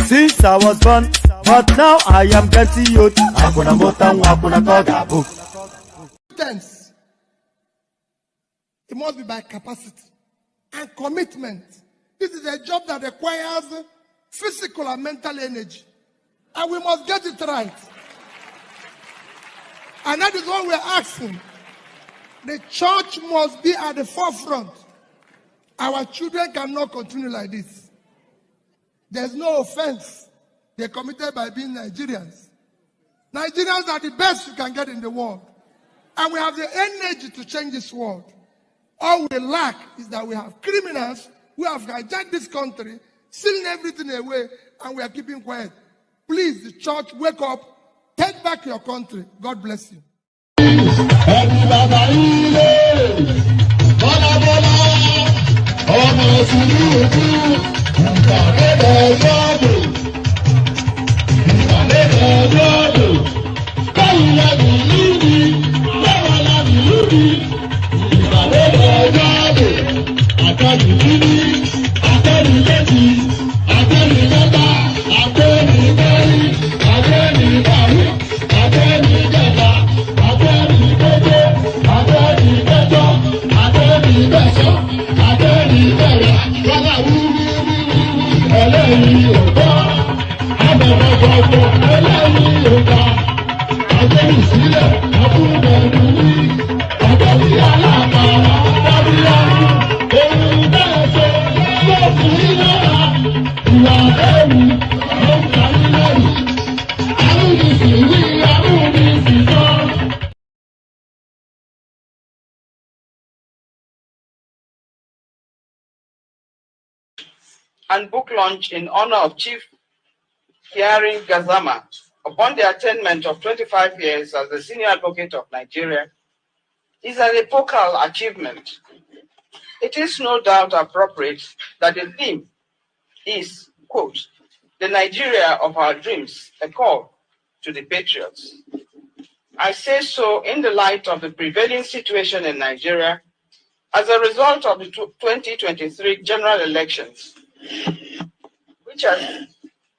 Since I was born, but now I am getting youth. It must be by capacity and commitment. This is a job that requires physical and mental energy. And we must get it right. And that is what we're asking. The church must be at the forefront. Our children cannot continue like this. There's no offense they committed by being Nigerians. Nigerians are the best you can get in the world. And we have the energy to change this world. All we lack is that we have criminals who have hijacked this country, stealing everything away, and we are keeping quiet. Please, the church, wake up. Take back your country. God bless you. and book launch in honor of Chief Kiari Gazama upon the attainment of 25 years as the Senior Advocate of Nigeria is an epochal achievement. It is no doubt appropriate that the theme is, quote, "The Nigeria of our dreams, a call to the patriots." I say so in the light of the prevailing situation in Nigeria as a result of the 2023 general elections, which has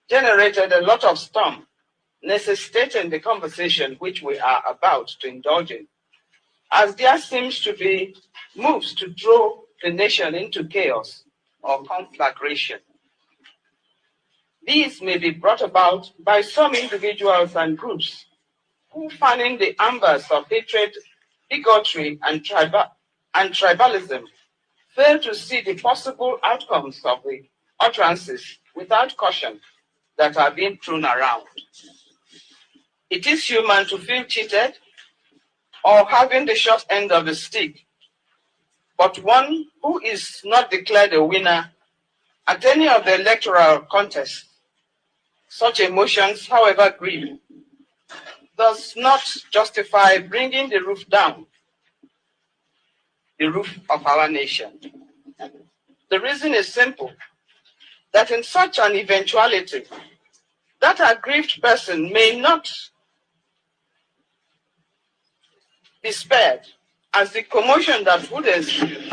generated a lot of storm, necessitating the conversation which we are about to indulge in, as there seems to be moves to throw the nation into chaos or conflagration. These may be brought about by some individuals and groups who, fanning the embers of hatred, bigotry, and tribalism, fail to see the possible outcomes of the utterances without caution that are being thrown around. It is human to feel cheated or having the short end of the stick, but one who is not declared a winner at any of the electoral contests, such emotions, however grim, does not justify bringing the roof down, the roof of our nation. The reason is simple, that in such an eventuality, that aggrieved person may not be spared, as the commotion that would ensue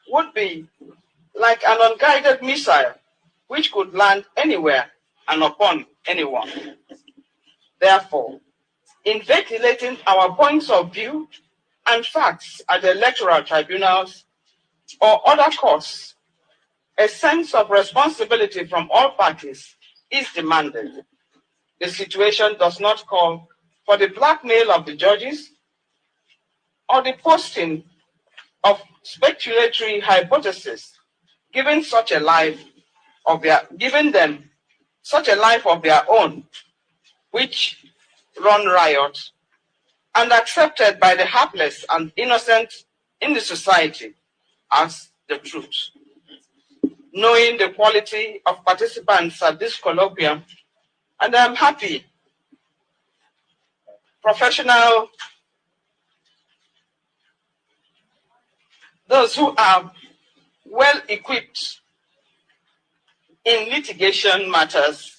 would be like an unguided missile which could land anywhere and upon anyone. Therefore, in ventilating our points of view and facts at the electoral tribunals or other courts, a sense of responsibility from all parties is demanded. The situation does not call for the blackmail of the judges or the posting of speculatory hypotheses, giving them such a life of their own, which run riot and accepted by the hapless and innocent in the society as the truth. Knowing the quality of participants at this colloquium, and I'm happy, professional, those who are well equipped in litigation matters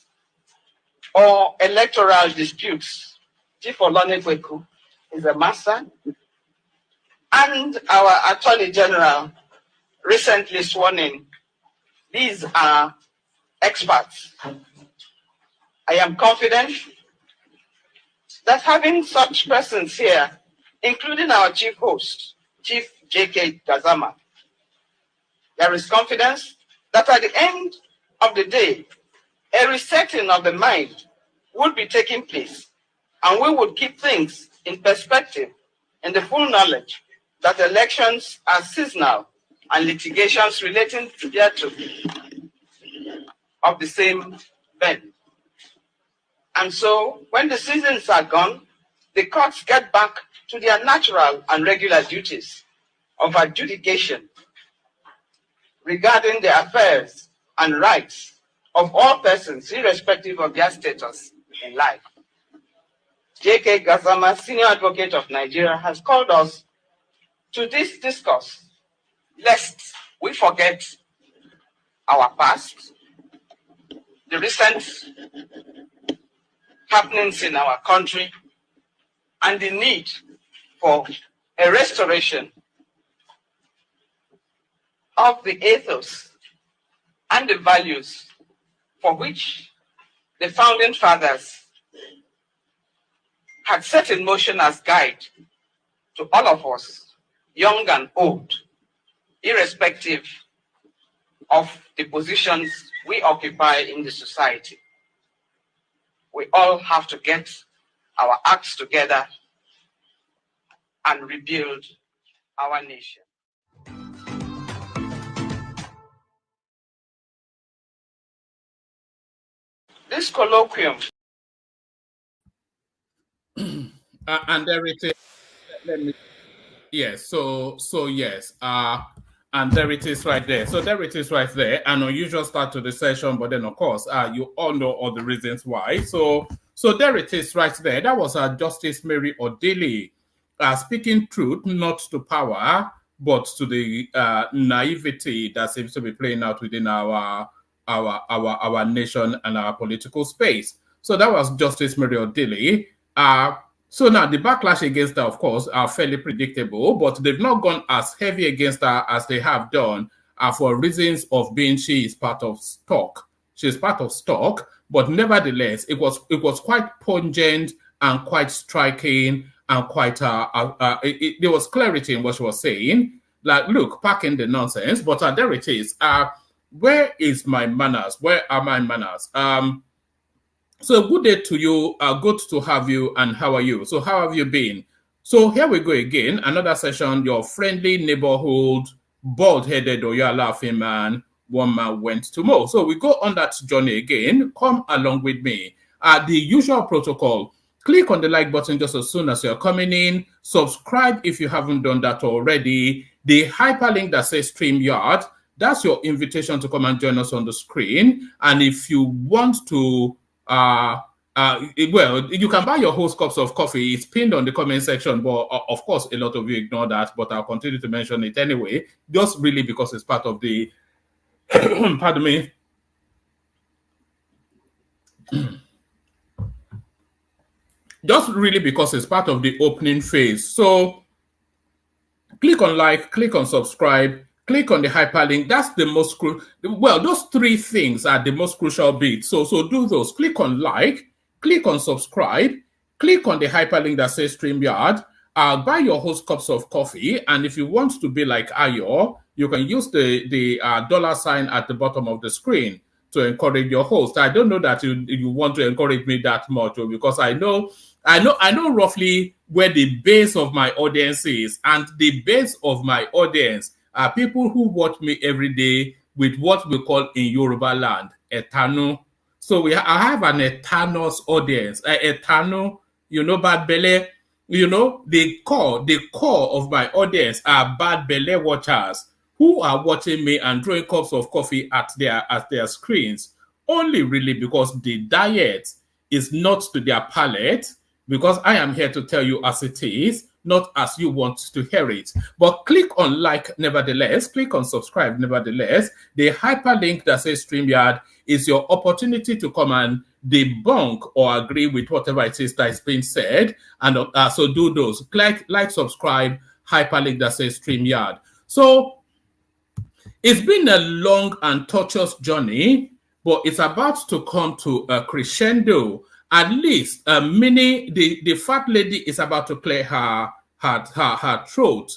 or electoral disputes. Chief Olonekweku is a master, and our Attorney General, recently sworn in. These are experts. I am confident that having such persons here, including our chief host, Chief J.K. Gazama, there is confidence that at the end of the day, a resetting of the mind would be taking place, and we would keep things in perspective in the full knowledge that elections are seasonal and litigations relating thereto of the same bent. And so, when the seasons are gone, the courts get back to their natural and regular duties of adjudication regarding the affairs and rights of all persons, irrespective of their status in life. J.K. Gazama, Senior Advocate of Nigeria, has called us to this discourse, lest we forget our past, the recent happenings in our country, and the need for a restoration of the ethos and the values for which the founding fathers had set in motion as guide to all of us, young and old, irrespective of the positions we occupy in the society. We all have to get our acts together and rebuild our nation. This colloquium. And there it is. Let me. Yes. So yes. And there it is right there. So there it is right there. An unusual start to the session, but then of course, you all know all the reasons why. So there it is right there. That was Justice Mary Odili speaking truth, not to power, but to the naivety that seems to be playing out within our nation and our political space. So that was Justice Mary Odili. So now the backlash against her, of course, are fairly predictable, but they've not gone as heavy against her as they have done for reasons of being she is part of stock. She is part of stock, but nevertheless, it was quite pungent and quite striking and quite there was clarity in what she was saying. Like, look, packing the nonsense, but there it is. Where is my manners? Where are my manners? So good day to you. Good to have you. And how are you? So how have you been? So here we go again. Another session. Your friendly neighborhood, bald-headed Oya laughing man. One man went to Mo. So we go on that journey again. Come along with me. The usual protocol. Click on the like button just as soon as you're coming in. Subscribe if you haven't done that already. The hyperlink that says StreamYard, that's your invitation to come and join us on the screen. And if you want to well, you can buy your host cups of coffee. It's pinned on the comment section, but of course, a lot of you ignore that, but I'll continue to mention it anyway, just really because it's part of the, pardon me, just really because it's part of the opening phase. So click on like, click on subscribe, click on the hyperlink. That's the most well, those three things are the most crucial bits. So do those. Click on like, click on subscribe, click on the hyperlink that says StreamYard. Buy your host cups of coffee, and if you want to be like Ayo, you can use the $sign at the bottom of the screen to encourage your host. I don't know that you want to encourage me that much, because I know roughly where the base of my audience is, and the base of my audience are people who watch me every day with what we call in Yoruba land, etano. So I have an etanos audience, etano, bad belle. The core of my audience are bad belle watchers who are watching me and throwing cups of coffee at their screens, only really because the diet is not to their palate, because I am here to tell you as it is, not as you want to hear it. But click on like nevertheless, click on subscribe nevertheless. The hyperlink that says StreamYard is your opportunity to come and debunk or agree with whatever it is that is being said. And so do those. Click like, subscribe, hyperlink that says StreamYard. So it's been a long and tortuous journey, but it's about to come to a crescendo. At least the fat lady is about to clear her throat,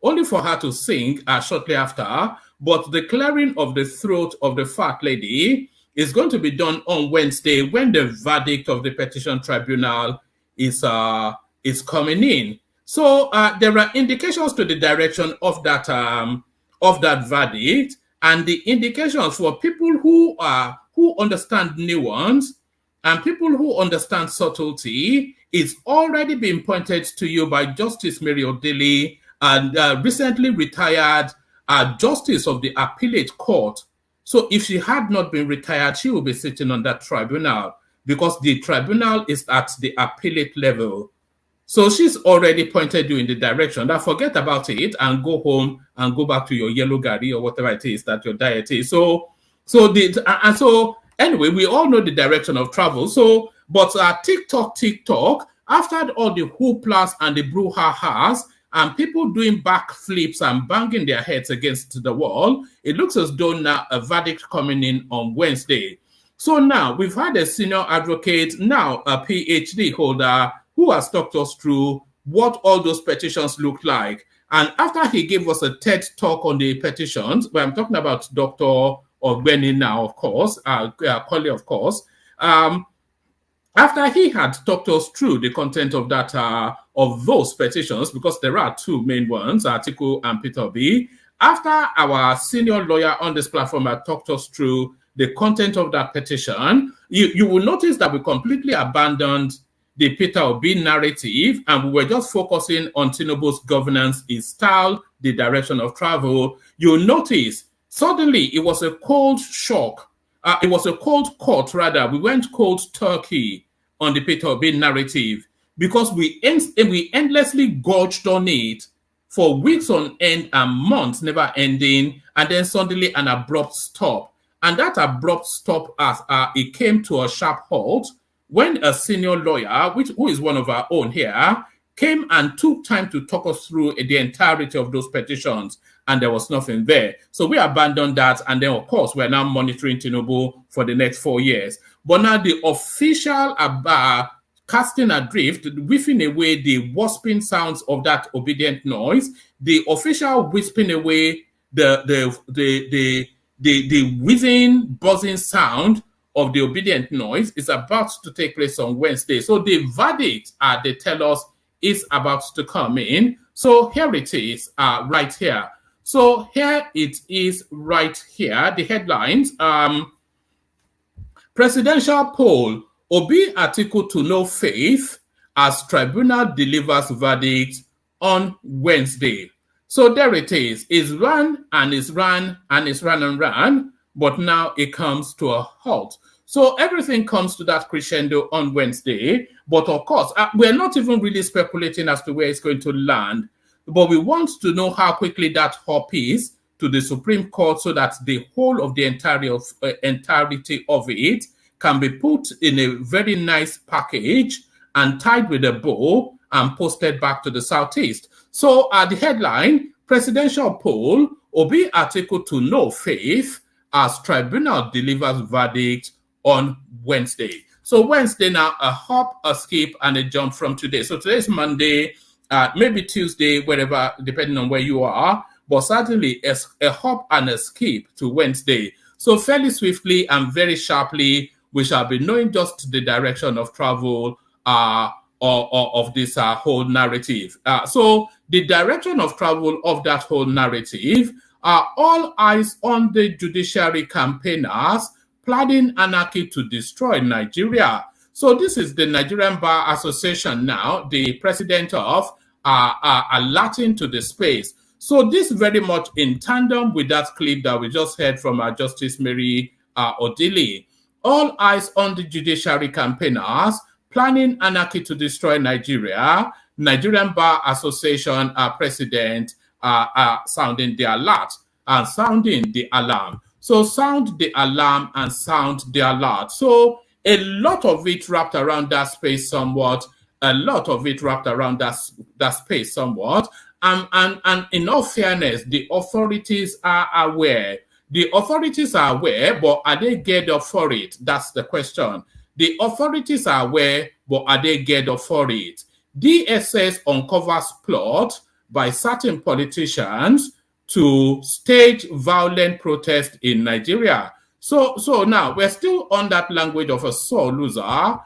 only for her to sing shortly after. But the clearing of the throat of the fat lady is going to be done on Wednesday, when the verdict of the petition tribunal is coming in. So there are indications to the direction of that verdict, and the indications for people who understand nuance and people who understand subtlety is already being pointed to you by Justice Mary Odili, and recently retired Justice of the Appellate Court. So if she had not been retired, she would be sitting on that tribunal, because the tribunal is at the appellate level. So she's already pointed you in the direction. Now forget about it and go home and go back to your yellow gari or whatever it is that your diet is. So anyway, we all know the direction of travel. So, but TikTok, after all the hooplas and the brouhahas and people doing backflips and banging their heads against the wall, it looks as though now a verdict coming in on Wednesday. So now we've had a senior advocate, now a PhD holder, who has talked us through what all those petitions look like. And after he gave us a TED talk on the petitions, where I'm talking about Dr. Ogbeni now, of course, Collie, of course, after he had talked us through the content of that, of those petitions, because there are two main ones, Article and Peter B. After our senior lawyer on this platform had talked us through the content of that petition, you will notice that we completely abandoned the Peter Obi narrative, and we were just focusing on Tinubu's governance, his style, the direction of travel, you'll notice suddenly it was a cold shock. It was a cold cut, rather. We went cold turkey on the Peter Obi narrative because we endlessly gorged on it for weeks on end and months, never ending, and then suddenly an abrupt stop. And that abrupt stop, as it came to a sharp halt when a senior lawyer, who is one of our own here, came and took time to talk us through the entirety of those petitions, and there was nothing there. So we abandoned that, and then, of course, we're now monitoring Tinubu for the next 4 years. But now the official casting adrift, whiffing away the wasping sounds of that obedient noise, the official whispering away the whizzing, buzzing sound of the obedient noise is about to take place on Wednesday. So the verdict, they tell us, is about to come in. So here it is, right here. So here it is right here. The headlines, presidential poll, Obi article to no faith as Tribunal delivers verdict on Wednesday. So there it is. It's run and it's run and it's run and run, but now it comes to a halt. So everything comes to that crescendo on Wednesday. But of course, we're not even really speculating as to where it's going to land. But we want to know how quickly that hop is to the Supreme Court so that the whole of the entirety of it can be put in a very nice package and tied with a bow and posted back to the Southeast. So the headline, presidential poll, Obi article to no faith as Tribunal delivers verdict on Wednesday. So Wednesday now, a hop, a skip, and a jump from today. So today's Monday, maybe Tuesday, wherever, depending on where you are, but certainly a hop and a skip to Wednesday. So fairly swiftly and very sharply, we shall be knowing just the direction of travel of this whole narrative. So the direction of travel of that whole narrative are all eyes on the judiciary campaigners planning anarchy to destroy Nigeria. So this is the Nigerian Bar Association now, the president of alerting to the space. So this very much in tandem with that clip that we just heard from our Justice Mary Odili. All eyes on the judiciary campaigners planning anarchy to destroy Nigeria. Nigerian Bar Association president sounding the alert and sounding the alarm. So sound the alarm and sound the alert. So a lot of it wrapped around that space somewhat. And in all fairness, the authorities are aware. The authorities are aware, but are they geared up for it? That's the question. The authorities are aware, but are they geared up for it? DSS uncovers plot by certain politicians to stage violent protest in Nigeria. So now we're still on that language of a sore loser,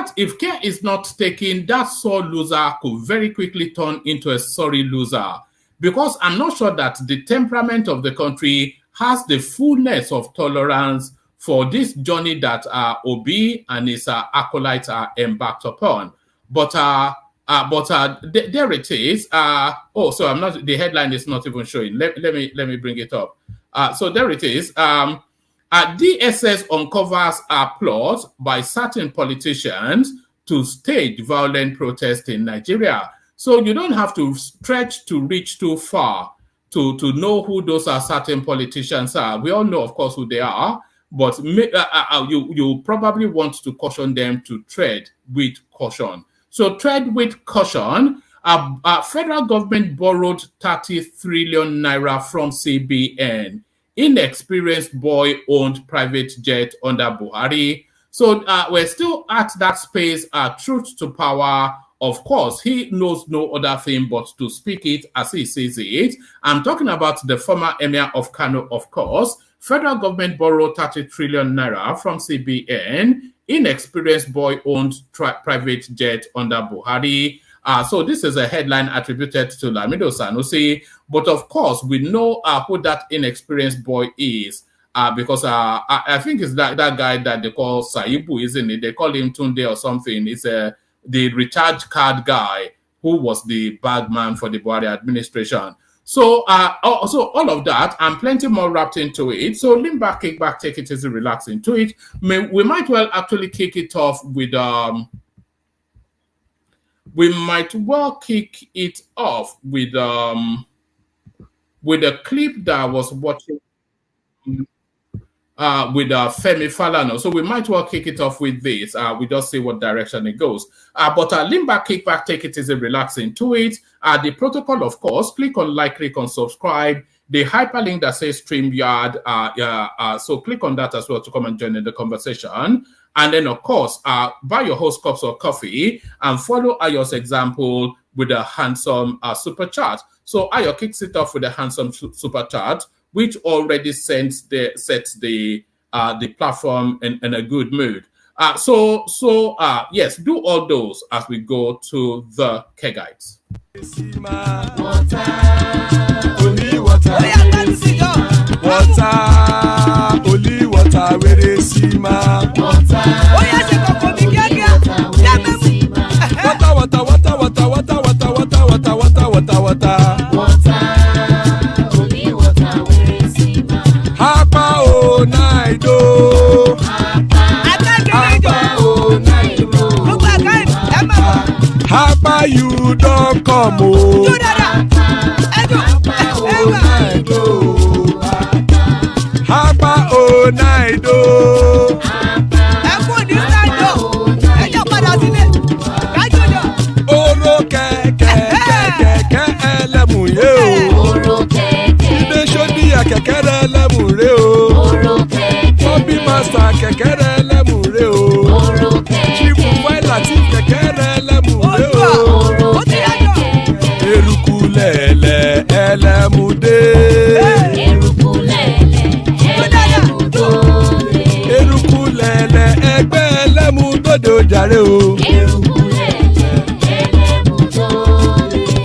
if care is not taken, that sore loser could very quickly turn into a sorry loser, because I'm not sure that the temperament of the country has the fullness of tolerance for this journey that Obi and his acolytes are embarked upon. But there it is. So I'm not. The headline is not even showing. Let me bring it up. So there it is. DSS uncovers a plot by certain politicians to stage violent protest in Nigeria. So you don't have to stretch to reach too far to know who those certain politicians are. We all know, of course, who they are, but you probably want to caution them to tread with caution. So tread with caution. Federal government borrowed 30 trillion naira from CBN. Inexperienced boy owned private jet under Buhari. So we're still at that space, truth to power. Of course, he knows no other thing but to speak it as he sees it. I'm talking about the former emir of Kano, of course. Federal government borrowed 30 trillion naira from CBN. Inexperienced boy owned private jet under Buhari. So this is a headline attributed to Lamido Sanusi. But of course, we know who that inexperienced boy is. because I think it's that guy that they call Saibu, isn't it? They call him Tunde or something. It's the recharge card guy who was the bad man for the Buhari administration. So, so all of that and plenty more wrapped into it. So lean back, kick back, take it easy, relax into it. We might well actually kick it off with a clip that I was watching with Femi Falana. So we might well kick it off with this. We just see what direction it goes. But lean back, kick back, take it easy, relax into it. The protocol, of course, click on like, click on subscribe. The hyperlink that says StreamYard, so click on that as well to come and join in the conversation. And then, of course, buy your host cups of coffee and follow Ayo's example with a handsome super chat. So Ayo kicks it off with a handsome super chat, which already sets the platform in a good mood. So yes, do all those as we go to the Kegites. Hapa you don't come oh. Hapa oh night oh. Oro kẹ̀kẹ́ ẹlẹ́mù yé o. Ilé sọ́dí àkẹ́kẹ́ ẹlẹ́mù rẹ o. Bobby master kẹ̀kẹ́ ẹlẹ́mù rẹ o. Chief Faila ti kẹ̀kẹ́ ẹlẹ́mù rẹ o. Eruku lẹ̀lẹ̀ ẹlẹ́mù dé. Eruku lẹ̀lẹ̀ ẹgbẹ́ ẹlẹ́mù dòde ojàre o.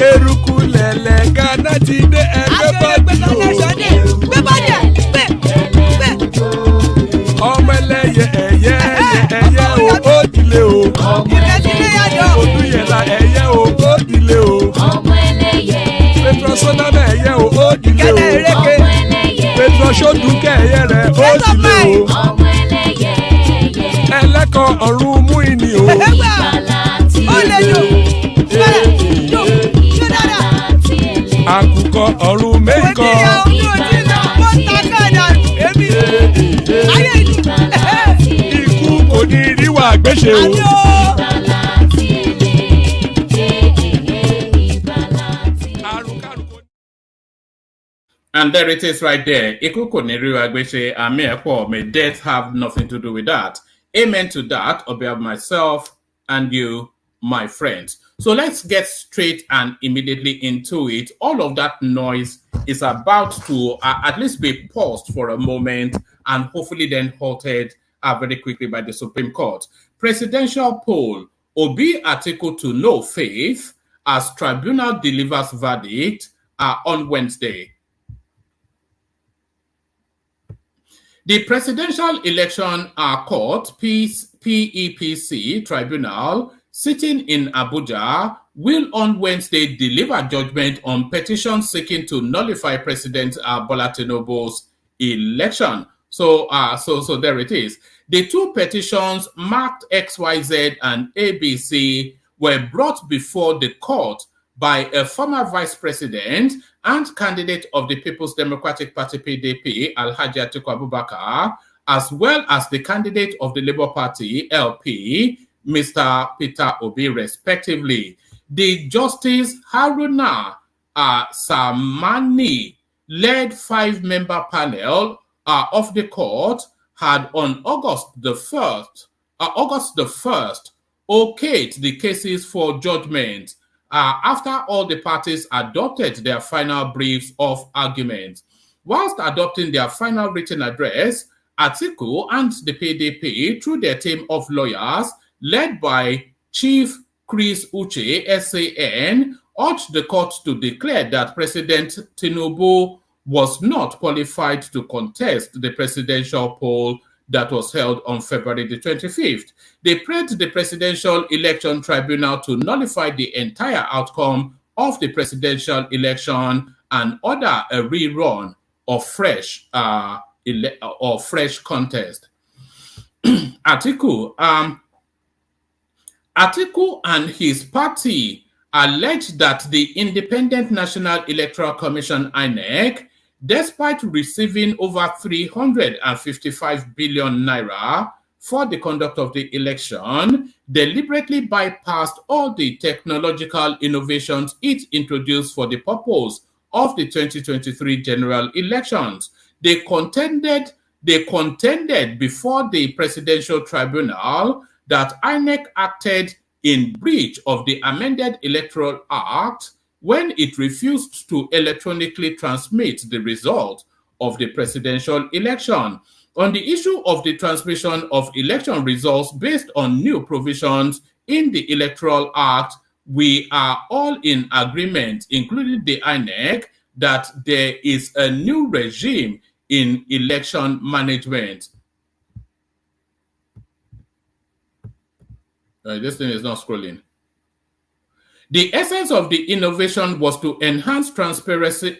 Eruku lẹ̀lẹ̀ Ghana ti dé ẹgbẹ́ bọ́dì o. Ọmọ ẹlẹ́yẹ ẹ̀yẹ o ó dilé o. Odúyẹ̀lá ẹ̀yẹ o ó dilé o. Petrosoname ẹ̀yẹ o ó dilé o. Petrosodúnkẹ́ ẹ̀yẹ rẹ̀ ó dilé o. Ẹlẹ́kọ̀ ọ̀run mú ìní o. Àkùkọ ọ̀run mẹ́kọ̀. Ikú kò ní ríwà gbéṣe o. And there it is right there. Iku kò ní ríwà gbéṣe, àmì ẹ̀pọ̀, may death have nothing to do with that. Amen to that, on behalf of myself and you, my friends. So let's get straight and immediately into it. All of that noise is about to at least be paused for a moment and hopefully then halted very quickly by the Supreme Court. Presidential poll, Obi article to no faith as Tribunal delivers verdict on Wednesday. The Presidential Election Court, PEPC Tribunal, sitting in Abuja, will on Wednesday deliver judgment on petitions seeking to nullify President Bola Tinubu's election. So there it is. The two petitions marked XYZ and ABC were brought before the court by a former vice president and candidate of the People's Democratic Party PDP, Alhaji Atiku Abubakar, as well as the candidate of the Labour Party, LP, Mr. Peter Obi, respectively. The Justice Haruna Samani led 5-member panel of the court had on August the 1st, okayed the cases for judgment after all the parties adopted their final briefs of argument. Whilst adopting their final written address, Atiku and the PDP, through their team of lawyers, led by Chief Chris Uche, SAN, urged the court to declare that President Tinubu was not qualified to contest the presidential poll that was held on February the 25th. They prayed the Presidential Election Tribunal to nullify the entire outcome of the presidential election and order a rerun of fresh contest. Atiku and his party alleged that the Independent National Electoral Commission, INEC, despite receiving over 355 billion naira for the conduct of the election, deliberately bypassed all the technological innovations it introduced for the purpose of the 2023 general elections. They contended before the Presidential Tribunal that INEC acted in breach of the amended Electoral Act when it refused to electronically transmit the result of the presidential election. On the issue of the transmission of election results based on new provisions in the Electoral Act, we are all in agreement, including the INEC, that there is a new regime in election management. This thing is not scrolling. The essence of the innovation was to enhance transparency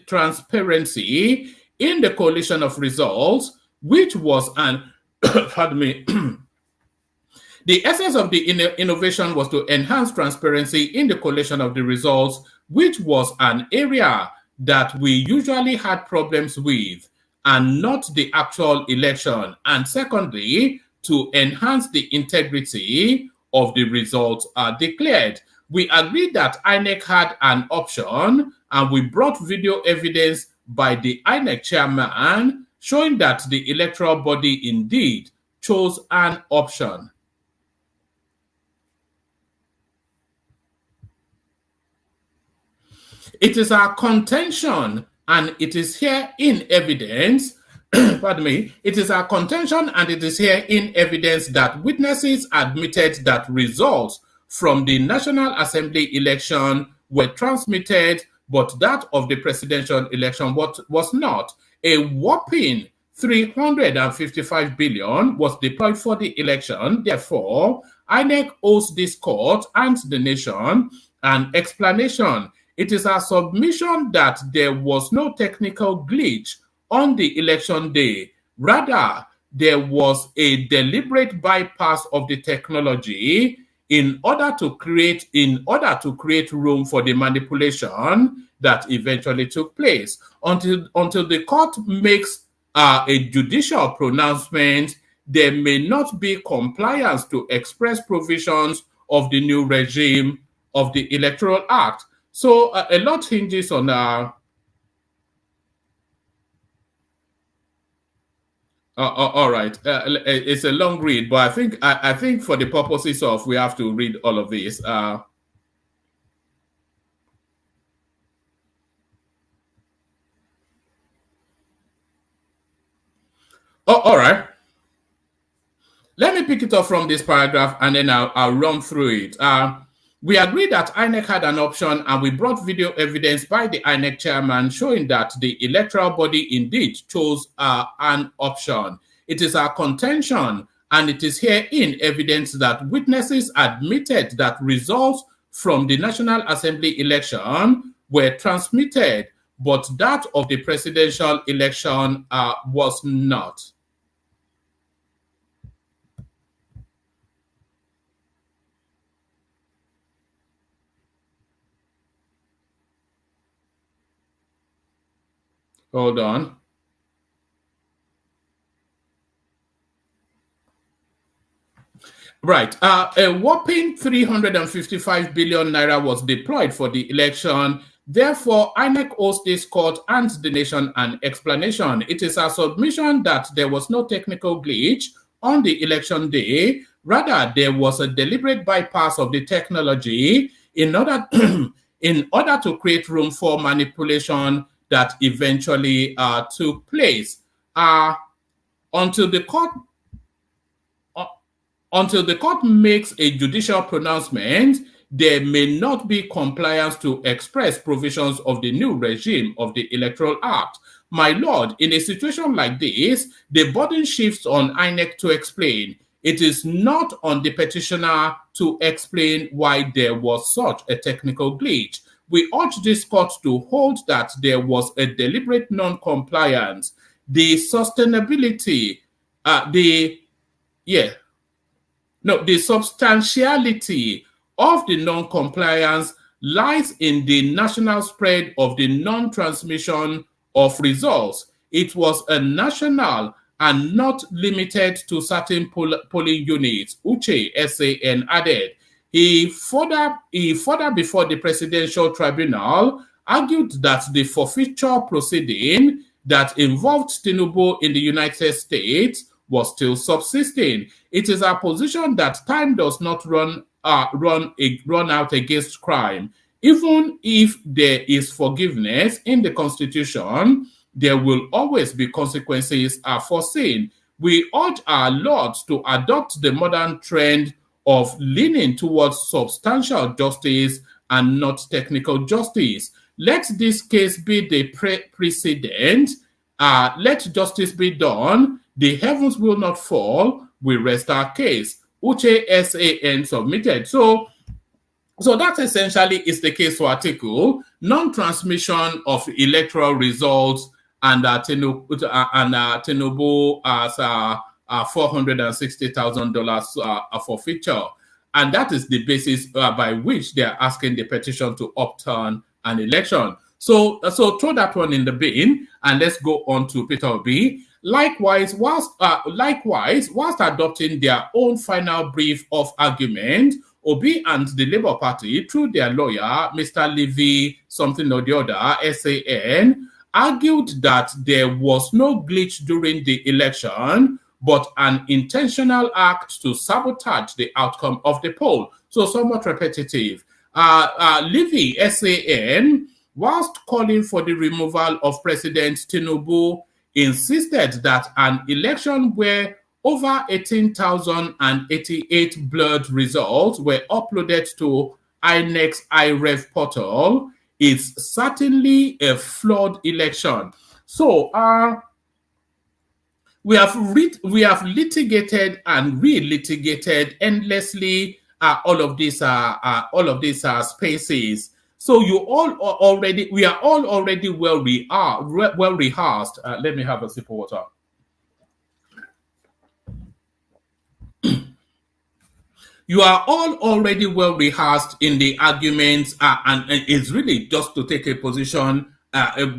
in the collation of results, which was an pardon me. The essence of the innovation was to enhance transparency in the collation of the results, which was an area that we usually had problems with, and not the actual election. And secondly, to enhance the integrity of the results declared. We agreed that INEC had an option, and we brought video evidence by the INEC chairman showing that the electoral body indeed chose an option. It is our contention, and it is here in evidence, pardon me, it is our contention and it is here in evidence that witnesses admitted that results from the National Assembly election were transmitted, but that of the presidential election was not. A whopping 355 billion was deployed for the election. Therefore, INEC owes this court and the nation an explanation. It is our submission that there was no technical glitch on the election day. Rather, there was a deliberate bypass of the technology in order to create room for the manipulation that eventually took place. Until the court makes a judicial pronouncement, there may not be compliance to express provisions of the new regime of the Electoral Act. So a lot hinges on all right. It's a long read, but I think for the purposes of we have to read all of this. All right. Let me pick it up from this paragraph, and then I'll run through it. We agreed that INEC had an option, and we brought video evidence by the INEC chairman showing that the electoral body indeed chose an option. It is our contention, and it is here in evidence that witnesses admitted that results from the National Assembly election were transmitted, but that of the presidential election was not. Hold on. Right. A whopping 355 billion naira was deployed for the election. Therefore, INEC owes this court and the nation an explanation. It is our submission that there was no technical glitch on the election day. Rather, there was a deliberate bypass of the technology in order to create room for manipulation that eventually took place. Until the court makes a judicial pronouncement, there may not be compliance to express provisions of the new regime of the Electoral Act. My lord, in a situation like this, the burden shifts on INEC to explain. It is not on the petitioner to explain why there was such a technical glitch. We urge this court to hold that there was a deliberate non-compliance. The sustainability, the substantiality of the non-compliance lies in the national spread of the non-transmission of results. It was a national and not limited to certain polling units, Uche SAN added. He further before the Presidential Tribunal argued that the forfeiture proceeding that involved Tinubu in the United States was still subsisting. It is our position that time does not run out against crime. Even if there is forgiveness in the Constitution, there will always be consequences foreseen. We urge our lords to adopt the modern trend of leaning towards substantial justice and not technical justice. Let this case be the precedent. Let justice be done. The heavens will not fall. We rest our case. Uche SAN submitted. So that essentially is the case for article. Non-transmission of electoral results and Tinubu as $460,000 forfeiture. And that is the basis by which they are asking the petition to upturn an election. So throw that one in the bin and let's go on to Peter B. Likewise, whilst adopting their own final brief of argument, Obi and the Labour Party, through their lawyer, Mr. Levy, something or the other, SAN, argued that there was no glitch during the election, but an intentional act to sabotage the outcome of the poll. So somewhat repetitive. Levy, SAN, whilst calling for the removal of President Tinubu, insisted that an election where over 18,088 blood results were uploaded to INEC's iRev portal is certainly a flawed election. So we have litigated and re-litigated endlessly all of these spaces. So we are all already well rehearsed. Let me have a sip of water. You are all already well rehearsed in the arguments, and it's really just to take a position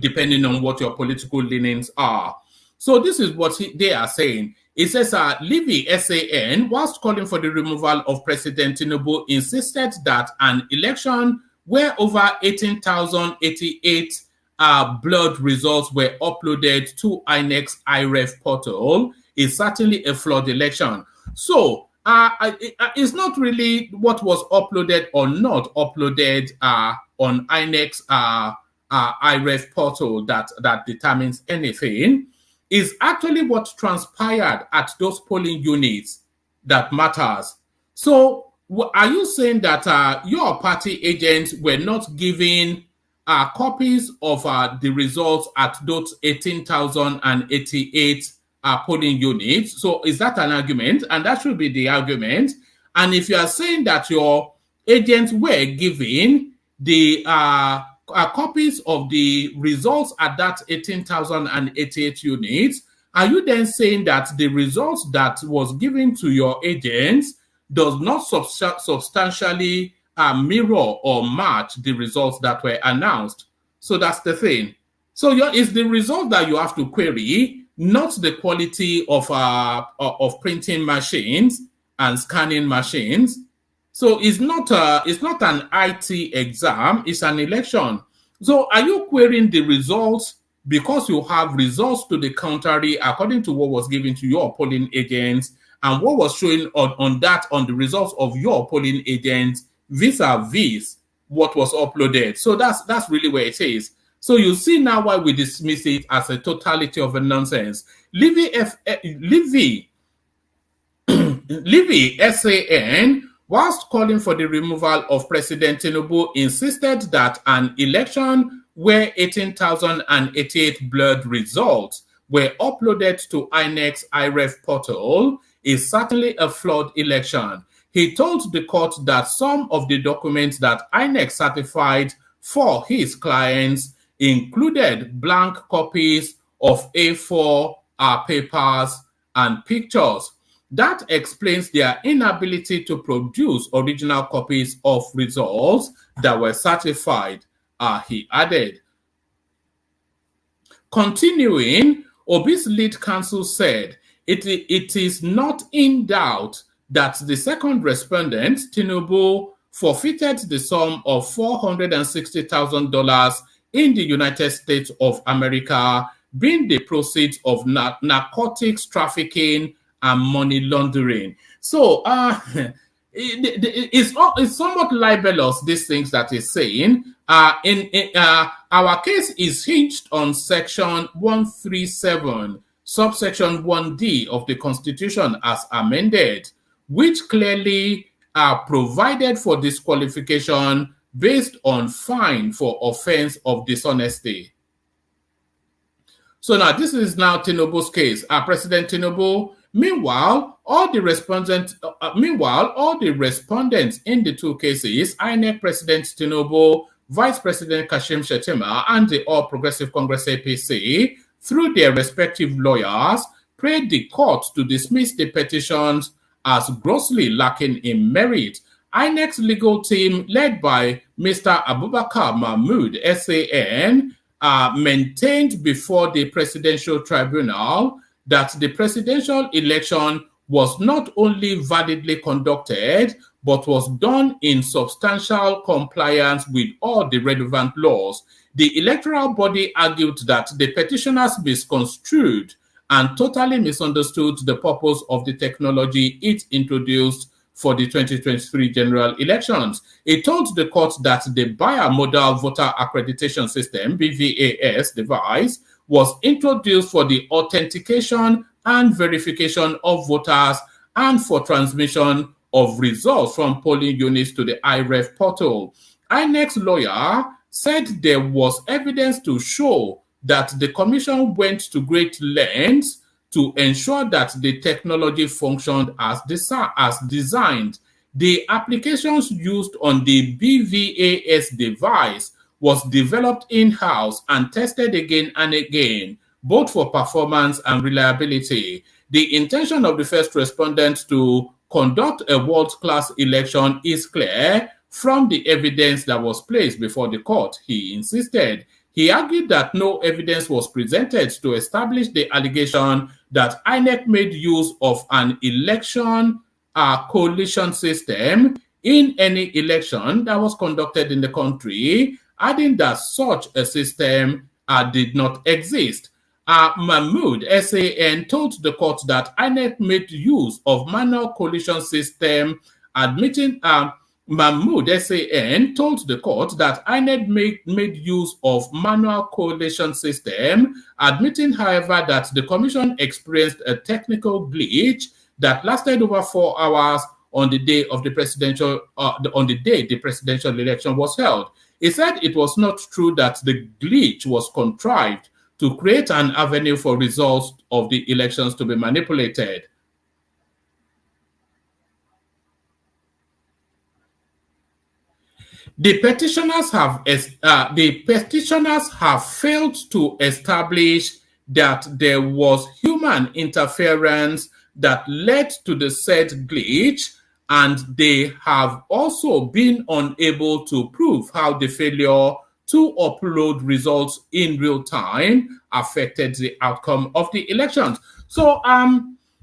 depending on what your political leanings are. So this is what they are saying. It says, Levy SAN, whilst calling for the removal of President Tinubu, insisted that an election where over 18,088 blood results were uploaded to INEC's iRev portal is certainly a flawed election. So it's not really what was uploaded or not uploaded on INEC's iRev portal that determines anything. Is actually what transpired at those polling units that matters. So are you saying that your party agents were not given copies of the results at those 18,088 polling units? So is that an argument? And that should be the argument. And if you are saying that your agents were given the copies of the results at that 18,088 units, are you then saying that the results that was given to your agents does not substantially mirror or match the results that were announced? So that's the thing. So it's the result that you have to query, not the quality of printing machines and scanning machines. So it's not an IT exam, it's an election. So are you querying the results because you have results to the contrary according to what was given to your polling agents and what was showing on the results of your polling agents vis-a-vis what was uploaded? So that's really where it is. So you see now why we dismiss it as a totality of a nonsense. Levy SAN whilst calling for the removal of President Tinubu, insisted that an election where 18,088 blurred results were uploaded to INEC's IREF portal is certainly a flawed election. He told the court that some of the documents that INEC certified for his clients included blank copies of A4 papers and pictures. That explains their inability to produce original copies of results that were certified, he added. Continuing, Obi's lead counsel said, it is not in doubt that the second respondent, Tinubu, forfeited the sum of $460,000 in the United States of America, being the proceeds of narcotics trafficking and money laundering. So it's somewhat libelous, these things that he's saying. Our case is hinged on section 137, subsection 1D of the Constitution as amended, which clearly provided for disqualification based on fine for offense of dishonesty. So now this is now Tinubu's case. President Tinubu, meanwhile, all the respondents in the two cases, INEC President Tinubu, Vice President Kashim Shettima, and the All Progressive Congress APC, through their respective lawyers, prayed the court to dismiss the petitions as grossly lacking in merit. INEC's legal team, led by Mr. Abubakar Mahmood, SAN, maintained before the Presidential Tribunal that the presidential election was not only validly conducted, but was done in substantial compliance with all the relevant laws. The electoral body argued that the petitioners misconstrued and totally misunderstood the purpose of the technology it introduced for the 2023 general elections. It told the court that the Biomodal Voter Accreditation System, BVAS device, was introduced for the authentication and verification of voters and for transmission of results from polling units to the IREF portal. INEC's lawyer said there was evidence to show that the commission went to great lengths to ensure that the technology functioned as designed. The applications used on the BVAS device was developed in-house and tested again and again, both for performance and reliability. The intention of the first respondent to conduct a world-class election is clear from the evidence that was placed before the court, he insisted. He argued that no evidence was presented to establish the allegation that INEC made use of an election coalition system in any election that was conducted in the country, adding that such a system did not exist. Mahmood, SAN, told the court that INEC made use of manual coalition system, admitting Mahmood, SAN, told the court that INEC made use of manual coalition system, admitting, however, that the commission experienced a technical glitch that lasted over 4 hours on the day of the presidential the presidential election was held. He said it was not true that the glitch was contrived to create an avenue for results of the elections to be manipulated. The petitioners have failed to establish that there was human interference that led to the said glitch, and they have also been unable to prove how the failure to upload results in real time affected the outcome of the elections. So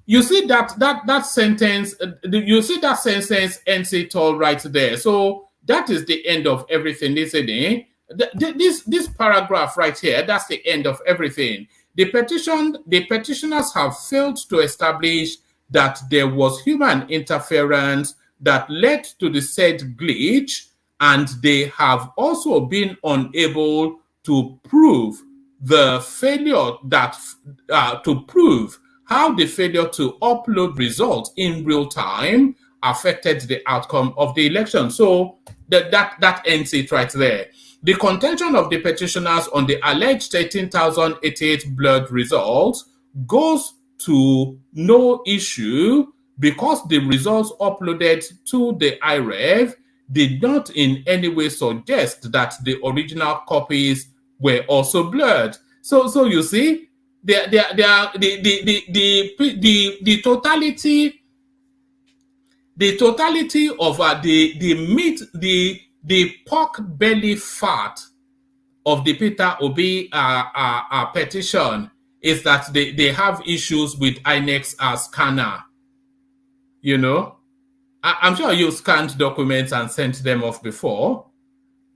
you see that sentence, you see that sentence ends it all right there. So that is the end of everything, isn't it? This paragraph right here, that's the end of everything. The petitioners have failed to establish that there was human interference that led to the said glitch, and they have also been unable to prove the failure to prove how the failure to upload results in real time affected the outcome of the election. So that ends it right there. The contention of the petitioners on the alleged 13,088 blood results goes to no issue because the results uploaded to the IREV did not in any way suggest that the original copies were also blurred. So you see, the totality of the pork belly fat of the Peter Obi petition is that they have issues with INEC's scanner. You know, I'm sure you scanned documents and sent them off before,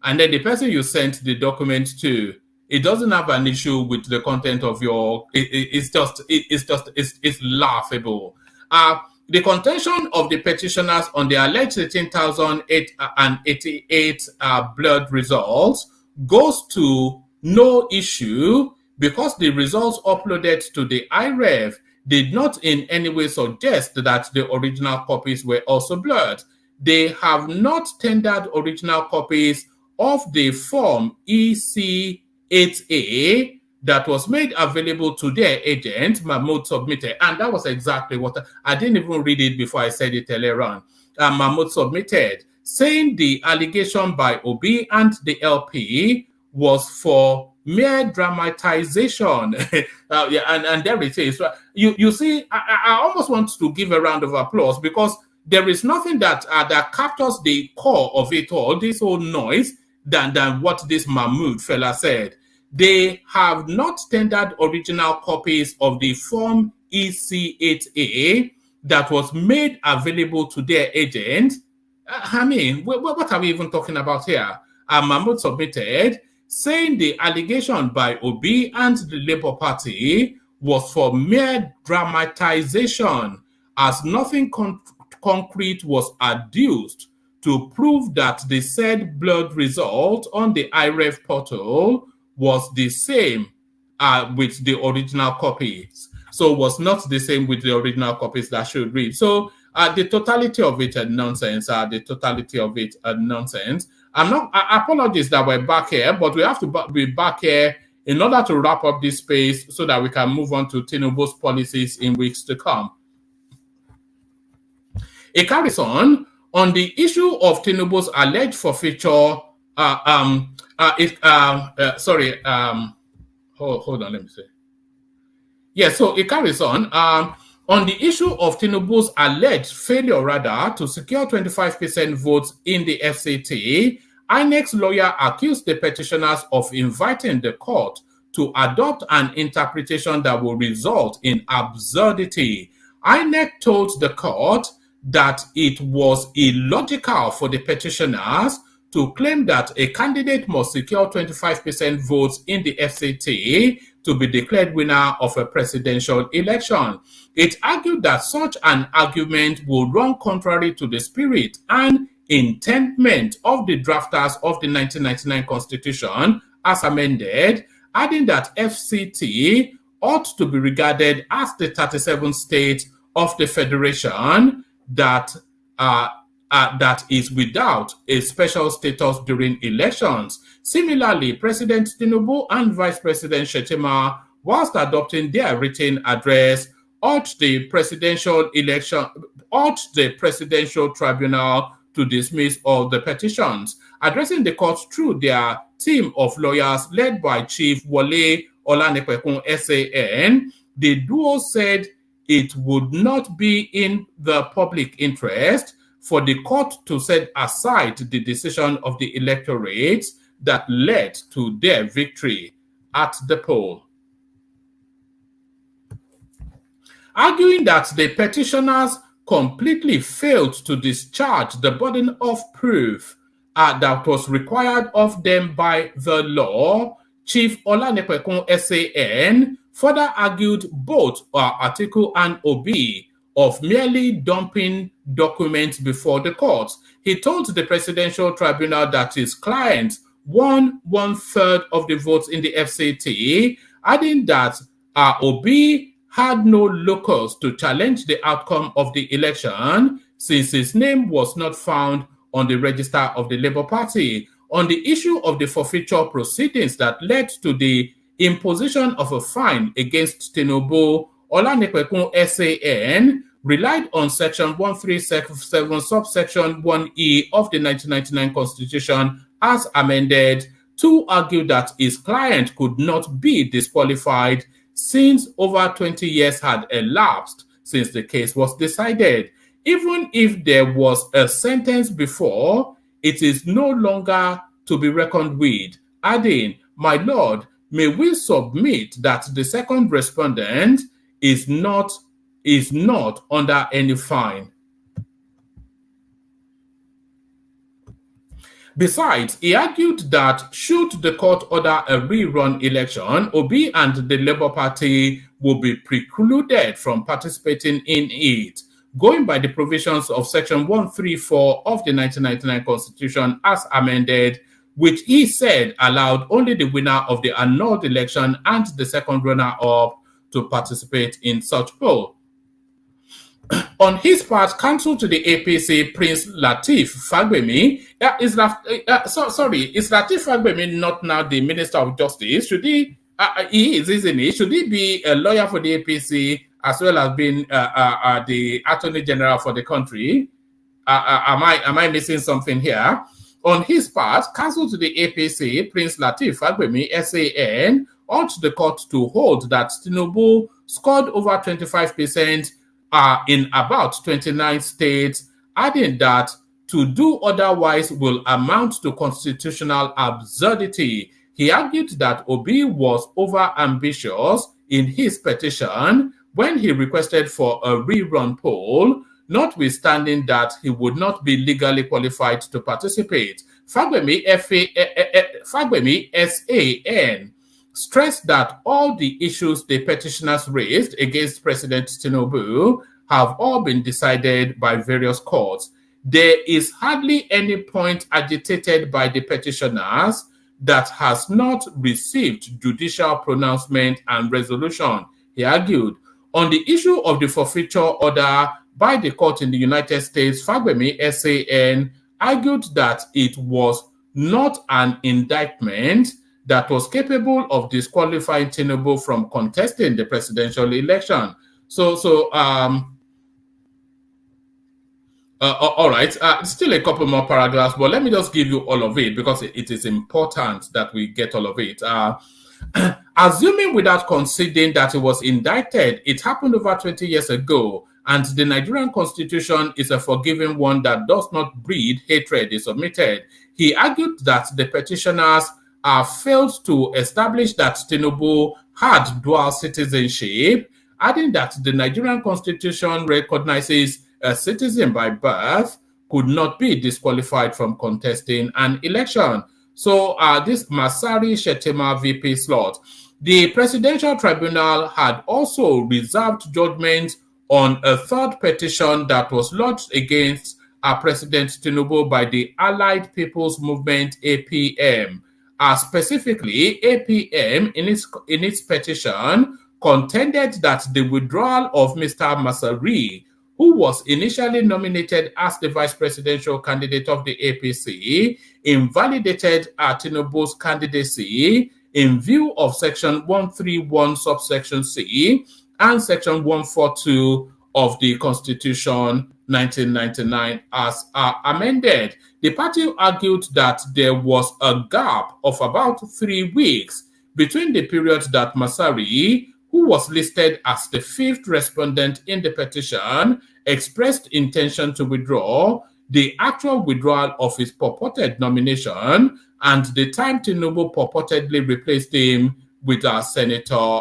and then the person you sent the document to, it doesn't have an issue with the content of your. It's laughable. The contention of the petitioners on the alleged 13,088 blood results goes to no issue because the results uploaded to the IREV did not in any way suggest that the original copies were also blurred. They have not tendered original copies of the form EC8A that was made available to their agent, Mahmoud submitted. And that was exactly what I didn't even read it before I said it earlier on. Mahmoud submitted, saying the allegation by Obi and the LP was for mere dramatization. And there it is. You see, I almost want to give a round of applause because there is nothing that captures the core of it all, this whole noise, than what this Mahmoud fella said. They have not tendered original copies of the form EC8A that was made available to their agent. I mean, what are we even talking about here? Mahmoud submitted, saying the allegation by Obi and the Labour Party was for mere dramatization, as nothing concrete was adduced to prove that the said blood result on the IREV portal was the same with the original copies. So was not the same with the original copies that should read. So the totality of it are nonsense. The totality of it are nonsense. Apologies that we're back here, but we have to be back here in order to wrap up this space so that we can move on to Tinubu's policies in weeks to come. It carries on the issue of Tinubu's alleged forfeiture. Hold on, let me see. Yeah, so it carries on the issue of Tinubu's alleged failure, rather, to secure 25% votes in the FCT. INEC's lawyer accused the petitioners of inviting the court to adopt an interpretation that will result in absurdity. INEC told the court that it was illogical for the petitioners to claim that a candidate must secure 25% votes in the FCT to be declared winner of a presidential election. It argued that such an argument would run contrary to the spirit and intentment of the drafters of the 1999 Constitution as amended, adding that FCT ought to be regarded as the 37th state of the Federation that is without a special status during elections. Similarly, President Tinubu and Vice President Shettima, whilst adopting their written address, urged the Presidential Tribunal to dismiss all the petitions. Addressing the court through their team of lawyers led by Chief Wole Olanipekun SAN, the duo said it would not be in the public interest for the court to set aside the decision of the electorate that led to their victory at the poll. Arguing that the petitioners completely failed to discharge the burden of proof that was required of them by the law, Chief Olanipekun SAN further argued both Atiku and Obi of merely dumping documents before the courts. He told the Presidential Tribunal that his client won 1/3 of the votes in the FCT, adding that Obi had no locus to challenge the outcome of the election, since his name was not found on the register of the Labour Party. On the issue of the forfeiture proceedings that led to the imposition of a fine against Tinubu, Olanipekun SAN relied on Section 137, subsection 1E of the 1999 Constitution as amended to argue that his client could not be disqualified since over 20 years had elapsed since the case was decided. Even if there was a sentence before, it is no longer to be reckoned with, adding, "My lord, may we submit that the second respondent is not under any fine." Besides, he argued that should the court order a rerun election, Obi and the Labour Party will be precluded from participating in it, going by the provisions of Section 134 of the 1999 Constitution as amended, which he said allowed only the winner of the annulled election and the second runner-up to participate in such poll. On his part, counsel to the APC, Prince Lateef Fagbemi, is Lateef Fagbemi not now the Minister of Justice? Should he is, isn't he? Should he be a lawyer for the APC as well as being the Attorney General for the country? Am I missing something here? On his part, counsel to the APC, Prince Lateef Fagbemi, SAN, urged the court to hold that Tinubu scored over 25% in about 29 states, adding that to do otherwise will amount to constitutional absurdity. He argued that Obi was over-ambitious in his petition when he requested for a rerun poll, notwithstanding that he would not be legally qualified to participate. Fagbemi SAN stressed that all the issues the petitioners raised against President Tinubu have all been decided by various courts. There is hardly any point agitated by the petitioners that has not received judicial pronouncement and resolution, he argued. On the issue of the forfeiture order by the court in the United States, Fagbemi SAN argued that it was not an indictment that was capable of disqualifying Tinubu from contesting the presidential election. All right, still a couple more paragraphs, but let me just give you all of it because it is important that we get all of it. Assuming without conceding that it was indicted, it happened over 20 years ago, and the Nigerian Constitution is a forgiving one that does not breed hatred, he submitted. He argued that the petitioners failed to establish that Tinubu had dual citizenship, adding that the Nigerian Constitution recognizes a citizen by birth could not be disqualified from contesting an election. So this Masari Shettima VP slot, the Presidential Tribunal had also reserved judgment on a third petition that was lodged against President Tinubu by the Allied People's Movement, APM. Specifically, APM in its petition contended that the withdrawal of Mr. Masari, who was initially nominated as the vice presidential candidate of the APC, invalidated Tinubu's candidacy in view of Section 131, subsection C, and Section 142 of the Constitution 1999 as amended. The party argued that there was a gap of about 3 weeks between the period that Masari, who was listed as the fifth respondent in the petition, expressed intention to withdraw, the actual withdrawal of his purported nomination, and the time Tinubu purportedly replaced him with our senator.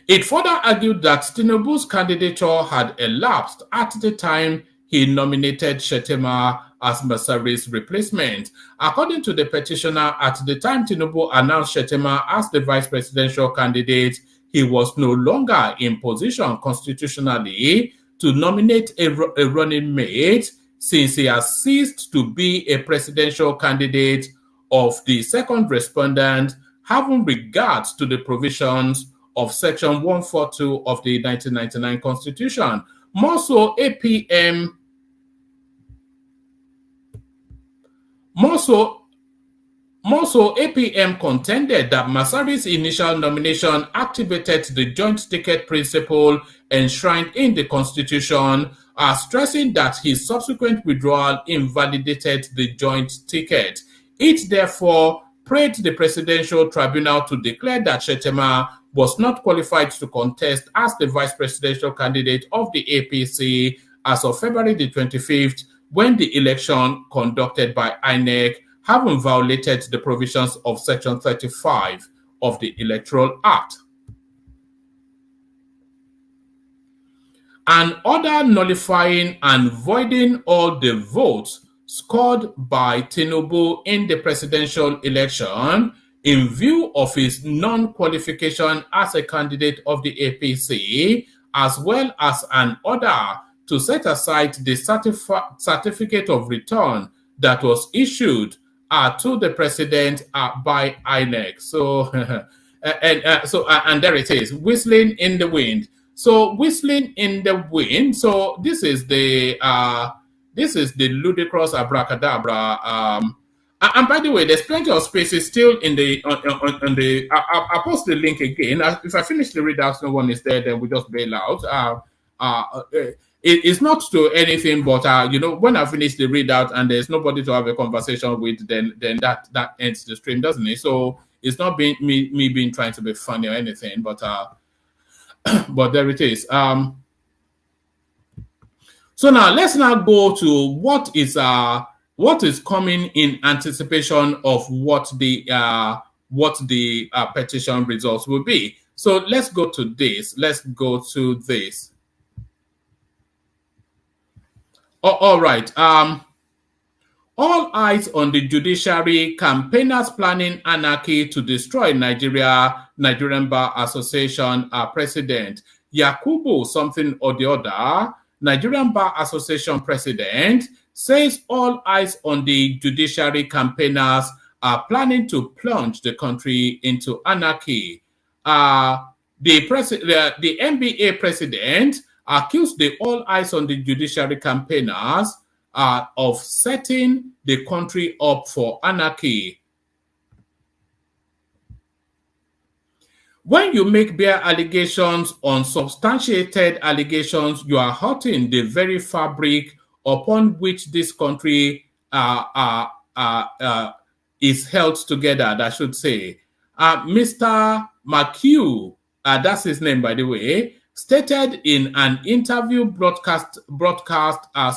It further argued that Tinubu's candidature had elapsed at the time he nominated Shettima as Masari's replacement. According to the petitioner, at the time Tinubu announced Shettima as the vice presidential candidate, he was no longer in position constitutionally to nominate a running mate, since he has ceased to be a presidential candidate of the second respondent, having regard to the provisions of Section 142 of the 1999 Constitution. More so, APM contended that Masari's initial nomination activated the joint ticket principle enshrined in the Constitution, stressing that his subsequent withdrawal invalidated the joint ticket. It therefore prayed the Presidential Tribunal to declare that Shettima was not qualified to contest as the vice presidential candidate of the APC as of February the 25th, when the election conducted by INEC having violated the provisions of Section 35 of the Electoral Act. An order nullifying and voiding all the votes scored by Tinubu in the presidential election in view of his non-qualification as a candidate of the APC, as well as an order to set aside the certificate of return that was issued to the president by INEC. So, and there it is, whistling in the wind. So, whistling in the wind. So, this is the ludicrous abracadabra. And by the way, there's plenty of spaces still in the on the. I'll post the link again. If I finish the readout, no one is there, then we just bail out. It's not to anything, but you know, when I finish the readout and there's nobody to have a conversation with, then that ends the stream, doesn't it? So it's not being me being trying to be funny or anything, but but there it is. So now let's now go to what is coming in anticipation of what the petition results will be. So let's go to this. Let's go to this. All right. All eyes on the judiciary. Campaigners planning anarchy to destroy Nigerian Bar Association president. Yakubu something or the other, Nigerian Bar Association president, says all eyes on the judiciary. Campaigners are planning to plunge the country into anarchy. The NBA president accused the all eyes on the judiciary campaigners of setting the country up for anarchy. When you make bare allegations, unsubstantiated allegations, you are hurting the very fabric upon which this country is held together, I should say. Mr. McHugh, that's his name, by the way, stated in an interview broadcast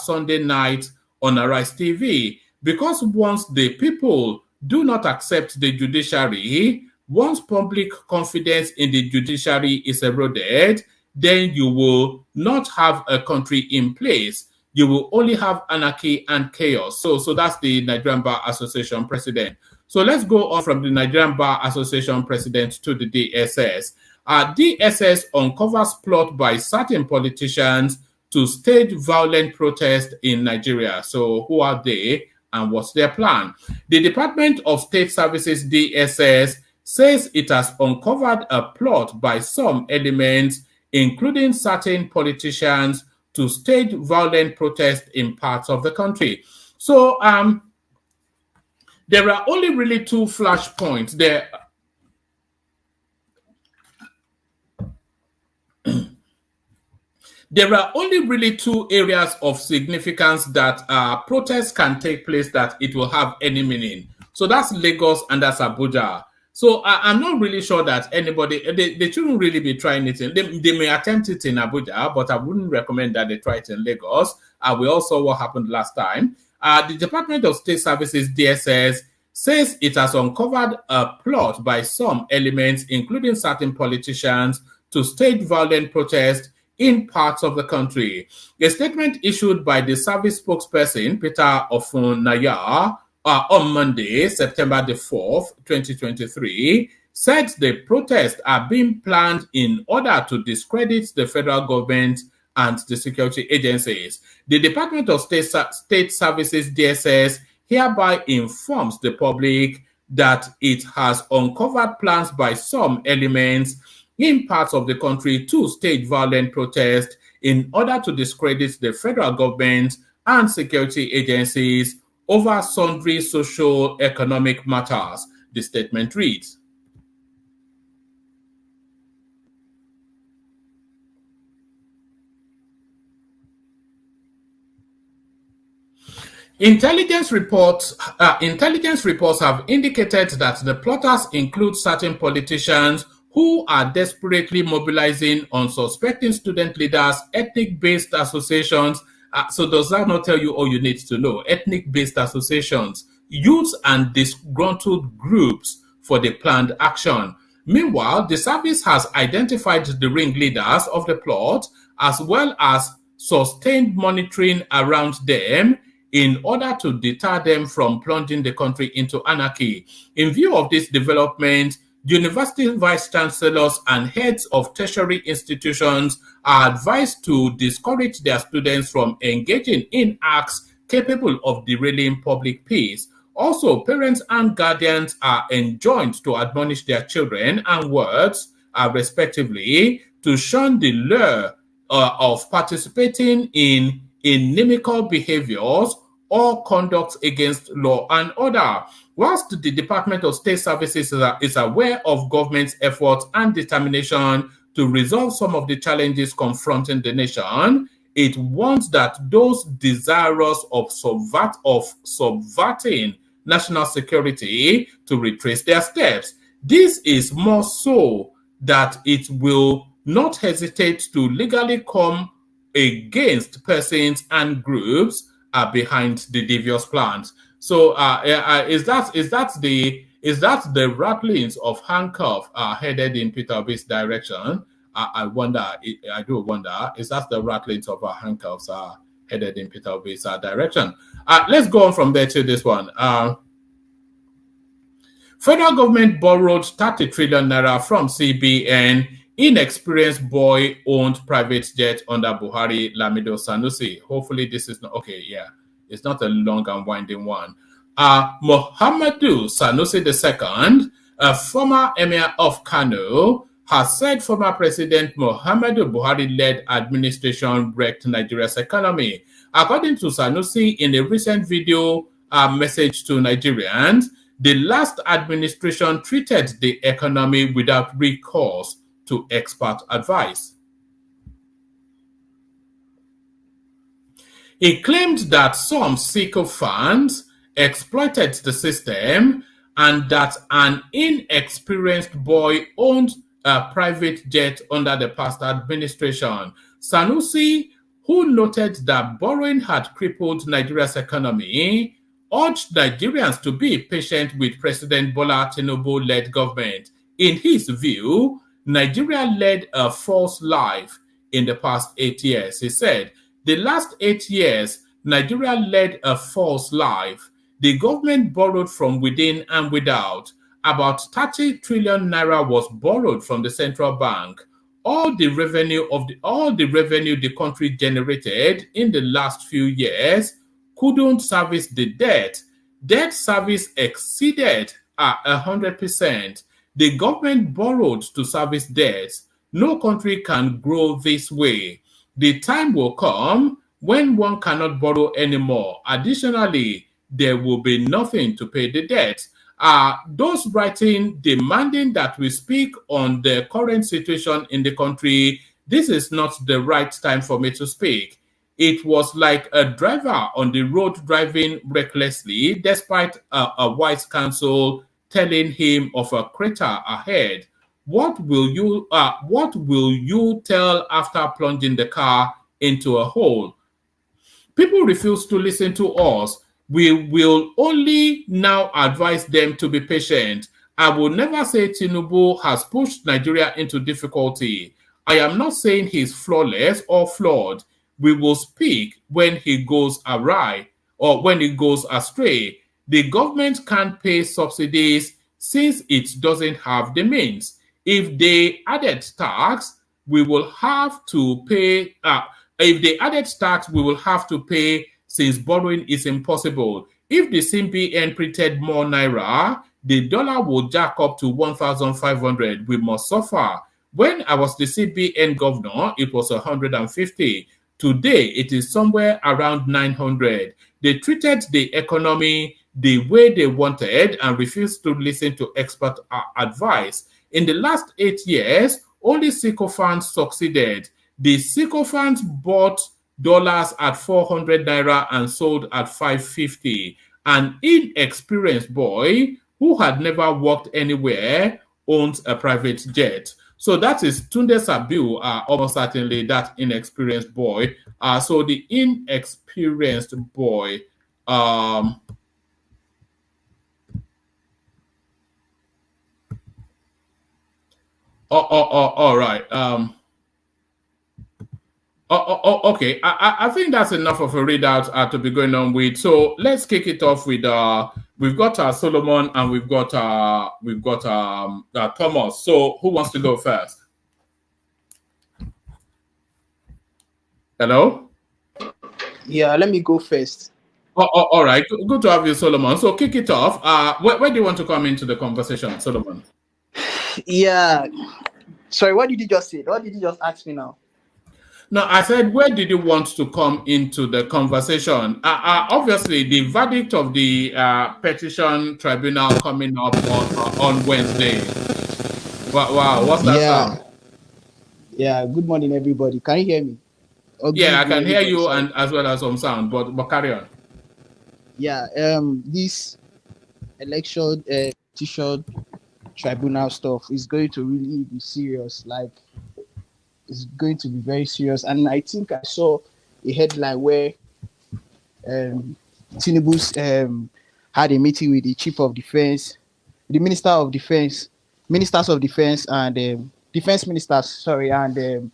Sunday night on Arise TV, because once the people do not accept the judiciary, once public confidence in the judiciary is eroded, then you will not have a country in place. You will only have anarchy and chaos. So that's the Nigerian Bar Association president. So let's go on from the Nigerian Bar Association president to the DSS. DSS uncovers plot by certain politicians to stage violent protest in Nigeria. So who are they and what's their plan? The Department of State Services, DSS, says it has uncovered a plot by some elements, including certain politicians, to stage violent protest in parts of the country. So there are only really two flashpoints there. There are only really two areas of significance that protests can take place that it will have any meaning. So that's Lagos and that's Abuja. So I'm not really sure that anybody, they shouldn't really be trying it. They may attempt it in Abuja, but I wouldn't recommend that they try it in Lagos. We all saw what happened last time. The Department of State Services, DSS, says it has uncovered a plot by some elements, including certain politicians, to stage violent protest in parts of the country. A statement issued by the service spokesperson, Peter Ofunaya, on Monday, September the 4th, 2023, said the protests are being planned in order to discredit the federal government and the security agencies. The Department of State Services, DSS, hereby informs the public that it has uncovered plans by some elements, in parts of the country to stage violent protests in order to discredit the federal government and security agencies over sundry socio-economic matters, the statement reads. Intelligence reports have indicated that the plotters include certain politicians who are desperately mobilizing unsuspecting student leaders, ethnic-based associations. So does that not tell you all you need to know? Ethnic-based associations, youths, and disgruntled groups for the planned action. Meanwhile, the service has identified the ringleaders of the plot as well as sustained monitoring around them in order to deter them from plunging the country into anarchy. In view of this development, university vice chancellors and heads of tertiary institutions are advised to discourage their students from engaging in acts capable of derailing public peace. Also, parents and guardians are enjoined to admonish their children and wards, respectively, to shun the lure of participating in inimical behaviors or conduct against law and order. Whilst the Department of State Services is aware of government's efforts and determination to resolve some of the challenges confronting the nation, it wants that those desirous of subverting national security to retrace their steps. This is more so that it will not hesitate to legally come against persons and groups behind the devious plans. So, is that the rattlings of handcuff headed in Peter Obi's direction? I do wonder, is that the rattlings of handcuffs headed in Peter Obi's direction? Let's go on from there to this one. Federal government borrowed 30 trillion naira from CBN. Inexperienced boy owned private jet under Buhari Lamido Sanusi. Hopefully this is not okay. Yeah, it's not a long and winding one. Muhammadu Sanusi II, a former emir of Kano, has said former President Muhammadu Buhari-led administration wrecked Nigeria's economy. According to Sanusi, in a recent video message to Nigerians, the last administration treated the economy without recourse to expert advice. He claimed that some sycophants exploited the system and that an inexperienced boy owned a private jet under the past administration. Sanusi, who noted that borrowing had crippled Nigeria's economy, urged Nigerians to be patient with President Bola Tinubu-led government. In his view, Nigeria led a false life in the past 8 years. He said, the last 8 years, Nigeria led a false life. The government borrowed from within and without. About 30 trillion naira was borrowed from the central bank. All the revenue the country generated in the last few years couldn't service the debt. Debt service exceeded 100%. The government borrowed to service debts. No country can grow this way. The time will come when one cannot borrow anymore. Additionally, there will be nothing to pay the debt. Those writing demanding that we speak on the current situation in the country, this is not the right time for me to speak. It was like a driver on the road driving recklessly, despite a wise counsel telling him of a crater ahead. What will you tell after plunging the car into a hole? People refuse to listen to us. We will only now advise them to be patient. I will never say Tinubu has pushed Nigeria into difficulty. I am not saying he's flawless or flawed. We will speak when he goes awry or when he goes astray. The government can't pay subsidies since it doesn't have the means. If they added tax, we will have to pay. Since borrowing is impossible. If the CBN printed more naira, the dollar will jack up to 1,500. We must suffer. When I was the CBN governor, it was 150. Today, it is somewhere around 900. They treated the economy the way they wanted and refused to listen to expert advice. In the last 8 years, only sycophants succeeded. The sycophants bought dollars at 400 naira and sold at 550. An inexperienced boy who had never worked anywhere owns a private jet. So that is Tunde Sabiu, almost certainly that inexperienced boy. So the inexperienced boy, all right. Okay. I think that's enough of a readout to be going on with. So let's kick it off with we've got Solomon and we've got Thomas. So who wants to go first? Hello? Yeah, let me go first. All right. Good to have you, Solomon. So kick it off. Where do you want to come into the conversation, Solomon? Yeah. Sorry, what did you just say? What did you just ask me now? No, I said, where did you want to come into the conversation? Obviously, the verdict of the petition tribunal coming up on Wednesday. Wow, what's that sound? Yeah, good morning, everybody. Can you hear me? Yeah, I can hear you and as well as some sound, but carry on. Yeah, this election petition tribunal stuff is going to really be serious. Like, it's going to be very serious. And I think I saw a headline where Tinubu's had a meeting with the chief of defense, the ministers of defense, and defense ministers, sorry, and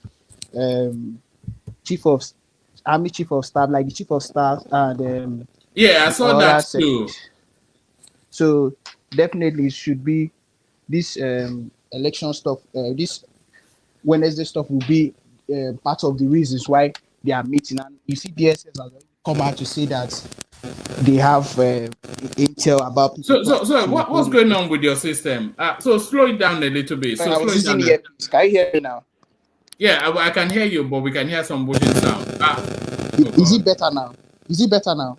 chief of staff, like the chief of staff, and yeah, I saw that too. So definitely it should be this election stuff, this Wednesday stuff will be part of the reasons why they are meeting. And you see, DSS has come out to say that they have intel about. So what's going on with your system? So slow it down a little bit. So I was using the earpiece. Can you hear me now? Yeah, I can hear you, but we can hear some bushing sound. Is it better now? Is it better now?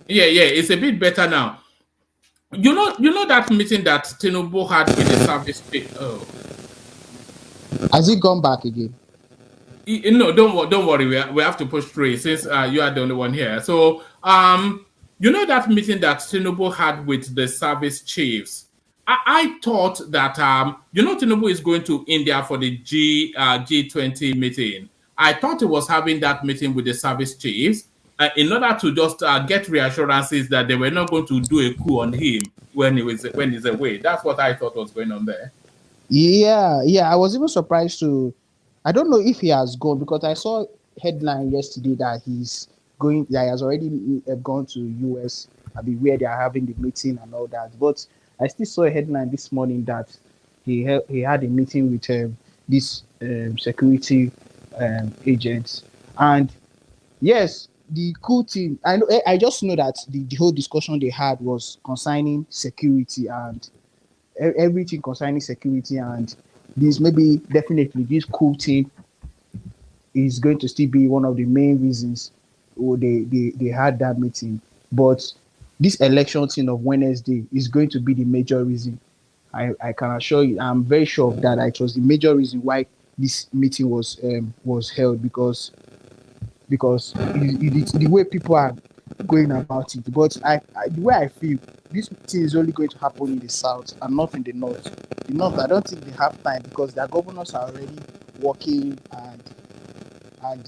Yeah, it's a bit better now. You know that meeting that Tinubu had with the service. Has it gone back again? No, don't worry. We have to push through since you are the only one here. So, you know that meeting that Tinubu had with the service chiefs. I thought that Tinubu is going to India for the G20 meeting. I thought he was having that meeting with the service chiefs in order to just get reassurances that they were not going to do a coup on him when he's away. That's what I thought was going on there. Yeah. I was even surprised to. I don't know if he has gone, because I saw headline yesterday that he's going. That he has already gone to US. Where they are having the meeting and all that. But I still saw a headline this morning that he had a meeting with this security agents. And yes, the cool thing, I just know that the whole discussion they had was concerning security and everything concerning security, and this definitely this cool thing is going to still be one of the main reasons they had that meeting. But this election thing of Wednesday is going to be the major reason. I can assure you, I'm very sure of that. It was the major reason why this meeting was held, because the way people are going about it. But the way I feel, this meeting is only going to happen in the south and not in the north. The north, I don't think they have time, because their governors are already working and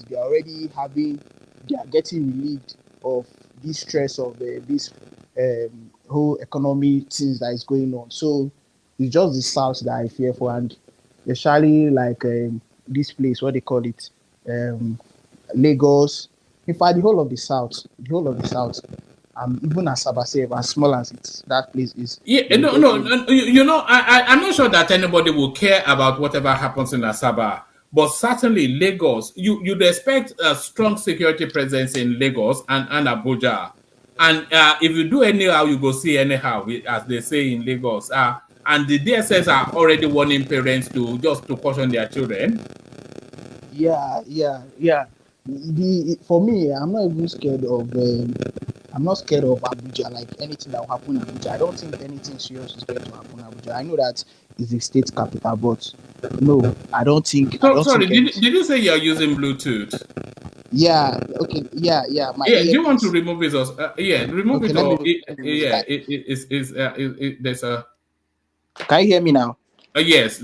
they are already they are getting relieved of this stress of this whole economy things that is going on. So it's just the south that I fear for, and especially like this place, what they call it, Lagos. In fact, the whole of the south, even Asaba, as small as that place is. Yeah, no. I'm not sure that anybody will care about whatever happens in Asaba, but certainly Lagos, you'd expect a strong security presence in Lagos and Abuja. And if you do anyhow, you go see anyhow, as they say in Lagos. and the DSS are already warning parents to caution their children. Yeah. For me, I'm not even scared of. I'm not scared of Abuja. Like anything that will happen in Abuja, I don't think anything serious is going to happen in Abuja. I know that it's the state capital, but no, I don't think. So sorry, did you say you're using Bluetooth? Yeah. Okay. Yeah. My do you want to remove it? Remove okay, it. There's a. Can you hear me now? Yes.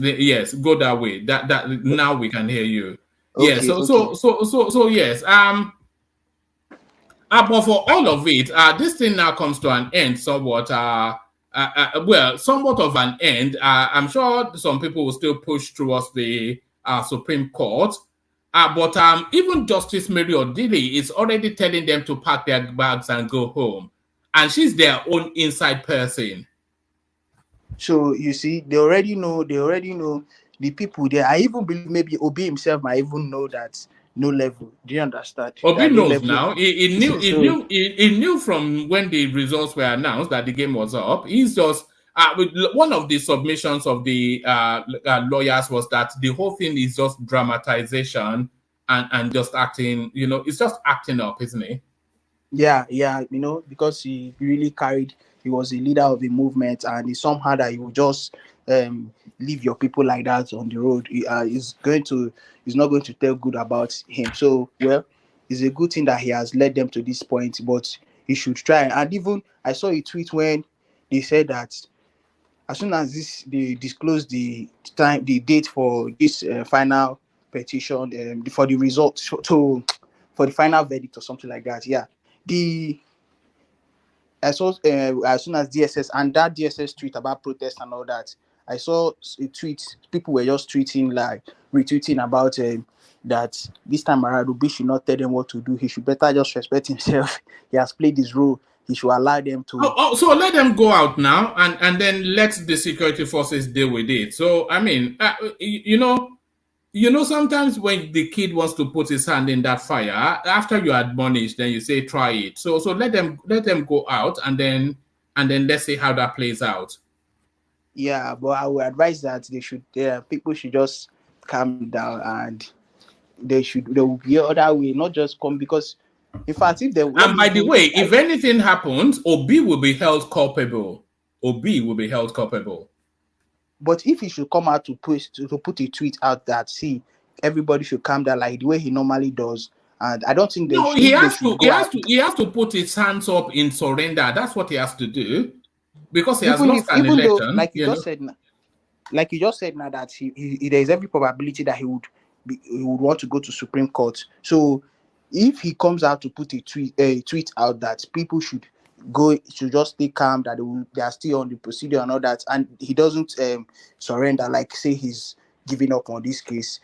Go that way. That now we can hear you. Okay, yeah. So yes. But for all of it, this thing now comes to an end somewhat. Somewhat of an end. I'm sure some people will still push towards the Supreme Court. But even Justice Mary Odili is already telling them to pack their bags and go home. And she's their own inside person. So you see, they already know the people there. I even believe maybe Obi himself might even know that no level. Do you understand? Obi knows now. He knew from when the results were announced that the game was up. He's just one of the submissions of the lawyers was that the whole thing is just dramatization and just acting. It's just acting up, isn't it? Yeah. Because he really carried. He was a leader of the movement, and it's somehow that he will just leave your people like that on the road. He's not going to tell good about him. So, it's a good thing that he has led them to this point, but he should try. And even I saw a tweet when they said that as soon as they disclose the date for this final petition, for the result, for the final verdict or something like that. Yeah, I saw as soon as DSS and that DSS tweet about protest and all that, I saw a tweet. People were just retweeting about that this time around, Obi should not tell them what to do. He should better just respect himself. He has played his role. He should allow them to. So let them go out now and then let the security forces deal with it. So I mean, sometimes when the kid wants to put his hand in that fire, after you admonish, then you say try it. So let them go out and then let's see how that plays out. Yeah, but I would advise that people should just calm down, and there will be other way, not just come, because in fact if they and by the way, if anything happens, Obi will be held culpable. But if he should come out to put a tweet out that everybody should calm down like the way he normally does, and I don't think he has to put his hands up in surrender. That's what he has to do, because he has lost an election. Though, like you just said now that there is every probability that he would want to go to Supreme Court. So if he comes out to put a tweet out that people should just stay calm, that they are still on the procedure and all that, and he doesn't surrender, like say he's giving up on this case,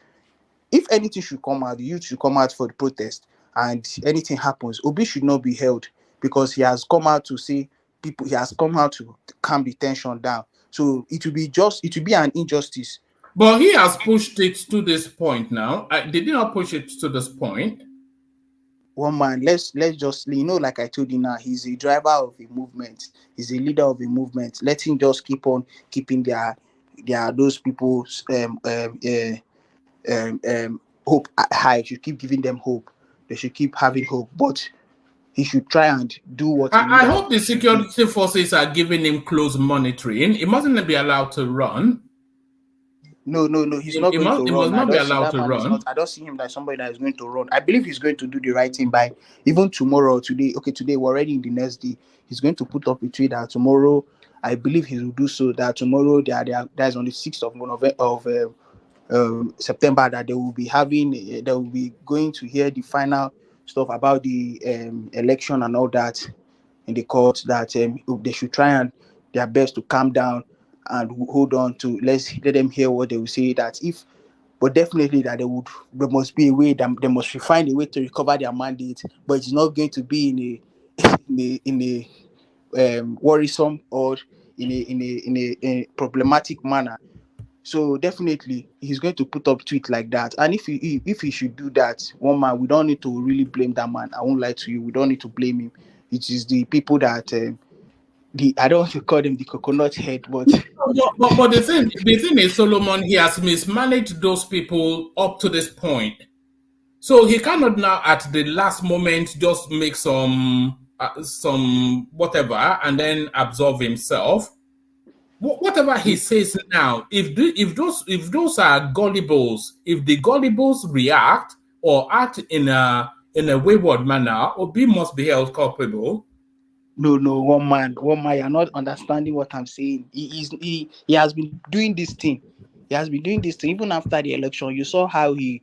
if anything should come out, the youth should come out for the protest, and anything happens, Obi should not be held, because he has come out to say he has come out to calm the tension down. So it will be an injustice. But he has pushed it to this point now. Did he not push it to this point? One man, let's just, like I told you now, he's a driver of a movement. He's a leader of a movement. Let him just keep on keeping those people's hope high. Should keep giving them hope. They should keep having hope. But he should try and do what. I hope the security forces are giving him close monitoring. He mustn't be allowed to run. No, he's not going to run. He must not be allowed to run. I don't see him like somebody that is going to run. I believe he's going to do the right thing by even tomorrow or today. Okay, today we're already in the next day. He's going to put up a tweet that tomorrow, I believe he will do so, that tomorrow there's on the 6th of September that they will be going to hear the final stuff about the election and all that in the court, that they should try and their best to calm down and hold on to, let them hear what they will say, but definitely that there must be a way that they must find a way to recover their mandate, but it's not going to be in a worrisome or in a problematic manner. So definitely he's going to put up tweet like that, and if he should do that, one man, we don't need to really blame that man. I won't lie to you, we don't need to blame him. It is the people that I don't want to call them the coconut head, but but the thing is, Solomon, he has mismanaged those people up to this point. So he cannot now at the last moment just make some whatever and then absolve himself. Whatever he says now, if those are gullibles, if the gullibles react or act in a wayward manner, Obi must be held culpable. No, one man, you're not understanding what I'm saying. He has been doing this thing. He has been doing this thing even after the election. You saw how he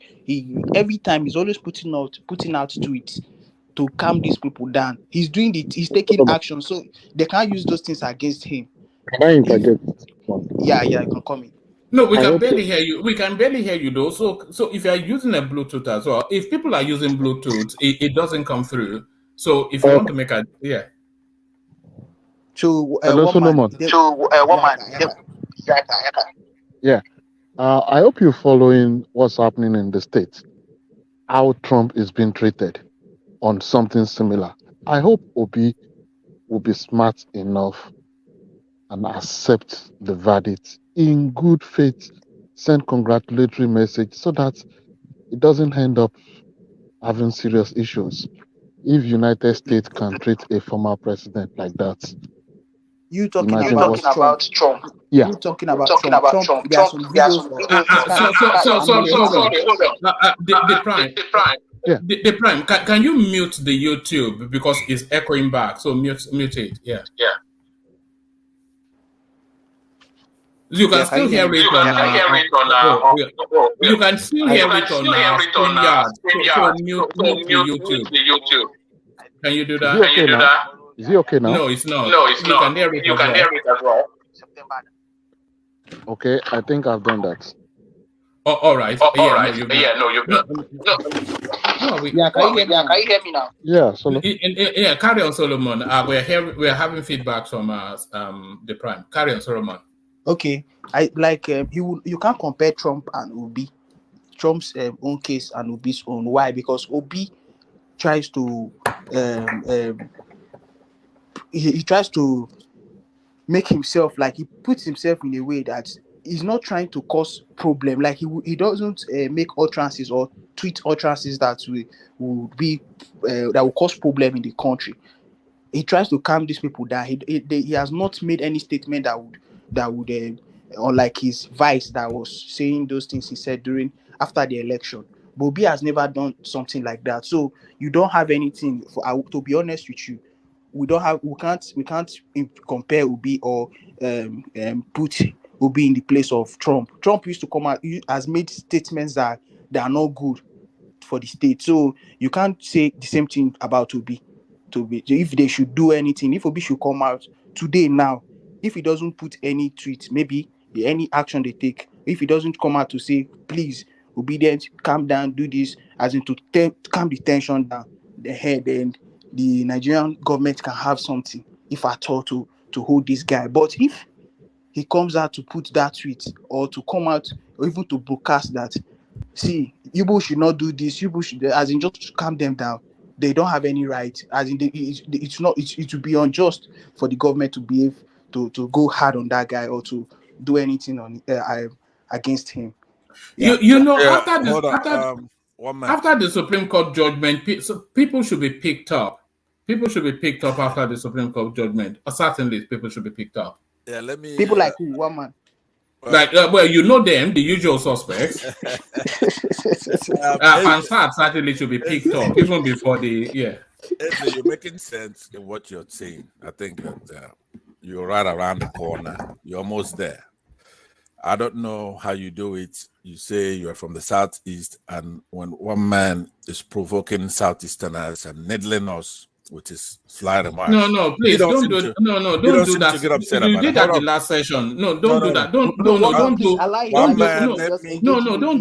every time he's always putting out tweets to calm these people down. He's doing it. He's taking action, so they can't use those things against him. Can I interject? Yeah, you can come in. No, we can barely hear you. We can barely hear you though. So if you're using a Bluetooth as well, if people are using Bluetooth, it doesn't come through. So if you want to make a Hello, one Solomon. Yeah. I hope you're following what's happening in the States, how Trump is being treated on something similar. I hope Obi will be smart enough and accept the verdict in good faith, send congratulatory message so that it doesn't end up having serious issues. If United States can treat a former president like that, you talking about Trump? Yeah. You talking about Trump? There are some videos. The Prime. Yeah. The Prime. Can you mute the YouTube because it's echoing back? So mute it. Yeah. You can still hear it on. You can still hear it on StreamYard. So mute the YouTube. Can you do that? Is it okay now? No, it's not. You can hear it as well. Okay, I think I've done that. Oh, all right. Can you hear me now? Yeah, Solomon. Yeah, carry on, Solomon. We're having feedback from the Prime. Carry on, Solomon. Okay, you can't compare Trump and Obi, Trump's own case and Obi's own. Why? Because Obi tries to he tries to make himself, like, he puts himself in a way that he's not trying to cause problem. Like he doesn't make utterances or tweet utterances that will cause problem in the country. He tries to calm these people down. He has not made any statement that would unlike his vice that was saying those things he said after the election. Obi has never done something like that. So you don't have anything to be honest with you. We can't compare Obi or put Obi in the place of Trump. Trump used to come out, has made statements that are not good for the state. So you can't say the same thing about Obi. If they should do anything, if Obi should come out today now, if he doesn't put any tweet, maybe any action they take, if he doesn't come out to say, please, obedient, calm down, do this, as in to calm the tension down, the head, and the Nigerian government can have something, if at all, to hold this guy. But if he comes out to put that tweet or to come out or even to broadcast that, see, Igbo should not do this, Igbo should, as in just calm them down, they don't have any right, as in it would be unjust for the government to behave to go hard on that guy or to do anything on against him. Yeah. After the Supreme Court judgment, people should be picked up. People should be picked up after the Supreme Court judgment. Certainly, people should be picked up. Yeah, let me. People like who? One man. Like, well, you know them, the usual suspects. And certainly should be picked up even before you're making sense in what you're saying. I think that you're right around the corner. You're almost there. I don't know how you do it. You say you're from the Southeast, and when one man is provoking Southeasterners and needling us with his fly remarks. No, please don't do it. No, don't do that. You did that the last session. No, don't do that. Don't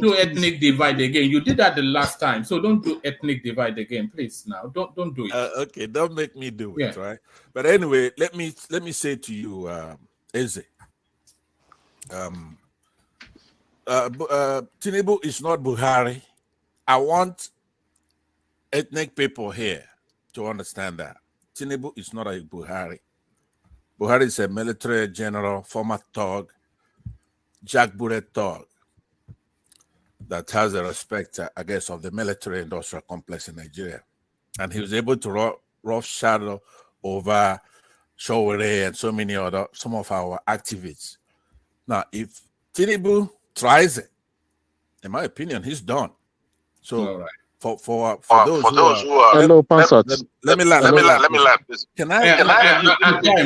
do ethnic divide again. You did that the last time, so don't do ethnic divide again, please. Now, don't do it. Okay, don't make me do it, right? But anyway, let me say to you, Eze. Tinubu is not Buhari. I want ethnic people here to understand that Tinubu is not a Buhari. Buhari is a military general, former thug, jackbooted thug that has the respect, I guess, of the military industrial complex in Nigeria. And he was able to rough shadow over Showore and some of our activists. Now, if Tinubu tries it, in my opinion, he's done. So, for those who are, hello, Pansat. let me land. Can I?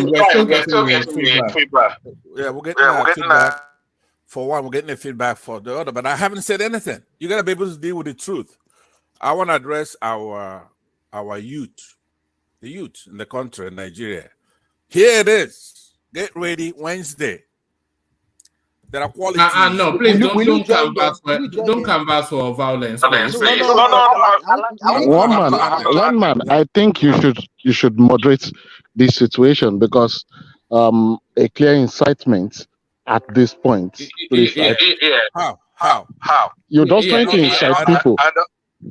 We're still getting feedback. Yeah, we're getting feedback. For one, we're getting the feedback for the other, but I haven't said anything. You gotta be able to deal with the truth. I want to address our youth, the youth in the country, in Nigeria. Here it is. Get ready, Wednesday. There are qualities. No, please don't canvass for violence. One man. I think you should moderate this situation because a clear incitement at this point. Please, How? You're just trying to incite people.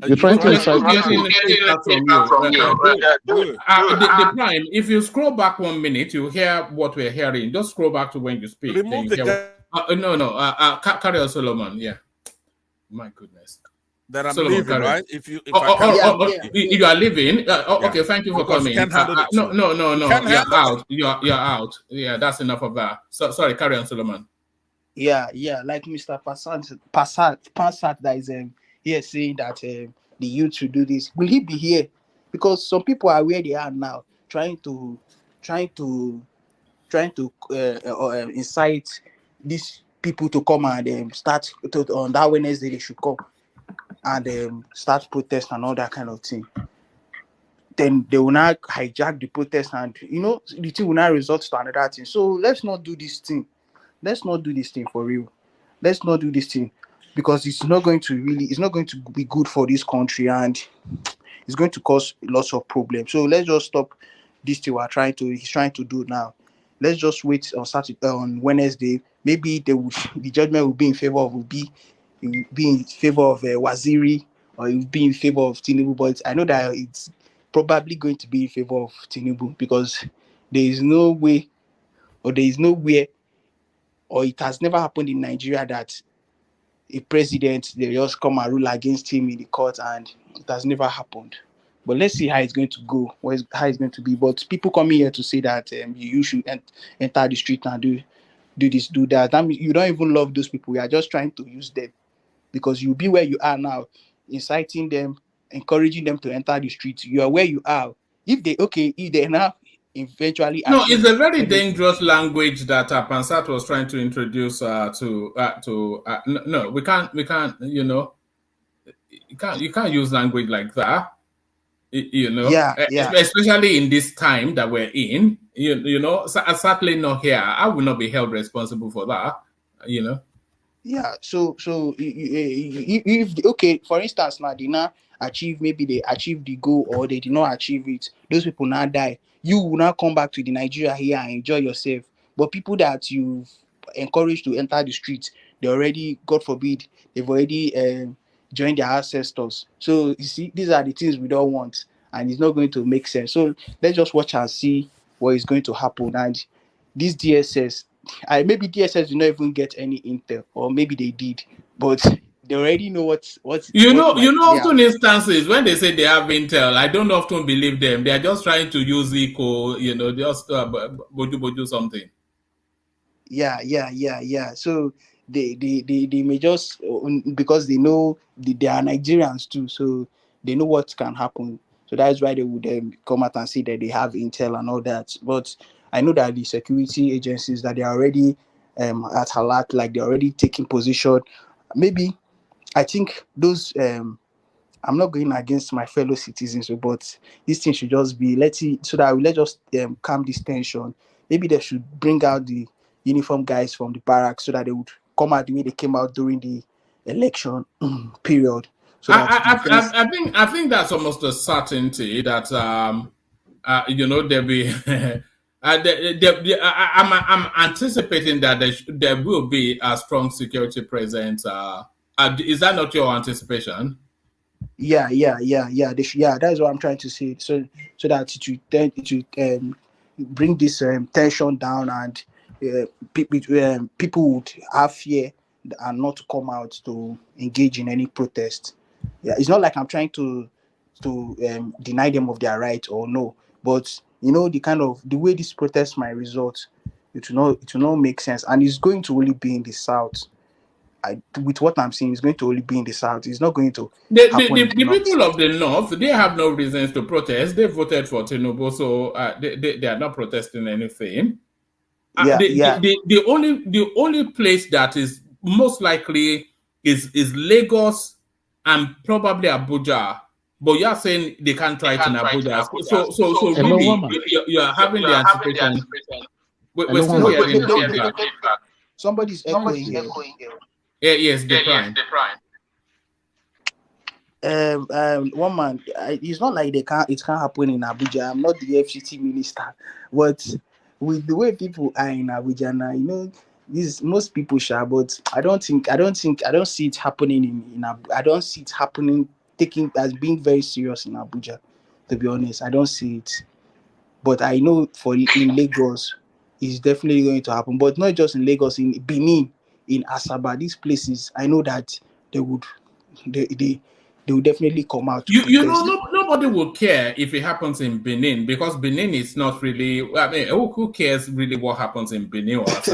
You're trying to incite people. The Prime, if you scroll back 1 minute, you hear what we're hearing. Just scroll back to when you speak. Remove the guy. Carry on, Solomon. Yeah. My goodness. That I'm Solomon, leaving, right? If you are leaving. Okay, thank you for coming. No. You're out. You're out. Yeah, that's enough of that. So sorry, carry on, Solomon. Yeah, like Mr. Passat that is here saying that the youth should do this. Will he be here? Because some people are where they are now, trying to incite these people to come and start on that Wednesday they should come and start protest and all that kind of thing. Then they will not hijack the protest and the thing will not result to another thing. So let's not do this thing. Let's not do this thing for real. Let's not do this thing because it's not going to be good for this country and it's going to cause lots of problems. So let's just stop this thing he's trying to do now. Let's just wait on Wednesday. Maybe the judgment will be in favor of Waziri or it will be in favor of Tinubu. But I know that it's probably going to be in favor of Tinubu because there is no way or there is nowhere or it has never happened in Nigeria that a president they just come and rule against him in the court, and it has never happened. But let's see how it's going to go, how it's going to be. But people coming here to say that you should enter the street and do this, do that. That means you don't even love those people. You are just trying to use them because you'll be where you are now, inciting them, encouraging them to enter the street. You are where you are. If they now eventually. No, it's a very dangerous language that Pansat was trying to introduce no, we can't. You can't use language like that. Especially in this time that we're in, certainly not here. I will not be held responsible for that, So if for instance, now they not achieve, maybe they achieved the goal or they did not achieve it, those people now die. You will not come back to the Nigeria here and enjoy yourself. But people that you've encouraged to enter the streets, they already, God forbid, they've already joined their ancestors. So you see, these are the things we don't want, and it's not going to make sense. So let's just watch and see what is going to happen. And this DSS, maybe DSS did not even get any intel, or maybe they did, but they already know what's often instances when they say they have intel, I don't often believe them. They are just trying to use eco, just bodu something. Yeah. So they may just, because they know they are Nigerians too, so they know what can happen. So that's why they would come out and say that they have intel and all that. But I know that the security agencies, that they are already at alert, like they're already taking position. Maybe I think those I'm not going against my fellow citizens, but this thing should just be let's just calm this tension. Maybe they should bring out the uniform guys from the barracks so that they would come out the way they came out during the election period. So I think that's almost a certainty that there'll be. I'm anticipating that there will be a strong security presence. Is that not your anticipation? Yeah. That's what I'm trying to say. So that it bring this tension down, and people would have fear and not to come out to engage in any protest. Yeah, it's not like I'm trying to deny them of their right or no, but the way this protest might result, it will not make sense, and it's going to only be in the south. With what I'm saying, it's going to only be in the south. It's not going to happen the people of the north, they have no reasons to protest. They voted for Tinubu, so they are not protesting anything. The only place that is most likely is Lagos and probably Abuja. But you are saying they can't try it in Abuja. So really, you are having the anticipation. We're still hearing the feedback. Somebody's echoing here. Yes, the prime. One man, it's not like it can't happen in Abuja. I'm not the FCT minister, but with the way people are in Abuja now, this most people share, but I don't see it happening in I don't see it happening, taking as being very serious in Abuja. To be honest, I don't see it, but I know in Lagos, it's definitely going to happen. But not just in Lagos, in Benin, in Asaba, these places, I know that they would definitely come out. Nobody will care if it happens in Benin, because Benin is not really. I mean, who cares really what happens in Benin? Or What's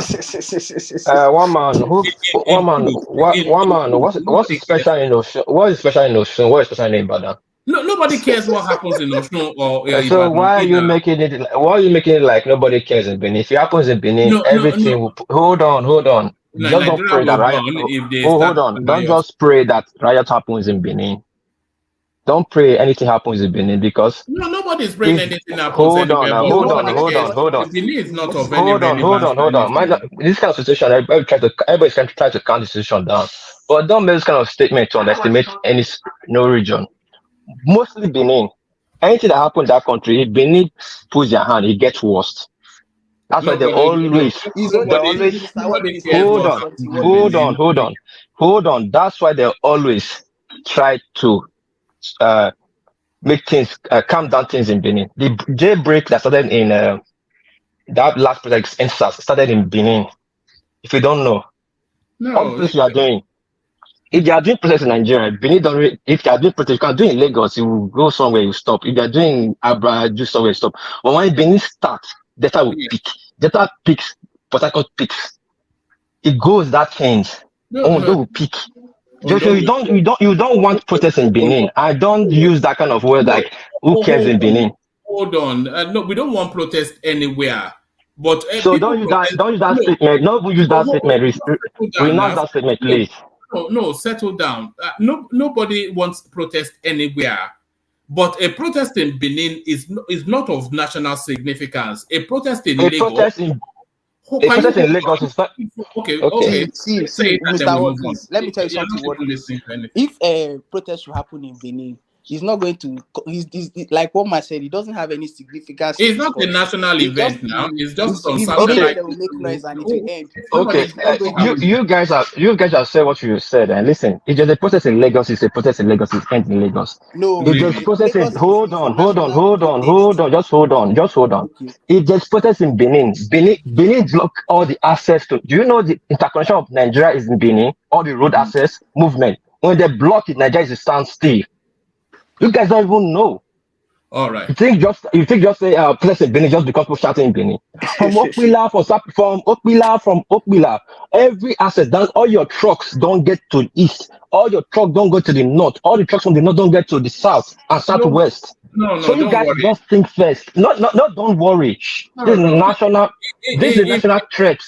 special in Osun? What is special in Osun? What is special in Ibadan? No, nobody cares what happens in Osun or so Ibadan. Why are you making it like nobody cares in Benin? If it happens in Benin, everything will. Hold on. Just don't pray that riot. Hold on. Don't just pray that riot happens in Benin. Don't pray anything happens in Benin, because nobody's praying anything happens. Hold on. Benin is not of hold on. This kind of situation, everybody's trying to count the situation down, but don't make this kind of statement to underestimate no region. Mostly Benin. Anything that happens in that country, if Benin puts their hand, it gets worse. That's why they always. Hold on. That's why they always try to make things calm down things in Benin. The jailbreak that started in that last project started in Benin. If you don't know, all this you are doing. If they are doing protests in Nigeria, Benin don't. If they are doing protests, you can do in Lagos. You will go somewhere, you stop. If they are doing Abra, do somewhere, you stop. But when Benin starts, data will peak. Data peaks. Port Harcourt peaks. It goes that change. They will peak. You don't want protests in Benin. I don't use that kind of word like who cares in Benin. Hold on. No, we don't want protest anywhere. But so don't use that statement. No, use that statement. Renounce that statement, please. No, settle down. Nobody wants protest anywhere. But a protest in Benin is not of national significance. A protest in Lagos. A protest in Lagos is not. Okay. See, Mr. Watkins, let me tell you something. If a protest will happen in Benin, he's not going to. He's like what Matt said. He doesn't have any significance. It's not a national event now. It's just on Saturday. They will make noise and it will end. Okay, you guys have said what you said. And listen, if there's a protest in Lagos, it's a protest in Lagos. It's end in Lagos. No, if there's protest in hold on. Just hold on. Okay. If there's protest in Benin block all the access to. Do you know the interconnection of Nigeria is in Benin? All the road access movement. When they block it, Nigeria is a standstill. You guys don't even know. All right. You think just say protest in Benin just because people shouting in Benin. From Okpila, every asset down, all your trucks don't get to the east. All your trucks don't go to the north. All the trucks from the north don't get to the south and southwest. No, so you guys just think first. Not don't worry. This is a national threat.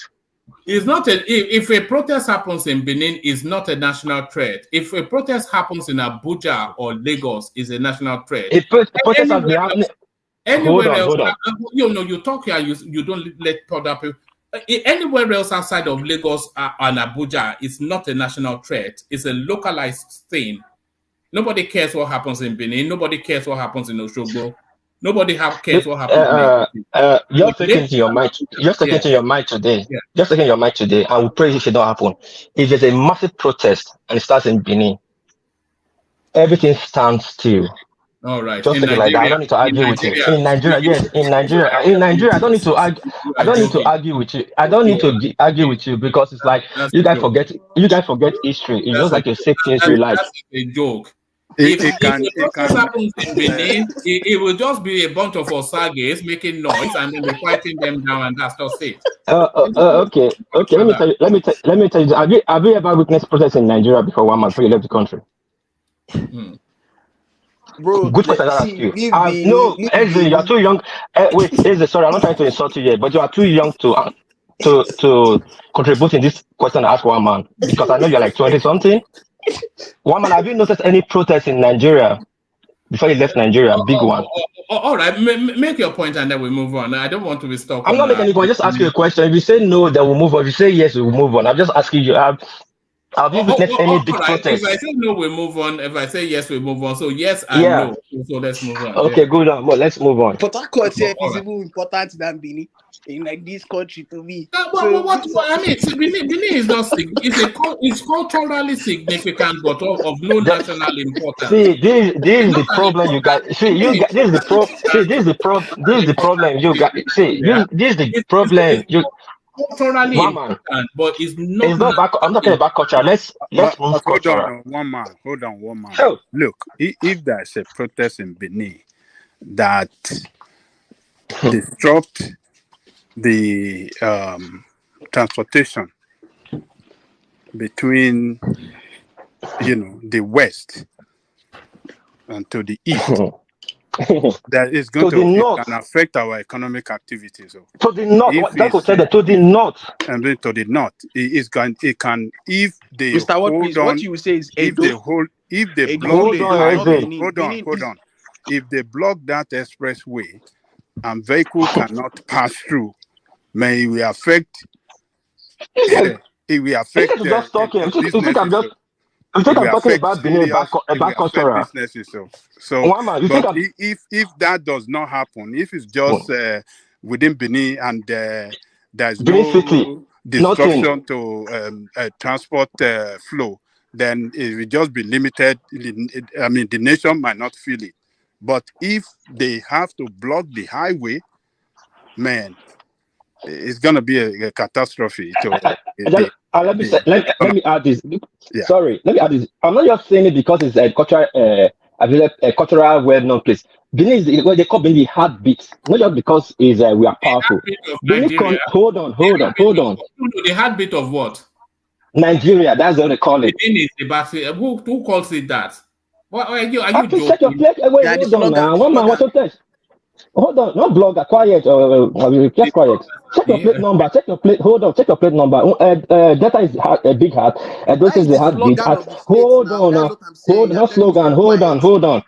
It's not if a protest happens in Benin, it's not a national threat. If a protest happens in Abuja or Lagos, it's a national threat. If protest has been happening anywhere else, you talk here, you don't let other people. Anywhere else outside of Lagos and Abuja, it's not a national threat. It's a localized thing. Nobody cares what happens in Benin. Nobody cares what happens in Osogbo. Nobody cares what happens. You're taking to your mind. Just taking to your mind today. Yeah. Just taking your mind today, and we pray it should not happen. If there's a massive protest and it starts in Benin, everything stands still. All right. Just take it like that. I don't need to argue with you. In Nigeria, yes, in Nigeria, I don't need to argue. I don't need to argue with you. I don't need to argue with you because it's like you guys forget history. It's just like you say things you like. That's a joke. If the process happens in Benin, it will just be a bunch of Osages making noise and then we're fighting them down, and that's just it. Okay. Let me tell you. Have you ever witnessed protests in Nigeria before 1 month before you left the country? Bro, good question. I ask you. No, Eze, you are too young. Wait, Eze, sorry, I'm not trying to insult you yet, but you are too young to contribute in this question I ask one man, because I know you're like 20 something. One man, have you noticed any protests in Nigeria before you left Nigeria? Big one. All right, make your point and then we move on. I don't want to be stuck. I'm not making any point. Just ask you a question. If you say no, then we'll move on. If you say yes, we'll move on. I'm just asking you. Have you witnessed any big protests? If I say no, we move on. If I say yes, we move on. So yes and no. So let's move on. Okay, good. Well, let's move on. Port Harcourt is even important than Benin in like this country to me. I mean, Benin is not. It's culturally significant, but of no national importance. See, this is the problem you got. See, you got this is the problem. See, this is the problem. This is the problem you got. See, this is the problem you. Culturally important, but it's not. It's not back. I'm not talking about culture. Let's move culture. Hold on, one man. Oh. Look, if there's a protest in Benin that disrupt the transportation between the west and to the east, that is going to can affect our economic activities. So to the north, to the north, and then to the north, it can if they Mr. What you say is if they block if they block that expressway and vehicles cannot pass through, may we affect. It will affect. Just talking. I'm talking about Benin, about cultural businesses. So but if that does not happen, if it's just within Benin and there's no disruption to transport flow, then it will just be limited. I mean, the nation might not feel it. But if they have to block the highway, man, it's going to be a catastrophe. Let me add this. Yeah. Sorry, let me add this. I'm not just saying it because it's a cultural well-known place. Benin is what they call Benin the heartbeat, not just because we are powerful. Hold on. The heartbeat of what? Nigeria. That's what they call it. Benin is the backseat. Who calls it that? What are you joking? Check your plate. Wait, hold on now. One man, what's your test? Hold on, not blogger, quiet. Just quiet. Check your plate number. Check your plate. Hold on. Check your plate number. Data is a big heart. This is the heartbeat. Hold on. Not slogan. Hold on.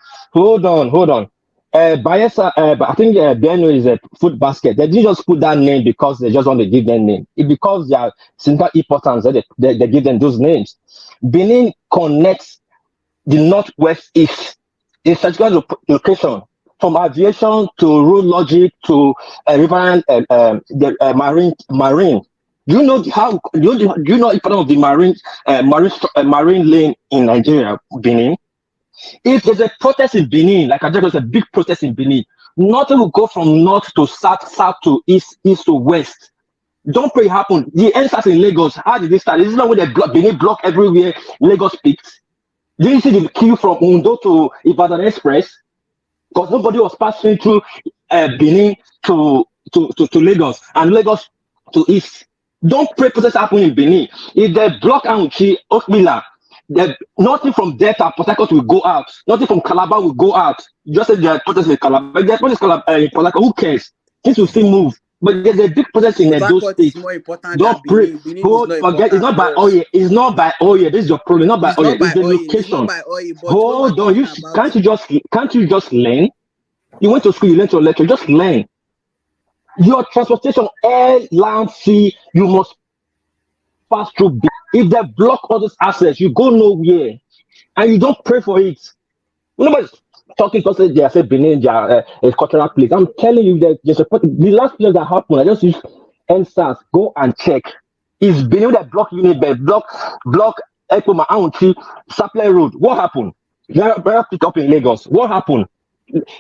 Bayelsa, I think Benue is a food basket. They didn't just put that name because they just want to give them name. It's because they are significant importance that they give them those names. Benin connects the northwest east in such a location. From aviation to road logic to riverine, marine. Do you know how? Do you know the problem of the marine lane in Nigeria, Benin? If there's a protest in Benin, like I said, there's a big protest in Benin, nothing will go from north to south, south to east, east to west. Don't pray it happen. The end starts in Lagos. How did it start? This is not where they block Benin block everywhere. Lagos peaks. Did you see the queue from Undo to Ibadan Express? Because nobody was passing through Benin to Lagos and Lagos to east. Don't pray protests happen in Benin. If they block Auchi, Okmila, nothing from Delta, Port Harcourt will go out. Nothing from Calabar will go out. Just say there are protests in Calabar. There's protests in Port Harcourt. Who cares? Things will still move. But there's a big protest in those states. Don't pray. Forget. It's not by oil. It's not by oil. This is your problem. Not by oil. It's the location. Hold on. Can't you just learn? You went to school. You learned your lecture. Just learn. Your transportation, air, land, sea. You must pass through. If they block all those access, you go nowhere, and you don't pray for it. Nobody's talking because they are saying Benin, they are a cultural place. I'm telling you that the last place that happened, I just used NSAS. Go and check. It's Benin that block Unibet, block Ekpoma Auntie, Supply Road. What happened? They picked up in Lagos. What happened?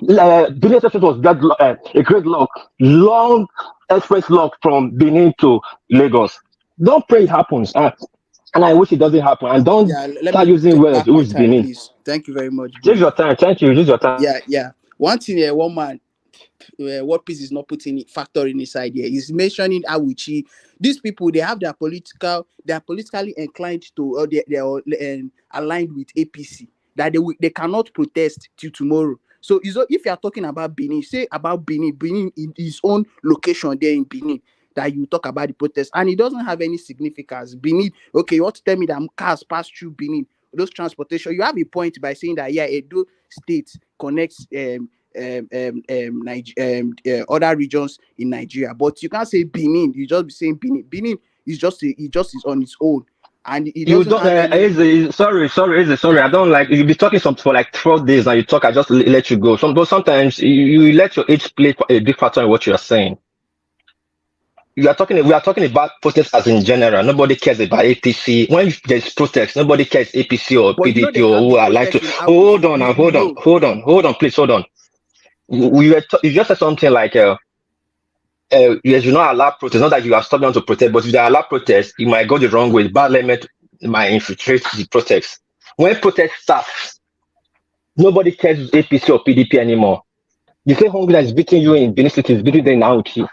Benin Express was a great lock, long express lock from Benin to Lagos. Don't pray it happens, and I wish it doesn't happen. And don't let start me using take words back my who's time, Benin. please. Thank you very much, Take your time. Thank you. Use your time. Yeah. One thing here, one man, what piece is not putting factoring inside here is mentioning Awuchi. These people, they are politically inclined to, or they are aligned with APC, that they cannot protest till tomorrow. So if you are talking about Benin, say about Benin in his own location there in Benin, that you talk about the protest, and it doesn't have any significance. Benin, okay, you want to tell me that cars pass through Benin, those transportation, you have a point by saying that, yeah, Edo State connects other regions in Nigeria, but you can't say Benin. You just be saying Benin. Benin is just is on its own, and it doesn't have any... Sorry. I don't like you be talking something for like 12 days and you talk. I just let you go. Sometimes you let your age play a big factor in what you are saying. We are talking about protests as in general. Nobody cares about APC. When there's protests, nobody cares APC or PDP or who are like to. Hold on, please hold on. You just said something like yes, you not allow protest. Not that you are stopping them to protest, but if they allow protest, it might go the wrong way. Bad element might infiltrate the protest. When protest starts, nobody cares APC or PDP anymore. You say hungry that is beating you in Benin City is beating them now with you.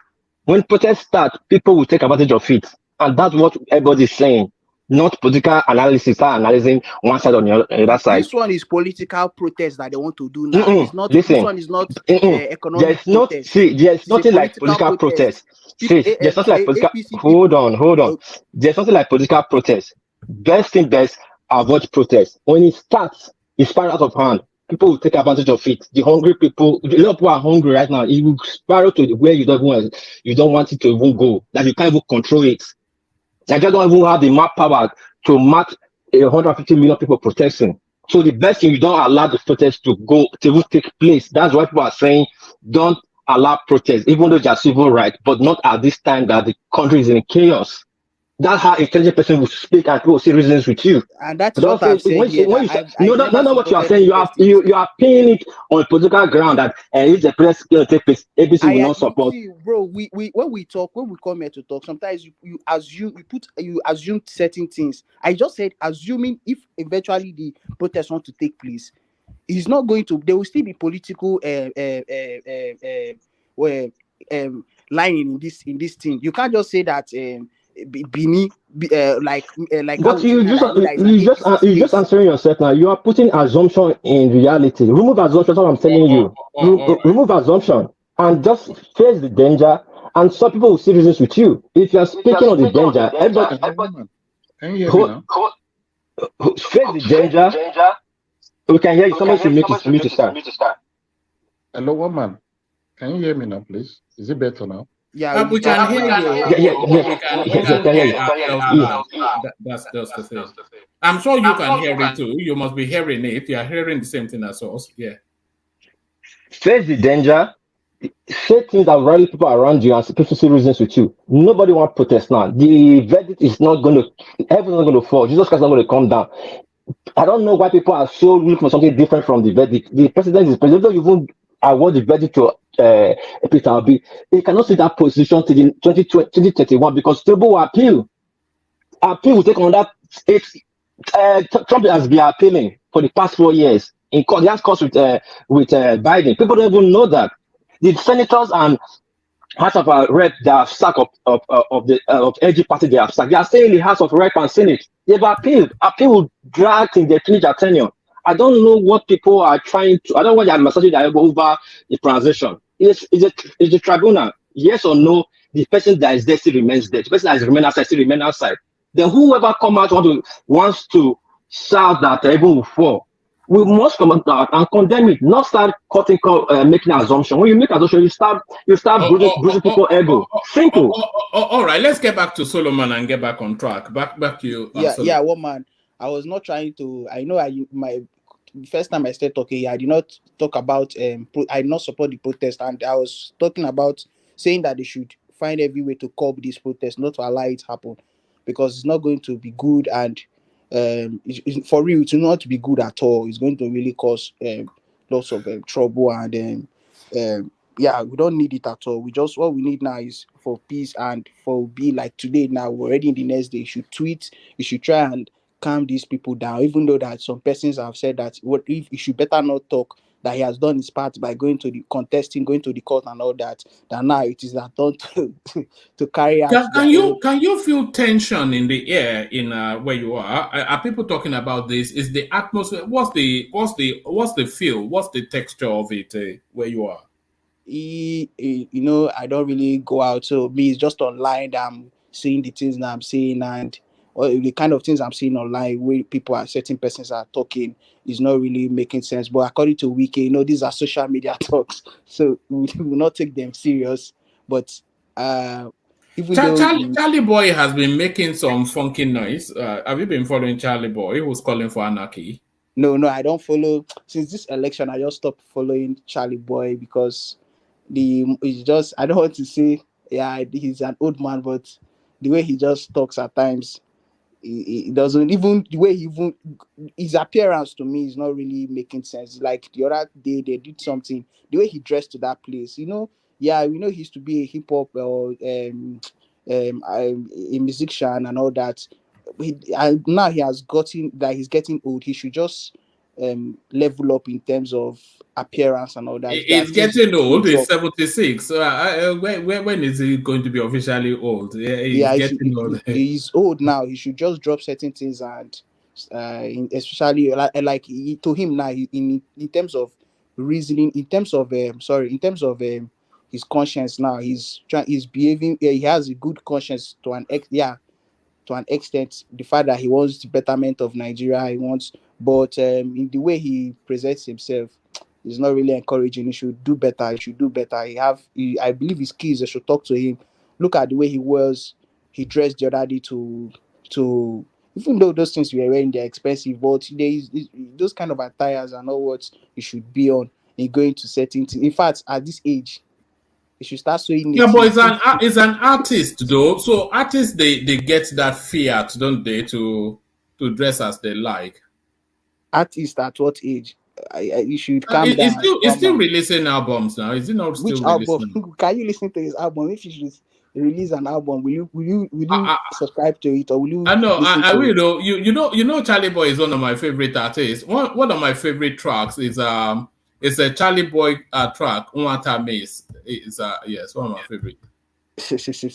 When protests start, people will take advantage of it. And that's what everybody is saying. Not political analysis, analyzing one side on the other side. This one is political protest that they want to do now. It's not, this one is not economic protest. There's nothing like political protest. There's nothing like political... Hold on. There's nothing like political protest. Best, avoid protest. When it starts, it's spiral out of hand. People will take advantage of it. The hungry people, a lot of people are hungry right now. It will spiral to where you don't want it to even go. That you can't even control it. Nigeria don't even have the map power to mark 150 million people protesting. So the best thing, you don't allow the protest to take place. That's why people are saying don't allow protest, even though they're civil rights, but not at this time that the country is in chaos. That's how intelligent person will speak and people will see reasons with you. And that's what I'm saying here. No, what you are saying. You are pinning it on political ground that if the press take place, ABC will not support. See, bro, we when we come here to talk, sometimes you assume certain things. I just said assuming if eventually the protests want to take place, it's not going to. There will still be political lining in this thing. You can't just say that. Benin, but you just answering yourself now. You are putting assumption in reality. Remove assumption. That's what I'm telling you. Remove assumption and just face the danger. And some people will see reasons with you. If you are speaking on the danger, everybody. Can you hear me now? Face the danger. We can hear you. Somebody should mute to start. Hello, woman. Can you hear me now, please? Is it better now? Yeah, we can hear you. That's the thing. I'm sure you can hear it too. You must be hearing it. You are hearing the same thing as us. Yeah. Face the danger. Say things that rally people around you and people see reasons with you. Nobody wants protest now. The verdict is not going to. Heaven's not going to fall. Jesus Christ is not going to come down. I don't know why people are so looking for something different from the verdict. The president is president. Don't even award the verdict to Peter Obi. He cannot see that position till the 2031 because Tinubu will appeal. Appeal will take on that. Trump has been appealing for the past 4 years in court. He has courts with Biden. People don't even know that the senators and House of Rep they have sacked of LG party they have sacked. They are saying the House of Rep and Senate they've appealed. Appeal will drag in their finish their tenure. I don't know what people are trying to. I don't know what they are massaging their elbow over the transition. It's the tribunal. Yes or no? The person that is there still remains there. The person that is remain outside still remain outside. Then whoever come out wants to shout that everyone will fall. We must come out and condemn it. Not start making an assumption. When you make an assumption, you start bruising people's ego. Simple. All right. Let's get back to Solomon and get back on track. Back to you. Yeah, woman. I was not trying to. I know my first time I started talking, I did not talk about I did not support the protest, and I was talking about saying that they should find every way to curb this protest, not to allow it happen, because it's not going to be good, and for real, it's not be good at all. It's going to really cause lots of trouble, and yeah, we don't need it at all. What we need now is for peace, and for be like today now, we're already in the next day. You should tweet, you should try and calm these people down, even though that some persons have said that what if you should better not talk, that he has done his part by going to the contesting, going to the court and all that. That now it is that done to carry out. Can you feel tension in the air in where you are people talking about this? Is the atmosphere? What's the feel? What's the texture of it where you are? I don't really go out, so me it's just online that I'm seeing the things that I'm seeing, and or the kind of things I'm seeing online where certain persons are talking is not really making sense. But according to Wiki, these are social media talks, so we will not take them serious. But even Charlie Boy has been making some funky noise. Have you been following Charlie Boy, who's calling for anarchy? No, I don't follow. Since this election, I just stopped following Charlie Boy because it's just, I don't want to say, yeah, he's an old man, but the way he just talks at times, he doesn't even, the way his appearance to me is not really making sense. Like the other day, they did something, the way he dressed to that place, yeah, we know he used to be a hip hop or a musician and all that. Now he's getting old. He should just level up in terms of appearance and all that. He's getting old. He's 76. So when is he going to be officially old? Yeah, getting old. He's old now. He should just drop certain things, and especially like to him now in terms of reasoning, in terms of his conscience now. He's behaving. He has a good conscience to an extent. The fact that he wants the betterment of Nigeria, but in the way he presents himself, is not really encouraging. He should do better. I believe his kids, they should talk to him. Look at the way he dressed the other day to even though those things we are wearing, they're expensive, but those kind of attires are not what you should be on in going to certain things. In fact, at this age, you should start showing it. Yeah, but it's an artist though. So artists they get that fiat, don't they, to dress as they like. Artists at what age? You should calm down. He's still releasing albums now. Is it not still releasing? Which album? Can you listen to his album? If you should release an album, will you subscribe to it, or will you? I know. I will. You know, Charlie Boy is one of my favorite artists. One of my favorite tracks is it's a Charlie Boy track. Unwata Maze. It's yes, one of my favorite.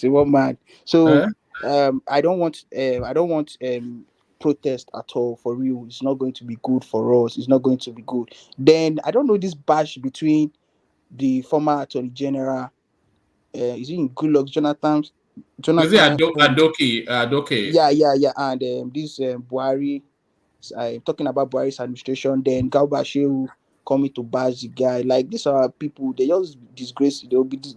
One man. So I don't want protest at all, for real. It's not going to be good for us. It's not going to be good. Then I don't know this bash between the former Attorney General, is he in Goodluck Jonathan? Is it Adoke? Yeah, and this Buhari. I'm talking about Buhari's administration. Then Garba Shehu coming to bash the guy. Like, these are people, they just disgrace.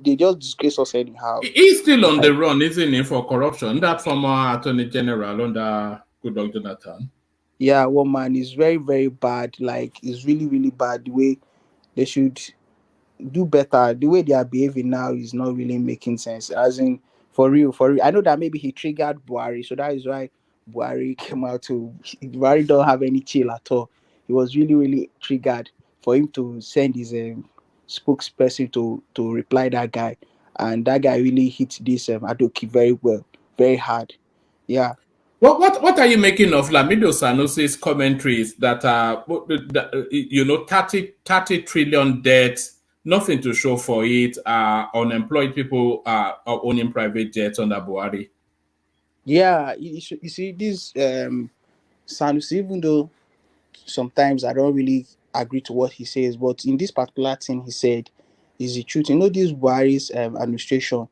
They just disgrace us anyhow. He's still on the run, isn't he, for corruption? That former Attorney General under Goodluck Jonathan. Yeah, one man is very, very bad. Like, it's really, really bad. The way they should do better, the way they are behaving now is not really making sense. As in, for real. I know that maybe he triggered Buhari, so that is why Buhari came out to. Buhari don't have any chill at all. He was really, really triggered for him to send his spokesperson to reply that guy, and that guy really hit this Adoke very well, very hard. Yeah. What are you making of Lamido Sanusi's commentaries that 30 trillion debt, nothing to show for it, unemployed people are owning private jets under Buhari? Yeah, you see this Sanusi, even though sometimes I don't really agree to what he says, but in this particular thing he said is the truth. This Buhari's administration,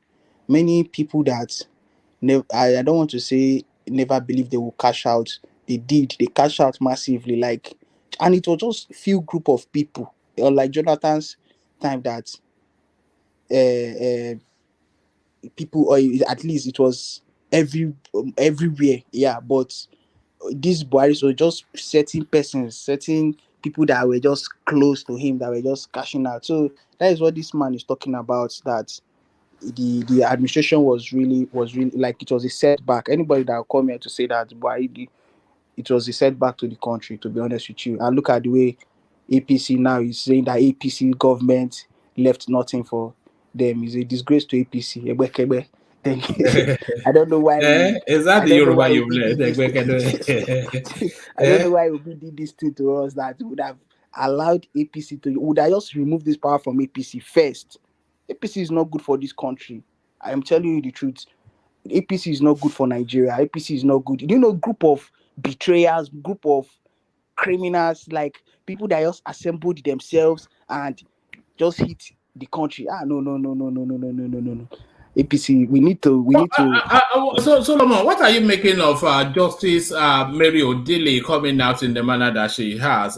many people that I don't want to say never believed they will cash out. They did. They cashed out massively, like, and it was just few group of people, like Jonathan's time, that people, or at least it was everywhere. Yeah, but these Buhari were just certain persons, certain people that were just close to him, that were just cashing out. So that is what this man is talking about, that the administration was really like, it was a setback. Anybody that will come here to say that Buhari, it was a setback to the country, to be honest with you. And look at the way APC now is saying that APC government left nothing for them. It's a disgrace to APC. Then I don't know why Is that I the don't know Yoruba why you've Obi learned? did this. I don't know why Obi did this thing to us that would have allowed APC to would I just remove this power from APC first. APC is not good for this country. I am telling you the truth. APC is not good for Nigeria. APC is not good. You know, group of betrayers, group of criminals, like people that just assembled themselves and just hit the country. No. APC, we need to. So Solomon, what are you making of Justice Mary Odile coming out in the manner that she has?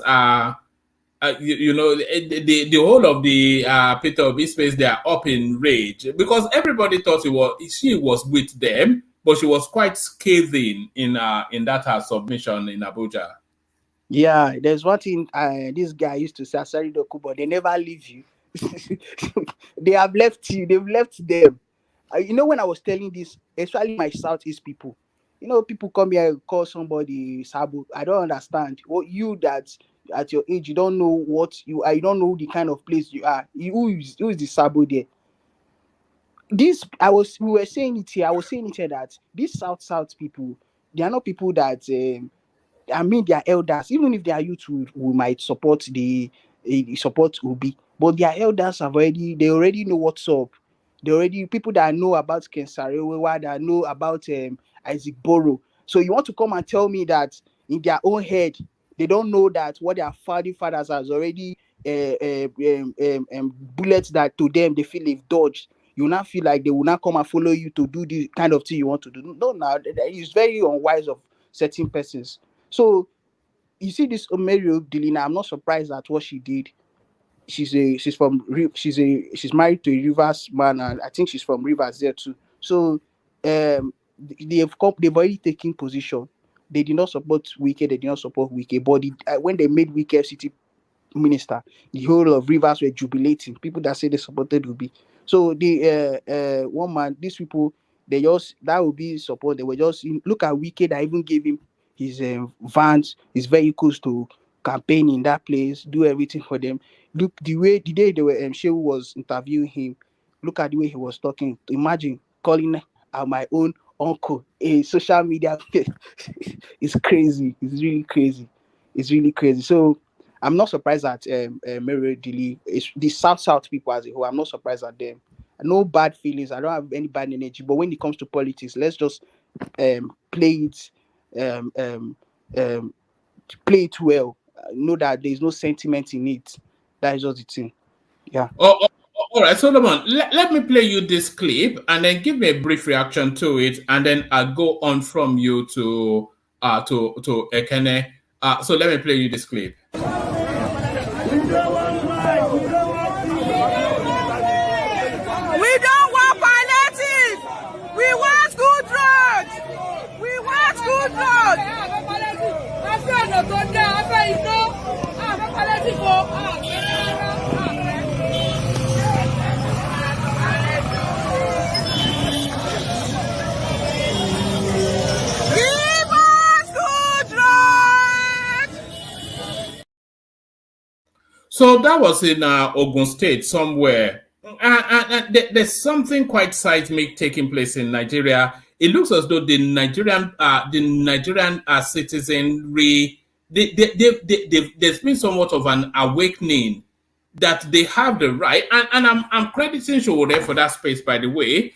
You know, the whole of the Peter Obi space, they are up in rage because everybody thought she was with them, but she was quite scathing in that her submission in Abuja. Yeah, there's one thing this guy used to say, Asari Doku, but they never leave you. They have left you, they've left them. You know, when I was telling this, especially my Southeast people, you know, people come here call somebody Sabu. I don't understand. What you that at your age, you don't know what you are, you don't know the kind of place you are. Who is the Sabu there? We were saying it here. I was saying it here that these South people, they are not people that they are elders, even if they are youth who might support support Obi, but their elders they already know what's up. They already people that know about Ken Sarewa, that know about Isaac Boro. So you want to come and tell me that in their own head they don't know that what their founding fathers has already bullets that to them they feel they've dodged. You now feel like they will not come and follow you to do the kind of thing you want to do. No, now it's very unwise of certain persons. So you see this Mary Delina, I'm not surprised at what she did. She's married to a Rivers man, and I think she's from Rivers there too. So they've already taken position. They did not support Wike, they did not support Wike, but when they made Wike FCT minister, the whole of Rivers were jubilating. People that say they supported Obi. So the one man, these people, that would be support. They were just look at Wike that even gave him his vans, his vehicles to campaign in that place, do everything for them. Look the day they were Shehu was interviewing him. Look at the way he was talking. Imagine calling my own uncle a social media. It's crazy. It's really crazy. It's really crazy. So I'm not surprised at Mary Dili. It's the South people as a whole. I'm not surprised at them. No bad feelings. I don't have any bad energy. But when it comes to politics, let's just play it play it well. Know that there's no sentiment in it. That is just the thing. Yeah. All right, Solomon, let me play you this clip and then give me a brief reaction to it, and then I'll go on from you to Ekene. So let me play you this clip. We don't want palliative. We want good roads. We want good roads. So that was in Ogun State somewhere. And there's something quite seismic taking place in Nigeria. It looks as though the Nigerian citizenry, there's been somewhat of an awakening that they have the right, and I'm crediting Showore for that space, by the way.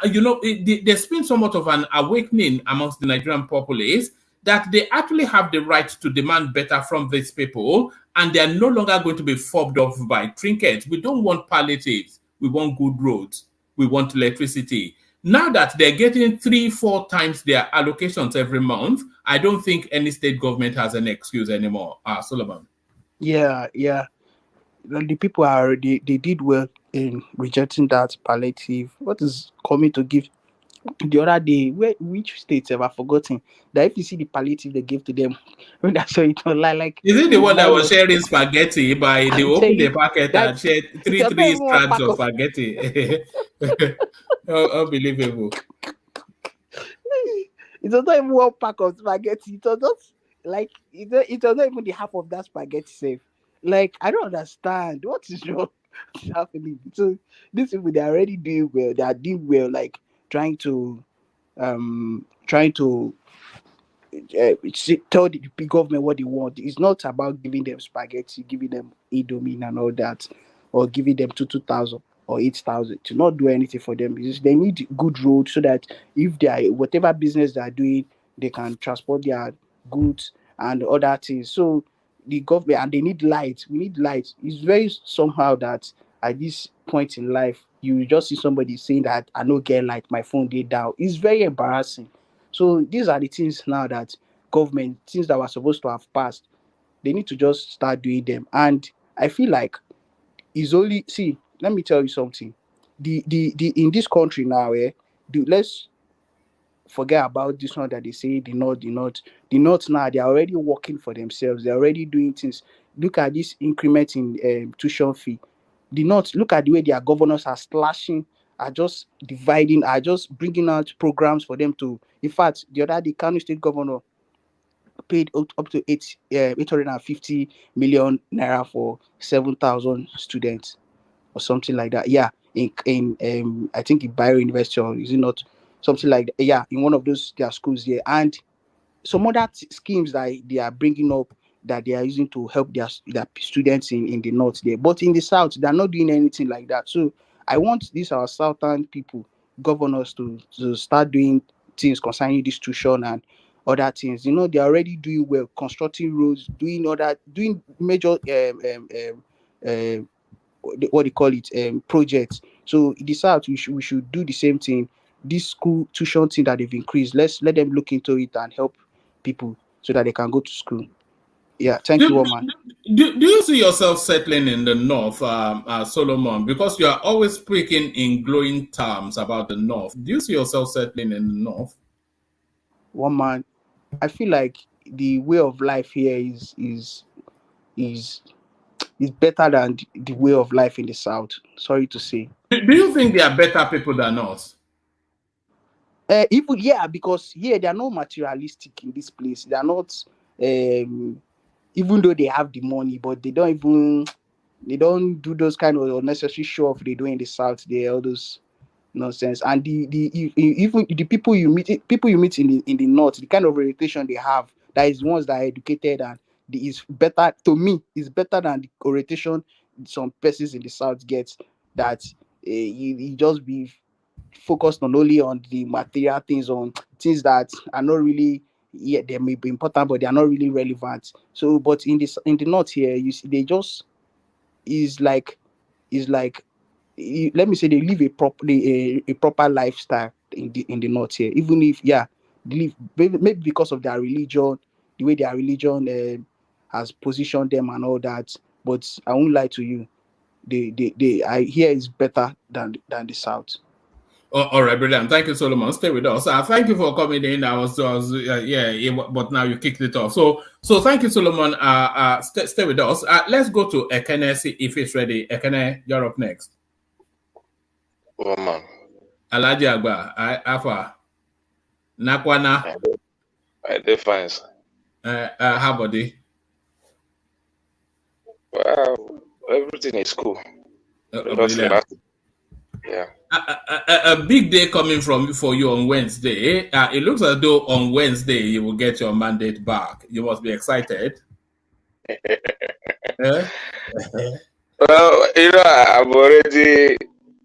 There's been somewhat of an awakening amongst the Nigerian populace that they actually have the right to demand better from these people, and they are no longer going to be fobbed off by trinkets. We don't want palliatives. We want good roads. We want electricity. Now that they're getting 3-4 times their allocations every month, I don't think any state government has an excuse anymore. Solomon. Yeah. The people they did well in rejecting that palliative. What is coming to give? The other day, which states have I forgotten that if you see the palliative they gave to them, when I saw it online, like is it the one that was sharing spaghetti by they opened the packet and shared three strands of spaghetti? Unbelievable. It was not even one pack of spaghetti. It was not like it was not even the half of that spaghetti safe. Like, I don't understand what is wrong happening. So these people, they are already doing well. They are doing well, like trying to tell the government what they want. It's not about giving them spaghetti, giving them Indomie and all that, or giving them 2,000 or 8,000 to not do anything for them. Because they need good roads so that if they are whatever business they are doing, they can transport their goods and other things. So the government, and they need light. We need light. It's very somehow that at this point in life, you just see somebody saying that I no get light, my phone did down. It's very embarrassing. So these are the things now that government, things that were supposed to have passed, they need to just start doing them. And I feel like it's only, see, let me tell you something. The in this country now, let's forget about this one that they say the north now, they're already working for themselves, they're already doing things. Look at this increment in tuition fee. The north, look at the way their governors are slashing, are just dividing, are just bringing out programs for them to, in fact, the other, the Kano state governor paid up to 850 million naira for 7,000 students or something like that. Yeah, in I think in Bio University, or is it not something like that? Yeah, in one of those their schools here, and some other schemes that they are bringing up that they are using to help their students in the north there. But in the south, they're not doing anything like that. So I want these our southern people, governors, to start doing things concerning this tuition and other things. You know, they're already doing well, constructing roads, doing major what they call it, projects. So in the south, we should do the same thing. This school tuition thing that they've increased, let them look into it and help people so that they can go to school. Yeah, thank you, Do, Oman. do you see yourself settling in the north, Solomon? Because you are always speaking in glowing terms about the north. Do you see yourself settling in the north? One man, I feel like the way of life here is better than the way of life in the south. Sorry to say. Do you think they are better people than us? Even, yeah, because here they are not materialistic in this place. They are not, even though they have the money, but they don't do those kind of unnecessary show off they do in the south. They all those nonsense. And even the people you meet in the north, the kind of orientation they have, that is ones that are educated, and is better to me, is better than the orientation some persons in the south get, that you just be focused on only on the material things, on things that are not really, yeah, they may be important, but they are not really relevant. So but in the north here, you see, they just is like let me say, they live a proper lifestyle in the north here, even if, yeah, they live maybe because of their religion, the way their religion has positioned them and all that. But I won't lie to you, I hear is better than the south. Oh, all right, brilliant. Thank you, Solomon. Stay with us. Thank you for coming in. But now you kicked it off. So thank you, Solomon. Stay with us. Let's go to Ekene, see if it's ready. Ekene, you're up next. Oh, man. Alaji Agba, Afa. Nakwana. I did fine, sir. How about it? Well, everything is cool. Yeah. A big day coming for you on Wednesday. It looks as though on Wednesday you will get your mandate back. You must be excited. Well,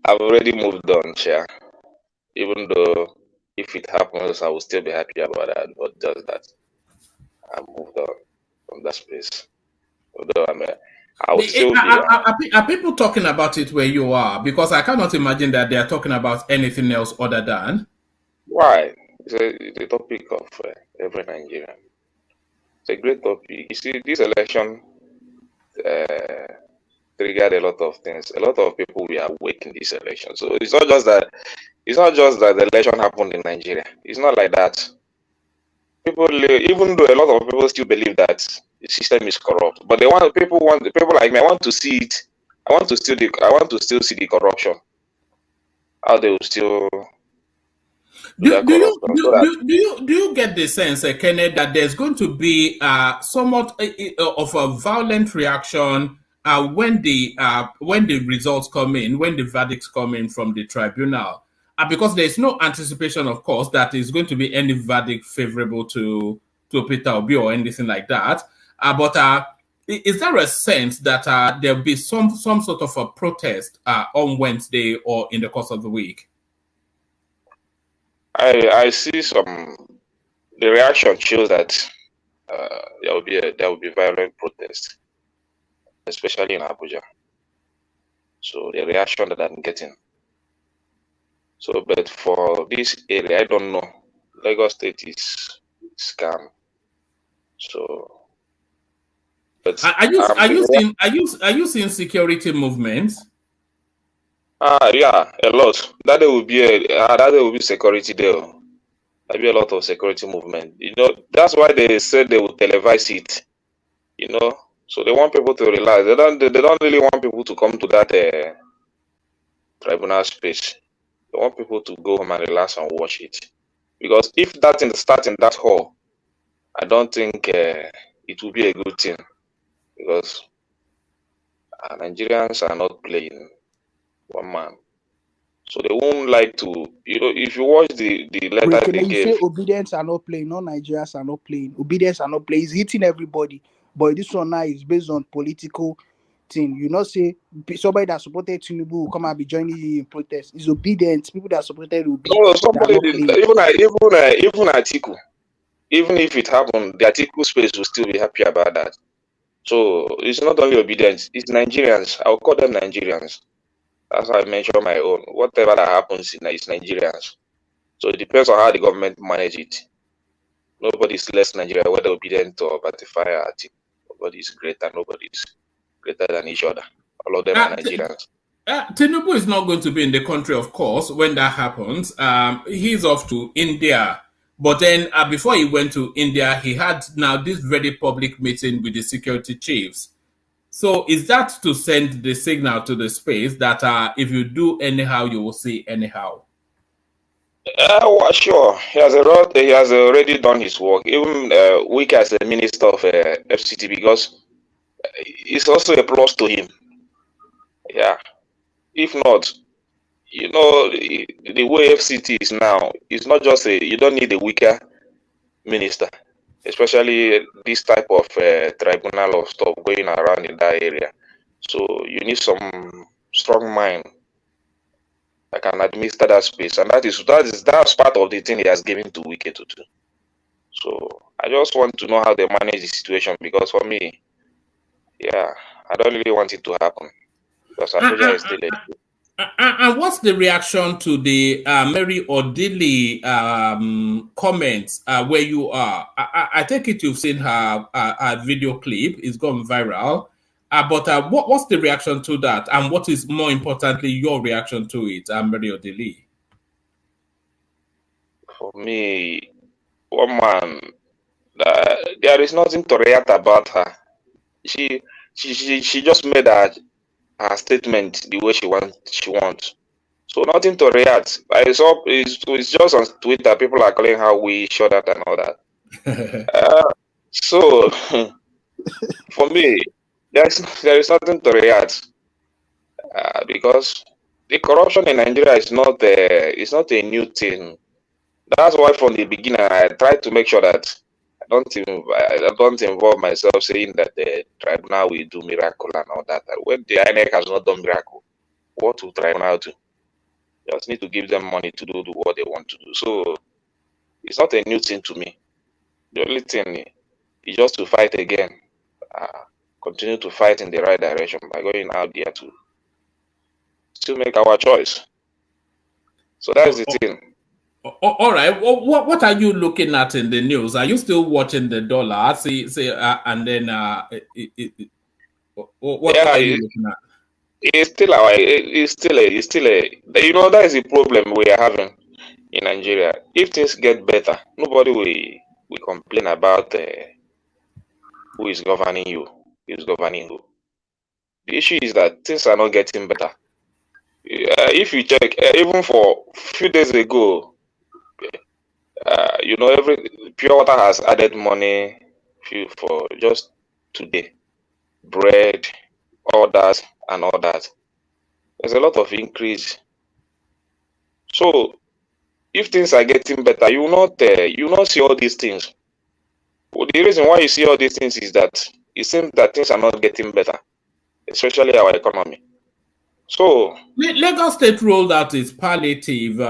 I've already moved on, Chair. Even though if it happens, I will still be happy about that. But just that I moved on from that space. Although I will still be. Are people talking about it where you are? Because I cannot imagine that they are talking about anything else other than. Why? It's a topic of every Nigerian. It's a great topic. You see, this election triggered a lot of things. A lot of people were awake in this election. So it's not just that the election happened in Nigeria. It's not like that. People, even though a lot of people still believe that the system is corrupt, but people like me, I want to see it. I want to still see the corruption. How they will still. Do you get the sense, Kenneth, that there's going to be somewhat of a violent reaction when the results come in, when the verdicts come in from the tribunal? Because there's no anticipation, of course, that is going to be any verdict favorable to Peter Obi or anything like that. But is there a sense that there'll be some sort of a protest on Wednesday or in the course of the week? I see the reaction shows that there will be violent protest, especially in Abuja. So the reaction that I'm getting. So, but for this area, I don't know. Lagos State is calm. So, but are you seeing security movements? Yeah, a lot. That there will be security there. There'll be a lot of security movement. That's why they said they will televise it. So they want people to realize they don't really want people to come to that tribunal space. They want people to go home and relax and watch it. Because if that starts in that hall, I don't think it will be a good thing. Because Nigerians are not playing one man. So they won't like to, if you watch the letter they gave. You say obedience are not playing, no Nigerians are not playing. Obedience are not playing. It's hitting everybody. But this one now is based on political thing. Say somebody that supported Tinubu will come and be joining you in protest. It's obedience. People that supported Obi. No, somebody did, even Atiku. Even if it happened, the Atiku space will still be happy about that. So it's not only obedience, it's Nigerians. I'll call them Nigerians. That's how I mention my own. Whatever that happens is Nigerians. So it depends on how the government manage it. Nobody is less Nigerian, whether obedient or ratifier. Nobody is greater. Nobody is greater than each other. All of them are Nigerians. Tinubu is not going to be in the country, of course, when that happens. He's off to India. But then before he went to India, he had now this very public meeting with the security chiefs. So is that to send the signal to the space that if you do anyhow, you will see anyhow? Well, sure. He has already done his work. Even Wike as the minister of FCT, because it's also a plus to him. Yeah. If not, the way FCT is now, it's not just you don't need a weaker minister, especially this type of tribunal of stuff going around in that area. So you need some strong mind that can administer that space, and that's part of the thing he has given to Wike to do. So I just want to know how they manage the situation, because for me, yeah, I don't really want it to happen, because Abuja is still and what's the reaction to the Mary Odili comments where you are? I take it you've seen her video clip. It's gone viral. But what's the reaction to that? And what is, more importantly, your reaction to it, Mary Odili? For me, woman, there is nothing to react about her. She just made her statement the way she wants. So nothing to react. It's just on Twitter. People are calling her we show that and all that. So for me, there is nothing to react because the corruption in Nigeria is not a new thing. That's why from the beginning I tried to make sure that I don't involve myself saying that the tribunal will do miracle and all that. When the INEC has not done miracle, what will tribunal do? You just need to give them money to do what they want to do. So it's not a new thing to me. The only thing is just to fight again. Continue to fight in the right direction by going out there to still make our choice. So that's the thing. All right. What are you looking at in the news? Are you still watching the dollar? And then what are you looking at? It's still that is the problem we are having in Nigeria. If things get better, nobody will complain about who is governing you, who is governing who. The issue is that things are not getting better. If you check, even for a few days ago, You know, every pure water has added money for just today, bread, all that and all that. There's a lot of increase. So if things are getting better, you will not see all these things. Well, the reason why you see all these things is that it seems that things are not getting better, especially our economy. So Lagos State rolled out its palliative.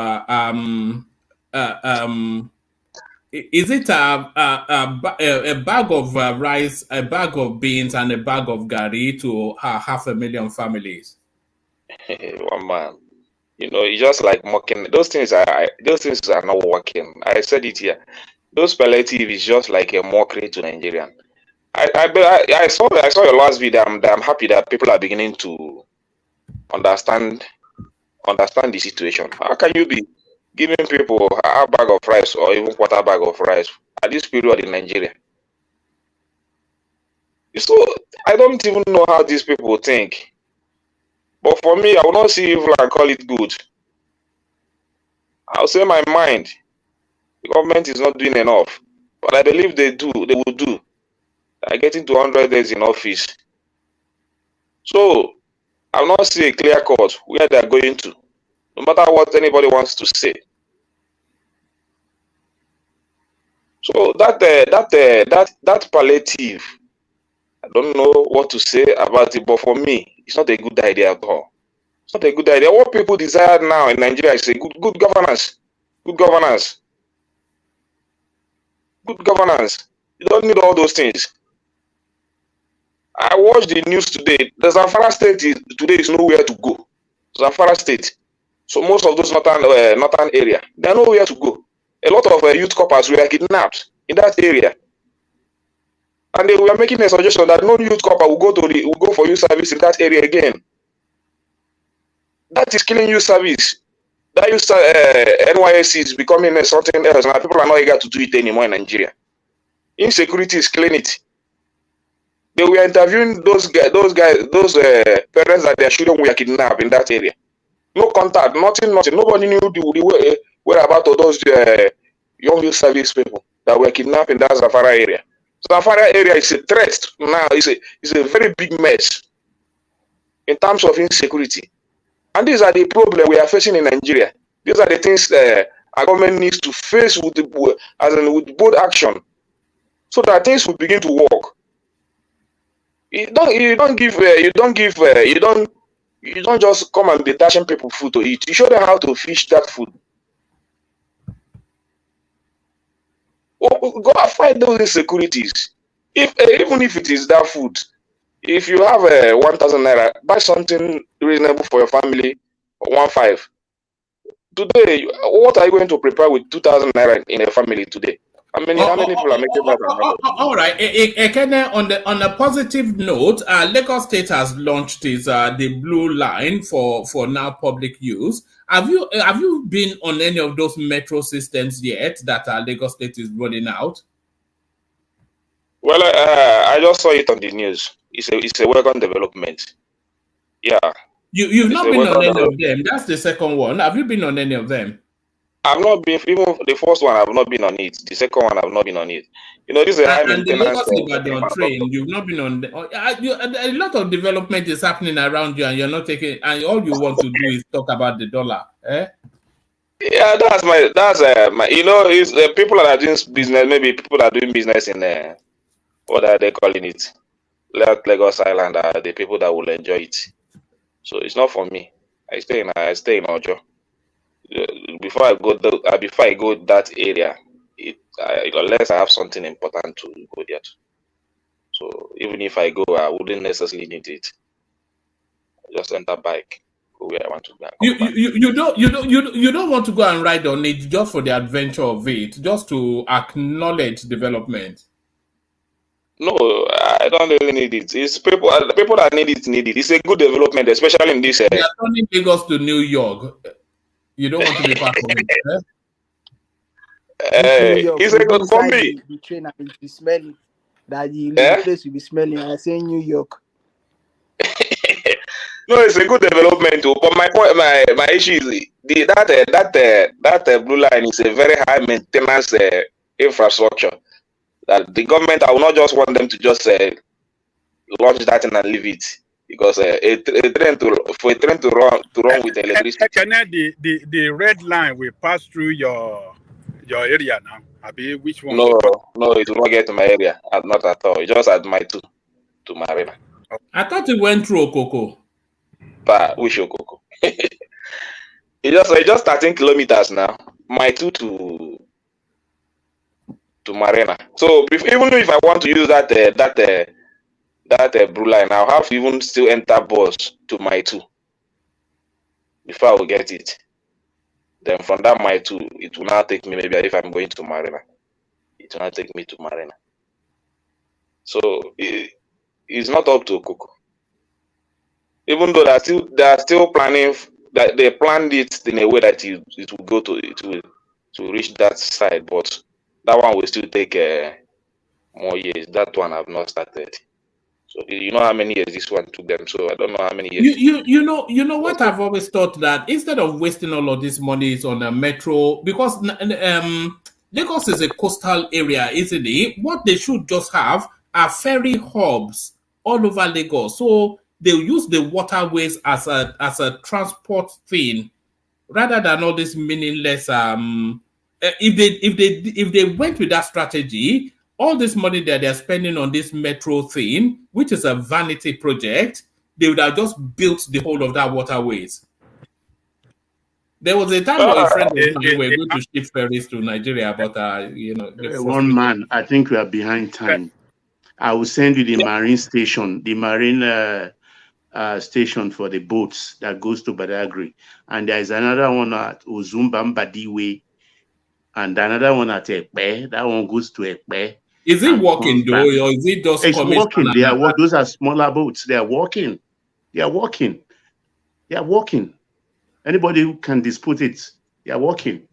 Is it a bag of rice, a bag of beans, and a bag of gari to 500,000 families? One man, you know, it's just like mocking. Those things are not working. I said it here. Those palliative is just like a mockery to Nigerian. I saw your last video. I'm happy that people are beginning to understand the situation. How can you be giving people a bag of rice or even quarter bag of rice at this period in Nigeria? So I don't even know how these people think. But for me, I will not see evil and call it good. I'll say my mind. The government is not doing enough. But I believe they will do. They're getting to 100 days in office. So I will not see a clear cut where they're going to, no matter what anybody wants to say. So that palliative, I don't know what to say about it, but for me, it's not a good idea at all. It's not a good idea. What people desire now in Nigeria is a good governance. Good governance. Good governance. You don't need all those things. I watched the news today. The Zamfara state today is nowhere to go. Zamfara state. So most of those northern area, they are nowhere to go. A lot of youth coppers were kidnapped in that area. And they were making a suggestion that no youth copper will go for youth service in that area again. That is killing youth service. That NYSC is becoming something else, and people are not eager to do it anymore in Nigeria. Insecurity is killing it. They were interviewing those parents that their children were kidnapped in that area. No contact, nothing. Nobody knew the whereabouts of those young youth service people that were kidnapped in that Zamfara area. Zamfara area is a threat now. It's a very big mess in terms of insecurity. And these are the problems we are facing in Nigeria. These are the things our government needs to face with bold action, so that things will begin to work. You don't just come and be dashing people food to eat. You show them how to fish that food. Go and fight those insecurities. Even if it is that food, if you have 1,000 naira, buy something reasonable for your family, 1,500. Today, what are you going to prepare with 2,000 naira in a family today? How many people are making that? All right. On a positive note, Lagos State has launched the Blue Line for now public use. Have you been on any of those metro systems yet that Lagos State is rolling out? Well, I just saw it on the news. It's a welcome development. Yeah. You've not been on any of them. That's the second one. Have you been on any of them? I've not been. Even the first one, I've not been on it. The second one, I've not been on it. You know, this is a high maintenance. And train. You've not been on. A lot of development is happening around you, and you're not taking. And all you want to do is talk about the dollar. Yeah, that's my. You know, it's people that are doing business. Maybe people that are doing business in what are they calling it? Lagos Island are the people that will enjoy it. So it's not for me. I stay in Ojo. Before I go that area, unless I have something important to go there to. So even if I go, I wouldn't necessarily need it. I just enter bike, go where I want to go. You don't want to go and ride on it just for the adventure of it, just to acknowledge development. No, I don't really need it. It's people that need it. It's a good development, especially in this area. They are turning Lagos to New York. You don't want to be part of it. It's a good for me. The train will be smelling. That the place will be smelling. I say New York. No, it's a good development too. But my point, my issue is that blue line is a very high maintenance infrastructure. That the government, I will not just want them to just launch that and leave it, because a train to run with electricity. The red line will pass through your area now. Abi, which one? No, it will not get to my area. Not at all. It's just at my 2 to Marina. I thought it went through Okoko. But which Okoko? It's just 13 kilometers now. My 2 to Marina. So even if I want to use that blue line, I'll have to even still enter bus to my 2 before I will get it. Then from that my 2, it will now take me, maybe if I'm going to Marina, it will now take me to Marina. So it's not up to Okoko. Even though they are still planning that they planned it in a way that it will go to reach that side, but that one will still take more years. That one I've not started. So you know how many years this one took them. So I don't know how many years. You know what I've always thought, that instead of wasting all of this money on a metro, because Lagos is a coastal area, isn't it? What they should just have are ferry hubs all over Lagos. So they'll use the waterways as a transport thing, rather than all this meaningless. If they went with that strategy, all this money that they're spending on this metro thing, which is a vanity project, they would have just built the whole of that waterways. There was a time where a friend of mine were going to ship ferries to Nigeria, but one man, I think we are behind time. I will send you the marine station, the marine station for the boats that goes to Badagry, and there is another one at Ozumbambadiwe, and another one at Ekpe. That one goes to Ekpe. Is it working though, or is it just? It's working. They are those are smaller boats. They are working. They are working. They are working. Anybody who can dispute it, they are working.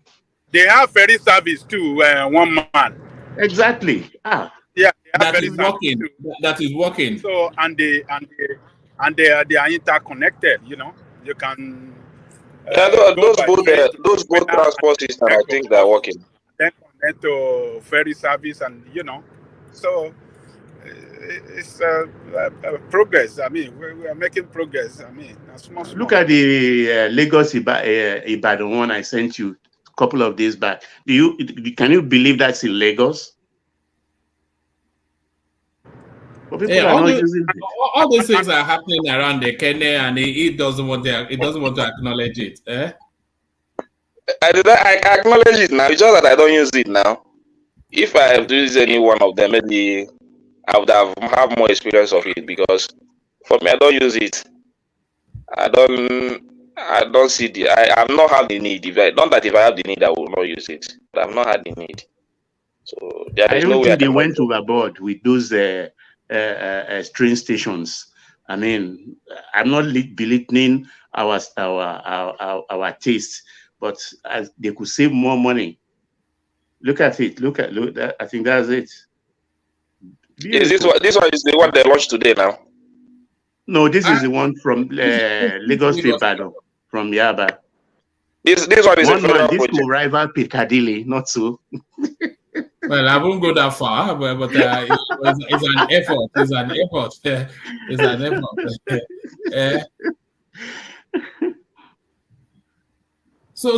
They have ferry service too. One man. Exactly. Yeah, that is working. That is working. So and they are interconnected. You know, you can. Those boat transport systems, I think they are working. Then connect to ferry service, and so it's progress. I mean, we are making progress. I mean, small. Look at the Lagos Ibadan one I sent you a couple of days back. Can you believe that's in Lagos? Yeah, all these things are happening around the Kenya, and it doesn't want to acknowledge it. I acknowledge it now. It's just that I don't use it now. If I have to use any one of them, maybe I would have more experience of it, because for me, I don't use it. I don't see I've not had the need. If I have the need, I will not use it. But I've not had the need. So I don't think they went overboard with those train stations. I mean, I'm not belittling our taste, but as they could save more money. Look at it. Look. I think that's it. Is this one is the one they launched today now? No, this is the one from Lagos to Ibadan, from Yaba. This one is this will rival Piccadilly, not so. Well, I won't go that far, but it's an effort. It's an effort. It's an effort. So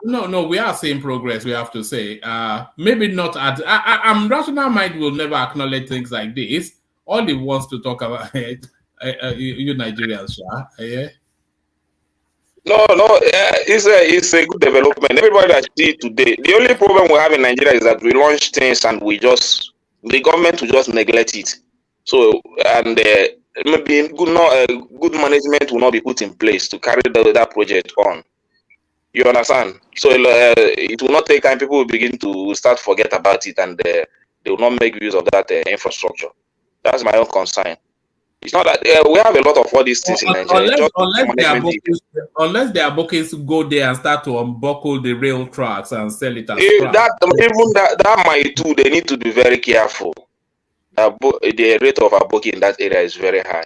no. We are seeing progress. We have to say, maybe not at. I'm rational mind will never acknowledge things like this. All he wants to talk about you Nigerians, yeah. No, it's a good development. Everybody that see it today. The only problem we have in Nigeria is that we launch things and the government will just neglect it. So maybe good management will not be put in place to carry that project on. You understand? So it will not take time. People will begin to start forget about it, and they will not make use of that infrastructure. That's my own concern. It's not that we have a lot of all these things in Nigeria. Unless their bookings go there and start to unbuckle the rail tracks and sell it as that might too. They need to be very careful. The rate of our booking in that area is very high.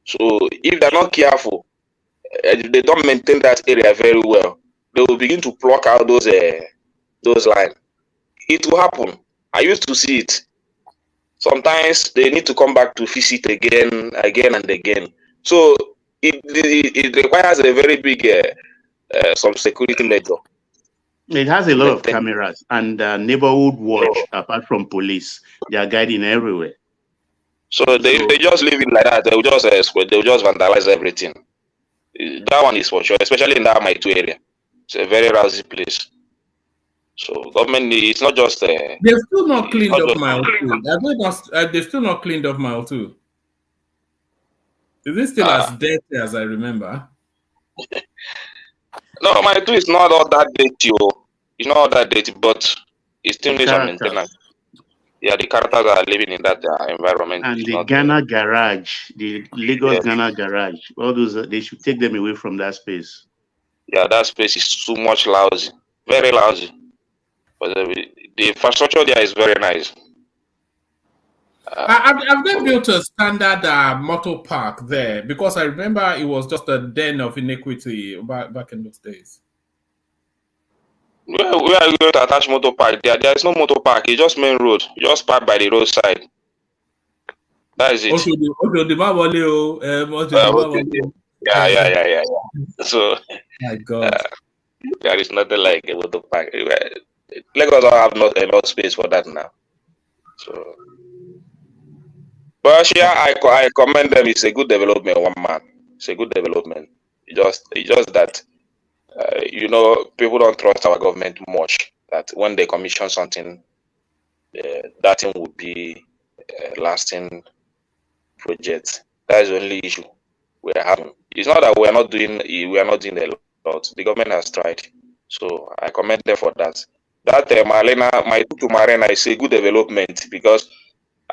So if they're not careful, they don't maintain that area very well, they will begin to pluck out those lines. It will happen. I used to see it. Sometimes they need to come back to visit again and again. So it requires a very big some security measure. It has a lot of cameras and neighborhood watch. Apart from police, they are guiding everywhere. So they just leave it like that. They will just vandalize everything. That one is for sure, especially in that my two area. It's a very lousy place. So government, it's not just. They've still not cleaned up Mile 2. They've still not cleaned up Mile 2. Is it still as dirty as I remember? No, Mile 2 is not all that dirty. It's not all that dirty, but it still needs some maintenance. Yeah, the characters are living in that environment. And the Ghana garage, the Lagos Ghana garage, all those, they should take them away from that space. Yeah, that space is too much lousy, very lousy. But the infrastructure there is very nice. Have they built a standard motor park there? Because I remember it was just a den of iniquity back in those days. Where are you going to attach motor park? There is no motor park. It's just main road. You just park by the roadside. That is it. Yeah. So, my God, there is nothing like a motor park. Lagos don't have not a lot of space for that now. So, but yeah, I commend them. It's a good development. One man, it's a good development. It's just that. People don't trust our government much. That when they commission something, that thing would be a lasting project. That is the only issue we are having. It's not that we are not doing a lot. The government has tried, so I commend them for that. That my Marina is a good development because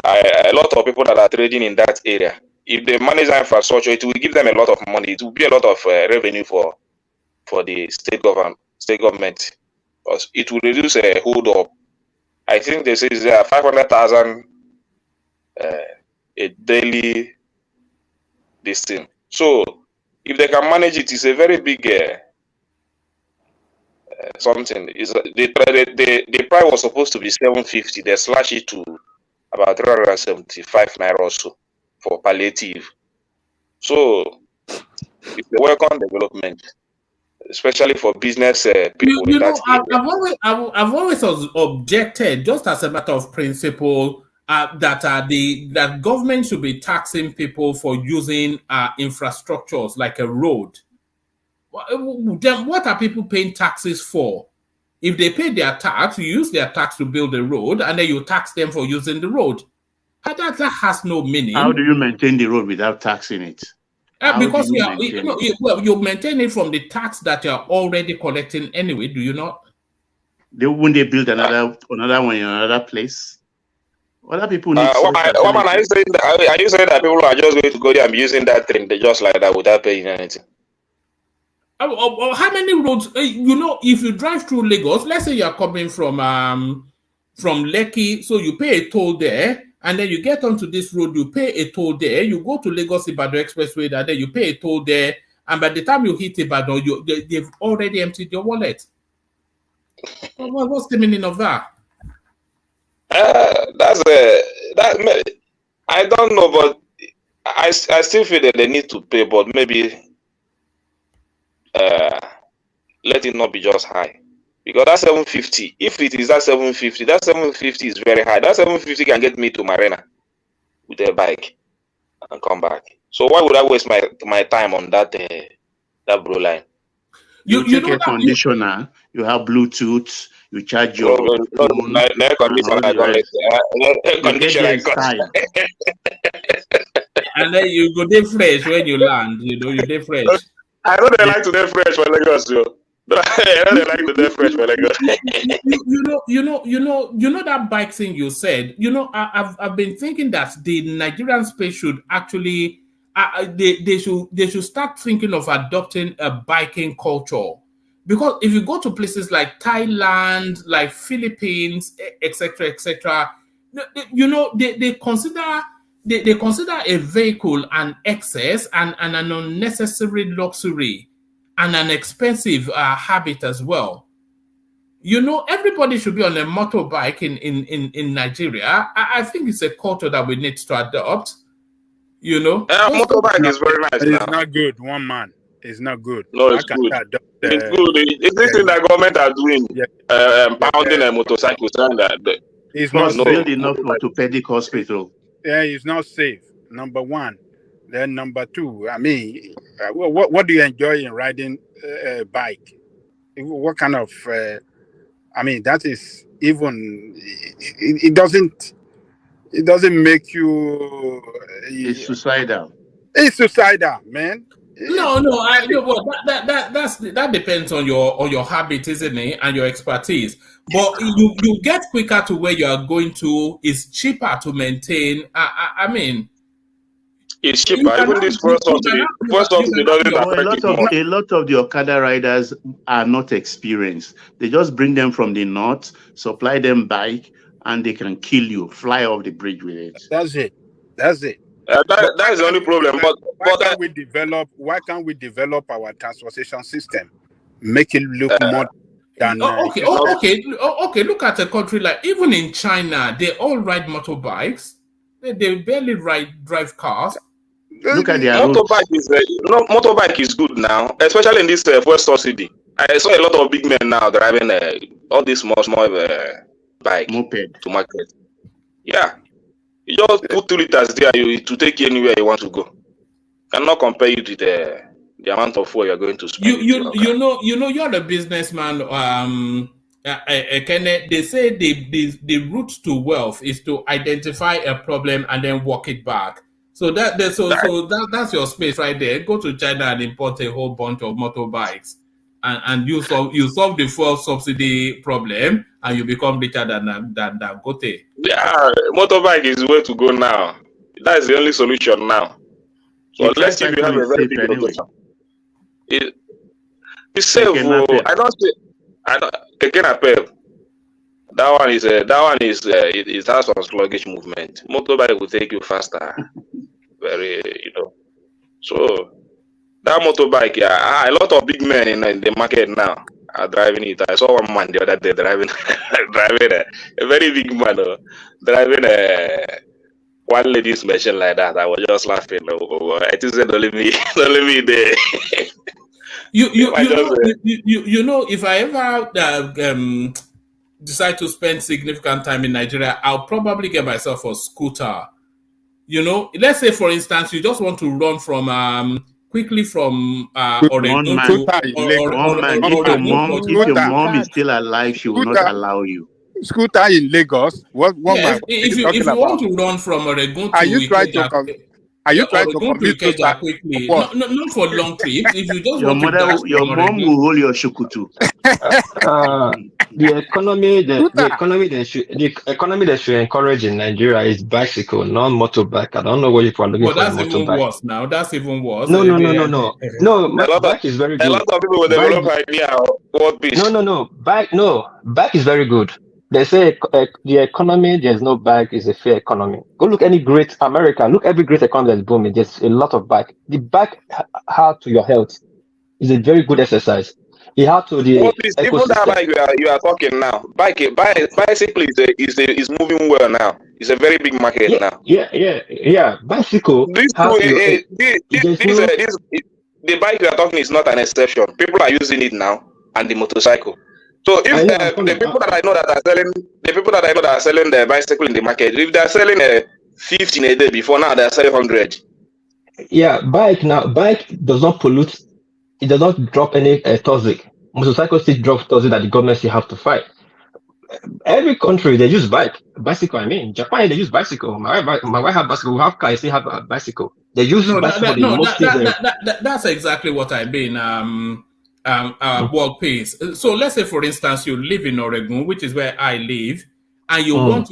a lot of people that are trading in that area, if they manage their infrastructure, it will give them a lot of money. It will be a lot of revenue for the state government, because it will reduce a hold up. I think they say there are 500,000 a daily this thing. So if they can manage it, it's a very big something. The price was supposed to be 750. They slash it to about 375 naira or so for palliative. So it's a welcome development, especially for business people. I've always objected, just as a matter of principle, that government should be taxing people for using infrastructures like a road. Then what are people paying taxes for? If they pay their tax, you use their tax to build the road, and then you tax them for using the road. That has no meaning. How do you maintain the road without taxing it? Because you maintain it from the tax that you're already collecting anyway, do you not? Wouldn't they build another one in another place? Other people need. Are you saying that people are just going to go there and using that thing just like that without paying anything? How many roads? If you drive through Lagos, let's say you're coming from Lekki, so you pay a toll there. And then you get onto this road, you pay a toll there, you go to Lagos Ibadan Expressway, and then you pay a toll there, and by the time you hit Ibadan, they've already emptied your wallet. What's the meaning of that? I don't know, but I still feel that they need to pay, but maybe let it not be just high. Because that 750, if it is that 750 is very high. That 750 can get me to Marina with a bike and come back. So why would I waste my time on that blue line? You take a conditioner, you have Bluetooth, you charge your phone. Air conditioner. And then you go there fresh when you land. You day fresh. I don't like to day fresh for Lagos, yo. I don't like to day fresh for Lagos. You know that bike thing you said. I've been thinking that the Nigerian space should actually they should start thinking of adopting a biking culture, because if you go to places like Thailand, like Philippines, etc., they consider they consider a vehicle an excess and an unnecessary luxury and an expensive habit as well. You know, everybody should be on a motorbike in Nigeria. I think it's a culture that we need to adopt. You know, motorbike is very nice. It's not good. One man. It's not good. No, it's good. It's good. It's this thing that government are doing, pounding a motorcycle, saying that it's not built enough orthopedic hospital. Yeah, it's not safe. Number one. Then number two, I mean, what do you enjoy in riding a bike? What kind of? I mean, that is even. It doesn't make you. It's suicidal. It's suicidal, man. No, I know. Well, that depends on your habit, isn't it, and your expertise. But you get quicker to where you are going to. It's cheaper to maintain. I mean, it's cheaper. Even this first subsidy doesn't affect it. A lot of the Okada riders are not experienced. They just bring them from the north, supply them bike, and they can kill you. Fly off the bridge with it. That's it. That is the only problem. But why can't we develop our transportation system, make it look more than? Okay. Look at a country like even in China, they all ride motorbikes. They barely drive cars. Look at their motorbike is good now, especially in this first subsidy. I saw a lot of big men now driving all these small bike moped to market. Yeah. You just put 2 liters there to take you anywhere you want to go. Cannot compare you to the amount of fuel you're going to spend. You know you're a businessman. They say the route to wealth is to identify a problem and then walk it back. So that's your space right there. Go to China and import a whole bunch of motorbikes, and you solve the fuel subsidy problem, and you become richer than Dangote. Yeah, motorbike is the way to go now. That is the only solution now. So let's see if you have a very big location. It's safe. I don't. Keke napep. That one is it has some sluggish movement. Motorbike will take you faster. Very, So that motorbike, a lot of big men in the market now are driving it. I saw one man the other day driving a very big man driving one lady's machine like that. I was just laughing. I just said, only me there. You know, if I ever decide to spend significant time in Nigeria, I'll probably get myself a scooter. Let's say, for instance, you just want to run from quickly from Oregon to if your mom is still alive, she will not allow you. Scooter in Lagos. If you want to run from Oregon to Are you trying to compete quickly? Not for long trips. If you just your mom will hold your shukutu. The economy that should encourage in Nigeria is bicycle, not motorbike. I don't know what you are looking for. That's even worse now. That's even worse. No. Bike is very good. A lot of people will develop idea what piece. No. Bike is very good. They say the economy, there's no bike, is a fair economy. Go look any great America, look every great economy that's booming, there's a lot of bike. The bike hard to your health is a very good exercise. It hard to the even that bike you are talking now. Bicycle is moving well now. It's a very big market now. Yeah. Bicycle. The bike you are talking is not an exception. People are using it now, and the motorcycle. So if the people that I know that are selling the bicycle in the market, if they are selling 15 a day before, now they are selling 100. Yeah, bike does not pollute. It does not drop any toxic. Motorcycles still drop toxic that the government still have to fight. Every country they use bicycle. I mean, Japan they use bicycle. My wife have bicycle. We have car. I still have a bicycle. They use bicycle. That's exactly what I mean. Work pace. So let's say, for instance, you live in Oregon, which is where I live, and you want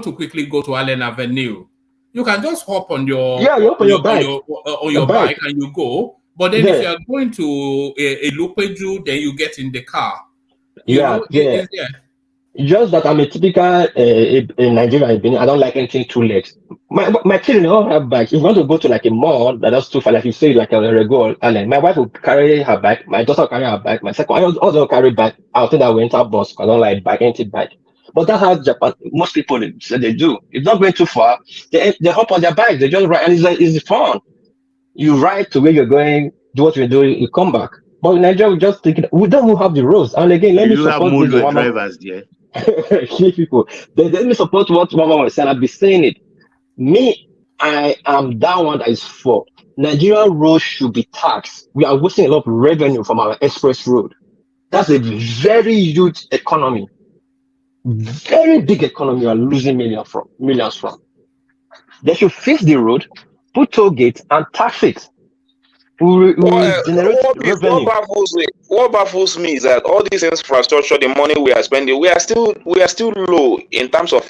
to quickly go to Allen Avenue. You can just hop on your bike and you go. But then if you are going to a Lupeju, then you get in the car. Just that I'm a typical in Nigeria. I don't like anything too late. My children all have bikes. If you want to go to like a mall that's too far, like you say, like a regular, and my wife will carry her bike. My daughter will carry her bike. My second, I also carry bike. I'll think that we enter bus. I don't like bike, empty bike. But that's how Japan, most people say they do. It's not going too far. They hop on their bike. They just ride, and it's fun. You ride to where you're going, do what you're doing, you come back. But in Nigeria, we just think we don't have the roads. And again, let me support this drivers there. People. Let me support what Mama was saying. I'll be saying it. Me, I am that one that is for Nigerian roads should be taxed. We are wasting a lot of revenue from our express road. That's a very huge economy. Very big economy we are losing millions from. They should fix the road, put toll gates, and tax it. What baffles me is that all this infrastructure, the money we are spending, we are still low in terms of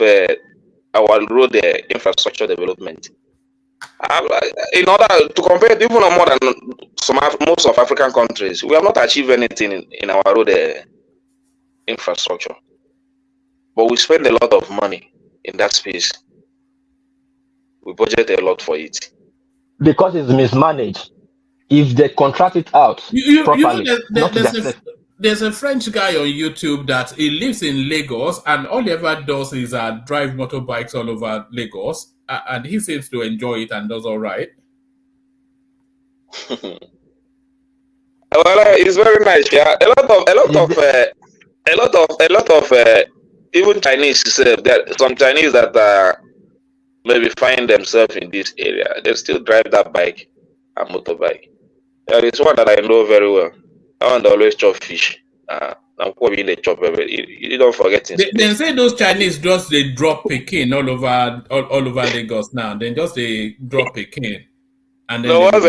our road infrastructure development. In order to compare, even more than most of African countries, we have not achieved anything in our road infrastructure. But we spend a lot of money in that space. We budget a lot for it. Because it's mismanaged. If they contract it out properly. There's a French guy on YouTube that he lives in Lagos, and all he ever does is drive motorbikes all over Lagos, and he seems to enjoy it and does all right. Well, it's very nice. Yeah, a lot of even Chinese. Some Chinese that maybe find themselves in this area, they still drive that bike and motorbike. It's one that I know very well. I want to always chop fish. I'm probably in the chop every. You don't forget it. They say those Chinese they drop Peking all over Lagos now. Then they drop Peking, and then once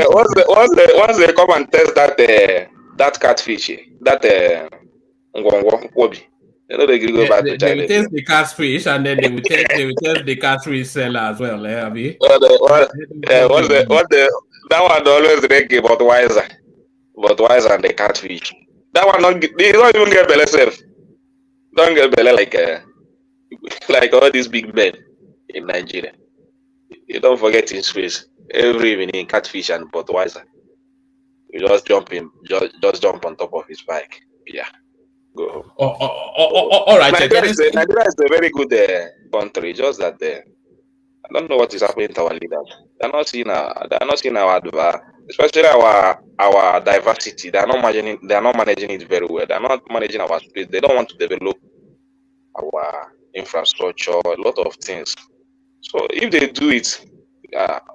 they come and test that catfish, that ngwongwo, you know they go back to China. They will test the catfish, and then they will test the catfish seller as well. Abi? That one always drink Budweiser and the catfish. That one they don't even get belly self. Don't get belly like all these big men in Nigeria. You don't forget his face every evening, catfish and Budweiser. You just jump on top of his bike. Yeah, go home. All right. Nigeria is a very good country. Just that I don't know what is happening to our leaders. They're not seeing our especially our diversity. They are not managing it very well. They are not managing our space. They don't want to develop our infrastructure, a lot of things. So if they do it,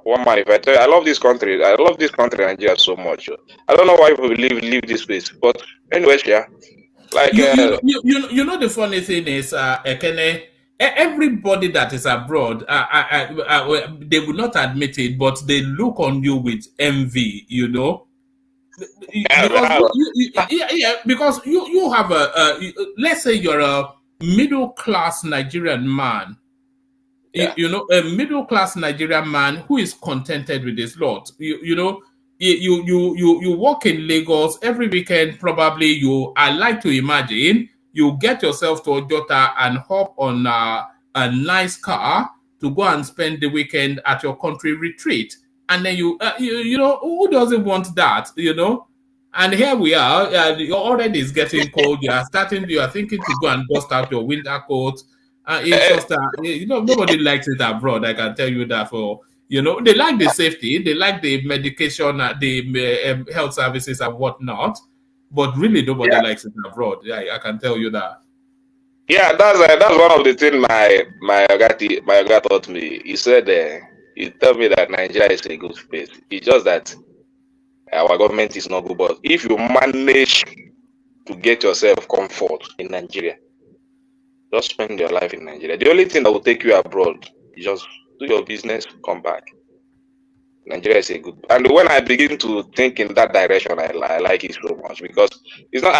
one man, if I tell you, I love this country, Nigeria, so much. I don't know why people leave this place, but anyway, yeah. Like you know the funny thing is, Ekene, everybody that is abroad, they will not admit it, but they look on you with envy. You know, because you have let's say you're a middle class Nigerian man. Yeah. You know, a middle class Nigerian man who is contented with his lot. You know. You walk in Lagos every weekend. Probably I like to imagine you get yourself to Ojota and hop on a nice car to go and spend the weekend at your country retreat, and then you know, who doesn't want that, you know? And here we are. Already it's getting cold. You are thinking to go and bust out your winter coat. It's just you know, nobody likes it abroad. I can tell you that for. You know, they like the safety, they like the medication, the health services and whatnot, but really nobody likes it abroad. Yeah, I can tell you that. Yeah, that's one of the things my Oga taught me. He said he told me that Nigeria is a good place. It's just that our government is not good. But if you manage to get yourself comfort in Nigeria, just spend your life in Nigeria. The only thing that will take you abroad is just do your business, come back. Nigeria is a good, and when I begin to think in that direction, I like it so much because it's not.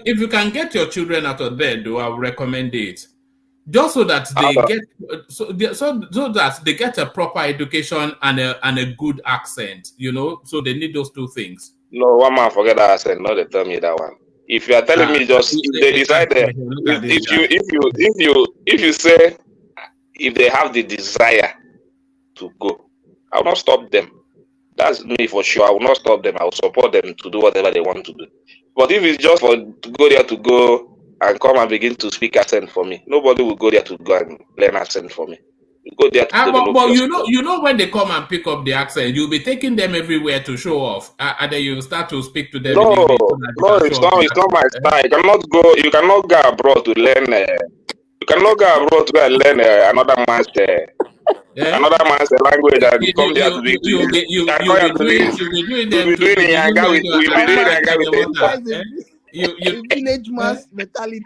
If you can get your children out of bed, though, I would recommend it, just so that they get a proper education and a good accent. You know, so they need those two things. No, one man forget that accent. No, they tell me that one. If you are telling me just if they decide if you say if they have the desire to go, I will not stop them. That's me for sure. I will not stop them. I will support them to do whatever they want to do. But if it's just for to go there to go and come and begin to speak accent for me, nobody will go there to go and learn accent for me. You go there to but you know when they come and pick up the accent, you'll be taking them everywhere to show off, and then you start to speak to them. No, it's not my style. You cannot go abroad to learn. You cannot go abroad to go and learn another man's language and come there to be village man's mentality.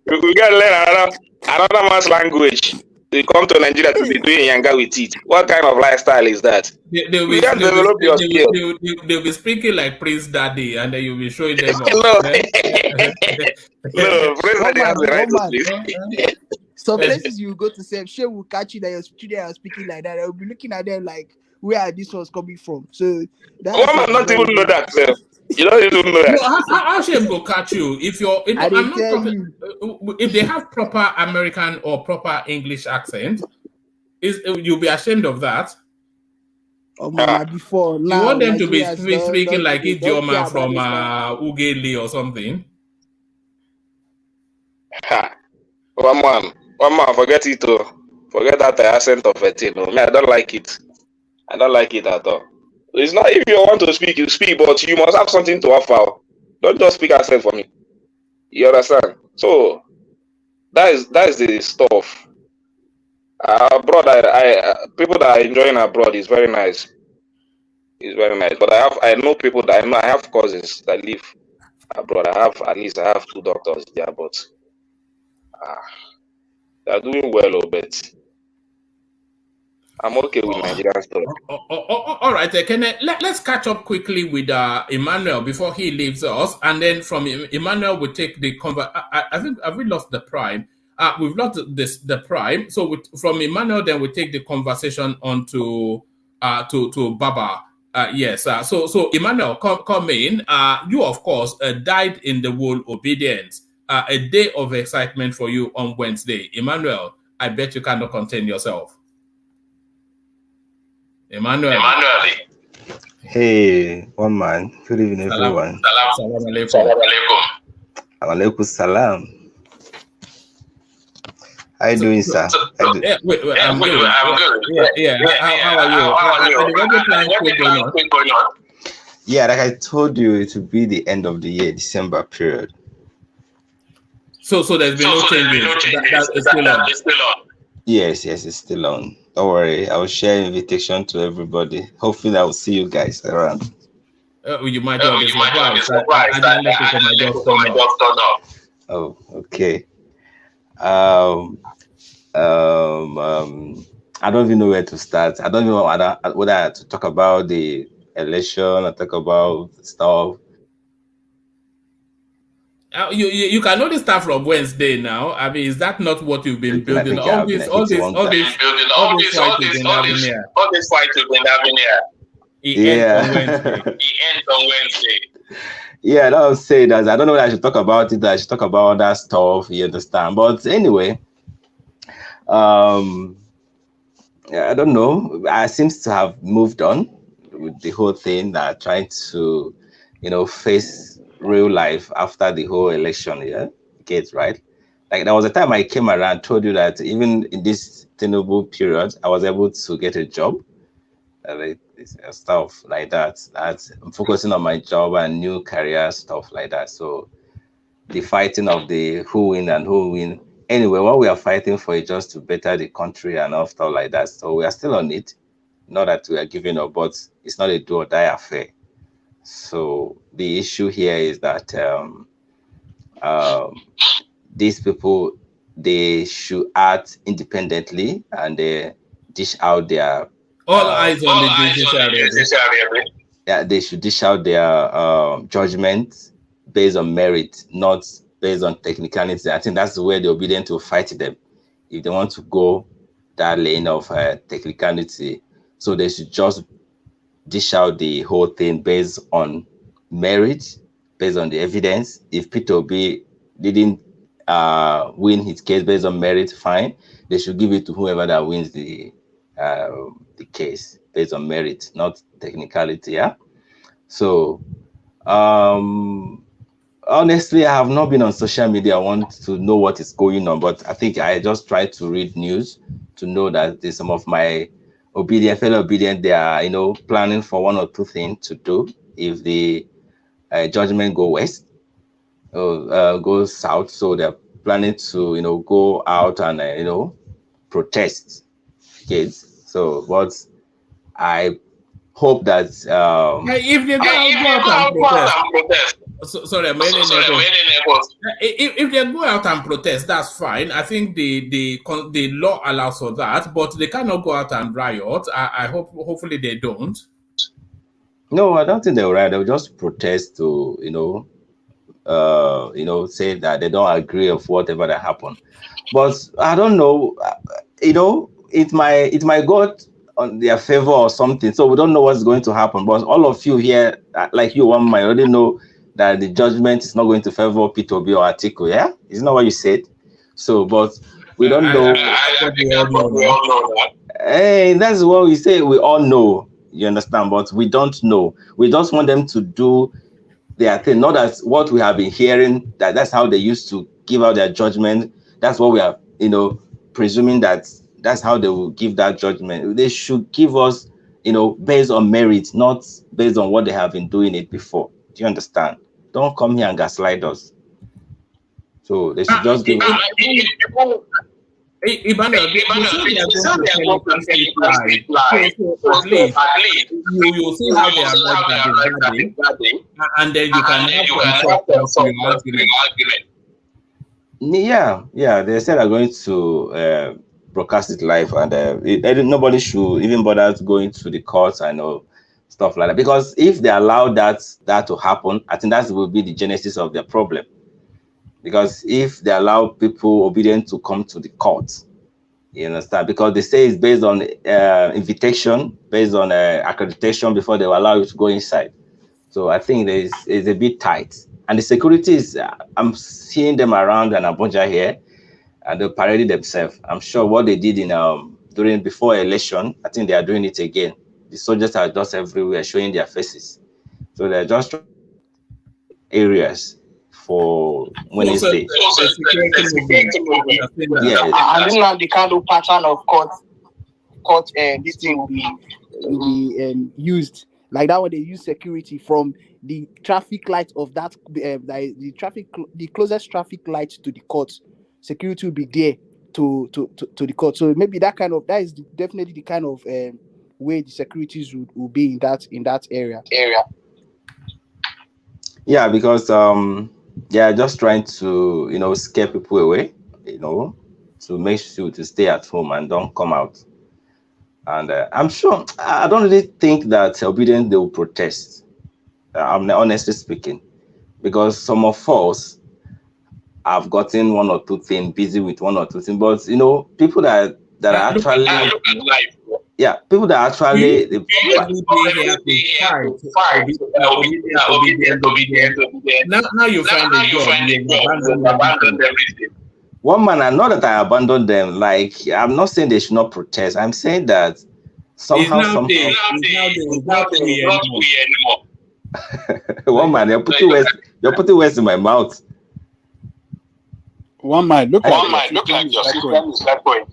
You gotta learn another man's language. They come to Nigeria to be doing yanga with it. What kind of lifestyle is that? They'll be speaking like Prince Daddy, and then you'll be showing them. No, Prince Daddy has the right to speak. Some places you go to say, "She will catch you that your children are speaking like that." I will be looking at them like, "Where are these ones coming from?" So that's not even know that. You don't even know that. No, how shame go catch you if you're? If they have proper American or proper English accent, you'll be ashamed of that. Before now, you want them to be speaking like it's your man from Ugeli or something. One man, forget it. Forget that accent of it. Me, I don't like it. I don't like it at all. It's not if you want to speak, you speak, but you must have something to offer. Don't just speak accent for me. You understand? So that is the stuff. Abroad, people that are enjoying abroad is very nice. It's very nice. But I know people that I have cousins that live abroad. I have 2 doctors there, but they're doing well, but I'm okay with Nigerian stuff. All right, let's catch up quickly with Emmanuel before he leaves us, and then from Emmanuel we take the I think have we lost the prime? We've lost the prime. So from Emmanuel, then we take the conversation on to Baba. Yes. So Emmanuel, come in. You of course died in the wool obedience. A day of excitement for you on Wednesday, Emmanuel. I bet you cannot contain yourself. Emmanuel. Hey, one man. Good evening, everyone. Salam alaikum. Alaikum salam. How you doing, sir? I'm good. Yeah. How are you? Yeah, like I told you, it will be the end of the year, December period. So there's been no changes. It's still on. Yes, it's still on. Don't worry, I will share invitation to everybody. Hopefully, I will see you guys around. You might not be surprised. Oh, okay. I don't even know where to start. I don't know whether to talk about the election or talk about stuff. You can only start from Wednesday now. I mean, is that not what you've been building? All this fight you've been having here. It ends on Wednesday. Yeah, I would say that. I don't know whether I should talk about it. I should talk about that stuff. You understand? But anyway, I don't know. I seem to have moved on with the whole thing. That trying to, face real life after the whole election. Yeah, gets right. Like there was a time I came around, told you that even in this tenable period, I was able to get a job. Stuff like that. I'm focusing on my job and new career stuff like that. So the fighting of the who win. Anyway, what we are fighting for is just to better the country and all stuff like that. So we are still on it. Not that we are giving up, but it's not a do or die affair. So the issue here is that these people, they should act independently and they dish out their all eyes on the judiciary. Yeah, they should dish out their judgment based on merit, not based on technicality. I think that's the way the obedient will fight them. If they want to go that lane of technicality, so they should just dish out the whole thing based on merit based on the evidence. If Peter Obi didn't win his case based on merit, fine. They should give it to whoever that wins the case based on merit, not technicality. Yeah. So honestly, I have not been on social media. I want to know what is going on, but I think I just try to read news to know that there's some of my fellow obedient, they are, planning for one or two things to do if the judgment go west, go south. So they're planning to, go out and, protest kids. So, but I hope that if they go out and protest, sorry, if they go out and protest, that's fine. I think the law allows for that, but they cannot go out and riot. I hopefully they don't. No, I don't think they'll riot. They'll just protest to say that they don't agree of whatever that happened. But I don't know. It might go on their favor or something. So we don't know what's going to happen. But all of you here, like you, one might already know that the judgment is not going to favor Peter Obi or Atiku. Yeah, isn't that what you said? So, but we don't know. Hey, that's what we say. We all know. You understand? But we don't know. We just want them to do their thing. Not as what we have been hearing, that's how they used to give out their judgment. That's what we are, presuming that's how they will give that judgment. They should give us, based on merit, not based on what they have been doing it before. Do you understand? Don't come here and gaslight us. So they should just give us. You see how they are right, and then you can have Yeah. They said they're going to broadcast it live, and nobody should even bother going to the courts and stuff like that. Because if they allow that to happen, I think that will be the genesis of their problem. Because if they allow people obedient to come to the court, you understand? Because they say it's based on invitation, based on accreditation before they will allow you to go inside. So I think it's a bit tight. And the security is, I'm seeing them around in Abuja here, and they paraded themselves. I'm sure what they did before election, I think they are doing it again. The soldiers are just everywhere showing their faces. So they're just areas for Wednesday. Yeah, I don't know the kind of pattern of court this thing will be used. Like that when they use security from the traffic light of that the closest traffic light to the court, security will be there to the court. So maybe that is definitely the kind of way the securities will be in that area. Yeah, because they are just trying to scare people away, to make sure to stay at home and don't come out. And I'm sure, I don't really think that obedient they will protest. I'm honestly speaking, because some of us have gotten one or two things, busy with one or two things. But people that are actually, people that actually now you find everything. One man, I know that I abandoned them. Like, I'm not saying they should not protest. I'm saying that somehow, one man, you're putting words in my mouth. One man, look like your system is echoing.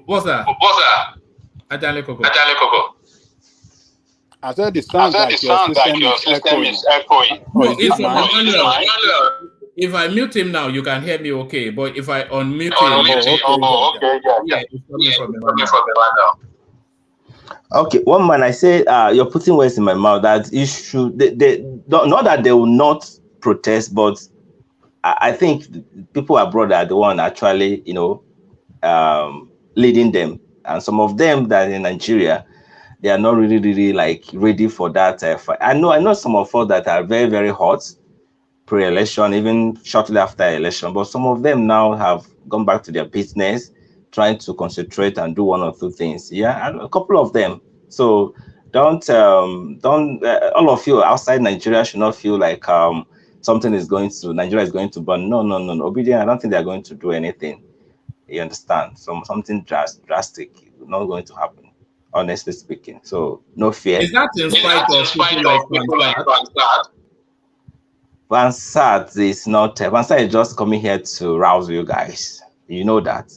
What's that? Adale Coco. I said the sound like your system is echoing. If I mute him now, you can hear me okay. But if I unmute Okay, one man, I say you're putting words in my mouth that you should. Not that they will not protest, but I think people abroad are the one actually, leading them, and some of them that in Nigeria, they are not really like ready for that fight. I know some of us that are very, very hot pre-election, even shortly after election, but some of them now have gone back to their business, trying to concentrate and do one or two things. Yeah, and a couple of them. So Don't all of you outside Nigeria should not feel like Nigeria is going to burn. No. Obedient, I don't think they're going to do anything. You understand? Something drastic not going to happen, honestly speaking. So no fear. Is that in spite of people like Vansat is not. Vansat is just coming here to rouse you guys. You know that.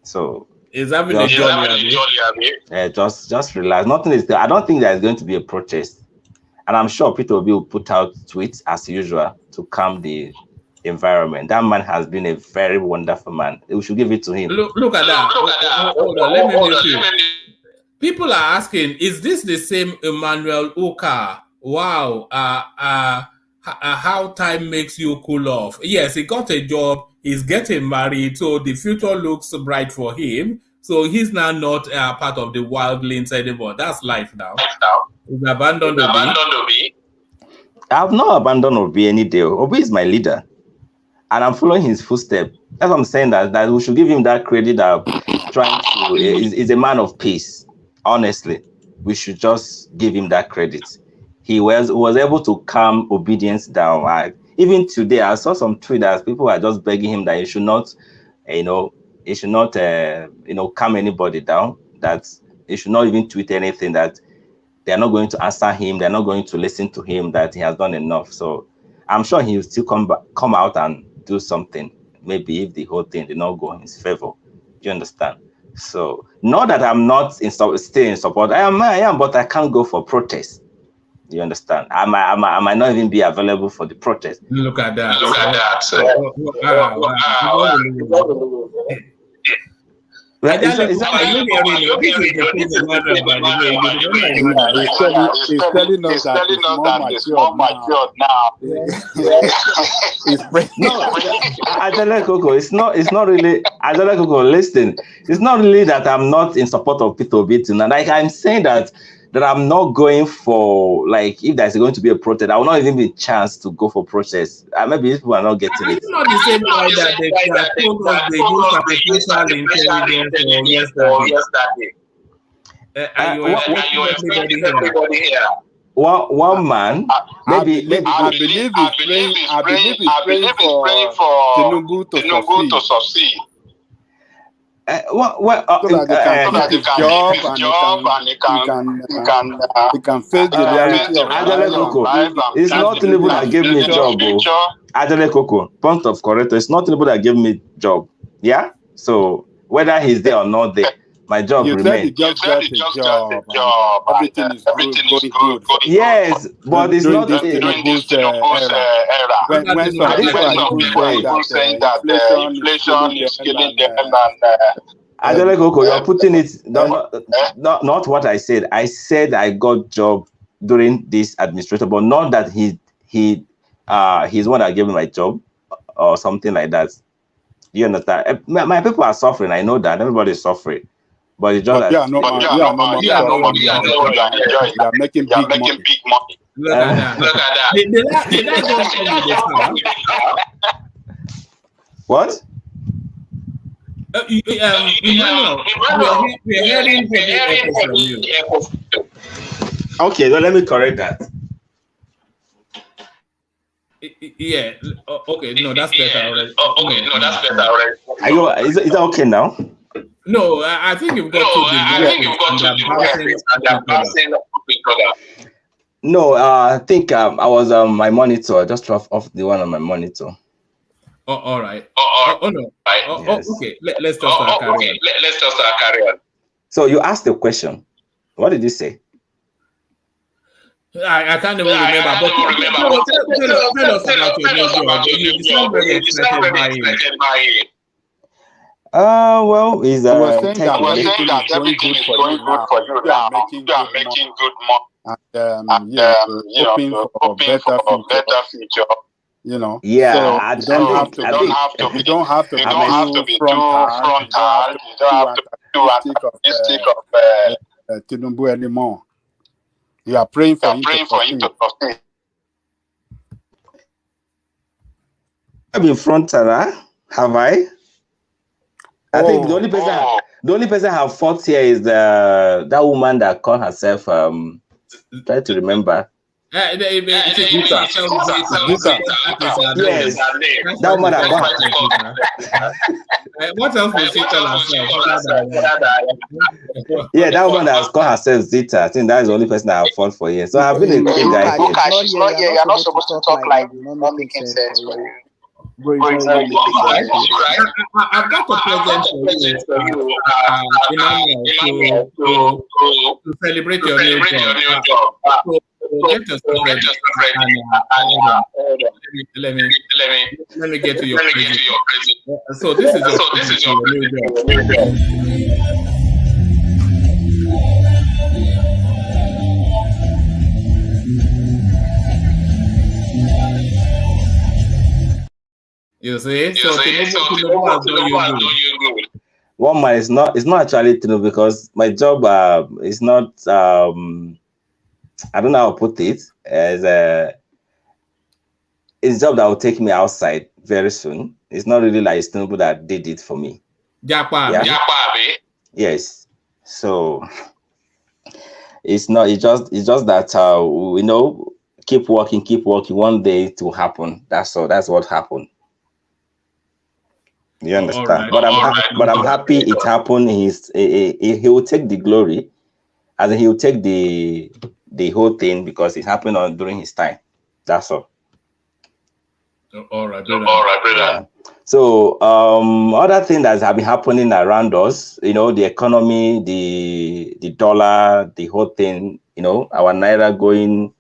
So is having a jolly. Just relax. Nothing is there. I don't think there is going to be a protest, and I'm sure Peter Obi will put out tweets as usual to calm the environment. That man has been a very wonderful man. We should give it to him. Look at that. Hold on. Let me make you. People are asking, is this the same Emmanuel Uka? Wow. How time makes you cool off. Yes, he got a job. He's getting married, so the future looks bright for him. So he's now not part of the wildlings anymore. That's life now. He's abandoned Obi. I have not abandoned Obi any day. Obi is my leader, and I'm following his footsteps. That's what I'm saying, that we should give him that credit that is a man of peace. Honestly, we should just give him that credit. He was able to calm obedience down. Even today, I saw some tweets. People are just begging him that he should not, calm anybody down. That he should not even tweet anything. That they are not going to answer him. They are not going to listen to him. That he has done enough. So I'm sure he will still come out and do something. Maybe if the whole thing did not go in his favor. Do you understand? So not that I'm not still in support. I am, but I can't go for protest. You understand? I might not even be available for the protest. Look at that. He's telling us that it's more matured now. Ajala Koko, it's not really Ajala Koko, listen. It's not really that I'm not in support of Peter Obi tonight. Like I'm saying that I'm not going for, like, if there's going to be a protest, I will not even be a chance to go for protest. Maybe people are not getting it. It's not the same way that they told us they use artificial intelligence yesterday. Are you expecting everybody here? One man, maybe I believe he's praying for Tinubu to succeed. So that he can face the reality of life. It's not Tinubu that gave me a job. Adele Koko, point of corrector. It's not Tinubu that gave me job. Yeah. So whether he's there or not there, my job remains. Everything is good. Yes, but it's not Tinubu's era. When some people saying that inflation is killing them, Adele Koko, you're putting it not what I said. I said I got job during this administration, but not that he's one that gave me my job or something like that. You understand? My people are suffering. I know that everybody is suffering. But it's just they are making big money. Look at that. What? We're hearing from you. Okay, well, let me correct that. Yeah. Okay. No, that's better already. Is that okay now? No, I think you've got to. No, I think I was on my monitor. I just off the one on my monitor. Oh, all right. No. Yes. Okay. Let's just start carry on. So you asked the question. What did you say? I can't even remember. Tell us about your new job. You sound very excited by it. Well, he's saying that everything is going good for you now. You are making good money. Hoping for a better future. You know. Yeah, so you don't have to be too frontal. You don't have to be too of Tinubu anymore. You are praying for him to proceed. I've been frontal, have I? I think the only person I have fought here is that woman that called herself Try to remember. Yes, that one that what else will she call herself? Yeah, that one that has called herself Zita. I think that is the only person that have fought for here. So I've been a good guy here. She's not here. You're not supposed to talk like you're not making sense for you. Bro, I've got a present for you, to celebrate your new job. Get yourself ready. Let me get to your present. So this is your new job. You see? So Tinubu has done you good. One man is not actually Tinubu because my job is not I don't know how to put it, as it's a job that will take me outside very soon. It's not really like Tinubu that did it for me. Yes. So it's just that keep working. One day it will happen. That's all. That's what happened. You understand? But I'm happy it happened. He will take the glory, and he will take the whole thing because it happened during his time. That's all. All right, brother. Yeah. So other things that have been happening around us, the economy, the dollar, the whole thing, our naira going,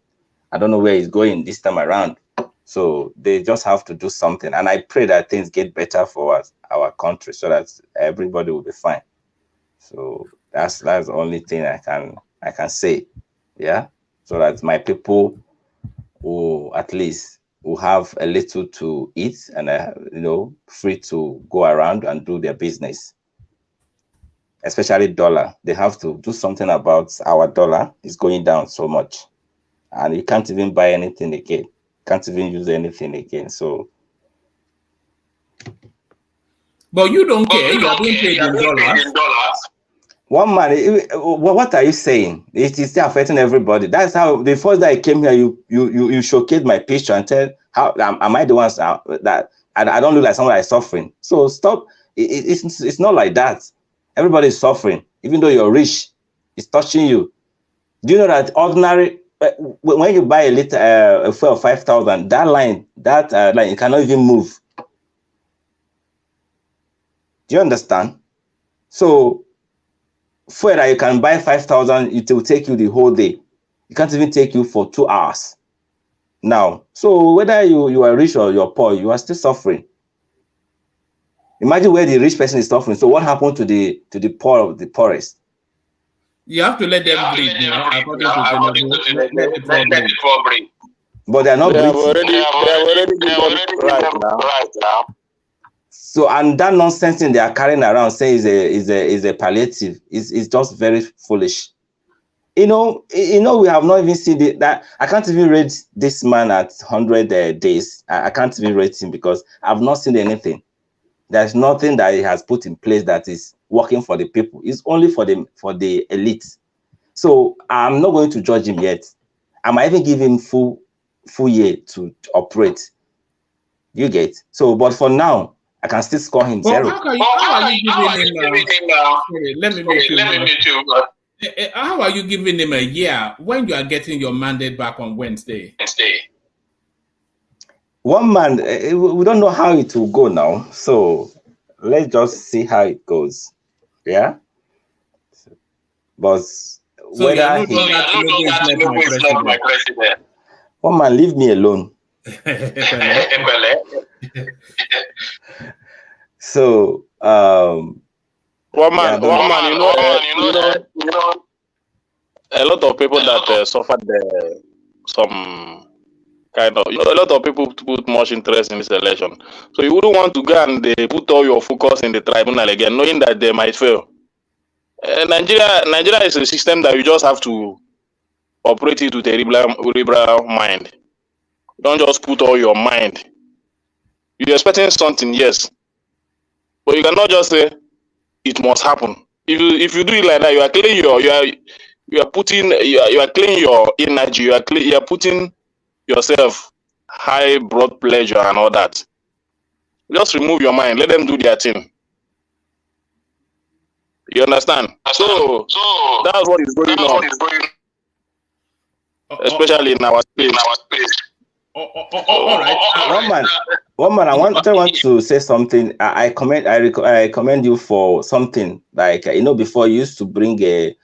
I don't know where it's going this time around. So they just have to do something. And I pray that things get better for us, our country, so that everybody will be fine. So that's the only thing I can say. Yeah. So that my people will at least will have a little to eat and free to go around and do their business. Especially dollar. They have to do something about our dollar. It's going down so much. And you can't even buy anything again. Can't even use anything again. So but you don't care. You are being paid in dollars. One man, what are you saying? It is still affecting everybody. That's how the first day I came here, you showcased my picture and said, "How am I the ones that I don't look like someone that is suffering?" So stop. It's not like that. Everybody is suffering, even though you're rich. It's touching you. Do you know that ordinary when you buy a liter a fuel of 5,000, that line you cannot even move. Do you understand? So fuel that you can buy 5,000, it will take you the whole day. It can't even take you for 2 hours. Now, so whether you are rich or you're poor, you are still suffering. Imagine where the rich person is suffering. So what happened to the poor of the poorest? You have to let them breathe. But they're not breathing. They have already right now. So, and that nonsense thing they are carrying around saying is a palliative is just very foolish. We have not even seen that. I can't even rate this man at 100 days. I can't even rate him because I've not seen anything. There's nothing that he has put in place that is working for the people. It's only for the elite. So I'm not going to judge him yet. I might even give him full year to operate. You get? So, but for now, I can still score him 0. How are you giving him a year when you are getting your mandate back on Wednesday? One man, we don't know how it will go now. So let's just see how it goes. Yeah. But so whether he is not my president. One man, leave me alone. So one man, you know, a lot of people that suffered some kind of, a lot of people put much interest in this election. So you wouldn't want to go and put all your focus in the tribunal again, knowing that they might fail. Nigeria is a system that you just have to operate it with a liberal mind. Don't just put all your mind. You're expecting something, yes, but you cannot just say it must happen. If you do it like that, you are killing you are cleaning your energy, you are putting yourself high blood pressure and all that. Just remove your mind, let them do their thing. You understand? So that's what is going on, especially in our space. All right. One man. I want to say something. I commend you for something like before you used to bring a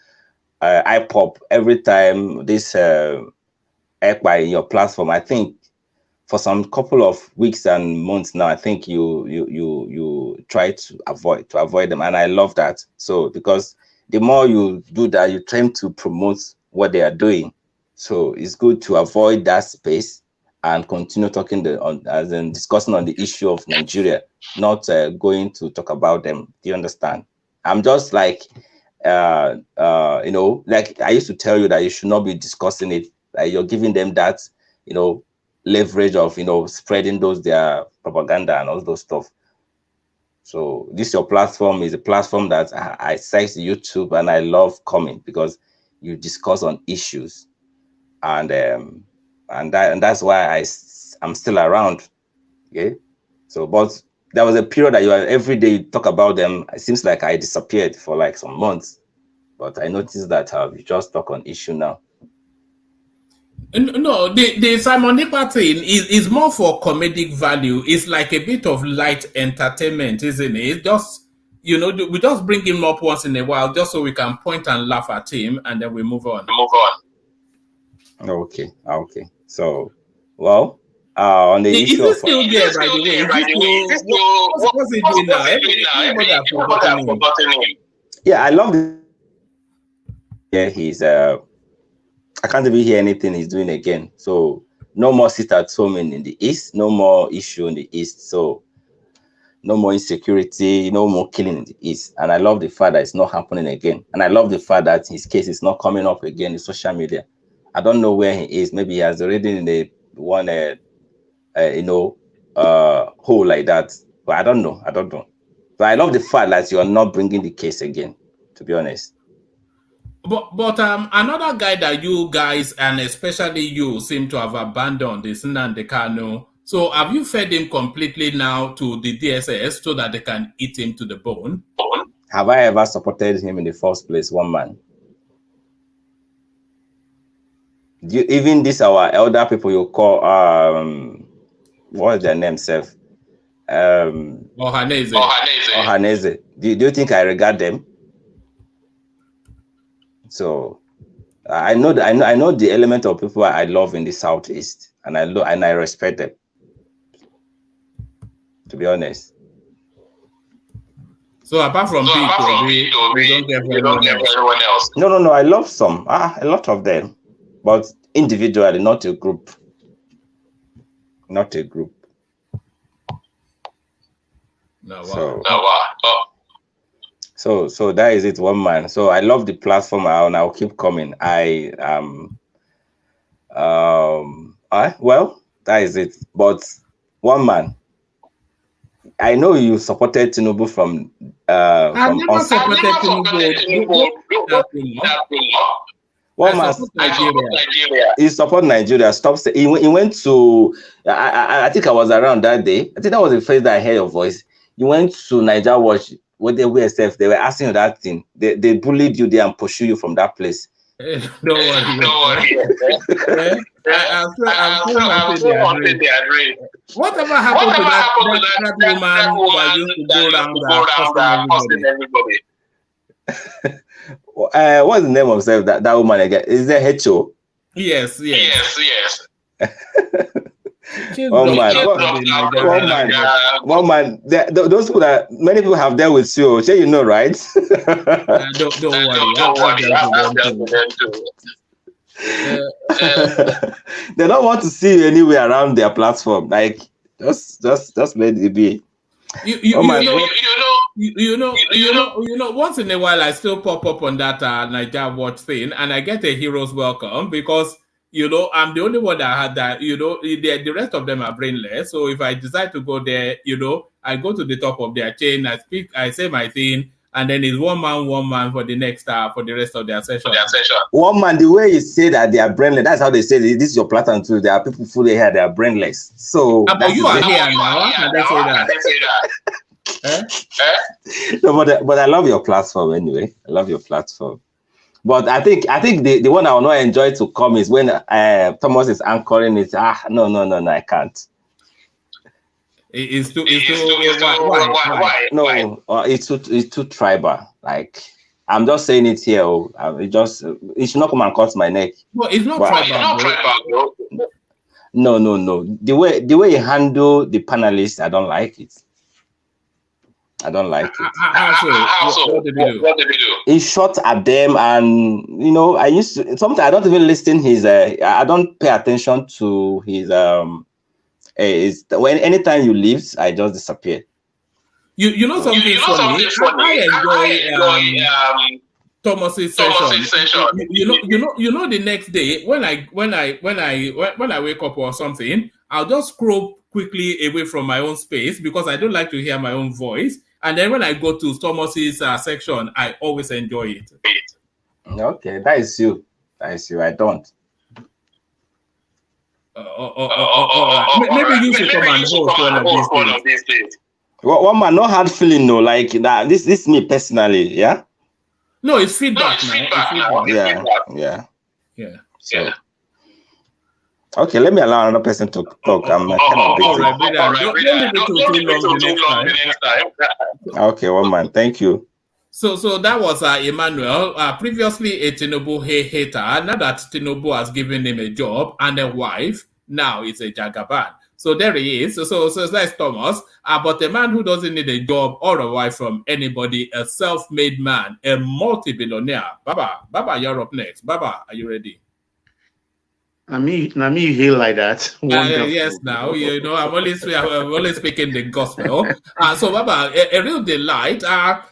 iPop every time this ECPA in your platform. I think for some couple of weeks and months now, I think you try to avoid them, and I love that. So because the more you do that, you try to promote what they are doing. So it's good to avoid that space and continue talking discussing on the issue of Nigeria, not going to talk about them. Do you understand? I'm just like, like I used to tell you that you should not be discussing it. Like you're giving them that, leverage of, spreading their propaganda and all those stuff. So this your platform is a platform that I cite YouTube, and I love coming because you discuss on issues, and that's why I'm still around. Okay. So, but there was a period that every day you talk about them. It seems like I disappeared for like some months, but I noticed that you just talk on issue now. No, the Simon Ekpa thing is more for comedic value. It's like a bit of light entertainment, isn't it? It's just, we just bring him up once in a while just so we can point and laugh at him, and then we move on. Okay. So, well, on the issue of... still there, by the way? What's he doing now? Everybody has forgotten him. Yeah, I love it. Yeah, he's... I can't even hear anything he's doing again. So no more sit at home in the East, no more issue in the East. So no more insecurity, no more killing in the East. And I love the fact that it's not happening again. And I love the fact that his case is not coming up again in social media. I don't know where he is. Maybe he has already in the one, hole like that. But I don't know. But I love the fact that you are not bringing the case again, to be honest. But another guy that you guys, and especially you, seem to have abandoned is Nnamdi Kanu. So have you fed him completely now to the DSS so that they can eat him to the bone? Have I ever supported him in the first place, one man? Even this our elder people you call what's their name, Seth? Ohaneze. Do you think I regard them? So I know the element of people I love in the Southeast, and I respect them, to be honest. So apart from people, we don't get everyone else. No. I love some, a lot of them, but individually, not a group. Not a group. No, wow. So that is it, one man. So I love the platform, and I'll keep coming. Well, that is it. But one man, I know you supported Tinubu from. I've never supported Tinubu. One man, Nigeria. He support Nigeria. Stop saying he went to. I think I was around that day. I think that was the first that I heard your voice. You went to Niger Watch. What they were safe, they were asking you that thing. They bullied you there and pursue you from that place. Don't worry. I'm still wanting the address. Whatever happened to that woman that used to go around hosting everybody? What's the name of that woman again? Is there H.O.? Yes. One man. Those people that many people have dealt with you, you know, right? Don't worry. They don't want to see you anywhere around their platform. Like just let it be. You know, once in a while I still pop up on that Niger Watch thing, and I get a hero's welcome because I'm the only one that had that. The rest of them are brainless. So if I decide to go there, I go to the top of their chain, I speak, I say my thing, and then it's one man for the next for the rest of their session. One man, the way you say that they are brainless, that's how they say this is your platform too. There are people fully here, they are brainless. So but you are here now. How can they say that? No, but I love your platform anyway. I love your platform. But I think the one I will not enjoy to come is when Thomas is anchoring it. No, I can't. It's too why? No, it's too tribal. Like, I'm just saying it here. It should not come and cut my neck. No, it's not tribal, bro. No. The way you handle the panelists, I don't like it. I don't like it. How so? What did he do? He shot at them, and I used to sometimes I don't even listen his. I don't pay attention to his. Anytime you leave, I just disappear. You know something funny? I enjoy Thomas's session. You know the next day when I wake up or something, I'll just scroll quickly away from my own space because I don't like to hear my own voice. And then when I go to Thomas's section, I always enjoy it. Okay, that is you. I don't. Maybe you should come and host one of these days. One man, no hard feeling, no. Like that. This is me personally, yeah. No, it's feedback now. Yeah. So. Okay, let me allow another person to talk. I'm kind of busy. Don't leave it too long the next time. Okay, one man. Thank you. So that was Emmanuel, previously a Tinubu hater. Now that Tinubu has given him a job and a wife, now it's a Jagaban. So there he is. So that's Thomas. But a man who doesn't need a job or a wife from anybody, a self-made man, a multi-billionaire. Baba, you're up next. Baba, are you ready? I mean, you hear like that. Yes, now I'm only speaking the gospel. So Baba, a real delight. I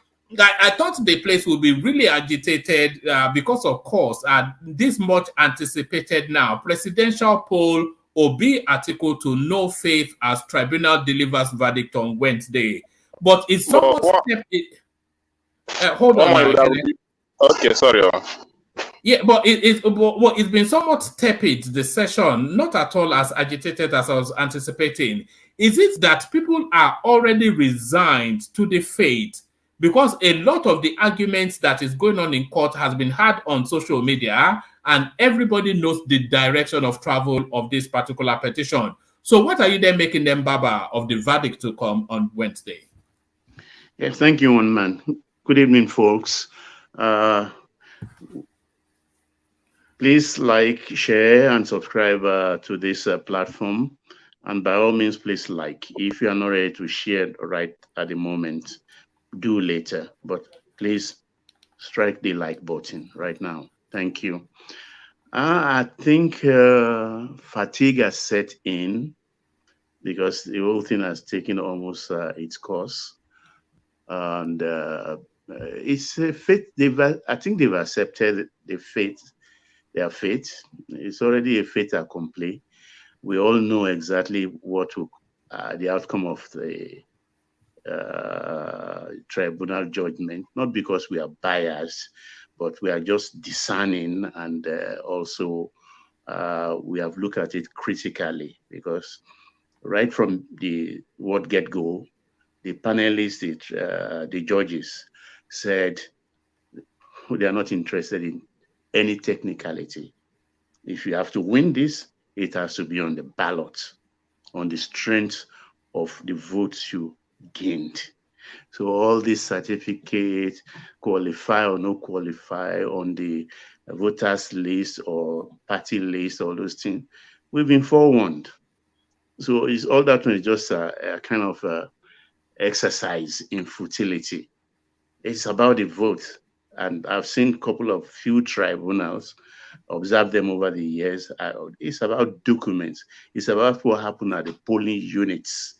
thought the place would be really agitated because, of course, this much anticipated now presidential poll Obi article to no faith as Tribunal delivers verdict on Wednesday. But it's somewhat hold on. Okay, sorry. Yeah, but it's been somewhat tepid, the session, not at all as agitated as I was anticipating. Is it that people are already resigned to the fate? Because a lot of the arguments that is going on in court has been had on social media, and everybody knows the direction of travel of this particular petition. So what are you then making them, Baba, of the verdict to come on Wednesday? Yes, thank you, one man. Good evening, folks. Please like, share, and subscribe to this platform. And by all means, please like. If you are not ready to share right at the moment, do later. But please strike the like button right now. Thank you. I think fatigue has set in because the whole thing has taken almost its course. And it's a fate. I think they've accepted the fate. Their fate. It's already a fait accompli. We all know exactly what the outcome of the tribunal judgment, not because we are biased, but we are just discerning, and also we have looked at it critically, because right from the word get-go, the panelists, the judges said they are not interested in any technicality. If you have to win this, it has to be on the ballot, on the strength of the votes you gained. So all these certificates, qualify or no qualify on the voters list or party list, all those things, we've been forewarned. So it's all that is just a kind of exercise in futility. It's about the vote. And I've seen a couple of few tribunals, observed them over the years. It's about documents. It's about what happened at the polling units,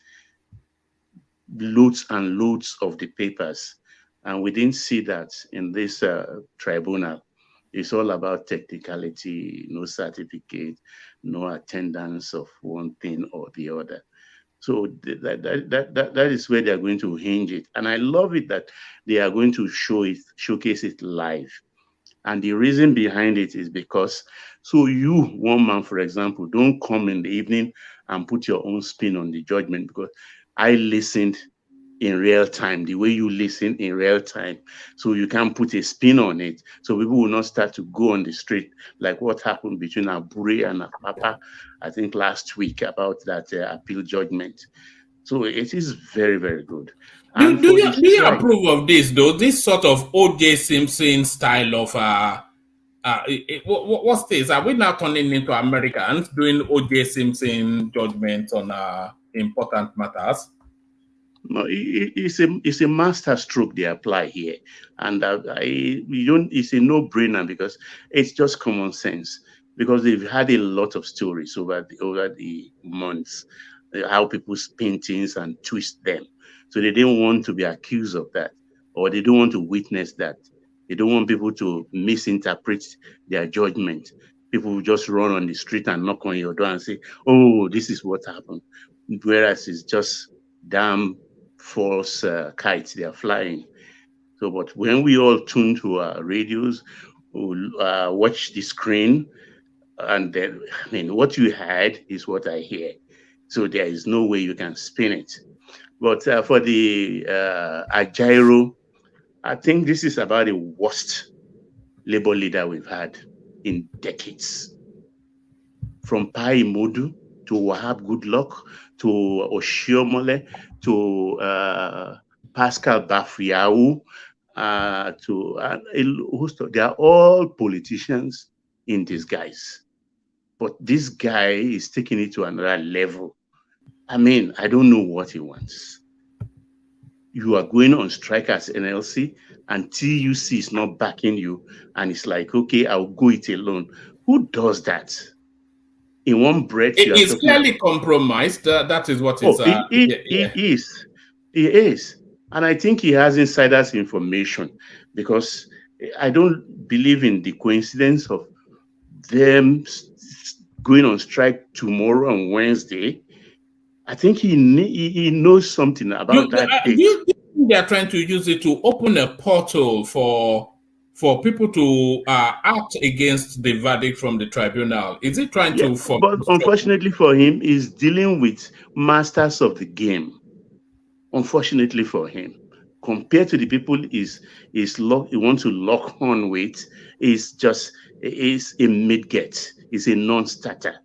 loads and loads of the papers. And we didn't see that in this tribunal. It's all about technicality, no certificate, no attendance of one thing or the other. So that is where they're going to hinge it. And I love it that they are going to showcase it live. And the reason behind it is because, so you, one man, for example, don't come in the evening and put your own spin on the judgment, because I listened in real time, the way you listen in real time. So you can put a spin on it. So people will not start to go on the street like what happened between Abure and Apapa, I think last week, about that appeal judgment. So it is very, very good. Do you approve of this, though? This sort of O.J. Simpson style of what's this? Are we now turning into Americans doing O.J. Simpson judgments on important matters? No, it's a master stroke they apply here, and it's a no-brainer, because it's just common sense. Because they've had a lot of stories over the months, how people spin things and twist them. So they didn't want to be accused of that, or they don't want to witness that. They don't want people to misinterpret their judgment. People will just run on the street and knock on your door and say, "Oh, this is what happened," whereas it's just damn false kites they are flying. So, but when we all tune to our radios, we'll watch the screen, and then, I mean, what you heard is what I hear. So there is no way you can spin it. But for the Ajaero, I think this is about the worst labor leader we've had in decades. From Pai Modu to Wahab Goodluck to Oshiomole to Pascal Bafriau they are all politicians in disguise. But this guy is taking it to another level. I mean, I don't know what he wants. You are going on strike as NLC until you see it's not backing you, and it's like, okay, I'll go it alone. Who does that? In one breath, it is clearly compromised. That is what it's. He is, and I think he has insiders information, because I don't believe in the coincidence of them going on strike tomorrow on Wednesday. I think he knows something about that. Do you think they are trying to use it to open a portal for people to act against the verdict from the tribunal? Is it trying to? But unfortunately for him, he's dealing with masters of the game. Unfortunately for him, compared to the people he wants to lock on with, is a mid-get. It's a non-starter.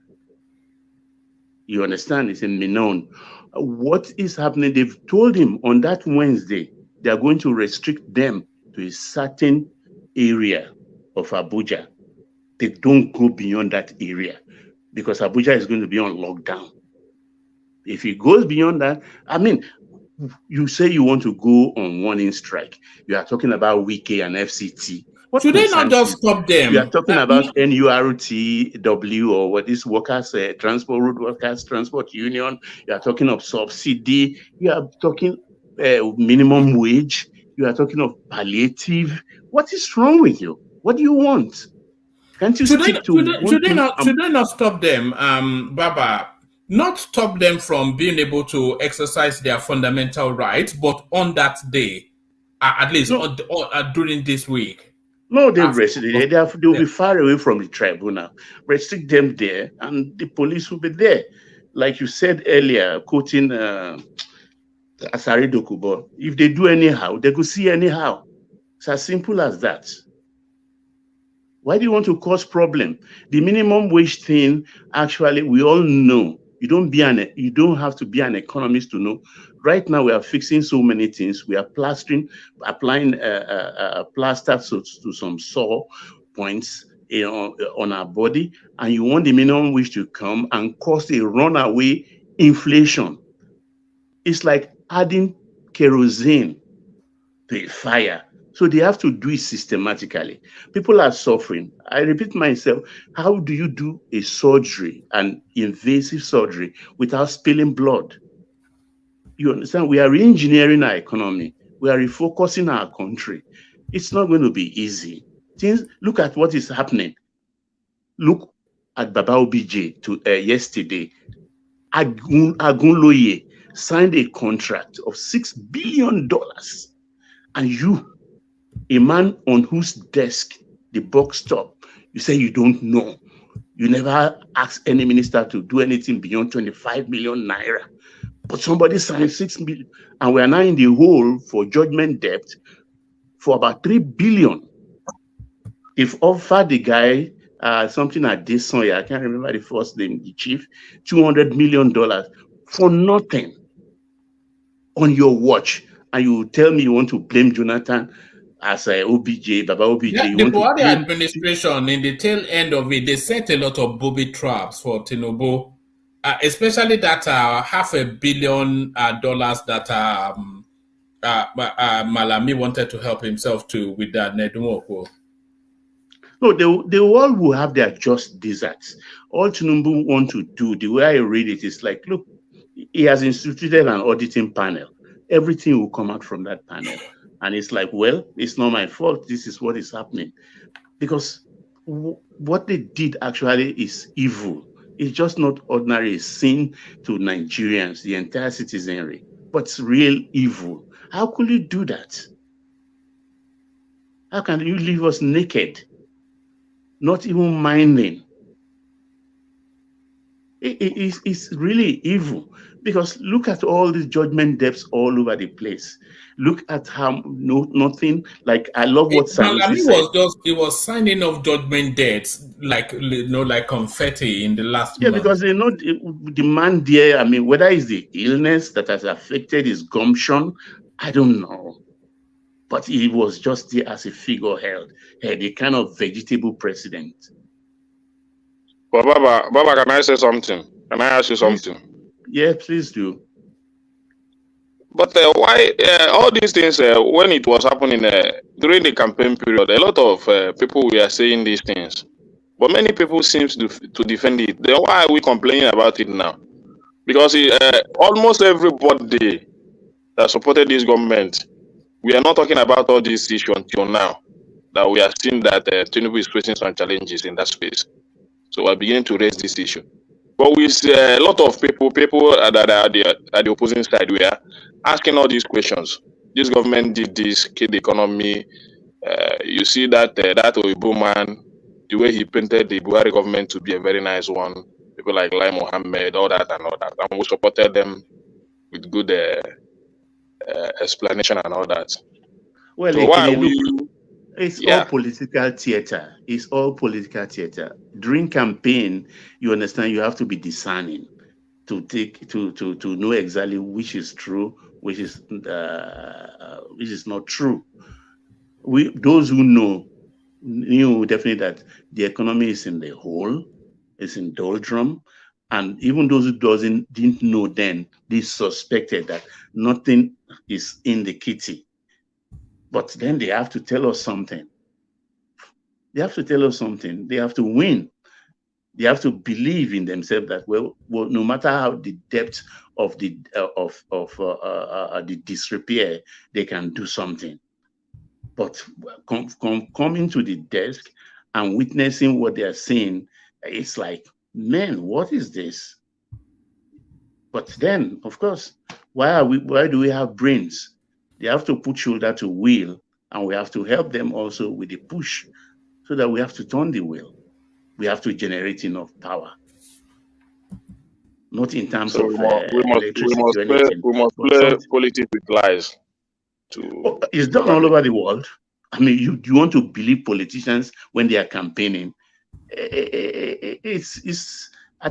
You understand? It's a menon. What is happening? They've told him on that Wednesday they are going to restrict them to a certain area of Abuja. They don't go beyond that area, because Abuja is going to be on lockdown. If it goes beyond that, I mean, you say you want to go on warning strike. You are talking about Wike and FCT. Should they not just stop them? You are talking about NURTW, or what is workers, transport road workers, transport union. You are talking of subsidy. You are talking minimum wage. You are talking of palliative. What is wrong with you? What do you want? Can't you stick to? Should they not stop them, Baba? Not stop them from being able to exercise their fundamental rights, but on that day, at least during this week. No, they'll be far away from the tribunal. Restrict them there, and the police will be there. Like you said earlier, quoting Asari Dokubo, if they do anyhow, they could see anyhow. It's as simple as that. Why do you want to cause problem? The minimum wage thing, actually, we all know. You don't have to be an economist to know. Right now, we are fixing so many things. We are applying plaster to some sore points on our body, and you want the minimum wage to come and cause a runaway inflation. It's like adding kerosene to a fire. So they have to do it systematically. People are suffering. I repeat myself, how do you do a surgery, an invasive surgery, without spilling blood? You understand? We are re-engineering our economy. We are refocusing our country. It's not going to be easy. Look at what is happening. Look at Baba OBJ yesterday. Agunloye signed a contract of $6 billion, and you, a man on whose desk the box stopped, you say you don't know. You never asked any minister to do anything beyond 25 million naira. But somebody signed 6 million, and we are now in the hole for judgment debt for about 3 billion. If offered the guy something at this song, I can't remember the first name, the chief, $200 million for nothing on your watch, and you tell me you want to blame Jonathan as a OBJ, Baba OBJ. Yeah, you the want to Buhari blame administration, in the tail end of it, they set a lot of booby traps for Tinubu, especially that $500 million that Malami wanted to help himself to with that Nedumoko. No, they all will have their just desserts. All Tinubu want to do, the way I read it, is like, look, he has instituted an auditing panel. Everything will come out from that panel. And it's like, well, it's not my fault. This is what is happening. Because what they did actually is evil. It's just not ordinary sin to Nigerians, the entire citizenry, but it's real evil. How could you do that? How can you leave us naked? Not even minding. It's really evil, because look at all these judgment debts all over the place. Look at how nothing, like, I love what Sanusi said. He was signing off judgment debts like, like confetti in the last month. Because the man there, I mean, whether it's the illness that has affected his gumption, I don't know. But he was just there as a figurehead, a kind of vegetable president. But Baba, can I say something? Can I ask you something? Yeah, please do. But why all these things, when it was happening during the campaign period, a lot of people were saying these things. But many people seem to defend it. Then why are we complaining about it now? Because almost everybody that supported this government, we are not talking about all these issues until now, that we are seeing that Tinubu is facing some challenges in that space. So we're beginning to raise this issue. But with a lot of people that are at the opposing side, we are asking all these questions. This government did this, killed the economy. You see that Oibo man, the way he painted the Buhari government to be a very nice one. People like Lai Mohammed, all that. And we supported them with good explanation and all that. Well, so why are we... It's all political theater. It's all political theater. During campaign, you understand, you have to be discerning to know exactly which is true, which is not true. Those who know knew definitely that the economy is in the hole, it's in doldrum, and even those who didn't know then, they suspected that nothing is in the kitty. But then they have to tell us something. They have to tell us something. They have to win. They have to believe in themselves that, well no matter how the depth of the disrepair, they can do something. But coming to the desk and witnessing what they are saying, it's like, man, what is this? But then, of course, why do we have brains? They have to put shoulder to wheel, and we have to help them also with the push, so that we have to turn the wheel. We have to generate enough power. Not in terms of electricity. We must play politics with lies. It's done all over the world. I mean, you want to believe politicians when they are campaigning. I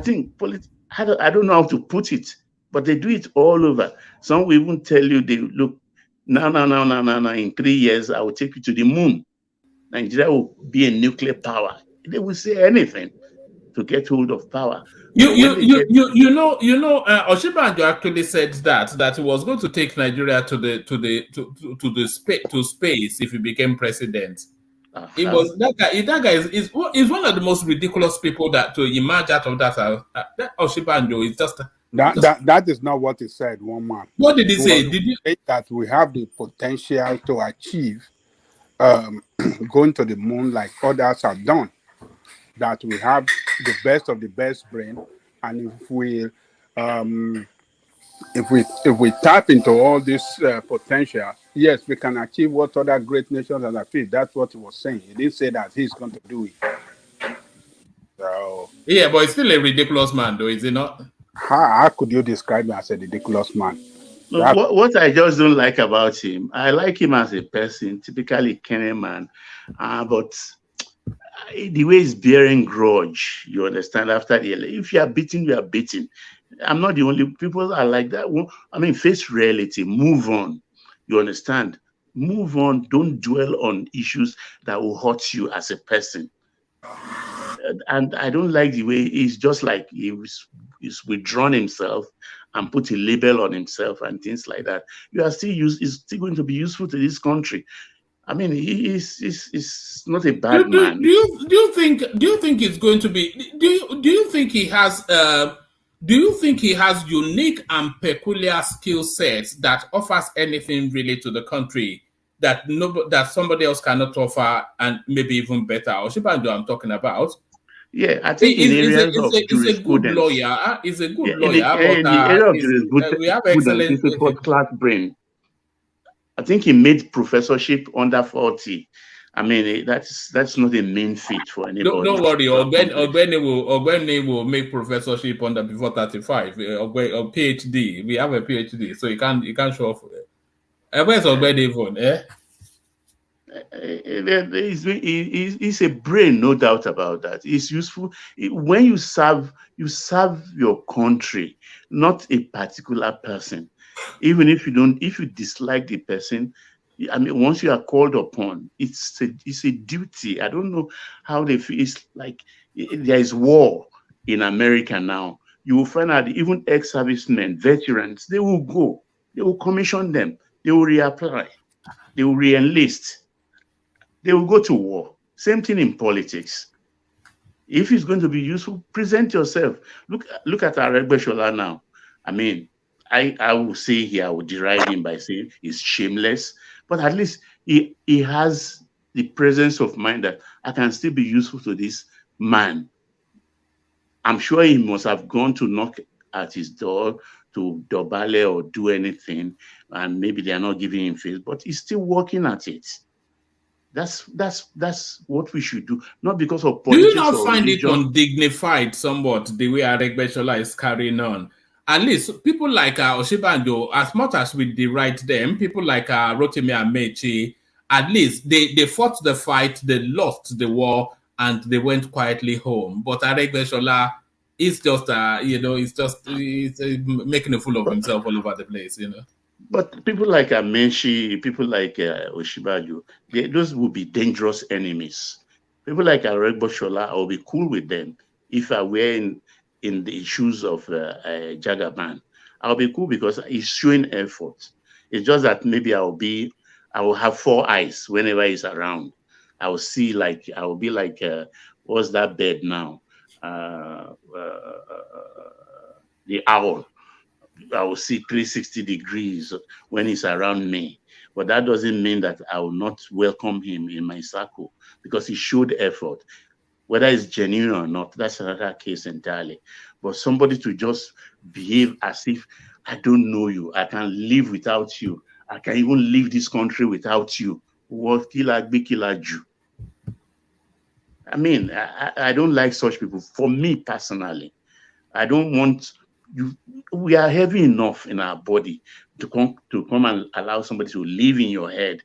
think, I don't know how to put it, but they do it all over. Some will even tell you, they look, no, in 3 years, I will take you to the moon. Nigeria will be a nuclear power. They will say anything to get hold of power. Oshibanjo actually said that he was going to take Nigeria to space if he became president. It was that guy is one of the most ridiculous people that to emerge out of that. Oshibanjo is just that is not what he said. One man. What did he say? Did you say that we have the potential to achieve going to the moon like others have done? That we have the best of the best brain, and if we If we tap into all this potential, yes, we can achieve what other great nations have achieved. That's what he was saying. He didn't say that he's going to do it. So yeah, but he's still a ridiculous man, though, is he not? How could you describe him as a ridiculous man? No, what I just don't like about him, I like him as a person, typically Kenyan man, but the way he's bearing grudge, you understand, after the election. If you are beaten, you are beaten. I'm not the only people are like that. I mean, face reality, move on. You understand? Move on. Don't dwell on issues that will hurt you as a person. And I don't like the way he's just like he's withdrawn himself and put a label on himself and things like that. You are still is still going to be useful to this country. I mean, he's not a bad man. Do you think it's going to be? Do you think he has? Do you think he has unique and peculiar skill sets that offers anything really to the country that somebody else cannot offer, and maybe even better? Oshibando, I'm talking about. Yeah, I think in areas of jurisprudence, he's a good lawyer. He's a good lawyer. In the area of jurisprudence, we have excellent. He's a first-class brain. I think he made professorship under 40. I mean, that's not a main feat for anybody. Don't worry, Ogbeni will make professorship under before 35 or PhD. We have a PhD, so you can't show off. Where's Ogbeni even? He's a brain, no doubt about that. It's useful when you serve your country, not a particular person. Even if you dislike the person, I mean, once you are called upon, it's a duty. I don't know how they feel. It's like there is war in America now. You will find out even ex-servicemen, veterans, they will go. They will commission them. They will reapply. They will re-enlist. They will go to war. Same thing in politics. If it's going to be useful, present yourself. Look at Aregbesola now. I mean, I will say here, I will deride him by saying he's shameless, but at least he has the presence of mind that I can still be useful to this man. I'm sure he must have gone to knock at his door to dobale or do anything, and maybe they are not giving him face, but he's still working at it. That's what we should do, not because of politics. Do you not find religion. It undignified somewhat the way Aregbesola is carrying on? At least people like Oshibando, as much as we deride them, people like Rotimi Amechi, at least they fought the fight, they lost the war, and they went quietly home. But Aregbesola is just, he's making a fool of himself all over the place, But people like Amechi, people like Oshibando, those would be dangerous enemies. People like Aregbesola, I will be cool with them if I were in the shoes of Jagaban. I'll be cool because he's showing effort. It's just that maybe I will have 4 eyes whenever he's around. I will be like, what's that bird now? The owl. I will see 360 degrees when he's around me. But that doesn't mean that I will not welcome him in my circle because he showed effort. Whether it's genuine or not, that's another case entirely. But somebody to just behave as if I don't know you, I can live without you, I can even leave this country without you. What killer Jew? I mean, I don't like such people. For me personally, I don't want you. We are heavy enough in our body to come and allow somebody to live in your head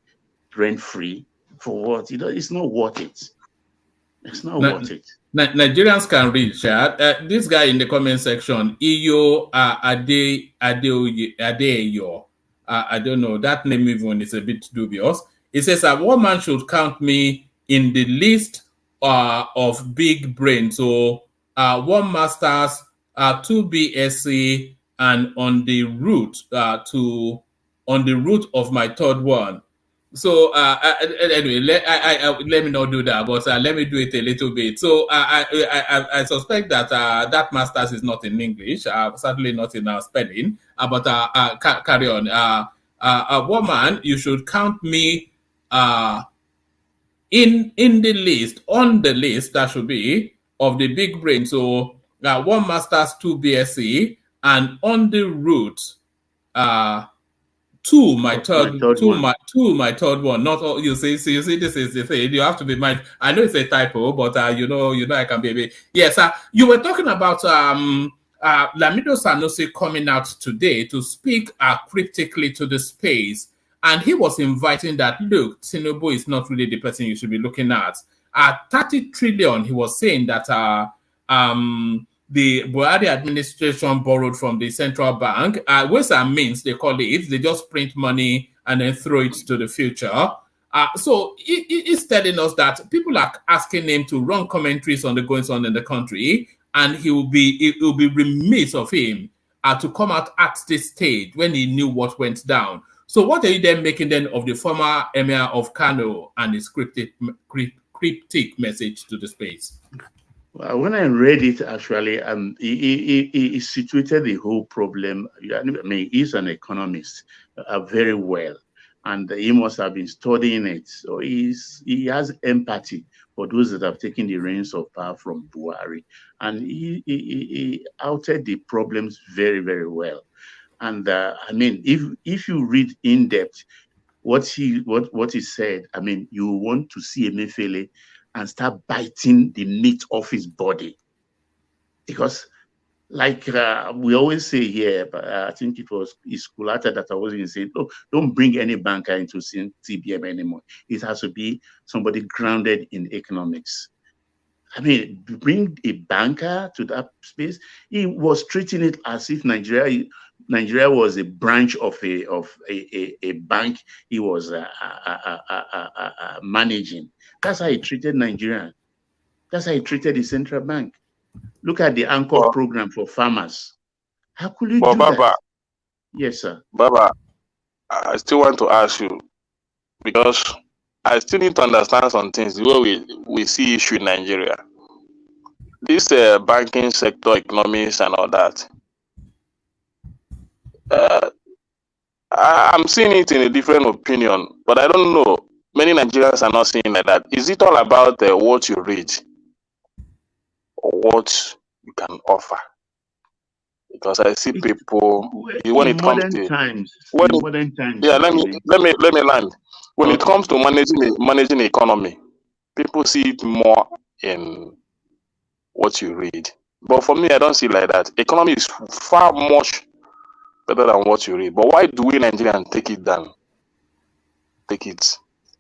rent free. For what? It's not worth it. It's not worth it. Nigerians can reach. This guy in the comment section, Iyo Adeyo. I don't know. That name even is a bit dubious. It says that one man should count me in the list of big brains. So 1 master's, 2 BSc, and on the route of my 3rd one. So anyway, let me not do that, but let me do it a little bit. So I suspect that that master's is not in English, certainly not in spelling. But carry on. Woman, you should count me in the list, on the list that should be of the big brain. So 1 master's, 2 BSc, and on the route, my third one. Not all you see. So you see, this is the thing. You have to be mind. I know it's a typo, but you know, I can be a bit. Yes, you were talking about Lamido Sanusi coming out today to speak cryptically to the space, and he was inviting that, look, Tinubu is not really the person you should be looking at. At 30 trillion, he was saying that the Buhari administration borrowed from the central bank. Ways and means, they call it. They just print money and then throw it to the future. So it's telling us that people are asking him to run commentaries on the goings on in the country, and it will be remiss of him to come out at this stage when he knew what went down. So what are you then making then of the former emir of Kano and his cryptic message to the space? Well, when I read it, actually, he situated the whole problem. I mean, he's an economist very well, and he must have been studying it. So he has empathy for those that have taken the reins of power from Buhari, and he outed the problems very, very well. And I mean, if you read in depth what he said, I mean, you want to see Emefiele and start biting the meat off his body, because, like we always say here, but I think it was Iskulata that I was even saying, oh, don't bring any banker into TBM anymore. It has to be somebody grounded in economics. I mean, bring a banker to that space. He was treating it as if Nigeria was a branch of a bank he was managing. That's how he treated Nigeria. That's how he treated the central bank. Look at the Anchor program for farmers. How could you do that? Yes, sir. Baba, I still want to ask you, because I still need to understand some things the way we see issue in Nigeria. This banking sector, economics and all that. I'm seeing it in a different opinion, but I don't know. Many Nigerians are not seeing like that. Is it all about what you read or what you can offer? Because I see people when it comes to modern times. Yeah, let me land. When it comes to managing the economy, people see it more in what you read. But for me, I don't see it like that. Economy is far much better than what you read. But why do we Nigerians take it down? Take it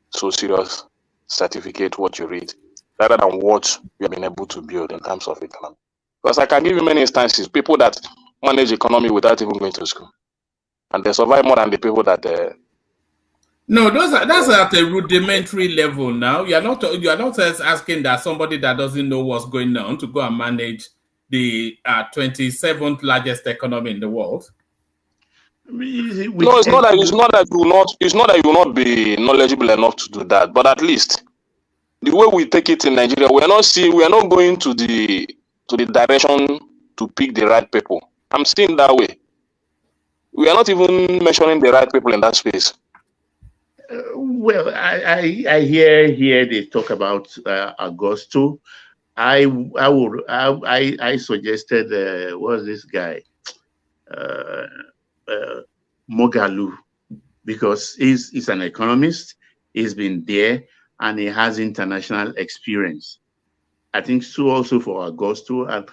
so serious, certificate what you read, rather than what you have been able to build in terms of economy. Because I can give you many instances, people that manage economy without even going to school, and they survive more than the people that No, that's at a rudimentary level now. You are not asking that somebody that doesn't know what's going on to go and manage the 27th largest economy in the world. No, it's not that you will not be knowledgeable enough to do that, but at least the way we take it in Nigeria, we are not going to the direction to pick the right people. I'm seeing that way. We are not even mentioning the right people in that space. Well, I hear they talk about Augusto. I suggested what's this guy? Mogalu, because he's an economist, he's been there, and he has international experience. I think so also for Augusto, and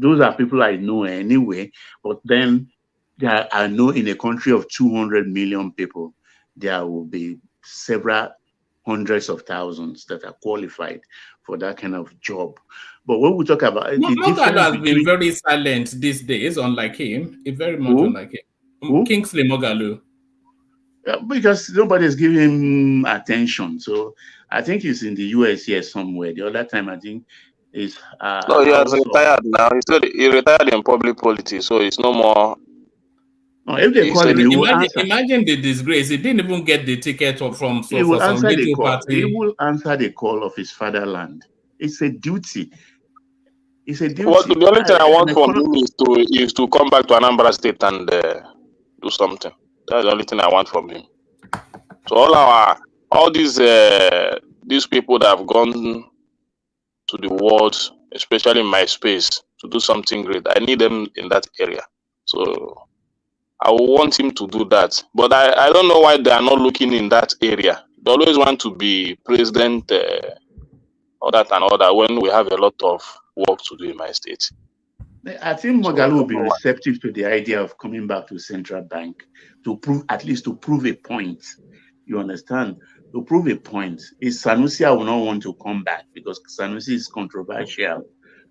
those are people I know anyway. But then I know in a country of 200 million people, there will be several hundreds of thousands that are qualified for that kind of job. But when we talk about Mogalu has been very silent these days, unlike him. Very much unlike him. Kingsley Mogalu. Because nobody's giving him attention. So I think he's in the US here somewhere. The other time I think is no, he has retired now. He retired in public politics, so it's no more. No, if they call him, he will answer. Imagine the disgrace. He didn't even get the ticket from he will answer the call. He will answer the call of his fatherland. It's a duty. It's a duty. Well, the only thing I want from him is to come back to Anambra State and do something. That's the only thing I want from him. So all these people that have gone to the world, especially in my space, to do something great. I need them in that area. So I want him to do that. But I don't know why they are not looking in that area. They always want to be president, all that and all that, when we have a lot of work to do in my state. I think Moghalu will be receptive to the idea of coming back to central bank to prove, at least to prove a point. You understand? To prove a point. Is Sanusi will not want to come back because Sanusi is controversial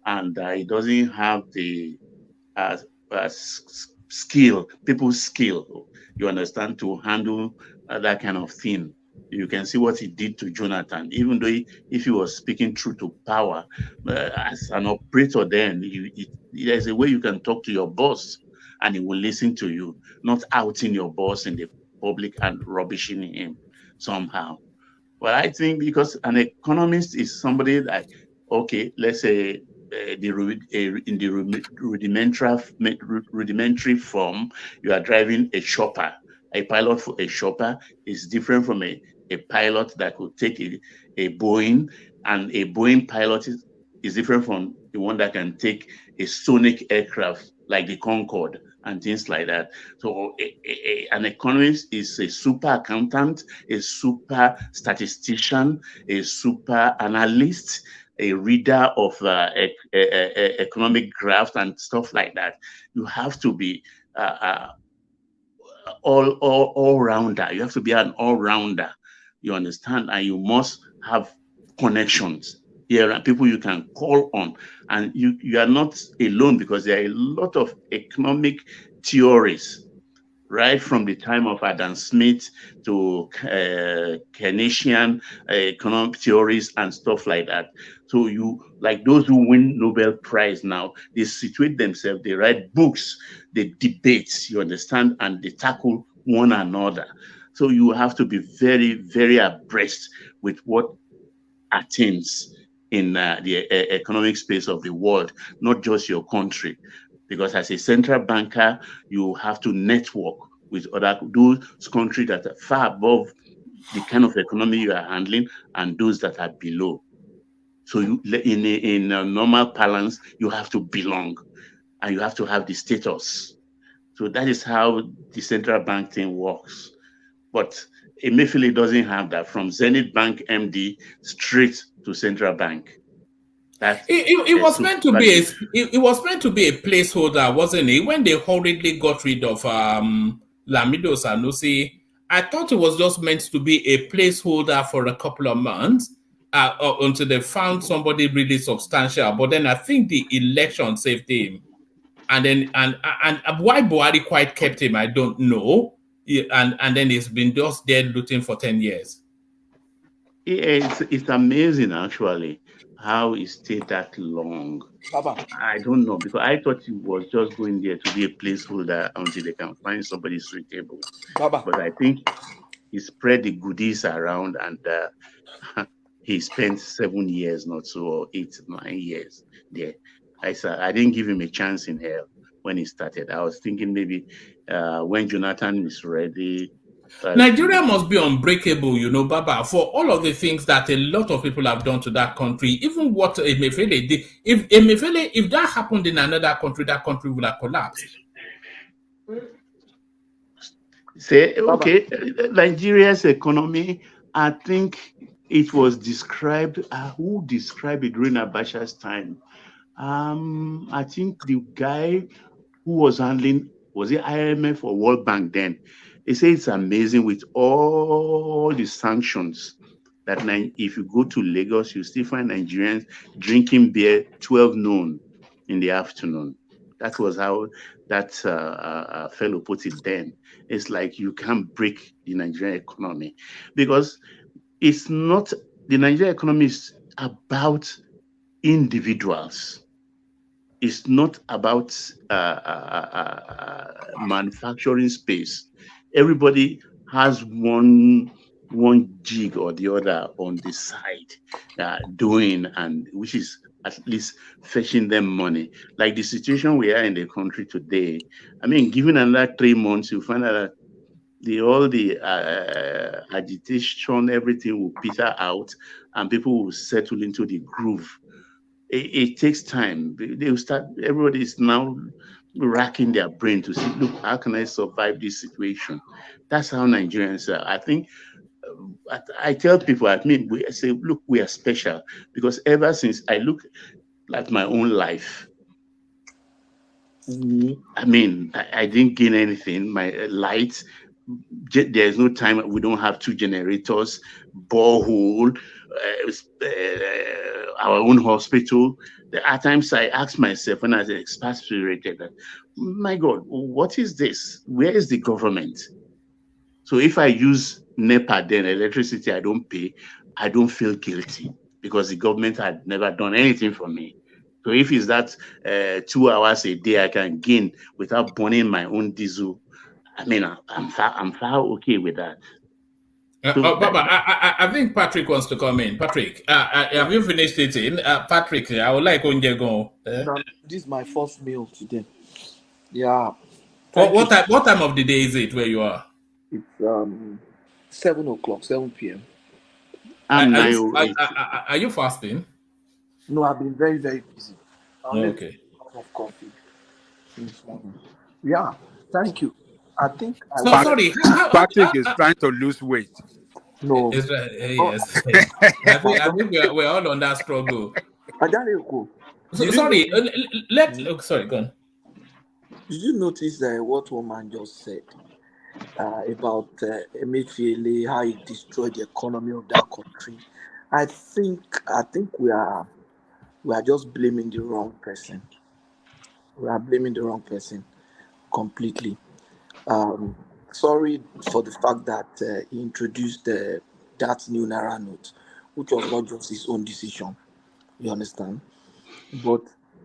and he doesn't have the skill, people's skill, you understand, to handle that kind of thing. You can see what he did to Jonathan, even though if he was speaking truth to power, as an operator, then there's a way you can talk to your boss and he will listen to you, not outing your boss in the public and rubbishing him somehow. Well, I think because an economist is somebody that, okay, let's say in the rudimentary form, you are driving a chopper. A pilot for a chopper is different from a pilot that could take a Boeing, and a Boeing pilot is different from the one that can take a sonic aircraft like the Concorde and things like that. So an economist is a super accountant, a super statistician, a super analyst, a reader of economic graphs and stuff like that. You have to be all rounder. You have to be an all rounder. You understand, and you must have connections. There are people you can call on, and you are not alone because there are a lot of economic theories, right from the time of Adam Smith to Keynesian economic theories and stuff like that. So you, like those who win Nobel Prize now, they situate themselves, they write books, they debate, you understand, and they tackle one another. So you have to be very, very abreast with what attains in the economic space of the world, not just your country. Because as a central banker, you have to network with those countries that are far above the kind of economy you are handling and those that are below. So in a normal balance, you have to belong and you have to have the status. So that is how the central bank thing works. But Emefiele doesn't have that, from Zenith Bank MD straight to central bank. It was meant to be it was meant to be a placeholder, wasn't it? When they hurriedly got rid of Lamido Sanusi, I thought it was just meant to be a placeholder for a couple of months until they found somebody really substantial. But then I think the election saved him, and then and why Buhari quite kept him, I don't know. And then he's been just there looting for 10 years. It's amazing actually how he stayed that long. Baba. I don't know, because I thought he was just going there to be a placeholder until they can find somebody suitable. Baba. But I think he spread the goodies around, and he spent 7 years, not so, or 8, 9 years there. I didn't give him a chance in hell when he started. I was thinking maybe when Jonathan is ready. Nigeria must be unbreakable, you know, Baba, for all of the things that a lot of people have done to that country. Even what Emefiele did. If that happened in another country, that country would have collapsed. Say, okay, Nigeria's economy, I think it was described, who described it during Abacha's time? I think the guy who was handling, was it IMF or World Bank then? They say it's amazing with all the sanctions that if you go to Lagos, you still find Nigerians drinking beer 12 noon in the afternoon. That was how that fellow put it then. It's like you can't break the Nigerian economy, because it's not, the Nigerian economy is about individuals. It's not about manufacturing space. Everybody has one jig or the other on the side doing, and which is at least fetching them money. Like the situation we are in the country today, I mean, given another 3 months, you find out that all the agitation, everything will peter out and people will settle into the groove. it takes time. They will start. Everybody is now racking their brain to see, look, how can I survive this situation? That's how Nigerians are. I think I tell people, I say, look, we are special because ever since I look at my own life, I didn't gain anything. My lights, there's no time. We don't have 2 generators, borehole, our own hospital. At times I ask myself when I was expatriated, my God, what is this? Where is the government? So if I use NEPA, then electricity I don't pay, I don't feel guilty because the government had never done anything for me. So if it's that 2 hours a day I can gain without burning my own diesel, I'm far okay with that. Baba, I think Patrick wants to come in. Patrick, have you finished eating? Patrick, I would like Onje go. This is my first meal today. Yeah. What time of the day is it where you are? It's 7 o'clock, 7 p.m. Are you fasting? No, I've been very, very busy. Okay. Of coffee since morning. Yeah, thank you. I think sorry. Patrick is trying to lose weight. No. Yes. I think we're all on that struggle. Sorry. Sorry, go on. Did you notice what one man just said about Emefiele, how he destroyed the economy of that country? I think we are just blaming the wrong person. We are blaming the wrong person completely. Sorry for the fact that he introduced that new Naira note, which was not just his own decision. You understand? But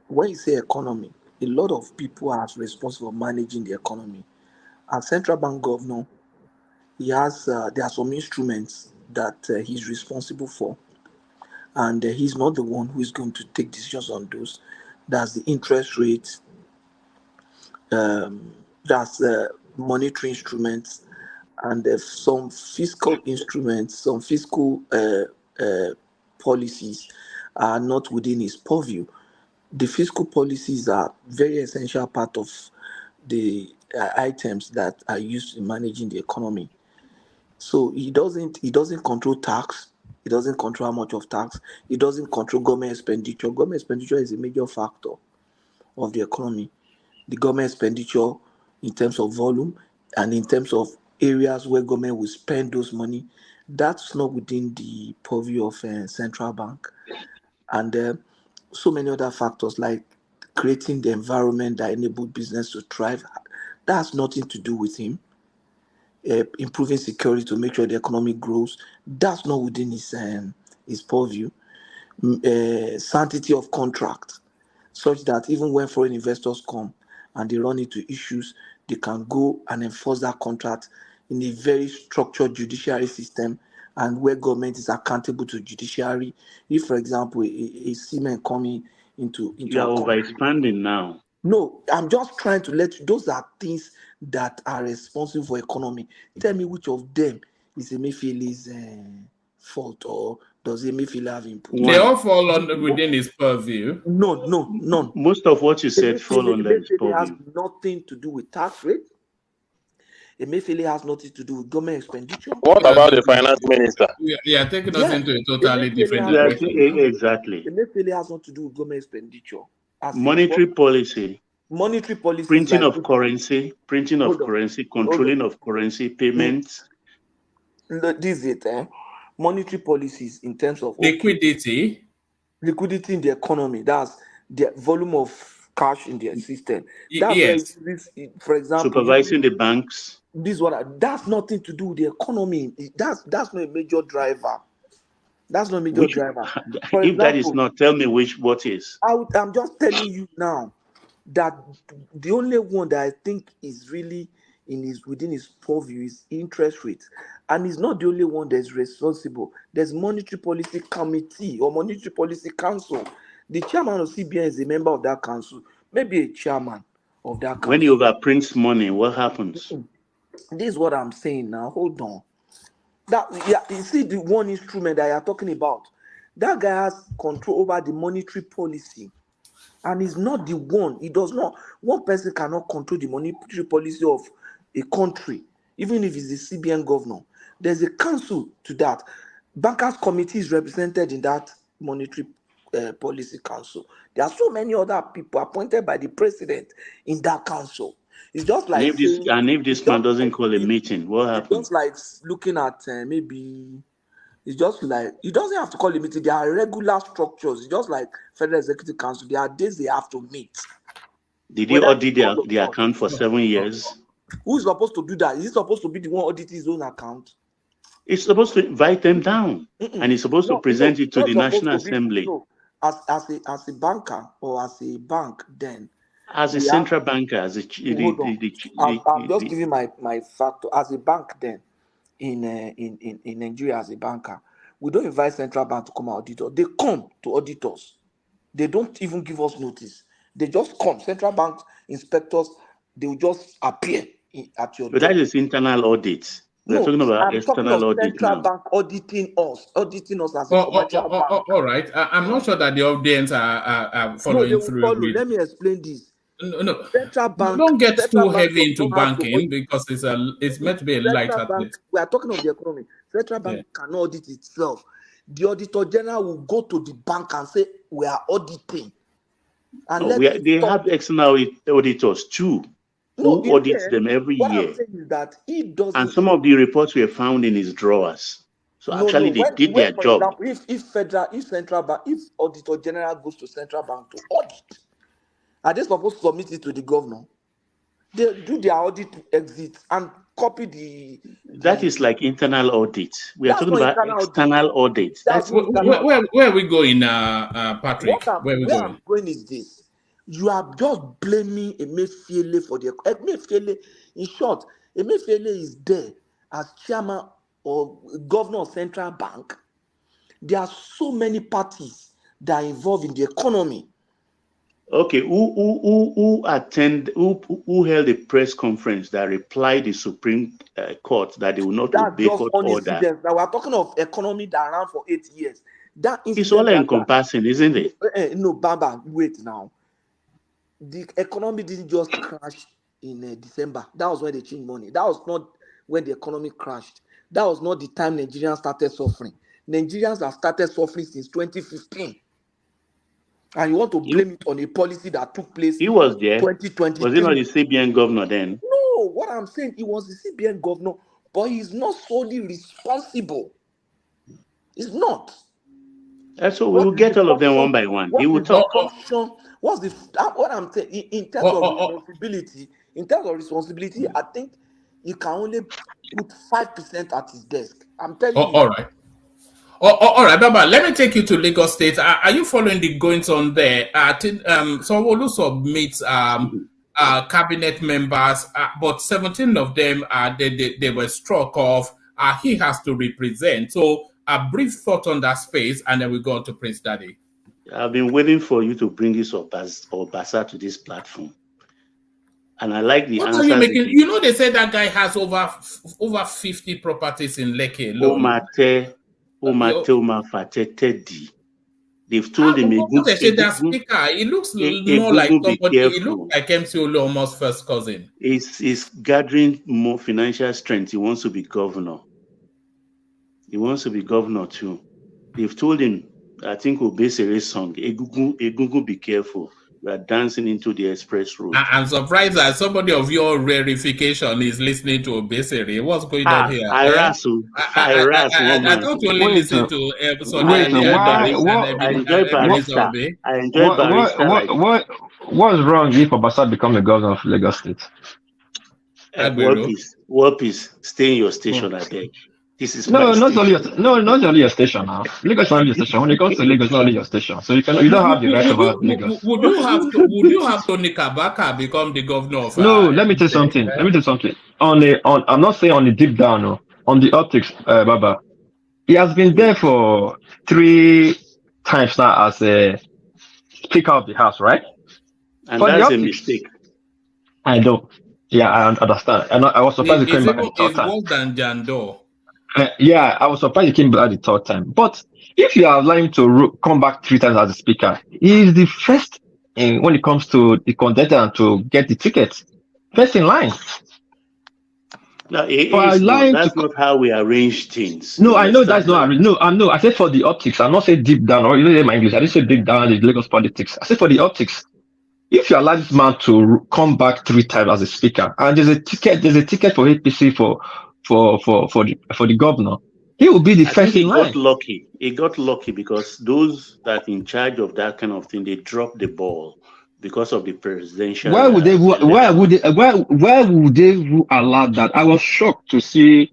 when you say economy, a lot of people are responsible for managing the economy. As central bank governor, there are some instruments that he's responsible for, and he's not the one who is going to take decisions on those. That's the interest rate. That's monetary instruments, and some fiscal instruments, some fiscal policies are not within his purview. The fiscal policies are very essential part of the items that are used in managing the economy. So he doesn't control tax. He doesn't control how much of tax. He doesn't control government expenditure. Government expenditure is a major factor of the economy. The government expenditure in terms of volume and in terms of areas where government will spend those money, that's not within the purview of central bank. And so many other factors like creating the environment that enables business to thrive, that has nothing to do with him. Improving security to make sure the economy grows, that's not within his purview. Sanctity of contract, such that even when foreign investors come and they run into issues, they can go and enforce that contract in a very structured judiciary system, and where government is accountable to judiciary. If, for example, a seaman coming into you are over-expanding now. No, I'm just trying to let you. Those are things that are responsible for economy. Tell me which of them is Emefiele's fault, or does Emefiele have input? They all fall within his purview. No, none. Most of what you said fall under his purview. Has nothing to do with tax rate. Emefiele has nothing to do with government expenditure. What about the finance minister? Yeah, taking us into a totally different direction. Exactly. Emefiele has nothing to do with government expenditure. Monetary policy. Printing like of currency, controlling of currency, payments. This is it, monetary policies in terms of liquidity in the economy. That's the volume of cash in the system. Yes. For example, supervising the banks. That's nothing to do with the economy. That's not a major driver. That's not a major driver. For example, that is not, tell me what is. I'm just telling you now that the only one that I think is really within his purview is interest rates. And he's not the only one that's responsible. There's monetary policy committee or monetary policy council. The chairman of CBN is a member of that council, maybe a chairman of that council. When you overprint money, what happens? This is what I'm saying now. Hold on. You see the one instrument that you're talking about That guy has control over the monetary policy. And he's not the one. He does not. One person cannot control the monetary policy of a country, even if he's the CBN governor. There's a council to that. Bankers Committee is represented in that monetary policy council. There are so many other people appointed by the president in that council. It's just like if this man doesn't call a meeting, what happens? It's just like looking at maybe. It's just like, it doesn't have to call a meeting. There are regular structures. It's just like Federal Executive Council. There are days they have to meet. Did they audit their account for 7 years? Who is supposed to do that? Is he supposed to be the one auditing his own account? It's supposed to invite them down. And he's supposed to present it to the National Assembly. As a banker or as a bank, then. As a central banker, as a... I'm just giving my factor. As a bank, then. In Nigeria as a banker, we don't invite central bank to come audit us. They come to audit us. They don't even give us notice. They just come. Central bank inspectors, they will just appear at your door. But that is internal audits. We're talking about external audit. Central bank auditing us as a commercial bank. All right. I'm not sure that the audience are following through. Let me explain this. No. Central bank. Don't get too heavy into banking because it's meant to be a light subject. We are talking of the economy. Central bank cannot audit itself. The auditor general will go to the bank and say, "We are auditing." And they have external auditors too, who audits them every year. What I'm saying is that he doesn't. And some of the reports were found in his drawers. So they did their job. Example, if auditor general goes to central bank to audit, are they supposed to submit it to the governor? They do their audit exit and copy the... That is like internal audit. We are talking about external audit. Where are we going, Patrick? Where are we going? I'm going is this. You are just blaming Emefiele for the... Emefiele, in short, Emefiele is there as chairman or governor of central bank. There are so many parties that are involved in the economy. Okay, who held a press conference that replied the Supreme Court that they will not obey court order? Now we're talking of economy that ran for 8 years. That is all encompassing, isn't it? No, Baba, wait now. The economy didn't just crash in December. That was when they changed money. That was not when the economy crashed. That was not the time Nigerians started suffering. Nigerians have started suffering since 2015. And you want to blame it on a policy that took place he was there. 2020. Was he not the CBN governor then? No, what I'm saying, he was the CBN governor, but he's not solely responsible. He's not. So we will get all of them one by one. He will talk. What I'm saying, in terms of responsibility, I think he can only put 5% at his desk. I'm telling you. All right. All right, Baba, let me take you to Lagos State. Are you following the goings on there? Sanwo-Olu submits cabinet members, but 17 of them they were struck off. He has to represent. So a brief thought on that space, and then we go on to Prince Daddy. I've been waiting for you to bring this Obasa to this platform. And I like the answer. You know, they said that guy has over 50 properties in Lekki alone. They've told him he looks more like somebody. He looks like MC Olu almost first cousin. He's gathering more financial strength. He wants to be governor. He wants to be governor too. They've told him, I think Obesere's song, Egungun, be careful. We are dancing into the express road. I'm surprised that somebody of your verification is listening to Obesere. What's going on here? I thought you only listen to I enjoy Barrister. What's wrong if Obasa become the governor of Lagos State? World peace. Stay in your station, I beg. This is not only your station now. Lagos is not only your station. When it comes to Lagos, it's not only your station. So you don't have the right over Lagos. Would you have Tony Kabaka become the governor of? No, let me tell you something. I'm not saying on the deep down, no. On the optics, Baba. He has been there for 3 times now as a Speaker of the House, right? And for that's a mistake. I know. Yeah, I understand. I was surprised he came back the third time. It's worse than Jando. Yeah, I was surprised he came back the third time. But if you are allowing him to come back 3 times as a speaker, he is the first in when it comes to the contender to get the ticket. First in line. No, that's not how we arrange things. No, I know that's not. No, I know. I said for the optics. I'm not saying deep down, or you know my English. I didn't say deep down in Lagos politics. I said for the optics. If you allow this man to come back 3 times as a speaker, and there's a ticket for APC for the governor, he will be the first in line. He got lucky because those that in charge of that kind of thing, they dropped the ball because of the presidential. Why would they allow that? I was shocked to see.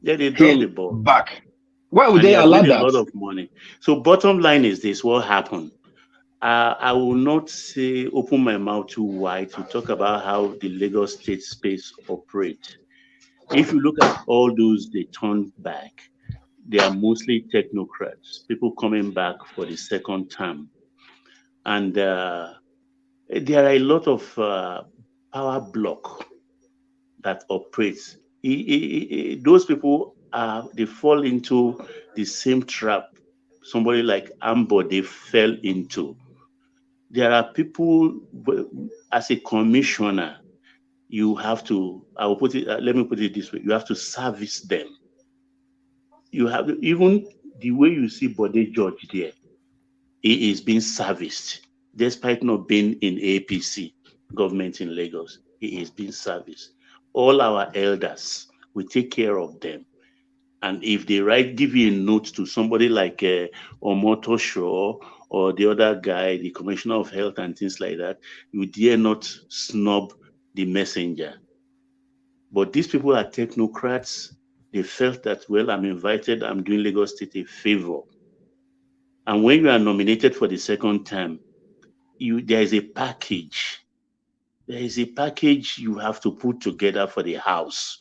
Yeah, they dropped the ball back. Why would they allow that? A lot of money. So bottom line is this: what happened? I will not say open my mouth too wide to talk about how the Lagos state space operates. If you look at all those they turned back, they are mostly technocrats, people coming back for the second term. And there are a lot of power block that operates. Those people, they fall into the same trap somebody like Ambode fell into. There are people, as a commissioner, you have to, I will put it, let me put it this way, you have to service them. You have to, even the way you see Bode George there, he is being serviced, despite not being in APC government in Lagos, he is being serviced. All our elders, we take care of them. And if they give you a note to somebody like Omoto Shaw or the other guy, the Commissioner of Health and things like that, you dare not snub the messenger. But these people are technocrats. They felt that, well, I'm invited, I'm doing Lagos State a favor. And when you are nominated for the second time, there is a package. There is a package you have to put together for the house.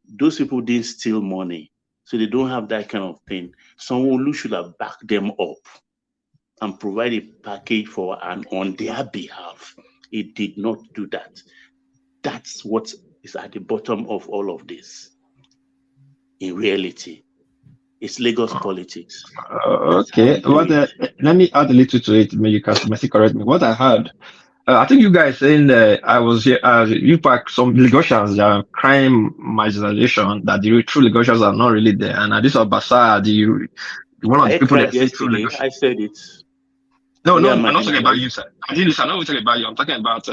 Those people didn't steal money, so they don't have that kind of thing. Someone who should have backed them up and provide a package on their behalf. It did not do that. That's what is at the bottom of all of this. In reality, it's Lagos politics. Okay, let me add a little to it. Maybe you can correct me. What I heard, I think you guys saying I was here. You pack some Lagosians crime marginalization, that the true Lagosians are not really there, and this Obasa, one of the people that say true Lagosians. I said it. No, I'm not talking about you, sir. I'm not talking about you. I'm talking about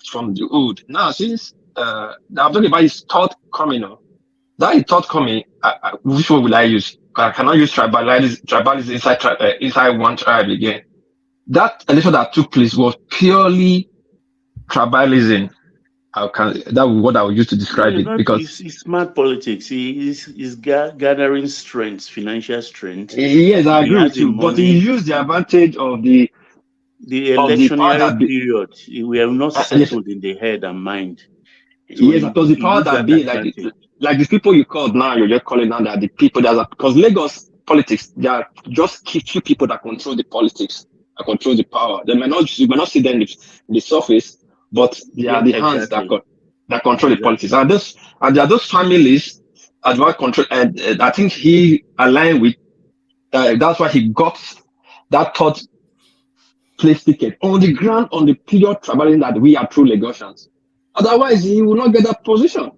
from the old. Now, since I'm talking about his thought coming up. That is thought coming. Which one will I use? I cannot use tribalism inside one tribe again. That election that took place was purely tribalism. That was what I would use to describe it, because it's smart politics. He's gathering strength, financial strength. Yes, I agree with you. But he used the advantage of the electionary period. We are not settled in the head and mind. So yes, because the power that be like the people you called now, you're just calling now that the people because Lagos politics, there are just few people that control the politics, that control the power. You may not see them in the surface, but they are the hands that control the politics. And there are those families that control, and I think he aligned with. That's why he got that third place ticket on the ground, on the pure tribalism that we are true Lagosians. Otherwise, he will not get that position.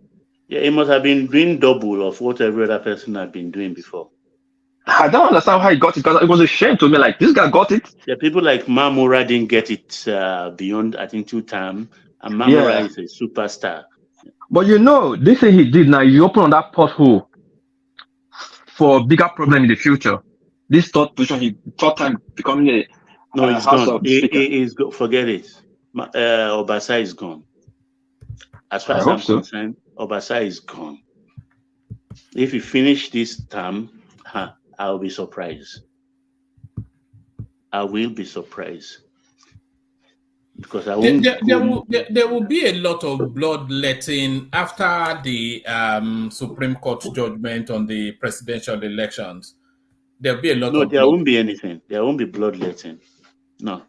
Yeah, he must have been doing double of what every other person had been doing before. I don't understand how he got it, because it was a shame to me. Like, this guy got it. Yeah, people like Mamura didn't get it beyond, I think, 2 terms. And Mamura is a superstar. But this thing he did now, you open on that pothole for a bigger problem in the future. This third position, third time becoming a it's gone. He's go. Forget it. Obasa is gone. As far as I'm concerned, Obasa is gone. If he finish this term, I'll be surprised. I will be surprised. Because I won't. There will be a lot of bloodletting after the Supreme Court judgment on the presidential elections. There'll be a lot of. There won't be anything. There won't be bloodletting. No.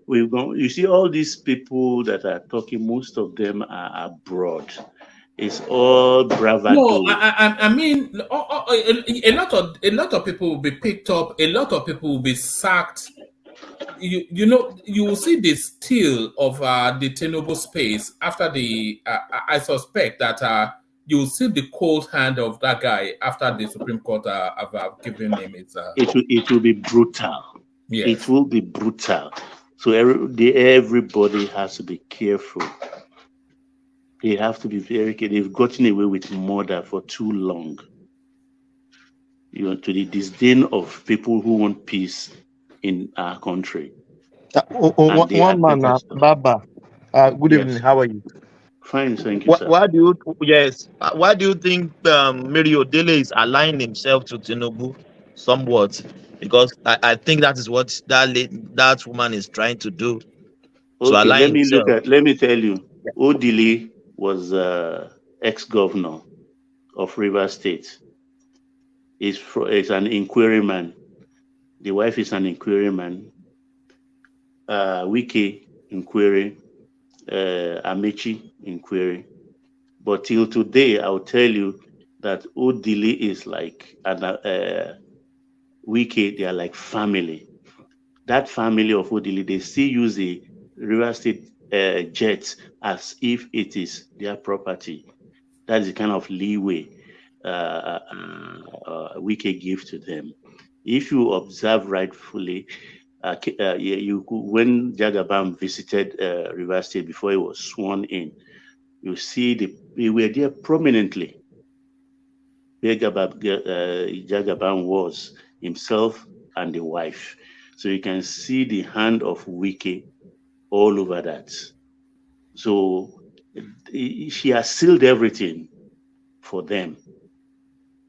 You see all these people that are talking, most of them are abroad. It's all bravado. No, I mean, a lot of people will be picked up. A lot of people will be sacked. You know, you will see the steal of the tenable space after the. I suspect that you will see the cold hand of that guy after the Supreme Court have given him its. It will be brutal. Yes. It will be brutal. So everybody has to be careful. They have to be very careful. They've gotten away with murder for too long. You know, to the disdain of people who want peace in our country. One man, Baba. Good evening. How are you? Fine, thank you, sir. Why do you think Mary Odele is aligning himself to Tinubu somewhat? Because I think that is what that woman is trying to do. Okay, to align himself. Let me tell you. Odile was ex-governor of Rivers State. Is an inquiryman. The wife is an inquiryman. Wike inquiry, Amechi inquiry. But till today, I'll tell you that Odile is like Wike. They are like family. That family of Odile, they still use the River State jet as if it is their property. That's the kind of leeway Wike give to them. If you observe rightfully, when Jagabam visited River State before he was sworn in, you see they were there prominently. Where Jagabam was himself and the wife. So you can see the hand of Wike all over that. So she has sealed everything for them.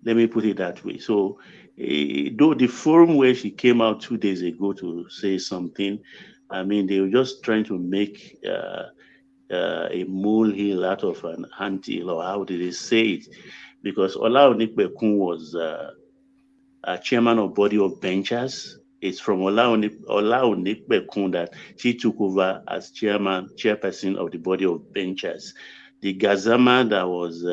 Let me put it that way. So though the forum where she came out 2 days ago to say something, I mean, they were just trying to make a molehill out of an anthill, or how did they say it? Because Ola Onikbekun was a chairman of body of benchers. It's from Ola Onikbekun that she took over as chairperson of the body of benchers. The Gazama that was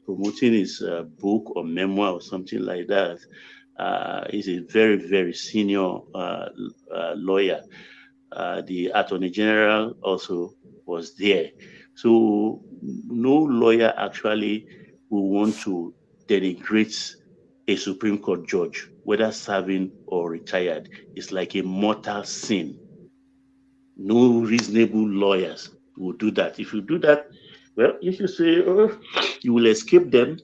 promoting his book or memoir or something like that is a very, very senior lawyer. The Attorney General also was there. So no lawyer actually will want to denigrate a Supreme Court judge, whether serving or retired. It's like a mortal sin. No reasonable lawyers will do that. If you do that, well, if you say, oh, you will escape them,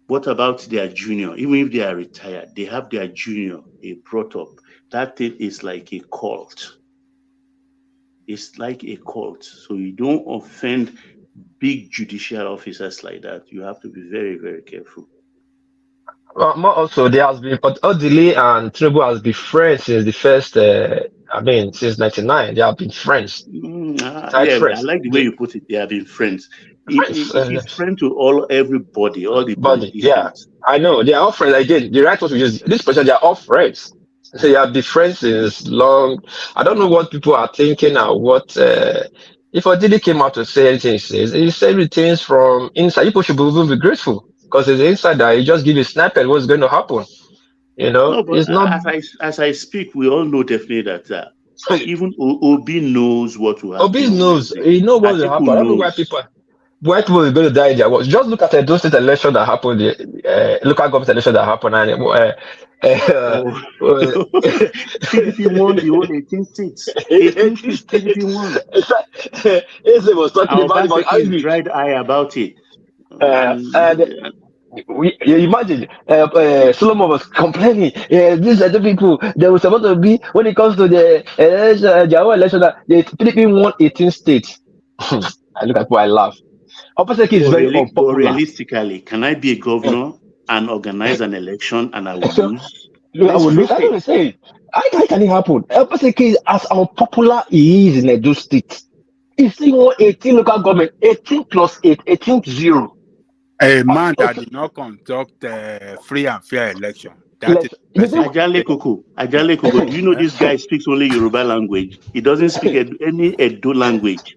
what about their junior? Even if they are retired, they have their junior, a brought up. That thing is like a cult. It's like a cult. So you don't offend big judicial officers like that. You have to be very, very careful. Well, more also, there has been, but Odile and Tinubu has been friends since the first, since 99. They have been friends. I like the way you put it. They have been friends. He's friend to everybody, all the politicians. Yeah, I know. They are all friends. Again, the right word to use this person, they are all friends. So you have been friends since long. I don't know what people are thinking or what. If Odile came out to say anything, he said things from inside. People should even be grateful because it's inside that he just give a snippet what's going to happen. You know, no, but it's not. As I speak, we all know definitely that even Obi knows what will happen. Obi knows. He knows what will happen. I don't know why people are going to die in their words. Just look at those state election that happened, the local government election that happened, and PDP won the whole 18 states. 18 states PDP won. Eze was talking about it. Dried eye about it. You imagine Solomon was complaining. These are the people. There was supposed to be when it comes to the election that the PDP won 18 states. I look at who I laugh. Opposite is very unpopular. Realistically, can I be a governor and organize an election and I will lose? I will lose. I don't say. How can it happen? Opposite is as unpopular he is in Edo State. He's still 18 local government, 18 plus 8, 18 0. A man that did not conduct a free and fair election. That is Ajale Koko. Do you know this guy speaks only Yoruba language? He doesn't speak any Edo language.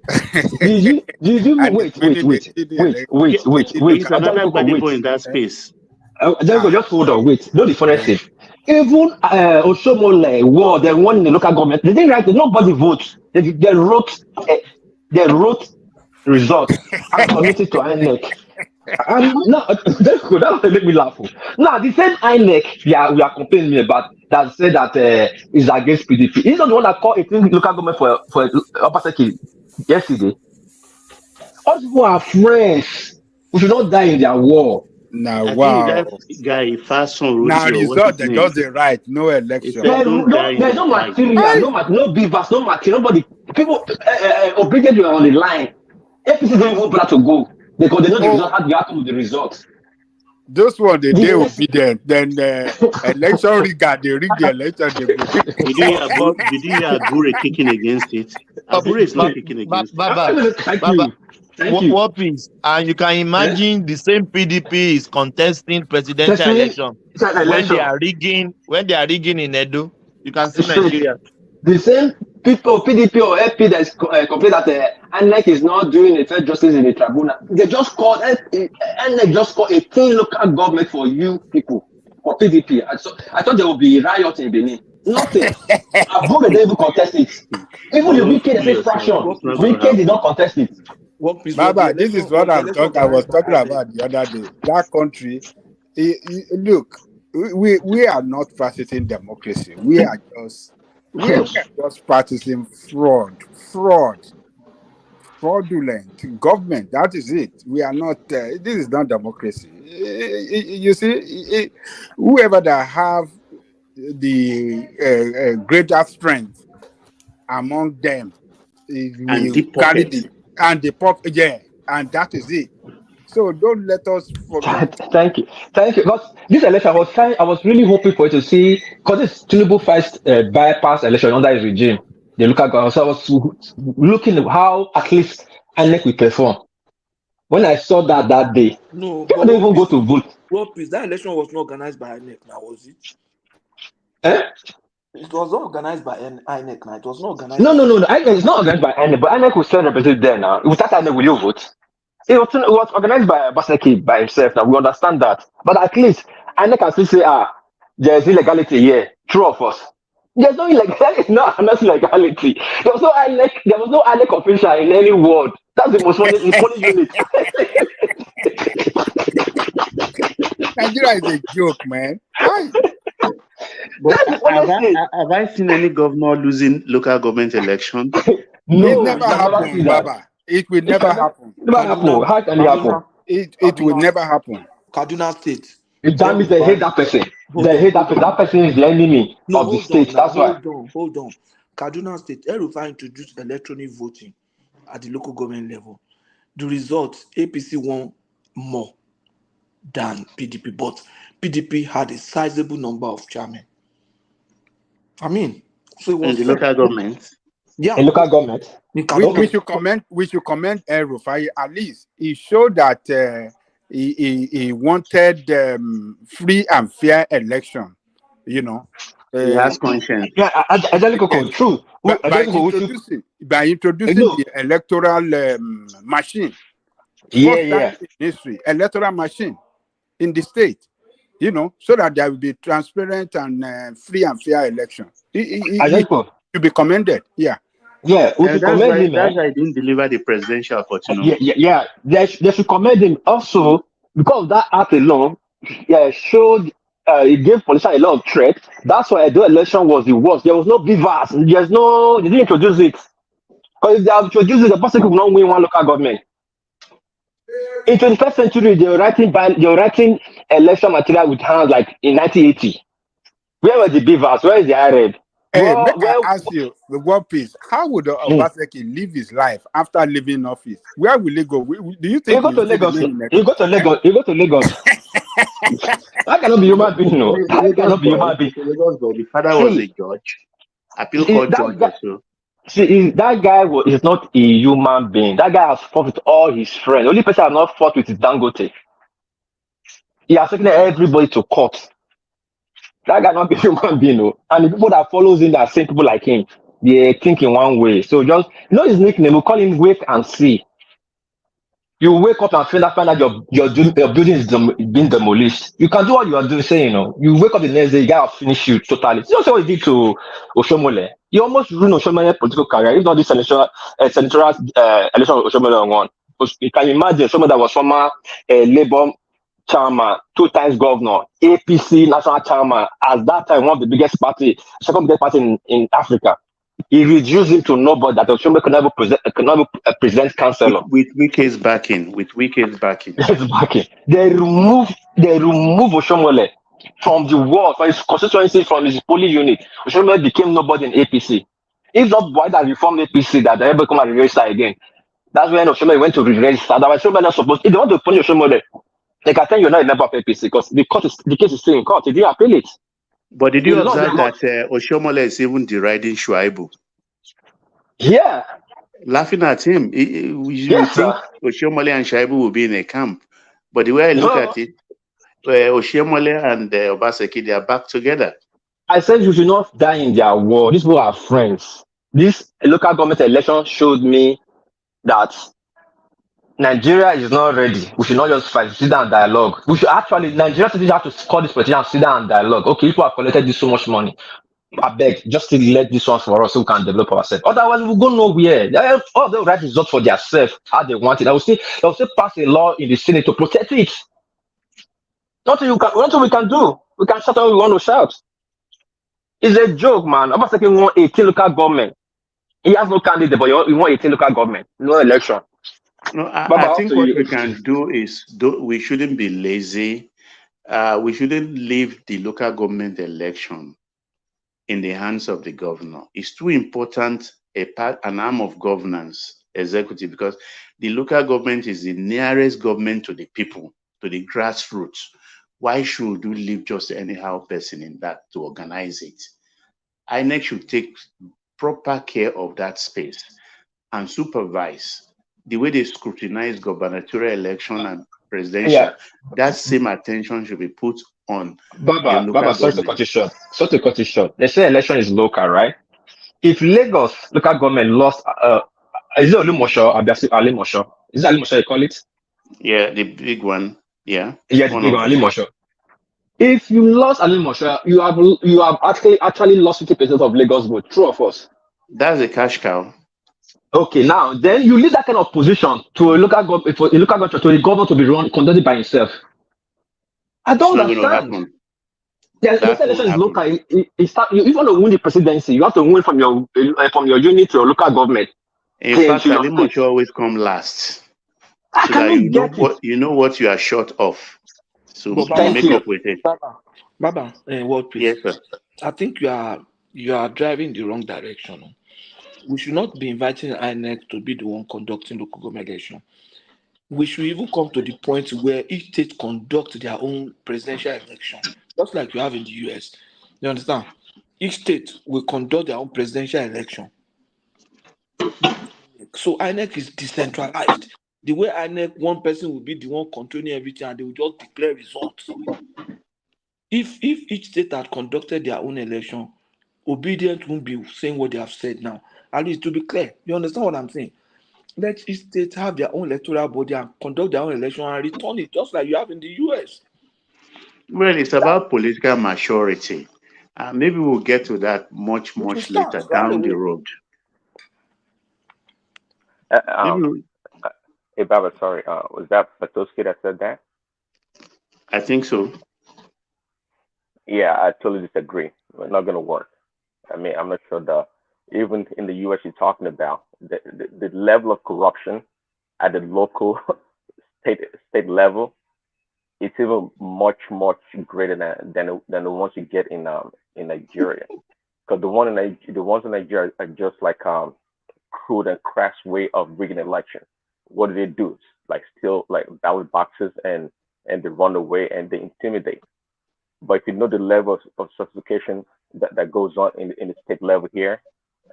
Did you wait? He's another body boy in that space. Just hold on, wait. No, the funny thing. Even Oshomole war, the one in the local government, they didn't write. Nobody votes. They wrote results and submitted to INEC. And now that's good. That will make me laugh. Now the same INEC we are complaining about that said that is against PDP. He's not the one that called 18 local government for Obaseki yesterday. All people are friends. We should not die in their war. Now, wow. That guy fast on now result they got the right, no election. There's no material, no beavers, no material. Nobody, people obligated on the line. APC don't even plan to go because they know the result had to happen with the results. Those one they obedient. Then election rigged, they rig the election. Did you hear Abure kicking against it? Abure is not kicking against it. What is? And you can imagine the same PDP is contesting presidential election when they are rigging in Edo. You can see Nigeria. The same people, PDP or FP that is complain that INEC is not doing a fair justice in the tribunal. They just called INEC just called a clean local government for you people for PDP. I thought there would be riot in Benin. Nothing. Above they even contest it. Even the weekend they say fraction. Weekend did not contest it. Baba, this is what I was talking about the other day. That country, look, we are not practicing democracy. We are just practicing fraudulent government. That is it. We are not. This is not democracy. You see, whoever that have the greater strength among them, will carry the. And the pop, and that is it. So don't let us forget. Thank you. Because this election, I was really hoping for it to see, because it's Tinubu first bypass election under his regime, the local government. So I was looking at how at least INEC will perform. When I saw that day, people didn't even go to vote. That election was not organized by INEC now, was it? It was not organized by INEC now. It was not organized. No. It's not organized by INEC, but INEC will still represent there now. Without INEC, will you vote? It was organized by Baseki by himself. Now we understand that, but at least INEC can still say, there's illegality here. True of us. There's no illegality. No illegality. There was no INEC official in any ward. That's the most funny unit. Nigeria is a joke, man. But have I seen any governor losing local government election? No, it never happened, Baba. It will never happen. How can it happen? It will never happen. Kaduna State. That means they hate that person. They hate that person. That person is the enemy of the state. That's why. Hold on. Kaduna State, El-Rufai introduced electronic voting at the local government level. The results, APC won more than PDP, but PDP had a sizable number of chairmen. I mean, so it was in the local government. Yeah, in local government. We should comment El-Rufai. At least he showed that he wanted free and fair election. You know, he has conscience. Yeah, true. By introducing the electoral machine. History, electoral machine in the state. You know, so that there will be transparent and free and fair election. It to be commended. Yeah. Yeah, we should commend him. That's why I didn't deliver the presidential opportunity. Yeah. They should commend him also because that act alone showed it gave politicians a lot of threat. That's why the election was the worst. There was no beavers. They didn't introduce it. Because if they have introduced it, the person could not win one local government. In 21st century, they were writing election material with hands like in 1980. Where were the beavers? Where is the IRED? I ask you, the one piece, how would Obaseki live his life after leaving office? Where will he go? Do you think he go to Lagos? He go to Lagos. That cannot be human being, no. That cannot be human being. The father was a judge. Appeal court judge also. See, that guy is not a human being. That guy has fought with all his friends. The only person I have not fought with is Dangote. He has taken everybody to court. That guy not be human being, no. And the people that follows him that same people like him, they think in one way. So just his nickname, we call him Wait and See. You wake up and find out your building is being demolished. You can do what you are doing, saying, you wake up the next day, you gotta finish you totally. You know what he did to Oshomole? He almost ruined Oshomole's political career. If not this senatorial election Oshomole won. You can imagine someone that was former Labour chairman, 2 times governor, APC national chairman, at that time one of the biggest party, second biggest party in Africa. He reduced him to nobody that Oshomole could never present councillor. With Wike's backing. Yes, backing. They remove Oshomole from the world, from his constituency, from his polling unit. Oshomole became nobody in APC. If not why that reformed APC that they ever come and register again. That's when Oshomole went to re-register. Otherwise, Oshomole not supposed. If they want to punish Oshomole, they can tell you're not a member of APC because the case is still in court. They didn't appeal it. But did you observe that Oshomole is even deriding Shuaibu? Yeah. Laughing at him. You think Oshomole and Shuaibu will be in a camp. But the way I look at it, Oshomole and Obaseki, they are back together. I said you should not die in their war. These people are friends. This local government election showed me that Nigeria is not ready. We should not just fight, sit down and dialogue. We should actually, Nigeria citizens have to call this petition and sit down and dialogue. Okay, people have collected this so much money. I beg, just to let this one for us so we can develop ourselves. Otherwise, we'll go nowhere. All the right result for themselves, how they want it. They'll still pass a law in the Senate to protect it. Nothing we can do. We can shout all we want to shout. It's a joke, man. I'm saying we want 18 local government. He has no candidate, but we want 18 local government. No election. No, I think what we can do is we shouldn't be lazy. We shouldn't leave the local government election in the hands of the governor. It's too important an arm of governance, executive, because the local government is the nearest government to the people, to the grassroots. Why should you leave just anyhow person in that to organize it? INEC should take proper care of that space and supervise the way they scrutinize gubernatorial election and presidential. Yeah. That same attention should be put on Baba, sorry to cut you short. They say election is local, right? If Lagos local government lost, is it Olumosho? Alimosho? Is it Alimosho you call it? Yeah, the big one. Yeah. Yeah, the big one, Alimosho. If you lost Alimosho, you have actually lost 50% of Lagos vote. True or false? That's a cash cow. Okay, now then you leave that kind of position to a local government, to the government to be conducted by himself. I don't understand. The election is local. If you want to win the presidency, you have to win from your unit to your local government. In fact, Alimosho always come last. So that you know what you are short of. So make up with it. Baba, what please? Yes, sir. I think you are driving the wrong direction. We should not be inviting INEC to be the one conducting local government election. We should even come to the point where each state conduct their own presidential election, just like you have in the US. You understand? Each state will conduct their own presidential election. So INEC is decentralized. The way INEC, one person will be the one controlling everything and they will just declare results. If each state had conducted their own election, obedience won't be saying what they have said now. At least to be clear. You understand what I'm saying? Let each state have their own electoral body and conduct their own election and return it, just like you have in the US. Well, it's about political maturity. Maybe we'll get to that much later down the road. Hey, Baba, sorry. Was that Patoski that said that? I think so. Yeah, I totally disagree. It's not going to work. I mean, I'm not sure even in the US you're talking about, the level of corruption at the local state level, it's even much greater than the ones you get in Nigeria. Because the ones in Nigeria are just like crude and crass way of rigging election. What do they do? Like steal like ballot boxes and they run away and they intimidate. But if you know the level of sophistication that goes on in the state level here,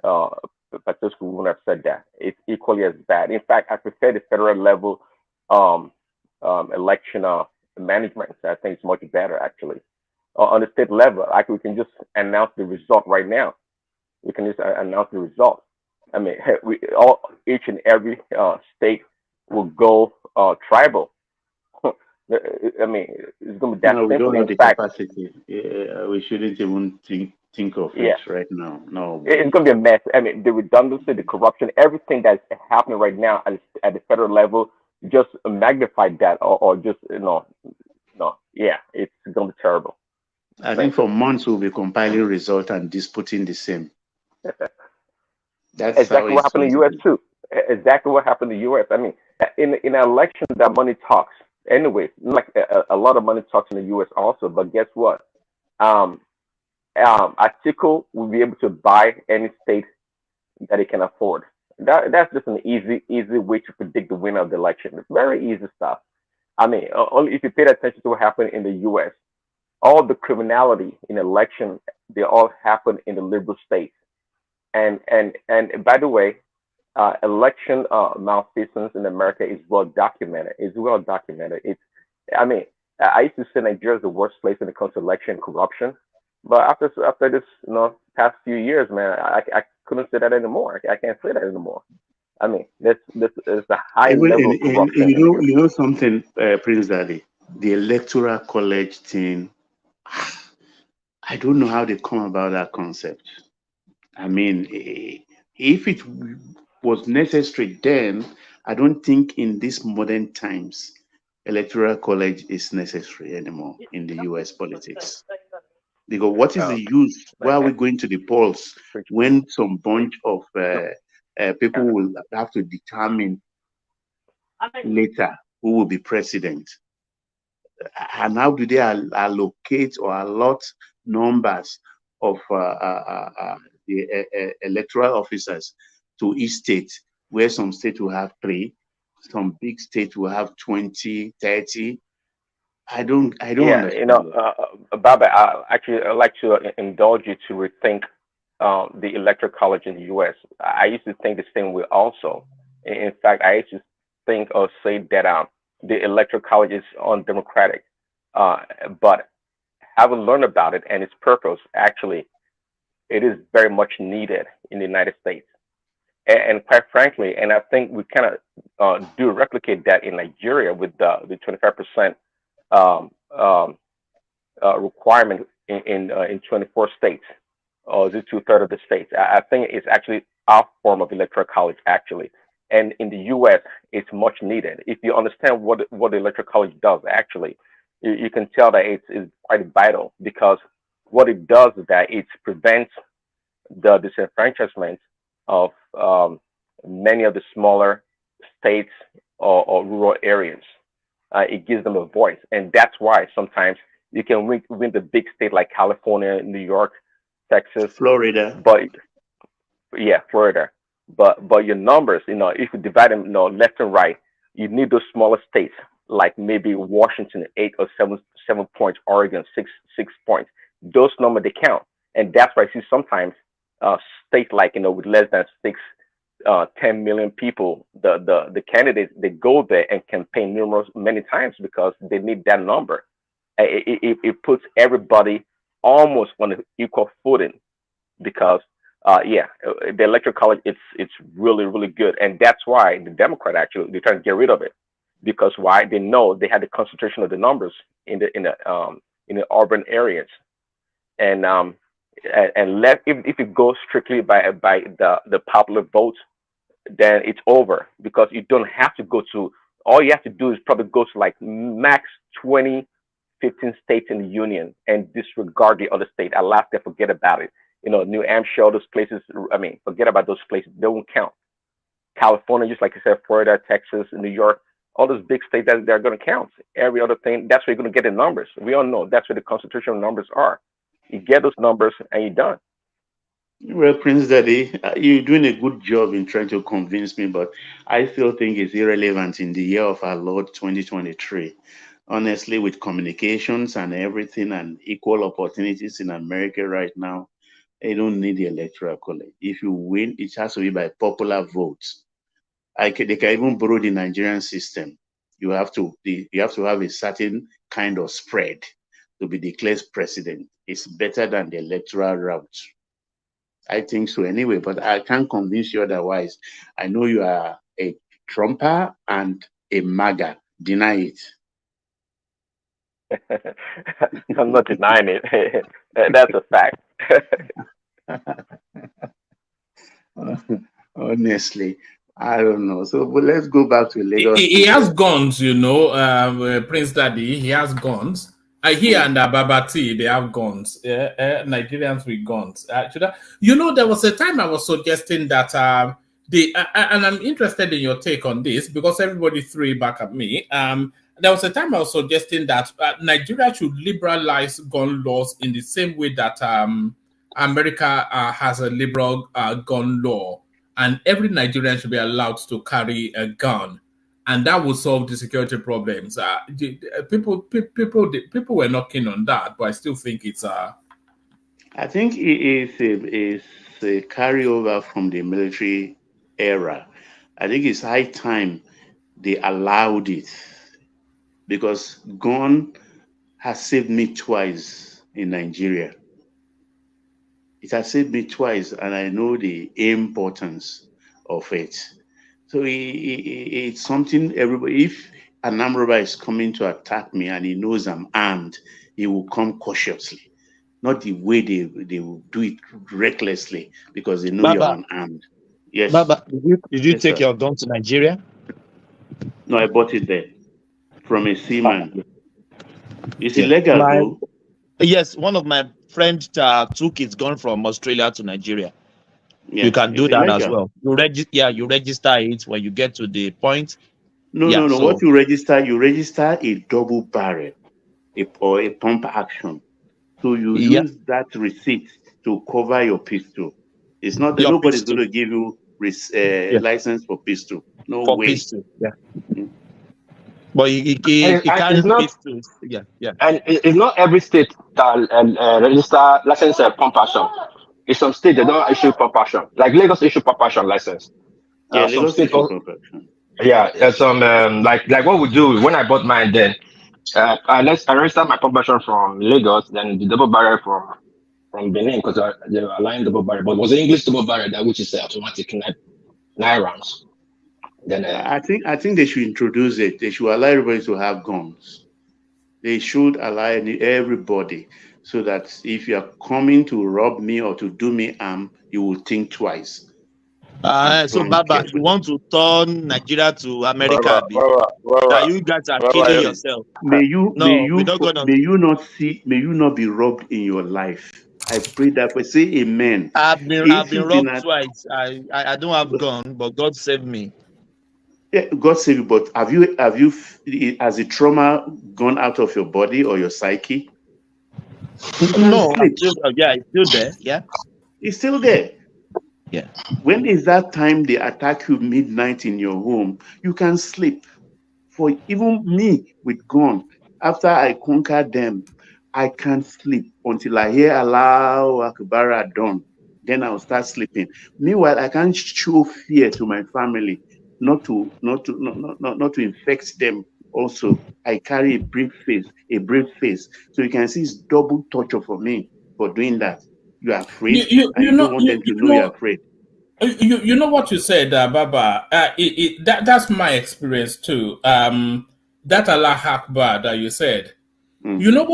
Patricia wouldn't have said that. It's equally as bad. In fact, I prefer the federal level election management. I think it's much better actually. on the state level. Like we can just announce the result right now. We can just announce the result. I mean, each and every state will go tribal. I mean, it's going to be that No, we simple. don't have In the fact, capacity. Yeah, we shouldn't even think of yeah, it right now. No it's way. going to be a mess. I mean, the redundancy, the corruption, everything that's happening right now at the federal level, just magnified that, or just no, yeah, it's going to be terrible. I think for months we'll be compiling results and disputing the same. That's how Exactly what it's happened going in the to U.S. be. too. Exactly what happened in the U.S. I mean, in an election, that money talks. Anyway, like a lot of money talks in the U.S. also. But guess what? Um, Atiku will be able to buy any state that he can afford. That's just an easy way to predict the winner of the election. It's very easy stuff. I mean, only if you pay attention to what happened in the U.S., all the criminality in election, they all happen in the liberal states. And by the way, election malfeasance in America is well documented. It's well documented. I mean, I used to say Nigeria is the worst place when it comes to election corruption, but after this, past few years, man, I couldn't say that anymore. I can't say that anymore. I mean, this is a high Even level of in corruption in the U.S. you know something, Prince Daddy, the electoral college thing. I don't know how they come about that concept. I mean, if it was necessary then, I don't think in these modern times, electoral college is necessary anymore in the US politics. Because what is the use? Why are we going to the polls when some bunch of people will have to determine later who will be president? And how do they allocate or allot numbers of the electoral officers to each state, where some states will have 3, some big states will have 20, 30. I don't Yeah, understand it. Baba, I'd like to indulge you to rethink the electoral college in the U.S. I used to think the same way also. In fact, I used to think or say that the electoral college is undemocratic. But having learned about it and its purpose, actually, it is very much needed in the United States. And quite frankly, and I think we kind of do replicate that in Nigeria with the 25% um, um, requirement in 24 states, or is it 2/3 of the states? I think it's actually our form of electoral college, actually. And in the U.S., it's much needed. If you understand what the electoral college does, actually, you can tell that it's quite vital, because what it does is that it prevents the disenfranchisement of many of the smaller states or rural areas. It gives them a voice, and that's why sometimes you can win the big state like California, New York, Texas, Florida. but yeah, Florida. But your numbers, if you divide them, left and right, you need those smaller states like maybe Washington 8 or 7 points, Oregon 6 points. Those numbers they count, and that's why I see sometimes states like with less than 10 million people, the candidates, they go there and campaign many times because they need that number. It puts everybody almost on an equal footing, because the electoral college, it's really really good, and that's why the Democrat actually they're trying to get rid of it, because why? They know they had the concentration of the numbers in the urban areas, and if it goes strictly by the popular vote, then it's over, because you don't have to go to, all you have to do is probably go to like max 20, 15 states in the union and disregard the other state. Alaska, forget about it. New Hampshire, all those places, I mean, forget about those places. They won't count. California, just like I said, Florida, Texas, New York, all those big states that they're going to count. Every other thing, that's where you're going to get the numbers. We all know that's where the concentration of numbers are. You get those numbers and you're done. Well, Prince Daddy, you're doing a good job in trying to convince me, but I still think it's irrelevant in the year of our Lord 2023. Honestly, with communications and everything and equal opportunities in America right now, they don't need the electoral college. If you win, it has to be by popular votes. They can even borrow the Nigerian system. You have to have a certain kind of spread to be declared president is better than the electoral route. I think so anyway, but I can't convince you otherwise. I know you are a Trumper and a MAGA. Deny it. I'm not denying it. That's a fact. Honestly, I don't know. So, but let's go back to Lagos. He has guns, you know, Prince Daddy. He has guns. He and Babati, they have guns. Nigerians with guns. You know, there was a time I was suggesting that and I'm interested in your take on this because everybody threw it back at me. There was a time I was suggesting that Nigeria should liberalize gun laws in the same way that America has a liberal gun law, and every Nigerian should be allowed to carry a gun, and that would solve the security problems. People were not keen on that, but I still think it's I think it is a carryover from the military era. I think it's high time they allowed it, because gun has saved me twice in Nigeria. It has saved me twice, and I know the importance of it. So it's something everybody, if an armed robber is coming to attack me and he knows I'm armed, he will come cautiously, not the way they will do it recklessly because they know you're unarmed. Yes. Baba, did you take your gun to Nigeria? No, I bought it there from a seaman. It's illegal, though. Yes, one of my friends took his gun from Australia to Nigeria. Yeah, you can do that as well. You register it when you get to the point. No. What you register a double barrel, or a pump action. So you use that receipt to cover your pistol. It's not that nobody's going to give you license for pistol. No way. Pistol. Yeah. But you can't pistols. Yeah. And it's not every state that register license pump action. In some states they don't issue pump action. Like Lagos issue pump action license. Lagos issue pump action. Yeah, some like what we do when I bought mine then. I registered my pump action from Lagos, then the double barrel from Benin because they were allowing double barrel, but it was an English double barrel that which is automatic 9 rounds. Then I think they should introduce it. They should allow everybody to have guns. They should allow everybody, so that if you are coming to rob me or to do me harm, you will think twice. So Baba, you want to turn Nigeria to America? That you guys are killing yourself. May you not be robbed in your life. I pray that we say amen. I've been robbed twice. I don't have gun, but God saved me. Yeah, God save you. But have you has the trauma gone out of your body or your psyche? No, it's still there. Yeah, it's still there. Yeah. When is that time they attack you midnight in your home? You can sleep. For even me with gun, after I conquer them, I can't sleep until I hear Allahu Akbar done. Then I'll start sleeping. Meanwhile, I can't show fear to my family, not to infect them. Also, I carry a brave face. So you can see it's double torture for me for doing that. You are afraid. You don't want them to know you're afraid. You know what you said, Baba. That's my experience too. That Allah Akbar that you said. Mm-hmm. You know,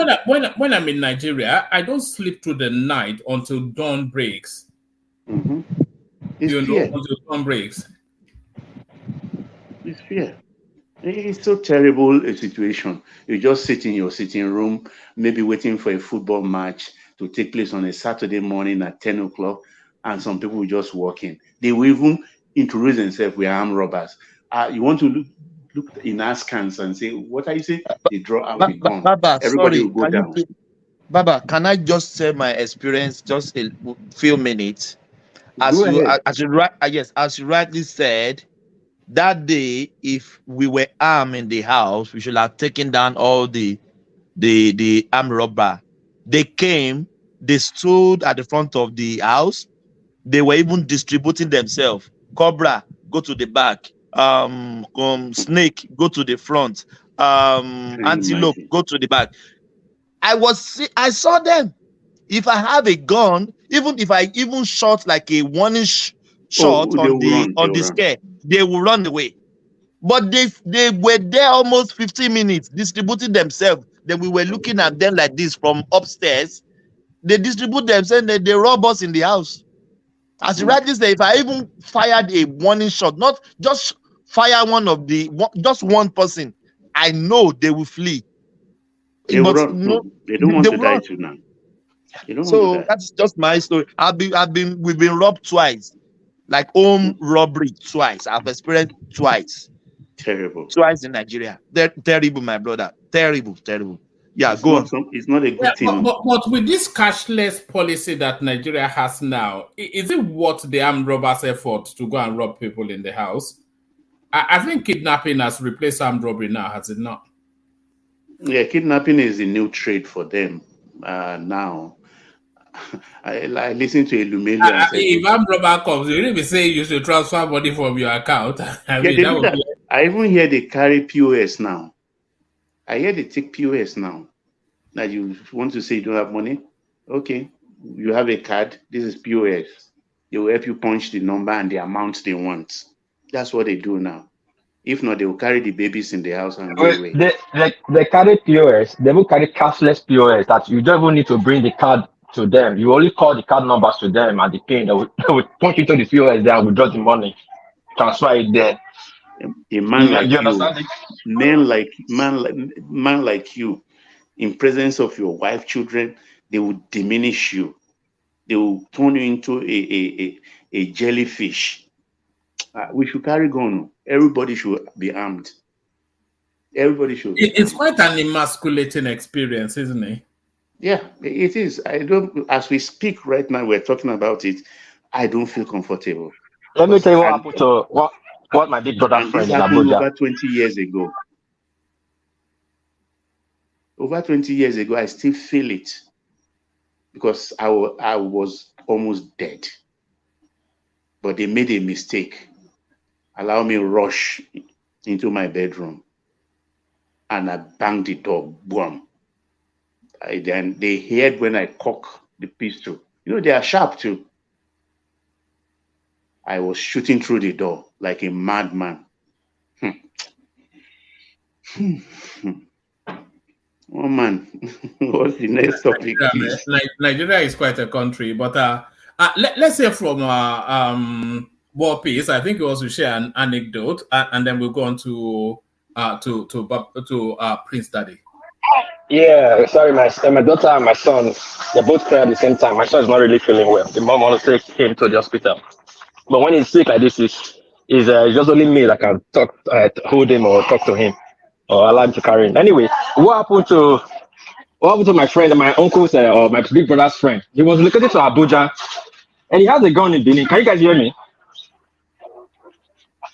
when I'm in Nigeria, I don't sleep through the night until dawn breaks. Mm-hmm. Until dawn breaks. It's fear. It's so terrible a situation. You just sit in your sitting room, maybe waiting for a football match to take place on a Saturday morning at 10 o'clock, and some people will just walk in. They will even introduce themselves, we are armed robbers. You want to look in our scans and say, what are you saying? They draw out the gun. Baba, everybody will go down. Baba, can I just say my experience just a few minutes? As you rightly said, that day, if we were armed in the house, we should have taken down all the armed robber. They came, they stood at the front of the house. They were even distributing themselves. Cobra, go to the back. Snake, go to the front. Antelope, go to the back. I saw them. If I have a gun, even if I shot like a warning shot on the scare, they will run away. But they were there almost 15 minutes distributing themselves. Then we were looking at them like this from upstairs. They distribute themselves and they rob us in the house. As you rightly say, if I even fired a warning shot, not just fire just one person, I know they will flee. They will run. No, they don't want to die too now. So that's just my story. We've been robbed twice, like home robbery twice. I've experienced twice. Terrible. Twice in Nigeria. Terrible, my brother. Terrible. Yeah, go on. It's not a good thing. But with this cashless policy that Nigeria has now, is it worth the armed robbers' effort to go and rob people in the house? I think kidnapping has replaced armed robbery now, has it not? Yeah, kidnapping is a new trade for them now. I listened to Lumeli. If armed robber comes, you really be saying you should transfer money from your account. I even hear they carry POS now. I hear they take POS now. Now you want to say you don't have money? Okay, you have a card. This is POS. They will help you punch the number and the amount they want. That's what they do now. If not, they will carry the babies in the house and go away. They carry POS. They will carry cashless POS that you don't even need to bring the card to them. You only call the card numbers to them and the pin. They will punch into the POS there and withdraw the money, transfer it there. A man like you, in presence of your wife, children, they will diminish you. They will turn you into a jellyfish. We should carry gun. Everybody should be armed. Everybody should. It's quite an emasculating experience, isn't it? Yeah, it is. As we speak right now, we're talking about it. I don't feel comfortable. Let me tell you what happened to what my big brother friend in Abuja. Over 20 years ago. Over 20 years ago, I still feel it because I was almost dead. But they made a mistake. Allow me rush into my bedroom and I banged the door. Boom. Then they heard when I cock the pistol. You know, they are sharp too. I was shooting through the door like a madman. Oh man, what's the next topic? Nigeria is quite a country, but let's say from War Peace, I think you also share an anecdote, and then we'll go on to Prince Daddy. Yeah, sorry, my daughter and my son, they both cried at the same time. My son is not really feeling well. The mom wants to take him to the hospital. But when he's sick like this, it's just only me that can talk, hold him or talk to him or allow him to carry him. Anyway, what happened to my friend, my uncle's or my big brother's friend? He was located to Abuja and he has a gun in Benin. Can you guys hear me?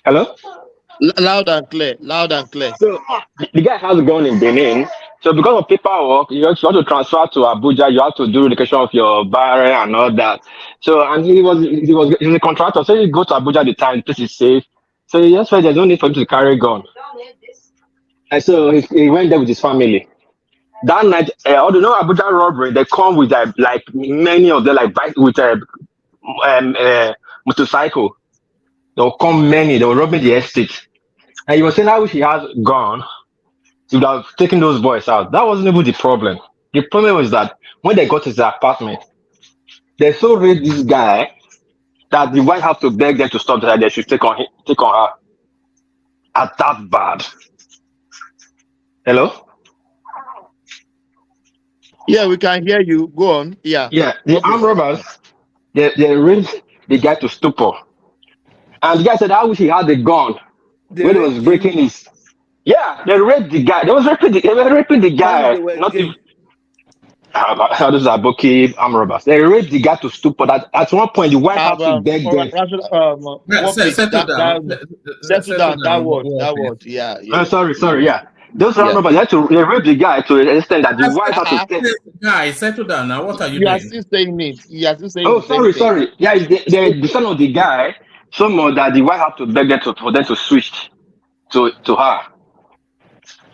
Hello? Loud and clear. So the guy has a gun in Benin. So because of paperwork, you have to transfer to Abuja. You have to do relocation of your barrier and all that. So and he's a contractor. So he go to Abuja at the time. This is safe. So he just said there's no need for him to carry a gun. And so he went there with his family. That night, although no Abuja robbery, they come with like many of them like bike with a motorcycle. They'll come many. They will rob the estate. And he was saying, I wish he had gone. He would have taken those boys out. That wasn't even the problem. The problem was that when they got to his apartment, they so raped this guy that the wife had to beg them to stop that they should take on her. At that bad. Hello? Yeah, we can hear you. Go on. Yeah. Yeah. The armed robbers, they raped the guy to stupor. And the guy said, I wish he had a gun when he was breaking his. Yeah, they raped the guy. They were raping the guy. Not even. How does that book keep armed robbers? They raped the guy to stupor. That at one point the wife had to beg them. Settle down. That word. Yeah. Sorry. Yeah. Those armed robbers they raped the guy to the extent that the wife had to. Guy, settle down now. What are you doing? Are still saying it. Oh, sorry. Yeah, the son of the guy. Somehow that the wife had to beg them for them to switch to her.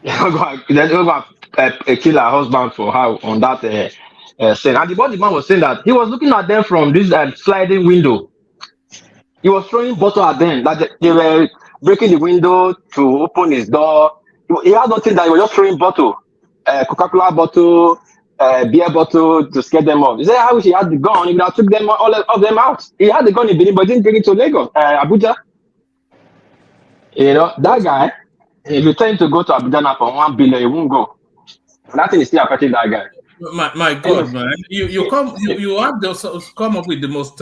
They're going to kill her husband for her on that scene. And the man was saying that he was looking at them from this sliding window. He was throwing bottle at them, like they were breaking the window to open his door. He had nothing that he was just throwing bottle, Coca-Cola bottle, beer bottle to scare them off. He said, "I wish he had the gun. He would have took them all of them out. He had the gun in Benin, but didn't take it to Lagos, Abuja. You know that guy. If you tell him to go to Abuja now for 1 billion, he won't go. Nothing is still affecting that guy. My God, man! You have to come up with the most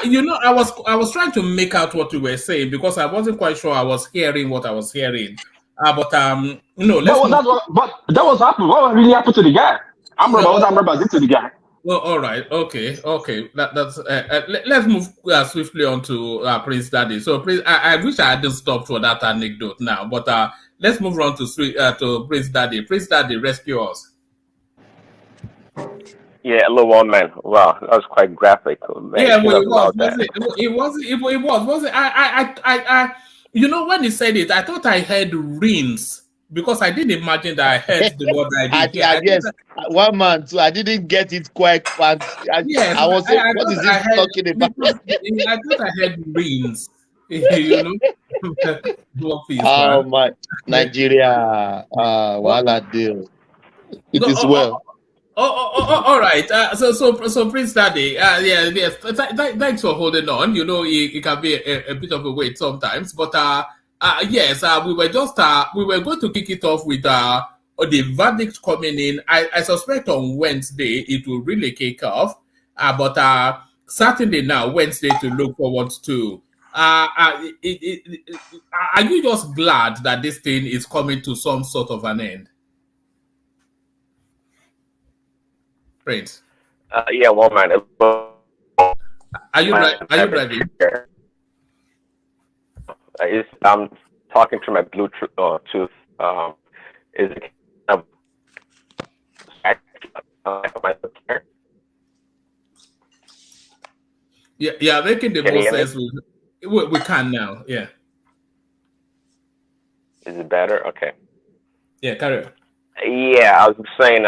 you know, I was trying to make out what you were saying because I wasn't quite sure I was hearing what I was hearing. But that was happening. What really happened to the guy? What did to the guy? Well, all right, okay. That's let's move swiftly on to Prince Daddy. So, Prince, I wish I hadn't stopped for that anecdote now, but let's move on to Prince Daddy. Prince Daddy, rescue us. Yeah, hello, one man. Wow, that was quite graphic. Man, yeah, well, it was. I you know, when he said it, I thought I heard rings because I didn't imagine that I heard the word I did. Yes, one man too. I didn't get it quite fast. Yes, I was saying, what is he talking about? I thought I heard rings. You know, oh my Nigeria, wala deal. It is well. All right. So Prince Daddy, yes. Thanks for holding on. You know, it can be a bit of a wait sometimes, but yes, we were going to kick it off with the verdict coming in. I suspect on Wednesday it will really kick off, but certainly now Wednesday to look forward to. Are you just glad that this thing is coming to some sort of an end? Prince. Yeah, one man. Are you driving? I'm talking through my Bluetooth. Is it? Yeah, making the most sense. We can now. Yeah. Is it better? Okay. Yeah, carry on. Yeah, I was saying.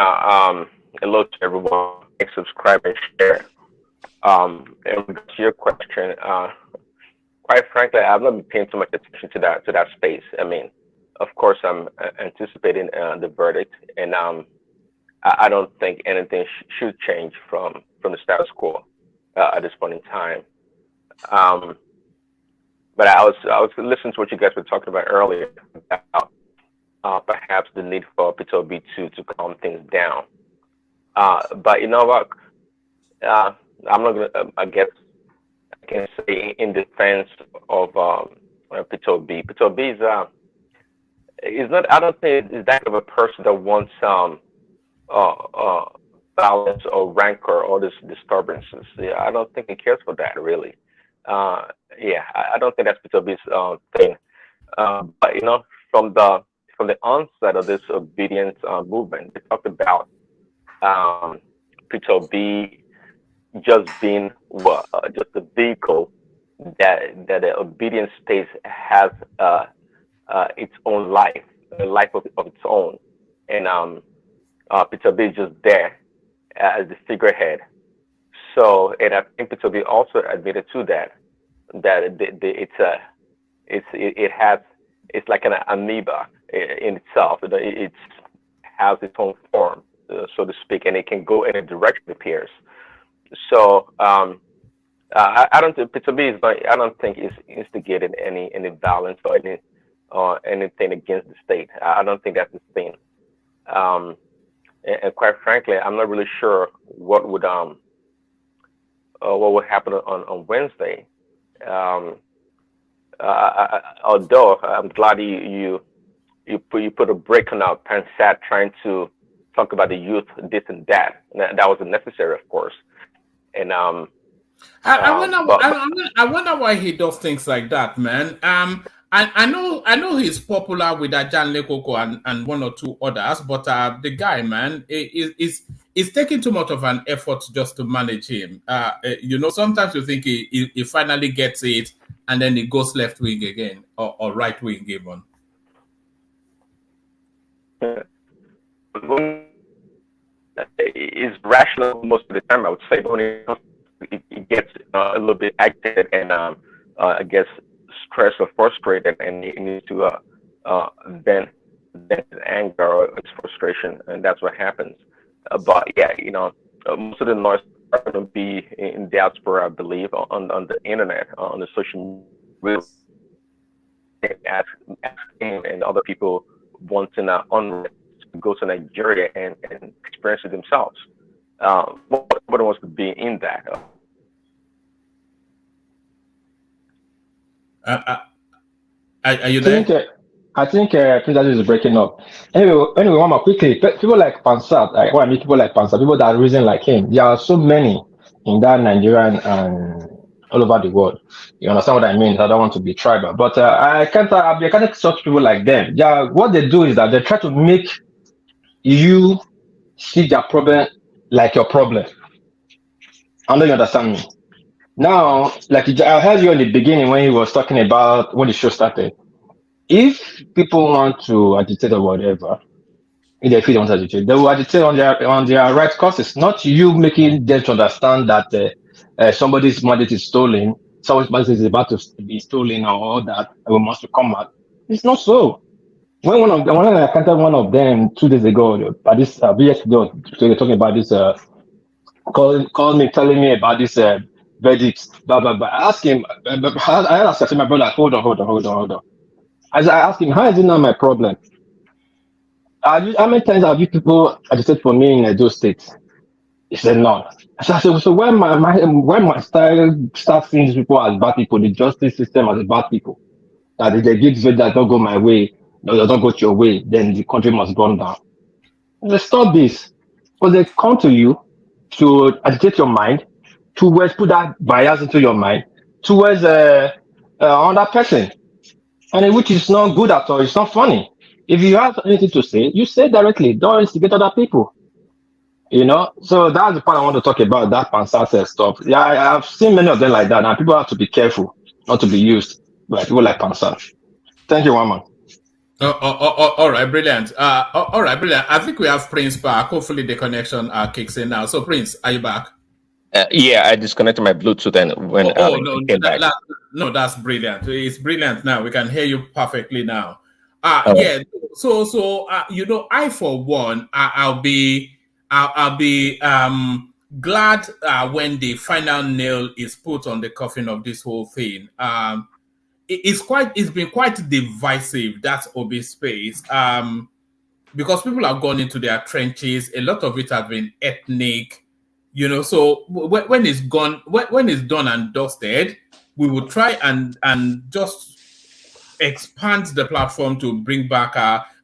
Hello to everyone. Like, subscribe, and share. In regards to your question, quite frankly, I've not been paying too much attention to that space. I mean, of course, I'm anticipating the verdict, and I don't think anything should change from the status quo at this point in time. But I was listening to what you guys were talking about earlier about perhaps the need for P2B to calm things down. But you know what? I'm not gonna. I guess I can say in defense of P2B. P2B is not. I don't think is that of a person that wants violence or rancor or this disturbances. Yeah, I don't think he cares for that really. Yeah, I don't think that's P2B's thing. But you know, from the onset of this obedience movement, they talked about P2B just being just a vehicle that the obedience space has its own life, a life of its own, and P2B is just there as the figurehead. So, and I think P2B also admitted to that it's like an amoeba in itself. It has its own form, so to speak, and it can go any direction it appears. So I don't think P2B is going. I don't think it's instigating any violence or anything against the state. I don't think that's the thing. And quite frankly, I'm not really sure what would happen on Wednesday. Although I'm glad you put a break on our Pansat trying to talk about the youth, this and that. That was necessary, of course. And I wonder why he does things like that, man. I know he's popular with Ajan Lekoko and one or two others, but the guy, man, is taking too much of an effort just to manage him. You know, sometimes you think he finally gets it, and then he goes left wing again or right wing even. is rational most of the time, I would say, but when it gets a little bit agitated and I guess stressed or frustrated, and it needs to vent anger or its frustration, and that's what happens. But yeah, most of the noise are going to be in diaspora, I believe, on the internet, on the social media, asking and other people wanting to go to Nigeria and experience it themselves. What wants to be in that? Are you there? I think that is breaking up. Anyway, one more quickly. People like Pansat, what I mean, people like Pansat, people that reason like him. There are so many in that Nigerian and all over the world. You understand what I mean? I don't want to be tribal, but I can't such people like them. Yeah, what they do is that they try to make you see their problem like your problem. I know you understand me. Now, like I heard you in the beginning when he was talking about when the show started. If people want to agitate or whatever, if they want to agitate, they will agitate on their right causes, not you making them to understand that somebody's mandate is stolen, somebody's mandate is about to be stolen or all that, and we must come out. It's not so. When I encountered one of them 2 days ago, by this BS ago, they were talking about this, called me, telling me about this verdict, blah blah blah. I asked him, I asked my brother, hold on. As I asked him, how is it not my problem? How many times have you people agitate for me in those states? He said no. I said, so when my style start seeing these people as bad people, the justice system as bad people, that if they give verdict that don't go my way, no, don't go to your way, then the country must burn down. Let's stop this. Because they come to you to agitate your mind, towards put that bias into your mind, towards another person. And which is not good at all. It's not funny. If you have anything to say, you say directly. Don't instigate other people. So that's the part I want to talk about, that Pansat stuff. Yeah, I've seen many of them like that, and people have to be careful not to be used by people like Pansat. Thank you, Waman. All right, brilliant. All right, brilliant. I think we have Prince back. Hopefully the connection kicks in now. So Prince, are you back? Yeah, I disconnected my Bluetooth and when came back. No, that's brilliant. It's brilliant now. We can hear you perfectly now. Yeah. So I for one, I'll be glad when the final nail is put on the coffin of this whole thing. It's been quite divisive, that Obi space. Because people have gone into their trenches. A lot of it has been ethnic. So when it's gone, when it's done and dusted, we will try and just expand the platform to bring back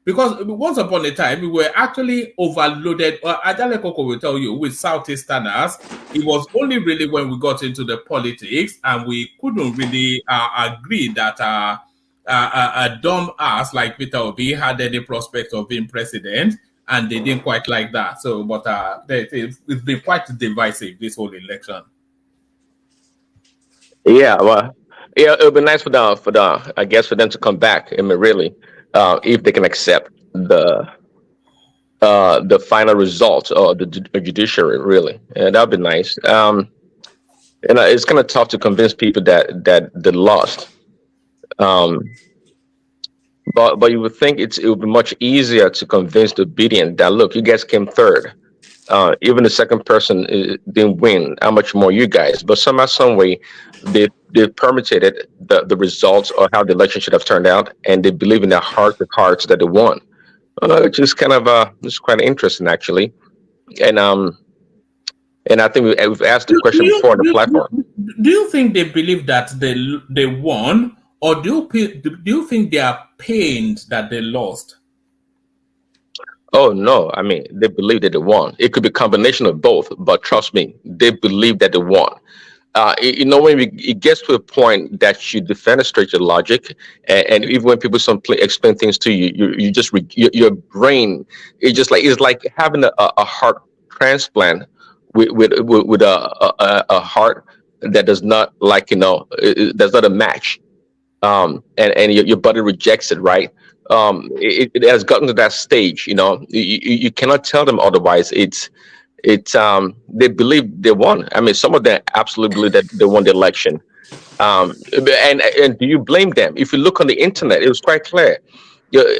because once upon a time we were actually overloaded. Adale Koko will tell you with Southeasterners, it was only really when we got into the politics and we couldn't really agree that a dumb ass like Peter Obi had any prospect of being president. And they didn't quite like that. So, but it's been quite divisive, this whole election. Yeah, well, yeah, it would be nice for them to come back. I mean, really, if they can accept the final results of the judiciary, really, and that'd be nice. And it's kind of tough to convince people that they lost. But you would think it would be much easier to convince the obedient that, look, you guys came third. Even the second person didn't win. How much more you guys? But somehow, some way, they permitted the results or how the election should have turned out, and they believe in their heart of hearts that they won. Which is kind of it's quite interesting, actually. And I think we've asked the question before on the platform. Do you think they believe that they won? Or do you think they are pained that they lost? Oh, no. I mean, they believe that they won. It could be a combination of both, but trust me, they believe that they won. When it gets to a point that you defenestrate your logic, and even when people explain things to you, you just your brain, it's like having a heart transplant with a heart that does not that's not a match. And your body rejects it, right? it has gotten to that stage. You cannot tell them otherwise. They believe they won. I mean, some of them absolutely believe that they won the election. And do you blame them? If you look on the internet, it was quite clear. I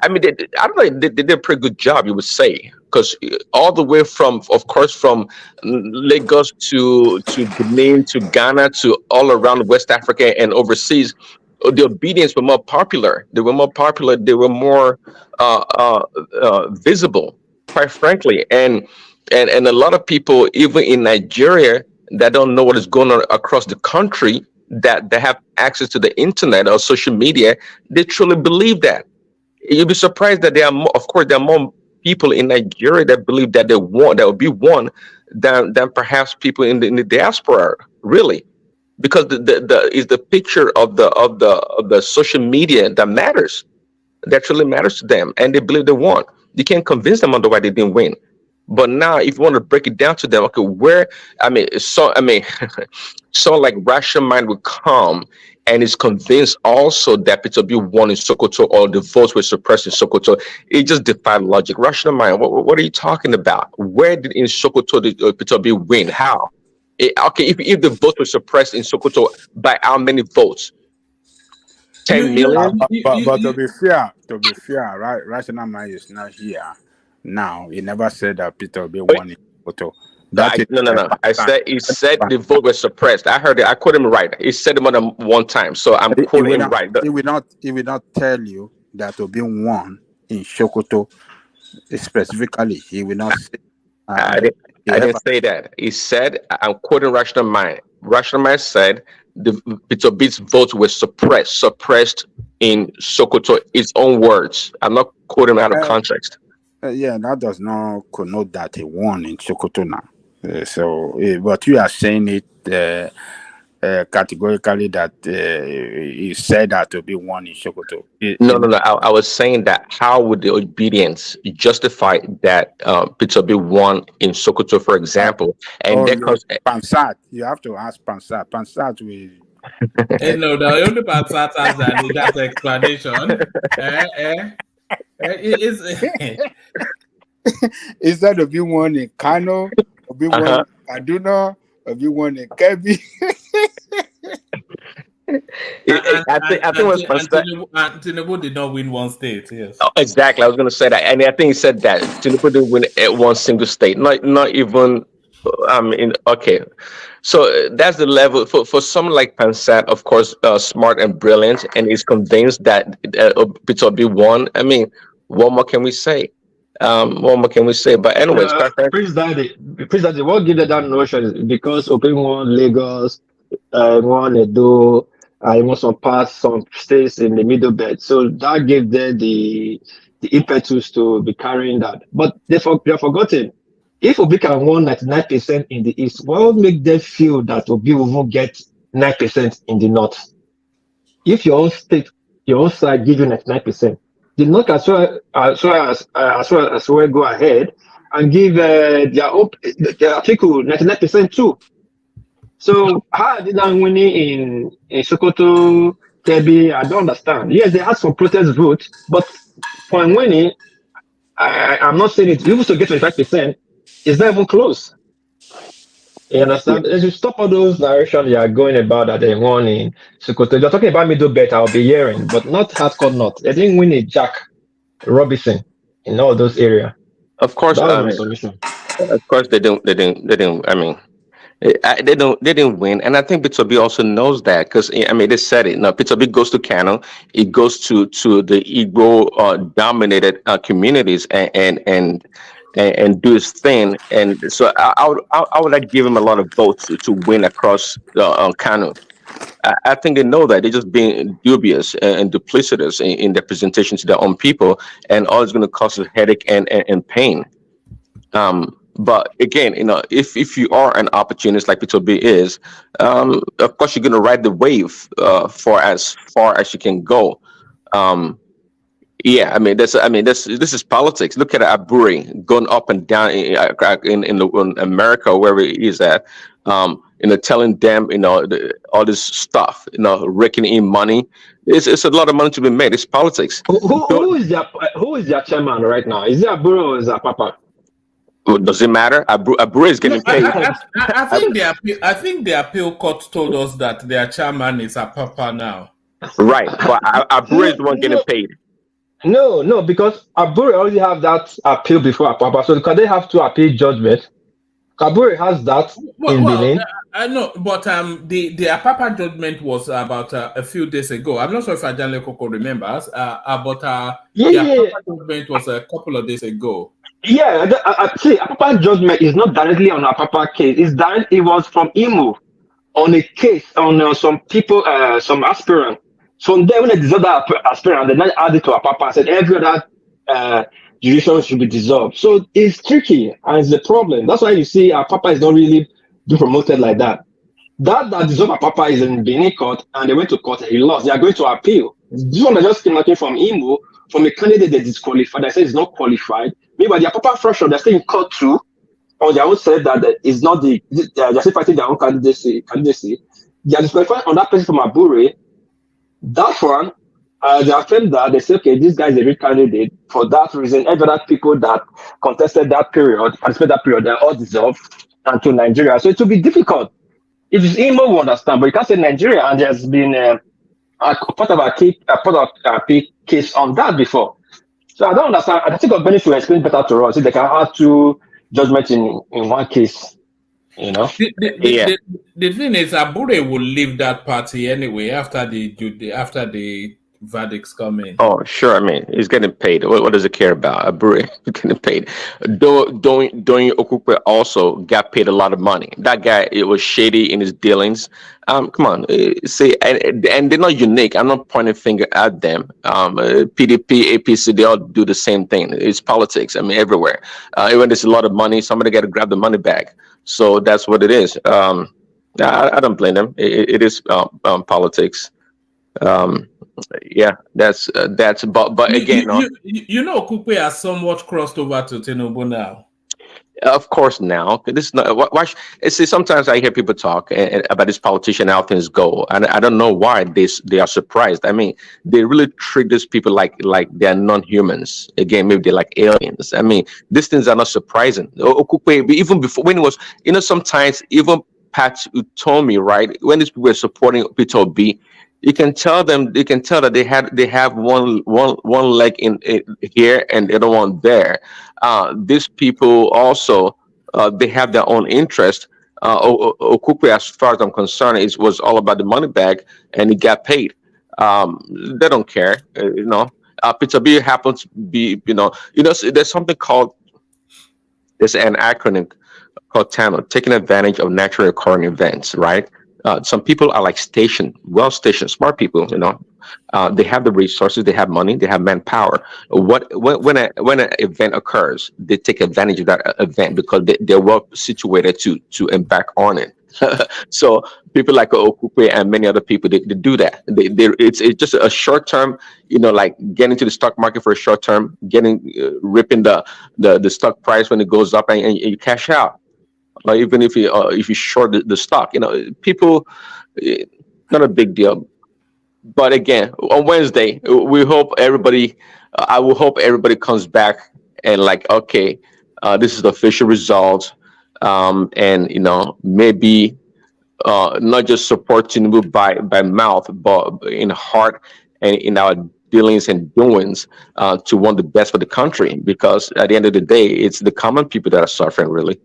mean, I don't know. They did a pretty good job, you would say, because all the way from Lagos to Benin to Ghana to all around West Africa and overseas, the obedience were more popular. They were more popular. They were more visible, quite frankly, and a lot of people, even in Nigeria, that don't know what is going on across the country, that they have access to the internet or social media, they truly believe that. You'll be surprised that there are more people in Nigeria that believe that that will be won than perhaps people in the diaspora, really, because is the picture of the social media that matters, that truly matters to them, and they believe they won. You can't convince them otherwise they didn't win. But now, if you want to break it down to them, okay, so like rational mind will come and is convinced also that Peter Obi won in Sokoto or the votes were suppressed in Sokoto. It just defied logic. Rational mind, what are you talking about? Where did in Sokoto Peter Obi win? How? If the votes were suppressed in Sokoto, by how many votes? 10 million? But to be fair, right? Rational mind is not here. Now, he never said that Peter Obi won in Sokoto. No. He said the vote was suppressed. I heard it. I quoted him right. He said it more than one time. So I'm quoting him right. He will not tell you that Obi won in Sokoto specifically. He will not say. I didn't say that. He said, I'm quoting Rational Mind. Rational Mind said Peter Obi's votes were suppressed in Sokoto. His own words. I'm not quoting out of context. That does not connote that he won in Sokoto now. But you are saying it categorically that he said that to be won in Sokoto. No. I was saying that how would the obedience justify that Peter Obi won in Sokoto, for example? And Pansat, you have to ask Pansat. Pansat will. No, the only Pansat has that explanation. Instead of you won in Kano, of you won in Kaduna, of you won in Kebbi. I think it was Tinubu did not win one state. Yes, exactly. I was going to say that, and I think he said that Tinubu didn't win at one single state. Not even. Okay. So that's the level for someone like Pansat, of course, smart and brilliant, and is convinced that Peter Obi won. I mean, what more can we say? But anyways, Prince Daddy, what gives that notion is because Obi won Lagos, won Edo, he won some states in the middle belt, so that gave them the impetus to be carrying that. But they're forgotten. If Obi can won 99% in the east, what will make them feel that Obi will get 9% in the north? If your own state, your own side give you 99%, the north as well go ahead and give their article 99% too. So how are they not winning in Sokoto, Kebbi? I don't understand. Yes, they had some protest votes, but for winning, I'm not saying it. You used to get 25%. It's not even close. You understand? As you stop all those narrations you are going about that they won in Sokoto, you're talking about middle belt, I'll be hearing, but not hardcore north. They didn't win a Jack Robinson in all those areas. Of course, they didn't. I mean, they didn't win, and I think Peter Obi also knows that because they said it. Now Peter Obi goes to Kano, it goes to the Igbo dominated communities and do his thing, and so I would like give him a lot of votes to win across Kano. I think they know that they're just being dubious and duplicitous in their presentation to their own people, and all it's going to cause is headache and pain. But again, if you are an opportunist like Peter Obi is, of course you're going to ride the wave for as far as you can go. This is politics. Look at Aburi going up and down in America, wherever he is at. telling them, all this stuff, raking in money. It's a lot of money to be made. It's politics. Who is their chairman right now? Is it Abure or is it Papa? Does it matter? Abure is getting paid. I think the appeal court told us that their chairman is Papa now. Right, but Abure is the one getting paid. No, because Abure already have that appeal before Papa. So because they have to appeal judgment, Abure has that in Benin. I know, but the Apapa judgment was about a few days ago. I'm not sure if Ajanle Koko remembers, but the Apapa judgment was a couple of days ago. Yeah, see, Apapa judgment is not directly on Apapa case. It was from Imo on a case on some people, some aspirant. So then when they dissolved that aspirant, they then added to Apapa and said every other jurisdiction should be dissolved. So it's tricky and it's a problem. That's why you see Apapa is not really being promoted like that. That dissolved Apapa is in Benin court and they went to court and he lost. They are going to appeal. This one that just came out from Imo, from a candidate they disqualified. They said it's not qualified. Meanwhile, the Apapa fraction, they're still in court too. Or they also said that it's not they're still fighting their own candidacy. They are disqualified on that person from Abure. That one, they affirmed that they say, okay, this guy is a real candidate. For that reason, every other people that contested that period, participated that period, they're all dissolved and to Nigeria. So it will be difficult. If it's Imo, we understand, but you can't say Nigeria, and there's been a part of our case on that before. So I don't understand. I think Benny should explain better to us if they can have two judgments in one case. The thing is, Abure will leave that party anyway after the verdicts come in. Oh, sure. I mean, he's getting paid. What does it care about? Abure getting paid. Doing Okupe also got paid a lot of money. That guy, it was shady in his dealings. Come on, see, and they're not unique. I'm not pointing finger at them. PDP, APC, they all do the same thing. It's politics. I mean, everywhere. Even there's a lot of money, somebody got to grab the money back. So that's what it is. I don't blame them. It is politics. Yeah, that's but again, Okupe has somewhat crossed over to Tinubu now. Of course, now this is not. Why? See, sometimes I hear people talk about this politician, how things go, and I don't know why they are surprised. I mean, they really treat these people like they're non-humans. Again, maybe they're like aliens. I mean, these things are not surprising. Okupe, even before when it was, sometimes even Pat told me, right, when these people were supporting Peter B. You can tell them. They can tell that they have one leg in here and the other one there. These people also they have their own interest. Okupe, as far as I'm concerned, was all about the money bag, and he got paid. They don't care, Peter B happens to be, there's something called, there's an acronym called TANO, taking advantage of naturally occurring events, right? Some people are like well-stationed, smart people. They have the resources, they have money, they have manpower. When an event occurs, they take advantage of that event because they're well situated to embark on it. So people like Okupe and many other people, they do that. It's just a short term, like getting into the stock market for a short term, ripping the stock price when it goes up, and you cash out. Like even if you short the stock, people, not a big deal. But again, on Wednesday, we hope everybody. I will hope everybody comes back and okay, this is the official result, and maybe not just support Tinubu by mouth, but in heart and in our dealings and doings to want the best for the country. Because at the end of the day, it's the common people that are suffering, really.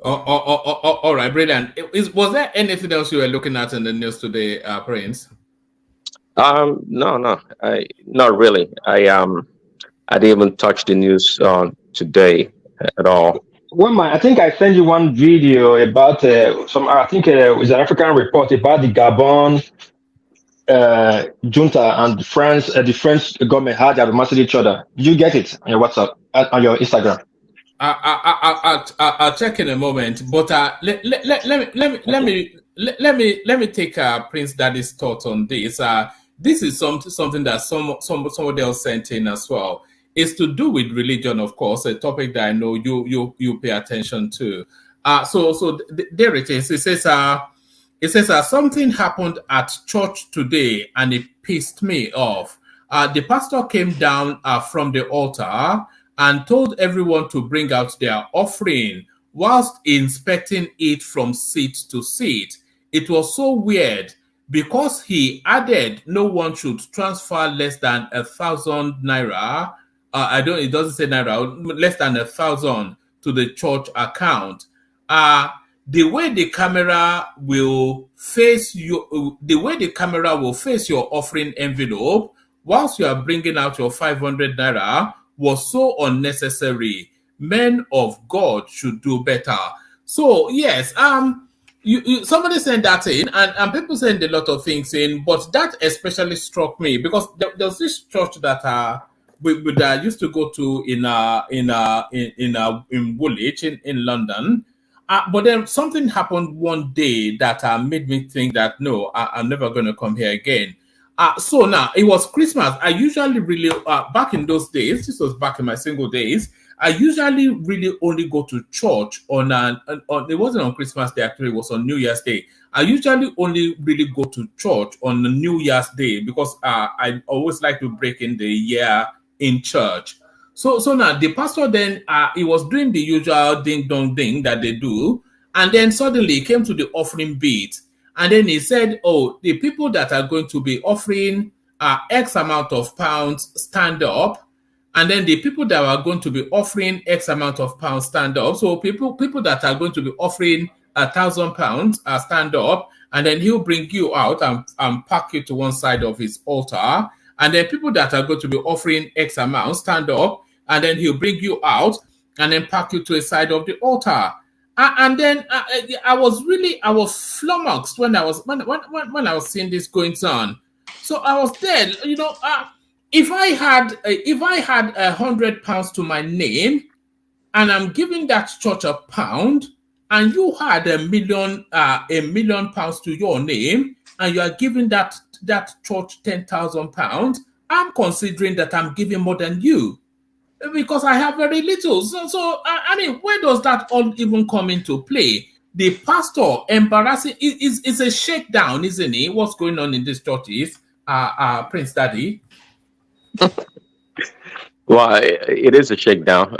All right, brilliant. Was there anything else you were looking at in the news today, Prince? No, not really. I didn't even touch the news today at all. I think I sent you one video about it was an African report about the Gabon junta and the French government had mastered each other. Did you get it on your WhatsApp, on your Instagram? I'll check in a moment, but let me take Prince Daddy's thought on this. This is something that somebody else sent in as well. It's to do with religion, of course, a topic that I know you pay attention to. There it is. It says something happened at church today and it pissed me off. The pastor came down from the altar and told everyone to bring out their offering whilst inspecting it from seat to seat. It was so weird because he added no one should transfer less than 1,000 naira. It doesn't say naira, less than 1,000 to the church account. The way the camera will face your offering envelope whilst you are bringing out your 500 naira was so unnecessary. Men of God should do better. So yes, somebody sent that in, and people send a lot of things in, but that especially struck me because there's this church that we used to go to in Woolwich in London. But then something happened one day that made me think that no, I'm never going to come here again. So now it was Christmas. I usually really back in those days. This was back in my single days. I usually really only go to church on it wasn't on Christmas Day, actually, it was on New Year's Day. I usually only really go to church on the New Year's Day because I always like to break in the year in church. So now the pastor then he was doing the usual ding dong ding that they do, and then suddenly he came to the offering bit, and then he said, "Oh, the people that are going to be offering X amount of pounds stand up." And then the people that are going to be offering X amount of pounds stand up. So people that are going to be offering 1,000 pounds stand up, and then he'll bring you out and park you to one side of his altar. And then people that are going to be offering X amount stand up, and then he'll bring you out and then park you to a side of the altar. And then I was flummoxed when I was seeing this going on. So I was there, If I had 100 pounds to my name, and I'm giving that church £1, and you had a million pounds to your name, and you are giving that church £10,000, I'm considering that I'm giving more than you because I have very little. So I mean, where does that all even come into play? The pastor embarrassing is a shakedown, isn't it? What's going on in these churches, Prince Daddy? Well, it is a shakedown.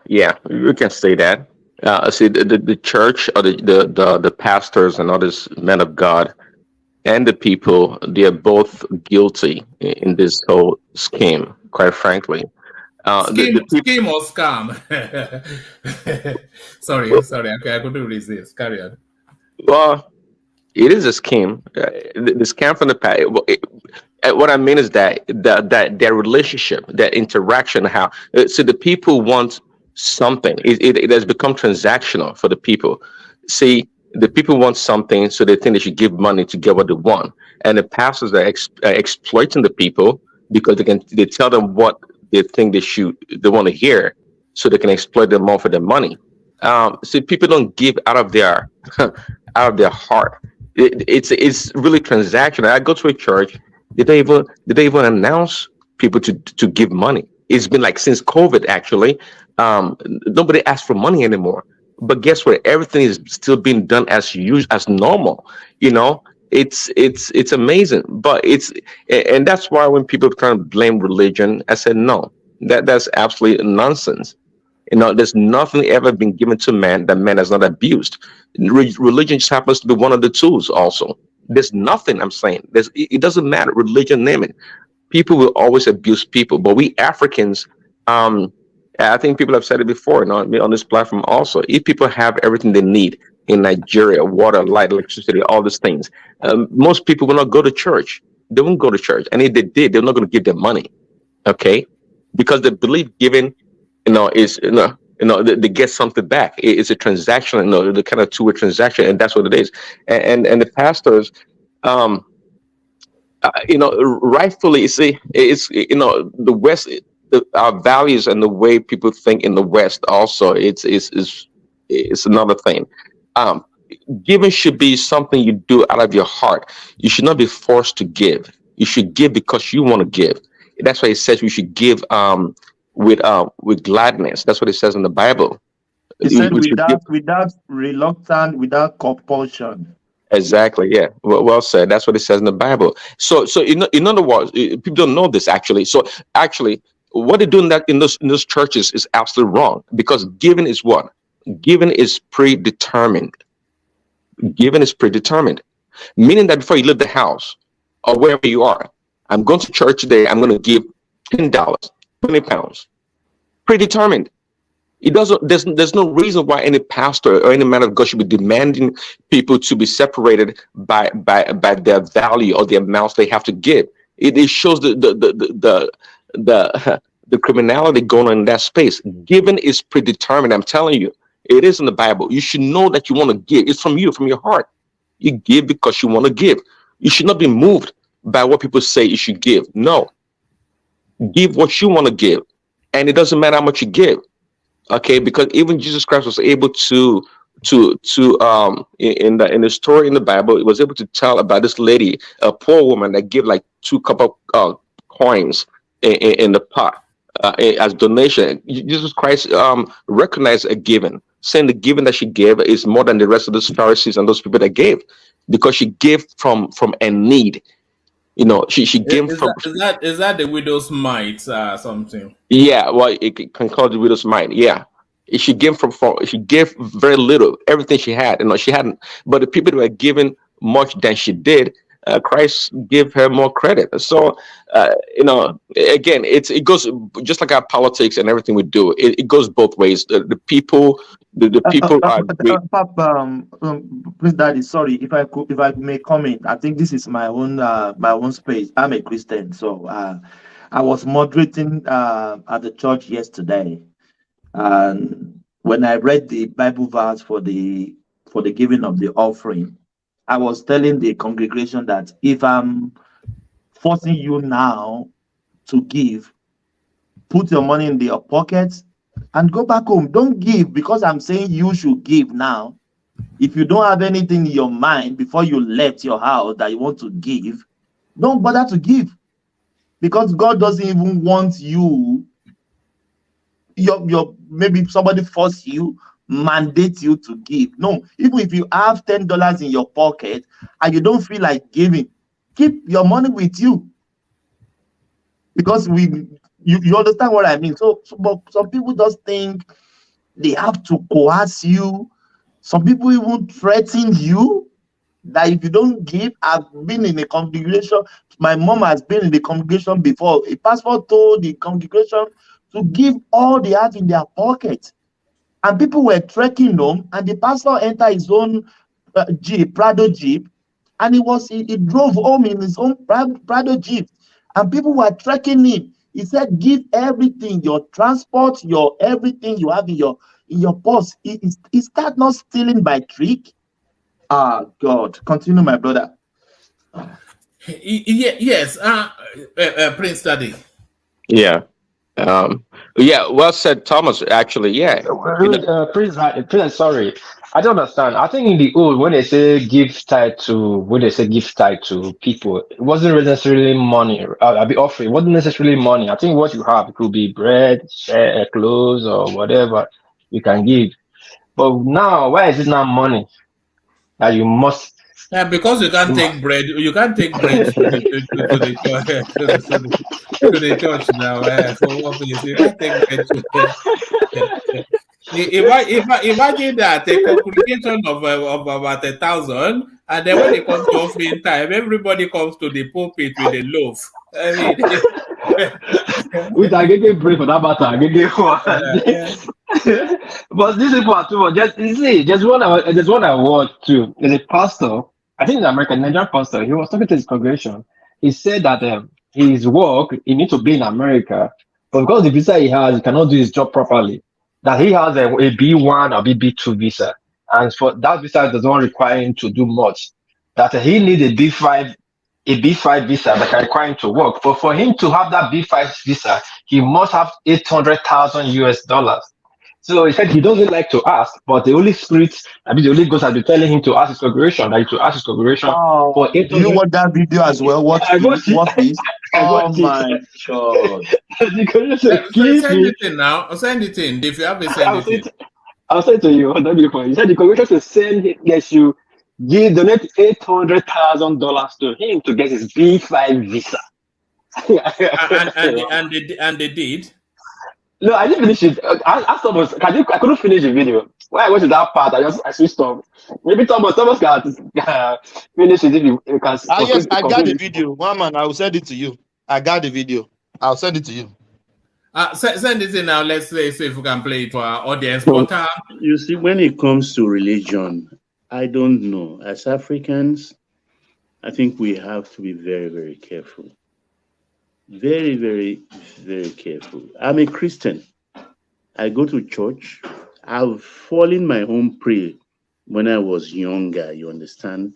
Yeah, you can say that. See, the church or the pastors and others, men of God, and the people, they are both guilty in this whole scheme, quite frankly. Scheme or scam? Sorry. Okay, I couldn't resist. Carry on. Well, it is a scheme. The scam from the past. What I mean is that their relationship, their interaction, how so the people want something. It has become transactional for the people. See, the people want something, so they think they should give money to get what they want, and the pastors are exploiting the people because they tell them what they think they want to hear, so they can exploit them more for their money. See, people don't give out of their heart. It's really transactional. I go to a church. Did they even announce people to give money? It's been like since COVID, actually. Nobody asks for money anymore. But guess what? Everything is still being done as normal. It's amazing. But and that's why when people try to blame religion, I said no. That's absolutely nonsense. There's nothing ever been given to man that man has not abused. Religion just happens to be one of the tools also. There's nothing, I'm saying. It doesn't matter. Religion, name it. People will always abuse people. But we Africans, I think people have said it before on this platform also. If people have everything they need in Nigeria, water, light, electricity, all these things, most people will not go to church. They won't go to church. And if they did, they're not going to give them money. Okay? Because they believe giving, is, they get something back. It's a transaction, the kind of two-way transaction, and that's what it is. And the pastors, rightfully, you see, it's the West, our values and the way people think in the West also, it's another thing. Giving should be something you do out of your heart. You should not be forced to give. You should give because you want to give. That's why it says we should give with gladness. That's what it says in the Bible. He said without reluctant, without compulsion. Exactly. Yeah. Well said. That's what it says in the Bible. So in other words, people don't know this actually. So actually, what they're doing that in those churches is absolutely wrong, because giving is what? Giving is predetermined. Giving is predetermined, meaning that before you leave the house or wherever you are, I'm going to church today. I'm going to give $10, £20. Predetermined. It doesn't. There's no reason why any pastor or any man of God should be demanding people to be separated by their value or the amounts they have to give. It shows the criminality going on in that space. Giving is predetermined. I'm telling you, it is in the Bible. You should know that you want to give. It's from you, from your heart. You give because you want to give. You should not be moved by what people say you should give. No, give what you want to give, and it doesn't matter how much you give. Okay, because even Jesus Christ was able to in the story in the Bible, it was able to tell about this lady, a poor woman that gave like 2 copper coins in the pot as donation. Jesus Christ recognized a giving, saying the giving that she gave is more than the rest of those Pharisees and those people that gave, because she gave from a need. You know, she gave from. Is that the widow's mite something? Yeah, well, it can call the widow's mite. Yeah, she gave she gave very little, everything she had. You know, she hadn't. But the people that were given much than she did, Christ gave her more credit. So, you know, again, it goes just like our politics and everything we do. It goes both ways. The people are great. Please, Daddy, sorry if I may comment. I think this is my own space. I'm a Christian, so I was moderating at the church yesterday, and when I read the Bible verse for the giving of the offering, I was telling the congregation that if I'm forcing you now to give, put your money in your pockets and go back home. Don't give because I'm saying you should give now. If you don't have anything in your mind before you left your house that you want to give, don't bother to give, because God doesn't even want you. Maybe somebody force you, mandate you to give. No, even if you have $10 in your pocket and you don't feel like giving, keep your money with you, because you understand what I mean. So but some people just think they have to coerce you. Some people even threaten you that if you don't give. I've been in a congregation. My mom has been in the congregation before. A pastor told the congregation to give all they have in their pocket, and people were trekking them, and the pastor entered his own Jeep, Prado Jeep, and he drove home in his own Prado Jeep, and people were trekking him. He said, give everything, your transport, your everything you have in your purse. He start not stealing by trick. God, continue, my brother. Yes, Prince Daddy. Yeah. Yeah, well said, Thomas. Actually, yeah. Prince, sorry, I don't understand. I think in the old, when they say give tithe to people, it wasn't necessarily money. I'll be offering. It wasn't necessarily money. I think what you have, it could be bread, clothes, or whatever you can give. But now, why is it not money that you must? Yeah, because you can't take bread. You can't take bread to the church now. For what you can't take bread to imagine that a congregation of about 1,000, and then when it comes to offering time, everybody comes to the pulpit with a loaf. I mean, with a getting bread for that matter, but these people are too much. Just one I watched too. There's a pastor, I think the American Nigerian pastor. He was talking to his congregation. He said that his work, he needs to be in America, but because the visa he has, he cannot do his job properly. That he has a B1 or B2 visa, and for that visa does not require him to do much. That he needs a B5 visa that can require him to work. But for him to have that B5 visa, he must have $800,000. So he said he doesn't like to ask, but the Holy Spirit, the Holy Ghost has been telling him to ask his congregation, for 800. Do you want that video as well? What is? Oh my God! Send it in now. Send it in. If you have it, send it in. I'll say to you, you said the congregation to send that you donate $800,000 to him to get his B5 visa. and they did. No, I didn't finish it. I couldn't finish the video. When I went to that part, I switched off. Maybe Thomas can finish it if you can. Yes, I got the video. One man, I will send it to you. I got the video. I'll send it to you. Send it in now. Let's see if we can play it for our audience. You see, when it comes to religion, I don't know. As Africans, I think we have to be very, very careful. Very, very, very careful. I'm a Christian. I go to church. I've fallen my own prey when I was younger, you understand?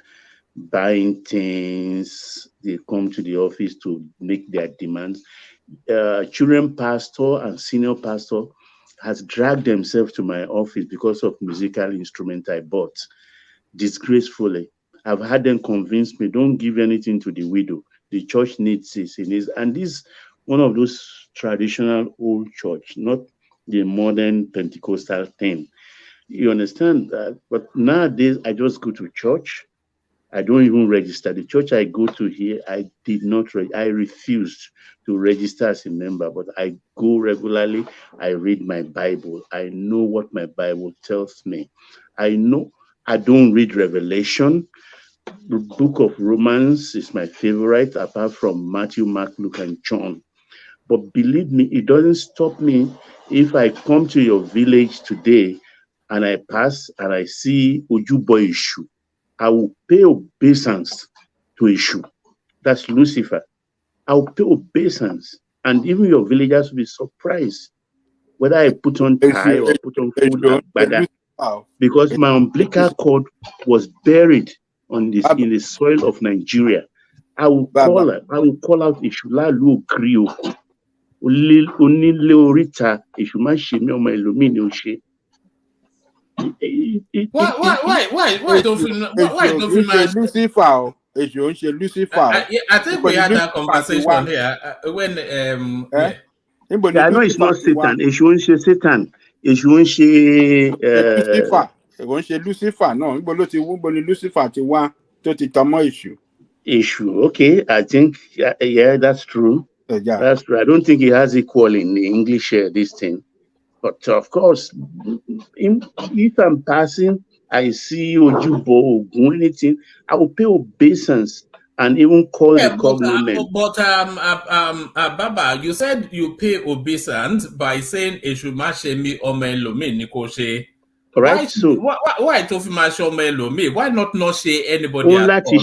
Buying things, they come to the office to make their demands. Children pastor and senior pastor has dragged themselves to my office because of musical instrument I bought. Disgracefully. I've had them convince me, don't give anything to the widow. The church needs this. And this one of those traditional old church, not the modern Pentecostal thing. You understand that? But nowadays, I just go to church. I don't even register. The church I go to here, I refused to register as a member, but I go regularly. I read my Bible. I know what my Bible tells me. I know I don't read Revelation. The book of Romans is my favorite, apart from Matthew, Mark, Luke, and John. But believe me, it doesn't stop me if I come to your village today and I pass and I see Ojubo Ishu. I will pay obeisance to Ishu. That's Lucifer. I will pay obeisance. And even your villagers will be surprised whether I put on tie or put on food because my umbilical cord was buried in the soil of Nigeria. I will call out Ishula Lu Krioko. Leorita Ishumashimi or my Lumini. Why don't we Lucifer? Lucifer. I think we had that conversation here when I know it's not Satan. It's Satan. It's Lucifer. Lucifer. No, Lucifer issue. Okay, I think yeah, that's true. That's true. I don't think he has equal in the English this thing. But of course, if I'm passing, I see Ojubo or do anything, I will pay obeisance and even call the government. Baba, you said you pay obeisance by saying Eshumashemi Omelome Nikoshe. Right, so why Tofimashomelome? Why not say anybody at all?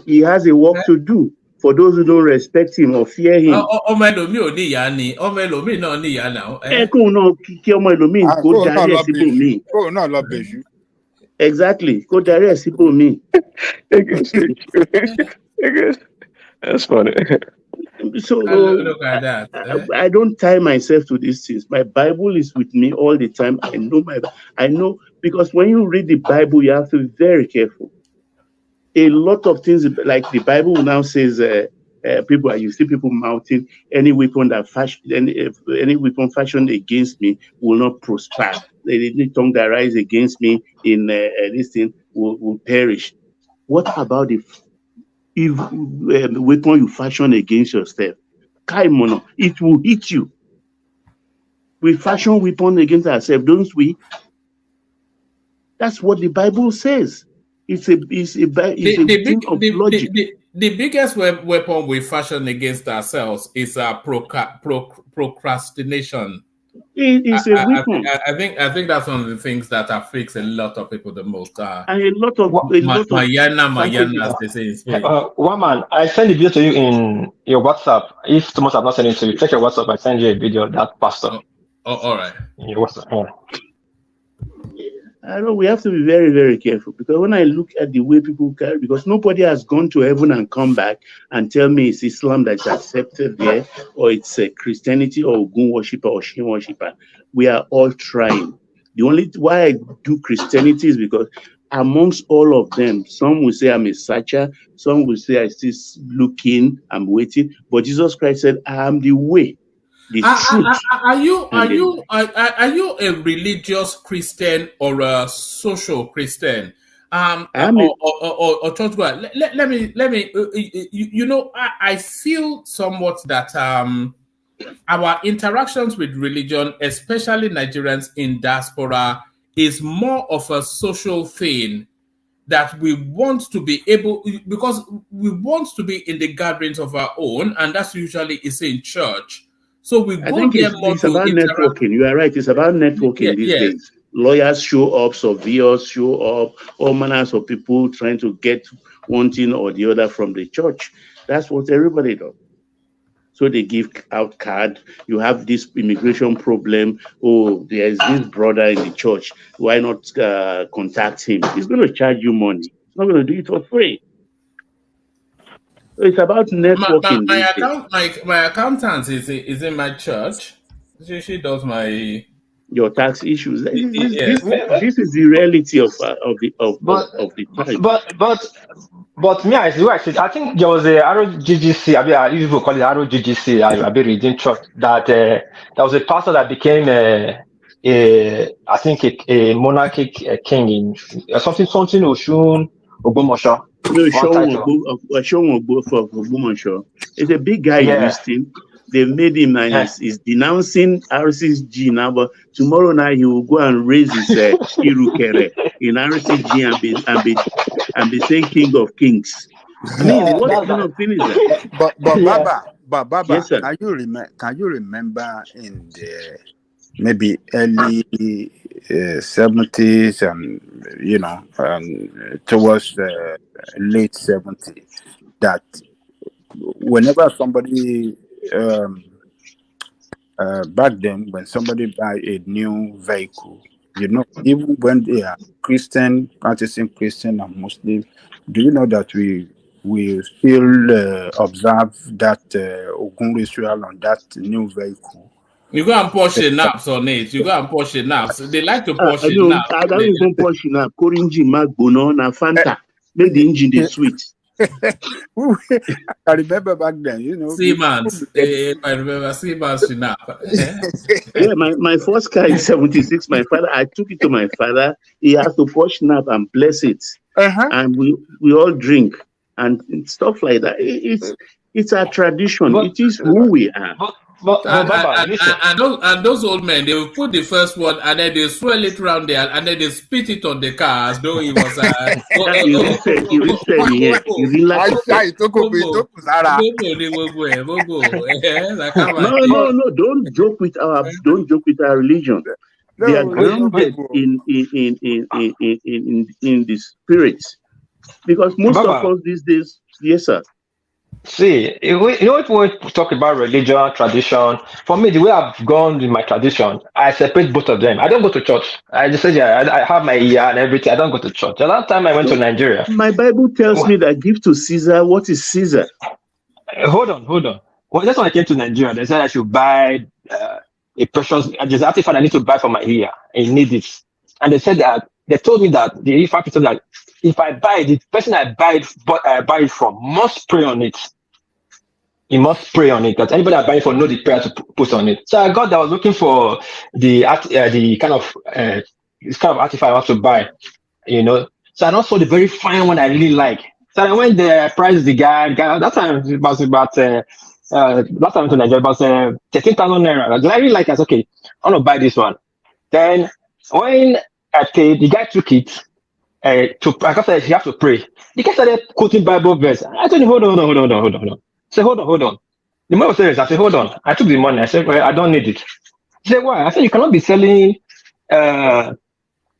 He has a work to do. For those who don't respect him or fear him. Exactly. Go direct people me. That's funny. So look at that. I don't tie myself to these things. My Bible is with me all the time. I know because when you read the Bible, you have to be very careful. A lot of things, like the Bible now says, you see people mouthing any weapon any weapon fashioned against me will not prosper. Any tongue that rise against me in this thing will perish. What about the weapon you fashion against yourself? Kaimono, it will hit you. We fashion weapon against ourselves, don't we? That's what the Bible says. It's a thing of logic. The biggest weapon we fashion against ourselves is procrastination. It's a weapon. I think that's one of the things that afflicts a lot of people the most. And a lot of Mayana, as they say in Spain. One man, I send a video to you in your WhatsApp. If Thomas have not sent it to you, check your WhatsApp. I send you a video of that pastor. All right. In your WhatsApp. I know we have to be very, very careful because when I look at the way people carry, because nobody has gone to heaven and come back and tell me it's Islam that's accepted there, or it's Christianity or Ogun worshiper or Shin worshiper. We are all trying. The only why I do Christianity is because amongst all of them, some will say I'm a searcher, some will say I still looking, I'm waiting. But Jesus Christ said, I am the way. the truth. Are you a religious Christian or a social Christian? Or church goer? Let me. I feel somewhat that our interactions with religion, especially Nigerians in diaspora, is more of a social thing that we want to be able, because we want to be in the gatherings of our own, and that's usually is in church. So we I think it's about networking. You are right. It's about networking these days. Lawyers show up, surveyors show up, all manners of people trying to get one thing or the other from the church. That's what everybody does. So they give out card. You have this immigration problem. Oh, there is this brother in the church. Why not contact him? He's going to charge you money. He's not going to do it for free. So it's about networking. My accountant is in my church. She does your tax issues. This is the reality of the time. But me, I think there was a ROGGC. I used to call it ROGGC. I've been reading church that there was a pastor that became a monarchic king in something Oshun Ogbomoso. Ogbomoso. It's a big guy in this thing. They made him and he's denouncing RCG now, but tomorrow night he will go and raise his Irukere in RCG and be saying King of Kings. Please, what kind of thing is that? But Baba, yes, can you remember in the maybe early 70s and towards the late 70s that whenever somebody back then, when somebody buy a new vehicle, even when they are Christian, practicing Christian and Muslim, do you know that we still observe that Ogun ritual on that new vehicle? You go and pour naps on it. They like to pour naps. I don't even pour naps. Korinji Magbono na Fanta. Make the engine the sweet. I remember back then, Siemens. I remember Siemens. Yeah, my first car in 76, I took it to my father. He has to pour snap and bless it. And we all drink and stuff like that. It's a tradition. It is who we are. And those old men, they will put the first one and then they swirl it around there and then they spit it on the car as though it was No, don't joke with our religion. They are grounded in the spirit. Because most of us these days, yes, sir. See, if we talk about religion, tradition, for me, the way I've gone in my tradition, I separate both of them. I don't go to church. I just say, I have my ear and everything. I don't go to church. The last time I went to Nigeria. My Bible tells me that give to Caesar what is Caesar. Hold on. Well, just when I came to Nigeria, they said I should buy a precious, just artifact I need to buy for my ear. I need it. And they said that, they told me that the fact is that if I buy it, the person I buy it from must pray on it. He must pray on it. That anybody I buy it for know the prayer to put on it. So I was looking for the kind of artifact I want to buy, So I also saw the very fine one I really like. So I went there, I priced the guy. That time it was about last time I went to Nigeria, about 13,000 naira. I really like it. I said, okay, I want to buy this one. Then when I paid, the guy took it. Like I said, you have to pray. The guy started quoting Bible verse. I told him, hold on. I said, hold on. The man was serious. I said, hold on. I took the money. I said, well, I don't need it. He said, why? I said, you cannot be selling a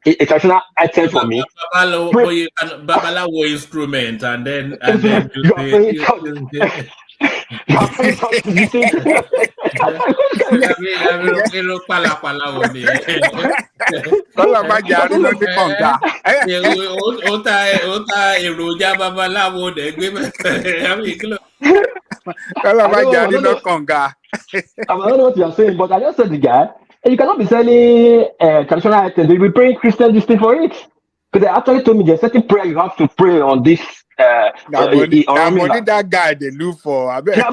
traditional item for me. Babalawo instrument and then I don't know what you are saying, but I just said the guy, you cannot be selling traditional items. They will be praying Christian this thing for it. Because they actually told me there's certain prayer you have to pray on this that guy they look for. I bet. I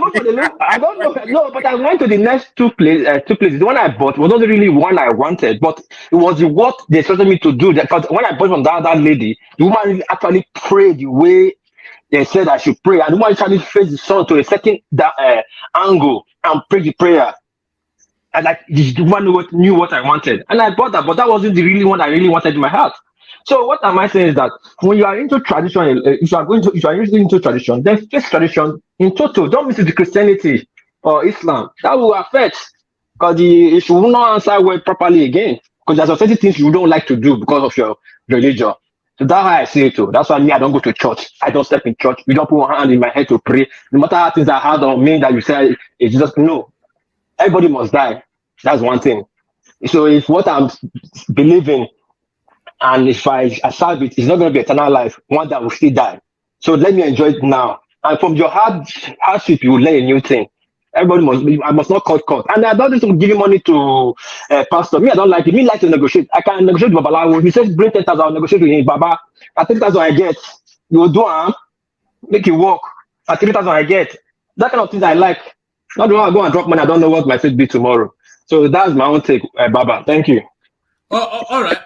don't know. No, but I went to the next two places. The one I bought was not really one I wanted, but it was what they expected me to do. Because when I bought from that lady, the woman actually prayed the way they said I should pray, and the woman actually faced the sun to a certain angle and prayed the prayer. And like the woman knew what I wanted, and I bought that, but that wasn't the really one I really wanted in my heart. So what am I saying is that when you are into tradition, if you are usually into tradition, then face tradition in total. Don't mix it with Christianity or Islam. That will affect, because if you will not answer well properly again, because there's certain things you don't like to do because of your religion. So that's how I say it too. That's why I don't go to church. I don't step in church. We don't put one hand in my head to pray. No matter how things are hard on me that you say it's just no. Everybody must die. That's one thing. So if what I'm believing, and if I serve it, it's not going to be eternal life. One that will still die. So let me enjoy it now. And from your hardship, you will learn a new thing. Everybody I must not cut. And I don't need to give you money to pastor. Me, I don't like it. Me like to negotiate. I can negotiate with Babalawo. He says bring 10,000, I'll negotiate with him. Baba, at 10,000 I get. You will do make it work. At 3,000 I get. That kind of things I like. Not the one I go and drop money. I don't know what my fate be tomorrow. So that's my own take, Baba. Thank you. All right.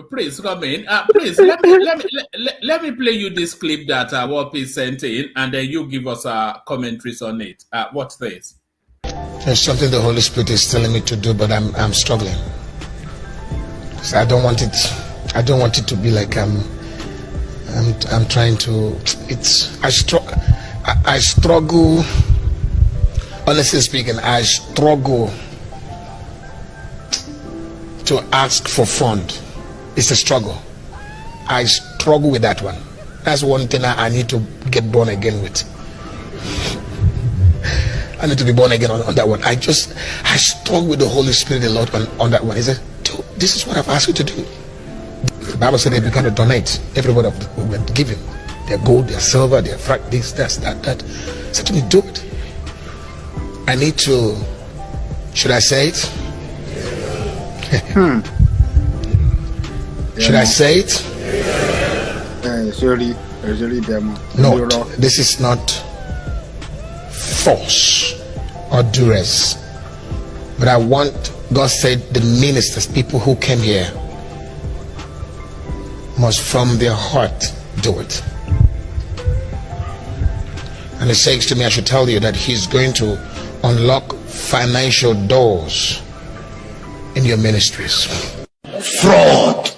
Please come in. Please let me play you this clip that Wapi sent in, and then you give us commentaries on it. What's this? There's something the Holy Spirit is telling me to do, but I'm struggling. So I don't want it. I don't want it to be like I'm trying to. I struggle. Honestly speaking, I struggle to ask for fund. It's a struggle. I struggle with that one. That's one thing I need to get born again with. I need to be born again on that one. I struggle with the Holy Spirit a lot on that one. He said, dude, this is what I've asked you to do. The Bible said they began to donate. Everybody went giving their gold, their silver, their this, that. He said to me, do it. I need to, should I say it? Should I say it? No, this is not force or duress. But I want, God said, the ministers, people who came here, must from their heart do it. And He says to me, I should tell you that He's going to unlock financial doors in your ministries. Fraud.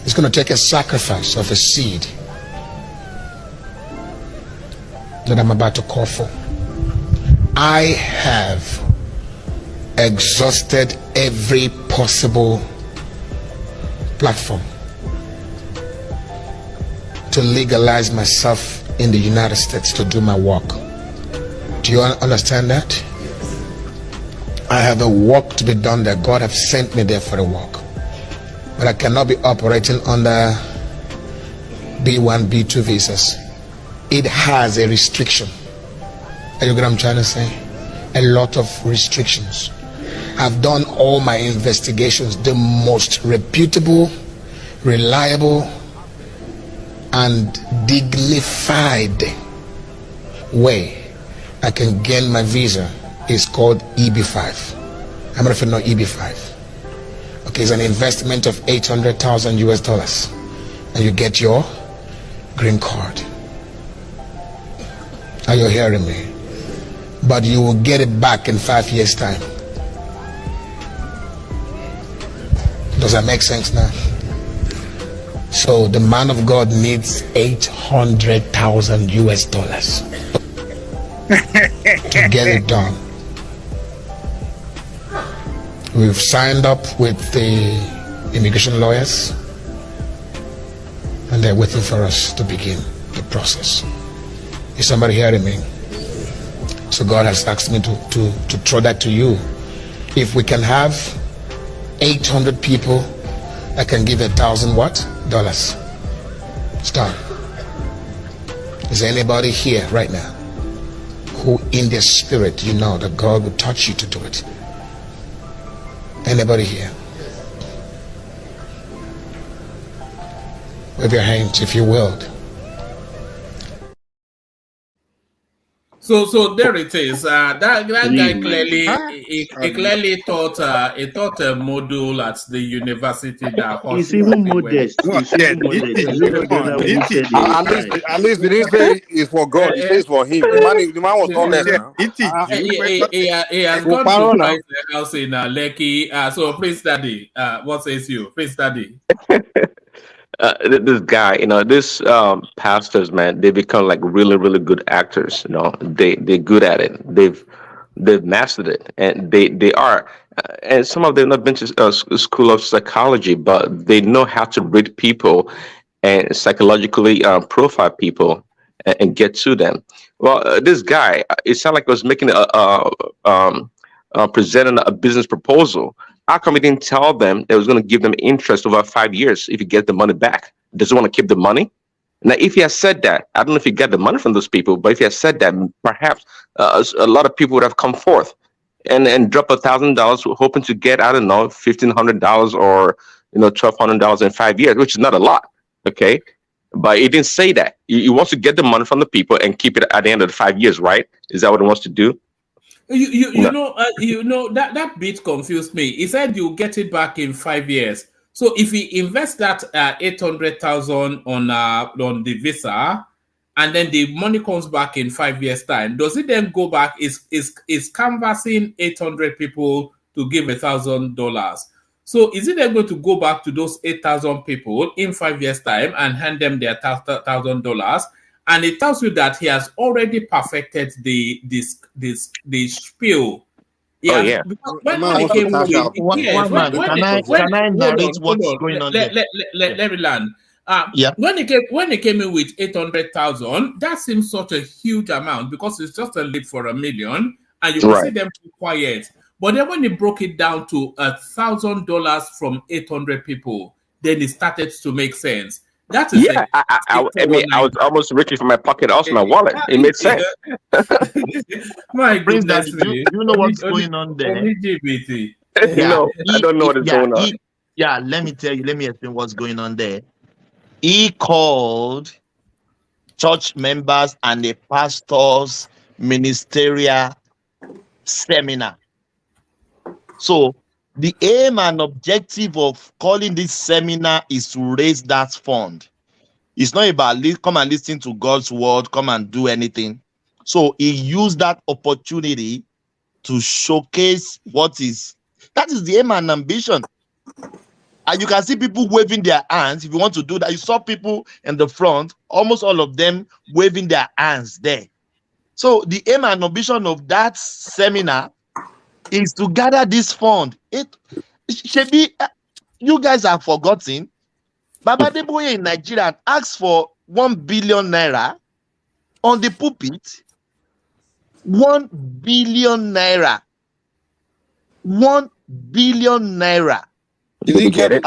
It's going to take a sacrifice of a seed that I'm about to call for. I have exhausted every possible platform to legalize myself in the United States to do my work. Do you understand that? I have a work to be done there. God has sent me there for a work. But I cannot be operating under B1, B2 visas. It has a restriction. Are you get what I'm trying to say? A lot of restrictions. I've done all my investigations. The most reputable, reliable, and dignified way I can gain my visa is called EB5. How many of you know EB5? Okay, it's an investment of $800,000 US, and you get your green card. Are you hearing me? But you will get it back in 5 years' time. Does that make sense now? So the man of God needs $800,000 US to get it done. We've signed up with the immigration lawyers, and they're waiting for us to begin the process. Is somebody hearing me? So God has asked me to throw that to you. If we can have 800 people that can give $1,000 what? Dollars. Start. Is there anybody here right now who in their spirit you know that God will touch you to do it? Anybody here? Wave your hands if you will. So there it is. That guy clearly clearly taught a module at the university that He's even modest. He's even modest. You know what the other one said At least he didn't say it's for God. He says for him. The man was honest now. He has gone to Christ house in Lekki. So Prince Daddy, what says you, Prince Daddy? This guy, this pastors, man, they become like really, really good actors. They're good at it. They've mastered it, and they are. And some of them not been to school of psychology, but they know how to read people and psychologically profile people and get to them. Well, this guy, it sounded like he was making presenting a business proposal. How come he didn't tell them it was going to give them interest over 5 years if you get the money back? Does he want to keep the money? Now, if he has said that, I don't know if he got the money from those people, but if he has said that, perhaps a lot of people would have come forth and drop $1,000, hoping to get, I don't know, $1,500 or $1,200 in 5 years, which is not a lot, okay? But he didn't say that. He wants to get the money from the people and keep it at the end of the 5 years, right? Is that what he wants to do? You know that bit confused me. He said you'll get it back in 5 years. So if he invests that 800,000 on the visa, and then the money comes back in 5 years' time, does it then go back? Is canvassing 800 people to give $1,000? So is it then going to go back to those 8,000 people in 5 years' time and hand them their $1,000? And it tells you that he has already perfected the spiel. Oh yeah. When he came with can I narrate what's going on there? Let me land. When he came in with 800,000, that seems such a huge amount because it's just a lead for $1 million, and you can see them too quiet. But then when he broke it down to $1,000 from 800 people, then it started to make sense. That is I mean, I was almost reaching for my pocket, also my wallet. It made sense. My goodness, do you know what's going on there? No, I don't know what's going on. Let me tell you. Let me explain what's going on there. He called church members and the pastors' ministerial seminar. So the aim and objective of calling this seminar is to raise that fund. It's not about come and listen to God's word, come and do anything. So he used that opportunity to showcase that is the aim and ambition. And you can see people waving their hands. If you want to do that, you saw people in the front, almost all of them waving their hands there. So the aim and ambition of that seminar is to gather this fund. It should be, you guys have forgotten. Baba Deboye in Nigeria asked for 1 billion naira on the pulpit. 1 billion naira. 1 billion naira. Did he get it?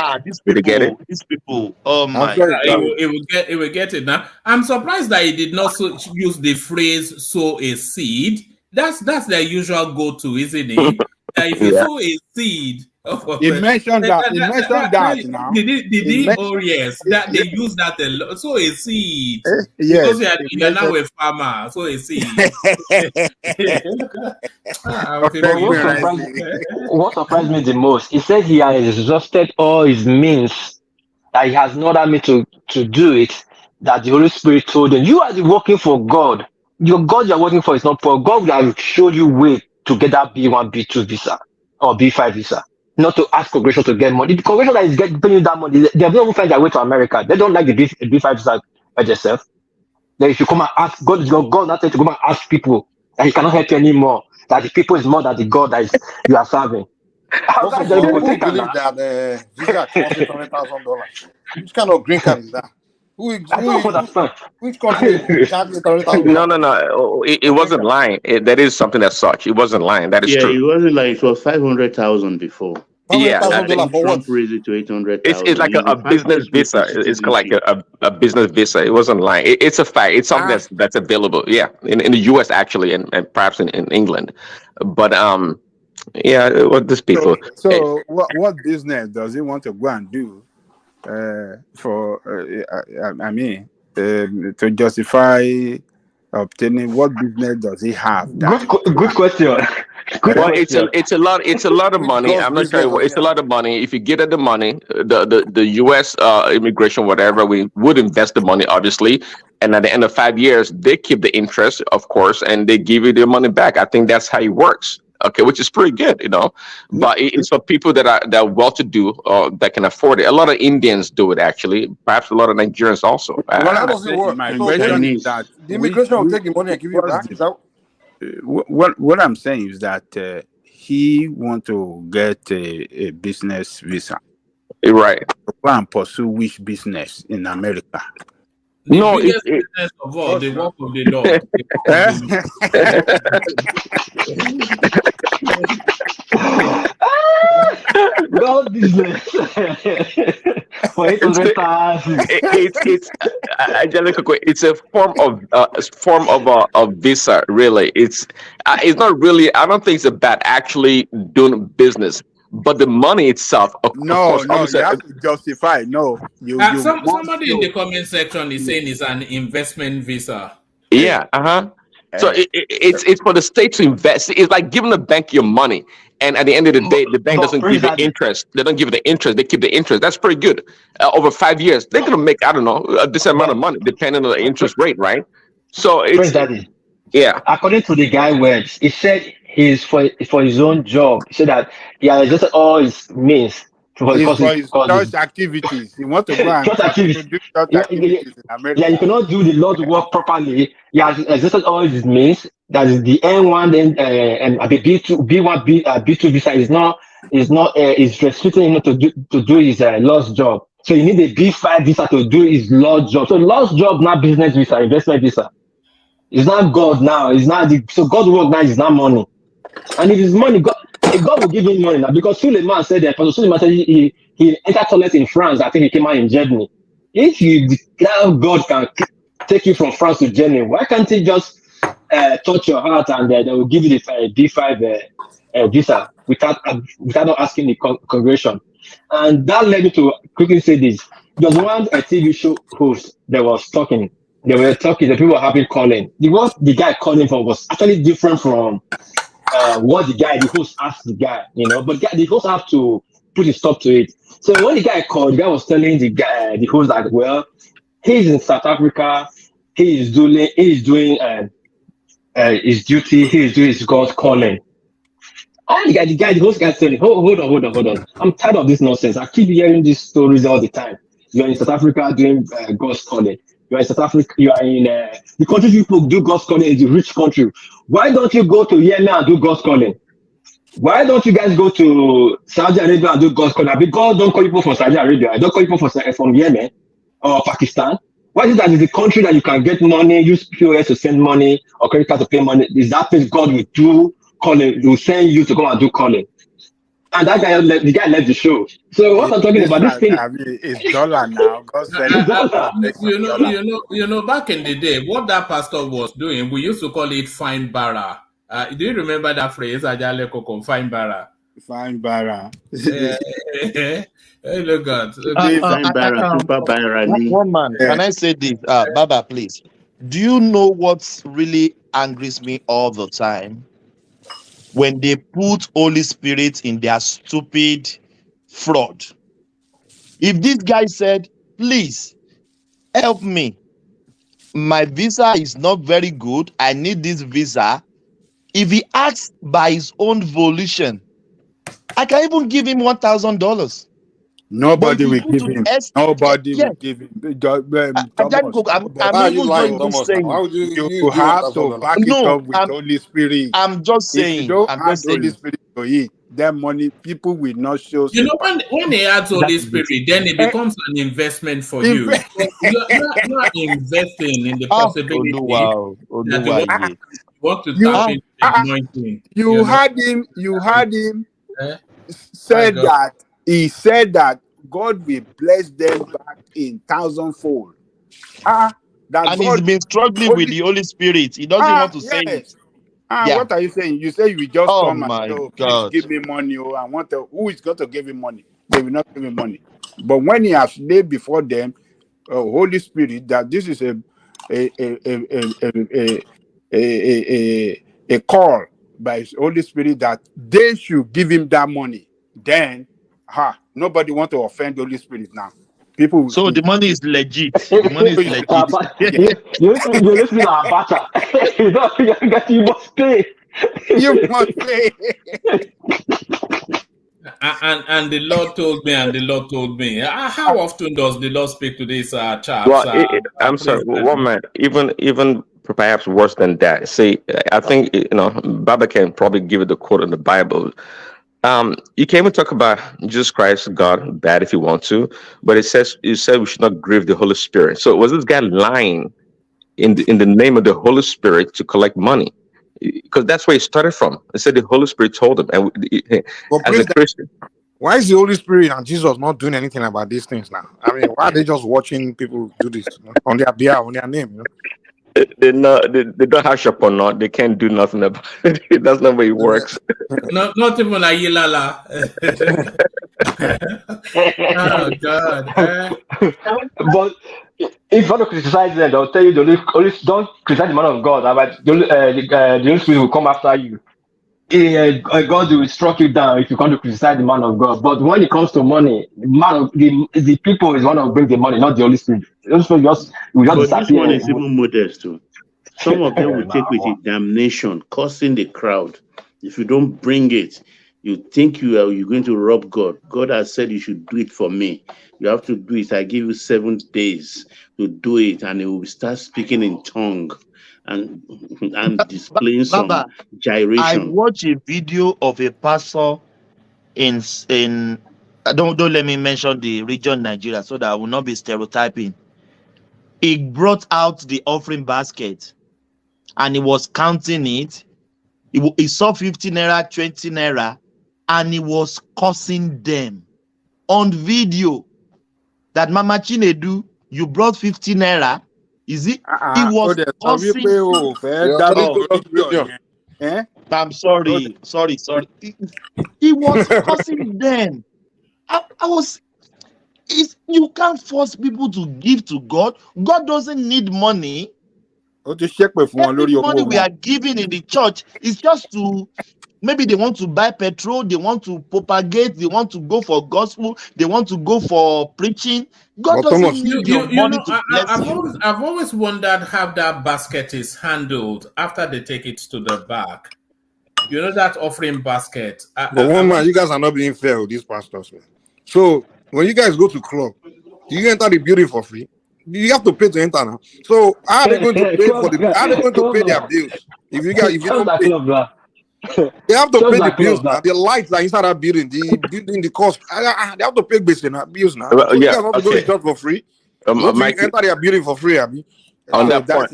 These people. Oh my God! It will get it now. I'm surprised that he did not use the phrase "sow a seed." That's their usual go-to, isn't it? If you sow a seed, he mentioned that. He mentioned that now. Did he? Oh yes, that they use that a lot. Sow a seed. Yes, because you're now a farmer. Sow a seed. What surprised me the most, he said he has exhausted all his means, that he has no other means to do it, that the Holy Spirit told him, you are working for God. Your God you're working for is not for God. God will show you way to get that B1, B2 visa or B5 visa, not to ask congregation to get money. The congregation that is paying you that money, they have not even found their way to America. They don't like the B5 visa by themselves. Then if you come and ask, God is your God, not to come and ask people that he cannot help you anymore, that the people is more than the God that you are serving. Who believe that visa costs $800,000? Which kind of green card is that? Which country? No. It wasn't lying. That is something as such. It wasn't lying. That is true. It wasn't like it was 500,000 before. Yeah, Trump raised it to 800,000. It's like a business visa. It's like a business visa. It wasn't lying. It's a fact. It's something that's available. Yeah, in the U.S. actually, and perhaps in England. But what these people. So what business does he want to go and do? To justify obtaining? What business does he have? Good question. Well, it's a lot of money. I'm not sure. It's a lot of money. If you get at the money, the U.S. Immigration, whatever, we would invest the money, obviously, and at the end of 5 years, they keep the interest, of course, and they give you their money back. I think that's how it works. Okay, which is pretty good, But it's for people that are well-to-do that can afford it. A lot of Indians do it, actually. Perhaps a lot of Nigerians also. Well, how does it work? My So question is that the immigration will take the money and give you back. Is that what I'm saying is that he want to get a business visa. Right. Go and pursue which business in America? The biggest business of all, the work of the Lord. God business. For 800,000. It's a form of visa, really. It's not really. I don't think it's about actually doing business, but the money itself. No, you have to justify. No, somebody in the comment section is saying it's an investment visa. Yeah. So it's for the state to invest. It's like giving the bank your money, and at the end of the day, the bank doesn't give the interest. They don't give the interest. They keep the interest. That's pretty good. Over 5 years, they're gonna make, I don't know, a decent amount of money depending on the interest rate, right? So it's yeah. According to the guy words, he said he's for his own job. He said that he has just all his means for his church activities. He wants to go and church activities. do church activities in America. Yeah, you cannot do the Lord's work properly. He has exhausted all his means. That is the N1 then and the B2 visa is restricting him to do his Lord's job. So you need a B5 visa to do his Lord's job. So Lord's job, not business visa, investment visa. It's not God now. It's not so God's work now is not money. And if it's money, if God will give him money now, because Suleiman said that, Pastor Suleiman said he entered toilet in France. I think he came out in Germany. If you declare God can take you from France to Germany, why can't he just touch your heart and they will give you the B5 visa without not asking the congregation? And that led me to quickly say this. There was one TV show host that was talking. They were talking. The people were having calling. What the guy calling for was actually different from what the host asked the guy, but the host have to put a stop to it. So when the guy called, the guy was telling the host that, well, he's in South Africa, he is doing his duty, he is doing his God's calling. And the host guy telling, hold on. I'm tired of this nonsense. I keep hearing these stories all the time. You're in South Africa doing God's calling. You're in South Africa, you are in the country people do God's calling is a rich country. Why don't you go to Yemen and do God's calling? Why don't you guys go to Saudi Arabia and do God's calling? Because don't call people from Saudi Arabia, don't call people from Yemen or Pakistan. Why is it that it's a country that you can get money, use POS to send money or credit card to pay money? Is that place God will do calling, will send you to go and do calling? And that guy, the guy left the show. So what I'm talking about, this thing, it's dollar now. Back in the day, what that pastor was doing, we used to call it fine bara. Do you remember that phrase? Ajale Koko, fine bara. Fine bara. Look at one man. Can I say this, Baba, please? Do you know what really angers me all the time? When they put Holy Spirit in their stupid fraud. If this guy said, please help me, my visa is not very good, I need this visa. If he acts by his own volition, I can even give him $1,000. Nobody will give him. Nobody will give him. I'm even going to say you have to back it up with Holy Spirit. I'm just saying. If you don't add Holy Spirit to it, that money people will not show. When they add Holy Spirit, then it becomes an investment for you. You're investing in the possibility that you want to tap into the anointing. You had him. Said that. He said that God will bless them back in thousandfold. And he's been struggling with the Holy Spirit. He doesn't want to say it. What are you saying? You say you just come and say, please give me money. Who is going to give him money? They will not give him money. But when he has laid before them, Holy Spirit, that this is a call by His Holy Spirit that they should give him that money, then nobody want to offend the Holy Spirit now. People. So the money is legit. The money is legit. You listen to Abacha. You must pay. You must pay. And the Lord told me, how often does the Lord speak to these chaps? Well, I'm sorry, one man, even perhaps worse than that. See, I think, Baba can probably give it the quote in the Bible. You can even talk about Jesus Christ, God, bad if you want to, but you said we should not grieve the Holy Spirit. So was this guy lying in the name of the Holy Spirit to collect money? Because that's where he started from. It said the Holy Spirit told him, and as a Christian. Why is the Holy Spirit and Jesus not doing anything about these things now? I mean, why are they just watching people do this on their behalf, on their name? They don't have shop or not. They can't do nothing about it. That's not the way it works. Not even a Yilala. Oh God. But if you want to criticize them, they'll tell you don't criticize the man of God. The Holy Spirit will come after you. God will struck you down if you come to criticize the man of God. But when it comes to money, the people is one who brings the money, not the Holy Spirit. The Holy Spirit will just disappear. This one is even modest too. Some of them will take with it damnation, cursing the crowd. If you don't bring it, you think you're going to rob God. God has said you should do it for me. You have to do it. I give you 7 days to do it, and it will start speaking in tongue and displaying some gyration. I watched a video of a pastor in don't let me mention the region Nigeria so that I will not be stereotyping. He brought out the offering basket and he was counting it. He saw 50 naira, 20 naira, and he was cursing them on video. That Mama Chinedu, you brought 50 naira. Is it? He was cursing. I'm sorry. He was cursing them. You can't force people to give to God. God doesn't need money. Every money we are giving in the church is just to, maybe they want to buy petrol, they want to propagate, they want to go for gospel, they want to go for preaching. God doesn't need your money to bless you. I've always wondered how that basket is handled after they take it to the back. You know, that offering basket. But one man, you guys are not being fair with these pastors, man. So when you guys go to club, do you enter the building for free? You have to pay to enter now. So how are they going to pay for the? How are they going to pay their bills? If you don't pay, they have to pay the bills now. The lights are inside that building. The building, the cost. They have to pay bills now. So you guys have to go to church for free. Enter their building for free, Abi. On that point.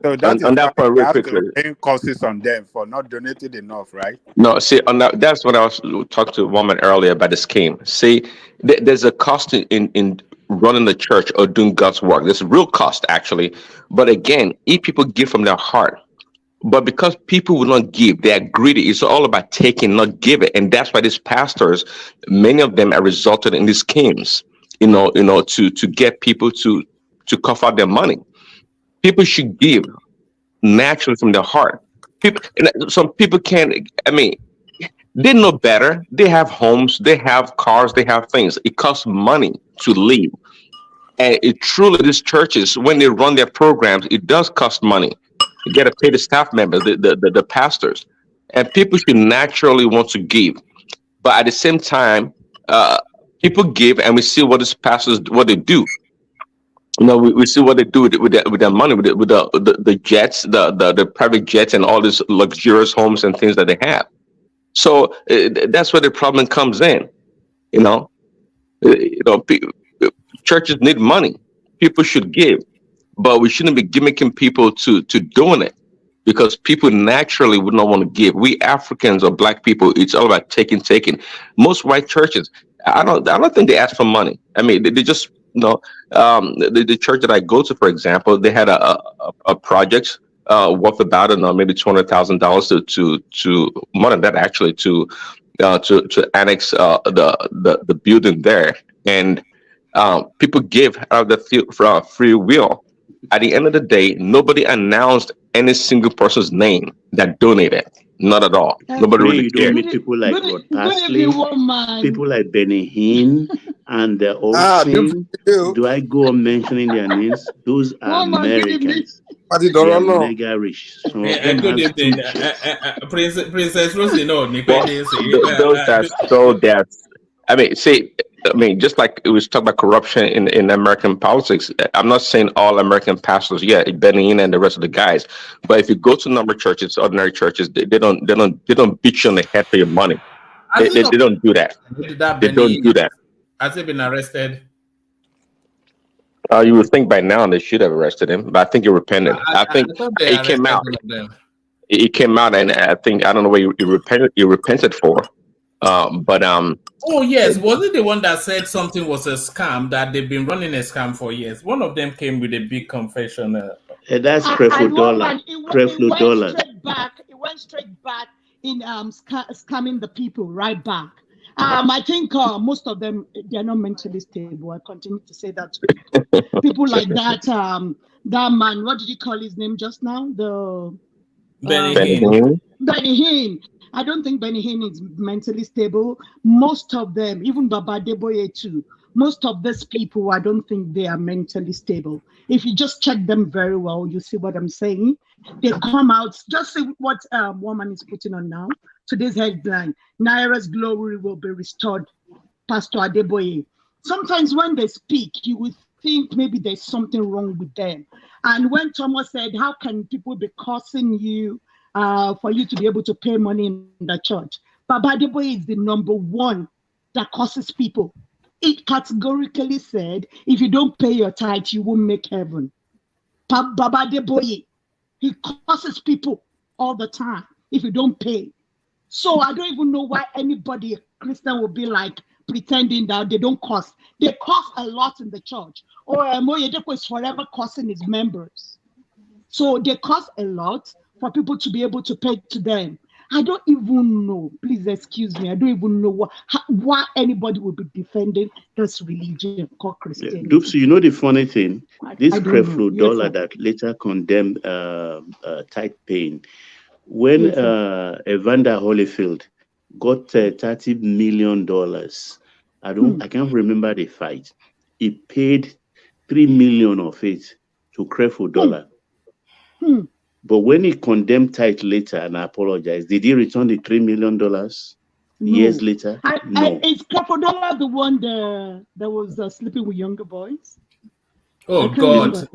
So that on that point, real quickly, costs on them for not donating enough, right? No, see, on that, that's what I was talking to a woman earlier about the scheme. See, there's a cost in running the church or doing God's work. There's a real cost, actually. But again, if people give from their heart, but because people will not give, they are greedy. It's all about taking, not giving, and that's why these pastors, many of them, are resulted in these schemes. To get people to cough out their money. People should give naturally from their heart. Some people can't. I mean, they know better. They have homes, they have cars, they have things. It costs money to live, and these churches, when they run their programs, it does cost money. You got to pay the staff members, the pastors, and people should naturally want to give. But at the same time, people give, and we see what these pastors they do. We see what they do with their money, with the jets, the private jets, and all these luxurious homes and things that they have. So that's where the problem comes in. Churches need money. People should give, but we shouldn't be gimmicking people to doing it, because people naturally would not want to give. We Africans or Black people, it's all about taking. Most white churches, I don't think they ask for money. I mean, they just. The church that I go to, for example, they had a project worth about maybe $200,000 to more than that, actually, to annex the building there, and people give out of the free will. At the end of the day, nobody announced any single person's name that donated. Not at all. Nobody really You don't cared. meet people like Rod Parsley, people like Benny Hinn and Olsen. Do I go on mentioning their names? Those are Americans. They are mega rich. Some of them Good have evening, Princess Rosie. No, I mean, just like it was talking about corruption in American politics. I'm not saying all American pastors, Benny Hinn and the rest of the guys, but if you go to number churches, ordinary churches, they don't beat you on the head for your money. They don't do that. They don't do that. Has he been arrested? You would think by now they should have arrested him, but I think he repented. I think it came out. It came out, and I don't know what he repented for. Oh yes, was it the one that said something was a scam, that they've been running a scam for years? One of them came with a big confession. That's Creflo Dollar. Creflo Dollar. It went straight back in scamming the people right back. I think most of them, they're not mentally stable. I continue to say that. People like that. That man, what did you call his name just now? Benny Hinn. Benny Hinn. I don't think Benny Hinn is mentally stable. Most of them, even Baba Deboye too, most of these people, I don't think they are mentally stable. If you just check them very well, you see what I'm saying. They come out, just see what woman is putting on now. Today's headline, Naira's glory will be restored, Pastor Adeboye. Sometimes when they speak, you would think maybe there's something wrong with them. And when Thomas said, how can people be cursing you for you to be able to pay money in the church? Baba Adeboye is the number one that curses people. It categorically said, if you don't pay your tithe, you won't make heaven. Baba Adeboye, he curses people all the time if you don't pay. So I don't even know why anybody, a Christian, will be like pretending that they don't curse. They curse a lot in the church. Or Moyedepo is forever cursing his members. So they curse a lot for people to be able to pay to them. I don't even know. Please excuse me. I don't even know why anybody would be defending this religion called Christianity. Dupes, you know the funny thing? This Creflo Dollar that later condemned tithe paying. When Evander Holyfield got $30 million, I can't remember the fight. He paid $3 million of it to Creflo Dollar. But when he condemned tithe later and apologized, did he return the $3 million years later? No. Is Creflo Dollar the one that was sleeping with younger boys? Oh God!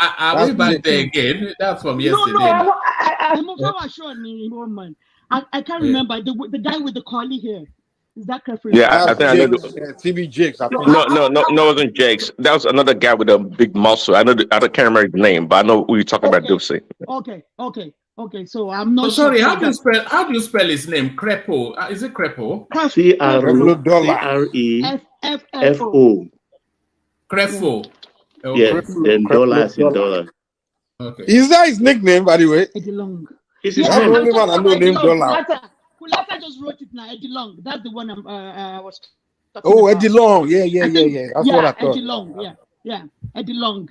Are we back there again? That's from yesterday. No, I can't remember the guy with the curly hair. Is that Creflo? Yeah, I think I know. TB Jakes. No, it wasn't Jakes. That was another guy with a big muscle. I can't remember his name, but I know who you're talking about, Dupsy. Okay. So I'm not. Oh, sorry, how do you spell his name? Crepo. Is it Crepo? CREFFO. Creflo. Okay. Yes, then dollars in dollars. Okay. Is that his nickname, by the way? Edilong. I'm the only one I know named Dollar. Kulata just wrote it now. Edilong. That's the one I was talking about. Edilong. Yeah. That's what I thought. Edilong. Yeah. Edilong.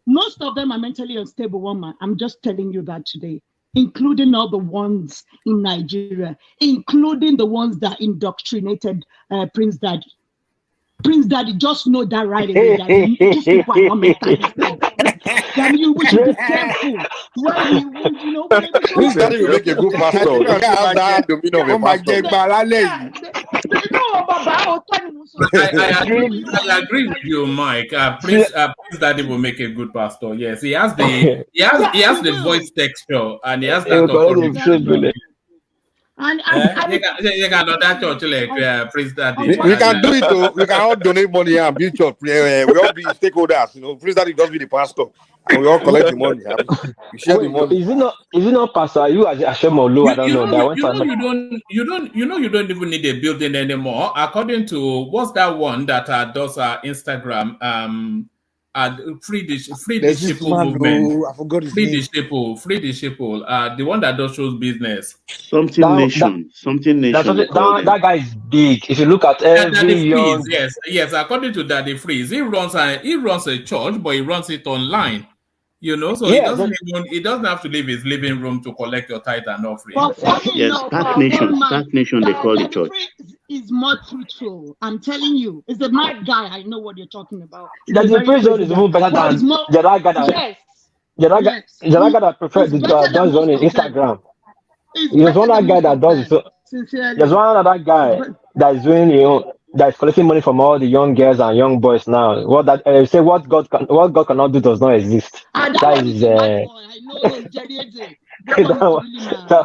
Most of them are mentally unstable women. I'm just telling you that today, including all the ones in Nigeria, including the ones that indoctrinated Prince Daddy. Prince Daddy, just know that right away. These people are not mentally stable. Then you should be careful. Prince Daddy will make a good pastor. I agree with you, Mike. Prince Daddy will make a good pastor. Yes, he has the voice texture and he has that authority. You got that church like Prince Daddy. We can do it though. We can all donate money and build church. We all be stakeholders. Prince Daddy just be the pastor, and we all collect the money. We share the money. Is it not pastor? You as Ashemolu? I don't know. You don't even need a building anymore. According to what's that one that does Instagram? free the There's this sheeple man, movement. though, I forgot his Free name. the sheeple. The one that does shows business. Something nation. That guy is big. If you look at every Daddy young, Freeze, yes. According to Daddy Freeze, he runs a church, but he runs it online. You know, so he doesn't have to leave his living room to collect your tithe and offering. Yes, Path Nation, they call the church. Is more truthful. I'm telling you, it's a mad guy. I know what you're talking about. that the president is even better than the other guy that the other guy that prefers does on Instagram. There's one other guy that does it. There's one other guy that is doing, that is collecting money from all the young girls and young boys now. What God cannot do does not exist. That is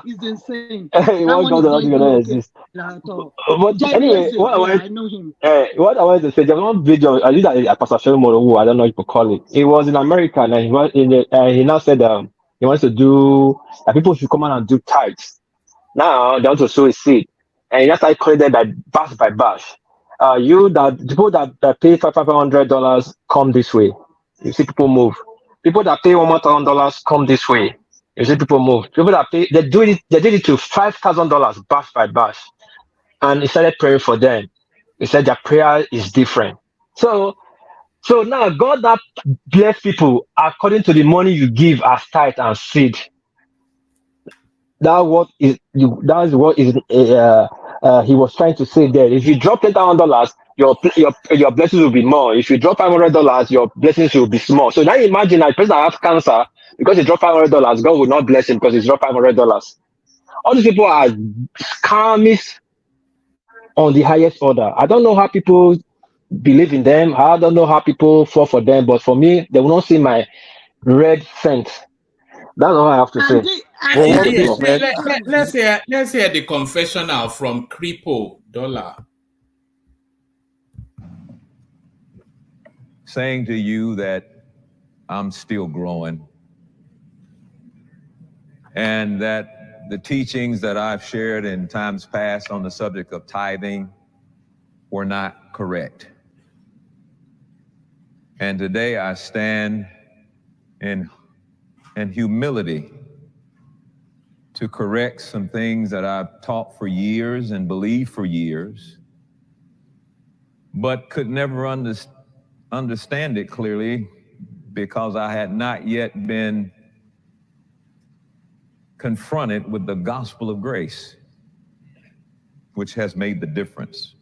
He's insane. What God does not exist. But anyway, what I wanted to say, there's one video I did at Pastoral, who I don't know what you call it. It was in America, and he was he now said he wants to do people should come out and do tithes. Now they want to sow a seed, and he just started calling them by bash. People that pay $500 come this way. You see people move. People that pay $1,000 come this way. You see people move. People that pay they did it to $5,000 bash by bash, and he started praying for them. He said their prayer is different. So now God that bless people according to the money you give as tithe and seed. That's what he was trying to say there. If you drop $10,000, your blessings will be more. If you drop $500, your blessings will be small. So now imagine a person that has cancer, because he dropped $500, God will not bless him because he dropped $500. All these people are scammers on the highest order. I don't know how people believe in them. I don't know how people fall for them, but for me, they will not see my red cent. That's all I have to say. Let's hear the confessional from Kripo Dollar. Saying to you that I'm still growing, and that the teachings that I've shared in times past on the subject of tithing were not correct. And today I stand in humility to correct some things that I've taught for years and believed for years, but could never understand it clearly because I had not yet been confronted with the gospel of grace, which has made the difference.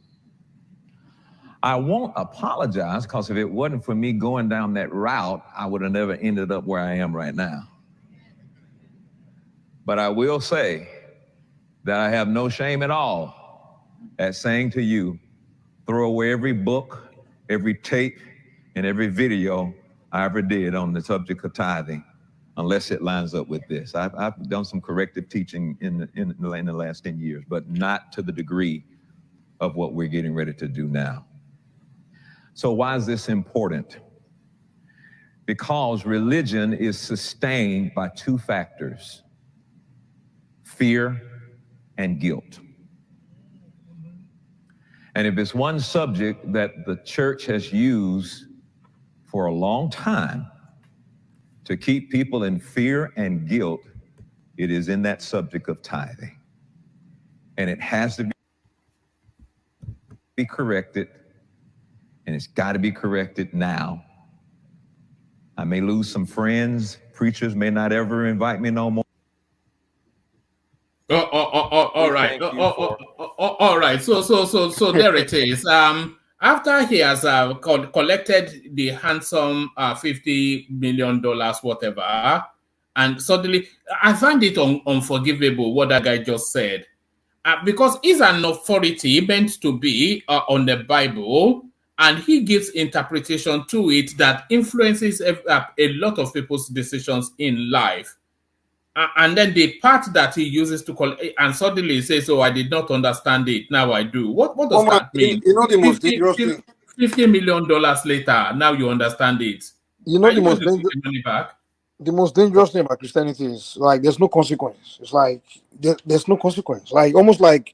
I won't apologize, because if it wasn't for me going down that route, I would have never ended up where I am right now. But I will say that I have no shame at all at saying to you, throw away every book, every tape, and every video I ever did on the subject of tithing, unless it lines up with this. I've done some corrective teaching in the last 10 years, but not to the degree of what we're getting ready to do now. So why is this important? Because religion is sustained by two factors: fear and guilt. And if it's one subject that the church has used for a long time to keep people in fear and guilt, it is in that subject of tithing. And it has to be corrected, and it's got to be corrected now. I may lose some friends. Preachers may not ever invite me no more. All right. All right. So there it is. After he has collected the handsome $50 million, whatever, and suddenly I find it unforgivable what that guy just said, because he's an authority meant to be on the Bible, and he gives interpretation to it that influences a lot of people's decisions in life. And then the part that he uses to call, and suddenly he says, "Oh, I did not understand it. Now I do." What does that mean? You know the most dangerous thing. $50 million later, now you understand it. You know Are the you most going to take the money back? The most dangerous thing about Christianity is like there's no consequence. It's like there's no consequence. Like almost like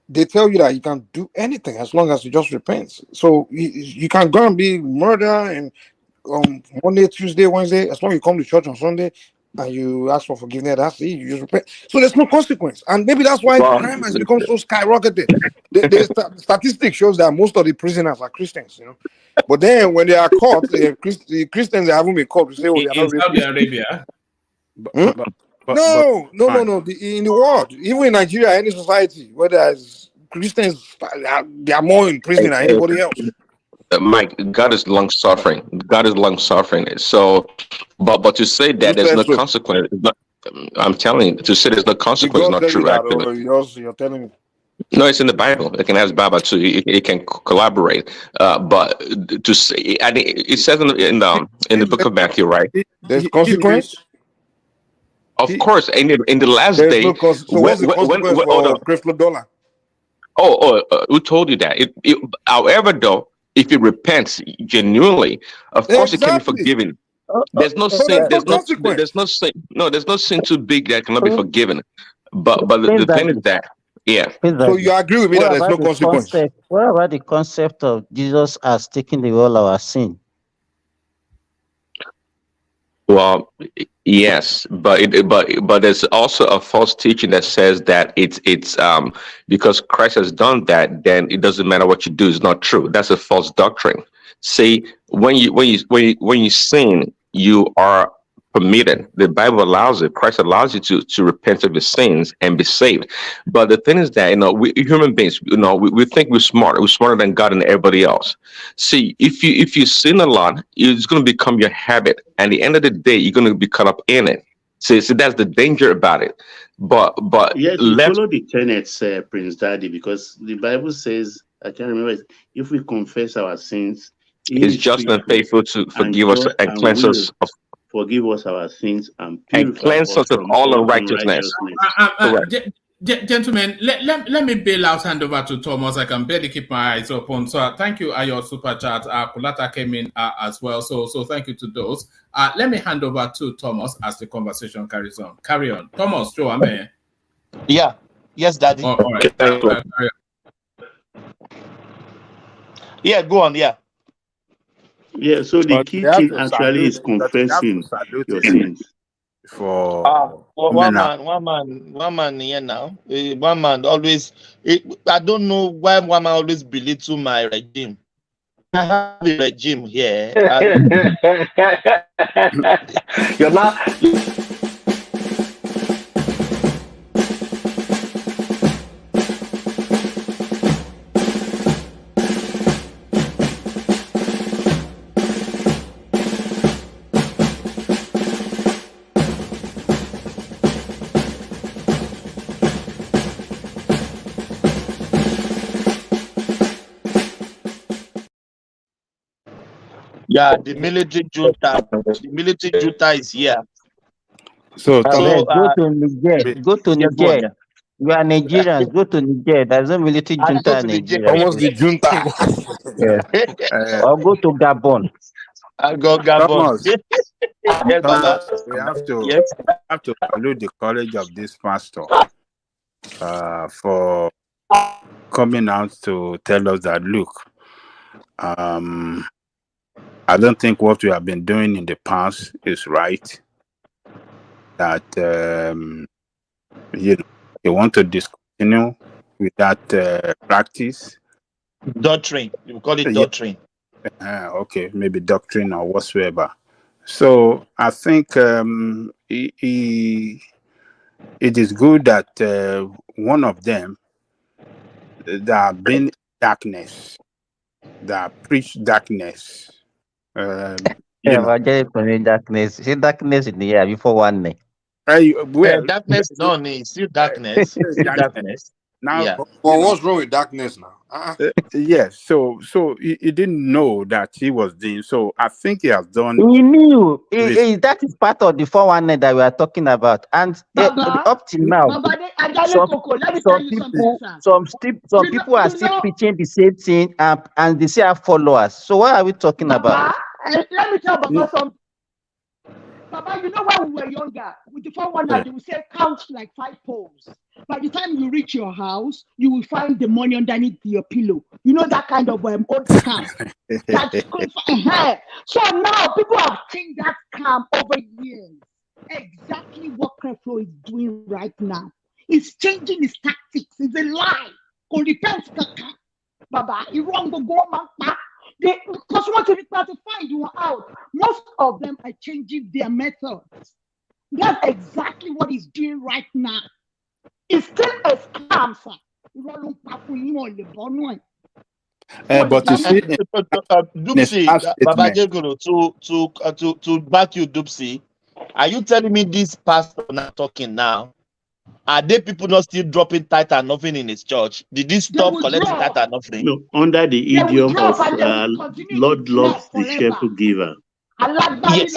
they tell you that you can do anything as long as you just repent. So you can go and be murder and Monday, Tuesday, Wednesday. As long as you come to church on Sunday and you ask for forgiveness, that's it. You just repent. So there's no consequence, and maybe that's why crime has become so skyrocketed. The statistic shows that most of the prisoners are Christians, you know. But then when they are caught, the Christians they haven't been caught. We say, oh, they are not in Saudi Arabia. No. In the world, even in Nigeria, any society where there's Christians, they are more in prison than anybody else. Mike, God is long suffering. God is long suffering. So, but to say that there's no consequence, I'm telling you, to say there's no consequence is not true. Actually, you're telling me. No, it's in the Bible. It can ask Baba too. It can collaborate. But to say, I mean, it says in the book of Matthew, right? There's consequence. Of course, in the last day. So what's the consequence for Creflo Dollar? Who told you that? However, though, if he repents genuinely, of course, it can be forgiven. There's no sin. There's no sin. No, there's no sin too big that cannot be forgiven. But the thing is that, yeah. So you agree with me that there's no consequence? What about the concept of Jesus as taking away all our sin? Well, yes, but there's also a false teaching that says that it's because Christ has done that, then it doesn't matter what you do. It's not true. That's a false doctrine. See, when you sin, you are permitted. The Bible allows it. Christ allows you to repent of your sins and be saved. But the thing is that, we human beings, we think we're smart. We're smarter than God and everybody else. See, if you sin a lot, it's going to become your habit. And at the end of the day, you're going to be caught up in it. See, that's the danger about it. But yes, follow the tenets, Prince Daddy, because the Bible says, I can't remember, if we confess our sins, He's just and faithful to forgive us and cleanse us of. Forgive us our sins and cleanse us of all unrighteousness. Gentlemen, let me bail out, hand over to Thomas. I can barely keep my eyes open. So thank you, your super chat. Kulata came in as well. So thank you to those. Let me hand over to Thomas as the conversation carries on. Carry on. Thomas, Joe, I'm here. Yeah. Yes, Daddy. All right. Carry on. Yeah, go on. Yeah. Yeah, so the key thing actually is confessing your sins. For one man here now. One man always. I don't know why one man always belittle my regime. I have a regime here. You're not. Yeah, the military junta. The military junta is here. So go to Niger. Go to Niger. You are Nigerians. Go to Niger. There's no military junta in Nigeria. Almost the junta. Or go to Gabon. I'll go Gabon. We have to salute the courage of this pastor for coming out to tell us that, look, I don't think what we have been doing in the past is right. That you want to discontinue with that practice. Doctrine. You call it doctrine. Okay, maybe doctrine or whatsoever. So I think it is good that one of them that have been in darkness, that preach darkness. Darkness. See darkness in the air before one day. Darkness no need. Still darkness. Darkness. Now, yeah. Well, what's wrong with darkness now? Yes. So he didn't know that he was doing. So I think he has done. He knew. That is part of the 419 that we are talking about. And up till now, some people are still preaching the same thing, and they say have followers. So what are we talking about? Let me tell Baba something. Baba, you know when we were younger, with the 419, they would say count like 5 poles. By the time you reach your house, you will find the money underneath your pillow. You know that kind of old scam. So now people have changed that scam over years. Exactly what Creflo is doing right now. He's changing his tactics. It's a lie. Baba, you wrong to go, man. Because once you try to find you out, most of them are changing their methods. That's exactly what he's doing right now. It's still a scam, sir. But you see, Dupsy, Baba Jegoro, to back you, Dupsy, are you telling me this pastor not talking now? Are there people not still dropping tithe and offering in his church? Did he stop collecting tithe and offering? No, under the idiom of Lord loves the cheerful giver. Yes.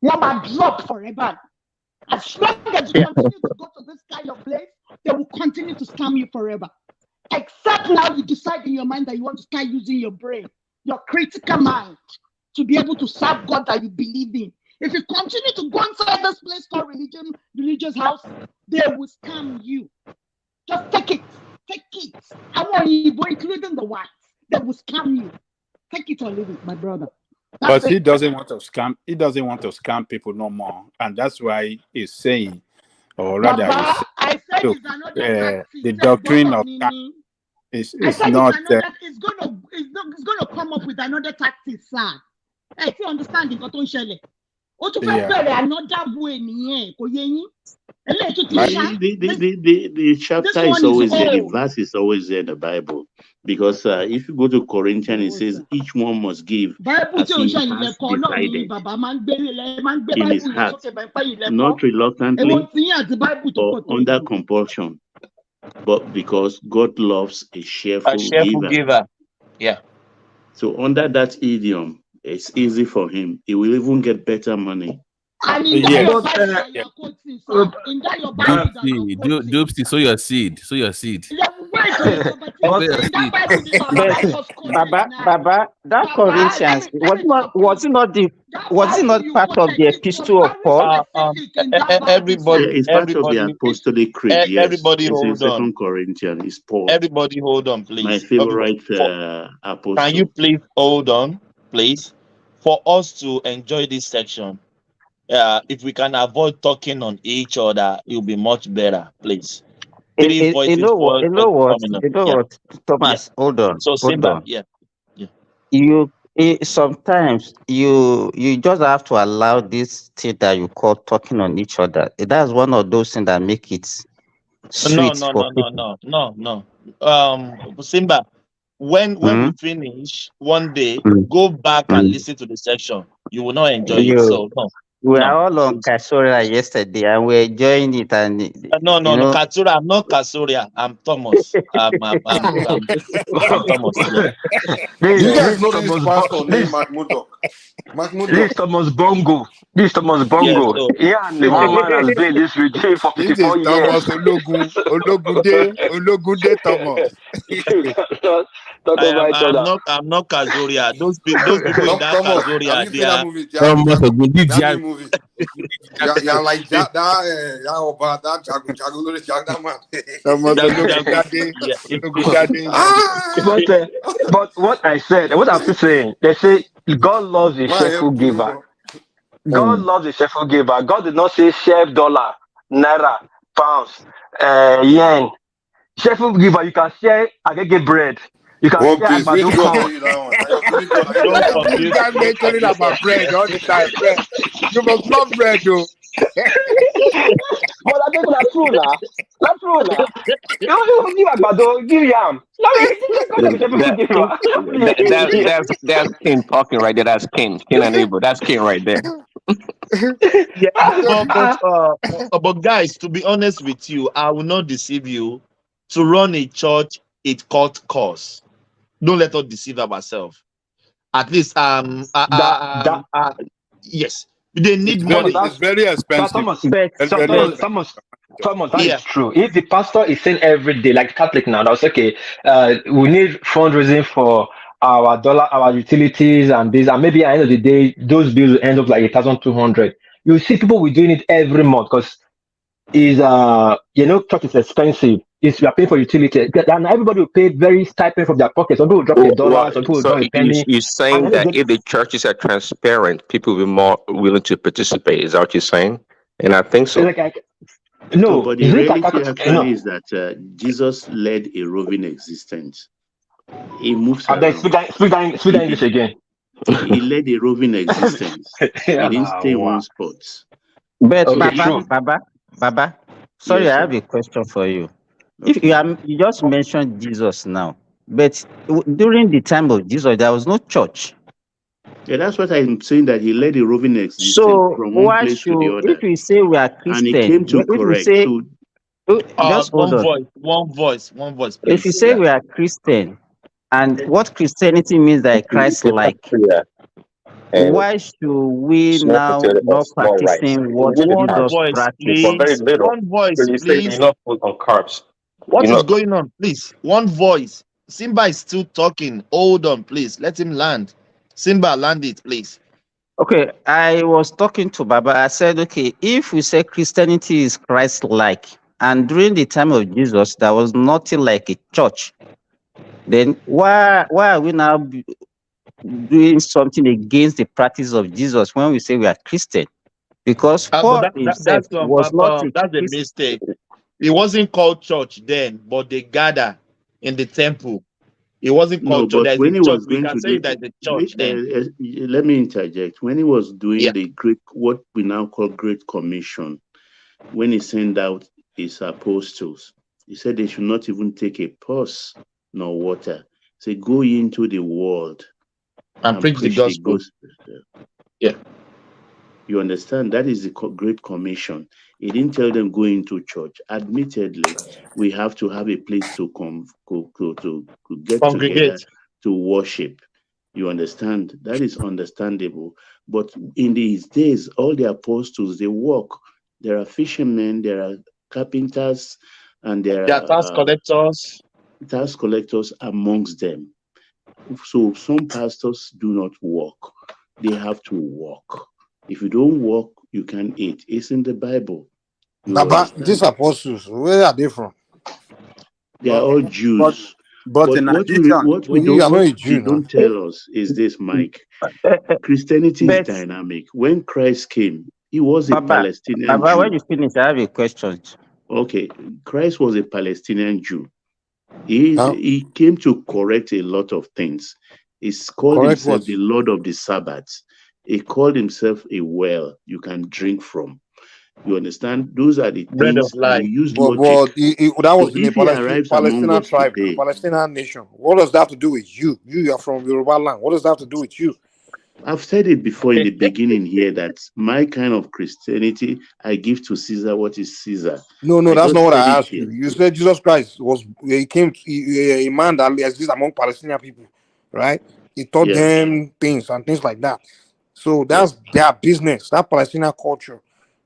One might drop forever. As long as you continue to go to this kind of place, they will continue to scam you forever. Except now you decide in your mind that you want to start using your brain, your critical mind, to be able to serve God that you believe in. If you continue to go inside this place called religious house, they will scam you. Just take it. Take it. I want you, including the whites. They will scam you. Take it or leave it, my brother. But he doesn't want to scam. He doesn't want to scam people no more, and that's why he's saying, or rather, Baba, I said look, the doctrine of is not. It's gonna come up with another tactic, sir. Hey, if you understand the The chapter is always there, the verse is always there in the Bible. Because if you go to Corinthians, it says each one must give as he has decided in his heart, not reluctantly or under compulsion, but because God loves a cheerful giver. Yeah. So under that idiom, it's easy for him. He will even get better money. Dupsy, sow your seed. Sow your seed. Baba, that Corinthians was it not part of the epistle of Paul? Everybody, it's part of the apostolic creed. Yes, everybody it's hold in on. 2 Corinthians, it's Paul. Everybody hold on, please. My favorite apostle. Can you please hold on, please, for us to enjoy this section? If we can avoid talking on each other, it will be much better, please. You know what, Thomas? Hold on. So Simba, Sometimes you just have to allow this thing that you call talking on each other. That's one of those things that make it sweet for people. No. Simba, when we finish one day, go back and listen to the section. You will not enjoy it. So no. We are all on Kasoria yesterday and we're enjoying it. And no, Katsura. I'm not Kasoria. I'm Thomas. I'm Thomas. Yeah. You guys know this pastor named Mahmoud. This Thomas Bongo. Yes, Yeah, and the one man has been in this regime for 54 years. Thomas Ologunde Thomas. I'm not Kazoria. Those people in that Kazoria, they are. You're like that But what I said, what I'm saying, they say God loves a cheerful giver. God loves a cheerful giver. God did not say share dollar, naira, pounds, yen. Cheerful giver, you can share agege bread. You can share agbado corn. You guys make it about bread all the time. Bread. You must love bread, though. But I think that's true now. That's true now. You give agbado, give yam. That's King talking right there. That's King and Abel. That's King right there. But guys, to be honest with you, I will not deceive you. To run a church, it costs cost. Don't let us deceive ourselves. At least, yes, they need money. It's very expensive. Thomas, Thomas, that is true. If the pastor is saying every day, like Catholic now, that's okay. We need fundraising for our utilities and this, and maybe at the end of the day, those bills will end up like 1,200. You see people will doing it every month because church is expensive. We are paying for utility, and everybody will pay very stipend from their pockets. Some people will drop $1, some people will drop a penny. You're saying that if the churches are transparent, people will be more willing to participate. Is that what you're saying? And I think so. No, but the reality actually is that Jesus led a roving existence. He moves around. Speak that English again. He led a roving existence. He didn't stay in one spot. But Baba, sorry, yes, I have a question for you. Okay. If you just mentioned Jesus now, but during the time of Jesus, there was no church. Yeah, that's what I'm saying, that he led a roving existence from one place to the other. If we say we are Christian, and he came to correct. Just hold on. One voice, please. If you say we are Christian, and what Christianity means that Christ-like, why should we now not practicing what Jesus practiced? One voice, please. You're not put on carbs. What is going on, please? One voice. Simba is still talking. Hold on, please. Let him land. Simba, land it, please. Okay, I was talking to Baba. I said, okay, if we say Christianity is Christ-like, and during the time of Jesus, there was nothing like a church, then why are we now doing something against the practice of Jesus when we say we are Christian? Because Paul himself was not that's a mistake. It wasn't called church then, but they gather in the temple. It wasn't called church. But when he was going to say that the church then. Let me interject. When he was doing the great, what we now call Great Commission, when he sent out his apostles, he said they should not even take a purse nor water. Say, go into the world and preach the gospel. Yeah. You understand? That is the Great Commission. He didn't tell them go into church. Admittedly, we have to have a place to get together to worship. You understand? That is understandable. But in these days, all the apostles, they work. There are fishermen, there are carpenters, and there are tax collectors. Tax collectors amongst them. So some pastors do not work. They have to work. If you don't work, you can't eat. It's in the Bible. But these apostles, where are they from? They are all Jews. But what we don't tell us is this, Mike. Christianity is dynamic. When Christ came, he was a Palestinian Jew. When you finish, I have a question. Okay. Christ was a Palestinian Jew. He came to correct a lot of things. He's called himself the Lord of the Sabbath. He called himself a well you can drink from. You understand? Those are the bread things of life. you use logic. That was in a Palestinian tribe, a Palestinian nation. What does that have to do with you? You are from Yoruba land. What does that have to do with you? I've said it before in the beginning here that my kind of Christianity, I give to Caesar what is Caesar. No, that's not what I asked you. You said Jesus Christ came a man that exists among Palestinian people, right? He taught them things and things like that. So that's their business, that Palestinian culture.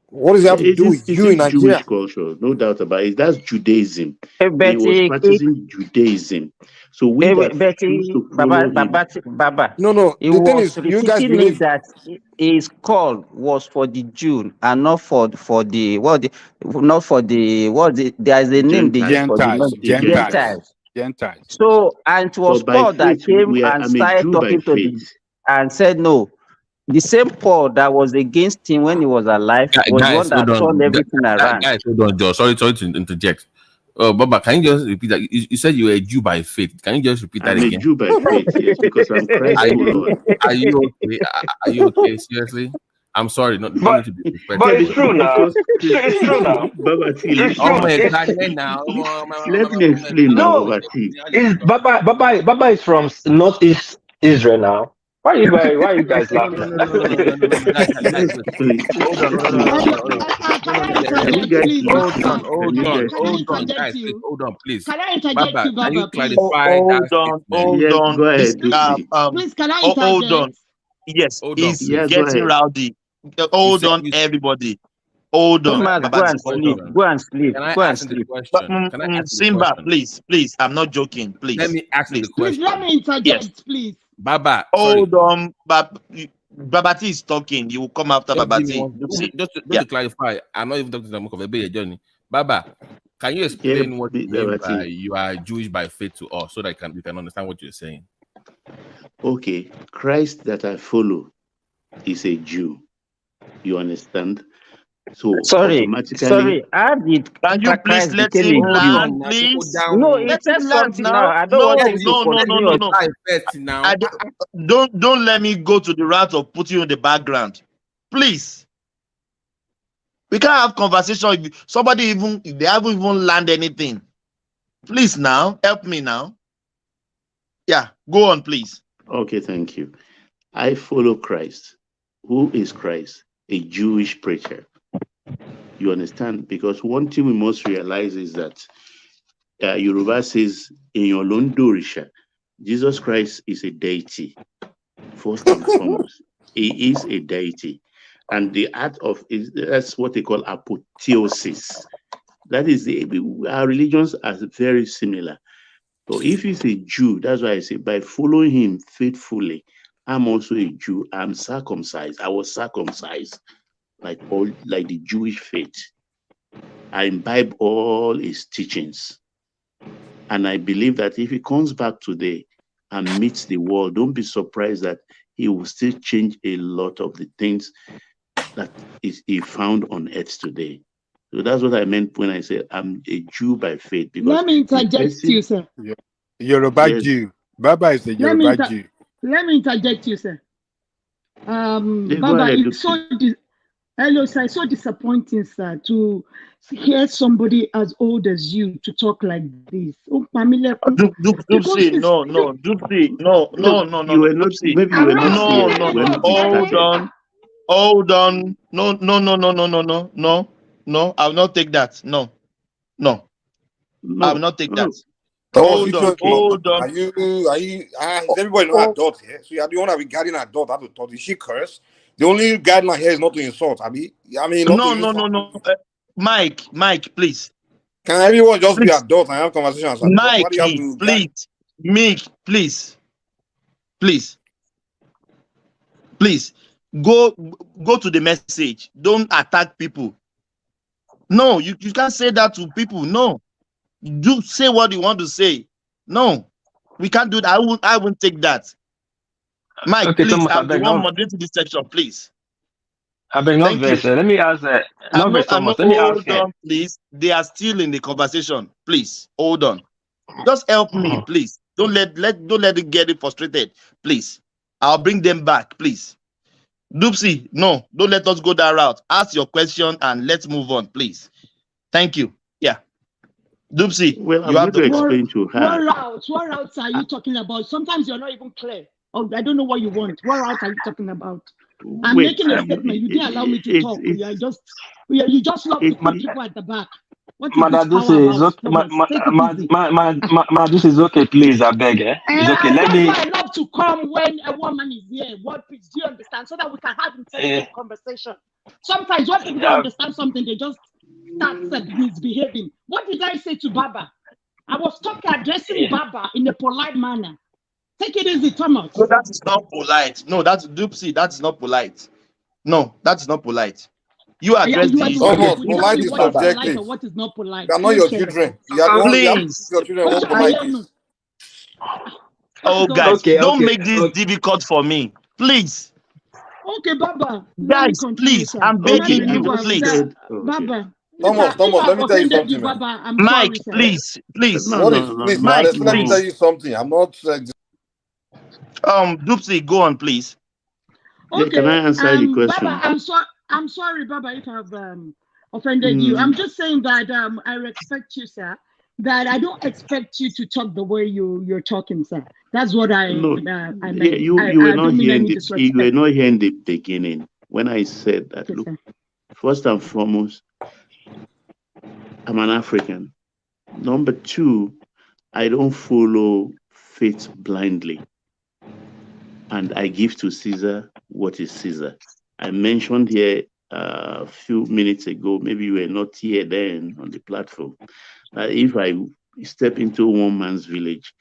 What does it have to do with you in Nigeria? Jewish culture, no doubt about it. That's Judaism. He was practicing Judaism. So we Baba. No. The thing is, you guys believe that his call was for the Jew and not for the there is a name they use for the Gentiles. So and it was Paul that came and started talking to them and said no. The same Paul that was against him when he was alive was the one that turned everything around. Guys, hold on, Joe. Sorry to interject. Baba, can you just repeat that? You said you were a Jew by faith. Can you just repeat that again? I'm a Jew by faith, yes, because I'm Christ. Are you okay? Are you okay? Seriously? I'm sorry, not to be disrespectful. But it's true now. It's true now. Let me explain now. Baba is from Northeast Israel now. Why are you guys laughing? Hold on, please. Can I interject you, Baba? Can you clarify Hold on. Go ahead. Please, can I interject? Hold on. Yes, he's getting rowdy. Hold on, everybody. Hold on. Go and sleep. Go and sleep. Can I Go and ask him the sleep. question? Can I ask him the Simba, question? please. I'm not joking. Please. Let me ask him the Please question. let me interject, Yes. please. Baba, Hold on. Babati is talking. You will come after just Babati. Just to clarify, I'm not even talking to the Mok of a journey. Baba, can you explain what you mean by you are Jewish by faith to us, so that we can understand what you're saying? Okay, Christ that I follow is a Jew. You understand? So Sorry. How did can you please let him land, please? No, it says something now. I don't want you to continue. No. Don't let me go to the route of putting you in the background, please. We can't have conversation if somebody if they haven't even learned anything. Please now, help me now. Yeah, go on, please. Okay, thank you. I follow Christ. Who is Christ? A Jewish preacher. You understand? Because one thing we must realize is that Yoruba says, in your Londorisha, Jesus Christ is a deity. First and foremost, he is a deity. And the art of that's what they call apotheosis. That is our religions are very similar. So if he's a Jew, that's why I say by following him faithfully, I'm also a Jew. I'm circumcised. I was circumcised like the Jewish faith. I imbibe all his teachings. And I believe that if he comes back today and meets the world, don't be surprised that he will still change a lot of the things that he found on earth today. So that's what I meant when I said I'm a Jew by faith. Because Let me interject you, sir. Yoruba Jew. Baba is a Yoruba Jew. Let me interject you, sir. Baba, ahead, it's hello, sir. It's so disappointing, sir, to hear somebody as old as you to talk like this. Oh, familiar. Dupsy, no. You were not. Maybe you were not here. Hold on. No. I will not take that. No. I will not take that. Hold on. Are you? Is everybody not adult here? So you are the one that be guiding adult. I thought, is she curse? The only guideline here is not to insult. I mean, No. Mike, please. Can everyone just be adult and have conversations? Mike, please. Go to the message. Don't attack people. No, you can't say that to people. No. Do say what you want to say. No, we can't do that. I won't take that. Mike, okay, please, I'm the one moderating this section, please. I beg not verse. Let me ask that. Let me ask on, please. They are still in the conversation. Please, hold on. Just help me, please. Don't let it get it frustrated. Please. I'll bring them back, please. Dupsy, no, don't let us go that route. Ask your question and let's move on, please. Thank you. Yeah. Dupsy, well, you have to explain to her. What routes are you talking about? Sometimes you're not even clear. Oh, I don't know what you want. What route are you talking about? I'm making a statement. You didn't allow me to talk. You just love to put people at the back. This is okay, please. I beg. It's okay. Let me. I love to come when a woman is here. What please? Do you understand? So that we can have intelligent conversation. Sometimes when people don't understand something, they just start misbehaving. What did I say to Baba? I was addressing Baba in a polite manner. Take it easy, Thomas. No, that is not polite. No, that's Dupsy. That is not polite. No, that is not polite. You address polite is subjective. What is not polite? They are not your children. You are your children won't polite this. Oh, guys, don't make this difficult for me, please. Okay, Baba. Guys, please, I'm begging you, please. Baba. Thomas, let me tell you something, man. Mike, please. Please, Mike, let me tell you something. I'm not. Dupsy, go on, please. Okay, can I answer the question? Baba, I'm sorry, Baba, if I've offended you. I'm just saying that I respect you, sir. That I don't expect you to talk the way you're talking, sir. That's what I meant. You were not here in the beginning when I said that. Look, first and foremost, I'm an African. Number two, I don't follow faith blindly. And I give to Caesar what is Caesar. I mentioned here a few minutes ago, maybe you were not here then on the platform, that if I step into one man's village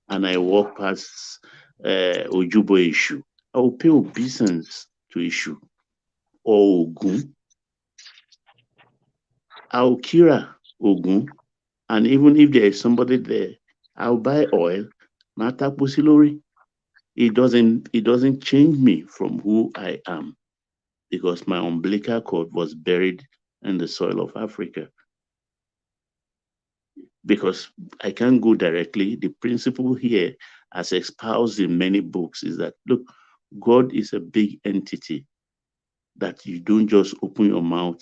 and I walk past Ojubo Ishu, I will pay obeisance to Ishu or Ogun. I'll kira Ogun, and even if there is somebody there, I'll buy oil. It doesn't change me from who I am, because my umbilical cord was buried in the soil of Africa. Because I can't go directly. The principle here, as espoused in many books, is that, look, God is a big entity that you don't just open your mouth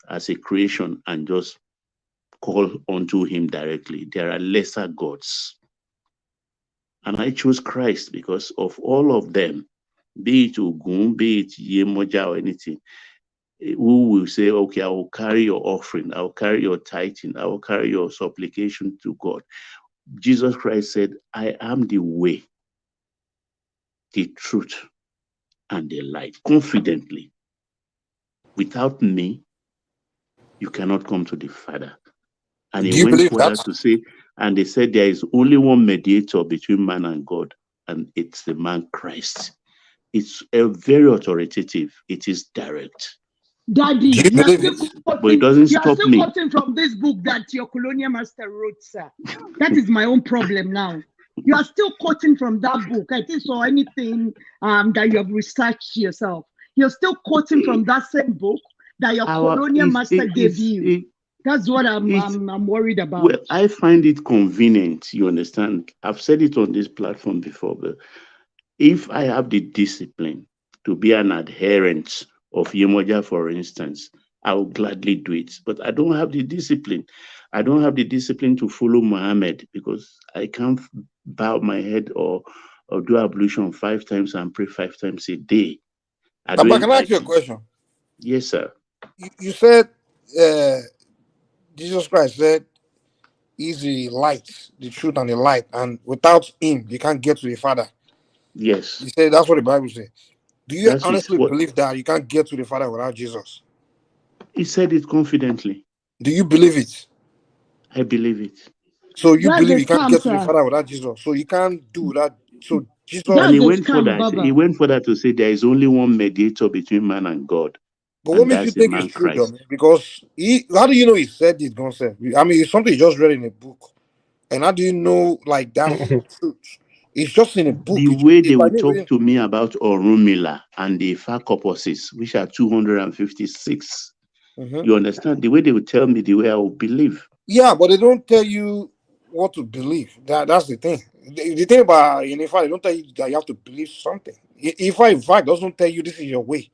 as a creation and just call unto him directly. There are lesser gods. And I chose Christ because of all of them, be it Ogun, be it Yemoja or anything, who will say, okay, I will carry your offering, I will carry your tithing, I will carry your supplication to God. Jesus Christ said, I am the way, the truth, and the light, confidently. Without me, you cannot come to the Father. And he went further to say, and they said there is only one mediator between man and God, and it's the man Christ. It's a very authoritative. It is direct. Daddy, you are still but it doesn't stop me. You are still quoting from this book that your colonial master wrote, sir. That is my own problem now. You are still quoting from that book. I think so. Anything that you have researched yourself, you're still quoting from that same book that your colonial master gave you. That's what I'm worried about. Well, I find it convenient. You understand? I've said it on this platform before, but if I have the discipline to be an adherent of Yemoja, for instance, I will gladly do it. But I don't have the discipline. I don't have the discipline to follow Muhammad, because I can't bow my head or do ablution 5 times and pray 5 times a day. Can I ask you a question? Yes, sir. You said Jesus Christ said he's the light, the truth, and the light, and without him, you can't get to the Father. Yes. He said that's what the Bible says. Do you honestly believe that you can't get to the Father without Jesus? He said it confidently. Do you believe it? I believe it. So you believe you can't get to the Father without Jesus? So you can't do that. So Jesus. And he went further. He went further to say there is only one mediator between man and God. But what makes you think it's true, though? Because how do you know he said it, Gonse? I mean, it's something you just read in a book. And how do you know, like, that's truth? It's just in a book. The way they will talk to me about Orunmila and the Ifa corpuses, which are 256. You understand? The way they will tell me, the way I will believe. Yeah, but they don't tell you what to believe. That's the thing. The thing about Ifa, they don't tell you that you have to believe something. Ifa, in fact, doesn't tell you this is your way.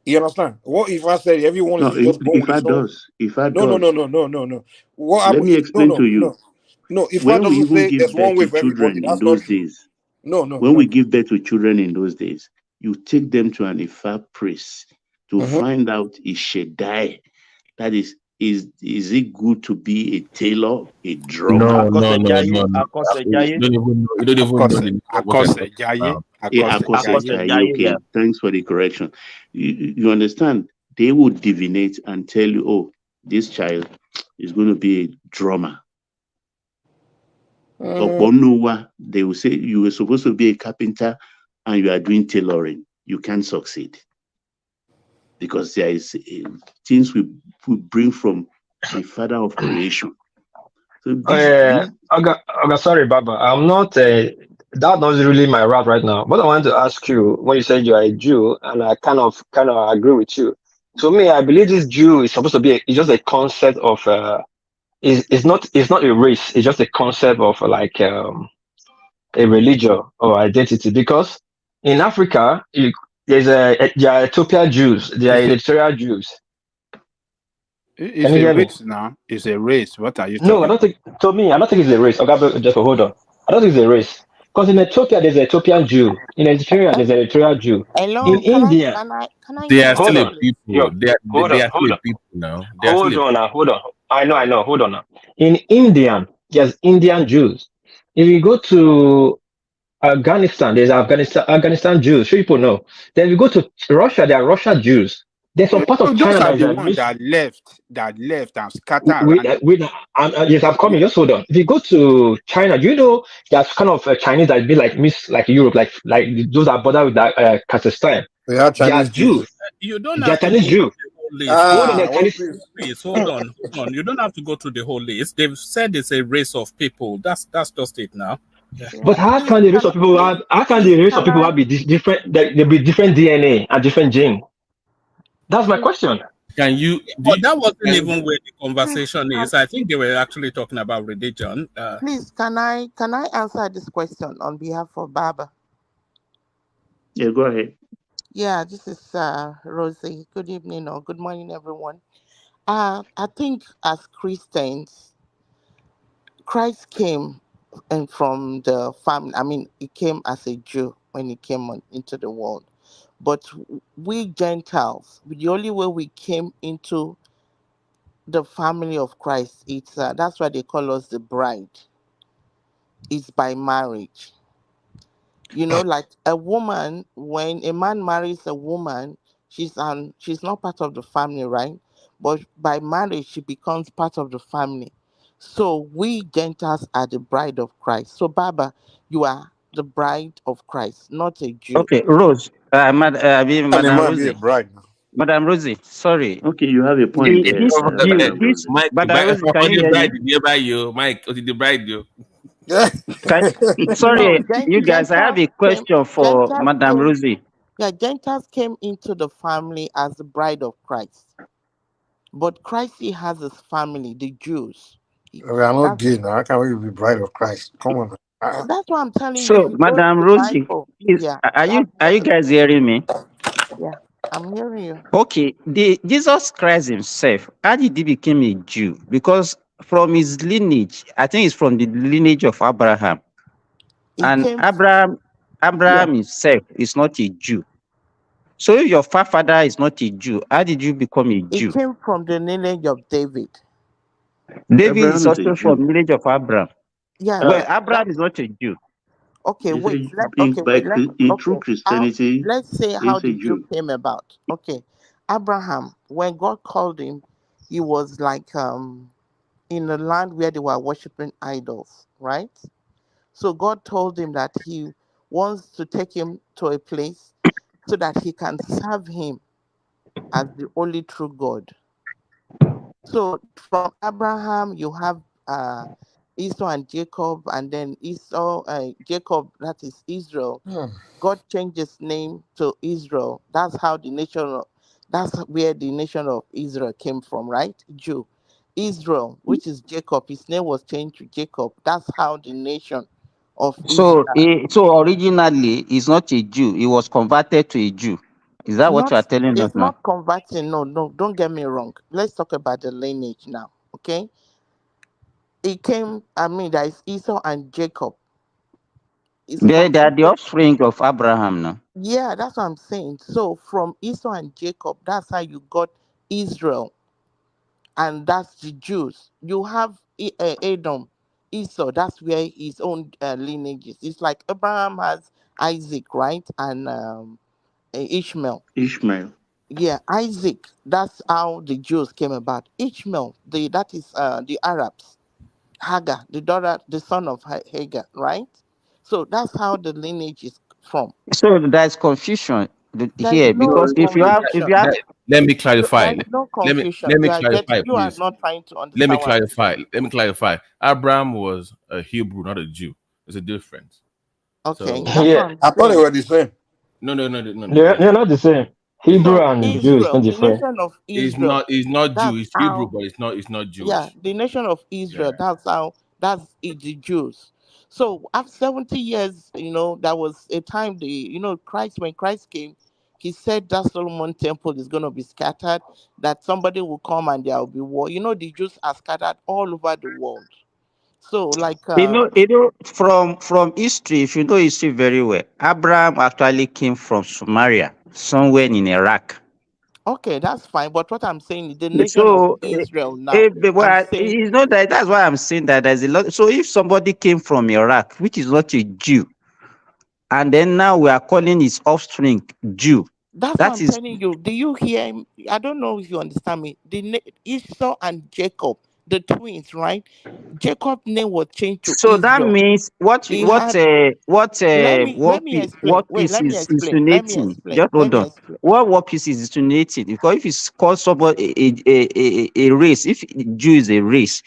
You understand? What if I said everyone is just born with his own? If I No. Let me explain to you. No, if I doesn't say there's one way for everybody, that's not true. No. When we give birth to children in those days, you take them to an Ifa priest to find out is Shaddai. That is it good to be a tailor, a drummer? No. You don't even know. Okay, thanks for the correction. You understand? They would divinate and tell you, oh, this child is going to be a drummer. They will say you were supposed to be a carpenter and you are doing tailoring. You can't succeed. Because there is things we bring from the Father of creation. So sorry, Baba. I'm not. That was really my route right now. But I wanted to ask you, when you said you are a Jew, and I kind of agree with you. To me, I believe this Jew is supposed to be. It's just a concept of. It's not a race. It's just a concept of like a religion or identity. Because in Africa, there are Ethiopian Jews, there are Electoral Jews. It's a race now. It's a race. What are you talking about? No, I don't think. To me, I don't think it's a race. Okay, just hold on. I don't think it's a race. Because in Ethiopia, there's an Ethiopian Jew. In Nigeria, there's an Eritrean Jew. Hello, in India, they are still a people. They are still a people now. Hold on. I know. Hold on now. In India, there's Indian Jews. If you go to Afghanistan, there's Afghanistan Jews. Sure, people know. Then we go to Russia, there are Russian Jews. There's some part of Those China are the that ones that left and scattered around. yes, I'm coming. Just hold on. If you go to China, do you know there's kind of Chinese that be like like Europe, like those that border with Kazakhstan. They are Chinese Jews. You don't They are have to Chinese go through Jews. the whole list. Chinese. Hold on. You don't have to go through the whole list. They've said it's a race of people. That's just it now. Yeah. But how can the race of people have? How can the race of people have be different? They be different DNA and different gene. That's my question. Can you? But that wasn't even where the conversation is. I think they were actually talking about religion. Please, can I answer this question on behalf of Baba? Yeah, go ahead. Yeah, this is Rosie. Good evening or good morning, everyone. I think as Christians, Christ came and from the family. I mean, he came as a Jew when he came into the world. But we Gentiles, the only way we came into the family of Christ, it's that's why they call us the bride. It's by marriage. You know, like a woman, when a man marries a woman, she's not part of the family, right? But by marriage, she becomes part of the family. So we Gentiles are the bride of Christ. So Baba, you are the bride of Christ, not a Jew. Okay, Rose. Madam Rosie. Bride. Madam Rosie, sorry. Okay, you have a point there. Mike, Madam Rosie, can you hear me? Nearby you, Mike, the bride you. Sorry, you guys, I have a question for Madam Rosie. Yeah, Gentiles came into the family as the bride of Christ. But Christ, he has his family, the Jews. We are not gay now. How can we be bride of Christ? Come on. That's what I'm telling you. So, Madam Rosie, are you guys hearing me? Yeah, I'm hearing you. Okay, Jesus Christ himself, how did he become a Jew? Because from his lineage, I think it's from the lineage of Abraham. And Abraham himself is not a Jew. So if your father is not a Jew, how did you become a Jew? It came from the lineage of David. David is also from the lineage of Abraham. Yeah. But Abraham is not a Jew. Okay, wait. In true Christianity, let's say how the Jew came about. Okay, Abraham, when God called him, he was like in a land where they were worshiping idols, right? So God told him that he wants to take him to a place so that he can serve him as the only true God. So from Abraham, you have Esau and Jacob, and then Jacob, that is Israel. God changed his name to Israel. That's where the nation of Israel came from, right? Jew. Israel, which is Jacob, his name was changed to Jacob. That's how the nation of Israel. So originally, he's not a Jew. He was converted to a Jew. Is that what you are telling us now? It's not converting. No, don't get me wrong. Let's talk about the lineage now, okay? It came, there is Esau and Jacob. They are the offspring of Abraham now. Yeah, that's what I'm saying. So from Esau and Jacob, that's how you got Israel. And that's the Jews. You have Edom, Esau, that's where his own lineage is. It's like Abraham has Isaac, right? And Ishmael. Yeah, Isaac, that's how the Jews came about. Ishmael, that is the Arabs. Hagar, the son of Hagar, right? So that's how the lineage is from. So there's confusion here because if you have let me clarify. There's no confusion. Let me clarify, you are please. not trying to understand. Let me clarify. Abraham was a Hebrew, not a Jew. There's a difference. Okay. So, I thought they were the same. No. They're not the same. Hebrew and Jew is not different. The nation of Israel. It's not Jew. It's Hebrew, but it's not Jewish. Yeah, the nation of Israel. Yeah. That's the Jews. So after 70 years, that was a time when Christ came, he said that Solomon temple is going to be scattered, that somebody will come and there will be war. The Jews are scattered all over the world. So from history, if you know history very well, Abraham actually came from Samaria, somewhere in Iraq. Okay, that's fine. But what I'm saying is the nation of Israel now. It's not that. That's why I'm saying that there's a lot. So if somebody came from Iraq, which is not a Jew, and then now we are calling his offspring Jew, That's what I'm telling you. Do you hear? I don't know if you understand me. Esau and Jacob, the twins, right? Jacob's name was changed to So that Israel. means what Let me explain. what Wait, piece let me is explain. Let me insinuating? explain. Just Let hold me on. explain. What piece is insinuating? Because if it's called somebody a race, if Jew is a race,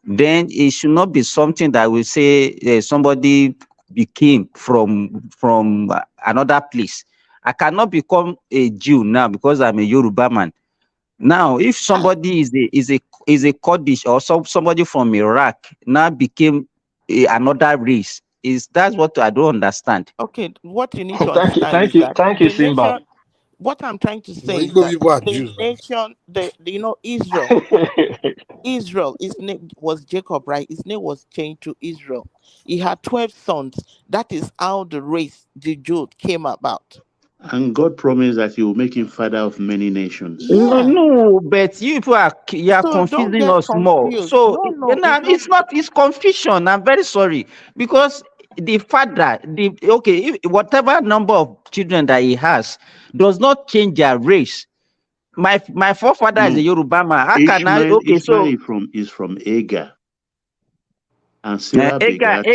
then it should not be something that will say somebody became from another place. I cannot become a Jew now because I'm a Yoruba man. Now, if somebody is a Kurdish or somebody from Iraq now became another race, that's what I don't understand. Okay, what you need to understand is that thank you, the Simba. nation. What I'm trying to say is Igbo that people are the Jews, man. nation, Israel. Israel, his name was Jacob, right? His name was changed to Israel. He had 12 sons. That is how the race, the Jew, came about. And God promised that He will make him father of many nations. No, but you people are So don't confusing get us more. confused. So No, it's not. it's confusion. I'm very sorry because the father, whatever number of children that he has does not change their race. My forefather is a No, Yoruba man. How can I? Okay, Ishmael so is from Agar, and Sarah begat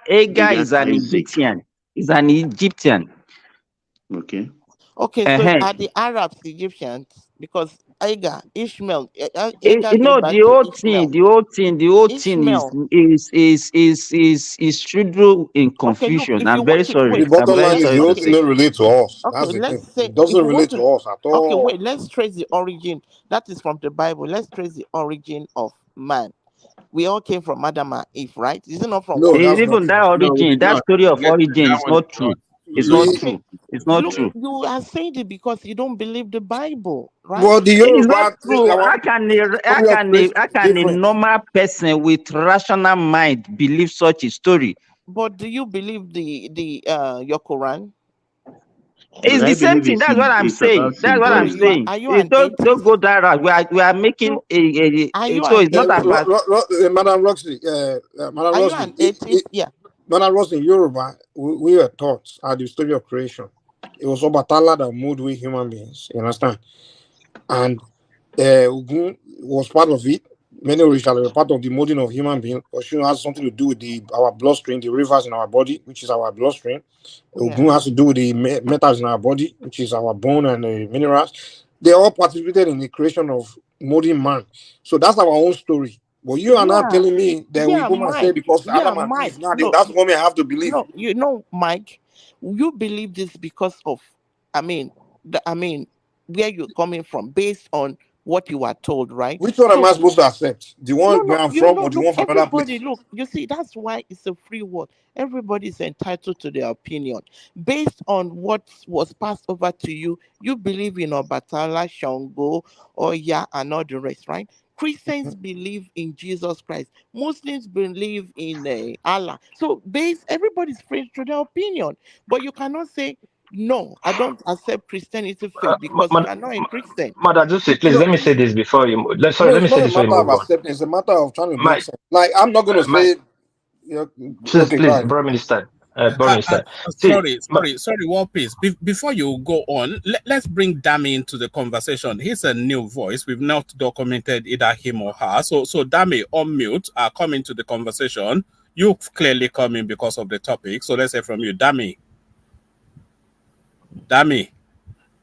Agar is an Isaac. Egyptian. Is an Egyptian. Okay. Okay, so Uh-huh. are the Arabs Egyptians? Because Agar, Ishmael, Agar You gave know birth to Ishmael. the whole thing Ishmael. is true in Okay, look, confusion. if you I'm very want to sorry. The wait, I'm bottom very line is let's the sorry whole to thing say. don't relate to us. okay, That's the thing. let's say It if doesn't you want relate to to us at okay, all. wait, let's trace the origin. That is from the Bible. Let's trace the origin of man. We all came from Adam and Eve, right? Is it not from No, one that's woman? not Even that true. No, we origin, did that not. story of Forget origin that is one is not not. true. It's not We, Okay, true. It's not look, true. you are saying it because you don't believe the Bible, right? well, the It's not Yoruba, true. our family of race How is can a different. normal person with rational mind believe such a story? But do you believe the your Quran? But It's I the same believe thing. That's what I'm it's about saying. That's what So I'm symbolic. saying. are you an Don't atheist? go that route. We are making So are you so an it's not atheist? about. Madam Roxy, Madam Are you Roxy, an atheist? Yeah. Madam Roxy, in Yoruba, we were taught at the story of creation. It was Obatala that moved with human beings. You understand? And Ogun was part of it. Many Orishas were part of the molding of human beings. Oshun has something to do with our bloodstream, the rivers in our body, which is our bloodstream. Yeah. Ogun has to do with the metals in our body, which is our bone and minerals. They all participated in the creation of molding man. So that's our own story. But you are not Yeah. telling me that we Yeah, come and say Mike. because Yeah, Adam and Mike. Eve, now No, that's what I have to believe. no, Mike, you believe this because of, I mean, where you're coming from, based on what you are told, right? Which one am I supposed to accept? The one where I'm from or the Look, one from another place? everybody, look, you see, that's why it's a free world. Everybody is entitled to their opinion. Based on what was passed over to you, you believe in Obatala, Shango, Oya, and all the rest, right? Christians believe in Jesus Christ. Muslims believe in Allah. So everybody's free to their opinion. But you cannot say, no, I don't accept Christianity faith because you are not a Christian. Madam Joseph, please No, let me say this before you. Sorry, no, let it's me say not a this before you matter of move on. acceptance. It's a matter of trying to make My, sense. Like, I'm not going to my, say, okay, go please, ahead. Prime Minister, Prime Minister. See, Sorry, one piece. Before you go on, let's bring Dami into the conversation. He's a new voice. We've not documented either him or her. So Dami, unmute, come into the conversation. You clearly come in because of the topic. So let's hear from you. Dami.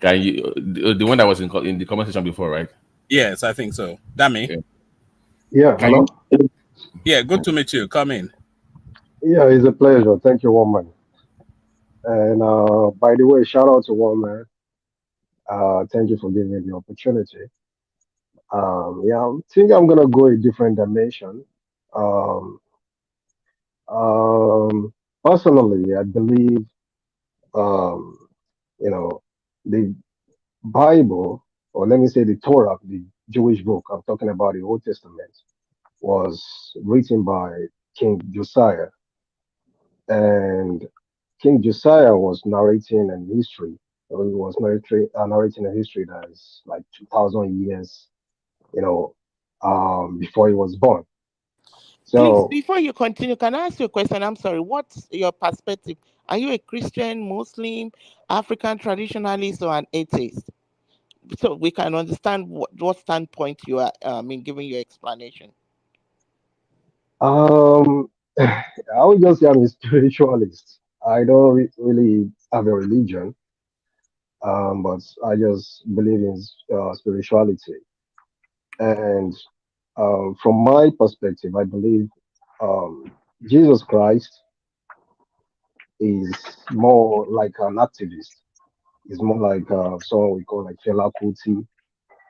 Can you the one that was in the conversation before, right? Yes, I think so. Dami. Yeah, Can hello? you? Yeah, good to meet you. Come in. Yeah, it's a pleasure. Thank you, woman. And by the way, shout out to woman. Thank you for giving me the opportunity. Yeah, I think I'm gonna go a different dimension. Um, Personally, I believe, um, you know, the Bible, or let me say the Torah, the Jewish book, I'm talking about the Old Testament, was written by King Josiah. And King Josiah was narrating an history. Or he was narrating a history that is like 2,000 years, before he was born. So, please, before you continue, can I ask you a question? I'm sorry. What's your perspective? Are you a Christian, Muslim, African traditionalist, or an atheist? So we can understand what standpoint you are in giving your explanation. I would just say I'm a spiritualist. I don't really have a religion, but I just believe in spirituality. And from my perspective, I believe Jesus Christ is more like an activist. He's more like someone we call like Fela Kuti,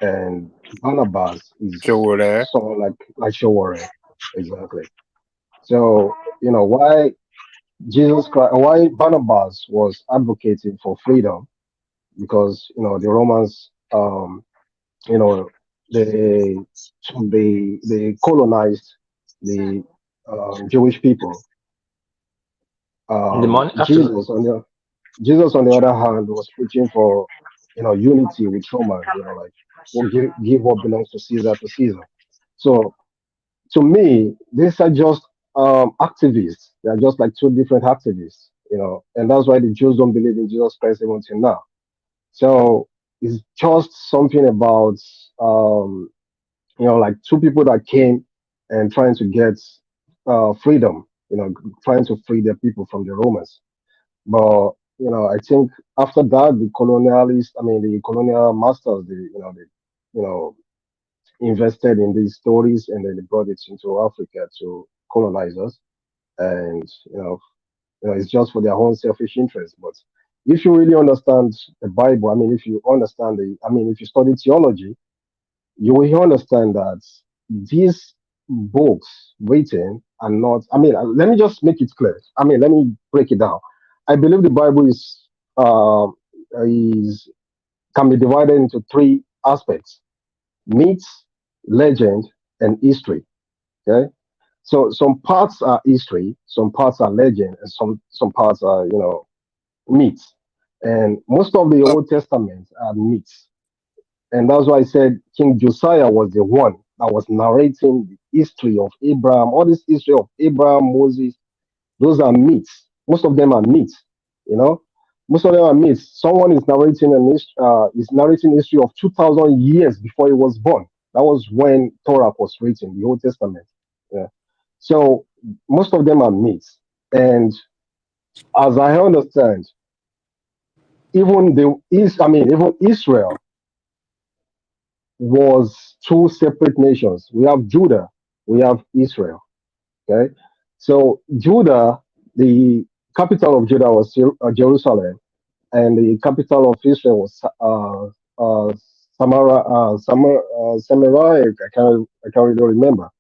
and Barnabas is someone like Showore. Exactly. So why Jesus Christ, why Barnabas was advocating for freedom, because the Romans, they colonized the Jewish people. Jesus on the other hand was preaching for unity with Roman, like we'll give what belongs to Caesar to Caesar. So to me, these are just activists. They are just like two different activists, and that's why the Jews don't believe in Jesus Christ even till now. So it's just something about like two people that came and trying to get freedom, trying to free their people from the Romans. But I think after that, the colonial masters, invested in these stories, and then they brought it into Africa to colonize us. And it's just for their own selfish interest. But if you really understand the Bible, if you understand if you study theology, you will understand that these books written are not. Let me just make it clear. Let me break it down. I believe the Bible can be divided into three aspects: myths, legend, and history. Okay, so some parts are history, some parts are legend, and some parts are myths. And most of the Old Testament are myths, and that's why I said King Josiah was the one that was narrating the history of Abraham. All this history of Abraham, Moses, those are myths. Most of them are myths. Most of them are myths. Someone is narrating history of 2,000 years before he was born. That was when Torah was written, the Old Testament. Yeah. So most of them are myths. And as I understand, even Israel was two separate nations. We have Judah, we have Israel. Okay. So Judah, the capital of Judah was Jerusalem, and the capital of Israel was Samaria. I can't really remember.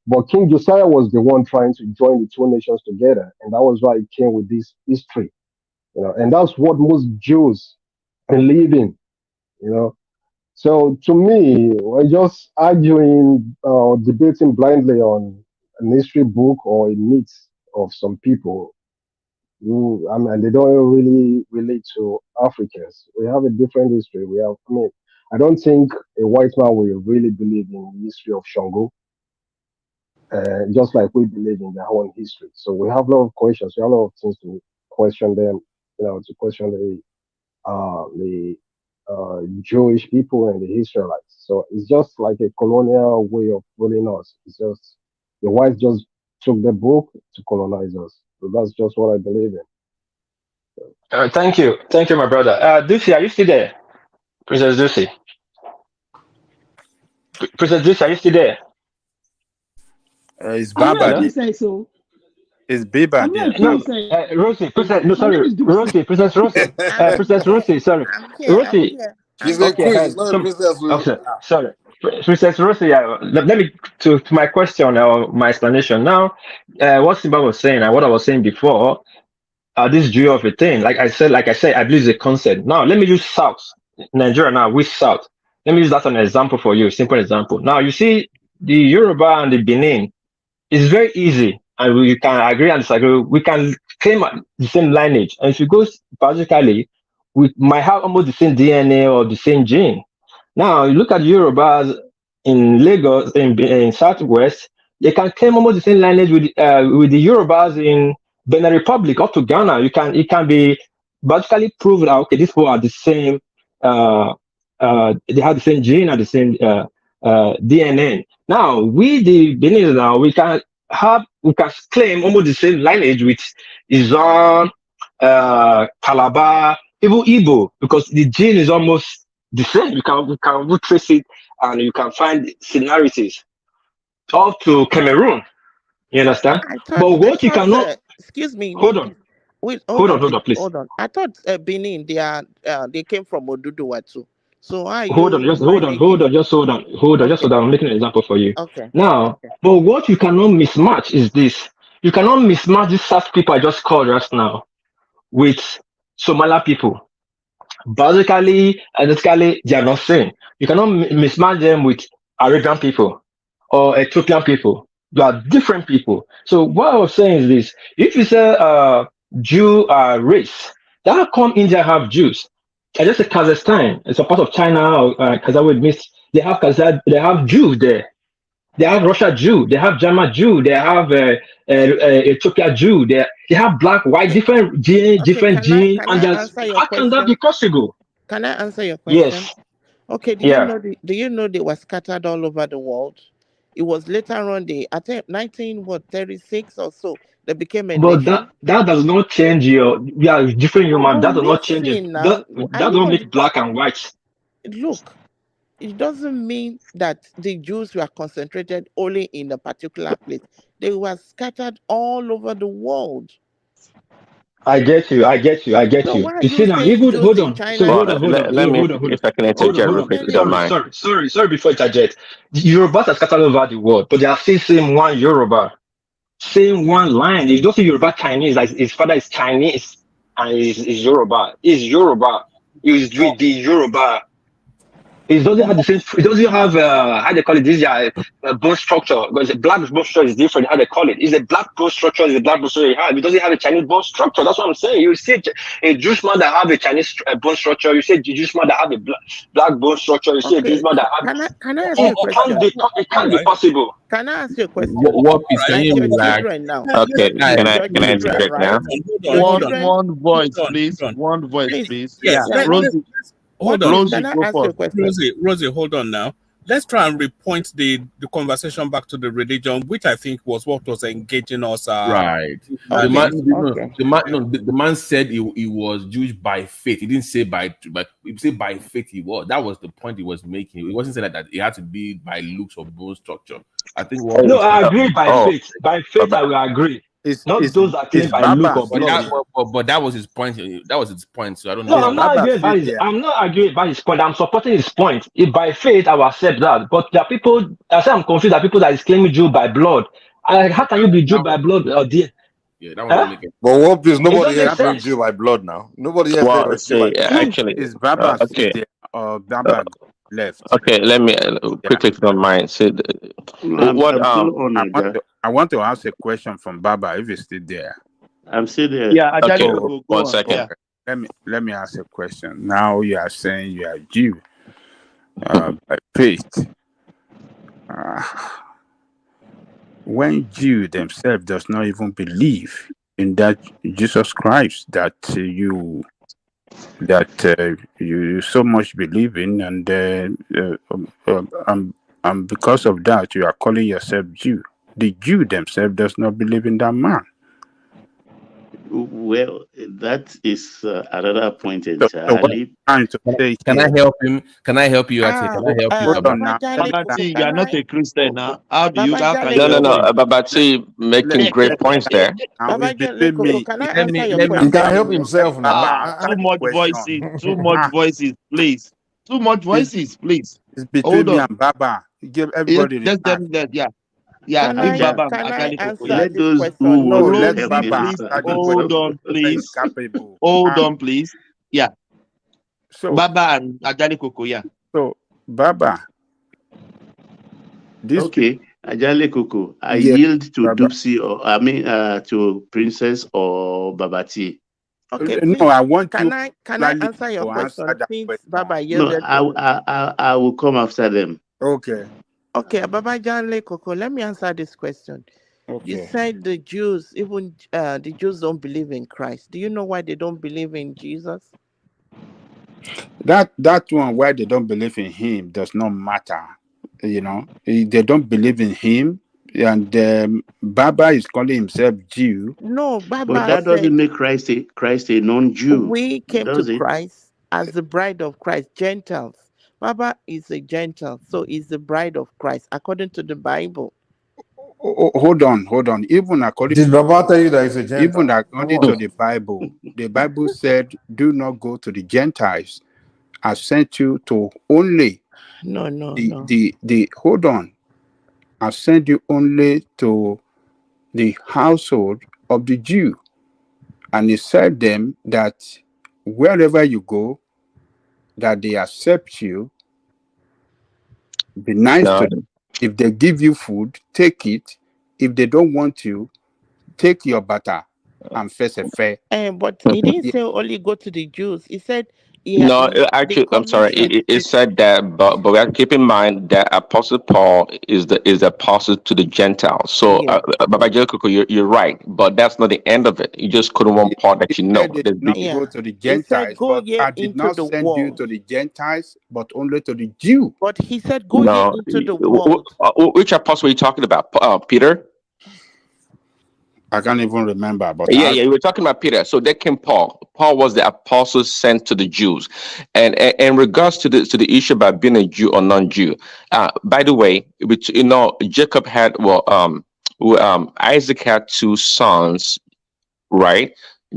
But King Josiah was the one trying to join the two nations together, and that was why he came with this history. And that's what most Jews believe in. So to me, we're just arguing, debating blindly on an history book or a myth of some people and they don't really relate to Africans. We have a different history. I don't think a white man will really believe in the history of Shango, just like we believe in their own history. So we have a lot of questions. We have a lot of things to question them, to question the Jewish people and the Israelites. So it's just like a colonial way of ruling us. It's just the whites just took the book to colonize us. So that's just what I believe in. Thank you, my brother. Ducey, are you still there? Princess Ducey. Princess Ducey, are you still there? It's Baba. It's Biba. No, Rosie, Princess. No, sorry, Rosie, Princess Rosie. Princess Rosie, sorry, Rosie. She's a queen. She's not a princess. Okay, sorry, Princess Rosie. Let me to my question or my explanation now. What Simba was saying and what I was saying before. This Jew of a thing, like I said, I believe it's a concept. Now, let me use South Nigeria. Now, with South, let me use that as an example for you. Simple example. Now, you see the Yoruba and the Benin. It's very easy, and we can agree and disagree. We can claim the same lineage, and if you go biologically, we might have almost the same DNA or the same gene. Now, you look at Yorubas in Lagos, in Southwest. They can claim almost the same lineage with the Yorubas in Benin Republic up to Ghana. It can be basically proved that okay, these people are the same. They have the same gene and the same DNA. Now the Benin now we can claim almost the same lineage with Izon, Calabar, even Igbo, because the gene is almost the same. You can trace it and you can find similarities up to Cameroon. You understand? But what you cannot excuse me. Hold on. Wait, hold on, please. Hold on. I thought Benin, they came from Oduduwa too. So why you hold on. Just hold on. I'm making an example for you. Okay. Now, but what you cannot mismatch is this. You cannot mismatch these South people I just called just now with Somali people. Basically, they are not same. You cannot mismatch them with Arabian people or Ethiopian people. They are different people. So what I was saying is this: if you say Jew race, how come India have Jews? I just say Kazakhstan, it's a part of China or Kazakh. They have Jews there. They have Russia Jew. They have German Jew. They have Ethiopia Jew. They have black, white, different gene, and how can that be possible? Can I answer your question? Yes. Okay. Do you know they were scattered all over the world? It was later on I think 1936 or so they became a nation. But that does not change different human. That does not change it. That don't make black and white. Look, it doesn't mean that the Jews were concentrated only in a particular place. They were scattered all over the world. I get you. So You see now, hold on. Let me, if I can interject real quick, if you don't mind. Sorry, before I interject. The Yorubas are scattered over the world, but they are still saying one Yoruba, saying one line. You don't see Yoruba Chinese, like his father is Chinese and is Yoruba. He's Yoruba. He's the Yoruba. It doesn't have the same. It doesn't have how they call it. This bone structure. Because the black bone structure is different. How they call it? Is a black bone structure? Is a black bone structure you have? It doesn't have a Chinese bone structure. That's what I'm saying. You see a Jewish man that have a Chinese bone structure. You see a Jewish man that have a black bone structure. You see a Jewish man that have. Can I ask you a question? It can't be possible. Can I ask you a question? What is saying like now? Okay, can I interject now? One voice, please. One voice, please. Yeah, Rosie. Hold on, Rosie, hold on now. Let's try and repoint the conversation back to the religion, which I think was what was engaging us. Right. The man said he was Jewish by faith. He didn't say he said by faith he was. That was the point he was making. He wasn't saying that it had to be by looks or bone structure. I think. I agree by faith. By faith, I will agree. It's not those that claim by look or blood. But that was his point. That was his point. So I don't know. No, I'm not arguing by his point. I'm supporting his point. If by faith, I will accept that. But there are people. I say I'm confused. There are people that is claiming Jew by blood. How can you be Jew by blood? Oh dear. Yeah, that was making. But what is nobody here claims Jew by blood now? Nobody here claims Jew by blood. Actually, is Baba okay. Baba left? Okay, let me quickly, if you don't mind. So, I want to ask a question from Baba if he's still there. I'm still there. Yeah, okay. One second. Let me ask a question. Now you are saying you are Jew by faith. When Jew themselves does not even believe in that Jesus Christ that you so much believe in, and because of that you are calling yourself Jew. The Jew themselves does not believe in that man. Well, that is another point entirely. Can I help him? Can I help you? Can I help you? You are not a Christian now. How do you? No. Babati making great points there. He can help himself now. Too much voices, please. Too much voices, please. It's between me and Baba. Give everybody just that. Yeah, let those who let Baba hold on, please. Yeah. So Baba and Ajali Koko, yeah. So Baba. Ajali Koko. I yield to Dupsy to Princess or Babati. Okay. No, I want can I answer your question? Since Baba yielded. No, I will come after them. Okay. Okay, Babajan Koko, let me answer this question. Okay. You said the Jews, even the Jews don't believe in Christ. Do you know why they don't believe in Jesus? That one why they don't believe in him does not matter. You know, they don't believe in him, and Baba is calling himself Jew. No, Baba But that doesn't make Christ a non-Jew. We came to does it? Christ as the bride of Christ, Gentiles. Baba is a Gentile, so he's the bride of Christ, according to the Bible. Hold on. Even according Did Baba tell you that he's a Gentile? Even according to the Bible said, "Do not go to the Gentiles. I sent you to only." No. Hold on. I sent you only to the household of the Jew, and he said them that wherever you go, that they accept you. Be nice to them. If they give you food, take it. If they don't want you, take your butter and face a fair. But he didn't say only go to the Jews. He said No, actually, I'm sorry. It said that, but we have to keep in mind that Apostle Paul is the apostle to the Gentiles. So, Baba Jericho, you're right, but that's not the end of it. You just couldn't one part that you know. Not go to the Gentiles, but I did not send you to the Gentiles, but only to the Jew. But he said, "Go ye into the world." Which apostle are you talking about? Peter? I can't even remember, but yeah, you were talking about Peter. So that came Paul. Paul was the apostle sent to the Jews, and in regards to the issue about being a Jew or non-Jew. By the way, Jacob had Isaac had two sons, right?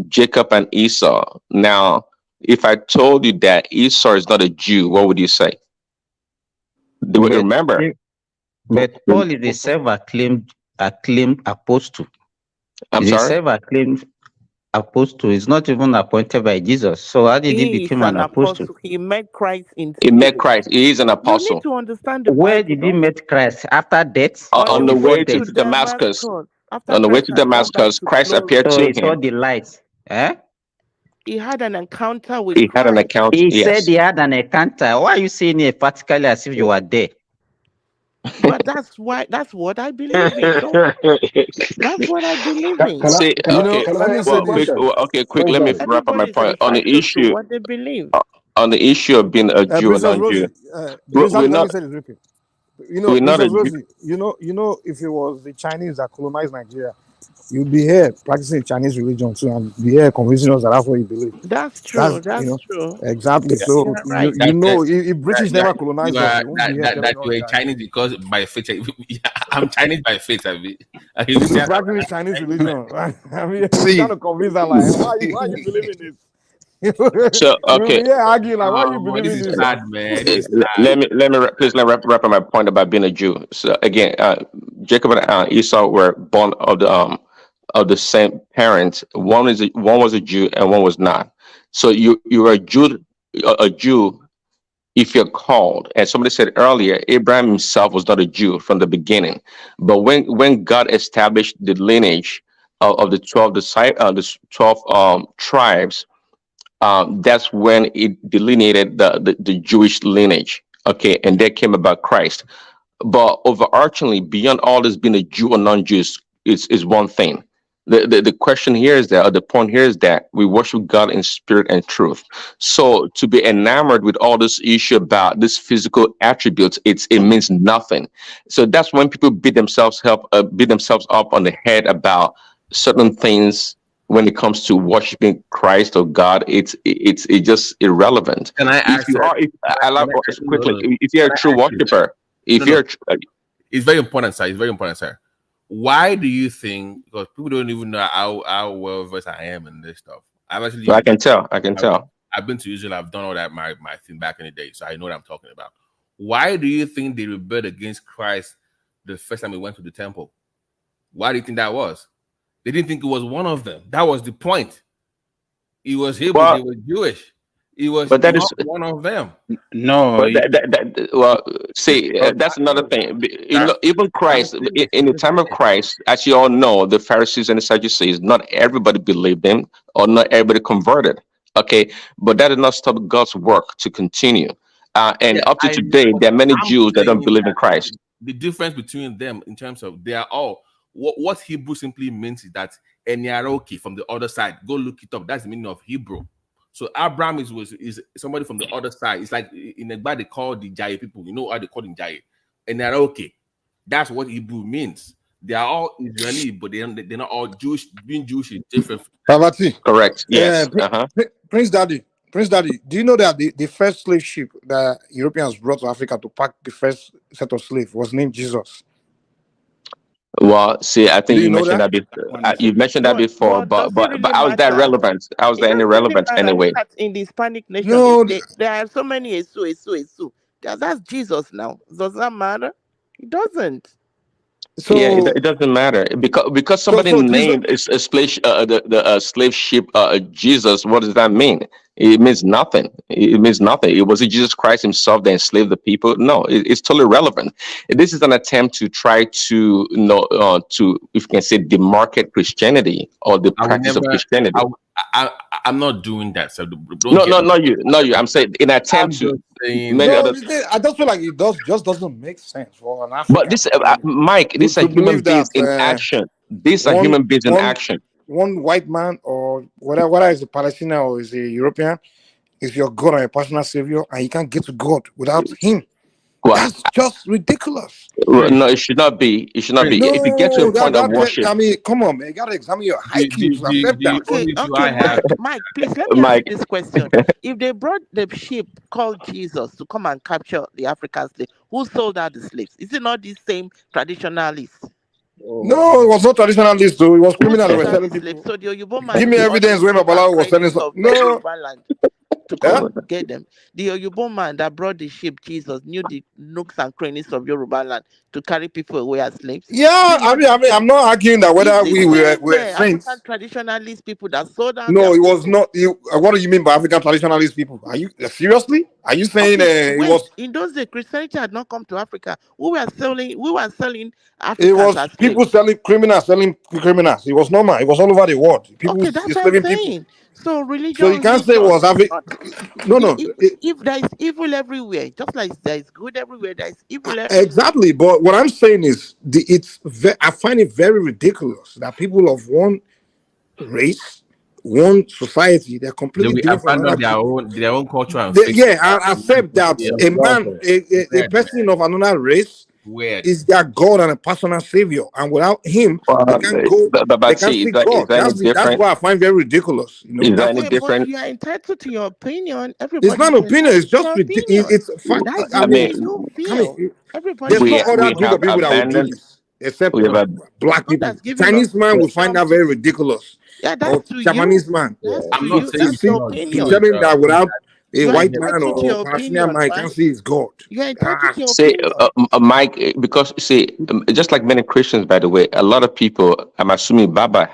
Jacob and Esau. Now, if I told you that Esau is not a Jew, what would you say? Remember, but Paul is a self-acclaimed apostle. I'm sorry? Self-acclaimed apostle is not even appointed by Jesus. So how did he become an apostle? He met Christ in. He met Christ. He is an apostle. You need to understand the Where Bible, did he meet Christ? After death? On the way to Damascus. On the way to Damascus, Christ appeared to him. He saw the light. He had an encounter with Christ. Had an encounter. He said he had an encounter. Why are you saying it particularly as if you were there? But that's what I believe in. That's what I believe in. See, quick. Let me wrap up my point on the issue. What they believe on the issue of being a Jew or non-Jew. We're not. We're not a Jew. You know, if it was the Chinese that colonized Nigeria, you'd be here practicing Chinese religion too, and be here convincing us that that's what you believe. That's true. That's true. Exactly. Yeah, so right. If British never colonized us, that you're Chinese because by faith. I'm Chinese by faith. You're practicing Chinese religion. I mean, you're trying to convince them like, why are you believing this? So okay, argue like, why are you believing this? Bad, man. Let me wrap up my point about being a Jew. So again, Jacob and Esau were born of the same parents. One was a Jew and one was not. So you are a Jew if you're called. And somebody said earlier, Abraham himself was not a Jew from the beginning, but when God established the lineage of the 12 tribes. That's when it delineated the Jewish lineage. Okay, and that came about Christ. But overarchingly, beyond all this being a Jew or non-Jew is one thing. The question here is that, or the point here is that we worship God in spirit and truth. So to be enamored with all this issue about this physical attributes, it means nothing. So that's when people beat themselves up on the head about certain things. When it comes to worshiping Christ or God, it's just irrelevant. Can I ask if you're a true worshiper, it's very important, sir. It's very important, sir. Why do you think? Because people don't even know how well versed I am in this stuff. I can tell. I've been to Israel. I've done all that my thing back in the day, so I know what I'm talking about. Why do you think they rebelled against Christ the first time we went to the temple? Why do you think that was? They didn't think it was one of them. That was the point. He was Hebrew. Well, they were Jewish. He was not one of them. No. That's another thing. Even Christ, in the time of Christ, as you all know, the Pharisees and the Sadducees, not everybody believed him or not everybody converted. Okay, but that did not stop God's work to continue. And up to today, there are many Jews that don't believe in Christ. the difference between them in terms of they are all what Hebrew simply means is that Eniaroki from the other side. Go look it up. That's the meaning of Hebrew. So Abraham is somebody from the other side. It's like in Egba they call the Jai people. You know how they call them Jai? Eniaroki. That's what Hebrew means. They are all Israeli, but they're not all Jewish. Being Jewish is different. Pavati. Correct. Yes. Prince Daddy, do you know that the first slave ship that Europeans brought to Africa to pack the first set of slaves was named Jesus? Well, see, I think Do you know mentioned that? you mentioned that before, but how is that relevant? How is that any relevant anyway? In the Hispanic nation, No, there are so many Esu. That's Jesus now. Does that matter? It doesn't. So yeah, it doesn't matter because somebody named a slave the slave ship Jesus. What does that mean? It means nothing. It means nothing. It wasn't Jesus Christ himself that enslaved the people. No, it's totally irrelevant. This is an attempt to try to to, if you can say, demarcate Christianity or the practice of Christianity. I'm not doing that. So not you. I'm saying in an attempt to. I just feel like it just doesn't make sense for an African. But this, Mike, these are human beings in action. These are human beings in action. One white man or whether is a Palestinian or is a European, is your God or a personal savior, and you can't get to God without him. Well, that's just ridiculous. No, it should not be. It should not be. No, if you get to a point of worship, I mean, come on, man, you gotta examine your IQ to accept that. Okay, Mike, please let me ask this question: if they brought the ship called Jesus to come and capture the African slave, who sold out the slaves? Is it not these same traditionalists? No, it was not traditionalist though. It was criminal that were selling people. So the Oyibo man, give me evidence when Babalawo was selling some. No. To come and get them. The Oyibo man that brought the ship, Jesus, knew the nooks and crannies of Yoruba land to carry people away as slaves. Yeah, I mean, I'm not arguing that whether we were saints. African traditionalist people that sold out. No, it was not. What do you mean by African traditionalist people? Are you seriously? Are you saying it was in those days Christianity had not come to Africa? We were selling Africans. It was people selling criminals. It was normal. It was all over the world. People that's what I'm saying. People. So religion. So you can't say it was Africa. No. If there is evil everywhere, just like there is good everywhere, there is evil everywhere. Exactly. But what I'm saying is, I find it very ridiculous that people of one race, one society, they're completely different from their own culture. I accept that a person of another race is their God and a personal savior, and without him, they can't go. They can't see God. That's what I find very ridiculous. You know, is that any different? But you are entitled to your opinion. Everybody. It's not an opinion. It's just ridiculous. It's fine. I mean, you feel. Everybody. There's no other group of people that will do this except black people. Chinese man will find that very ridiculous. Yeah, that's to Japanese man. I'm not saying telling that without a white man or Palestinian man can't see his God. Say, Mike, because just like many Christians, by the way, a lot of people, I'm assuming Baba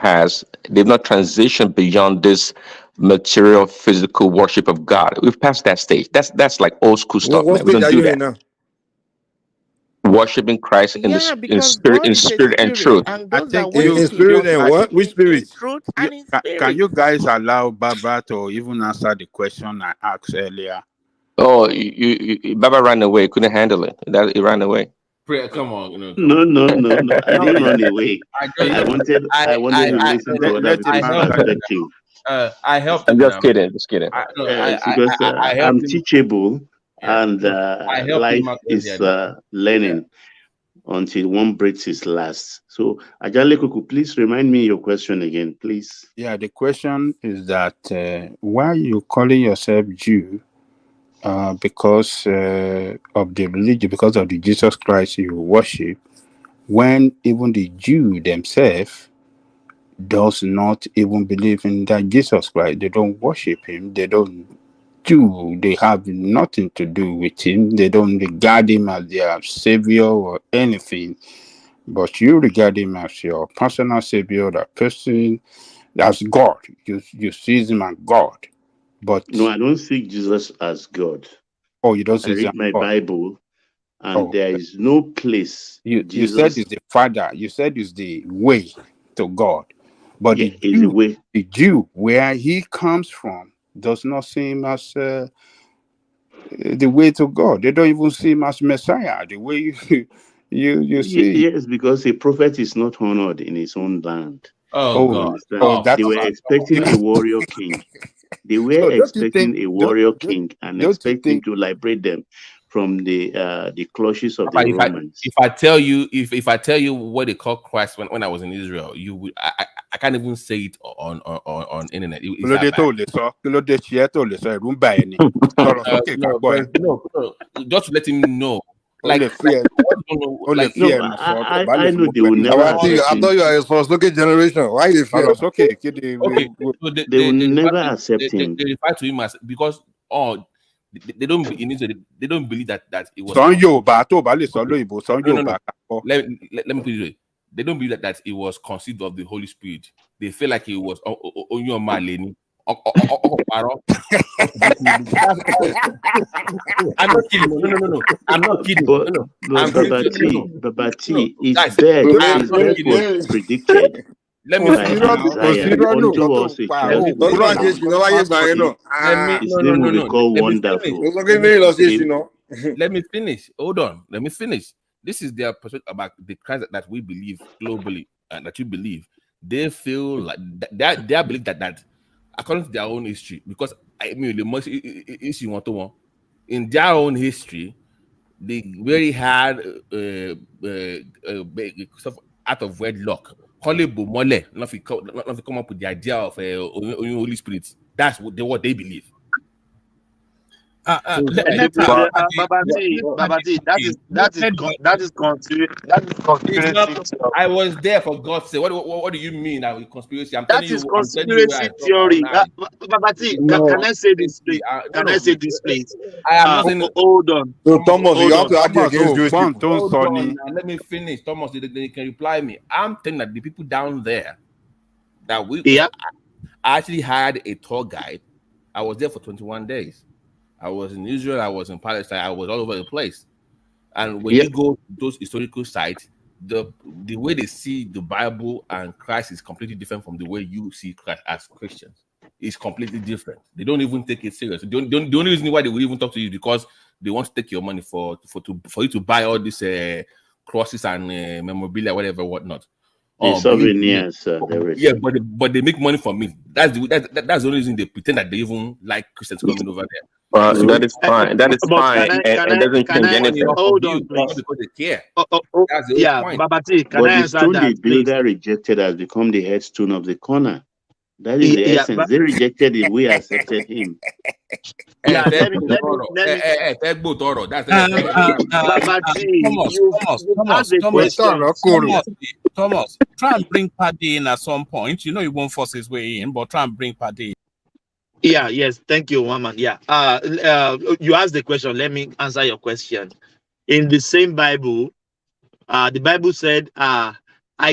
they've not transitioned beyond this material, physical worship of God. We've passed that stage. That's like old school stuff. What man. We don't do that. Now? Worshiping Christ in spirit and truth. I think in spirit and what? Which spirit? Can you guys allow Baba to even answer the question I asked earlier? Oh, Baba ran away. Couldn't handle it. He ran away. Come on. No. I didn't run away. I wanted to listen to other people's perspective. I helped. I'm just kidding. Because I'm teachable. And life is learning until one breaks its last. So, Ajale Kuku, please remind me your question again, please. Yeah, the question is that why you calling yourself Jew because of the religion, because of the Jesus Christ you worship, when even the Jew themselves does not even believe in that Jesus Christ. They don't worship him. They have nothing to do with him. They don't regard him as their savior or anything, but you regard him as your personal savior, that person, as God. You see him as God. But no, I don't see Jesus as God. Oh, you don't see I read my Bible, and there is no place. You said it's the Father. You said it's the way to God, but the Jew, where he comes from, does not see him as the way to God. They don't even see him as Messiah. The way You see. Yes, because a prophet is not honored in his own land. Oh God. They were expecting a warrior king. They were No, expecting a warrior king and don't you expecting think to liberate them from the clutches of the Papa, Romans. if I tell you what they call Christ when I was in Israel, you would I can't even say it on internet. It's that bad. No, just to let him know. Like, I know they will never I thought you are a Sorosuke generation. Why they fear? Okay. So they will never accept him. They refer to him as because they don't they don't believe that it was. No. Let me put it away. They don't believe that it was conceived of the Holy Spirit. They feel like it was on your man. I'm not kidding. No. I'm not kidding. But it's dead. His death was predicted. Let me finish. Let me finish. Hold on. Let me finish. This is their perspective about the Christ that we believe globally and that you believe. They feel like they believe that according to their own history, because I mean the most issue in their own history, they really had stuff out of wedlock. Not to come up with the idea of Holy Spirit. That's what they believe. Babati, that is conspiracy. I was there, for God's sake. What do you mean now with conspiracy? That is conspiracy theory. Babati, can I say this, please? Can I say this, please? I am not saying. Hold on. So Thomas, you have to argue against Jewish people. Hold on, let me finish. Thomas, they can reply me. I'm telling that the people down there that I actually had a tour guide. I was there for 21 days. I was in Israel, I was in Palestine, I was all over the place. And when you go to those historical sites, the way they see the Bible and Christ is completely different from the way you see Christ as Christians. It's completely different. They don't even take it serious. The only reason why they will even talk to you is because they want to take your money for you to buy all these crosses and memorabilia, whatever, whatnot. Souvenirs. But they make money from me. That's the only reason they pretend that they even like Christians coming over there. That is fine. That is fine. And doesn't change anything. Hold on, please. Because they care. That's the point. Babati, can I answer stone that? The builder rejected has become the headstone of the corner. That is the essence. They rejected it. We accepted him. Thomas, try and bring Paddy in at some point. You know he won't force his way in, but try and bring Paddy in. Yes, thank you, Waman. You asked the question. Let me answer your question. In the same Bible, the Bible said, I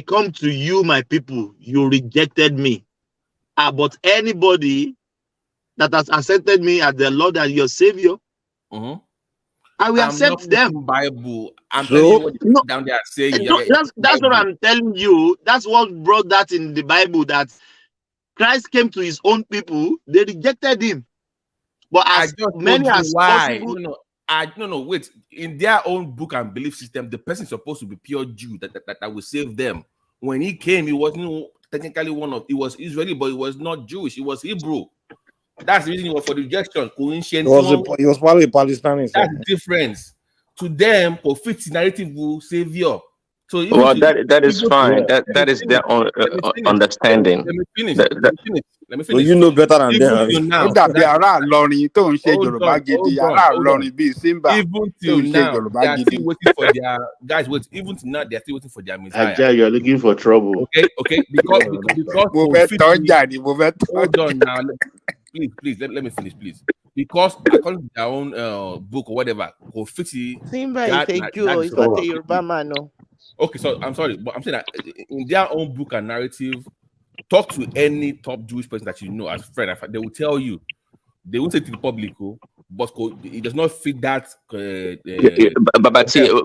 come to you, my people, you rejected me. But anybody that has accepted me as the Lord and your Savior, I will accept them. Bible. I'm telling you what down there saying. That's what I'm telling you. That's what brought that in the Bible, that Christ came to his own people, they rejected him. But as many as possible. No, wait. In their own book and belief system, the person is supposed to be pure Jew that will save them. When he came, he wasn't technically he was Israeli, but he was not Jewish, he was Hebrew. That's the reason he was for the rejection. He was probably Palestinian. That's the difference. To them, prophetic narrative will savior. So that is fine. That is their own understanding. Let me finish. So you know better than them. Even till now, they are still waiting for their guys. Even now, they are still waiting for their Messiah. You are looking for trouble. Okay. Because hold on now. Please, let me finish, please. Because according to their own book or whatever, Simba is a Jew, it's not a Yoruba man. Okay, so I'm sorry, but I'm saying that in their own book and narrative, talk to any top Jewish person that you know as a friend. They will tell you, they won't say to the public, but it does not fit that. But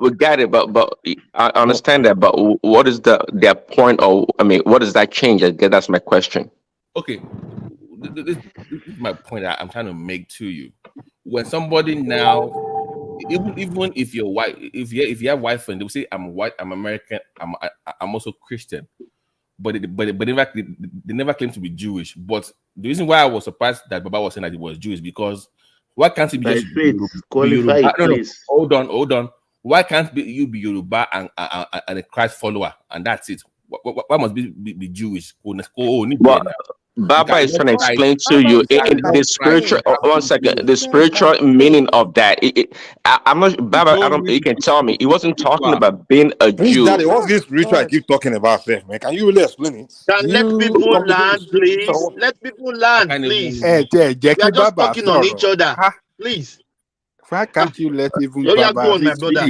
we got it. But I understand that. But what is their point? Or what does that change? I guess that's my question. Okay, this is my point that I'm trying to make to you. When somebody now even if you're white, if you have white friends, they will say I'm white, I'm American, I'm also Christian, but they never claim to be Jewish. But the reason why I was surprised that Baba was saying that he was Jewish, because why can't he be just qualify Yoruba? No, please. Hold on. Why can't you be Yoruba and a Christ follower, and that's it? Why must be Jewish? But Baba is trying to explain to you the spiritual. One second, the spiritual meaning of that. I'm not Baba. I don't. You can tell me. He wasn't talking about being a Jew. Daddy, what's this ritual I keep talking about, man? Can you really explain it? Let people land, please. Let people land, please. We are just talking on each other. Please. Why can't you let even Baba Baba my brother.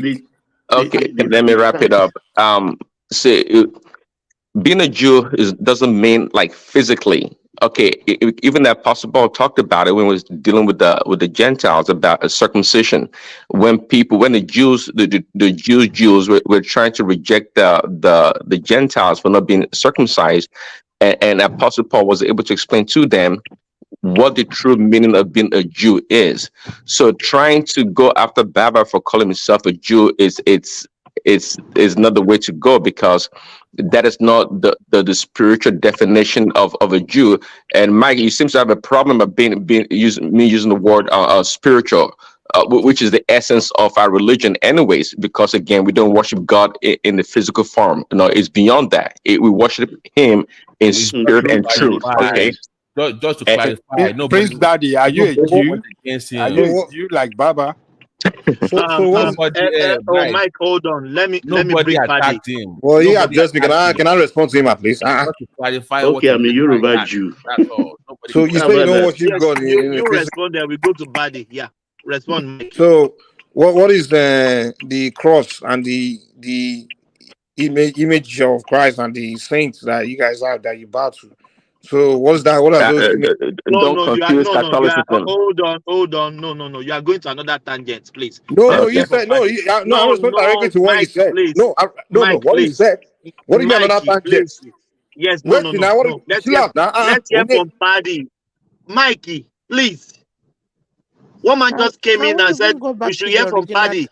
Okay, let me wrap it up. See, being a Jew doesn't mean like physically. Okay, even that Apostle Paul talked about it when he was dealing with the Gentiles about a circumcision. When the Jews were trying to reject the Gentiles for not being circumcised, and Apostle Paul was able to explain to them what the true meaning of being a Jew is. So trying to go after Baba for calling himself a Jew is not the way to go, because that is not the spiritual definition of a Jew. And Mike, you seem to have a problem of using the word spiritual, which is the essence of our religion anyways, because again, we don't worship God in the physical form. No, it's beyond that. We worship him in spirit and truth. Okay. Just to clarify, Prince Daddy, are you a Jew? Are you a Jew like Baba? Mike, hold on. Let me bring Paddy. Well, he addressed me. Can I respond to him at least? Okay, I'm a Yoruba Jew. That's all. So you say you don't worship God? You respond, then we go to Paddy. Yeah, respond, Mike. So what is the cross and the image of Christ and the saints that you guys have that you bow to? So what's that? What are those? Don't confuse Catholicism. Hold on. No. You are going to another tangent, please. No. You said no. I'm responding directly to what you said. Please. No. What you said. What do you mean another tangent? Yes. No. Let's hear from Paddy. Mikey, please. One man just came in and said we should hear from Paddy.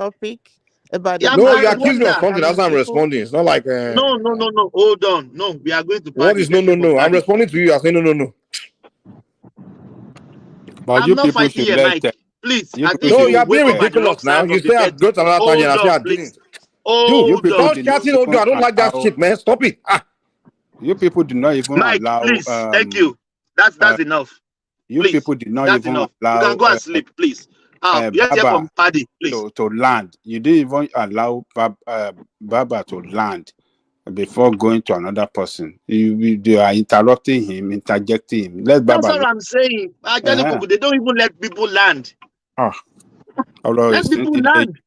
No, you accuse me of something. That's why I'm responding. It's not like No. Hold on. No, we are going to Paddy. What is no? I'm responding to you. I say no. But I'm you not people fighting should here, let Mike. Please. No, you are being ridiculous now. You say I go to another tangent. I say I didn't. Stop chatting. I don't like that shit, man. Stop it. You people do not even Mike, allow. Please, thank you. That's enough. You please. People did not even enough. allow. You can go and sleep, please. Let's hear from Paddy, please. To land. You didn't even allow Baba to land before going to another person. You are interrupting him, interjecting him. Let Baba. That's what I'm saying. They don't even let people land. Let people land.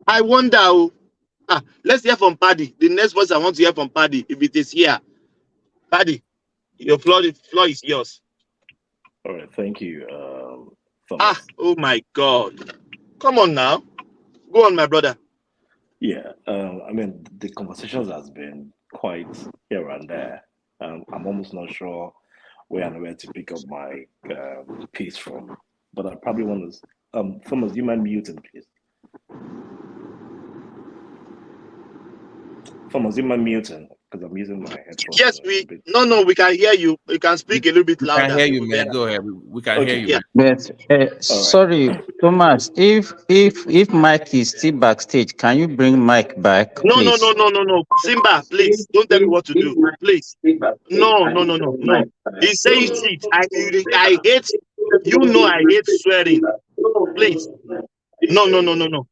I wonder. Let's hear from Paddy. The next person I want to hear from Paddy, if it is here. Paddy, your floor is yours. All right, thank you. Oh my God. Come on now. Go on, my brother. Yeah, I mean, the conversations has been quite here and there. I'm almost not sure where and where to pick up my piece from, but I probably want to. Thomas, do you mind muting, please? Thomas, do you mind muting? Because I'm using my headphones. Yes, we can hear you. You can speak a little bit louder. We can hear you, man. Go ahead. We can hear you. Yes. Sorry, Thomas. If Mike is still backstage, can you bring Mike back? No. Simba, please don't tell me what to do. Please. No. He's saying shit. I hate. I hate swearing. Please. No.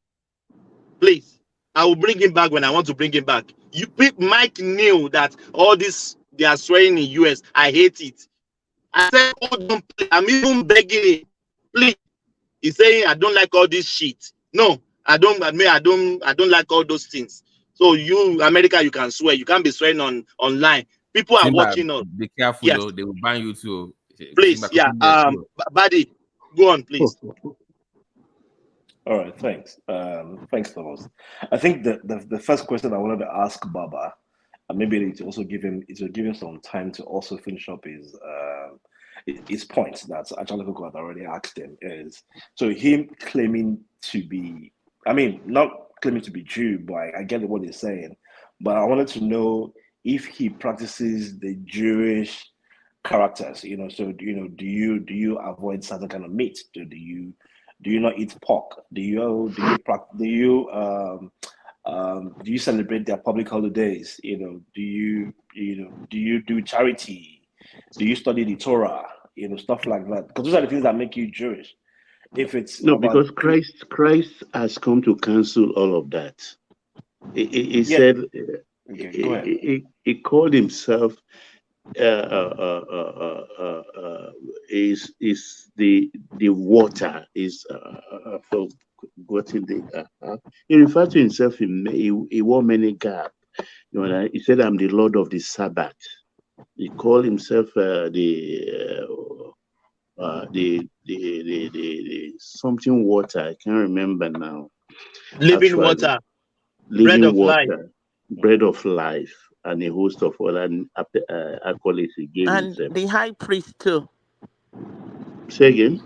Please. I will bring him back when I want to bring him back. Mike knew that all this they are swearing in US. I hate it. I said, hold on, please. I'm even begging him. Please. He's saying I don't like all this shit. No, I don't like all those things. So you, America, you can swear. You can't be swearing online. People are watching us. Be careful, though. They will ban you too. Please, Buddy, go on, please. All right, thanks. Thanks, Thomas. I think the first question I wanted to ask Baba, and maybe it will give him some time to also finish up his point that Angelico had already asked him is, so him claiming to be, I mean, not claiming to be Jew, but I get what he's saying. But I wanted to know if he practices the Jewish characters, you know. So do you avoid certain kind of meat? Do you not eat pork? Do you celebrate their public holidays? You know, do you do charity? Do you study the Torah? You know, stuff like that. Because those are the things that make you Jewish. If it's no, about because Christ has come to cancel all of that. He said, okay, go ahead. he called himself is the water is he referred to himself he wore many garb. You know, he said, "I'm the Lord of the Sabbath." He called himself the something water. I can't remember now. Living water, living bread of water, life, bread of life, and a host of other accolades he gave And himself. the high priest too. Say again.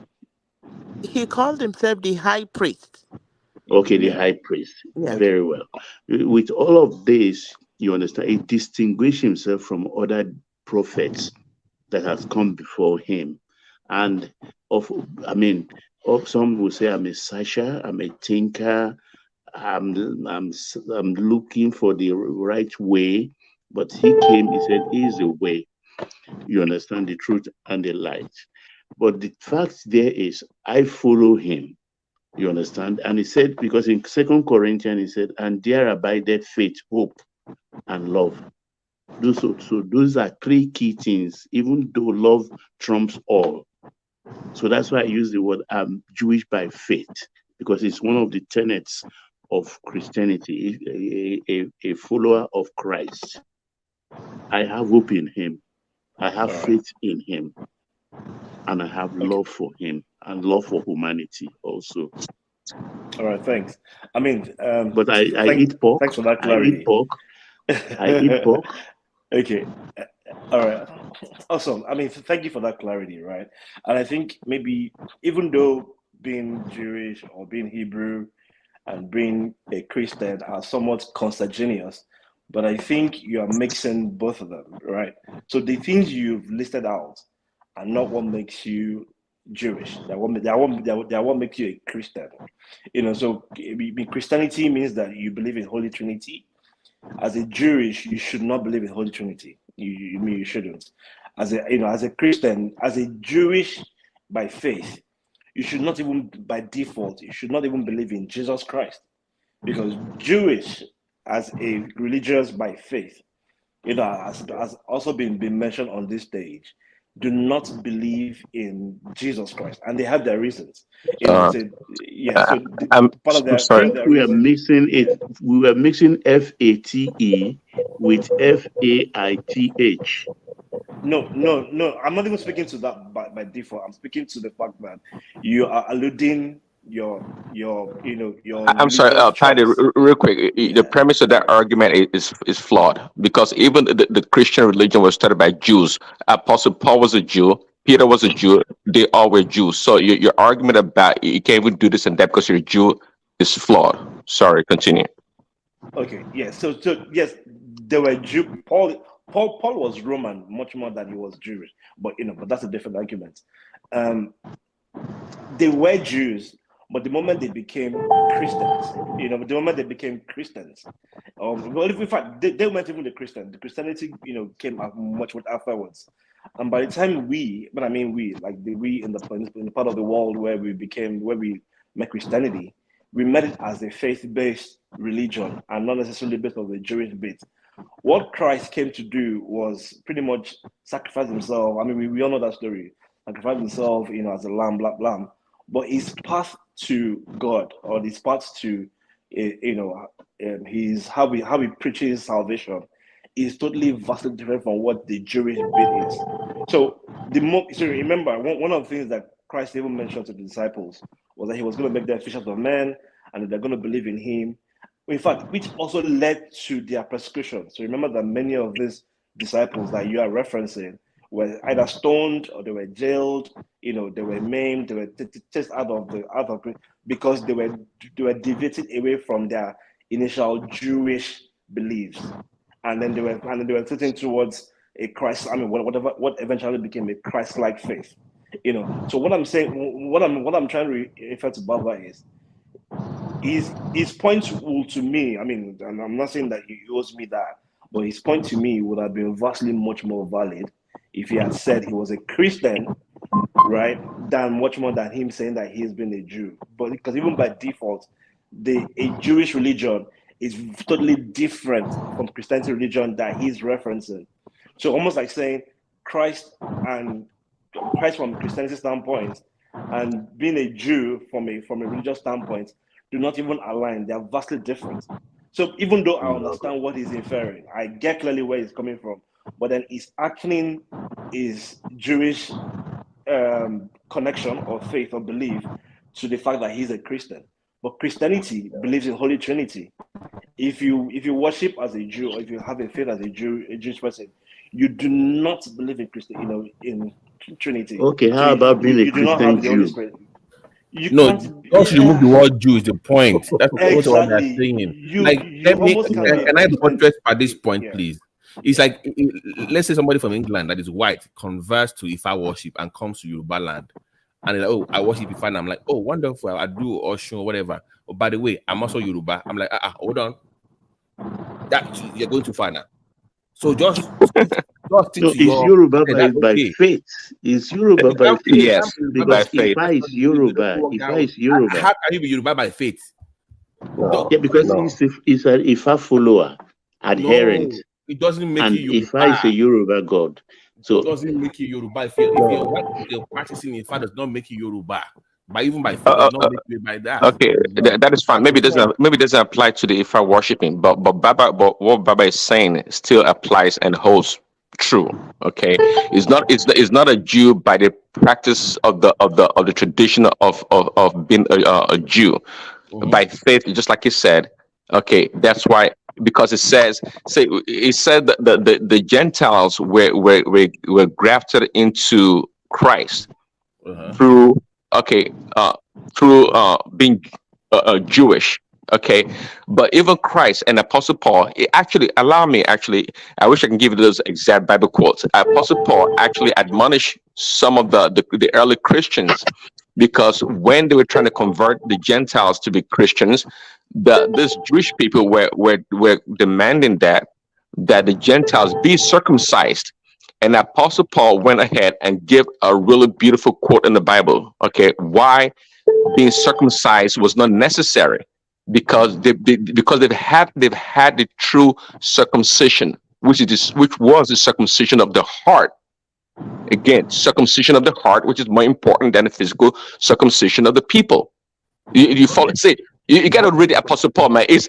He called himself the high priest. Okay, the high priest. Yeah. Very well. With all of this, you understand, he distinguished himself from other prophets that has come before him. And some will say, I'm a searcher, I'm a thinker, I'm looking for the right way. But he came, he said, he is the way. You understand, the truth and the light. But the fact there is, I follow him. You understand? And he said, because in 2 Corinthians, he said, and there abideth faith, hope, and love. So those are three key things, even though love trumps all. So that's why I use the word I'm Jewish by faith, because it's one of the tenets of Christianity, a follower of Christ. I have hope in him. I have faith in him. And I have love for him and love for humanity also. All right, thanks. I mean, but I eat pork. Thanks for that clarity. I eat pork. Okay. All right. Awesome. I mean, thank you for that clarity, right? And I think maybe even though being Jewish or being Hebrew and being a Christian are somewhat consanguineous, but I think you are mixing both of them, right? So the things you've listed out are not what makes you Jewish. That what makes you a Christian. You know, so Christianity means that you believe in Holy Trinity. As a Jewish, you should not believe in Holy Trinity. You shouldn't. As a Christian, as a Jewish by faith, you should not even by default, you should not even believe in Jesus Christ. Because Jewish as a religious by faith, has also been mentioned on this stage, do not believe in Jesus Christ, and they have their reasons. I'm sorry. We are mixing it. We were mixing FATE with FAITH. No. I'm not even speaking to that by default. I'm speaking to the fact that you are alluding your I'm sorry, Patty, real quick. The premise of that argument is flawed, because even the Christian religion was started by Jews. Apostle Paul was a Jew. Peter was a Jew. They all were Jews. So your argument about you can't even do this and that because you're a Jew is flawed. Sorry, continue. Okay, yes. So yes, they were Jew. Paul was Roman much more than he was Jewish, but that's a different argument. They were Jews, but the moment they became Christians, well, in fact, they weren't even the Christians. The Christianity, came up much afterwards. And by the time we in the part of the world where we met Christianity, we met it as a faith-based religion and not necessarily based on the Jewish bit. What Christ came to do was pretty much sacrifice himself. I mean, we all know that story. Sacrifice himself, as a lamb, black lamb. But his path to God, or his path to, how he preaches salvation, is totally vastly different from what the Jewish bit is. So remember, one of the things that Christ even mentioned to the disciples was that he was going to make them fishers of men, and that they're going to believe in him. In fact, which also led to their persecution. So remember that many of these disciples that you are referencing were either stoned or they were jailed. You know, they were maimed. They were chased out of because they were deviating away from their initial Jewish beliefs, and then they were tilting towards a Christ. I mean, what eventually became a Christ-like faith. You know, so what I'm saying, what I'm trying to refer to Baba is his points will, to me, I mean, and I'm not saying that he owes me that, but his point to me would have been vastly much more valid if he had said he was a Christian, right, than much more than him saying that he's been a Jew. But because even by default, a Jewish religion is totally different from Christianity religion that he's referencing. So almost like saying Christ from Christianity standpoint and being a Jew from a religious standpoint do not even align. They are vastly different. So even though I understand what he's inferring, I get clearly where he's coming from, but then he's acting his Jewish connection or faith or belief to the fact that he's a Christian. But Christianity believes in Holy Trinity. If you worship as a Jew, or if you have a faith as a Jewish person, you do not believe in in Trinity. Okay, how about being a Christian Jew? Just remove the word Jew is the point. That's what they're saying. Can I buttress at this point, please? It's like, let's say somebody from England that is white converts to Ifa worship and comes to Yoruba land, and they're like, oh, I worship Ifa, and I'm like, oh, wonderful, I do Oshun or whatever. Oh, by the way, I'm also Yoruba. I'm like, hold on, that you're going too far now. So just it's Yoruba by faith. It's Yoruba by faith. Yes, because Ifa is Yoruba. Ifa is Yoruba. How can you be Yoruba by faith? Yeah, because he's an Ifa follower, adherent. No, it doesn't make and you Yoruba. Ifa is a Yoruba god. So it doesn't make you Yoruba. If you're practicing Ifa, does not make you Yoruba. But even by faith, does not make you by that. Okay, that is fine. Maybe it doesn't apply to the Ifa worshiping, but what Baba is saying still applies and holds true. Okay, it's not a Jew by the practice of the tradition of being a Jew. By faith, just like he said. Okay, that's why, because it said that the Gentiles were grafted into Christ through being Jewish. Okay, but even Christ and Apostle Paul, I wish I can give you those exact Bible quotes. Apostle Paul actually admonished some of the early Christians, because when they were trying to convert the Gentiles to be Christians, these Jewish people were demanding that the Gentiles be circumcised. And Apostle Paul went ahead and gave a really beautiful quote in the Bible. Okay, why being circumcised was not necessary, because they've had the true circumcision, which was the circumcision of the heart. Again, circumcision of the heart, which is more important than the physical circumcision of the people. You follow? See, you got to read the Apostle Paul, man. It's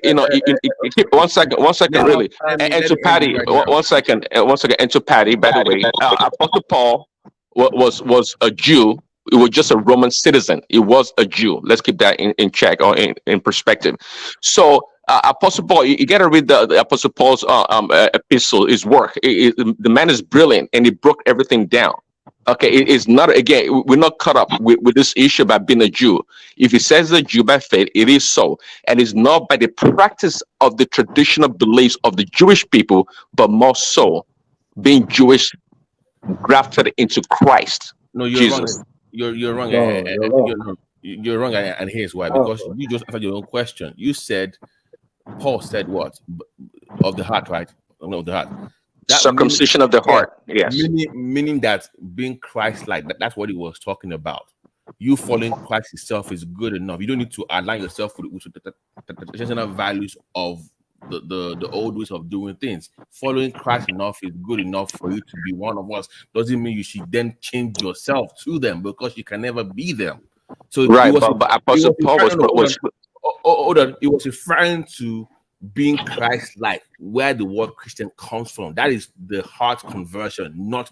one second, really. And to Patty, one second. And to Patty, by the way, Apostle Paul was a Jew. It was just a Roman citizen. It was a Jew. Let's keep that in check or in perspective. So Apostle Paul, you got to read the Apostle Paul's epistle, his work. The man is brilliant, and he broke everything down. Okay, it is not, again, we're not caught up with this issue about being a Jew. If he says a Jew by faith, it is so. And it's not by the practice of the traditional beliefs of the Jewish people, but more so being Jewish grafted into Christ. No, you're Jesus. wrong. You're wrong. You're wrong, and here's why. Because you just answered your own question. You said, Paul said what? Of the heart, right? No, of the heart. That circumcision of the heart. Yes. Meaning that being Christ-like, that's what he was talking about. You following Christ itself is good enough. You don't need to align yourself with the traditional values of the old ways of doing things. Following Christ enough is good enough for you to be one of us. Doesn't mean you should then change yourself to them, because you can never be them. So right, but Apostle Paul was hold on. It was referring to being Christ-like, where the word Christian comes from. That is the heart conversion, not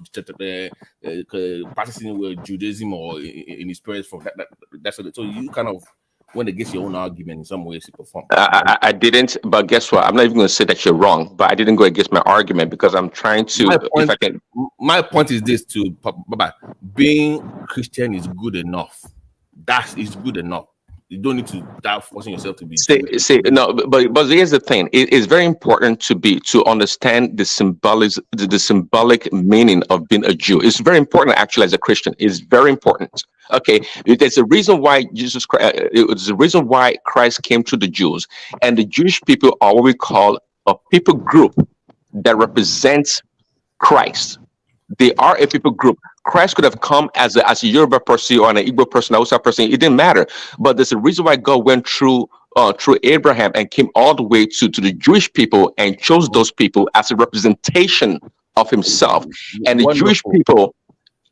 practicing with Judaism or in his spirit from that's what. So you kind of when they get your own argument in some way, shape, or form. I didn't, but guess what? I'm not even going to say that you're wrong, but I didn't go against my argument because I'm trying to. My point is this: being Christian is good enough. That is good enough. You don't need to start forcing yourself to be. No, but here's the thing: it's very important to understand the symbolic meaning of being a Jew. It's very important, actually, as a Christian. It's very important. Okay, there's a reason why it's the reason why Christ came to the Jews, and the Jewish people are what we call a people group that represents Christ. They are a people group. Christ could have come as a Yoruba person or an Igbo person, a Hausa person. It didn't matter. But there's a reason why God went through Abraham and came all the way to the Jewish people and chose those people as a representation of himself. And the Jewish people.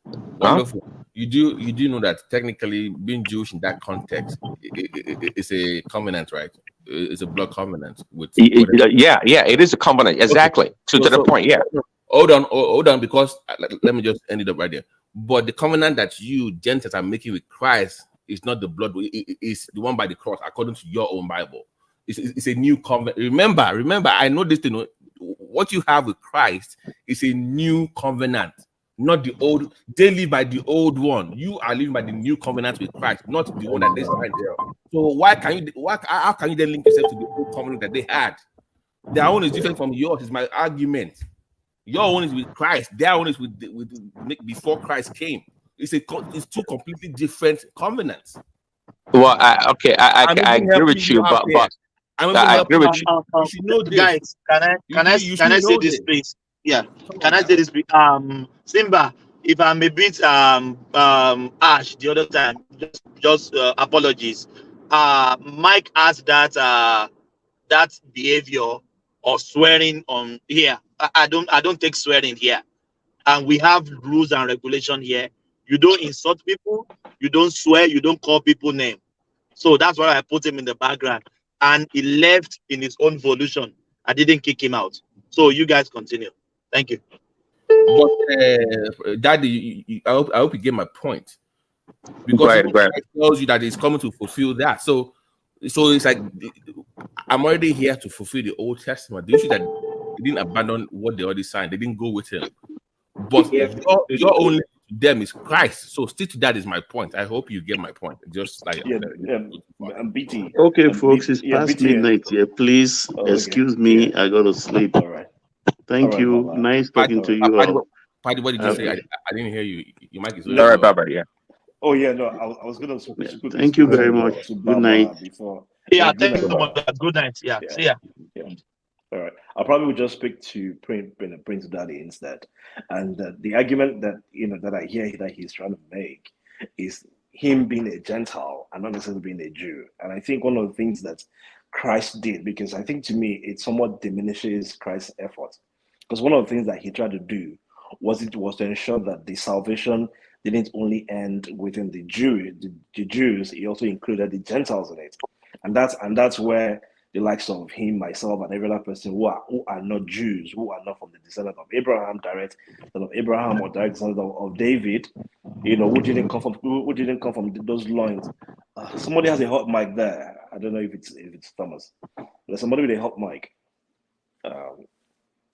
Wonderful. You do know that technically being Jewish in that context is a covenant, right? It's a blood covenant with. Yeah, it is a covenant, exactly. Okay. So to the point, yeah. Hold on, because let me just end it up right there. But the covenant that you Gentiles are making with Christ is not the blood; it's the one by the cross, according to your own Bible. It's a new covenant. Remember, I know this thing. What you have with Christ is a new covenant, not the old. They live by the old one. You are living by the new covenant with Christ, not the one that they signed there. So how can you then link yourself to the old covenant that they had? Their own is different from yours. Is my argument. Your own is with Christ. Their own is with before Christ came. It's two completely different covenants. Well, I agree with you, but I agree with you. Guys, can I say this, please? Yeah, can I say this, please? Simba, if I'm a bit harsh the other time, just apologies. Mike asked that behavior or swearing on here. I don't take swearing here, and we have rules and regulation here. You don't insult people, you don't swear, you don't call people name. So that's why I put him in the background, and he left in his own volition. I didn't kick him out. So you guys continue. Thank you. But Daddy, I hope you get my point, because it tells you that he's coming to fulfill that. So it's like I'm already here to fulfill the Old Testament. The issue that they didn't abandon what they already signed. They didn't go with him. But your only to them is Christ. So stick to that is my point. I hope you get my point. Just like BT. Okay, folks, it's past midnight here. Please excuse me. I go to sleep. All right. Thank you. Nice talking to you all. Paddy, what did you say? I didn't hear you. Your mic is all right, Baba. Yeah. Oh yeah, no, I was gonna. Thank you very much. Good night. Thank you so much. Good night. Yeah. See ya. Yeah. All right. I'll probably would just speak to Prince Daddy instead. And the argument that that I hear that he's trying to make is him being a Gentile and not necessarily being a Jew. And I think one of the things that Christ did, because I think to me it somewhat diminishes Christ's effort. Because one of the things that he tried to do was to ensure that the salvation didn't only end within the Jews, he also included the Gentiles in it. And that's where the likes of him, myself, and every other person who are not Jews, who are not from the descendant of Abraham, direct descendant of Abraham, or direct descendant of David, who didn't come from those loins. Somebody has a hot mic there. I don't know if it's Thomas. There's somebody with a hot mic.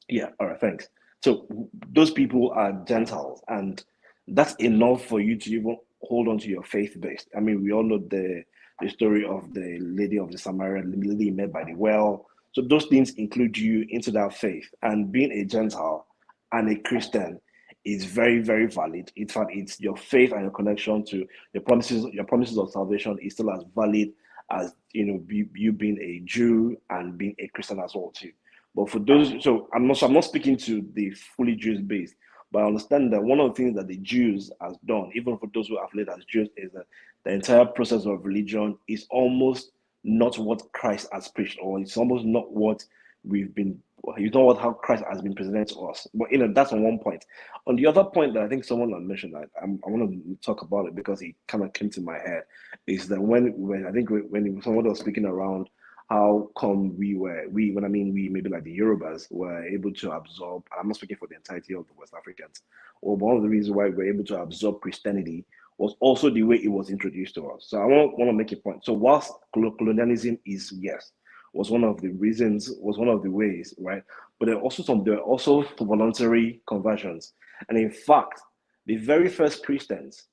Yeah. All right. Thanks. So those people are Gentiles, and that's enough for you to even hold on to your faith base. I mean, we all know the story of the lady of the Samaritan, lady met by the well. So those things include you into that faith. And being a Gentile and a Christian is very, very valid. In fact, it's your faith and your connection to your promises of salvation is still as valid as you being a Jew and being a Christian as well too. But for those, so I'm not speaking to the fully Jews based, but I understand that one of the things that the Jews has done, even for those who are affiliated as Jews, is that the entire process of religion is almost not what Christ has preached, or it's almost not what how Christ has been presented to us. But that's on one point. On the other point that I think someone had mentioned, I want to talk about it because it kind of came to my head, is that when someone was speaking around how come we maybe like the Yorubas were able to absorb, I'm not speaking for the entirety of the West Africans, or one of the reasons why we're able to absorb Christianity was also the way it was introduced to us. So I want to make a point. So whilst colonialism is, yes, was one of the reasons, was one of the ways, right? But there are also voluntary conversions. And in fact, the very first Christians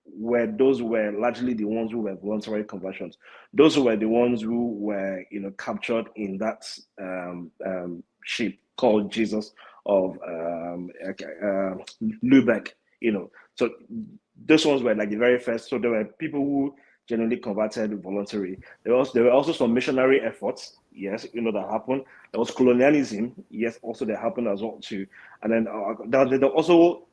were largely the ones who were voluntary conversions. Those were the ones who were, captured in that ship called Jesus of Lubeck, So those ones were like the very first. So there were people who generally converted voluntary. There were also some missionary efforts, yes, that happened. There was colonialism, yes, also that happened as well too. And then there also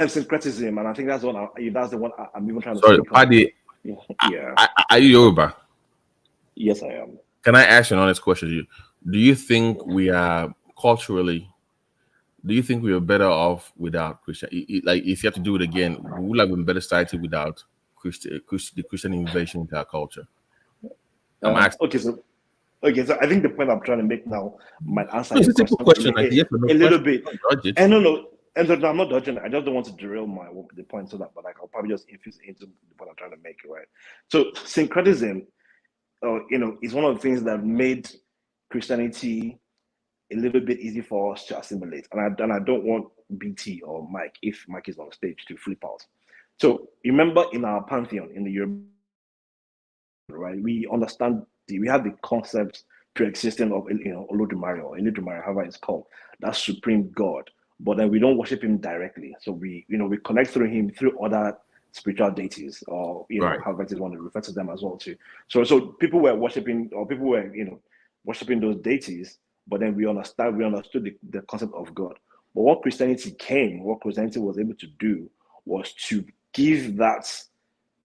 syncretism, and I think that's the one I'm even trying to Sorry, speak Paddy, on. Yeah. Are you Yoruba? Yes, I am. Can I ask you an honest question? Do you think we are culturally? Do you think we are better off without Christian? Like, if you have to do it again, we would have been better society without the Christian invasion into our culture. Okay, so I think the point I'm trying to make now might answer it's your a simple question, a little bit. And no, and I'm not dodging it. I just don't want to derail the point so that, but I'll probably just infuse into the point I'm trying to make, right? So syncretism, is one of the things that made Christianity a little bit easy for us to assimilate. And I don't want BT or Mike, if Mike is on stage, to flip out. So remember, in our pantheon in the Europe, right, we understand we have the concept pre-existing of Olodumare or Eludumare, however it's called, that supreme God. But then we don't worship him directly. So we connect through him through other spiritual deities, or right, however you want to refer to them as well too. So people were worshiping, or people were worshiping those deities, but then we understood the concept of God. But what Christianity was able to do was to give that,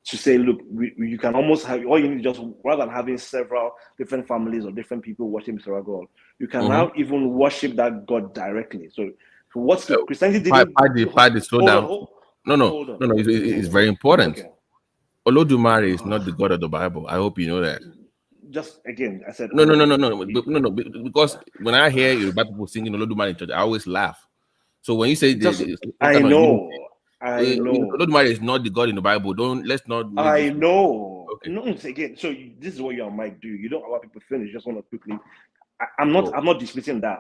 to say, look, you can almost have, all you need, just rather than having several different families or different people worshiping several God, you can now even worship that God directly. So what's Christianity didn't Paddy, slow down. No, it's very important. Okay. Olodumare is not the God of the Bible. I hope you know that. Just again, I said no, because when I hear Yoruba people singing Olodumare in church, I always laugh. So when you say I know Olodumare is not the God in the Bible, let's not. I know. Okay. No, again. So this is what you and Mike do. You don't allow people to finish. You just want to quickly. I'm not disputing that.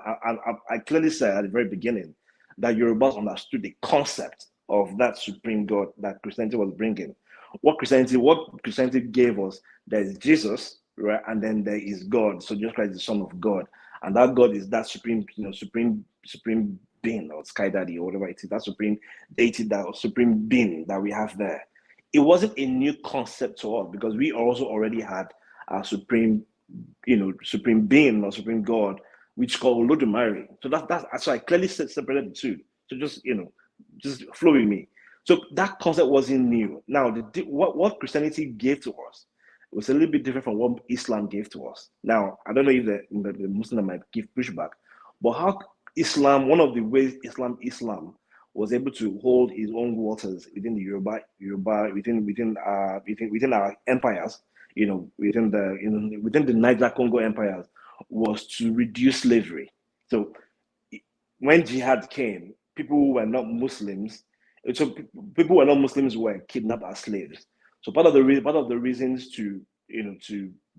I clearly said at the very beginning that Yorubas understood the concept of that supreme God that Christianity was bringing. What Christianity gave us, there is Jesus, right, and then there is God. So Jesus Christ is the Son of God, and that God is that supreme being, or Sky Daddy, or whatever it is, that supreme deity, that supreme being that we have there. It wasn't a new concept to us, because we also already had our supreme being or supreme God, which called Olodumare. So that's so I clearly separated the two. So just flow with me. So that concept wasn't new. Now, what Christianity gave to us was a little bit different from what Islam gave to us. Now, I don't know if the Muslim might give pushback, but how Islam, one of the ways Islam was able to hold his own waters within the Yoruba within our empires, within the Niger Congo empires, was to reduce slavery. So when jihad came, people who were not Muslims, were kidnapped as slaves. So part of the reasons to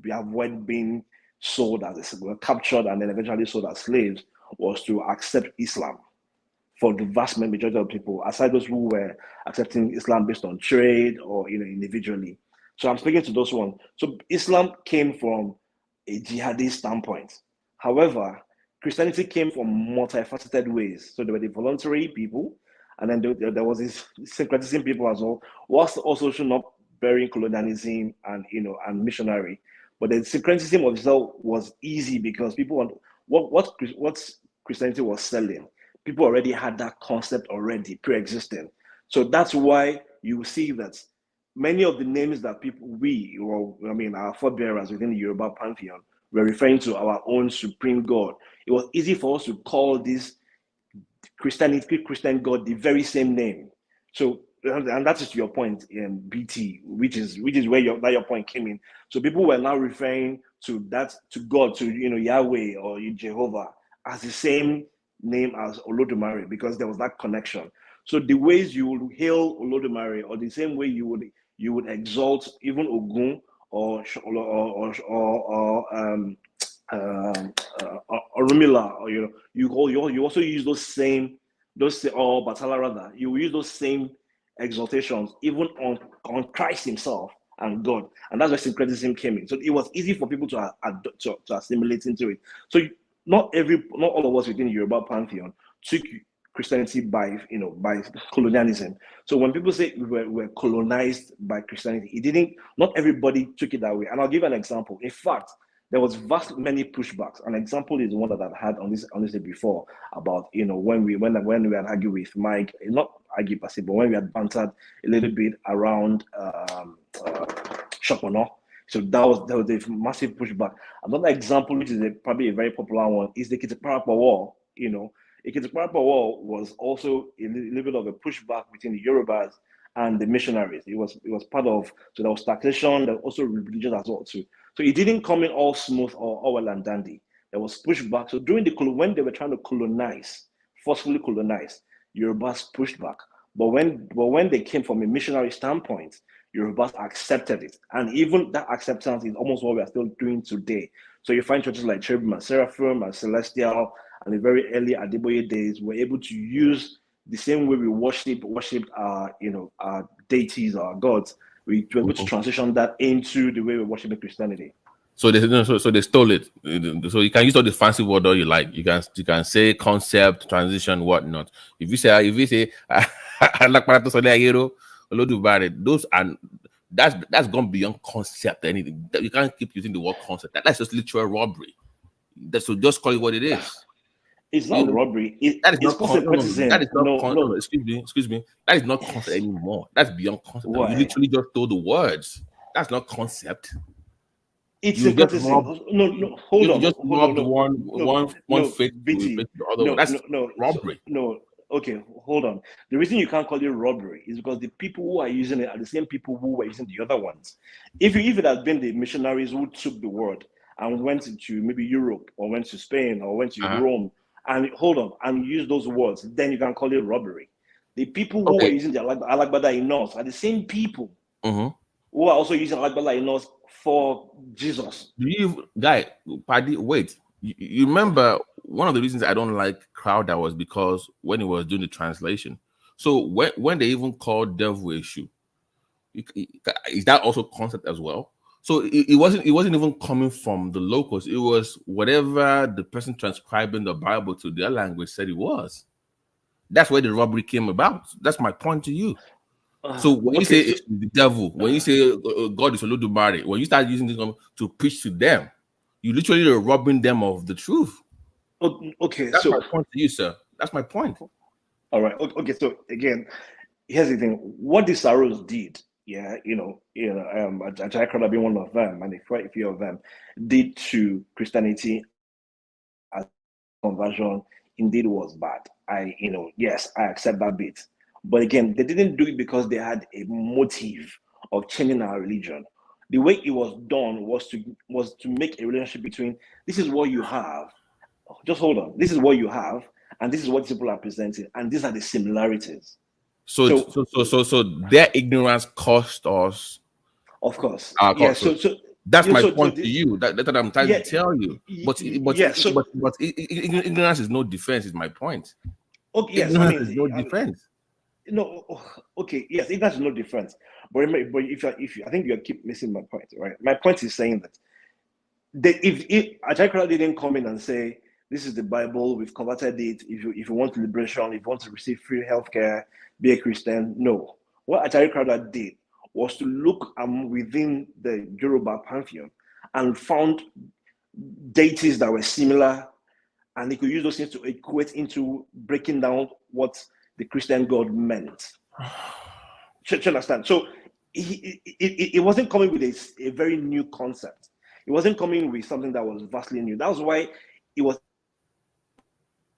avoid being sold were captured and then eventually sold as slaves was to accept Islam for the vast majority of people, aside those who were accepting Islam based on trade or individually. So I'm speaking to those ones. So Islam came from a jihadist standpoint. However, Christianity came from multifaceted ways. So there were the voluntary people, and then there was this syncretism people as well, whilst also not bearing colonialism and missionary. But the syncretism of itself was easy because people what Christianity was selling, people already had that concept already pre-existing. So that's why you see that many of the names that our forebearers within the Yoruba pantheon were referring to our own supreme God. It was easy for us to call this Christian God the very same name. So, and that is your point, BT, which is where your point came in. So people were now referring to God, to Yahweh or Jehovah, as the same name as Olodumare, because there was that connection. So the ways you would hail Olodumare, or the same way you would exalt even Ogun or Orumila, or you also use those or Batala rather, you use those same exaltations even on Christ himself and God, and that's where syncretism came in. So it was easy for people to assimilate into it. So not all of us within the Yoruba pantheon took Christianity by colonialism. So when people say we're colonized by Christianity, not everybody took it that way. And I'll give an example. In fact, there was many pushbacks. An example is one that I've had on this before about when we had argued with Mike, not argued per se, but when we had bantered a little bit around Shopono. So there was a massive pushback. Another example, which is probably a very popular one, is the Kitiparapa War. The Kitiparapa War was also a little bit of a pushback between the Yorubas and the missionaries. It was part of, so there was taxation, there was also religion as well too. So it didn't come in all smooth or all well and dandy. There was pushback. So when they were trying to forcefully colonize, Yorubas pushed back. But when they came from a missionary standpoint, Yorubas accepted it. And even that acceptance is almost what we are still doing today. So you find churches like Cherubim and Seraphim and Celestial, and the very early Adeboye days were able to use the same way we worshipped our deities, our gods. We were able to transition that into the way we worship Christianity. So they stole it. So you can use all the fancy word all you like. You can say concept, transition, whatnot. If you say those are that's gone beyond concept. Anything you can't keep using the word concept. That's just literal robbery. So just call it what it is. It's not robbery. That is not concept. Excuse me. That is not concept anymore. That's beyond concept. Why? You literally just stole the words. That's not concept. It's syncretism. No, hold on. You just robbed one fake to the other one. That's robbery. Okay, hold on. The reason you can't call it robbery is because the people who are using it are the same people who were using the other ones. If it had been the missionaries who took the word and went to maybe Europe or went to Spain or went to Rome and used those words, then you can call it robbery. The people who were using the Alagbada in us are the same people who are also using Alagbada in us for Jesus. Wait. You remember one of the reasons I don't like Crowder was because when he was doing the translation. So when they even called devil issue, is that also concept as well? So it wasn't even coming from the locals. It was whatever the person transcribing the Bible to their language said it was. That's where the robbery came about. That's my point to you. So when you say it's the devil, when you say God is Olodumare, when you start using this to preach to them, you literally are robbing them of the truth. Okay, that's my point to you, sir. That's my point. All right. Okay. So again, here's the thing: what the Saros did, Ajayi being one of them, and quite a few of them did to Christianity as conversion. Indeed, was bad. Yes, I accept that bit. But again, they didn't do it because they had a motive of changing our religion. The way it was done was to make a relationship between this is what you have. Just hold on. This is what you have, and this is what people are presenting, and these are the similarities. So their ignorance cost us. Of course. That's my point to you. That's what I'm trying to tell you. But ignorance is no defense. Is my point. Okay. Yes. Ignorance is no defense. No. Okay. Yes. Ignorance is no defense. But if you, I think you keep missing my point. Right. My point is saying that if Ajayi didn't come in and say, this is the Bible, we've converted it. If you want liberation, if you want to receive free healthcare, be a Christian. No. What Ajayi did was to look within the Yoruba pantheon and found deities that were similar, and he could use those things to equate into breaking down what the Christian God meant. Do you understand? So it wasn't coming with a very new concept. It wasn't coming with something that was vastly new. That was why it was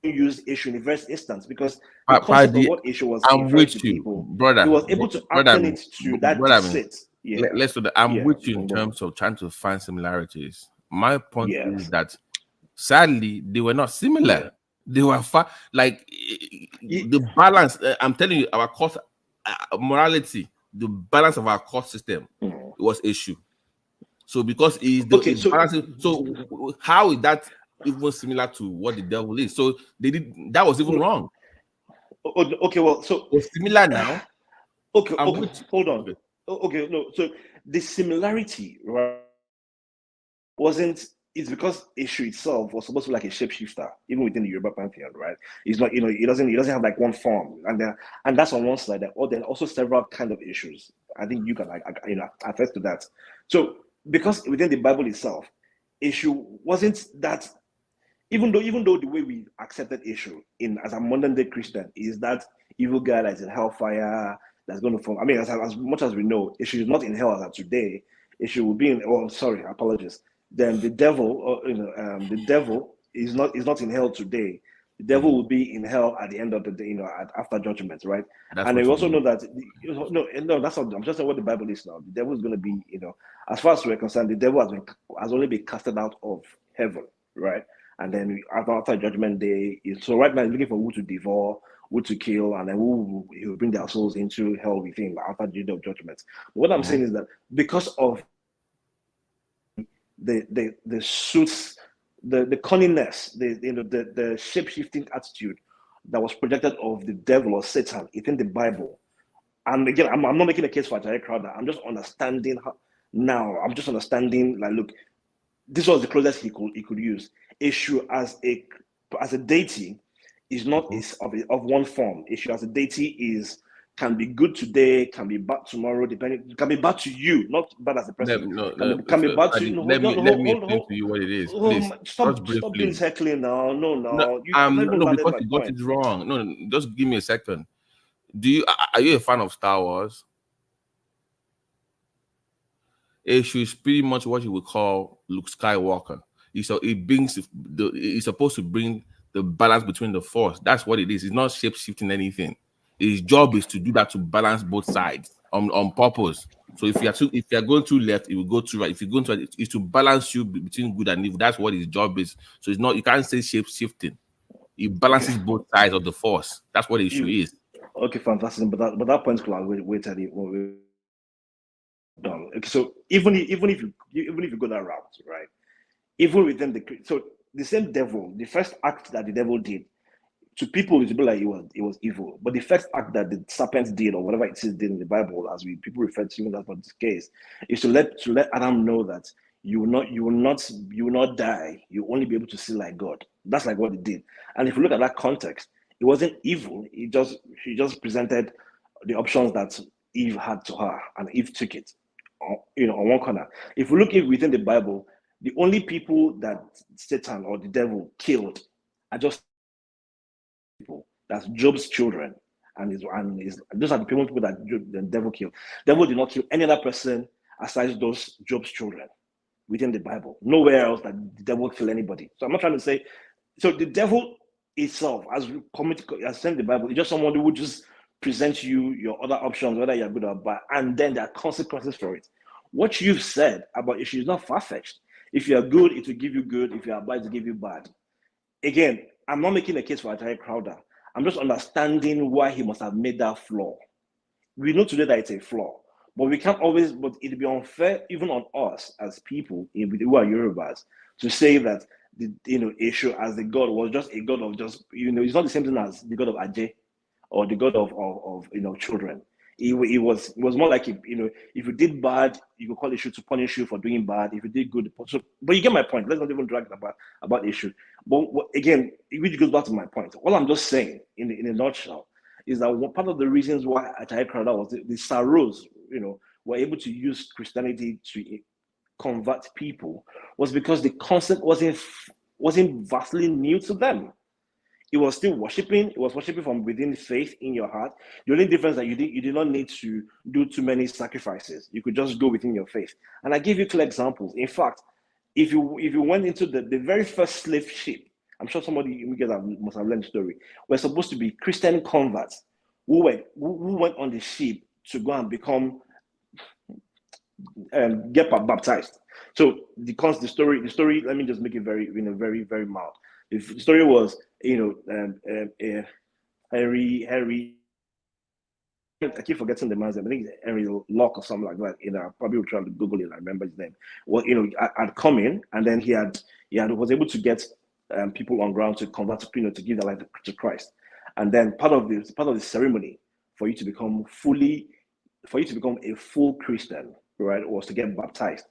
used issue in the first instance, because the concept of what issue was I'm with you, people, brother. He was able to action it to that sit. Yeah. I'm with you in terms of trying to find similarities. My point is that sadly they were not similar. They were like the balance. I'm telling you, our court morality, the balance of our court system was issue. So because it's balancing, so how is that even similar to what the devil is? So they did that was even wrong. Okay, well, so it's similar now. Okay, hold on. Okay, no, so the similarity, right, wasn't. It's because issue itself was supposed to be like a shapeshifter, even within the Yoruba pantheon, right? It's not, it doesn't have like one form, and that's on one side. Or then also several kind of issues. I think you can attest to that. So because within the Bible itself, issue wasn't that. Even though the way we accepted issue as a modern day Christian is that evil guy that's in hellfire that's going to fall. I mean, as much as we know, issue is not in hell as of today. Issue will be in. Oh, sorry, apologies. Then the devil, the devil is not in hell today. The devil will be in hell at the end of the day, after judgment, right? And we also know that no, that's not. I'm just saying what the Bible is now. The devil is going to be, as far as we're concerned, the devil has only been casted out of heaven, right? And then after judgment day, so right now he's looking for who to devour, who to kill, and then who will bring their souls into hell with him after the day of judgment. What I'm saying is that because of the suits, the cunningness, the shape-shifting attitude that was projected of the devil or Satan within the Bible. And again, I'm not making a case for Ajayi Crowther. I'm just understanding now. I'm just understanding, like, look, this was the closest he could use. Issue as a deity is not of one form. Issue as a deity can be good today, can be bad tomorrow, depending. Can be bad to you, not bad as a person. Can be bad to you. Let me explain to you what it is. Please, stop being heckling now. No, because you got it wrong. No, just give me a second. Are you a fan of Star Wars? Issue is pretty much what you would call Luke Skywalker. It's supposed to bring the balance between the force. That's what it is. It's not shape-shifting anything. His job is to do that, to balance both sides on purpose. So if you're going to left, it will go to right. If you're going to right, it's to balance you between good and evil. That's what his job is. So it's not, you can't say shape-shifting. He balances both sides of the force. That's what the issue is. Okay, fantastic. But that point, wait done. Okay, so even if you go that route, right? Even within the same devil, the first act that the devil did to people, it would be like it was evil. But the first act that the serpent did, or whatever it is did in the Bible, as people refer to it as for this case, is to let Adam know that you will not die. You'll only be able to see like God. That's like what it did. And if you look at that context, it wasn't evil. He just presented the options that Eve had to her, and Eve took it. On one corner. If we look within the Bible, the only people that Satan or the devil killed are just people. That's Job's children, and those are the people that the devil killed. The devil did not kill any other person aside those Job's children within the Bible. Nowhere else that the devil killed anybody. So I'm not trying to say. So the devil itself, as saying the Bible, is just someone who would just present you your other options, whether you're good or bad, and then there are consequences for it. What you've said about issue is not far-fetched. If you're good, it will give you good. If you're bad, it will give you bad. Again, I'm not making a case for Ajayi Crowther. I'm just understanding why he must have made that flaw. We know today that it's a flaw, but we can't always, but it'd be unfair even on us as people who are Yorubas to say that the issue as the god was just a god of just, it's not the same thing as the god of Ajay or the god of children. It was more like, if you did bad, you could call issue to punish you for doing bad. If you did good, but you get my point. Let's not even drag about issue. But again, it goes back to my point. All I'm just saying in a nutshell is that one part of the reasons why Ajayi Crowther was the Saros, were able to use Christianity to convert people was because the concept wasn't vastly new to them. It was still worshiping. It was worshiping from within faith in your heart. The only difference that you did not need to do too many sacrifices. You could just go within your faith. And I give you clear examples. In fact, if you went into the very first slave ship, I'm sure somebody you guys must have learned the story. We're supposed to be Christian converts who went on the ship to go and become get baptized. So the story. Let me just make it very very very mild. The story was, Henry. I keep forgetting the man's name. I think it's Henry Locke or something like that. I probably will try to Google it. I remember his name. Well, I'd come in, and then he was able to get people on ground to convert, to give their life to Christ. And then part of the ceremony for you to become a full Christian, right, was to get baptized.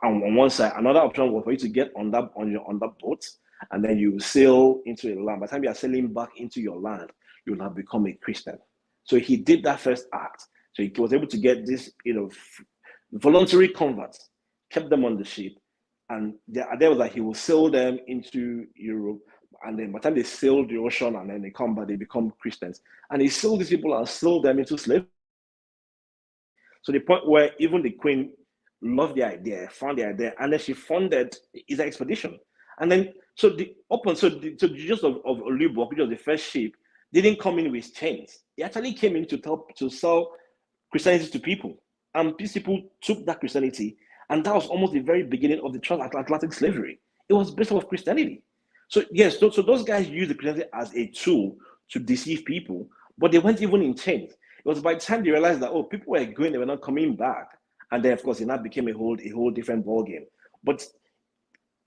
On one side, another option was for you to get on that boat, and then you sail into a land. By the time you are sailing back into your land, you'll have become a Christian. So he did that first act. So he was able to get this, voluntary converts, kept them on the ship, and there was he will sail them into Europe. And then by the time they sail the ocean and then they come back, they become Christians. And he sailed these people and sold them into slavery. So the point where even the queen loved the idea, found the idea, and then she funded his expedition. And then the Jesus of Olubok, which was the first ship, didn't come in with chains. He actually came in to sell Christianity to people. And these people took that Christianity, and that was almost the very beginning of the transatlantic slavery. It was based off Christianity. So yes, so those guys used the Christianity as a tool to deceive people, but they weren't even in chains. It was by the time they realized that, people were going, they were not coming back. And then, of course, it now became a whole different ballgame. But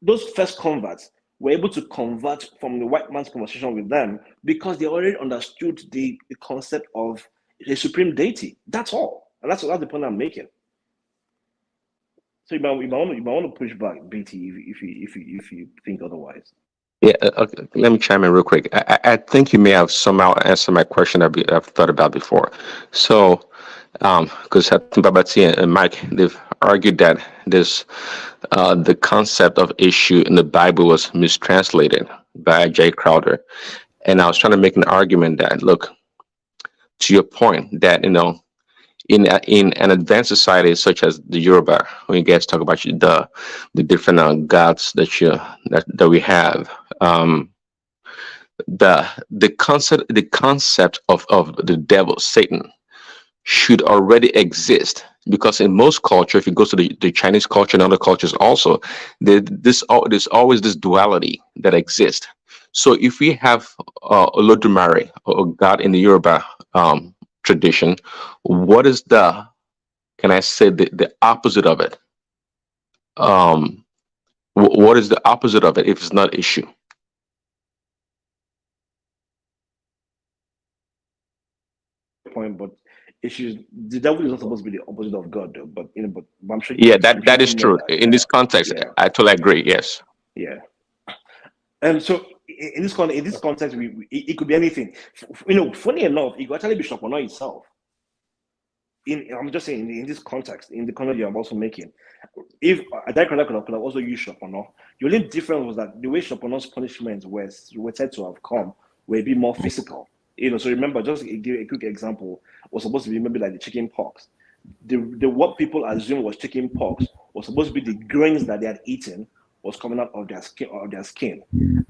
those first converts were able to convert from the white man's conversation with them because they already understood the concept of a supreme deity. That's all. And that's the point I'm making. So you might want to push back, BT, if you think otherwise. Yeah, okay. Let me chime in real quick. I think you may have somehow answered my question I've thought about before. So, because I think Babati and Mike, they've argued that the concept of issue in the Bible was mistranslated by J. Crowder. And I was trying to make an argument that, look, to your point, that, in an advanced society such as the Yoruba, when you guys talk about the different gods that we have, the concept of the devil, Satan, should already exist, because in most culture, if you go to the Chinese culture and other cultures also, there's always this duality that exists. So if we have Olodumare, or God in the Yoruba tradition, what is the opposite of it? What is the opposite of it if it's not issue? Point, but issues. The devil is not supposed to be the opposite of God, though. But I'm sure. Yeah, that is true. In this context, I totally agree. Yes. Yeah. And so in this context, it could be anything. Funny enough, it could actually be Shopono itself. I'm just saying, in this context, in the context I'm also making, if Adaikada could have also used Shopono, the only difference was that the way Shopono's punishments were said to have come were a bit more physical. So remember, just to give a quick example, was supposed to be maybe like the chicken pox. The what people assumed was chicken pox was supposed to be the grains that they had eaten was coming out of their skin.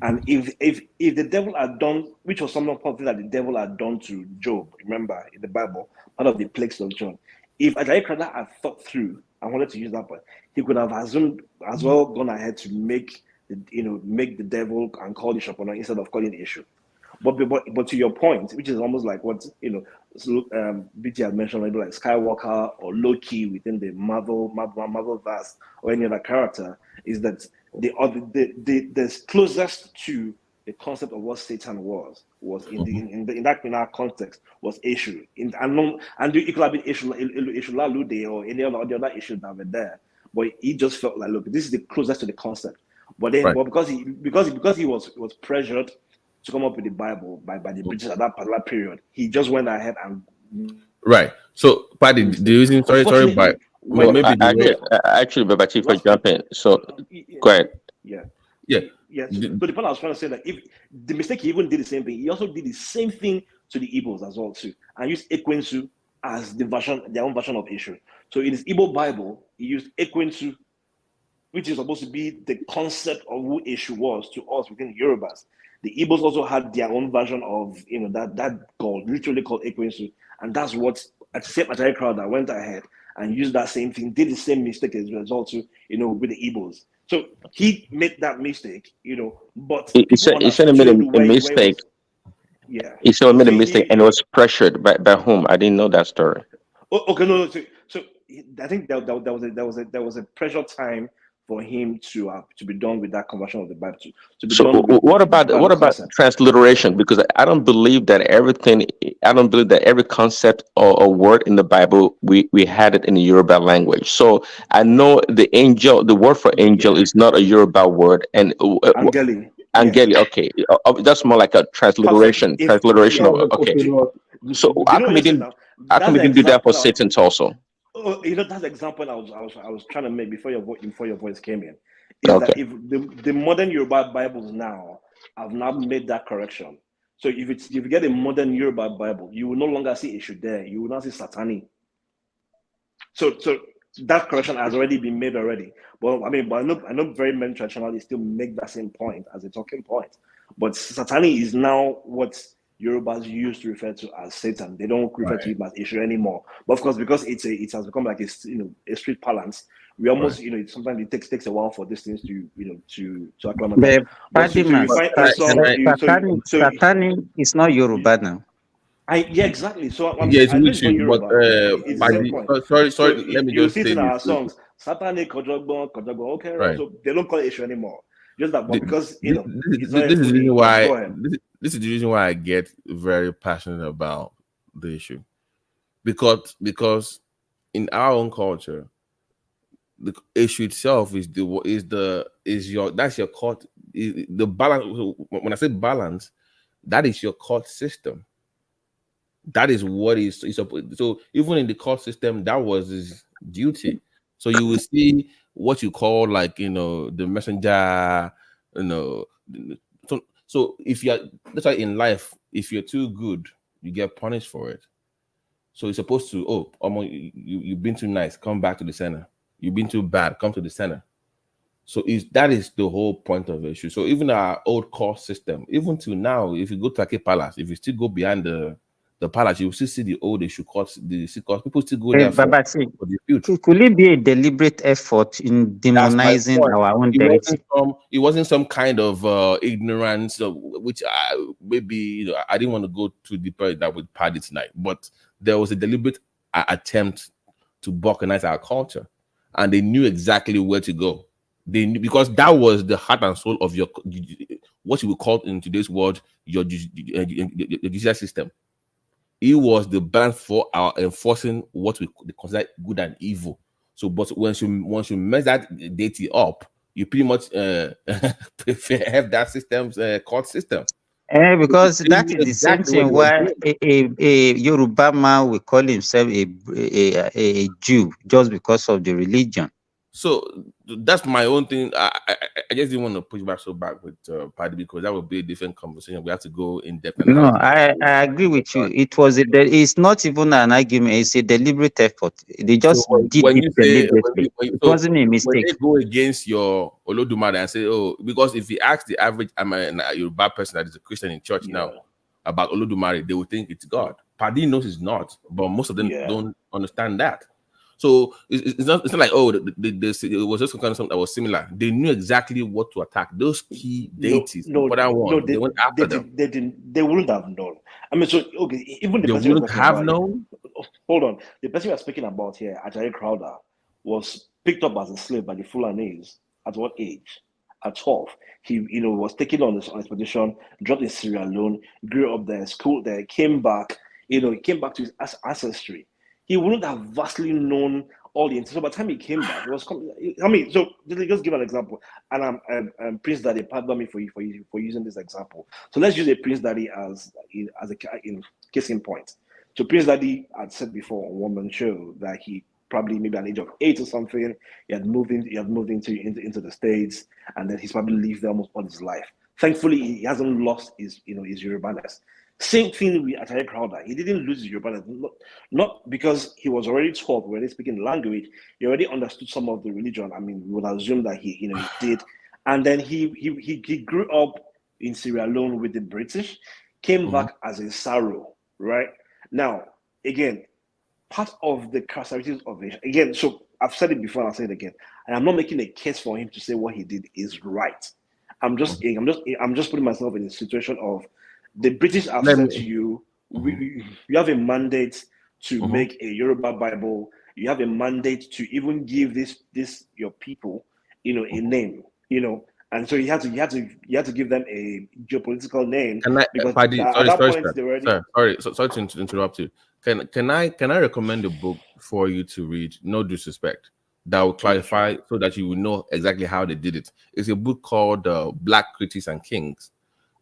And if the devil had done, which was something that the devil had done to Job, remember in the Bible, one of the plagues of John. If Ajayi had thought through and wanted to use that point, he could have assumed as well gone ahead to make the devil and call the Shopono instead of calling the issue. But to your point, which is almost like what BT had mentioned, maybe like Skywalker or Loki within the Marvel verse or any other character, is that the closest to the concept of what Satan was in that context was issue. And it could have been issue Lalude or any other issues that were there. But he just felt like, look, this is the closest to the concept. But then, but because he was pressured to come up with the Bible by the British at that particular period, he just went ahead and right. So, Paddy, the reason, sorry, but well, maybe actually, Babati, for jumping. So, go ahead. Yeah. So the point I was trying to say that if the mistake, he even did the same thing. He also did the same thing to the Igbos as well too, and used Ekwensu as their own version of issue. So in his Igbo Bible, he used Ekwensu, which is supposed to be the concept of who issue was to us within the Yorubas. The Igbos also had their own version of that literally called Ekwensu, and that's what at the same Ajayi crowd that went ahead and used that same thing, did the same mistake as a result to with the Igbos. So he made that mistake, but He people said he understood made a where he mistake. was. Yeah. He said he made a See, mistake and was pressured by whom? I didn't know that story. okay, no. So I think there was a pressure time for him to be done with that conversion of the Bible, to be So done with what about Bible concept. transliteration? Because I don't believe that every concept or word in the Bible we had it in the Yoruba language. So I know the word for angel is not a Yoruba word, and Angeli. angeli. Okay, that's more like a transliteration. Perfect. Transliteration of okay. So Do how you know come what he you're saying didn't? now? How That's come he the didn't do that for example Satan also? that's the example I was trying to make before your voice came in. Is Okay. that if the modern Yoruba Bibles now have now made that correction. So if you get a modern Yoruba Bible, you will no longer see issue there. You will not see Satani. So that correction has already been made already. But I know very many traditionalists still make that same point as a talking point. But Satani is now what Yorubas used to refer to as Satan. They don't refer to him as issue anymore. But of course, because it has become like a street parlance, we almost sometimes it takes a while for these things to acclimatize. But so you find a song. Satani is not Yoruba now. Yeah, exactly. So I Yes, know with it's not you, but Yoruba. It's the same point. sorry. So Let me you just see it say in this. our songs. Satani Kojogbon. Okay, right. Right. So they don't call it issue anymore. Just that, but because This it's not is the reason why. Go ahead. This is the reason why I get very passionate about the issue, because in our own culture, the issue itself is your court. The balance. When I say balance, that is your court system. That is what is so even in the court system, that was his duty. So you will see what you call the messenger, so if that's why in life, if you're too good, you get punished for it. So you're supposed to, you've been too nice, come back to the center. You've been too bad, come to the center. So that is the whole point of the issue. So even our old court system, even to now, if you go to Ake Palace, if you still go behind the palace, you will still see the old issue courts, people still go there for dispute. Could it be a deliberate effort in demonizing our own deity? It wasn't some kind of ignorance, which maybe I didn't want to go too deeper in that with Paddy tonight, but there was a deliberate attempt to balkanize our culture, and they knew exactly where to go. They knew, because that was the heart and soul of your what you would call in today's world your judicial system. It was the balance for our enforcing what we consider good and evil. So, but once you mess that deity up, you pretty much have that system's court system. Because that is the same thing why a Yoruba man will call himself a Jew just because of the religion. So that's my own thing. I just didn't want to push back so back with Paddy, because that would be a different conversation. We have to go in depth. No, I agree with you. It's not even an argument. It's a deliberate effort. They just did it deliberately. It wasn't a mistake. When they go against your Olodumare and say, because if you ask the average Yoruba person that is a Christian in church now about Olodumare, they will think it's God. Paddy knows it's not, but most of them don't understand that. So it's not like it was just kind of something that was similar. They knew exactly what to attack. Those key deities. They went after them. They wouldn't have known. I mean, so okay, even the person wouldn't have known. Hold on, the person we're speaking about here, Ajayi Crowther, was picked up as a slave by the Fulanese. At what age? At 12. He was taken on this expedition, dropped in Sierra Leone, grew up there, school there, came back. He came back to his ancestry. He wouldn't have vastly known all the. So by the time he came back, it was. So just give an example. And I'm Prince Daddy. Pardon me for using this example. So let's use a Prince Daddy as a case in point. So Prince Daddy had said before on one man show that he probably maybe at the age of 8 or something, he had moved into the States, and then he's probably lived there almost all his life. Thankfully, he hasn't lost his Yorubaness. Same thing with Ajayi Crowther. He didn't lose his Yorubaness, not because he was already taught, already speaking language. He already understood some of the religion. I mean, we would assume that he did. And then he grew up in Sierra Leone with the British, came back as a Saro, right? Now, again, part of the characteristics of it, again, so I've said it before and I'll say it again. and I'm not making a case for him to say what he did is right. I'm just putting myself in a situation of the British have said to you, you have a mandate to make a Yoruba Bible. You have a mandate to even give this your people, a name, and so you have to give them a geopolitical name. Can I, because Paddy, at that point they were already. sorry to interrupt you. Can I recommend a book for you to read? No disrespect, that will clarify so that you will know exactly how they did it. It's a book called Black Critics and Kings: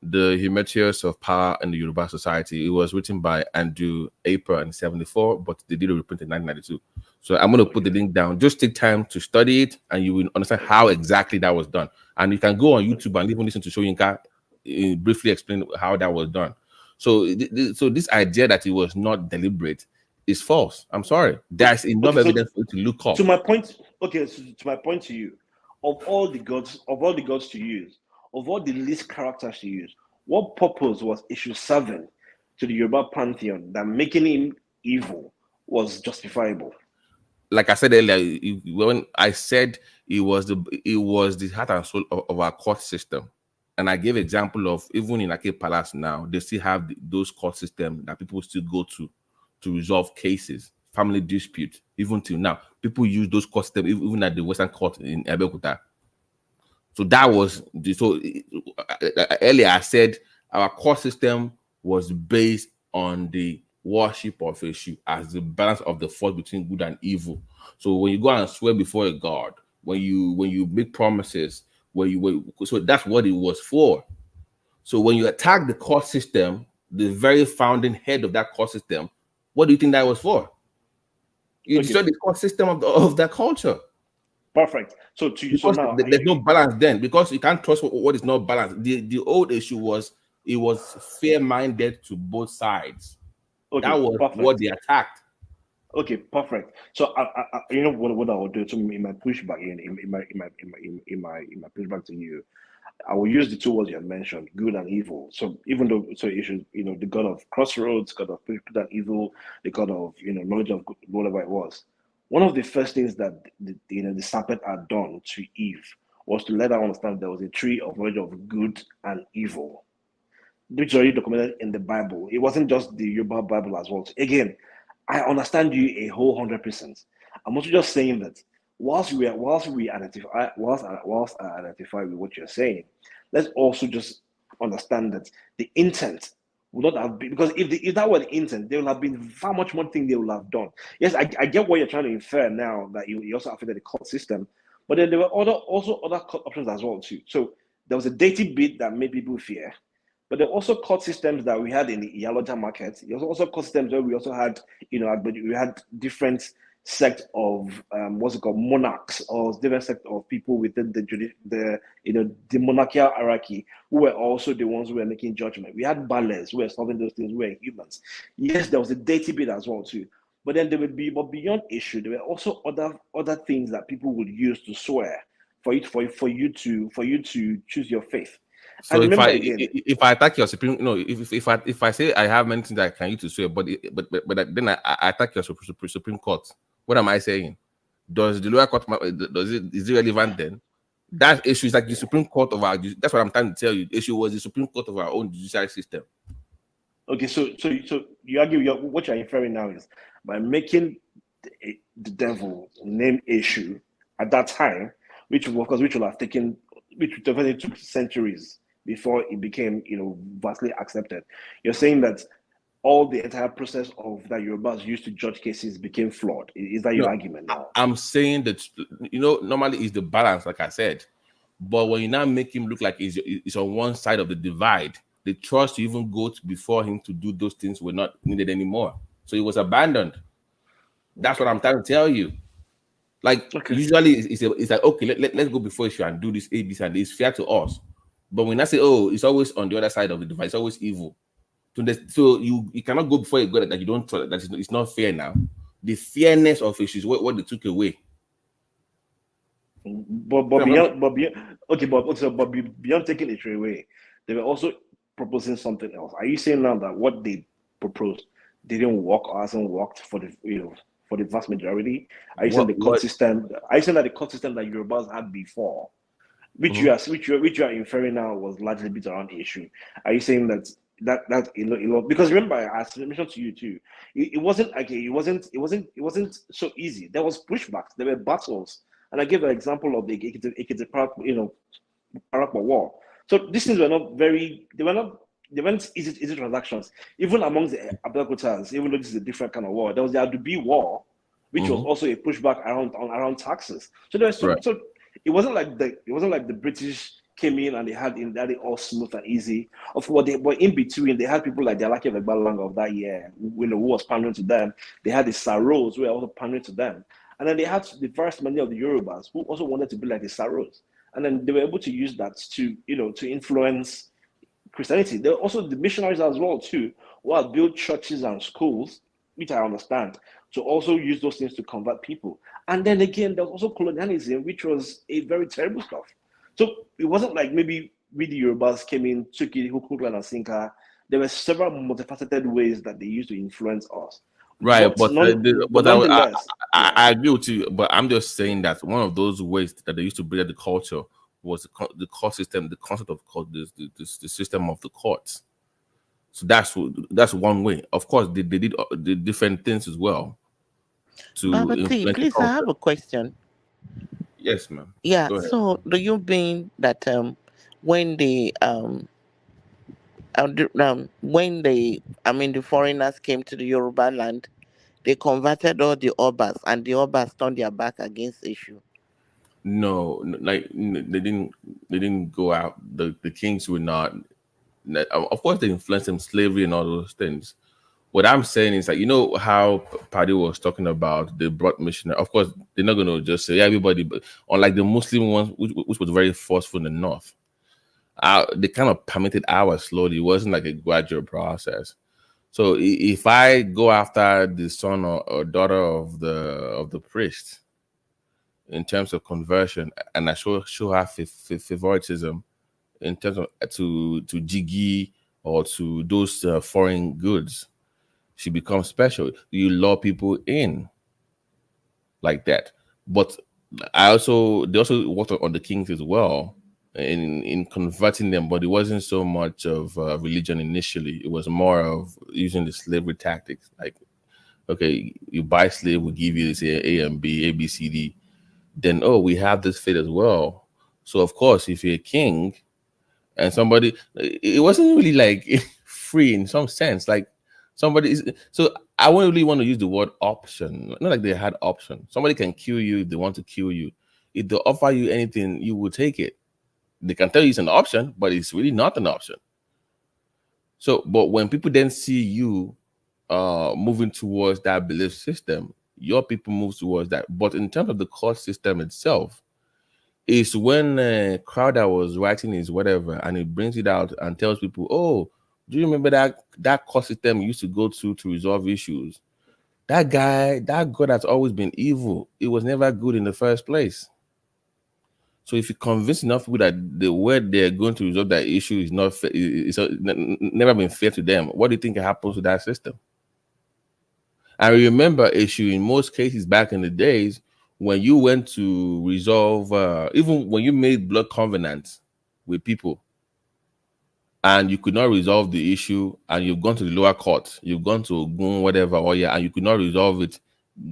The Hermeteus of Power in the Yoruba Society. It was written by Andrew Aper in 1974, but they did a reprint in 1992. So I'm going to put the link down. Just take time to study it, and you will understand how exactly that was done. And you can go on YouTube and even listen to Soyinka briefly explain how that was done. So this idea that it was not deliberate is false. I'm sorry. There's enough evidence for you to look up. To my point, to my point to you, of all the gods to use, of all the least characters to use, what purpose was issue 7 to the Yoruba pantheon that making him evil was justifiable? Like I said earlier, when I said it was the heart and soul of our court system, and I gave example of even in Ake Palace now, they still have those court systems that people still go to resolve cases, family disputes. Even till now, people use those court systems even at the Western Court in Abeokuta. So that was earlier I said our court system was based on the worship of Eshu as the balance of the force between good and evil. So when you go and swear before a God, when you make promises, so that's what it was for. So when you attack the court system, the very founding head of that court system, what do you think that was for? You destroyed the court system of that culture. Perfect. So now there's no balance then, because you can't trust what is not balanced. The old issue was it was fair-minded to both sides. Okay, that was perfect. what they attacked. Okay, perfect. So I you know what I will do in my pushback in my pushback to you, I will use the two words you have mentioned, good and evil. So even though it should, the God of crossroads, God of good and evil, the God of knowledge of good, whatever it was. One of the first things that the serpent had done to Eve was to let her understand there was a tree of knowledge of good and evil, which is already documented in the Bible. It wasn't just the Yoruba Bible as well. So again, I understand you a whole 100%. I'm also just saying that whilst I identify with what you're saying, let's also just understand that the intent would not have been, because if that were the intent, there would have been far much more thing they would have done. Yes, I get what you're trying to infer now, that you also affected the court system, but then there were also other court options as well too. So there was a deity bit that made people fear, but there were also court systems that we had in the Iyaloja market. There was also court systems where we also had, we had different sect of monarchs, or different sect of people within the monarchical hierarchy, who were also the ones who were making judgment. We had ballers who were solving those things, who were humans. Yes, there was a deity bit as well too. But then there would be, but beyond issue, there were also other things that people would use to swear for you to choose your faith. So if I attack your supreme, if I say I have many things that I can use to swear, but then I attack your Supreme Court, what am I saying? Does the lower court is it relevant then? That issue is like the Supreme Court of our. That's what I'm trying to tell you. The issue was the Supreme Court of our own judiciary system. Okay, so you argue what you're inferring now is by making the devil name issue at that time, which will have taken, which definitely took centuries before it became vastly accepted. You're saying that all the entire process of that Yorubas used to judge cases became flawed. Is that your argument now? I'm saying that normally it's the balance, like I said, but when you now make him look like he's on one side of the divide, the trust to even go before him to do those things were not needed anymore. So he was abandoned. That's what I'm trying to tell you. Like usually it's like, okay, let's go before issue and do this A, B, and it's fair to us. But when I say, oh, it's always on the other side of the divide, it's always evil. So you cannot go before a God that you don't trust, that it's not fair now. The fairness of issues, what they took away. But beyond taking it away, they were also proposing something else. Are you saying now that what they proposed didn't work or hasn't worked for the for the vast majority? Are you saying the court system? Are you saying that the court system that Yorubas had before, which you are inferring now, was largely built around the issue? Are you saying that because remember, as I mentioned to you too, it wasn't so easy. There was pushbacks, there were battles, and I gave the example of the Parappa War. So these things were not they weren't easy transactions. Even amongst the Abeokutas, even though this is a different kind of war, there was the Adubi War, which was also a pushback around taxes. So there was so it wasn't like the British came in and they had it all smooth and easy. Of course, but in between, they had people like the Alake Vegbalang of that year, who was pandering to them. They had the Saros who were also pandering to them. And then they had the first many of the Yorubas who also wanted to be like the Saros. And then they were able to use that to influence Christianity. There were also the missionaries as well too, who had built churches and schools, which I understand, to also use those things to convert people. And then again, there was also colonialism, which was a very terrible stuff. So it wasn't like maybe we the Yorubas came in, took it, hook, line, and sinker. There were several multifaceted ways that they used to influence us. Right, but nonetheless, I agree with you. But I'm just saying that one of those ways that they used to build the culture was the court system, the concept of court, the system of the courts. So that's one way. Of course, they did the different things as well. Please, I have a question. Yes, ma'am. Yeah. So, do you mean that when the foreigners came to the Yoruba land, they converted all the Obas, and the Obas turned their back against the issue? No, like they didn't go out. The kings were not. Of course, they influenced them, slavery and all those things. What I'm saying is, like, you know how Paddy was talking about the broad missionary. Of course, they're not going to just say everybody, but unlike the Muslim ones, which was very forceful in the north, they kind of permitted ours slowly. It wasn't like a gradual process. So if I go after the son or daughter of the priest in terms of conversion, and I show her favoritism in terms of to jiggy or to those foreign goods, she becomes special. You lure people in like that. But they also worked on the kings as well in converting them, but it wasn't so much of religion initially. It was more of using the slavery tactics. Like, okay, you buy slave, we give you this A and B, A, B, C, D. Then, we have this fate as well. So, of course, if you're a king and somebody, it wasn't really like free in some sense. Like, so I wouldn't really want to use the word option. Not like they had option. Somebody can kill you if they want to kill you. If they offer you anything, you will take it. They can tell you it's an option, but it's really not an option. So, but when people then see you moving towards that belief system, your people move towards that. But in terms of the court system itself, is when Crowder was writing his whatever, and he brings it out and tells people, do you remember that court system you used to go to resolve issues? That God has always been evil. It was never good in the first place. So if you convince enough people that the way they're going to resolve that issue is not fair, it's never been fair to them, what do you think happens to that system? And remember, issue in most cases back in the days when you went to resolve, even when you made blood covenants with people, and you could not resolve the issue, and you've gone to the lower court, you've gone to Ogun, whatever, and you could not resolve it,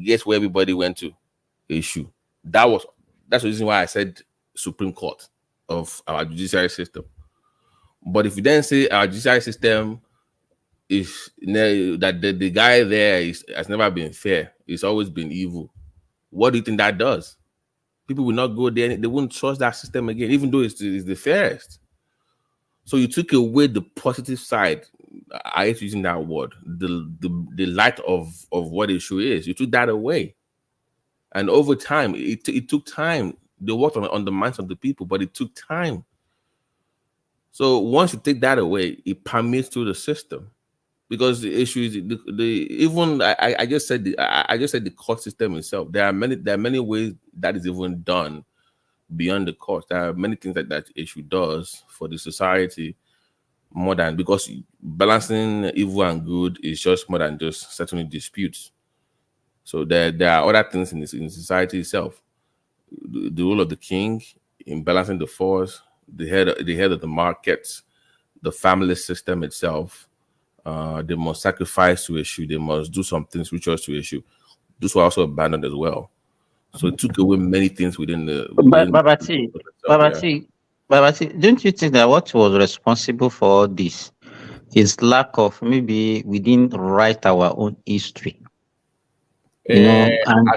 guess where everybody went to? Issue. That's the reason why I said Supreme Court of our judiciary system. But if you then say our judiciary system is that the guy there has never been fair, it's always been evil, what do you think that does? People will not go there, they won't trust that system again, even though it's the fairest. So you took away the positive side. I hate using that word. The light of what issue is. You took that away, and over time, it took time. They worked on the minds of the people, but it took time. So once you take that away, it permeates through the system, because the issue is I just said the court system itself. There are many ways that is even done beyond the court. There are many things that issue does for the society, more than, because balancing evil and good is just more than just settling disputes. So there are other things in society itself. The role of the king in balancing the force, the head of the markets, the family system itself. They must sacrifice to issue. They must do some things rituals to issue. Those were also abandoned as well. So it took away many things within the. Babati, don't you think that what was responsible for all this is lack of maybe we didn't write our own history? You know, and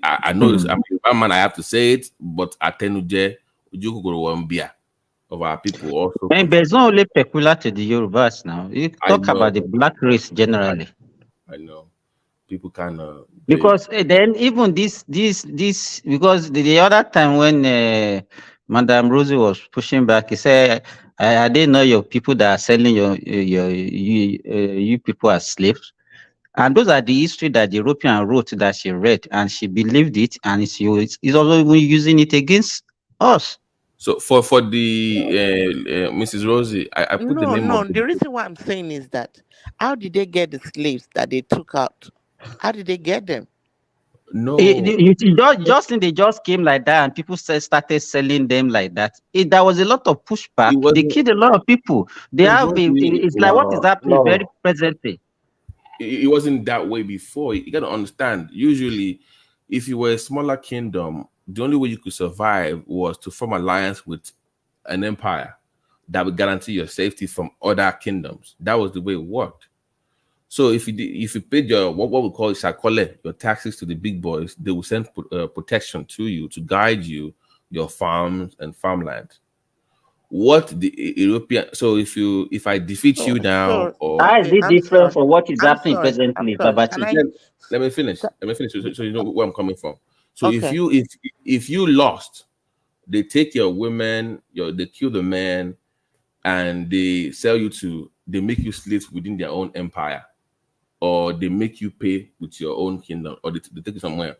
I know it's, I'm a man, I have to say it, but Atenuje of our people also. And it's not only peculiar to the Yorubas now. You talk about the black race generally. I know. People kind of because then even this because the other time when Madam Rosie was pushing back, he said, "I didn't know your people that are selling you people as slaves." And those are the history that the European wrote that she read, and she believed it, and it's also even using it against us. So for the Mrs. Rosie, I put the name of the reason why I'm saying is that how did they get the slaves that they took out? How did they get them? No, they just came like that, and people started selling them like that. There was a lot of pushback. They killed a lot of people. It's like what is happening very presently. It wasn't that way before. You got to understand. Usually, if you were a smaller kingdom, the only way you could survive was to form alliance with an empire that would guarantee your safety from other kingdoms. That was the way it worked. So if you paid your what we call shakole, your taxes to the big boys, they will send protection to you to guide you, your farms and farmland. What the European? So if I defeat you now, how is it different from what is happening presently, Babati? Let me finish. So you know where I'm coming from. So if you lost, they take your women, they kill the men, and they sell you they make you slaves within their own empire, or they make you pay with your own kingdom, or they take you somewhere.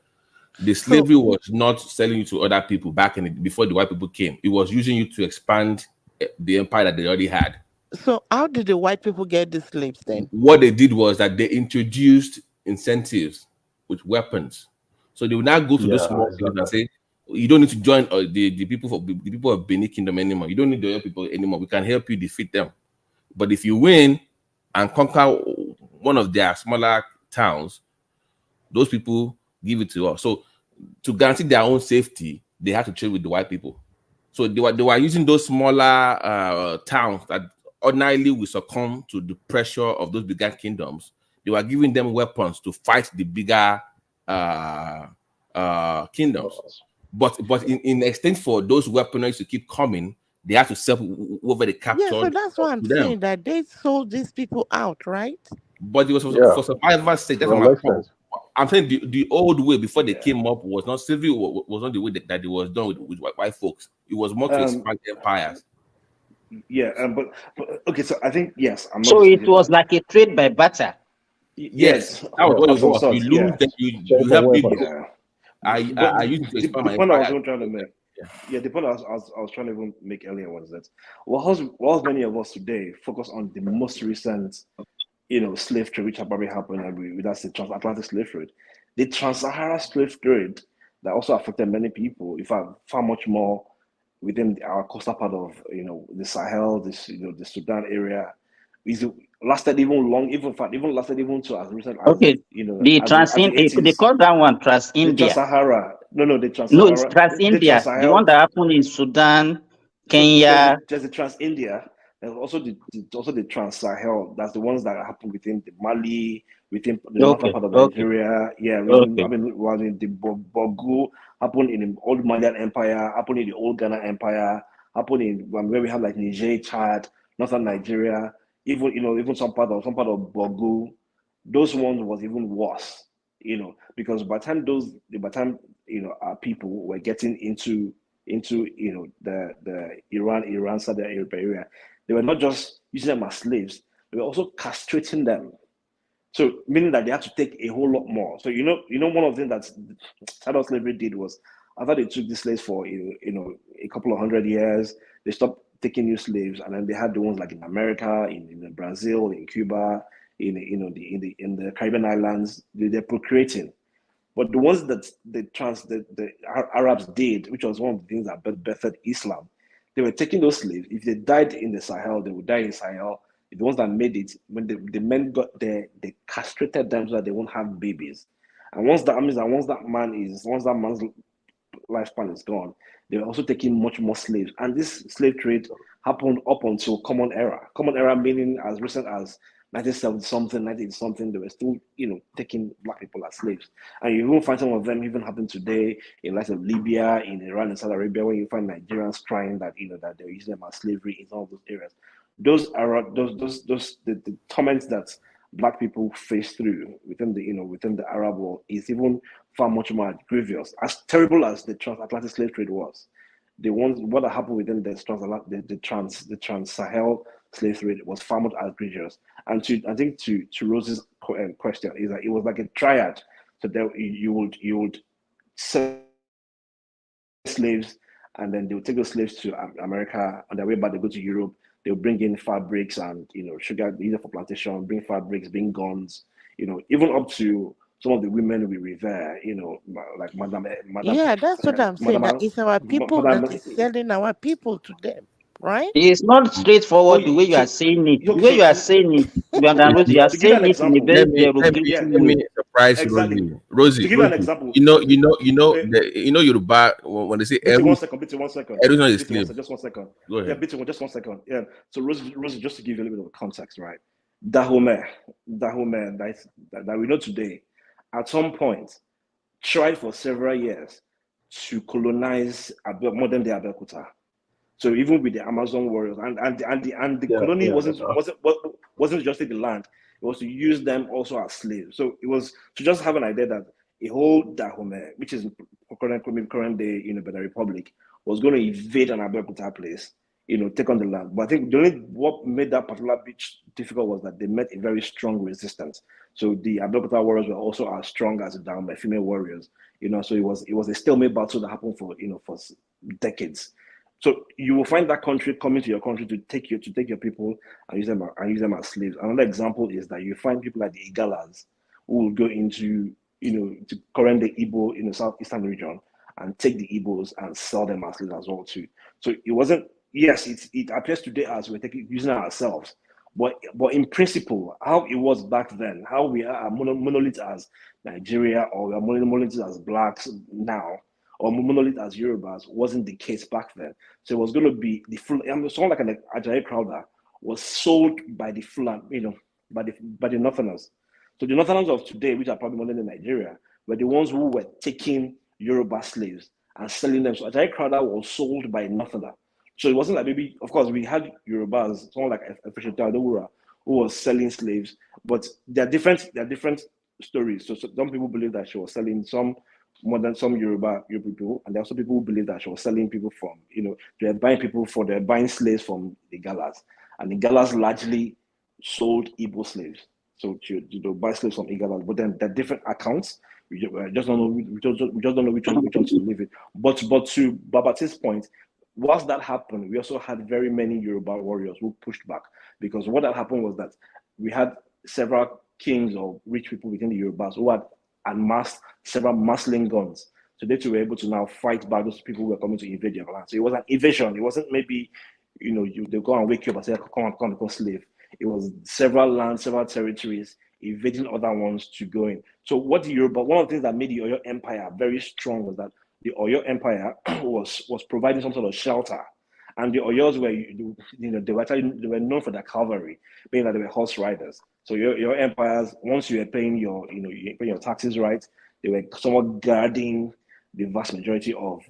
The slavery was not selling you to other people before the white people came. It was using you to expand the empire that they already had. So how did the white people get the slaves then? What they did was that they introduced incentives with weapons. So they would now go to those small people and say, "You don't need to join the people of Benin Kingdom anymore. You don't need to help people anymore. We can help you defeat them. But if you win and conquer one of their smaller towns, those people give it to us." So to guarantee their own safety, they had to trade with the white people. So they were using those smaller towns that ordinarily will succumb to the pressure of those bigger kingdoms. They were giving them weapons to fight the bigger kingdoms. But in exchange for those weaponry to keep coming, they had to sell whoever they captured. Yeah, so that's why I'm saying that they sold these people out, right? But it was for survival's sake. That's my point. I'm saying the old way before they came up was not slavery. Was not the way that it was done with white folks. It was more to expand empires. Yeah, but okay. So I think yes. So it was like a trade by barter. Yes, that was what it was. You lose, then you help people. I used to expand my point empire. I was trying to make. Yeah, the point I was trying to even make earlier was that whilst many of us today focus on the most recent, slave trade which probably happened, and that's the transatlantic slave trade, the trans-Sahara slave trade that also affected many people, in fact, far much more within our coastal part of the Sahel, the Sudan area, lasted even long, even lasted even to as recent as the they call that one Trans-India. The Trans-Sahara. No, the Trans-Sahara. No, it's Trans-India. The one that happened in Sudan, Kenya. So there's the Trans-India. There's also the Trans-Sahel. That's the ones that happen within the Mali, within the northern part of Nigeria. Yeah, the Bogu happened in the old Malian Empire, happened in the old Ghana Empire, happened in where we have like Niger, Chad, northern Nigeria, even some part of Bogu. Those ones was even worse, because by the time our people were getting into the Iran Saudi Arabia area, they were not just using them as slaves, they were also castrating them. So meaning that they had to take a whole lot more. So one of the things that chattel slavery did was, after they took the slaves for a couple of 100 years, they stopped taking new slaves, and then they had the ones like in America, in Brazil, in Cuba, in the Caribbean islands. They're procreating. But the ones that the Arabs did, which was one of the things that birthed Islam, they were taking those slaves. If they died in the Sahel, they would die in Sahel. The ones that made it, when the men got there, they castrated them so that they won't have babies. And once that man's lifespan is gone, they were also taking much more slaves. And this slave trade happened up until Common Era. Common Era meaning as recent as 1970-something, 1980-something, they were still, taking black people as slaves. And you will find some of them even happen today in like of Libya, in Iran, and Saudi Arabia, when you find Nigerians crying that that they're using them as slavery in some of those areas. Those are the torments that black people face through within the Arab world is even far much more grievous. As terrible as the transatlantic slave trade was, what happened within the trans-Sahel slave trade was far more egregious. And to Rose's question is that it was like a triad. So that you would sell slaves, and then they would take those slaves to America. On their way back, they go to Europe. They'll bring in fabrics and sugar, either for plantation, bring fabrics, bring guns. Even up to some of the women we revere. Like Madame. Yeah, that's what I'm saying. That it's our people that is selling our people to them, right? It's not straightforward the way you are saying it. The way you are saying it, you are saying it in a very let me surprise Rosie. To give an example, Yoruba, when they say one second. Everyone is slave. Just 1 second. Go ahead. Yeah, just 1 second. Yeah. So Rosie, just to give you a little bit of context, right? Dahomey, that we know today, at some point, tried for several years to colonize modern day Abeokuta. So even with the Amazon warriors and the colony wasn't just the land; it was to use them also as slaves. So it was to just have an idea that a whole Dahomey, which is current day Benin Republic, was going to invade an Abeokuta place, take on the land. But I think what made that particular beach difficult was that they met a very strong resistance. So the Abeokuta warriors were also as strong as the Dahomey female warriors. So it was a stalemate battle that happened for decades. So you will find that country coming to your country to take your people and use them as slaves. Another example is that you find people like the Igalas who will go into to current day Igbo in the southeastern region and take the Igbos and sell them as slaves as well too. So it wasn't. Yes, it appears today as we're using it ourselves, but in principle, how it was back then, how we are monolith as Nigeria, or we are monolith as blacks now, or monolith as Yorubas, wasn't the case back then. So it was going to be the full. Someone like an Ajayi Crowther was sold by the Fulani, by the Northerners. So the Northerners of today, which are probably modern in Nigeria, were the ones who were taking Yoruba slaves and selling them. So Ajayi Crowther was sold by a Northerner. So it wasn't like maybe, of course, we had Yorubas, someone like Efeshetu Adewura, who was selling slaves, but they're different stories. So some people believe that she was selling some Yoruba people, and there are also people who believe that she was selling people from, they're buying slaves from the Galas, and the Galas largely sold Igbo slaves. So to buy slaves from Igalas, but then they're different accounts. We just don't know which one to believe it. But to Babate's point, whilst that happened, we also had very many Yoruba warriors who pushed back, because what had happened was that we had several kings or rich people within the Yorubas who had amassed several muslim guns. So they were able to now fight back those people who were coming to invade their land. So it was an invasion. It wasn't maybe, they go and wake you up and say, come become slave. It was several lands, several territories, invading other ones to go in. So one of the things that made the Oyo Empire very strong was that the Oyo Empire was providing some sort of shelter, and the Oyos were, they were known for their cavalry, being that they were horse riders. So your empires, once you were paying your taxes right, they were somewhat guarding the vast majority of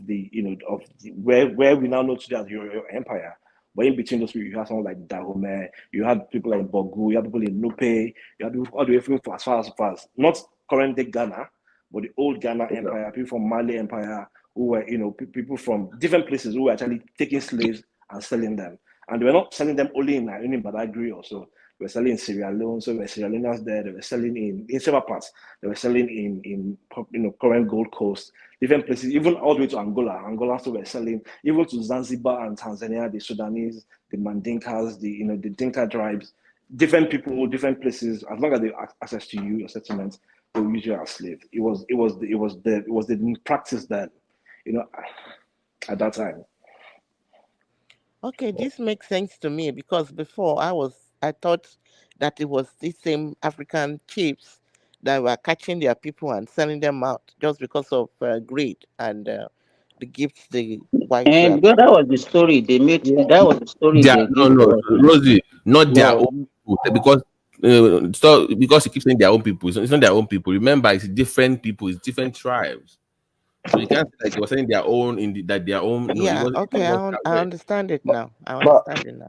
where we now know today as your empire. But in between those people, you have someone like Dahomey, you had people like Bogu, you had people in Nupe, you had people all the way from as far as not current day Ghana, but the old Ghana Empire, people from Mali Empire, who were, people from different places who were actually taking slaves and selling them. And they were not selling them only in Badagry or so. They were selling in Sierra Leone, so there were Sierra Leoneans there. They were selling in several parts. They were selling in current Gold Coast, different places, even all the way to Angola. Angola also were selling, even to Zanzibar and Tanzania, the Sudanese, the Mandinkas, the Dinka tribes. different people, different places, as long as they have access to you, your settlements, they will use you as slaves. It was the practice that, at that time. Okay, this makes sense to me because before I thought that it was these same African chiefs that were catching their people and selling them out just because of greed and the gifts the whites were. And because that was the story they made. That was the story they gave to us. Rosie, not their No. own people, because because you keep saying their own people, it's not their own people. Remember, it's different people, it's different tribes. So you can't say like you were saying their own that their own. Yeah, okay, I understand it now. I But- understand it now.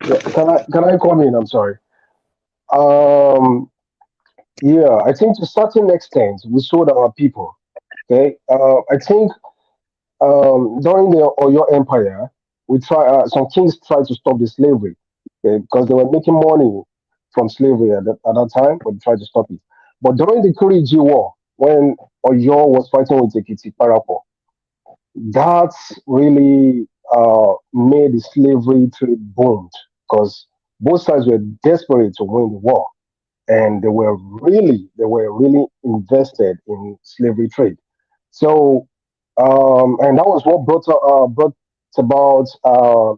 Yeah, can I come in? I'm sorry. Yeah, I think to a certain extent we sold our people. Okay, I think during the Oyo Empire, some kings tried to stop the slavery, okay, because they were making money from slavery at that time, but they tried to stop it. But during the Kuriji War, when Oyo was fighting with Ekiti Parapo, that really made the slavery trade boomed because both sides were desperate to win the war, and they were really invested in slavery trade. So, and that was what brought about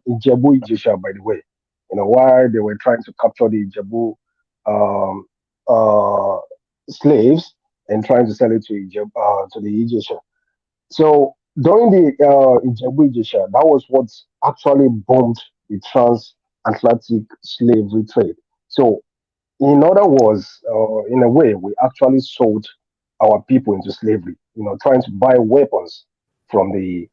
Ijebu Ijesha, by the way. Why they were trying to capture the Ijebu um, uh, slaves and trying to sell it to the Ijesha. So during the Ijebu Ijesha, that was what actually boomed the transatlantic slavery trade. So in other words, in a way, we actually sold our people into slavery. Trying to buy weapons from the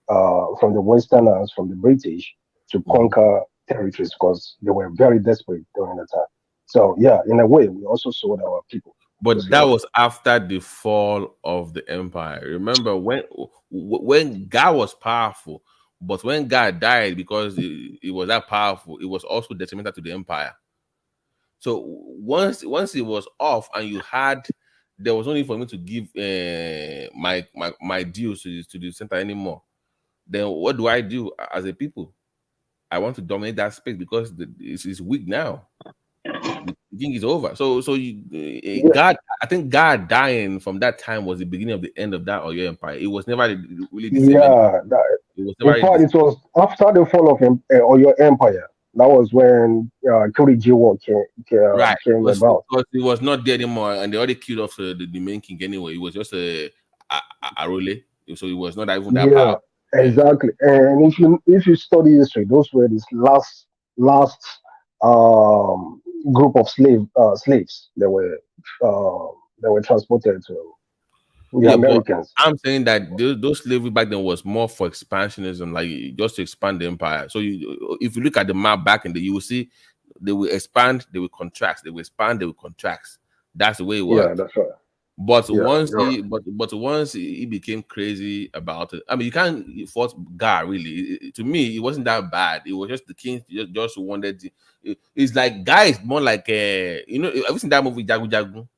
Westerners, from the British, to conquer territories because they were very desperate during the time. So yeah, in a way, we also sold our people. But that was after the fall of the empire. Remember when God was powerful, but when God died, because it was that powerful, it was also detrimental to the empire. So once it was off, and there was no need for me to give my dues to the center anymore. Then what do I do as a people? I want to dominate that space because it's weak now. The king is over. So God, I think God dying from that time was the beginning of the end of that Oyo Empire. It was never really the same. Yeah, in fact, it was after the fall of Oyo Empire. That was when Kuriji War came about. Because it was not there anymore, and they already killed off the main king anyway. It was just a role, so it was not even that Yeah, powerful. exactly. And if you study history, those were this last group of slaves that were transported to the Americans. I'm saying that those slavery back then was more for expansionism, like just to expand the empire. So if you look at the map back in you will see they will expand, they will contract, they will expand, they will contract. That's the way it was. Yeah, that's right. But Yeah, once he became crazy about it, I mean, you can't fault God really. To me, it wasn't that bad. It was just the king just wanted. It's like guys more like have you seen that movie Jagu Jagu?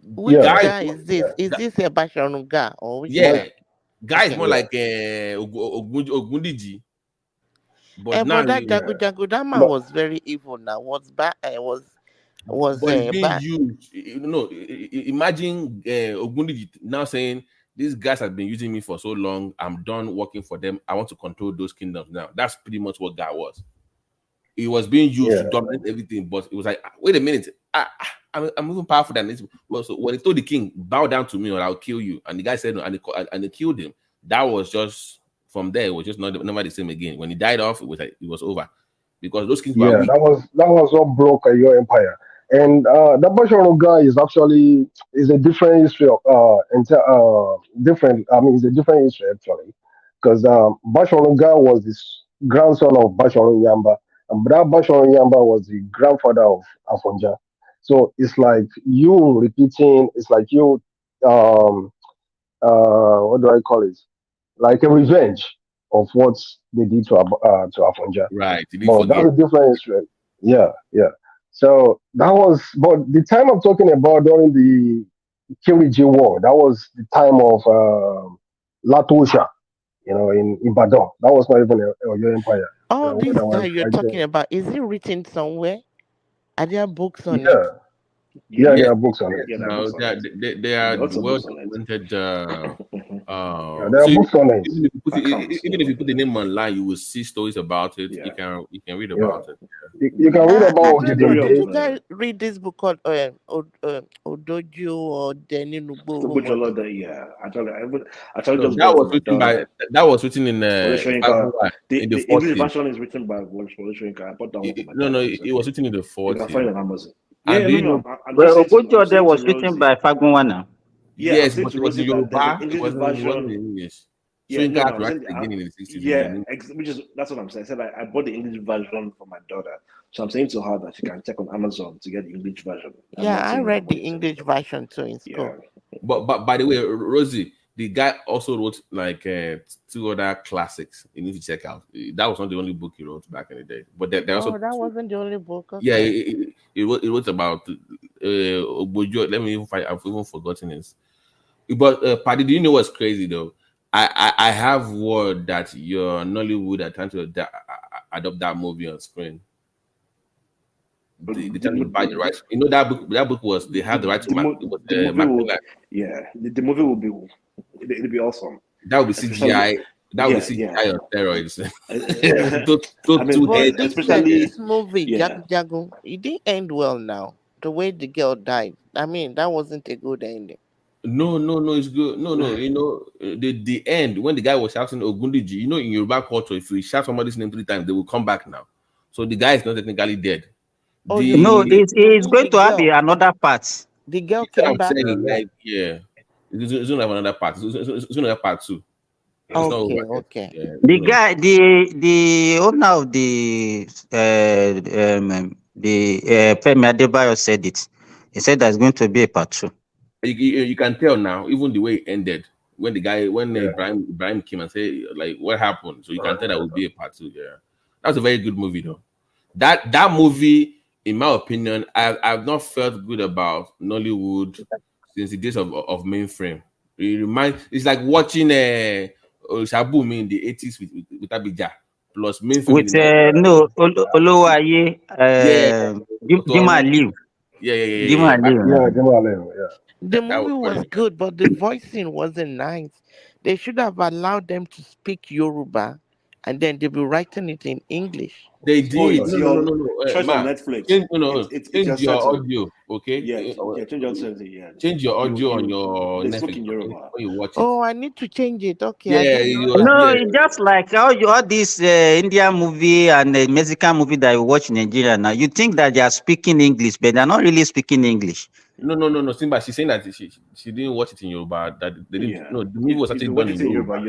Which guy is this? Is this a Bashanuga or which guy? Guy is more like Ogundiji. But that Jagu that man was very evil. Now was bad. Was being used. Imagine Ogundiji now saying, "These guys have been using me for so long. I'm done working for them. I want to control those kingdoms now." That's pretty much what God was. He was being used to dominate everything, but it was like, wait a minute, I'm even powerful than this. Well, so when he told the king, "Bow down to me, or I'll kill you," and the guy said no, and they killed him. That was just from there. It was just never the same again. When he died off, it was over because those kings were weak. that was what broke your empire. And the Bashanuga is actually a different history different. I mean, it's a different history actually, because Bashanuga was this grandson of Basharu Yamba, and that Basharu Yamba was the grandfather of Afonja. So it's like you repeating. It's like you what do I call it? Like a revenge of what they did to Afonja. Right. But that's a different history. Yeah. So that was, but the time I'm talking about during the Kiriji War, that was the time of Latosha, in Ibadan. That was not even your empire. All when this I was that you're talking about, is it written somewhere? Are there books on it? Yeah, there Yeah, are books on it. Yeah, there are no, books on it. they are There are lots of well books on it. documented. Yeah, there are So books on it. even if you put the name online, you will see stories about it. You can read Yeah, about it. you can read about Did I read this book called Odojo or Deninugbo? Yeah, I No, just that bought it for was my written by daughter. in Wole Soyinka. in the The English 40s. version is written by Wole Soyinka. I bought that one for my No, daughter no, recently. it was written in the You can find 40s. it on Amazon. And Yeah, do you know? I'm just Well, saying to Ogojo there was written Rosie. by Fagunwana. Yeah, I'm Yes, saying but to it was in Rosie that there's an Yoruba. English It wasn't in version. English. So Yeah, you got I'm to write saying, it again in the 60s. yeah, which is that's what I'm saying. I said I bought the English version for my daughter, so I'm saying to her that she can check on Amazon to get the English version. I'm Yeah, not I saying read the what it says. English version too in school. But by the way, Rosie, the guy also wrote like 2 other classics you need to check out. That was not the only book he wrote back in the day. But there also Oh, that wasn't the only book. Okay. yeah, it wrote about Ogbojo. Let me even find. I've even forgotten it. But Paddy, do you know what's crazy though? I have word that your Nollywood are trying to adopt that movie on screen. They trying to buy the rights. You know that book. That book was they had the right to The movie will, Macmillan. the movie will be it'll be awesome. That would be Especially, CGI. That would be CGI on steroids. I mean, But especially this movie, Jagun, it didn't end well now. The way the girl died. I mean, that wasn't a good ending. No, it's good. No. You know, the end when the guy was shouting Ogundiji. You know, in Yoruba culture, if you shout somebody's name 3 times, they will come back now. So the guy is not technically dead. Oh, No, it's going to have another part. The girl That's what came I'm back. saying, like, yeah, it's going to have another part. It's going to have part 2. It's not over yet. Okay. Yeah, The guy, the owner of the Femi Adebayo said it. He said there's going to be a part 2. You can tell now, even the way it ended when Ibrahim came and said like what happened. So you can tell that will be a part 2. Yeah, that's a very good movie though. That movie, in my opinion, I've not felt good about Nollywood since the days of mainframe. It's like watching Shabumi in the 80s with Abija plus mainframe With in the 90s. Olowaye, Jima Aliu. Yeah. Jima Aliu. The movie was good, but the voicing wasn't nice. They should have allowed them to speak Yoruba, and then they'll be writing it in English. They did. No. Choice on Netflix. Change your audio, okay? Change your setting. Yeah. Change your audio on your they Netflix spoke in Yoruba. when you watch it. Oh, I need to change it. Okay. No, it's just like all this Indian movie and Mexican movie that you watch in Nigeria now. You think that they are speaking English, but they're not really speaking English. No. Simba, she's saying that she didn't watch it in Yoruba. That they didn't. Yeah. No, the movie was actually done in Yoruba.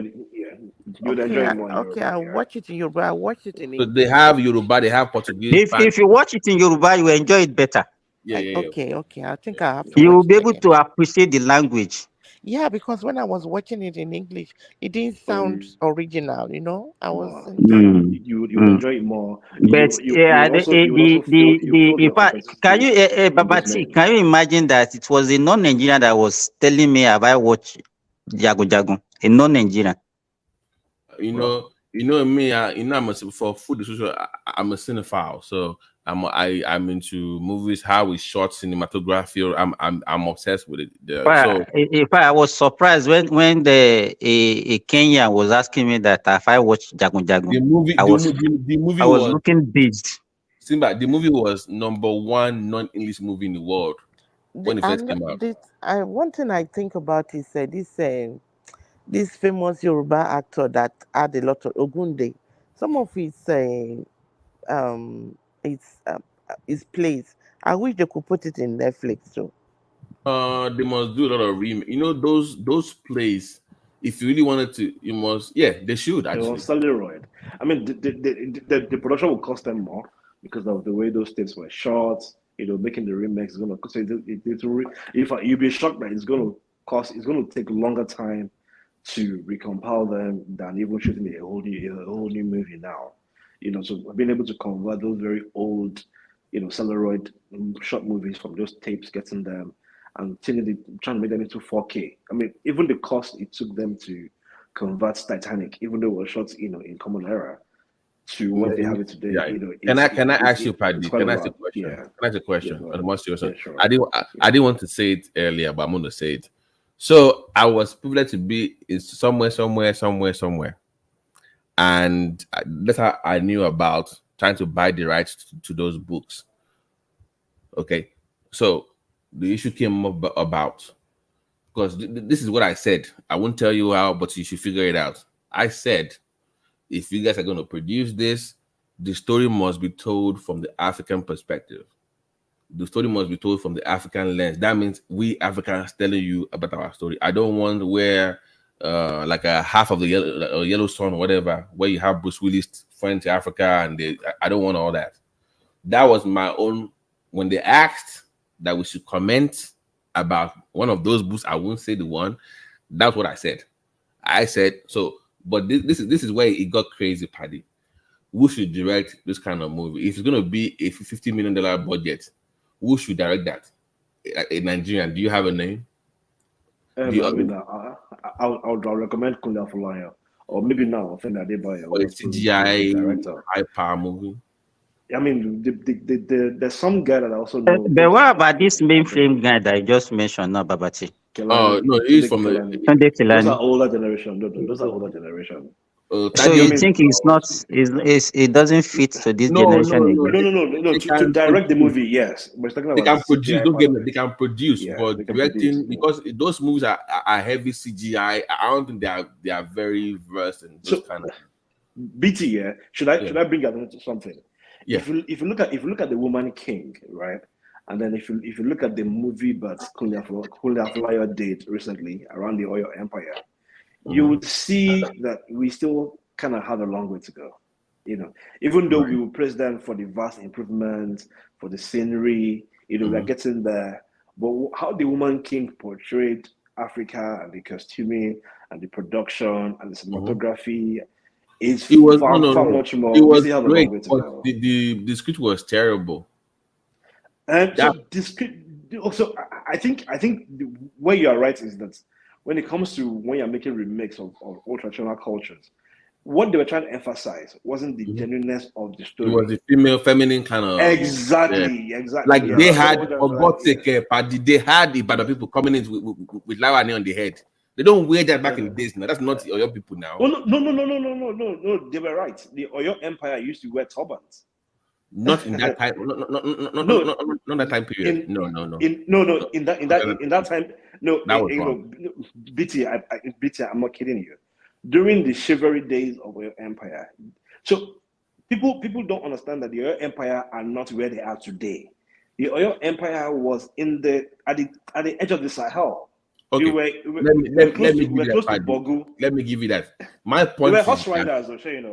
You'd enjoy it more in Yoruba. Okay, I'll watch it in Yoruba. I watch it in English. So they have Yoruba, they have Portuguese. If you watch it in Yoruba, you will enjoy it better. Yeah. Okay. I think I have to. You will be able to appreciate the language. Yeah, because when I was watching it in English, it didn't sound original. You know, I was. You would enjoy it more. But can you, Babati, can you imagine that it was a non-Nigerian that was telling me have I watched Jagun, a non-Nigerian? You know me. I'm for food. I'm a cinephile, so I'm into movies, how it's shot, cinematography. I'm obsessed with it. In fact, I was surprised when a Kenyan was asking me that if I watched Jagun. The movie I was looking dazed. Simba, the movie was #1 non-English movie in the world when it first came out. One thing I think about is this famous Yoruba actor that had a lot of Ogunde. Some of his plays. I wish they could put it in Netflix too. They must do a lot of remake. You know those plays. If you really wanted to, you must. Yeah, they should actually. They were Celluloid. I mean, the production will cost them more because of the way those tapes were shot. Making the remix is gonna. So if you'll be shocked that it's gonna take longer time to recompile them than even shooting a whole new movie now. So being able to convert those very old, celluloid short movies from those tapes, getting them and trying to make them into 4K. I mean, even the cost it took them to convert Titanic, even though it was shot, in common era, to what they have it today. Yeah. You know, Can I ask you, Paddy? Can I ask a question? Yeah. Can I ask a question? Yeah, On the most serious one. sure. I didn't want to say it earlier, but I'm going to say it. So I was privileged to be somewhere, and that's how I knew about trying to buy the rights to those books. Okay, so the issue came up about, because this is what I said. I won't tell you how, but you should figure it out. I said, if you guys are going to produce this, the story must be told from the African perspective. The story must be told from the African lens. That means we Africans telling you about our story. I don't want where like a half of the yellow sun or whatever, where you have Bruce Willis flying to Africa, and I don't want all that. That was my own. When they asked that we should comment about one of those books, I won't say the one. That's what I said. I said so. But this is where it got crazy, Paddy. Who should direct this kind of movie? If it's going to be a $50 million budget, who should direct that? A Nigerian? Do you have a name? I would recommend Kunda Fulaya, or maybe now I think that they buy a CGI high power movie. I mean, there's some guy that I also know. But what about this mainframe guy that I just mentioned now, Babati? Oh no, he's from those are older generation. Those are older generation. So you think it's not? It doesn't fit to this generation again? No. To direct the movie, yes, but they can produce. Don't get me. They can produce, but directing, because those movies are heavy CGI. I don't think they are very versed in those kind of. BT, yeah. Should I bring out into something? Yeah. If you look at the Woman King, right, and then if you look at the movie that Kunle Afolayan did recently around the Oyo Empire, you would see that we still kind of have a long way to go. You know, even though we will praise them for the vast improvements, for the scenery, we're getting there. But how the Woman King portrayed Africa, and the costuming and the production and the cinematography is far much more. It was great, but the script was terrible. And so the script. Also, I think where you are right is that when it comes to when you're making remakes of old traditional cultures, what they were trying to emphasize wasn't the genuineness of the story. It was the female, feminine kind of. Exactly. Like they had, for God's sake, they had the bad people coming in with lawani on the head. They don't wear that back in the days now. That's not Oyo people now. Oh, no. They were right. The Oyo Empire used to wear turbans. Not in that time. Not that time period. No. In that time. No, that was wrong. BT, I'm not kidding you. During the chivalry days of Oyo Empire, so people don't understand that the Oyo Empire are not where they are today. The Oyo Empire was at the edge of the Sahel. Okay. Let me give you that. My point is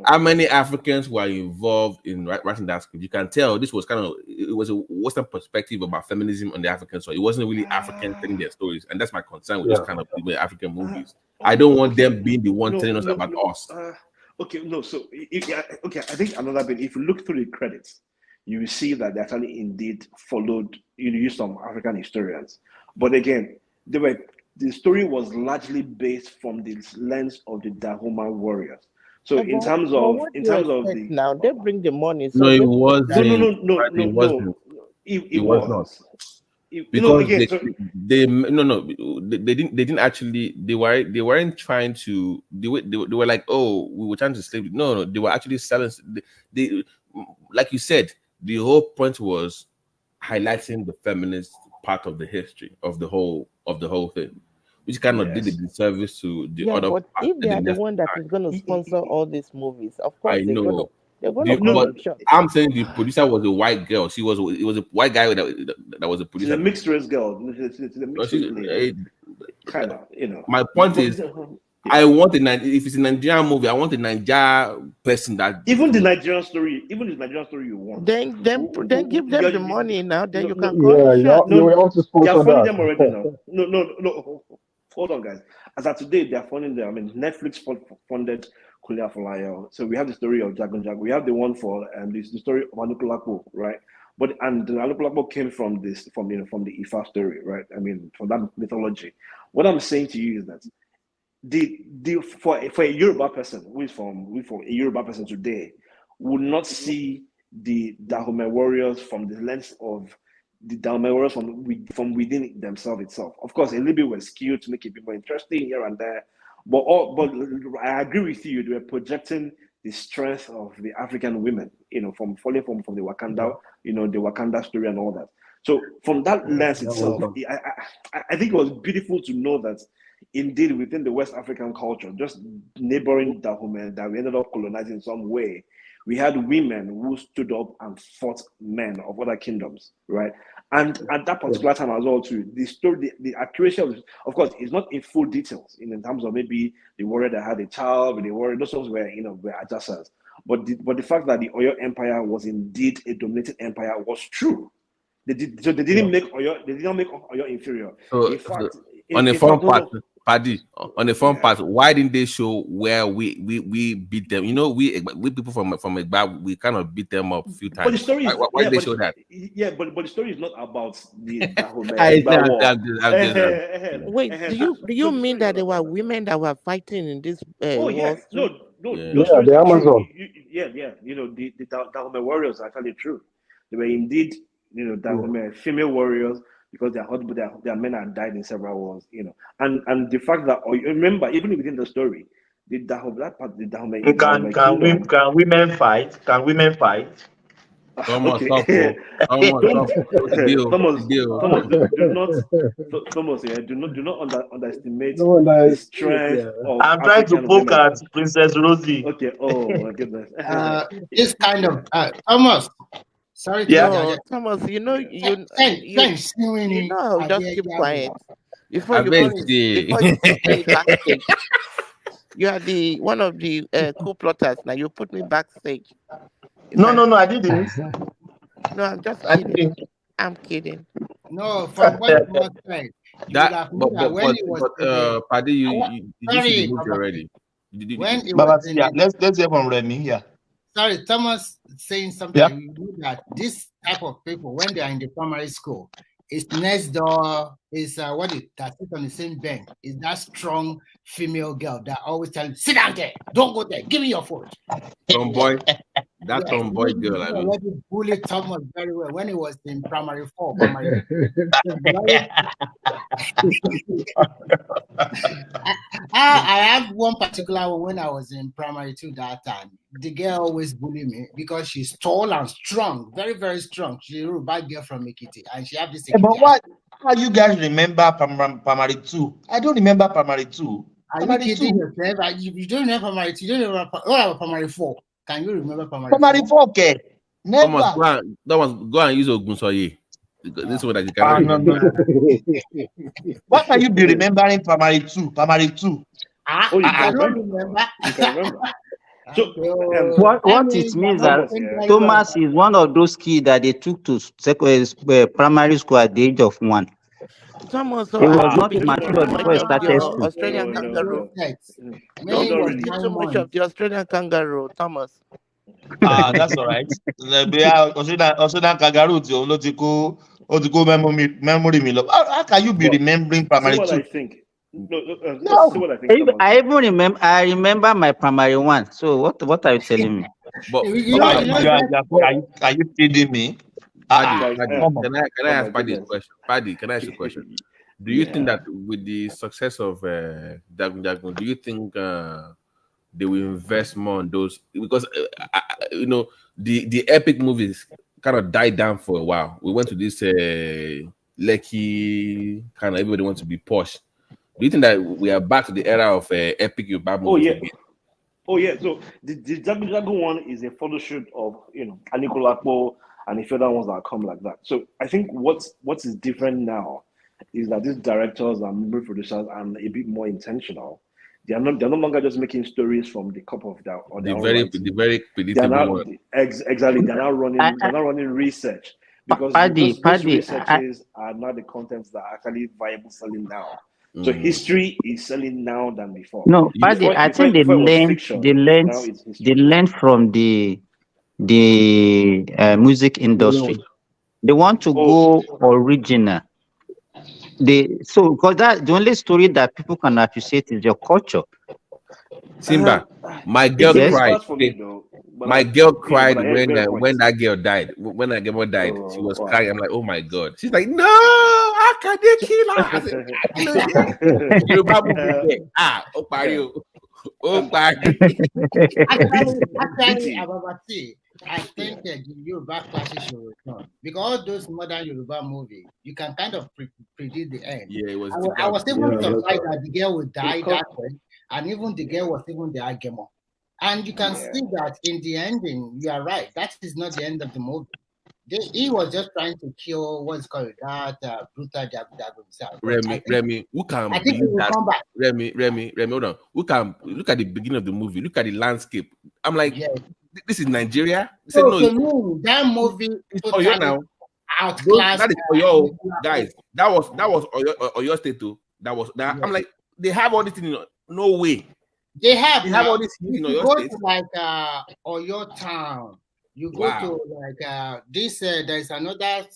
how many Africans were involved in writing that script? You can tell this was it was a Western perspective about feminism on the African side. It wasn't really Africans telling their stories, and that's my concern with those kind of African movies. I don't want them being the one telling us about us. Okay, I think another bit. If you look through the credits, you will see that they actually indeed followed. You use some African historians, but again, the story was largely based from the lens of the Dahomey warriors. So in terms of the now they bring the money. So no, it was no. It was not. Because they didn't actually. They weren't trying to. They were like, oh, we were trying to slave. No, they were actually selling. They like you said, the whole point was highlighting the feminist part of the history of the whole thing, which kind of did a disservice to the other part. But if they are the one that is going to sponsor all these movies, of course I know. They're going to I'm saying the producer was a white girl. It was a white guy that was a producer. She's a mixed race girl. Kind of, My point is, I want if it's a Nigerian movie, I want a Nigerian person that even the Nigerian story you want. Then give them the money now. Then you can go. You will also sponsor that. They're funding them already now. No. Hold on, guys. As of today, they are funding them. I mean, Netflix funded Kunle Afolayan. So we have the story of Jagun Jagun. We have the one for the story of Anukulakpo, right? But the Anukulakpo came from the Ifa story, right? I mean, from that mythology. What I'm saying to you is that for a Yoruba person who is from a Yoruba person today, would not see the Dahomey warriors from the lens of the Dahomey warriors from within themselves itself. Of course, a little bit was skewed to make it a bit more interesting here and there, but I agree with you. They were projecting the strength of the African women, from the Wakanda, the Wakanda story and all that. So from that lens itself, I think it was beautiful to know that indeed within the West African culture, just neighboring Dahomey that we ended up colonizing in some way, we had women who stood up and fought men of other kingdoms, right? And at that particular time as well, too, the story, the accuracy of course, is not in full details in terms of maybe the warrior that had a child, the warrior, those ones were, were adjusters. But the fact that the Oyo Empire was indeed a dominated empire was true. They didn't make Oyo inferior. So, in fact, on the front part, Paddy, on the front part, why didn't they show where we beat them? We people from Egba, we kind of beat them up a few times. But the story is, why did they show that? Yeah, but the story is not about the Wait, do you mean that there were women that were fighting in this war? Yeah, no, the Amazon. The Dahomey warriors are actually true. They were indeed, Dahomey female warriors, because their men had died in several wars, and the fact that, remember, even within the story, the Dahomey. Can women fight? Can women fight? Thomas, do not underestimate the strength of I'm trying to poke at Princess Rosie. Okay. Oh my goodness. This kind of Thomas. Sorry, Thomas. I'll just keep quiet before you put backstage. You are one of the co-plotters. Now you put me backstage. No, I didn't. No, I'm just kidding. I'm kidding. No, from what you said. Paddy, you already. Let's hear from Remy here. Sorry, Thomas saying something. Yeah. You know that this type of people, when they are in the primary school, is next door, is that sits on the same bench, is that strong female girl that always tell you, sit down there, don't go there, give me your phone. Tomboy, that tomboy girl. I mean, bully Thomas very well when he was in primary 4. I have one particular one when I was in primary 2 that time. The girl always bullied me because she's tall and strong, very, very strong. She's a bad girl from Ekiti, and she have this. But how you guys remember primary 2? I don't remember primary 2. Are you kidding yourself? You don't remember primary 2. You don't remember primary 4. Can you remember primary 4? Okay. Never. Thomas, go and use Ogunsoye. This is what I can remember. What can you be remembering primary 2? Primary 2. You cannot remember. You can remember. So, what it means that Thomas is one of those kids that they took to primary school at the age of 1. Thomas, he was not mature before he started school. Australian kangaroo. Too much of the Australian kangaroo, Thomas. That's all right. Australian kangaroo. Memory. How can you be remembering primary 2? I think. No. See what I think. I even remember. I remember my primary 1. So what are you telling me? But are you kidding me? Paddy, can I ask Paddy a question? Paddy, can I ask you a question? Do you think that with the success of Dagun, do you think they will invest more on those? Because the epic movies kind of died down for a while. We went to this Lekki kind of, everybody wants to be posh. Do you think that we are back to the era of epic Yoruba movies? Oh yeah. So the Jagun one is a photo shoot of Anikulapo and a few other ones that come like that. So I think what is different now is that these directors and movie producers are a bit more intentional. They're no longer just making stories from the cup of their very predictable one. Exactly. They're now running research because these researches are not the contents that are actually viable selling now. So history is selling now than before. No, Paddy, I think they learned from the music industry. They want to go original. Because the only story that people can appreciate is your culture. Simba, my girl cried. My girl cried when that girl died. When that girl died, she was crying. I'm like, oh my god. She's like, no, how can they kill her? I said, Yoruba movie. Actually, Ababati, I think the Yoruba classes should return because all those modern Yoruba movies, you can kind of predict the end. Yeah, it was. I was even surprised that the girl would die that way, and even the girl was even the Agemo. And you can see that in the ending, you are right. That is not the end of the movie. He was just trying to kill what's called that brutal Jago himself. Remy, who can I think he will come back. Remy, hold on. Who can look at the beginning of the movie? Look at the landscape. I'm like, this is Nigeria. No, that movie is Oyo now. Outclassed. That is Oyo, guys. That was Oyo State too. That was that. I'm like, they have all this in no way. They have all this in Oyo State. To like Oyo Town. You go to like this. There is another.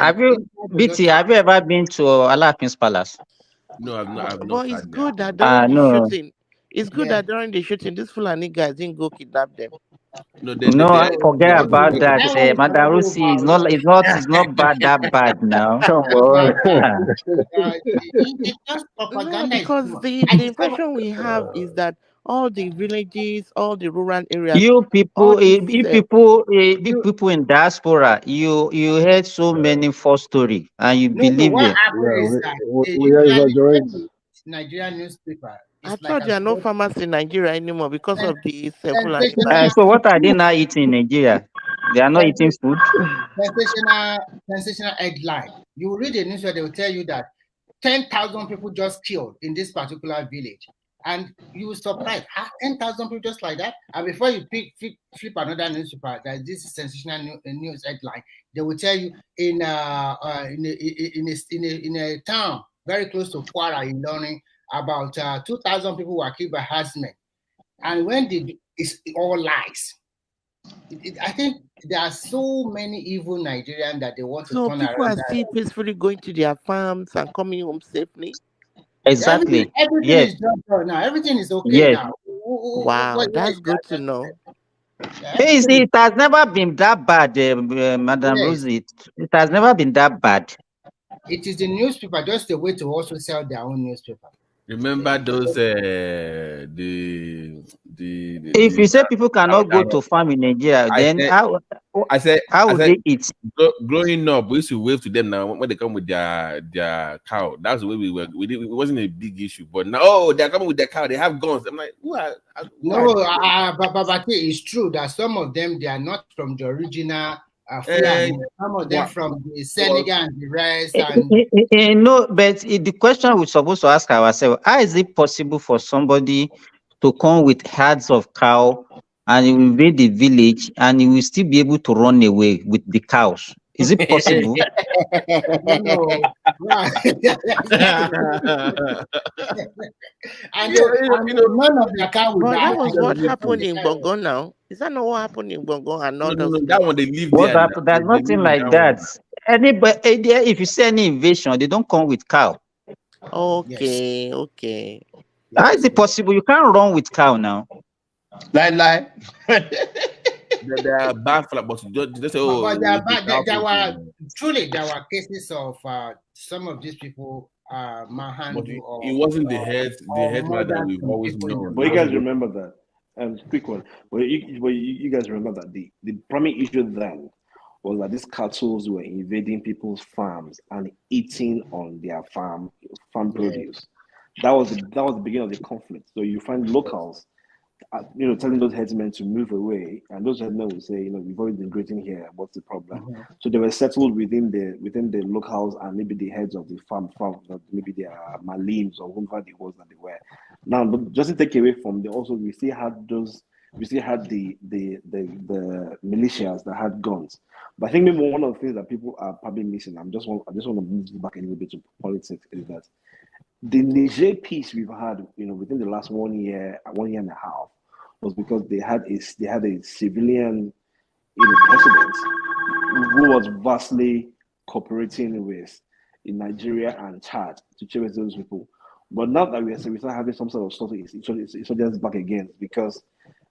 Have you ever been to Alafin's Palace? No, I've not. But it's good that during the shooting, it's good that during the shooting, these Fulani guys didn't go kidnap them. No, forget about that. Madam Rusi is not bad that bad now. Come on. No, because the impression we have is that all the villages, all the rural areas. You people, people in diaspora, you heard so many false stories and you believe it. We are exaggerating. Nigerian newspaper. I thought there are no farmers in Nigeria anymore because of the Fulani. So what are they now eating in Nigeria? They are not eating food. Sensational headline. You read the news where they will tell you that 10,000 people just killed in this particular village. And you will surprise, 10,000 people just like that. And before you flip another newspaper, that this is sensational news headline, they will tell you in a town very close to Kwara in Learning, about 2,000 people were killed by herdsmen. And when it's all lies. I think there are so many evil Nigerians that they want to turn around. So people are still peacefully going to their farms and coming home safely. Exactly. Everything is done now. Everything is okay now. Wow, that's good to know. It has never been that bad, Madam Rosie. It has never been that bad. It is the newspaper, just a way to also sell their own newspaper. Remember those if you say people cannot go to farm in Nigeria, then how would they eat? Growing up, we used to wave to them now when they come with their cow. That's the way we were. It wasn't a big issue, but now they're coming with their cow. They have guns. I'm like, but it's true that some of them they are not from the original. Some of them from the Senegal and the rest. No, but the question we're supposed to ask ourselves: how is it possible for somebody to come with herds of cow and invade the village and he will still be able to run away with the cows? Is it possible? None of the cow. But that was what happened in Bongo now. Is that not what happened in Bongo and not that one they live there? There's nothing like that. Anybody, if you see any invasion, they don't come with cow. Okay. How is it possible? You can't run with cow now. Lie. They are bad for but they say, there were cases of some of these people manhandle. It wasn't the head that we've always known. But you guys remember that? Quick one. But you guys remember that the primary issue then was that these cattle were invading people's farms and eating on their farm produce. That was the beginning of the conflict. So you find locals, telling those headsmen to move away, and those headsmen would say, we've already been grazing here. What's the problem? Mm-hmm. So they were settled within the locals and maybe the heads of the farm, maybe their malims or whoever it was that they were. Now, but just to take away from we still had the militias that had guns. But I think maybe one of the things that people are probably missing, I just want to move back a little bit to politics, is that the Niger peace we've had, within the last 1 year and a half, was because they had a civilian, president who was vastly cooperating with Nigeria and Chad to chase those people. But now that we start having some sort of insurgents back again, because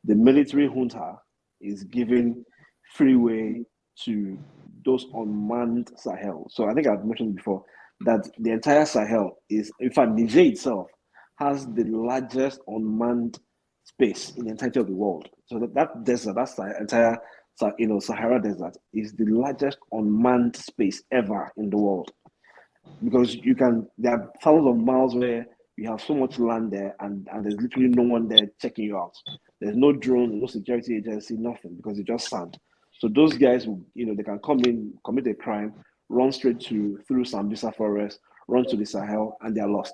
the military junta is giving freeway to those unmanned Sahel. So I think I've mentioned before that the entire Sahel is, in fact, Niger itself has the largest unmanned space in the entirety of the world. So that desert, that's the entire Sahara Desert, is the largest unmanned space ever in the world. Because there are thousands of miles where you have so much land there, and there's literally no one there checking you out. There's no drone, no security agency, nothing, because it's just sand. So those guys, they can come in, commit a crime, run straight through Sambisa forest, run to the Sahel, and they're lost.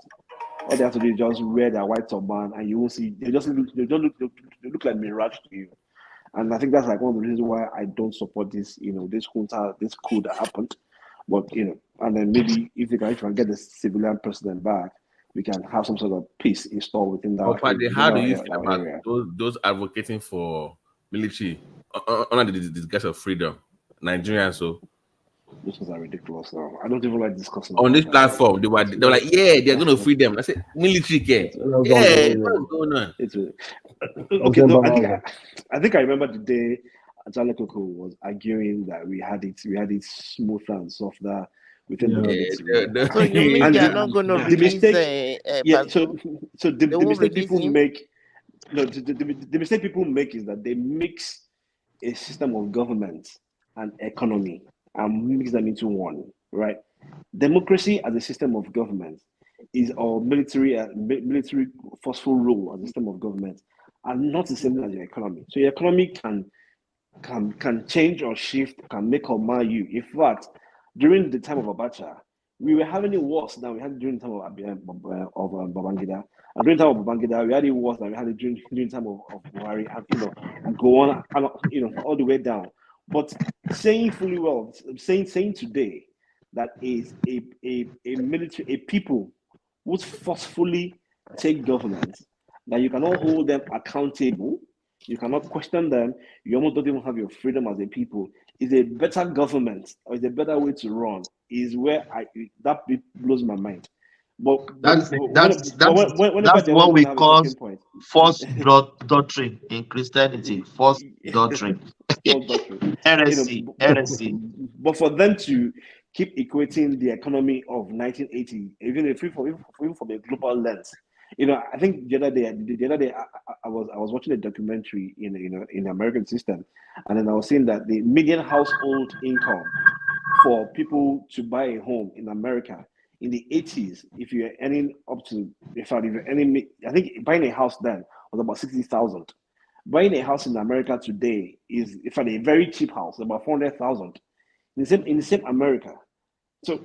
All they have to do is just wear their white turban, and you won't see. They look like mirage to you. And I think that's like one of the reasons why I don't support this. This junta, this coup that happened. But and then maybe if they can get the civilian president back, we can have some sort of peace installed within that. But how do you feel about those advocating for military under the disguise of freedom, Nigerians? So those things are ridiculous. I don't even like discussing on this platform. They were like, yeah, they're going to free them. I said, military care. Yeah, what's going on? Okay, no, I think I remember the day Ajale Koko was arguing that we had it smoother and softer within the military. So you mean they're not going to release So the mistake people make, the mistake people make is that they mix a system of government and economy and mix them into one, right? Democracy as a system of government is our military forceful rule as a system of government, and not the same as your economy. So your economy can change or shift, can make or mar you. In fact, during the time of Abacha, we were having it worse than we had during the time of Babangida. And during the time of Babangida, we had it worse than we had it during the time of Buhari, and go on, all the way down. But saying fully well, saying today that is a people would forcefully take government, that you cannot hold them accountable, you cannot question them, you almost don't even have your freedom as a people, is a better government or is a better way to run, is where that blows my mind. But that's what we call false doctrine in Christianity. False doctrine. Heresy. But for them to keep equating the economy of 1980, even from a global lens, I think the other day I was watching a documentary in the American system, and then I was saying that the median household income for people to buy a home in America in the 80s, if you're earning up to, I think buying a house then was about 60,000. Buying a house in America today is, in fact, a very cheap house, about 400,000 in the same America. So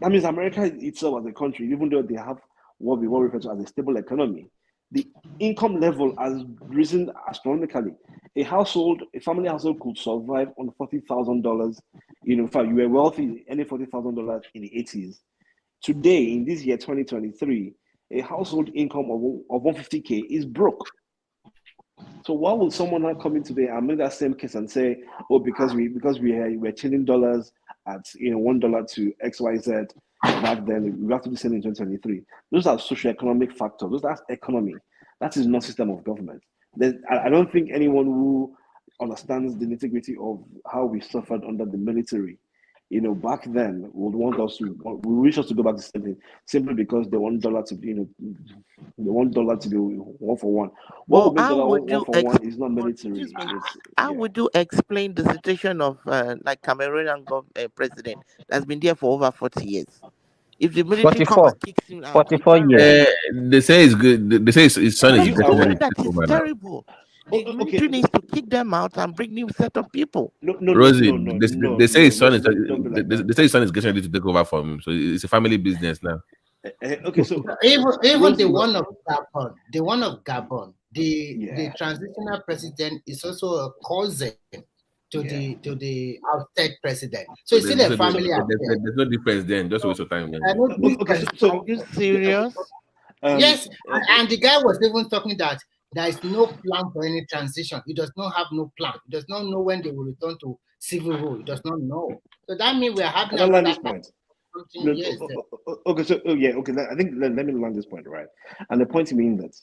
that means America itself as a country, even though they have what we refer to as a stable economy, the income level has risen astronomically. A family household could survive on $40,000. In fact, you were wealthy, earning $40,000 in the 80s. Today, in this year 2023, a household income of 150K is broke. So why would someone not come in today and make that same case and say, oh, because we're changing dollars at $1 to XYZ back then, we have to do the same in 2023. Those are socioeconomic factors. That's economy. That is not system of government. I don't think anyone who understands the nitty-gritty of how we suffered under the military, back then would want us to, wish us to go back to the same thing, simply because they want dollar to be, they want dollar to be one for one. What would make dollar one for one is not military. How would you explain the situation of like Cameroonian president that's been there for over 40 years? If the military come and kicks him out, 44 years. They say it's good. They say his son is good. That is terrible. The military needs to kick them out and bring new set of people. Rosie, they say his son is. They say his son is getting ready to take over from him. So it's a family business now. Okay, so even the one of Gabon, the transitional president is also a cousin to the ousted president. So it's still a family. There's no difference then. Just waste your time. Okay, so are you serious? Yes, and the guy was even talking that there is no plan for any transition. He does not have no plan. He does not know when they will return to civil rule. He does not know. So that means we are having this point. Okay, so I think let me land this point, right? And the point being that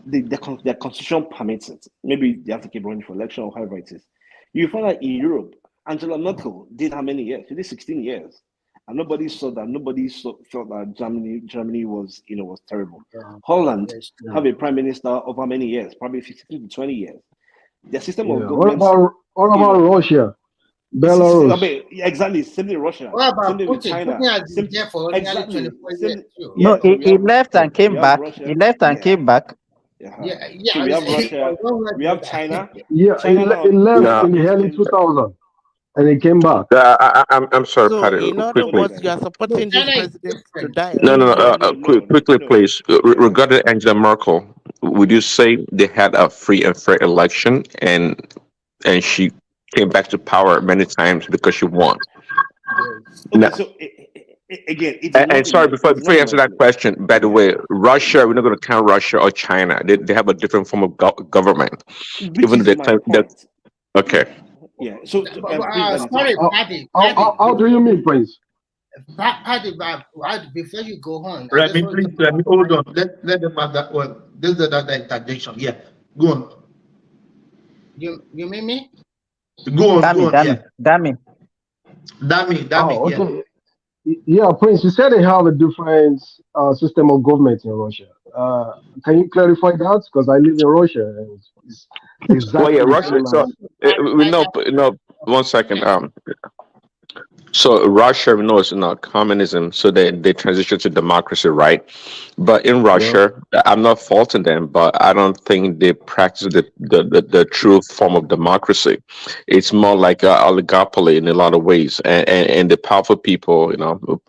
their constitution permits it. Maybe they have to keep running for election or however it is. You find that in Europe, Angela Merkel did how many years? She did 16 years. And nobody saw that. Nobody felt that Germany was terrible. Holland have a prime minister of how many years? Probably 15 to 20 years. Their system of government. What about Russia? Belarus. I mean, exactly. Same thing in Russia. What about same thing with Putin? China. Putin has been there for Exactly. 24 years too. No, he left and came back. He left and came back. So we have Russia. We have China. Yeah, China he left in the early 2000s. And he came back. I'm sorry, So, Patty. in other Quickly. words, you are supporting this president to die. Quickly, please. Regarding Angela Merkel, would you say they had a free and fair election, and she came back to power many times because she won? Okay, so again, and sorry, before you answer that question, by the way, Russia, we're not going to count Russia or China. They have a different form of government. Which is my point. Okay. Yeah. So, sorry, Paddy. How do you mean, Prince? Paddy, before you go on, Let me hold on. Let them have that one. This is another interjection. Yeah. Go on. You mean me? Go on. Dammy. Oh, okay. Yeah, Prince, you said they have a different system of government in Russia. Can you clarify that? Because I live in Russia. And it's exactly Russia. So we know. No, 1 second. So Russia, we know, is communism. So they transition to democracy, right? But in Russia, I'm not faulting them, but I don't think they practice the true form of democracy. It's more like an oligopoly in a lot of ways, and the powerful people,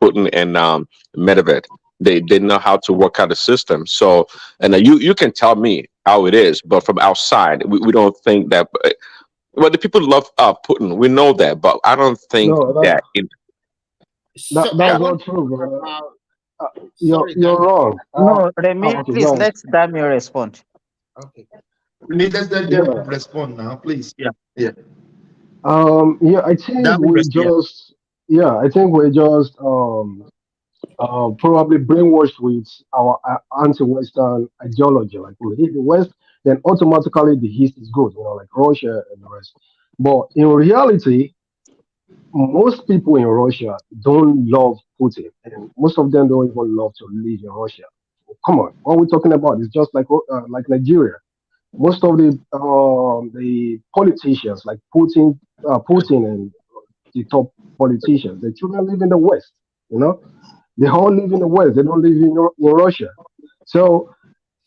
Putin and Medvedev, they know how to work out the system. So, and you can tell me how it is, but from outside, we don't think that. Well, the people love Putin. We know that, but I don't think that's not true, bro. You're wrong. No, Remy, please let Damien respond. Okay. Let them respond now, please. Yeah. I think we're just probably brainwashed with our anti-Western ideology. Like we hate the West, then automatically the East is good, like Russia and the rest. But in reality, most people in Russia don't love Putin, and most of them don't even love to live in Russia. Come on, what we're talking about is just like Nigeria. Most of the politicians, like Putin and the top politicians, the children live in the West. They all live in the West. They don't live in Russia. So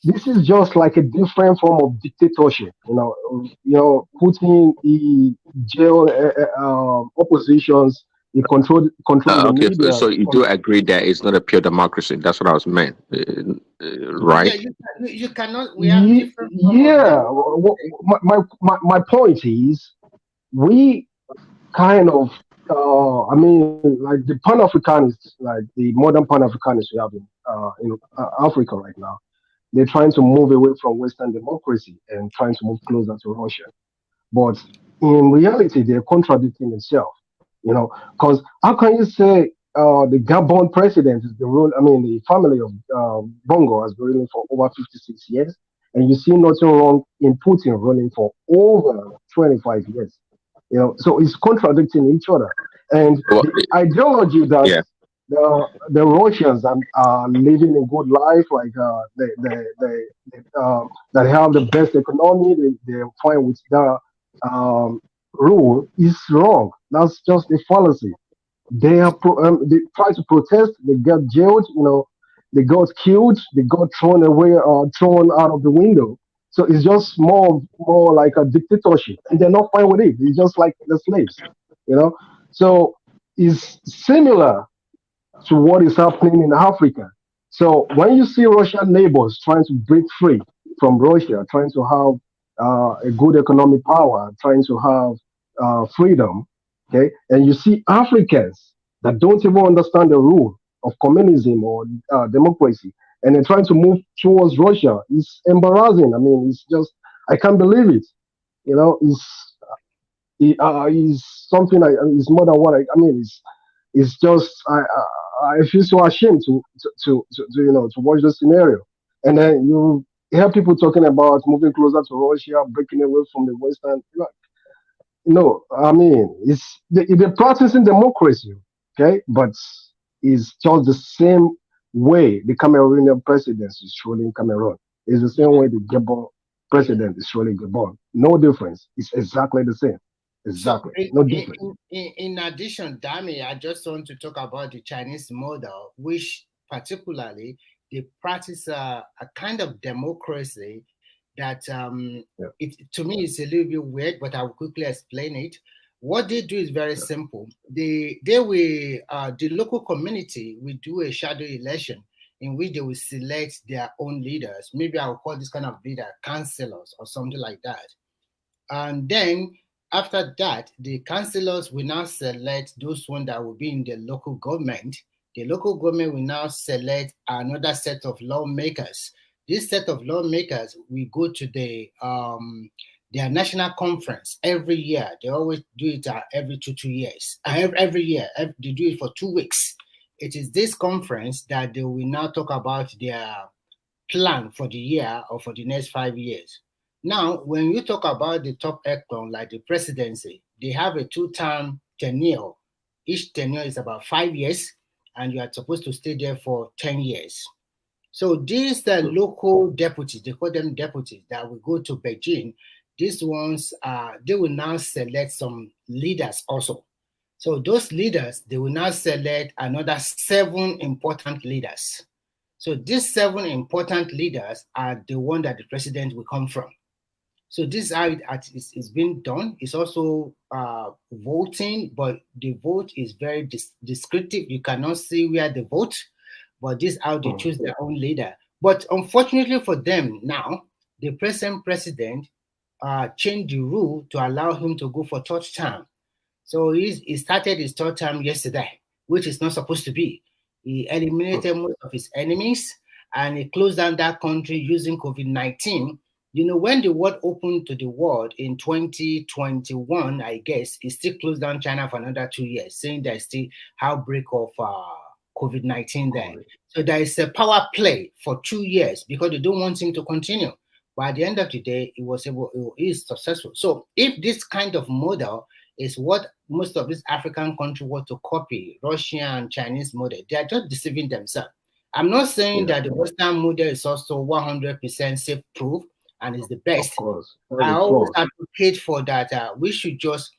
this is just like a different form of dictatorship. Putin, he jailed oppositions. He controlled the media. So you do agree that it's not a pure democracy? That's what I was meant, right? Yeah, you cannot. We have different. My point is, we kind of. Like the Pan-Africanists, like the modern Pan-Africanists we have in Africa right now, they're trying to move away from Western democracy and trying to move closer to Russia. But in reality, they're contradicting themselves, because how can you say the Gabon president is the rule? The family of Bongo has been ruling for over 56 years, and you see nothing wrong in Putin ruling for over 25 years. So it's contradicting each other, and the ideology that the Russians are living a good life, like that have the best economy, they're fine with the rule, is wrong. That's just a fallacy. They try to protest, they get jailed, they got killed, they got thrown away or thrown out of the window. So it's just more like a dictatorship, and they're not fine with it. It's just like the slaves, So it's similar to what is happening in Africa. So when you see Russian neighbors trying to break free from Russia, trying to have a good economic power, trying to have freedom, okay, and you see Africans that don't even understand the rule of communism or democracy, and they're trying to move towards Russia. It's embarrassing. It's just, I can't believe it. It's something it's more than what it's just, I feel so ashamed to watch the scenario. And then you You have people talking about moving closer to Russia, breaking away from the Western. No, I mean, they're practicing democracy, okay? But it's just the same way the Cameroonian president is ruling Cameroon. It's the same way the Gabon president is ruling Gabon. No difference. It's exactly the same. Exactly. So, No difference. in addition, Dami, I just want to talk about the Chinese model, which particularly they practice a kind of democracy that to me is a little bit weird, but I'll quickly explain it. What they do is very simple. The local community will do a shadow election in which they will select their own leaders. Maybe I'll call this kind of leader councillors or something like that. And then after that, the councillors will now select those ones that will be in the local government. The local government will now select another set of lawmakers. This set of lawmakers will go to their national conference every year. They always do it every 2 years. Every year, they do it for 2 weeks. It is this conference that they will now talk about their plan for the year or for the next 5 years. Now, when you talk about the top echelon, like the presidency, they have a 2-term tenure. Each tenure is about 5 years, and you are supposed to stay there for 10 years. So these local deputies, they call them deputies, that will go to Beijing. These ones, they will now select some leaders also. So those leaders, they will now select another 7 important leaders. So these 7 important leaders are the one that the president will come from. So this is how it's been done. It's also voting, but the vote is very descriptive. You cannot see where they vote, but this is how they choose their own leader. But unfortunately for them now, the present president changed the rule to allow him to go for 3rd term. So he started his 3rd term yesterday, which is not supposed to be. He eliminated most of his enemies, and he closed down that country using COVID-19. You know, when the world opened to the world in 2021, I guess, he still closed down China for another 2 years, saying there's still outbreak of COVID-19 there. So there is a power play for 2 years because they don't want him to continue. But at the end of the day, he is successful. So if this kind of model is what most of these African countries want to copy, Russian and Chinese model, they are just deceiving themselves. I'm not saying that the Western model is also 100% safe-proof and is the best. Of course. I always advocate for that. We should just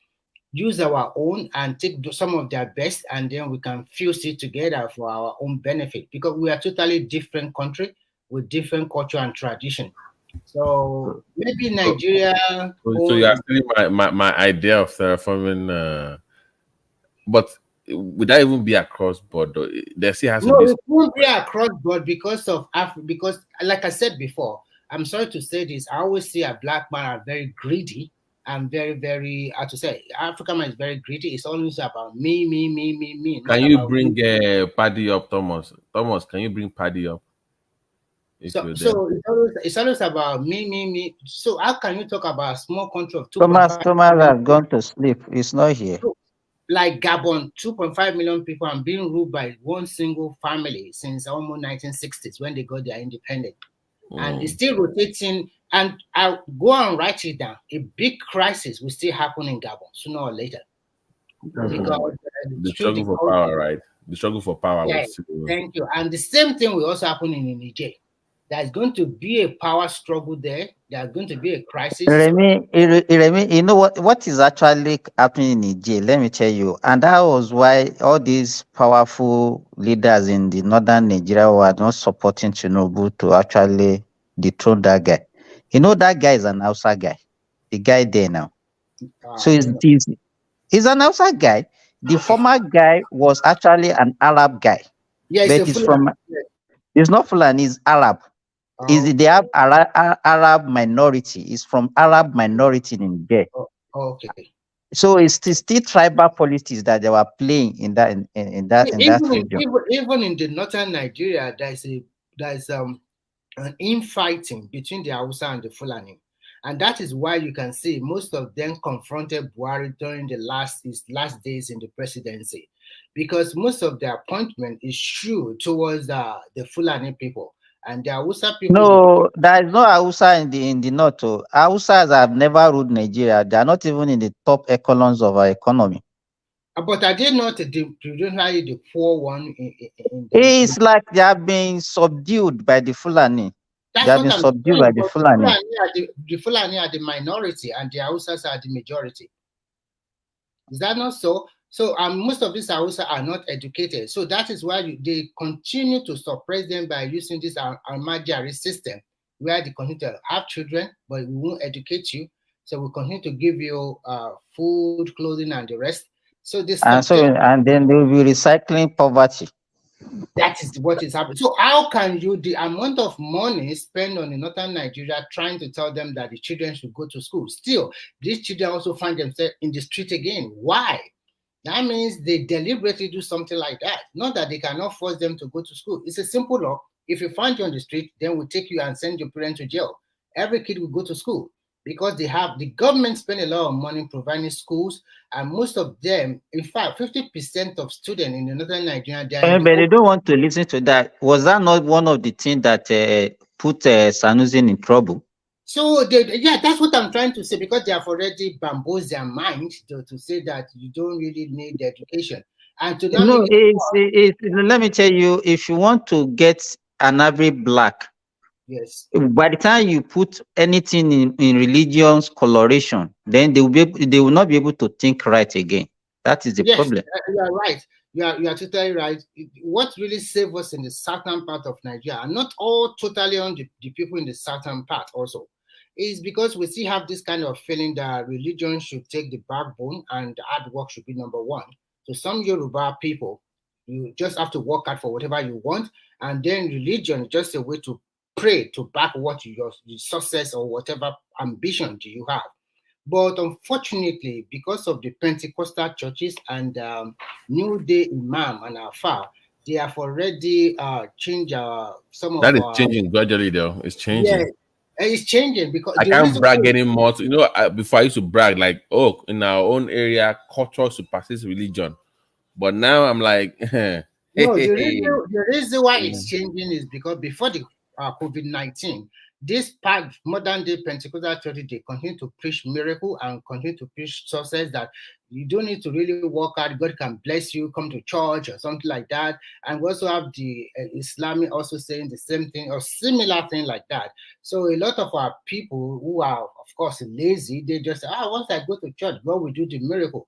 use our own and take some of their best, and then we can fuse it together for our own benefit, because we are totally different country with different culture and tradition. So maybe Nigeria. So you are stealing my idea of terraforming, but would that even be across board? There still has to be. It won't be across board because of because, like I said before, I'm sorry to say this, I always see a black man are very greedy and very, very, how to say, African man is very greedy. It's always about me. Can you bring Paddy up, Thomas? Thomas, can you bring Paddy up? So it's always about me. So how can you talk about a small country of 2.5 Thomas has gone to sleep. He's not here. Like Gabon, 2.5 million people and being ruled by one single family since almost 1960s when they got their independence. And it's still rotating. And I'll go and write it down. A big crisis will still happen in Gabon sooner or later. Because the struggle for power, right? The struggle for power. Yes, thank you. And the same thing will also happen in Niger. There's going to be a power struggle there. There's going to be a crisis. Remy, you know what is actually happening in Niger? Let me tell you. And that was why all these powerful leaders in the northern Nigeria were not supporting Tinubu to actually dethrone that guy. You know, that guy is an outside guy. The guy there now. So he's an outside guy. The former guy was actually an Arab guy. Yeah, but it's not Fulani, it's Arab. They have Arab minority. It's from Arab minority in there. Okay. So it's still tribal politics that they were playing in that region. Even in the northern Nigeria, there's an infighting between the Hausa and the Fulani. And that is why you can see most of them confronted Buhari during his last days in the presidency, because most of their appointment is true towards the Fulani people. And the Hausa people. No, there is no Hausa in the north. Hausas have never ruled Nigeria. They are not even in the top echelons of our economy. But are they not traditionally the poor one? It's like they are being subdued by the Fulani. They have been subdued by the Fulani. The Fulani are the minority and the Hausas are the majority. Is that not so? So most of these Hausa are not educated. So that is why they continue to suppress them by using this Ahmadiyya system, where they continue to have children, but we won't educate you. So we continue to give you food, clothing, and the rest. So this and then they will be recycling poverty. That is what is happening. So how can you, the amount of money spent on northern Nigeria trying to tell them that the children should go to school? Still, these children also find themselves in the street again. Why? That means they deliberately do something like that. Not that they cannot force them to go to school. It's a simple law. If you find you on the street, then we'll take you and send your parents to jail. Every kid will go to school because the government spend a lot of money providing schools, and most of them, in fact, 50% of students in the northern Nigeria, but they don't want to listen to that. Was that not one of the things that put Sanusi in trouble? So, that's what I'm trying to say, because they have already bamboozled their mind to say that you don't really need the education. And to let me tell you, if you want to get an average black, yes, by the time you put anything in religion's coloration, then they will not be able to think right again. That is the problem. You are right. You are totally right. What really saved us in the southern part of Nigeria, and not all totally on the people in the southern part also, is because we still have this kind of feeling that religion should take the backbone and hard work should be number one. So some Yoruba people, you just have to work hard for whatever you want, and then religion is just a way to pray to back what your success or whatever ambition do you have. But unfortunately, because of the Pentecostal churches and New Day Imam and Alpha, they have already changed some of that is changing gradually, though. It's changing. Yeah, it's changing because I can't brag anymore. Before I used to brag like, oh, in our own area, culture supersedes religion. But now I'm like, no, the reason why it's changing is because before the COVID-19, this modern day Pentecostal church, they continue to preach miracle and continue to preach success, that you don't need to really work hard. God can bless you, come to church or something like that. And we also have the Islamic also saying the same thing or similar thing like that. So a lot of our people who are, of course, lazy, they just say, once I go to church, God will do the miracle.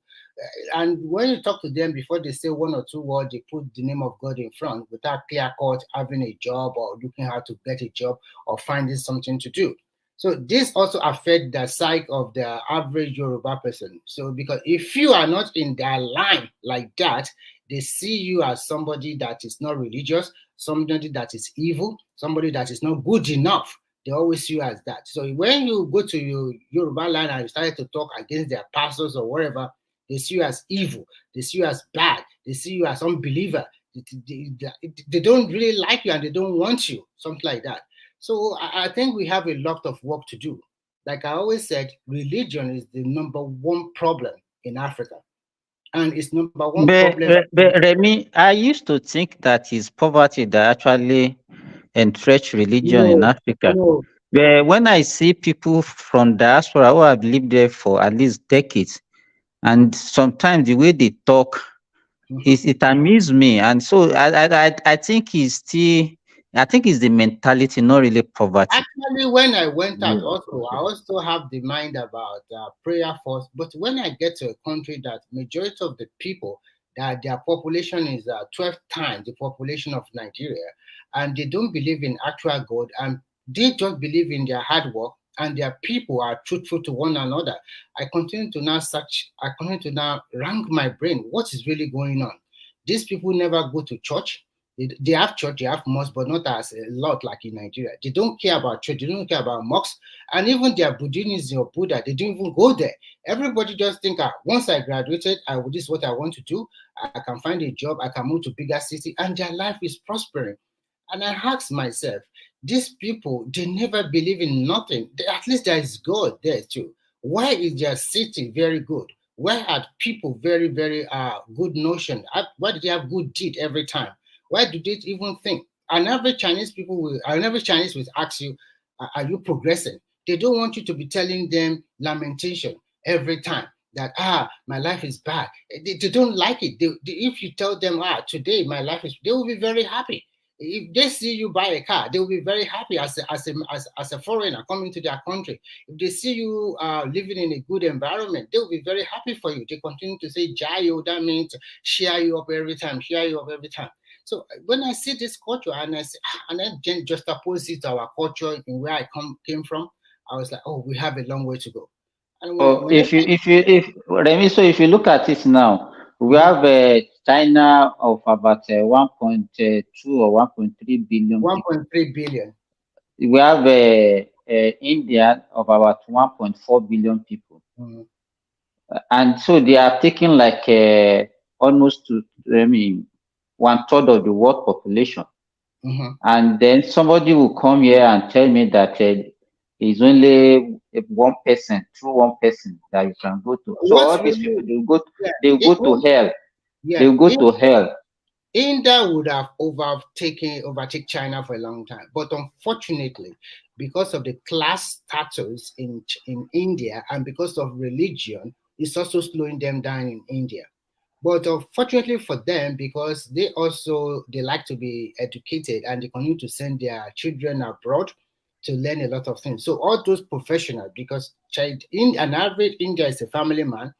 And when you talk to them, before they say one or two words, they put the name of God in front without clear-cut having a job or looking how to get a job or finding something to do. So this also affects the psyche of the average Yoruba person. So because if you are not in their line like that, they see you as somebody that is not religious, somebody that is evil, somebody that is not good enough. They always see you as that. So when you go to your Yoruba line and you start to talk against their pastors or whatever, they see you as evil. They see you as bad. They see you as unbeliever. They don't really like you and they don't want you, something like that. So I think we have a lot of work to do. Like I always said, religion is the number one problem in Africa. And it's number one problem. But Remy, I used to think that it's poverty that actually entrenched religion in Africa. No. But when I see people from diaspora who have lived there for at least decades, and sometimes the way they talk, it amuses me. And so I think it's the mentality, not really poverty. Actually, when I went out also, I also have the mind about prayer first. But when I get to a country that majority of the people, that their population is 12 times the population of Nigeria, and they don't believe in actual God, and they just believe in their hard work, and their people are truthful to one another, I continue to now rank my brain. What is really going on? These people never go to church. They have church, they have mosque, but not as a lot like in Nigeria. They don't care about church, they don't care about mosques, and even their Buddhism or Buddha, they don't even go there. Everybody just think, once I graduated, this is what I want to do. I can find a job, I can move to bigger city, and their life is prospering. And I ask myself, these people, they never believe in nothing. At least there is God there too. Why is their city very good? Why are people very, very good notion? Why do they have good deed every time? Why do they even think? an average Chinese will ask you, are you progressing? They don't want you to be telling them lamentation every time that, my life is bad. They don't like it. If you tell them, today my life is, they will be very happy. If they see you buy a car, they will be very happy as a foreigner coming to their country. If they see you living in a good environment, they will be very happy for you. They continue to say, Jayo, that means cheer you up every time. So when I see this culture and then just oppose it to our culture in where I came from, I was like, we have a long way to go. And if you look at it now, we have China of about 1.2 or 1.3 billion. 1.3 billion. We have India of about 1.4 billion people. Mm-hmm. And so they are taking like almost 1/3 of the world population. Mm-hmm. And then somebody will come here and tell me that it's only one person that you can go to. So all these people, they will go to hell. Yeah. They will go to hell. India would have overtake China for a long time. But unfortunately, because of the class status in India and because of religion, it's also slowing them down in India. But unfortunately for them, because they like to be educated and they continue to send their children abroad to learn a lot of things. So all those professionals, because in an average India is a family man,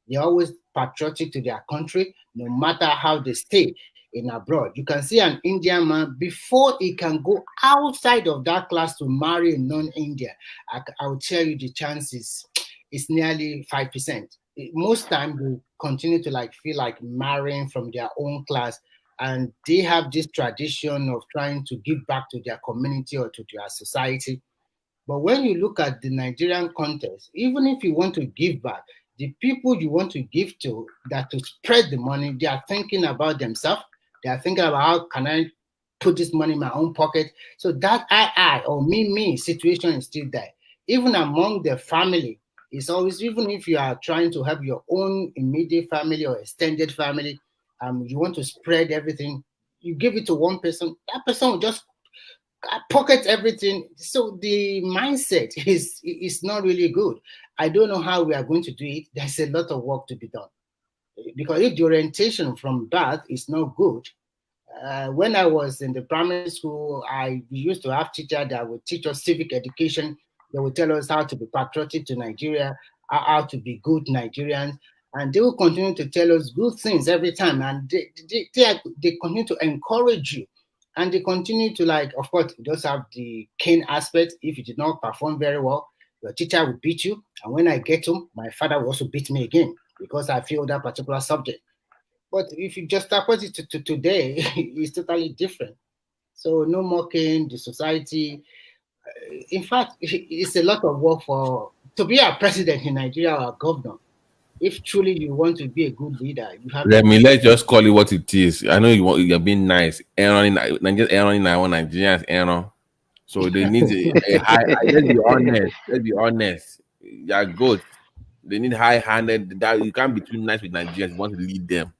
they're always patriotic to their country, no matter how they stay in abroad. You can see an Indian man, before he can go outside of that class to marry a non-Indian, I will tell you the chances is nearly 5%. Most times they continue to feel like marrying from their own class, and they have this tradition of trying to give back to their community or to their society. But when you look at the Nigerian context, even if you want to give back, the people you want to give to spread the money, they are thinking about themselves. They are thinking about how can I put this money in my own pocket. So that I or me situation is still there. Even among the family, it's always, even if you are trying to have your own immediate family or extended family, you want to spread everything, you give it to one person, that person will just pocket everything. So the mindset is not really good. I don't know how we are going to do it. There's a lot of work to be done. Because if the orientation from birth is not good, when I was in the primary school, we used to have teachers that would teach us civic education. They would tell us how to be patriotic to Nigeria, how to be good Nigerians, and they will continue to tell us good things every time. And they continue to encourage you, and they continue to of course, it does have the cane aspect. If you did not perform very well, your teacher will beat you. And when I get home, my father will also beat me again because I failed that particular subject. But if you just apply it to today, it's totally different. So no more cane, the society. In fact, it's a lot of work to be a president in Nigeria or a governor. If truly you want to be a good leader, you have. Let's just call it what it is. I know you're being nice. Nigerians. So they need a high. Let's be honest. They're good. They need high-handed. That you can't be too nice with Nigerians. You want to lead them.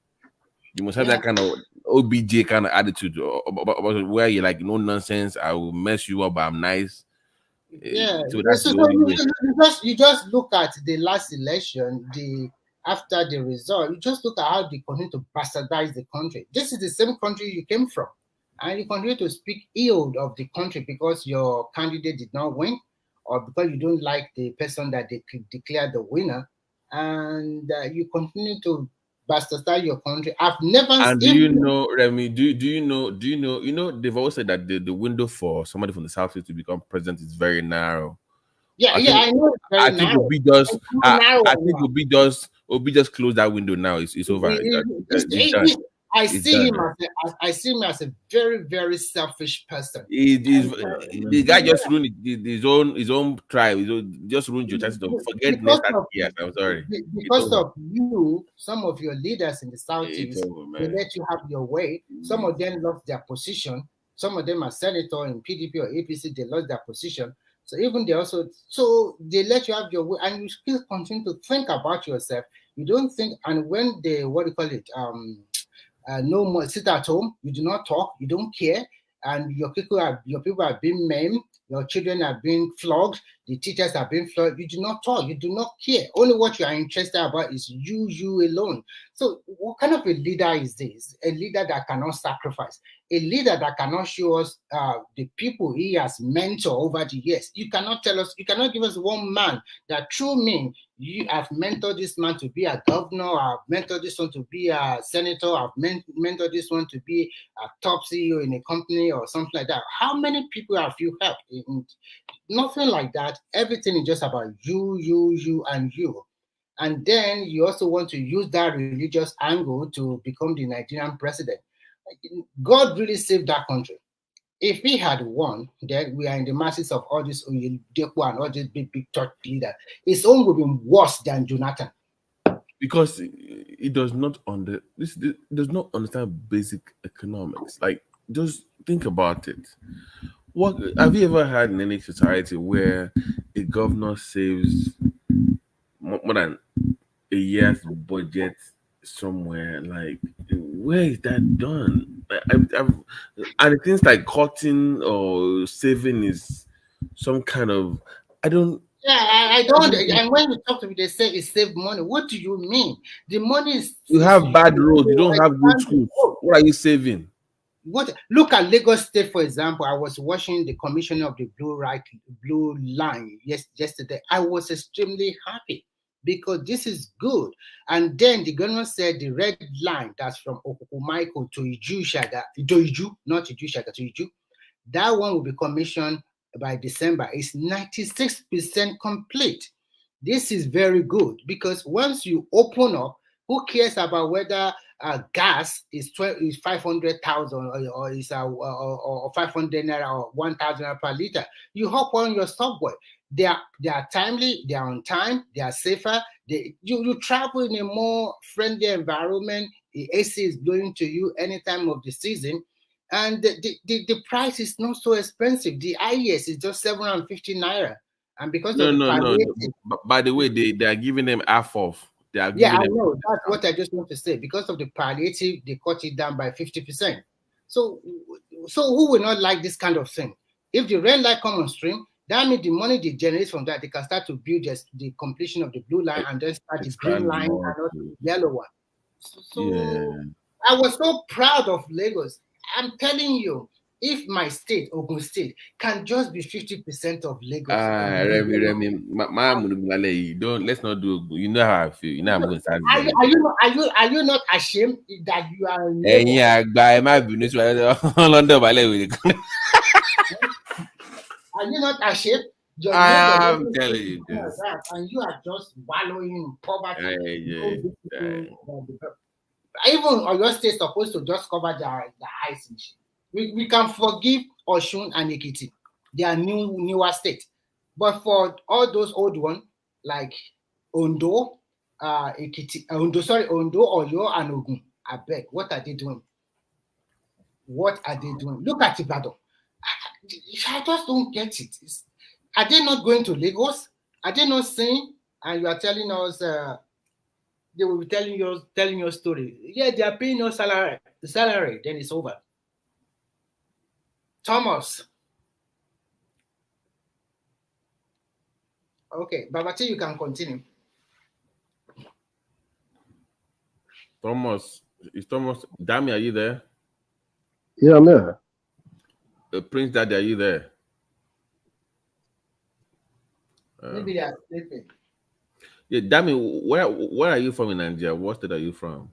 You must have that kind of OBJ kind of attitude, where you're like, no nonsense. I will mess you up, but I'm nice. Yeah. So that's you just look at the last election. After the result, you just look at how they continue to bastardize the country. This is the same country you came from, and you continue to speak ill of the country because your candidate did not win, or because you don't like the person that they declared the winner, and you continue to bastardize your country. I've never. And do you know, Remy? Do you know? They've always said that the window for somebody from the South to become president is very narrow. I know. I think Obi just close that window now. It's over. I see him as a very, very selfish person. The guy just ruined his own tribe. Just ruined your chances of forget next year. I'm sorry. Because of you, some of your leaders in the Southeast, they let you have your way. Some of them lost their position. Some of them are senator in PDP or APC. They lost their position. So even they they let you have your way, and you still continue to think about yourself. You don't think, and when they no more sit at home, you do not talk, you don't care. and your people are being maimed, your children are being flogged, the teachers are being flogged. You do not talk, you do not care. Only what you are interested about is you alone. So what kind of a leader is this? A leader that cannot sacrifice, a leader that cannot show us the people he has mentored over the years. You cannot tell us, you cannot give us one man that through me, you have mentored this man to be a governor, I've mentored this one to be a senator, I've mentored this one to be a top CEO in a company or something like that. How many people have you helped? Nothing like that. Everything is just about you, and you. And then you also want to use that religious angle to become the Nigerian president. God really saved that country. If he had won, then we are in the masses of all this Oyedepo and all these big church leaders. His own would be worse than Jonathan. Because it does not does not understand basic economics. Like, just think about it. What have you ever had in any society where a governor saves more than a year's budget somewhere? Like, where is that done? And things like cutting or saving is some kind of, I don't. Yeah, I don't. And when you talk to me, they say it save money. What do you mean? The money is. You have bad roads. You don't have good schools. What are you saving? What? Look at Lagos State, for example. I was watching the commissioner of the Blue Line yesterday. I was extremely happy because this is good. And then the governor said the red line that's from Okukumaiko to Iju, not Iju, to Iju, that one will be commissioned by December. It's 96% complete. This is very good because once you open up, who cares about whether gas is 500,000 or is or 500 naira or 1,000 naira per liter? You hop on your subway. They are timely. They are on time. They are safer. You travel in a more friendly environment. The AC is blowing to you any time of the season. And the price is not so expensive. The IES is just 750 naira. And because of the palliative, By the way, they are giving them half off. They are I know. That's what I just want to say. Because of the palliative, they cut it down by 50%. So who will not like this kind of thing? If the red light come on stream, that means the money they generate from that, they can start to build the completion of the blue line and then start the green line and also the yellow one. I was so proud of Lagos. I'm telling you, if my state, Ogun State, can just be 50% of Lagos. Remy, let's not do. You know how I feel. You know I'm going to start. Are you not ashamed that you are? Are you not ashamed? I'm telling you this. And you are just wallowing in poverty. Even Oyo State is supposed to just cover the eyes and shit. We can forgive Osun and Ekiti. They are newer states. But for all those old ones, like Ondo, Ondo, Oyo, and Ogun, I beg, what are they doing? What are they doing? Look at Ibadan. I just don't get it. Are they not going to Lagos? Are they not saying? And you are telling us, they will be telling your story. Yeah, they are paying your salary. The salary, then it's over. Thomas. Okay, Babati, you can continue. Thomas, Dami, are you there? Yeah, I'm there. Prince Daddy, are you there? Maybe they are sleeping. Yeah, Dami, where are you from in Nigeria? What state are you from?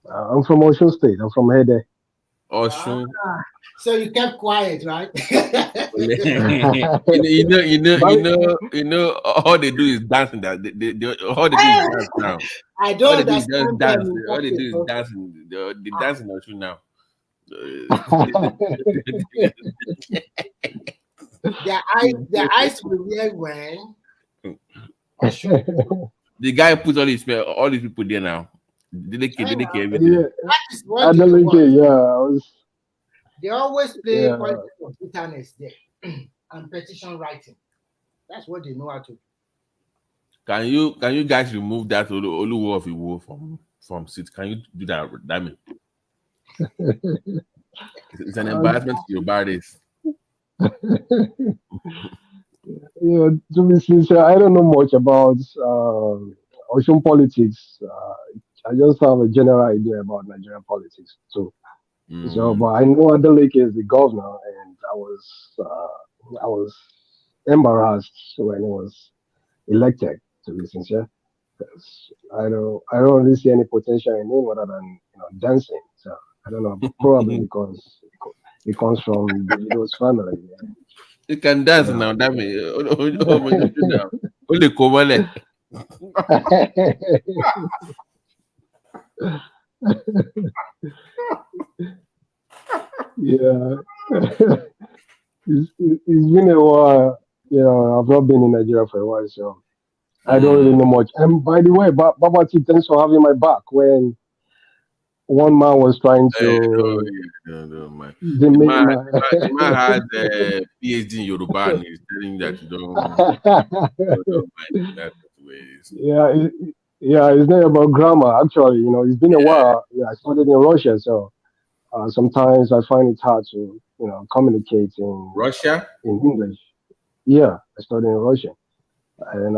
I'm from Osun State. I'm from Hede. Osun. So you kept quiet, right? you know, all they do is dancing. All they do is dance now. I don't understand. Dance. All they do is dancing. They dancing Osun now. Their eyes will wear when. The guy puts all these people there now. Did they care everything? Yeah. I don't care. Yeah, they always play politics of bitterness there and petition writing. That's what they know how to do. Can you guys remove that Oluwo of Iwo from seat? Can you do that, Dami? It's an embarrassment to your bodies. Yeah, to be sincere, I don't know much about Ocean politics. I just have a general idea about Nigerian politics too. So, but I know Adeleke is the governor, and I was embarrassed when he was elected. To be sincere, 'cause I don't really see any potential in him other than dancing. So I don't know, probably because he comes from Davido's family. You can dance now, that means only Komole. Yeah. It's been a while. I've not been in Nigeria for a while, so I don't really know much. And by the way, Baba T, thanks for having my back when one man was trying to The demean man had a PhD in Yoruba and he's telling that you don't mind that ways. Yeah, it's not about grammar. Actually, it's been a while. I studied in Russia, so sometimes I find it hard to communicate in Russia in English. Yeah, I studied in Russia, and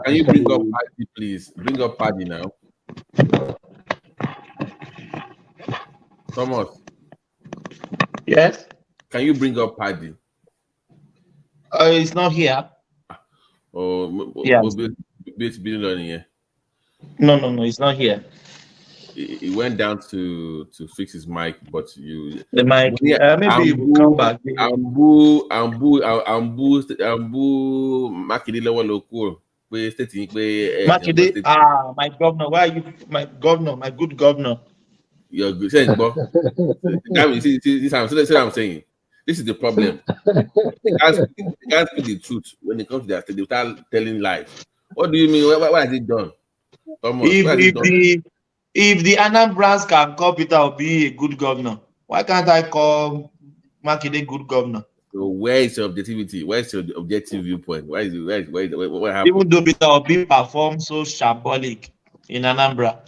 can you bring up Paddy, please? Bring up Paddy now. Thomas. Yes. Can you bring up Paddy? It's not here. Oh, yeah. No, it's not here. He went down to fix his mic, but the mic. Maybe we'll come back. Ambu Makinde lewo loko. Makinde, my governor. Why are you my governor? My good governor. You're good. Say, this I'm saying. This is the problem. They can't speak the truth when it comes to that. They start telling lies. What do you mean? What has it done? Thomas, if the Anambrans can call Peter Obi a good governor, why can't I call Makinde good governor? So where is your objectivity? Where is your objective viewpoint? What happened? Even though Peter Obi performed so shambolic in Anambra,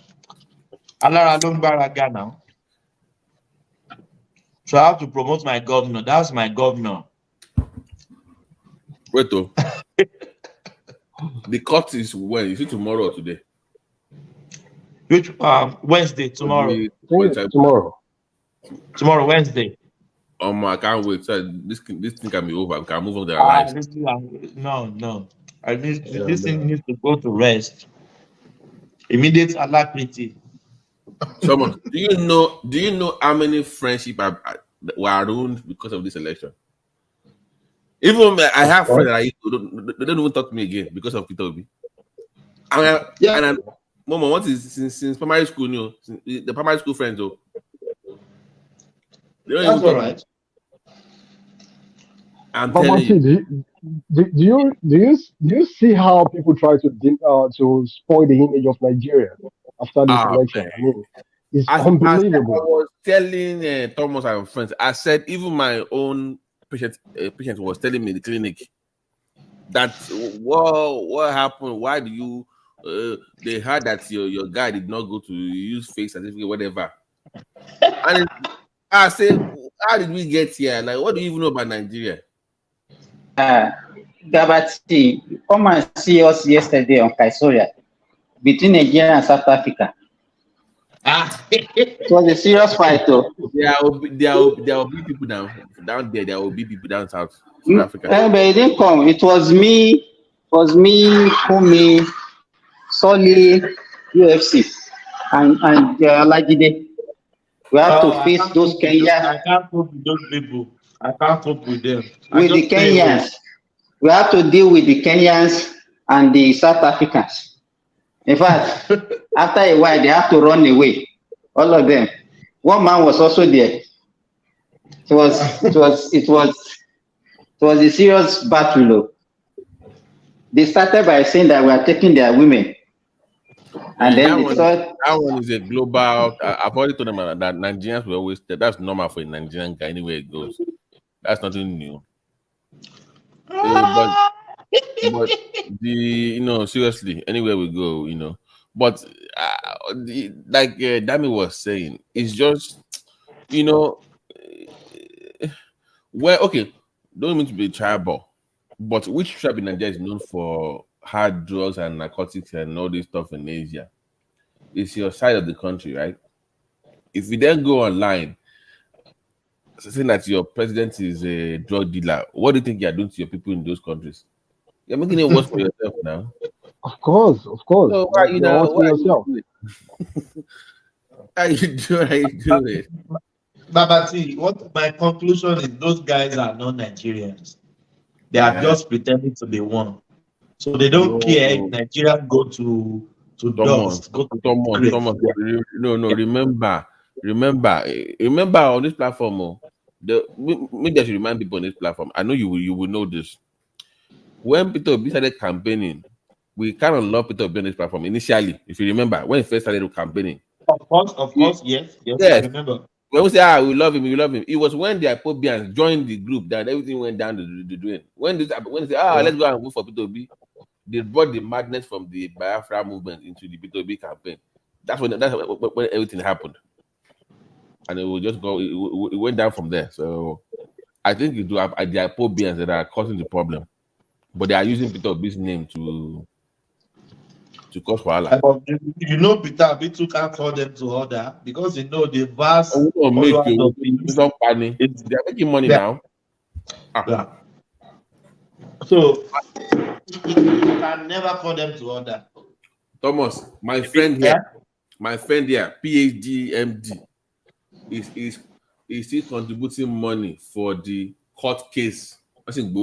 Alara Lungbaraga now. So I have to promote my governor. That's my governor. Wait, the court is when? Is it tomorrow or today? Which Wednesday, tomorrow. Tomorrow, Wednesday. I can't wait. So this thing can be over. We can move on to our lives. No. This thing needs to go to rest. Immediate alacrity. Someone, do you know how many friendships were ruined because of this election? Even I have friends that they don't even talk to me again because of Peter Obi. Mama, what is since primary school? The primary school friends, though. That's all right. I'm telling you. Do you see how people try to spoil the image of Nigeria after this election? I mean, it's unbelievable. I was telling Thomas and friends. I said even my own patient was telling me in the clinic that what happened? Why do you? They heard that your guy did not go to use fake certificate, whatever. And I said, how did we get here? Like, what do you even know about Nigeria? Gabati, come and see us yesterday on Kaisoria between Nigeria and South Africa. It was a serious fight, though. There will be people down there. There will be people down South Africa. But it didn't come. It was me, Kumi, Soli, UFC, and Lajide. We have to face those Kenyans. I can't cope with those people. I can't cope with them. With the Kenyans. We have to deal with the Kenyans and the South Africans. In fact, after a while, they have to run away. All of them. One man was also there. It was a serious battle. They started by saying that we are taking their women. And then that one is a global. I've already told them that Nigerians will always. That's normal for a Nigerian guy anywhere it goes. That's nothing new. But seriously, anywhere we go, But like Dami was saying, it's just, Well, okay, don't mean to be tribal, but which tribe in Nigeria is known for hard drugs and narcotics and all this stuff in Asia? It's your side of the country, right? If you then go online saying that your president is a drug dealer, what do you think you're doing to your people in those countries? You're making it worse for yourself now. Of course. So why you You're know? hurting Why yourself. How you do it? Babati, what my conclusion is, those guys are not Nigerians. They are just pretending to be one. So they don't care if Nigeria go to dust. Thomas. No. Remember on this platform. Maybe I should remind people on this platform. I know you will know this. When Peter Obi started campaigning, we kind of loved Peter Obi on this platform initially. If you remember, when he first started campaigning. Of course, yes. I remember. When we say we love him, it was when the Ipobians joined the group that everything went down the drain. When they say let's go and vote for Peter Obi, they brought the madness from the Biafra movement into the Peter Obi campaign. That's when everything happened, and it will just go. It went down from there. So I think you do have the Ipobians that are causing the problem, but they are using Peter Obi's name to cause wahala. You know, Peter Obi can't call them to order because you know the vast. They are making money now. Yeah. So you can never call them to order. Thomas, my friend here, PhD, MD, is still contributing money for the court case. I think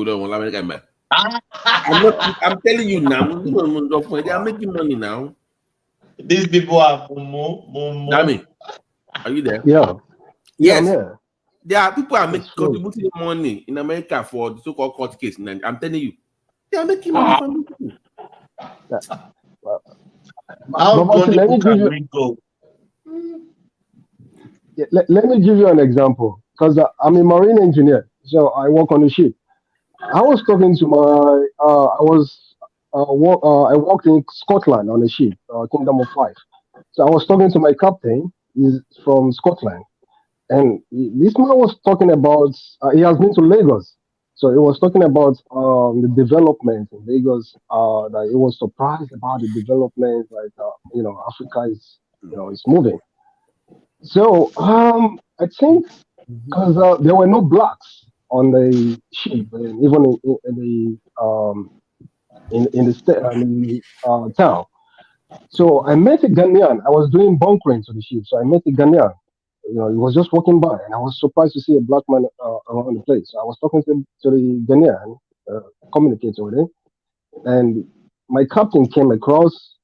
I'm telling you now, they are making money now. These people are mumu. Dami, are you there? Yeah. Yes. Yeah, there are people are contributing money in America for the so-called court case. And I'm telling you, they are making money from it. Let me give you an example, because I'm a marine engineer, so I work on a ship. I was talking to I worked in Scotland on a ship, Kingdom of Five. So I was talking to my captain. He's from Scotland, and this man was talking about. He has been to Lagos, so he was talking about the development in Lagos. That he was surprised about the development, like Africa is is moving. So I think because there were no blacks on the ship, and even in the town. So I met a Ghanaian. I was doing bunkering to the ship, so I met a Ghanaian. He was just walking by, and I was surprised to see a black man around the place. So I was talking to the Ghanaian, communicating with him, and my captain came across.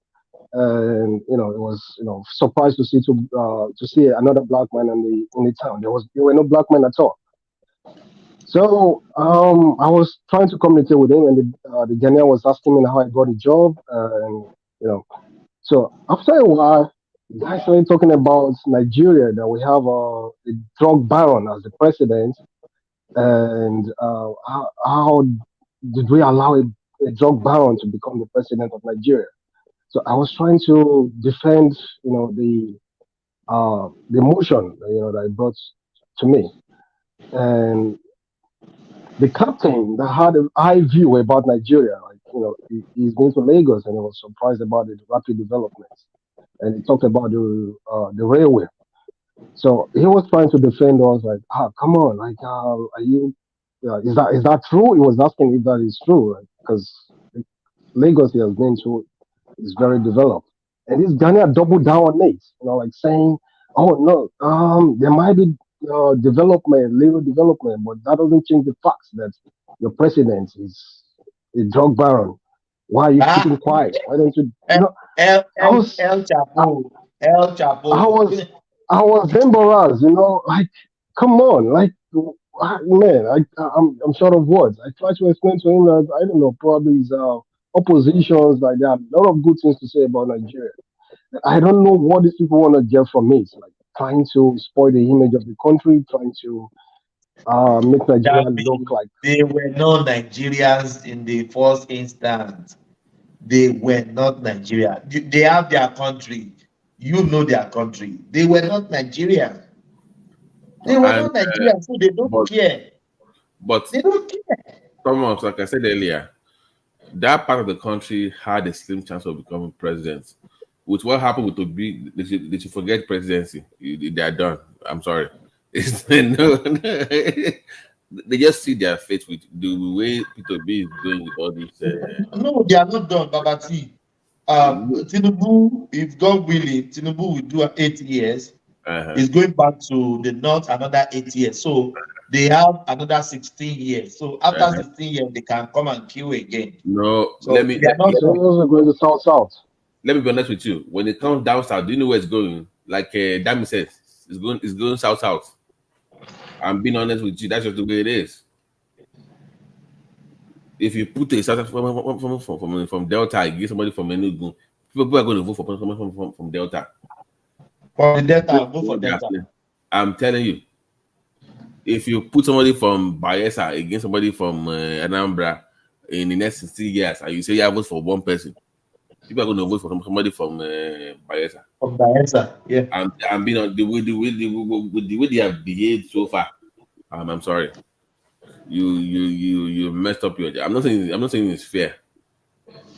And it was surprised to see another black man in the town. There were no black men at all. So I was trying to communicate with him, and the Ghanaian was asking me how I got a job, and So after a while, the guy started talking about Nigeria, that we have a drug baron as the president, and how did we allow a drug baron to become the president of Nigeria? So I was trying to defend, the motion, that it brought to me, and the captain that had an high view about Nigeria, he's been to Lagos and he was surprised about the rapid developments, and he talked about the railway. So he was trying to defend us, like, come on, like, are you? Is that true? He was asking if that is true, because Lagos he has been to is very developed, and this Ghana doubled down on it, like saying, "Oh no, there might be little development, but that doesn't change the fact that your president is a drug baron. Why are you keeping quiet? Why don't you?" El Chapo. I was embarrassed, like, come on, like, man, I'm short of words. I tried to explain to him that, I don't know, probably his oppositions, like, there are a lot of good things to say about Nigeria. I don't know what these people want to get from it, like trying to spoil the image of the country, trying to make Nigeria look like they were not Nigerians in the first instance. They were not Nigeria. They have their country. You know their country. They were not Nigerians. They were not Nigerians, so they don't care. But they don't care. Thomas, like I said earlier, that part of the country had a slim chance of becoming president. With what happened with Obi, they should forget presidency. They are done. I'm sorry. No, they just see their fate with the way Peter B is going with all this. No, they are not done, Babati. Tinubu, if God willing, Tinubu will do 8 years. He's going back to the north another 8 years. So they have another 16 years. So after 16 years, they can come and queue again. No, so let me be honest with you. When it comes down south, do you know where it's going? Like Dami says, it's going south. I'm being honest with you. That's just the way it is. If you put a south from Delta, you get somebody from Enugu, people are going to vote for someone from Delta. For the Delta, vote for Delta. I'm telling you. If you put somebody from Bayelsa against somebody from Anambra in the next 60 years, and you say you vote for one person, people are going to vote for somebody from Bayelsa. From Bayelsa, yeah. I'm being on the way they have behaved so far. I'm sorry. You messed up your. I'm not saying it's fair,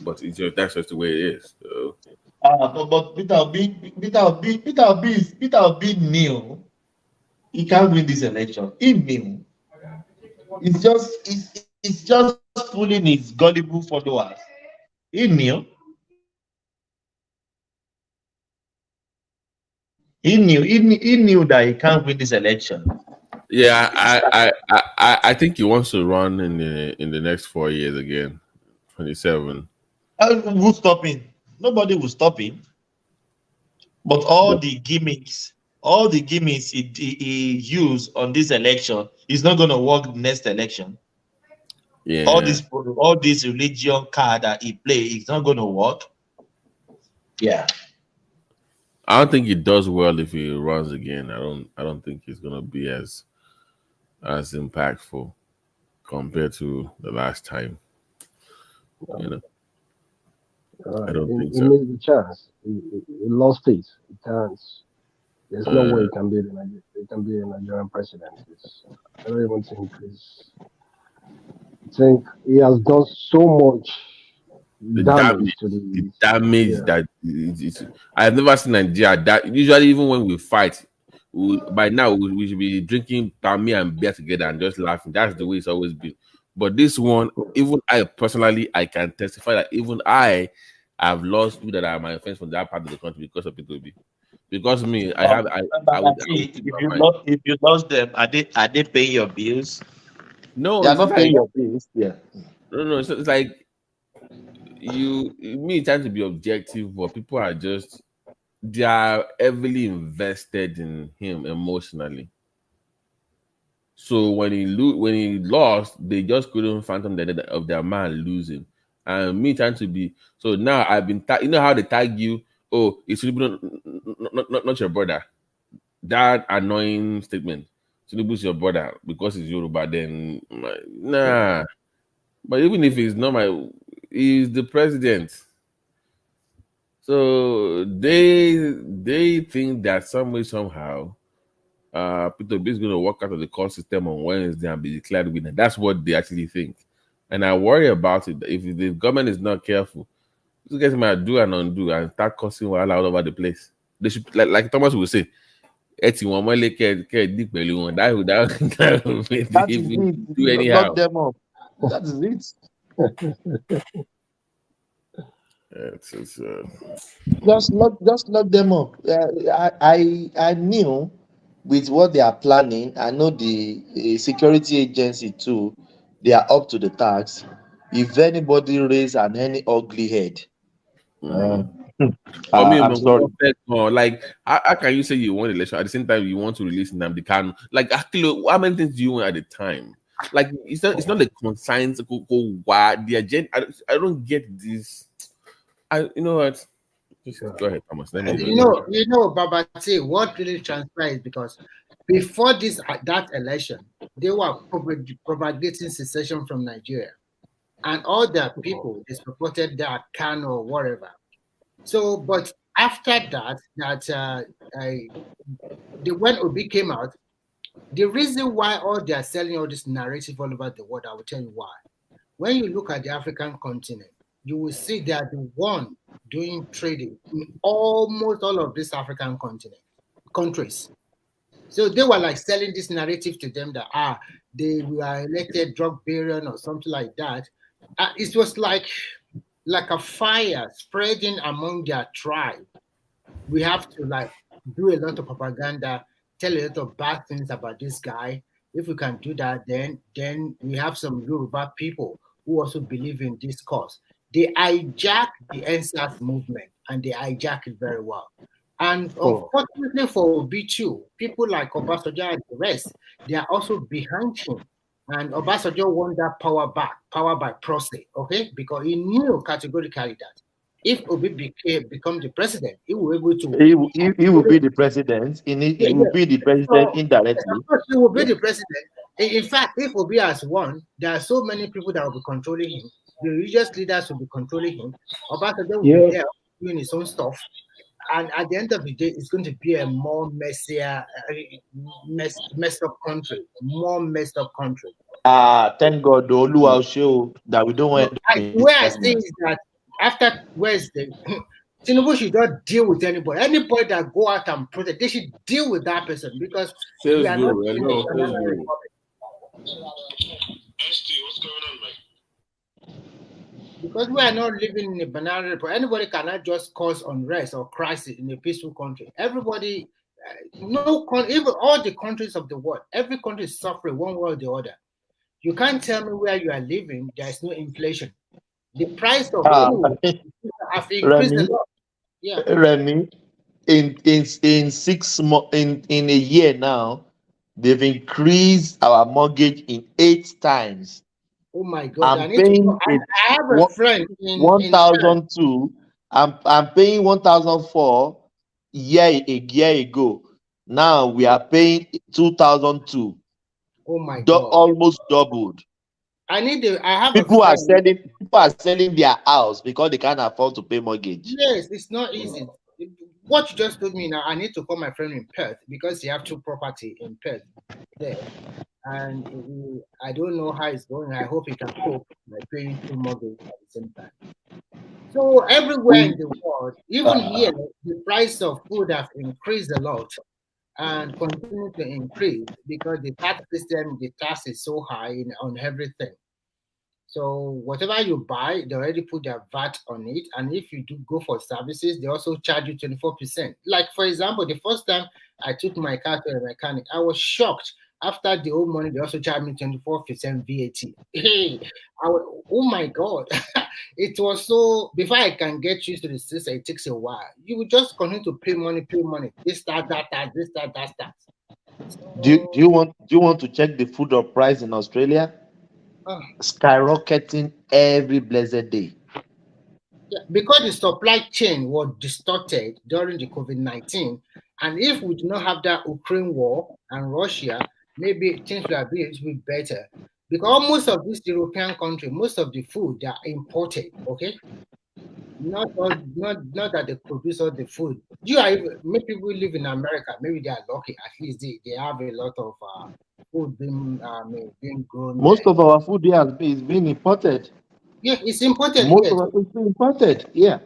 but that's just the way it is. So. But Peter Obi knew he can't win this election. He knew. It's just fooling his gullible followers. He knew. He knew that he can't win this election. Yeah, I think he wants to run in the next 4 years again, 27. Who's stopping? Nobody will stop him. But all the gimmicks he used on this election is not going to work next election. Yeah. All this religion card that he play is not going to work. Yeah. I don't think he does well if he runs again. I don't think he's going to be as impactful compared to the last time. You know. I don't think so. He missed the chance. He lost it. He can't. There's no way he can be a Nigerian president. I don't even think he's. I think he has done so much damage to the damage that I've never seen Nigeria. That usually, even when we fight, by now we should be drinking palmy and beer together and just laughing. That's the way it's always been. But this one, even I personally, I can testify that even I have lost people that are my friends from that part of the country because of P2B. Because me, if you lost them, are they paying your bills? No, they are not paying your bills. Yeah. No. It's like me trying to be objective, but people are just they are heavily invested in him emotionally. So when he lost, they just couldn't fathom the of their man losing. And me trying to be so now I've been you know how they tag you? Oh, it's not your brother. That annoying statement. Tinubu's your brother because he's Yoruba. Then nah. But even if he's not he's the president. So they think that some way somehow. Peter B is going to walk out of the court system on Wednesday and be declared winner. That's what they actually think. And I worry about it. If the government is not careful, these guys might do and undo and start causing all over the place. They should, like Thomas will say, that would do anyhow. Lock them up. That is it. Just lock them up. I knew with what they are planning. I know the security agency too. They are up to the task. If anybody raise any ugly head, I'm sorry. Like, how can you say you want election at the same time you want to release Nnamdi Kanu? Like, how many things do you want at the time? Like, it's not the conscience. The agenda. I don't get this. You know what? Just go ahead, Thomas. You know, Babati, what really transpired because before that election, they were propagating secession from Nigeria, and all their people they supported their Kanu or whatever. So, but after that, when Obi came out, The reason why all they are selling all this narrative all over the world, I will tell you why. When you look at the African continent, you will see they are the one doing trading in almost all of these African countries. So they were like selling this narrative to them that they were elected drug baron or something like that. It was like a fire spreading among their tribe. We have to like do a lot of propaganda, tell a lot of bad things about this guy. If we can do that, then we have some Yoruba people who also believe in this cause. They hijack the NSAS movement, and they hijack it very well. And unfortunately for Obi too, people like Obasanjo and the rest, they are also behind him. And Obasanjo won that power back, power by proxy, okay? Because he knew categorically that if Obi become the president, he will be able to. He will be the president. He will be the president indirectly. Of course, he will be the president. In fact, if Obi has won, there are so many people that will be controlling him. The religious leaders will be controlling him. Obasanjo will be there doing his own stuff. And at the end of the day, it's going to be a more messier, messed up country. More messed up country. Thank God, the Oluwa show that we don't want. Where I say is that after Wednesday, Tinubu should not deal with anybody. Anybody that go out and protest, they should deal with that person because we are not living in a banana republic. Because we are not living in a banana republic. Anybody cannot just cause unrest or crisis in a peaceful country. Everybody, even all the countries of the world, every country is suffering one way or the other. You can't tell me where you are living, there is no inflation. The price of food have increased a lot. Yeah. Remy, in 6 months, in a year now, they've increased our mortgage in 8 times. Oh my God! I have a friend in 1,002. I'm paying 1,004 a year ago. Now we are paying 2,002. Oh my God! Almost doubled. People are selling their house because they can't afford to pay mortgage. Yes, it's not easy. What you just told me now, I need to call my friend in Perth because he have 2 property in Perth there. And I don't know how it's going. I hope he can cope by paying 2 mortgages at the same time. So everywhere in the world, even here, the price of food have increased a lot and continue to increase because the tax system, the tax is so high on everything. So whatever you buy, they already put their VAT on it. And if you do go for services, they also charge you 24%. Like, for example, the first time I took my car to a mechanic, I was shocked. After the old money, they also charged me 24% VAT. Hey, oh my God. It was so, before I can get used to the system, it takes a while. You will just continue to pay money. This, that. So, do you want to check the food price in Australia? Skyrocketing every blessed day. Yeah, because the supply chain was distorted during the COVID-19, and if we do not have that Ukraine war and Russia, maybe things will be a little bit better. Because most of these European countries, most of the food they are imported. Okay, not that they produce all the food. Maybe people live in America. Maybe they are lucky. At least they have a lot of food being grown. Most of our food here is being imported. Yeah, it's imported. Most of it is imported. Yeah.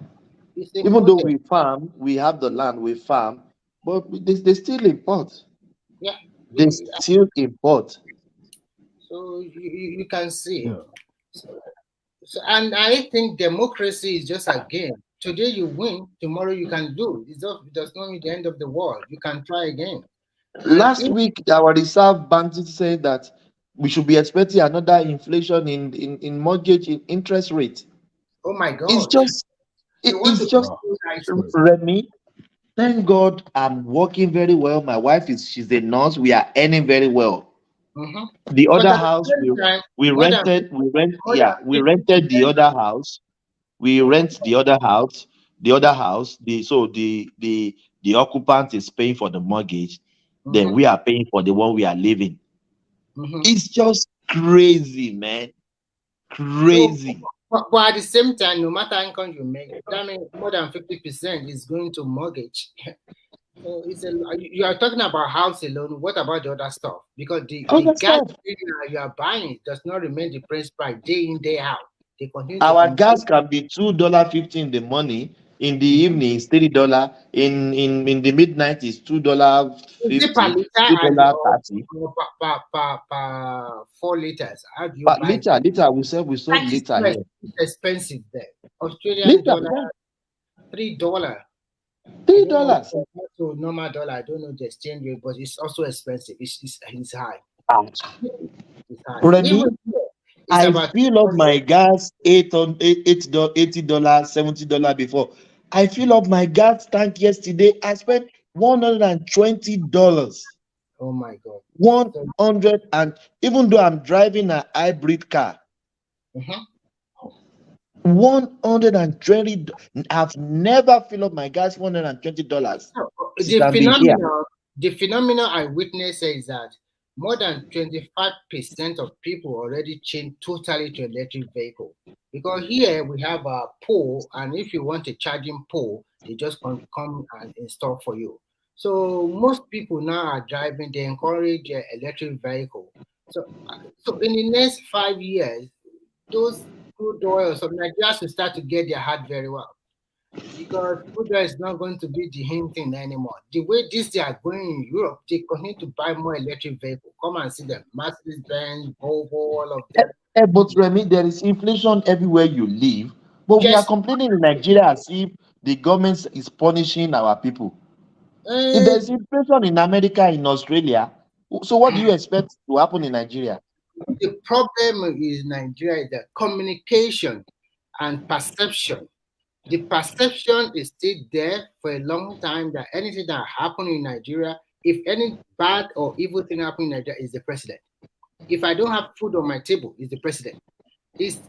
Even though we farm, we have the land, we farm, but they still import. Yeah. They still import. So you can see. Yeah. So, and I think democracy is just a game. Today you win, tomorrow you can lose. It does not mean the end of the world. You can try again. Last week, our Reserve Bank said that we should be expecting another inflation in mortgage interest rate. Oh my God! It's just Remy. Thank God I'm working very well. My wife she's a nurse. We are earning very well. Mm-hmm. The other house we rented the other house. We rent the other house. The occupant is paying for the mortgage. Mm-hmm. Then we are paying for the one we are living. Mm-hmm. It's just crazy, man. Crazy. So, but at the same time, no matter how income you make, that means more than 50% is going to mortgage. So you are talking about house alone. What about the other stuff? Because the gas you are buying does not remain the price day in, day out. They continue Our gas can be $2.50 in the morning. In the evening, it's $3. In the midnight, it's $2.50, $2.30. Per 4 liters. How do you But buy liter, we sold liter here. It's expensive there. Australian dollar, $3. $3. So normal dollar, I don't know the exchange rate, but it's also expensive. It's high. It's high. Remy, I fill up my gas $80, $70 before. I fill up my gas tank yesterday. I spent $120. Oh my God. 100, and even though I'm driving a hybrid car, 120. I've never filled up my gas $120. The phenomenon I witnessed is that more than 25% of people already changed totally to electric vehicle. Because here we have a pole, and if you want a charging pole, they just come and install for you. So most people now are driving, they encourage electric vehicle. So in the next 5 years, those crude oil, so Nigerians will start to get their heart very well. Because crude oil is not going to be the hinting anymore. The way they are going in Europe, they continue to buy more electric vehicles. Come and see them. Mercedes-Benz, Volvo, all of them. But Remy, there is inflation everywhere you live. But we are complaining in Nigeria as if the government is punishing our people. If there's inflation in America, in Australia, so what do you expect to happen in Nigeria? The problem is Nigeria is the communication and perception. The perception is still there for a long time that anything that happened in Nigeria, if any bad or evil thing happened in Nigeria, is the president. If I don't have food on my table, it's the president. If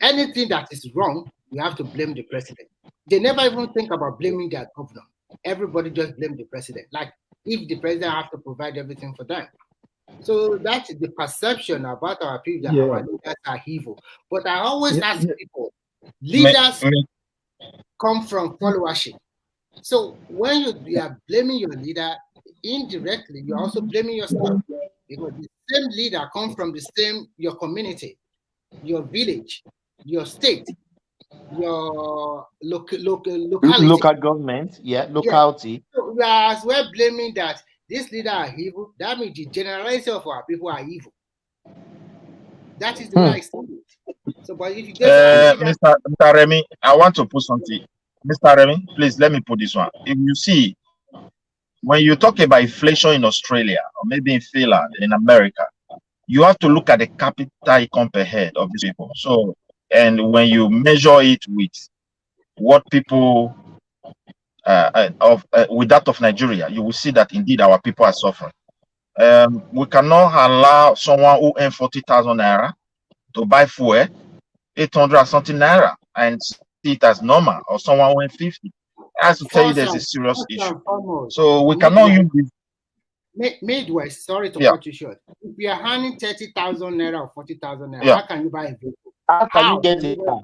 anything that is wrong, you have to blame the president. They never even think about blaming their governor. Everybody just blame the president. Like if the president has to provide everything for them. So that's the perception about our people that our leaders are evil. But I always ask people, leaders come from followership. So when you are blaming your leader, indirectly, you're also blaming yourself. Because the same leader comes from your community, your village, your state, your locality. Local government, locality. Yeah. So we are as well blaming that this leader are evil. That means the generality of our people are evil. That is the way I see it. So, but if you Mr. Remy, I want to put something. Mr. Remy, please let me put this one. If you see, when you talk about inflation in Australia or maybe in Finland, in America, you have to look at the capital income per head of these people. So, and when you measure it with what people with that of Nigeria, you will see that indeed our people are suffering. We cannot allow someone who earns 40,000 naira to buy fuel 800 something naira and see it as normal, or someone who earns 50. I have to tell you there's a serious issue. So we cannot use this. Midwest, sorry to cut you short. If you are earning 30,000 naira or 40,000 naira, how can you buy a vehicle? How can you get a car?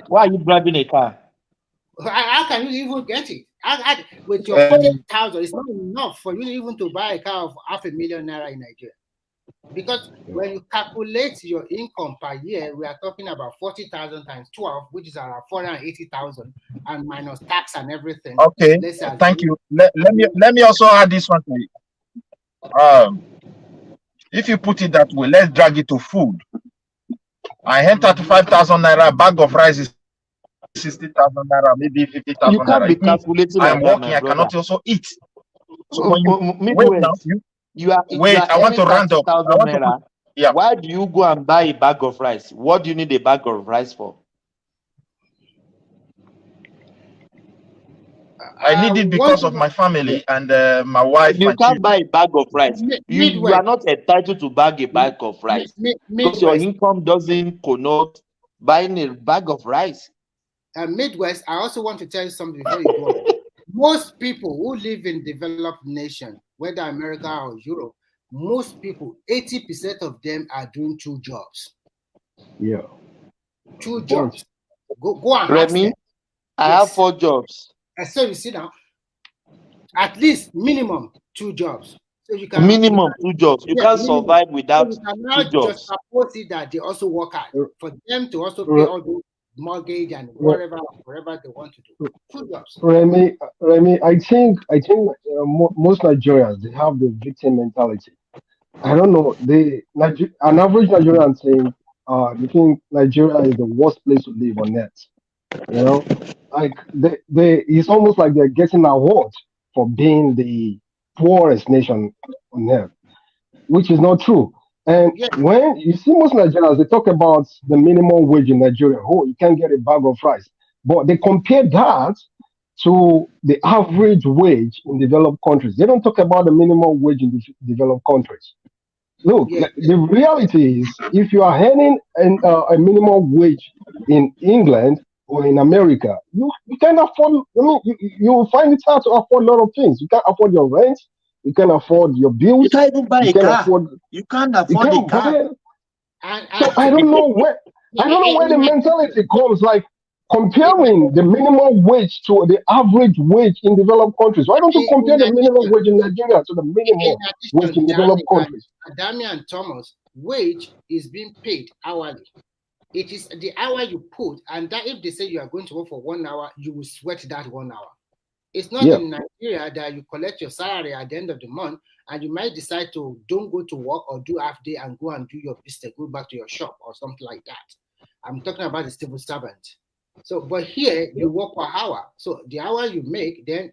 Why are you driving a car? How can you even get it? With your 40,000, it's not enough for you even to buy a car of $500,000 naira in Nigeria. Because when you calculate your income per year, we are talking about 40,000 times 12, which is around 480,000, and minus tax and everything. Okay, thank you. Let me also add this one to you. If you put it that way, let's drag it to food. I had 35,000 naira, a bag of rice is 60,000 naira, maybe 50,000 naira. You can't be calculating. I'm working, I cannot also eat. So when I want to round up. Yeah. Why do you go and buy a bag of rice? What do you need a bag of rice for? I need it because of my family and my wife. You can't buy a bag of rice. You are not entitled to buy a bag of rice because your income doesn't connote buying a bag of rice. Midwest, I also want to tell you something before you go on. Most people who live in developed nations, whether America or Europe, most people, 80% of them are doing 2 jobs. Yeah. 2 jobs. Go and Remy, I have 4 jobs. So you see now, At least minimum 2 jobs. So you can minimum 2 jobs. You can't survive without so 2 jobs. Just suppose it that they also work hard for them to also pay all the mortgage and whatever they want to do. 2 jobs. Remy, I think most Nigerians, they have the victim mentality. I don't know. An average Nigerian think they think Nigeria is the worst place to live on earth. You know, like it's almost like they're getting an award for being the poorest nation on earth, which is not true. And when you see most Nigerians, they talk about the minimum wage in Nigeria. Oh, you can't get a bag of rice, but they compare that to the average wage in developed countries. They don't talk about the minimum wage in developed countries. Look, the reality is, if you are earning a minimum wage in England or in America, you can afford. I mean, you will find it hard to afford a lot of things. You can't afford your rent. You can't afford your bills. You can't even buy a car. You can't afford a car. So I don't know where the mentality comes. Like comparing the minimum wage to the average wage in developed countries. Why don't you compare the minimum wage in Nigeria to the minimum wage in developed countries? Damian Thomas, wage is being paid hourly. It is the hour you put, and that if they say you are going to work for 1 hour, you will sweat that 1 hour. It's not in Nigeria that you collect your salary at the end of the month and you might decide to don't go to work or do half day and go and do your business, go back to your shop or something like that. I'm talking about the civil servant. So, but here you work per hour. So the hour you make, then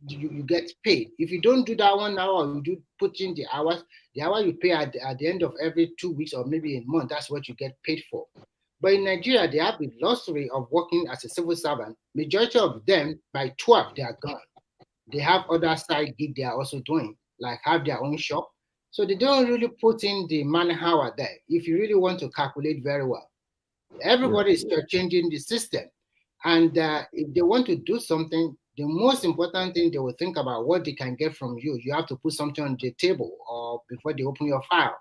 you get paid. If you don't do that 1 hour, you do put in the hour you pay at the end of every 2 weeks or maybe a month, that's what you get paid for. But in Nigeria, they have the luxury of working as a civil servant. Majority of them, by 12, they are gone. They have other side gig they are also doing, like have their own shop. So they don't really put in the man hour there, if you really want to calculate very well. Everybody is changing the system. And if they want to do something, the most important thing they will think about what they can get from you. You have to put something on the table or before they open your file.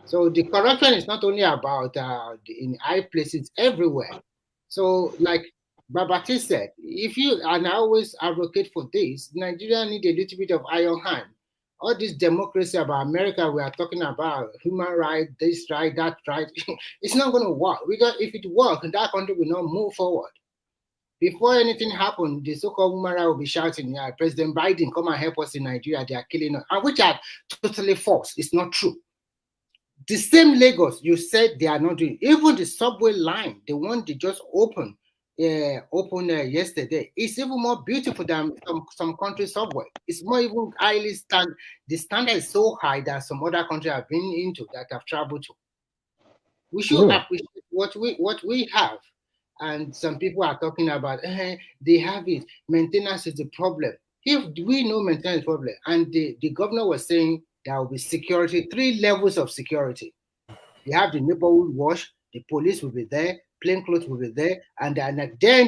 So the corruption is not only about in high places, everywhere. So like Babati said, and I always advocate for this, Nigeria need a little bit of iron hand. All this democracy about America we are talking about, human rights, this right, that right, it's not going to work. If it works, that country will not move forward. Before anything happened, the so-called woman will be shouting, President Biden, come and help us in Nigeria, they are killing us, and which are totally false. It's not true. The same Lagos you said they are not doing. Even the subway line, the one they just opened yesterday, it's even more beautiful than some country subway. It's more even highly standard. The standard is so high that some other countries have been into that have traveled to. We should appreciate what we have. And some people are talking about they have it. Maintenance is the problem. If we know maintenance is the problem, and the governor was saying there will be security, 3 levels of security. You have the neighborhood watch, the police will be there, plainclothes will be there, and then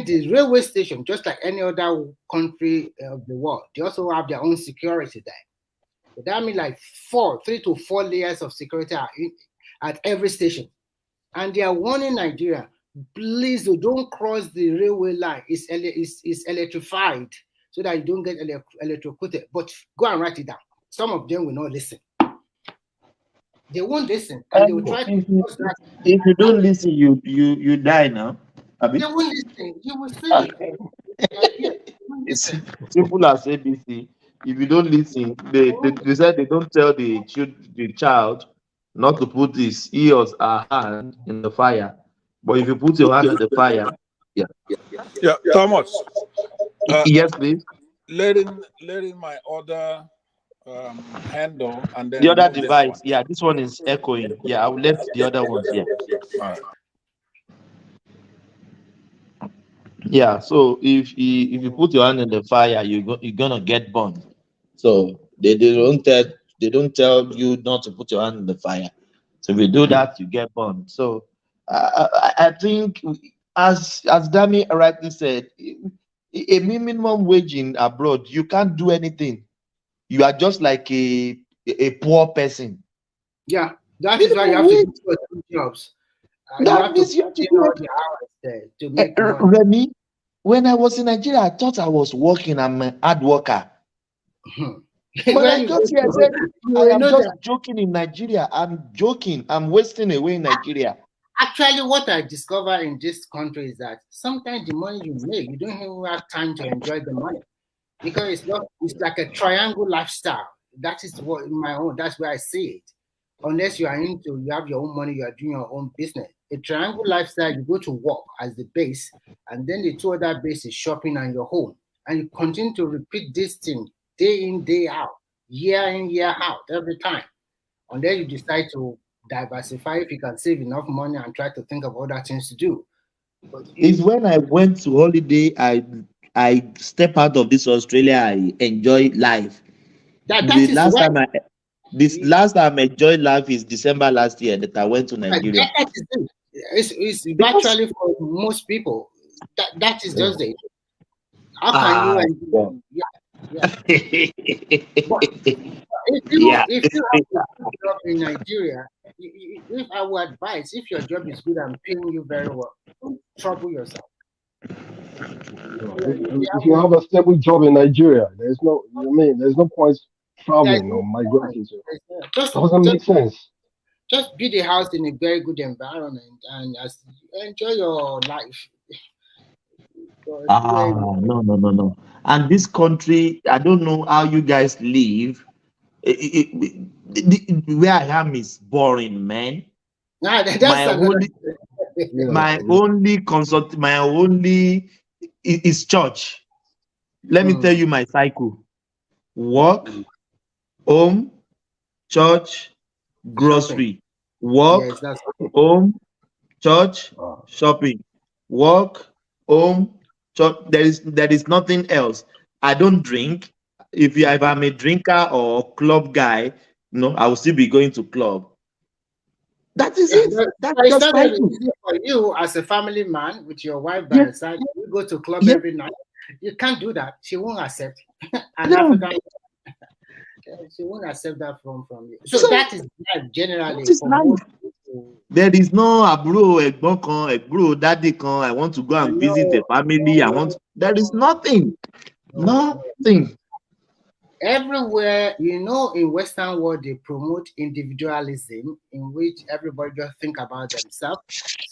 the railway station, just like any other country of the world, they also have their own security there. So that means like 3 to 4 layers of security are at every station. And they are warning Nigeria, please don't cross the railway line. It's electrified so that you don't get electrocuted. But go and write it down. Some of them will not listen. They won't listen, and they will try to. If you don't listen, you die now. They won't listen. You will see. It's simple as ABC. If you don't listen, they said they don't tell the child not to put he or her hand in the fire. But if you put your hand in the fire, yeah, Thomas. Yes, please. Letting my other handle and then the other device. Yeah, this one is echoing. Yeah, I will let the other ones. Yeah. All right. Yeah. So if you put your hand in the fire, you're gonna get burned. So they don't tell you not to put your hand in the fire. So if you do that, you get burned. So I think, as Dami rightly said, a minimum wage in abroad, you can't do anything. You are just like a poor person. Yeah, that is why you have to do 2 jobs. That means you have to do all the hours there to make Remy, when I was in Nigeria, I thought I was working. I'm a hard worker. But I just said I am just joking in Nigeria. I'm joking. I'm wasting away in Nigeria. Actually, what I discover in this country is that sometimes the money you make, you don't even have time to enjoy the money, because it's like a triangle lifestyle. That is what in my own. That's where I see it. Unless you have your own money, you are doing your own business. A triangle lifestyle, you go to work as the base, and then the two other base is shopping and your home, and you continue to repeat this thing day in, day out, year in, year out, every time. And then you decide to diversify if you can save enough money and try to think of other things to do. But it's when I went to holiday, I step out of this Australia, I enjoy life. Last time I enjoyed life is December last year that I went to Nigeria. It's virtually for most people. That is just it. How can you? If you have a good job in Nigeria, if I would advise, if your job is good and paying you very well, don't trouble yourself. If you have a stable job in Nigeria, there's no point traveling or migrating. Doesn't make sense. Just build a house in a very good environment and enjoy your life. No. And this country, I don't know how you guys live. Where I am is boring, man. My only is church. Let me tell you my cycle: work, home, church, grocery. Work, home, church, shopping. Work, home, church. There is nothing else. I don't drink. If I'm a drinker or club guy, no, I will still be going to club. That is it. That's just easy for you as a family man with your wife by your side. You go to club every night. You can't do that. She won't accept. African, she won't accept that from you. So that is life generally. There is no bro, daddy kan. I want to go and visit a family. There is nothing. Nothing. Everywhere, in Western world, they promote individualism, in which everybody just think about themselves,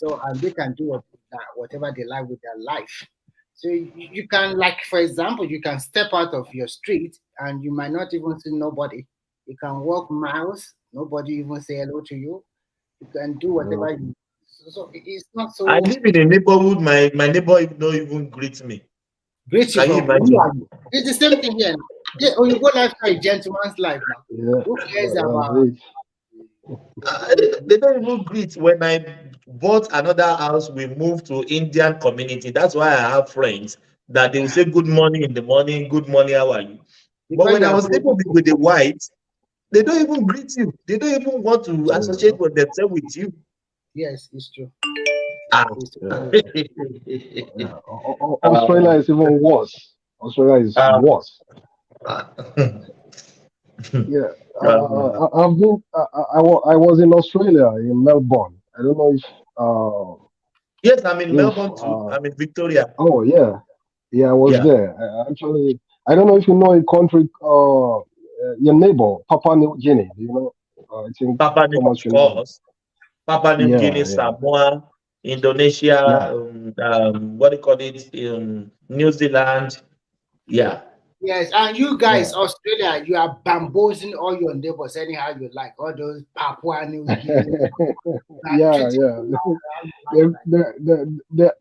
and they can do whatever they like with their life. So you can, like, for example, you can step out of your street and you might not even see nobody. You can walk miles, nobody even say hello to you. You can do whatever you. So it's not so. I live in a neighborhood. My neighbor don't even greet me. Greet you. It's the same thing here. Yeah, you go lifestyle, a gentleman's life now. Yeah. Who cares about? They don't even greet. When I bought another house, we moved to Indian community. That's why I have friends that they will say good morning in the morning, good morning, how are you? But when I was living with the whites, they don't even greet you. They don't even want to associate with themselves with you. Yes, it's true. Australia is even worse. Australia is worse. Yeah, I was in Australia, in Melbourne. I don't know if. Yes, I'm in Melbourne too. I'm in Victoria. Oh yeah, I was there. Actually, I don't know if you know a country. Your neighbor, Papua New Guinea. Do you know? I think Papua New Guinea, Samoa, Indonesia. What do you call it? New Zealand. Yeah. Yes, and you guys, Australia, you are bamboozling all your neighbors anyhow you like. All those Papua New Guinea.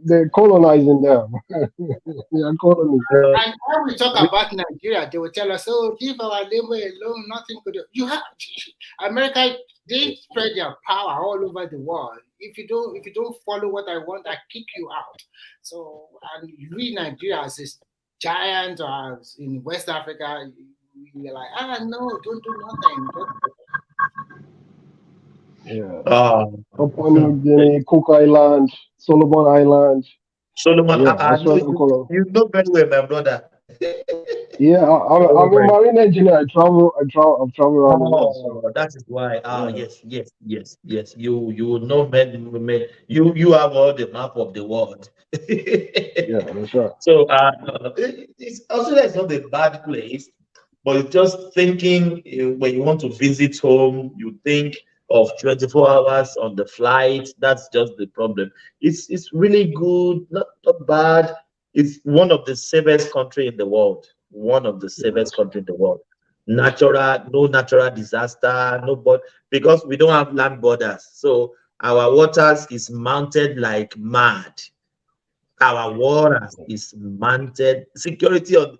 They're colonizing them. They are colonizing. And when we talk about Nigeria, they will tell us, "Oh, leave our neighbor alone. Nothing could do." You have America. They spread their power all over the world. If you don't follow what I want, I kick you out. So, and we Nigeria as giant or in West Africa, you're like, no, don't do nothing. Papua New Guinea, Cook Island, Solomon Island. You know very well, my brother. I'm a marine engineer. I've traveled around the world. That is why. Yes. You know, men. You have all the map of the world. That's right. So Australia is not a bad place. But it's just thinking when you want to visit home, you think of 24 hours on the flight. That's just the problem. It's really good, not bad. It's one of the safest country in the world. One of the safest country in the world. No natural disaster, no, but because we don't have land borders, so our waters is mounted like mad. Our waters is mounted. Security on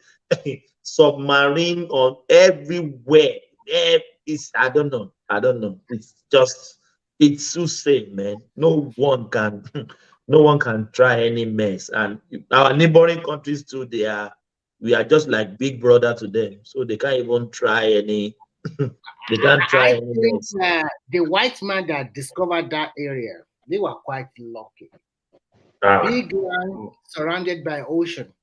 submarine on everywhere. It's I don't know. It's so safe, man. No one can try any mess. And our neighboring countries too, we are just like big brother to them, so they can't even try any. They can't try I any think mess. the white man that discovered that area, they were quite lucky. Big land surrounded by ocean.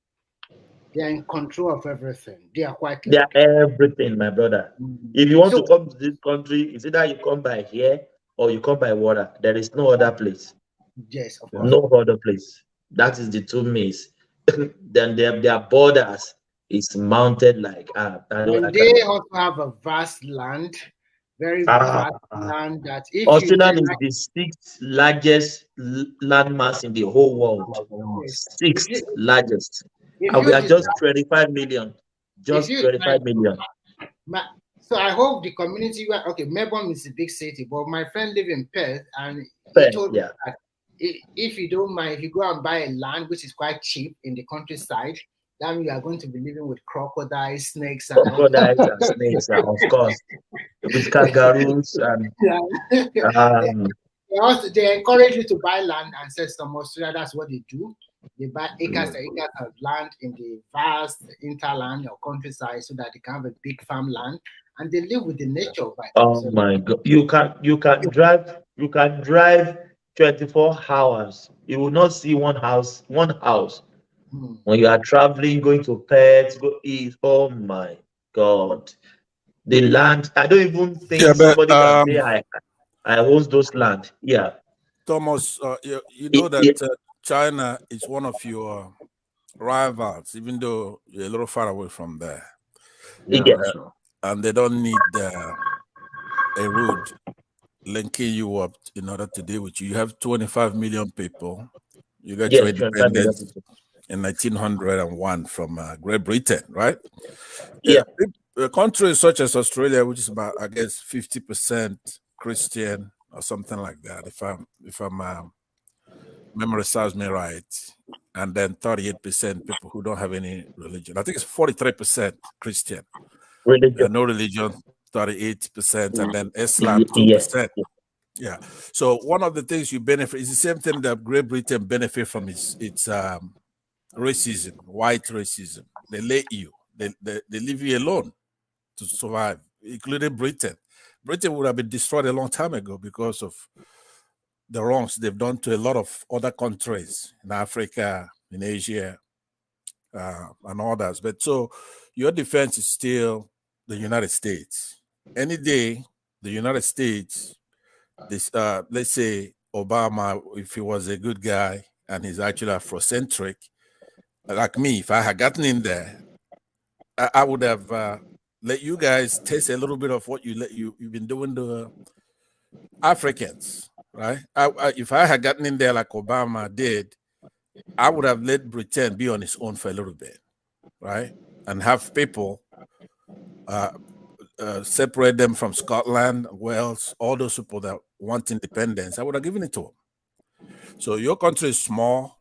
They are in control of everything. They are quite lucky. They are everything, my brother. If you want to come to this country, it's either you come by here or you come by water. There is no other place. Yes, of course. No other place. That is the two means. Then their borders is mounted like and they also have a vast land, very vast land that if Australia is the sixth largest landmass in the whole world. Sixth largest. And we are just 25 million. Just 25 million. So I hope the community, okay, Melbourne is a big city, but my friend lives in Perth, and he told me that if you don't mind, if you go and buy a land which is quite cheap in the countryside, then you are going to be living with crocodiles, snakes, and snakes, of course, with kangaroos and. They encourage you to buy land and sell some Australia. That's what they do. They buy acres and acres of land in the vast interland or countryside so that they can have a big farmland and they live with the nature. Oh my God! You can drive 24 hours. You will not see one house. When you are traveling, going to Perth, go east. Oh my God! The land. I don't even think somebody can say I own those land. Yeah. Thomas, you know that China is one of your rivals, even though you're a little far away from there. And they don't need a road linking you up in order to deal with you. You have 25 million people. You got your independence in 1901 from Great Britain, right? Yeah. A country such as Australia, which is about, I guess, 50% Christian or something like that, if I'm memory serves me right, and then 38% people who don't have any religion. I think it's 43% Christian, no religion, 38%, and then Islam 2%. Yeah. So one of the things you benefit is the same thing that Great Britain benefit from its racism, white racism. They leave you alone to survive, including Britain. Britain would have been destroyed a long time ago because of the wrongs they've done to a lot of other countries in Africa, in Asia, and others. But so your defense is still the United States. Any day, the United States, let's say Obama, if he was a good guy and he's actually Afrocentric, like me, if I had gotten in there, I would have let you guys taste a little bit of what you've been doing to Africans. Right? If I had gotten in there like Obama did, I would have let Britain be on its own for a little bit, right? And have people separate them from Scotland, Wales, all those people that want independence. I would have given it to them. So your country is small.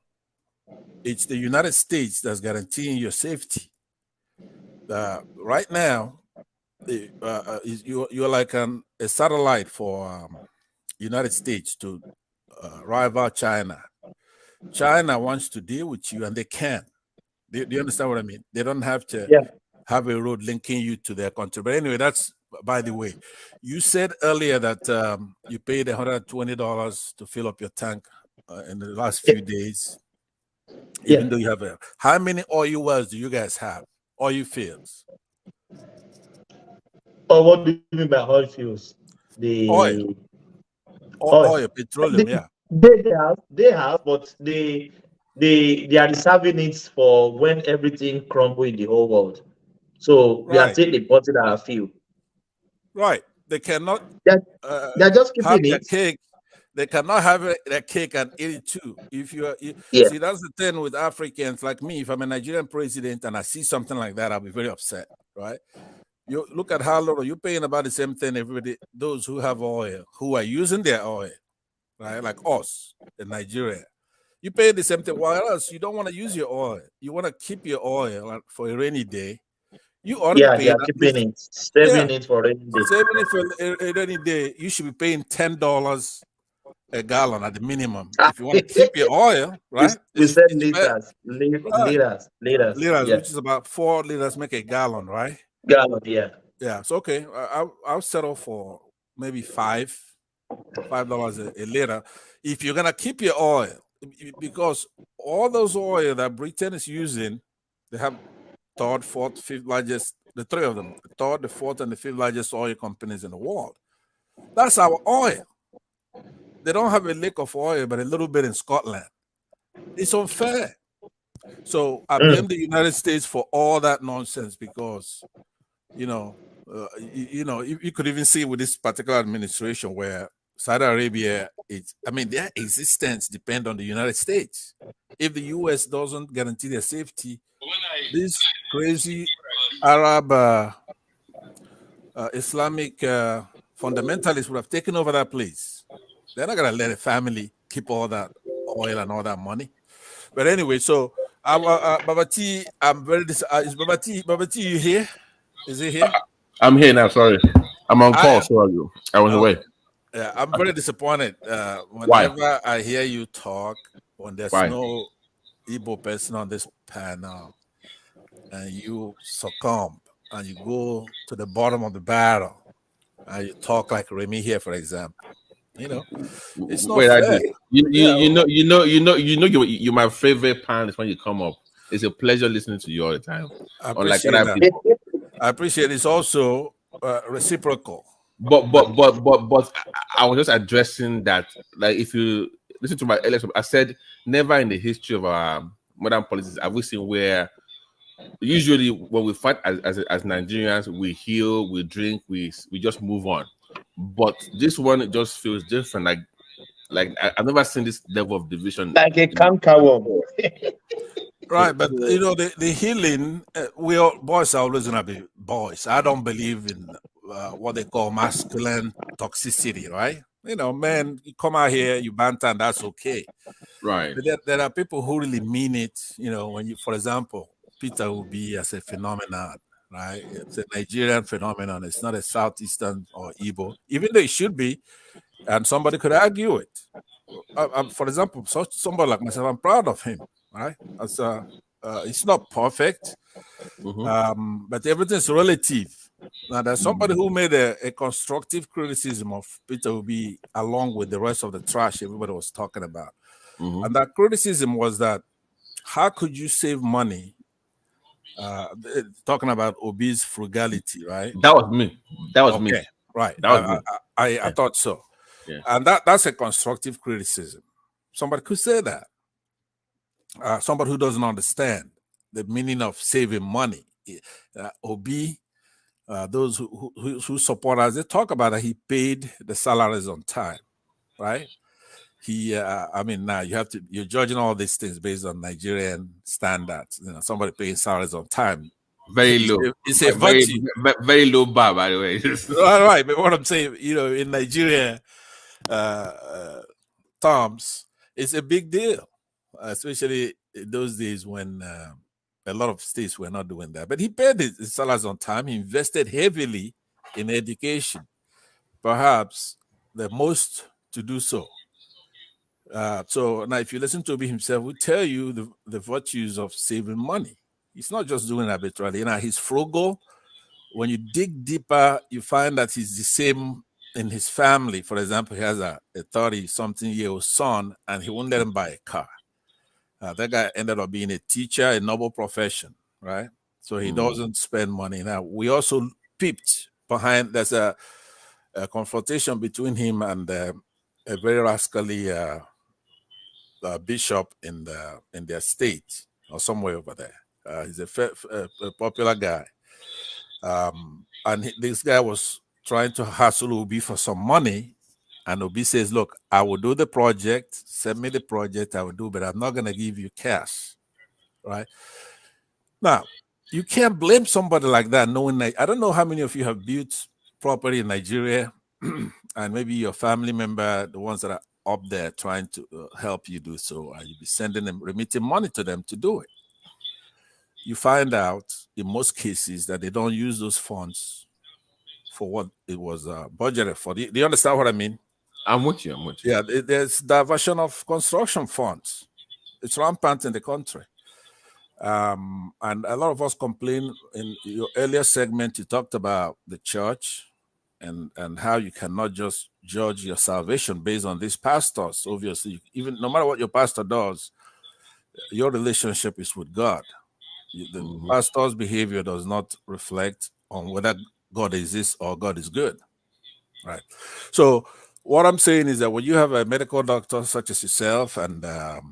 It's the United States that's guaranteeing your safety. Right now, you're like a satellite for United States to rival China. China wants to deal with you, and they can. Do you understand what I mean? They don't have to have a road linking you to their country. But anyway, that's by the way. You said earlier that you paid $120 to fill up your tank in the last few days. Even though you have how many oil wells do you guys have? Oil fields? Oh, what do you mean by oil fields? Oil, petroleum, They have, but they are reserving it for when everything crumbles in the whole world. So we are still importing our fuel. Right. They cannot they're just have keeping their it. cake. They cannot have their cake and eat it too. If Yeah. See, that's the thing with Africans like me. If I'm a Nigerian president and I see something like that, I'll be very upset, right? You look at how little you're paying about the same thing everybody, those who have oil, who are using their oil, right? Like us in Nigeria. You pay the same thing. While else you don't want to use your oil. You want to keep your oil for a rainy day. You ought to be They paying are keeping it, saving it for rainy day. Saving it for a rainy day. You should be paying $10 a gallon at the minimum if you want to keep your oil, right? We said liters, liters, yeah. Which is about 4 liters make a gallon, right? Gallon, yeah. Yeah, so okay, I'll settle for maybe $5 a liter if you're gonna keep your oil, because all those oil that Britain is using, they have third, fourth, fifth largest, the three of them, the third, the fourth, and the fifth largest oil companies in the world. That's our oil. They don't have a lick of oil, but a little bit in Scotland. It's unfair. So I blame the United States for all that nonsense because, you could even see with this particular administration where Saudi Arabia, their existence depends on the United States. If the U.S. doesn't guarantee their safety, these crazy Arab Islamic fundamentalists would have taken over that place. They're not going to let a family keep all that oil and all that money. But anyway, so Babati, I'm very is Babati, you here? Is he here? I'm here now. Sorry, I'm on call. So I was away. Yeah, I'm very disappointed. Whenever I hear you talk, when there's no Igbo person on this panel, and you succumb and you go to the bottom of the barrel, and you talk like Remy here, for example. It's not fair. You're my favorite panelist when you come up. It's a pleasure listening to you all the time. I appreciate that. I appreciate it's also reciprocal. But I was just addressing that. Like, if you listen to my earlier, I said never in the history of modern politics have we seen where usually when we fight as Nigerians, we heal, we drink, we just move on. But this one just feels different. Like I've never seen this level of division. Like a cankerworm. Right, but the healing, boys are always gonna be boys. I don't believe in what they call masculine toxicity, right? Men, you come out here, you banter, and that's okay. Right. But there are people who really mean it. When you, for example, Peter Obi as a phenomenon, right? It's a Nigerian phenomenon. It's not a Southeastern or Igbo, even though it should be, and somebody could argue it. For example, somebody like myself, I'm proud of him, right? It's not perfect, but everything's relative. Now, there's somebody who made a constructive criticism of Peter Obi along with the rest of the trash everybody was talking about. And that criticism was that, how could you save money? Talking about Obi's frugality, right? That was me. Right. That was me. I thought so. Yeah. And that's a constructive criticism. Somebody could say that. Somebody who doesn't understand the meaning of saving money. Obi, those who support us, they talk about that he paid the salaries on time, right? Now you're judging all these things based on Nigerian standards. Somebody paying salaries on time. Very low. It's a virtue. Very low bar, by the way. All right, but what I'm saying, in Nigeria terms, it's a big deal, especially in those days when a lot of states were not doing that. But he paid his salaries on time. He invested heavily in education, perhaps the most to do so. So now, if you listen to Obi himself, will tell you the virtues of saving money. He's not just doing it arbitrarily. He's frugal. When you dig deeper, you find that he's the same in his family. For example, he has a 30-something-year-old son, and he won't let him buy a car. That guy ended up being a teacher, a noble profession, right? So he doesn't spend money. Now, we also peeped behind. There's a confrontation between him and a very rascally bishop in their state or somewhere over there. He's a popular guy. And this guy was trying to hassle Obi for some money. And Obi says, look, I will do the project, send me the project, I will do, but I'm not going to give you cash, right? Now, you can't blame somebody like that knowing that, I don't know how many of you have built property in Nigeria and maybe your family member, the ones that are up there trying to help you do so, and you'll be sending them, remitting money to them to do it. You find out in most cases that they don't use those funds for what it was budgeted for. Do you understand what I mean? I'm with you. Yeah, there's diversion of construction funds. It's rampant in the country. And a lot of us complain. In your earlier segment, you talked about the church and how you cannot just judge your salvation based on these pastors. Obviously, even no matter what your pastor does, your relationship is with God. The pastor's behavior does not reflect on whether God exists or God is good, right? So what I'm saying is that when you have a medical doctor such as yourself and the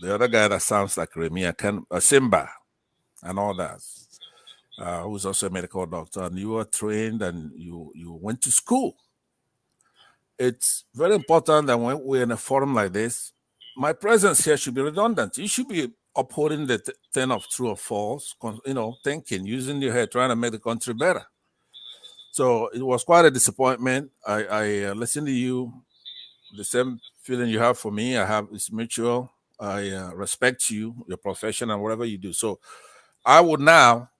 other guy that sounds like Remy, Simba and all that, who's also a medical doctor, and you are trained and you went to school, it's very important that when we're in a forum like this, my presence here should be redundant. You should be upholding the 10 of true or false, thinking, using your head, trying to make the country better. So it was quite a disappointment. I listened to you. The same feeling you have for me, I have, it's mutual. I respect you, your profession, and whatever you do. So I would now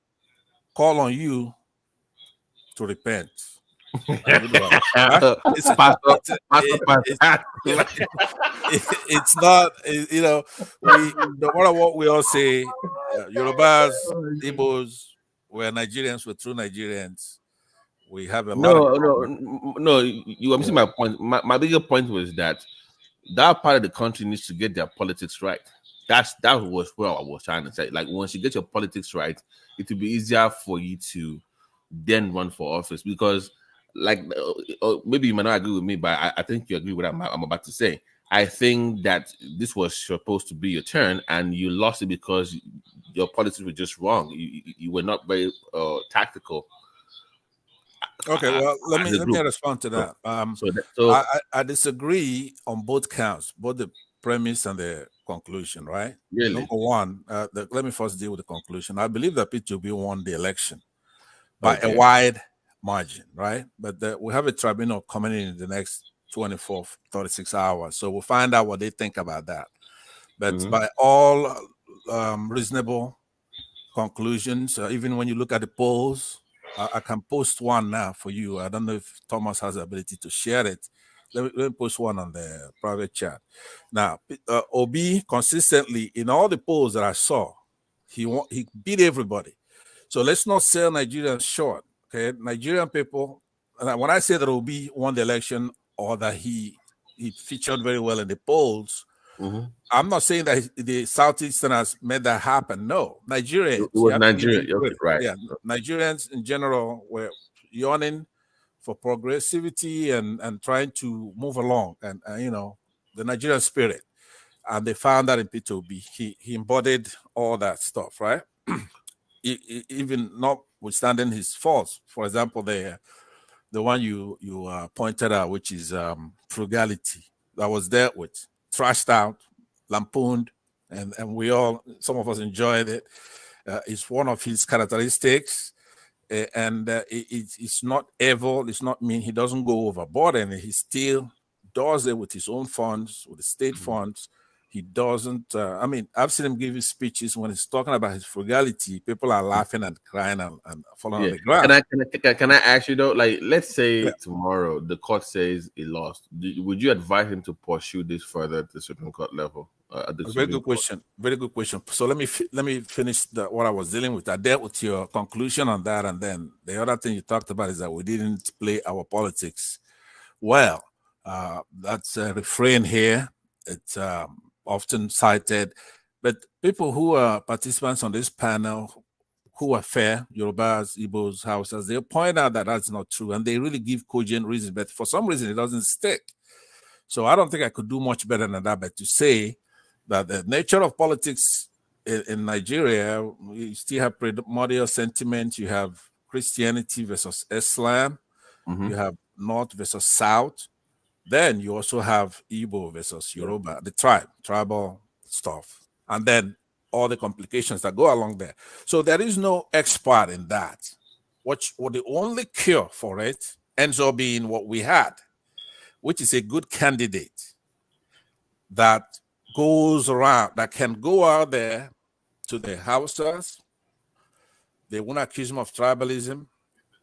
call on you to repent. It's not, no matter what we all say, Yorubas, Igbos, we're Nigerians, we're true Nigerians. We have a lot No, you are missing my point. My bigger point was that part of the country needs to get their politics right. That was what I was trying to say. Like, once you get your politics right, it will be easier for you to then run for office, because maybe you might not agree with me, but I think you agree with what I'm about to say. I think that this was supposed to be your turn and you lost it because your politics were just wrong. You were not very tactical. Okay, well, let me respond to that. I disagree on both counts, both the premise and the conclusion, right? Really? Number one, let me first deal with the conclusion. I believe that P2B won the election by a wide margin, right? But we have a tribunal coming in the next 24, 36 hours. So we'll find out what they think about that. But by all reasonable conclusions, even when you look at the polls, I can post one now for you. I don't know if Thomas has the ability to share it. Let me post one on the private chat. Now, Obi consistently, in all the polls that I saw, he beat everybody. So let's not sell Nigerians short. Okay, Nigerian people, when I say that Obi won the election or that he featured very well in the polls, I'm not saying that the Southeasterners made that happen. No, Nigerians. It was Nigeria, right? Yeah, Nigerians in general were yearning for progressivity and trying to move along, and the Nigerian spirit, and they found that in P2B. He embodied all that stuff, right? Even notwithstanding his faults. For example, the one you pointed out, which is frugality, that was dealt with, trashed out, lampooned, and some of us enjoyed it. It's one of his characteristics, and it's not evil, it's not mean. He doesn't go overboard, and he still does it with his own funds, with the state funds. He doesn't, I've seen him give his speeches when he's talking about his frugality. People are laughing and crying and falling on the ground. Can I ask you though, like, let's say tomorrow the court says he lost. Would you advise him to pursue this further at the Supreme Court level? Very good question. Very good question. So let me finish what I was dealing with. I dealt with your conclusion on that, and then the other thing you talked about is that we didn't play our politics well. That's a refrain here. It's often cited, but people who are participants on this panel who are fair, Yorubas, Igbos, Hausas, they point out that that's not true, and they really give cogent reasons, but for some reason it doesn't stick. So I don't think I could do much better than that, but to say that the nature of politics in Nigeria, you still have primordial sentiment. You have Christianity versus Islam. You have North versus South. Then you also have Igbo versus Yoruba, the tribal stuff. And then all the complications that go along there. So there is no expert in that. What the only cure for it ends up being what we had, which is a good candidate that goes around, that can go out there to the houses. They won't accuse him of tribalism.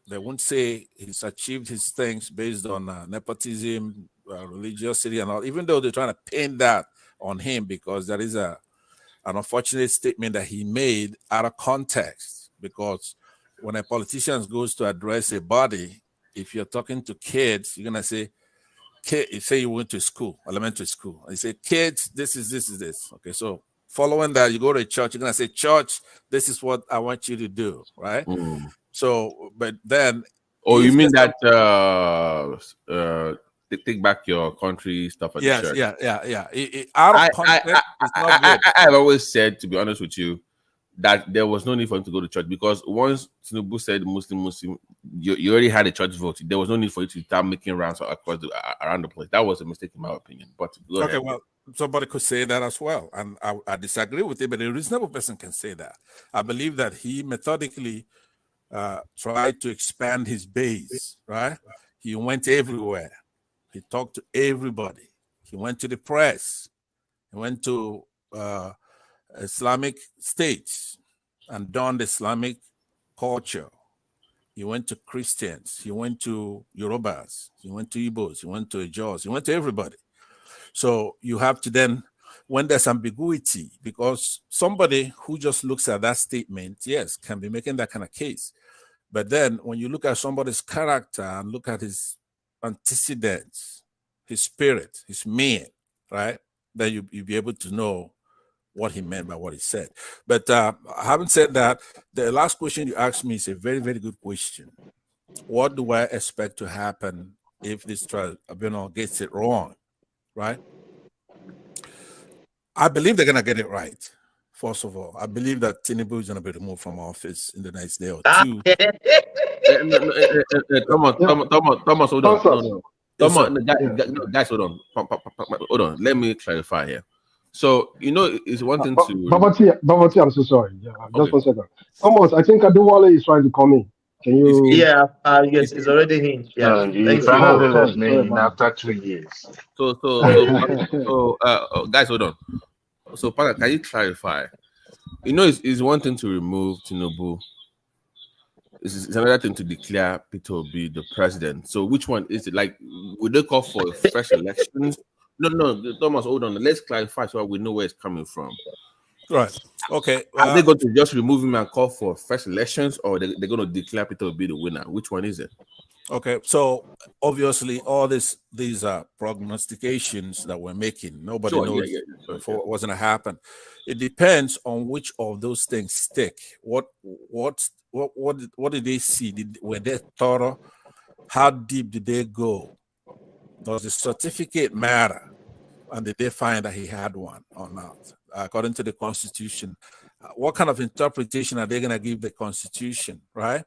They won't say he's achieved his things based on nepotism, religiosity, and all, even though they're trying to pin that on him because there is an unfortunate statement that he made out of context. Because when a politician goes to address a body, if you're talking to kids, you're going to say, say you went to school, elementary school, and you say, kids, this is this. Okay, so following that, you go to a church, you're going to say, church, this is what I want you to do, right? So, but then... Oh, you mean that they take back your country stuff at the church? Yeah. Out of context, it's not good. I've always said, to be honest with you, that there was no need for him to go to church because once Tinubu said Muslim, you already had a church vote. There was no need for you to start making rounds across around the place. That was a mistake in my opinion. But okay, well, somebody could say that as well, and I disagree with it. But a reasonable person can say that. I believe that he methodically tried to expand his base. Right? He went everywhere. He talked to everybody. He went to the press. He went to Islamic states and donned Islamic culture. He went to Christians. He went to Yorubas. He went to Igbos. He went to Jaws. He went to everybody. So you have to then, when there's ambiguity, because somebody who just looks at that statement, yes, can be making that kind of case. But then when you look at somebody's character and look at his antecedents, his spirit, his mean, right? Then you'll be able to know what he meant by what he said. But having said that, the last question you asked me is a very, very good question. What do I expect to happen if this tribunal gets it wrong, right? I believe they're going to get it right. First of all, I believe that Tinubu is going to be removed from office in the next day or two. Thomas, hold on. Guys, hold on. Let me clarify here. So, it's one thing to... Babati, I'm so sorry. Yeah, just 1 second. Thomas, I think Adewale is trying to come in. Can you... Yeah, yes, it's already in. Yeah, he finally left me after 2 years. So, guys, hold on. So, Pata, can you clarify? It's one thing to remove Tinubu. It's another thing to declare Peter Obi the president. So, which one is it? Like, would they call for fresh elections? No, Thomas, hold on. Let's clarify so we know where it's coming from. Right. Okay. Are they going to just remove him and call for fresh elections, or they're going to declare Peter Obi the winner? Which one is it? Okay. So obviously, all these are prognostications that we're making. Nobody knows before what's going to happen. It depends on which of those things stick. What did they see? Were they thorough? How deep did they go? Does the certificate matter? And did they find that he had one or not? According to the Constitution, what kind of interpretation are they going to give the Constitution, right?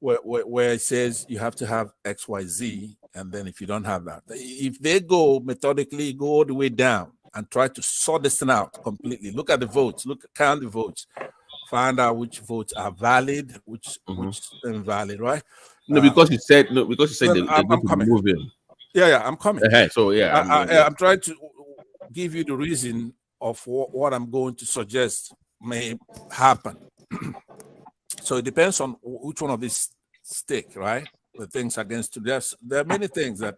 Where it says you have to have X, Y, Z, and then if you don't have that. If they go methodically, go all the way down and try to sort this thing out completely, look at the votes, count the votes, find out which votes are valid, which invalid, right? Because you said they're going to remove him. Yeah, I'm coming. So I'm trying to give you the reason of what I'm going to suggest may happen. So it depends on which one of these stick, right? The things against there are many things that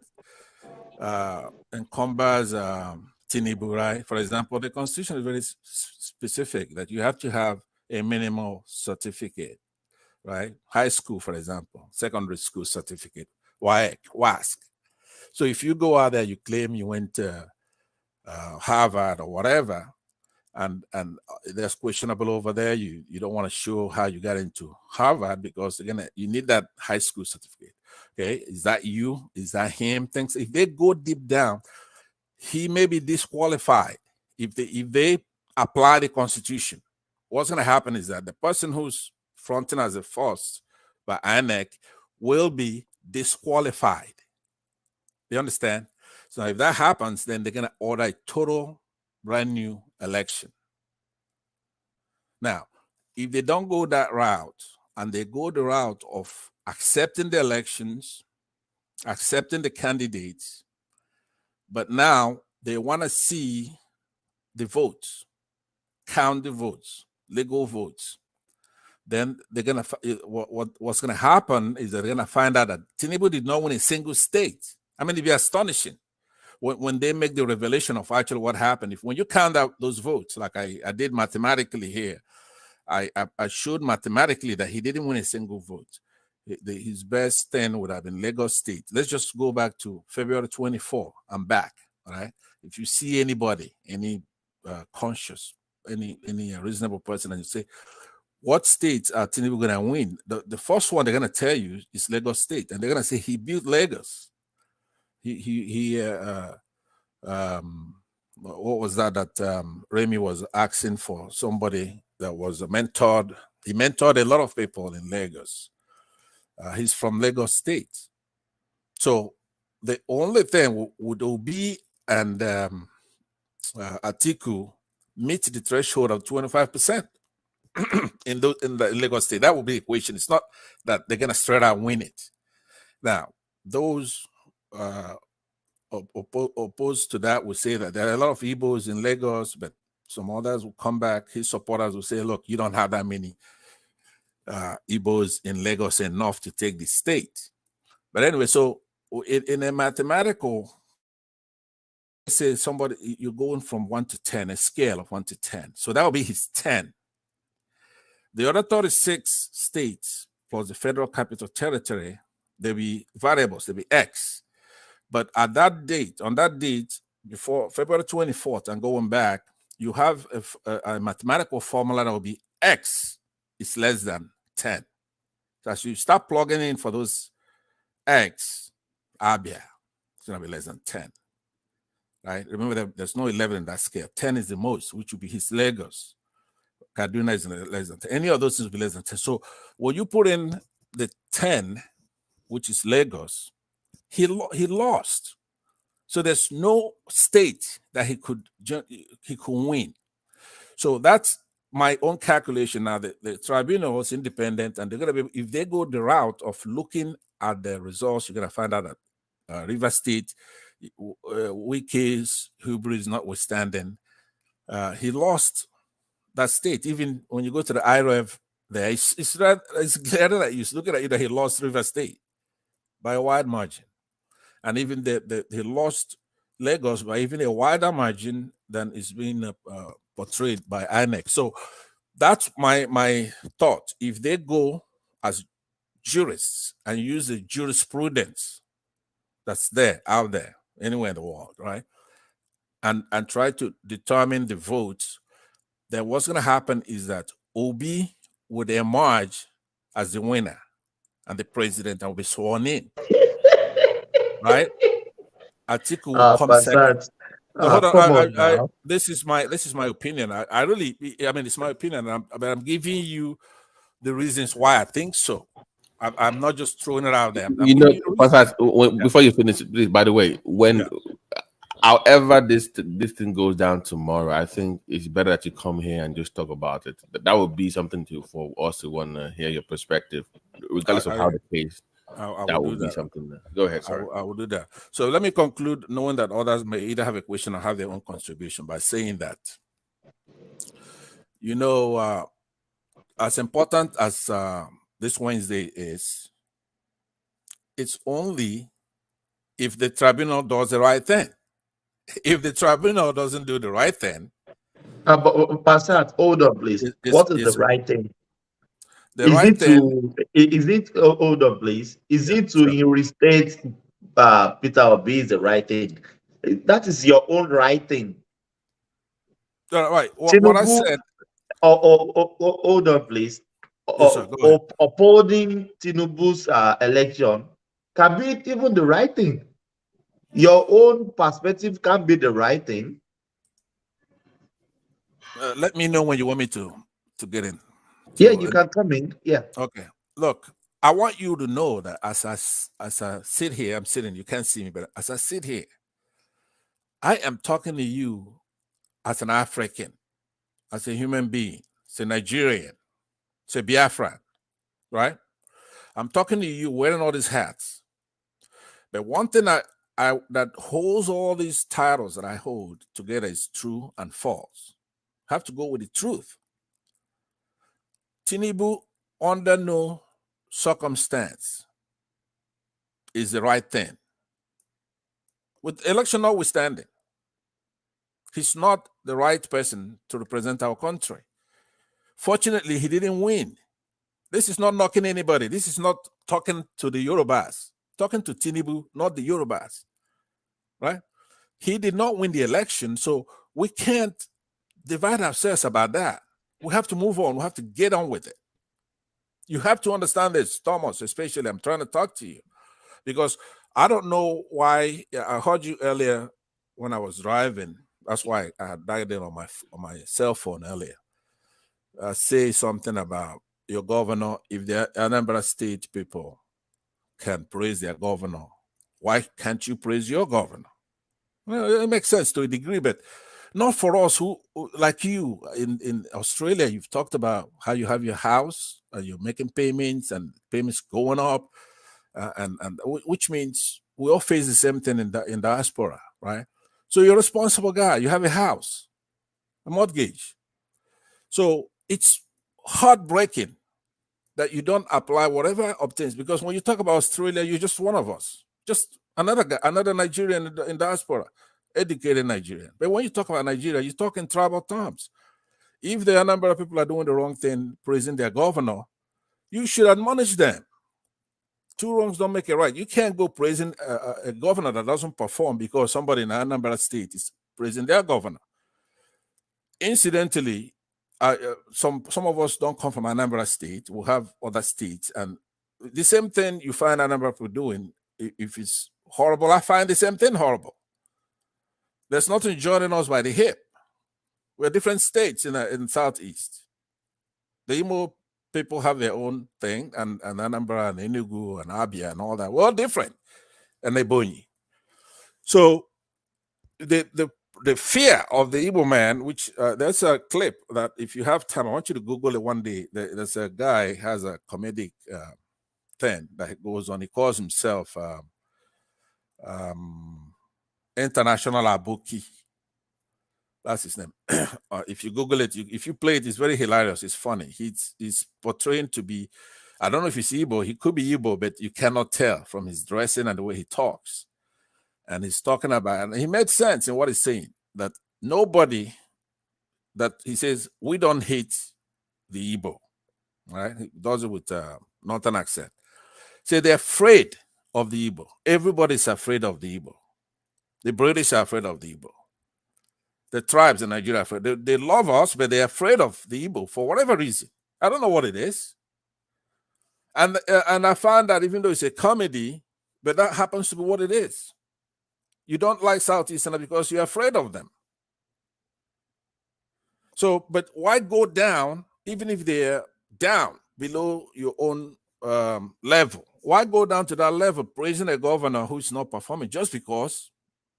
encumbers Tinubu, right? For example, the Constitution is very specific that you have to have a minimal certificate, right? High school, for example, secondary school certificate, WASC. So if you go out there, you claim you went to Harvard or whatever, and there's questionable over there, you don't want to show how you got into Harvard because you need that high school certificate. Okay, is that you? Is that him? Things. If they go deep down, he may be disqualified if they apply the Constitution. what's going to happen is that the person who's fronting as a first by INEC will be disqualified. You understand? So if that happens, then they're going to order a total brand new election. Now, if they don't go that route and they go the route of accepting the elections, accepting the candidates, but now they want to see the votes, count the votes, legal votes, then they're going to, what's going to happen is they're going to find out that Tinubu did not win a single state. I mean, it'd be astonishing when they make the revelation of actually what happened. When you count out those votes, like I did mathematically here, I showed mathematically that he didn't win a single vote. His best 10 would have been Lagos State. Let's just go back to February 24. I'm back, all right? If you see anybody, any conscious, any reasonable person, and you say, what states are Tinubu going to win? The first one they're going to tell you is Lagos State, and they're going to say he built Lagos. What was that Remy was asking for? Somebody that was mentored. He mentored a lot of people in Lagos. He's from Lagos State. So the only thing would Obi and Atiku meet the threshold of 25% in the Lagos State. That would be the equation. It's not that they're going to straight out win it. Now, those opposed to that will say that there are a lot of Igbos in Lagos, but some others will come back. His supporters will say, look, you don't have that many Igbos in Lagos enough to take the state. But anyway, so in a mathematical, say somebody, you're going from 1 to 10, a scale of 1 to 10. So that will be his 10. The other 36 states plus the Federal Capital Territory, they'll be variables, they'll be X. But at that date, on that date, before February 24th and going back, you have a mathematical formula that will be X is less than 10. So as you start plugging in for those X, Abia, it's going to be less than 10. Right? Remember that there's no 11 in that scale. 10 is the most, which would be his Lagos. Kaduna is less than 10. Any of those things will be less than 10. So when you put in the 10, which is Lagos, he lost. So there's no state that he could win. So that's my own calculation. Now the tribunal was independent, and they're gonna be, if they go the route of looking at the results, you're gonna find out that River State, Wike's hubris notwithstanding, he lost that state. Even when you go to the IREV there, it's clear that you look at it that he lost River State by a wide margin. And even he lost Lagos by even a wider margin than is being portrayed by INEC. So that's my thought. If they go as jurists and use the jurisprudence that's out there, anywhere in the world, right? And try to determine the votes, then what's going to happen is that Obi would emerge as the winner and the president will be sworn in. Right? Atiku will come second. So hold on. This is my opinion. I mean, it's my opinion, but I'm giving you the reasons why I think so. I'm not just throwing it out there. Before you finish, please, by the way, however this thing goes down tomorrow, I think it's better that you come here and just talk about it. That would be something for us to want to hear your perspective, regardless of how the case. That would be something. Go ahead. Sorry. I will do that. So let me conclude, knowing that others may either have a question or have their own contribution, by saying that, as important as this Wednesday is, it's only if the tribunal does the right thing. If the tribunal doesn't do the right thing, Pastor, hold on, please. What is the right thing? Hold on, please. Is it to restate Peter Obi is the right thing? That is your own right thing. Right. What I said. Hold on, please. Upholding Tinubu's election can be even the right thing. Your own perspective can be the right thing. Let me know when you want me to to get in? Yeah, you can come in. Yeah. Okay. Look, I want you to know that as I sit here, I'm sitting, you can't see me, but as I sit here, I am talking to you as an African, as a human being, as a Nigerian, as a Biafran, right? I'm talking to you wearing all these hats. But one thing that holds all these titles that I hold together is true and false. I have to go with the truth. Tinubu, under no circumstance, is the right thing. With election notwithstanding, he's not the right person to represent our country. Fortunately, he didn't win. This is not knocking anybody. This is not talking to the Yorubas. Talking to Tinubu, not the Yorubas, right? He did not win the election, so we can't divide ourselves about that. We have to move on. We have to get on with it. You have to understand this, Thomas, especially. I'm trying to talk to you because I don't know why. I heard you earlier when I was driving. That's why I had dialed in on my cell phone earlier. Say something about your governor. If the Anambra State people can praise their governor, why can't you praise your governor? Well, it makes sense to a degree, but not for us who like you in Australia. You've talked about how you have your house, you're making payments, and payments going up, and which means we all face the same thing in diaspora, right? So you're a responsible guy. You have a house, a mortgage. So it's heartbreaking that you don't apply whatever obtains, because when you talk about Australia, you're just one of us, just another guy, another Nigerian in diaspora, educated Nigerian. But when you talk about Nigeria, you talk in tribal terms. If there are a number of people are doing the wrong thing, praising their governor, you should admonish them. Two wrongs don't make it right. You can't go praising a governor that doesn't perform because somebody in Anambra State is praising their governor. Incidentally, some of us don't come from Anambra State. We have other states, and the same thing you find Anambra people doing. If it's horrible, I find the same thing horrible. There's nothing joining us by the hip. We're different states in Southeast. The Imo people have their own thing, and Anambra and Enugu and Abia and all that. We're all different, and Ebonyi. So the fear of the Igbo man, which there's a clip that if you have time, I want you to Google it one day. There's a guy has a comedic thing that goes on. He calls himself International Abuki. That's his name. If you Google it, if you play it, it's very hilarious. It's funny. He's portraying to be, I don't know if he's Igbo. He could be Igbo, but you cannot tell from his dressing and the way he talks. And he's talking about, and he made sense in what he's saying, that nobody, that he says, we don't hate the Igbo, right? He does it with northern accent. So they're afraid of the Igbo. Everybody's afraid of the Igbo. The British are afraid of the Igbo. The tribes in Nigeria are afraid. They love us, but they're afraid of the Igbo for whatever reason. I don't know what it is. And I found that even though it's a comedy, but that happens to be what it is. You don't like Southeasterners because you're afraid of them. So, but why go down, even if they're down below your own level? Why go down to that level praising a governor who's not performing just because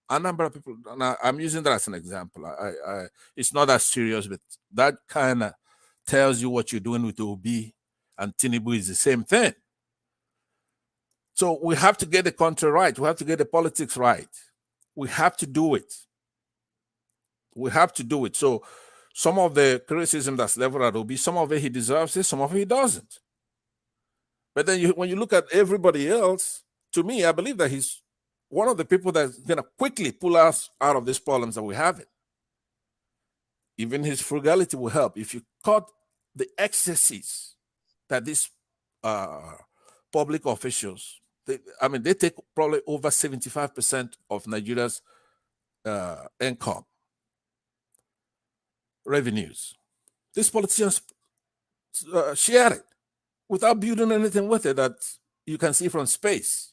a number of people, and I'm using that as an example. It's not that serious, but that kind of tells you what you're doing with Obi and Tinubu is the same thing. So we have to get the country right. We have to get the politics right. We have to do it. We have to do it. So some of the criticism that's leveled at Obi, some of it he deserves it, some of it he doesn't. But then when you look at everybody else, to me, I believe that he's one of the people that's going to quickly pull us out of these problems that we have. Even his frugality will help. If you cut the excesses that these public officials, they take probably over 75% of Nigeria's income, revenues. These politicians share it without building anything with it that you can see from space.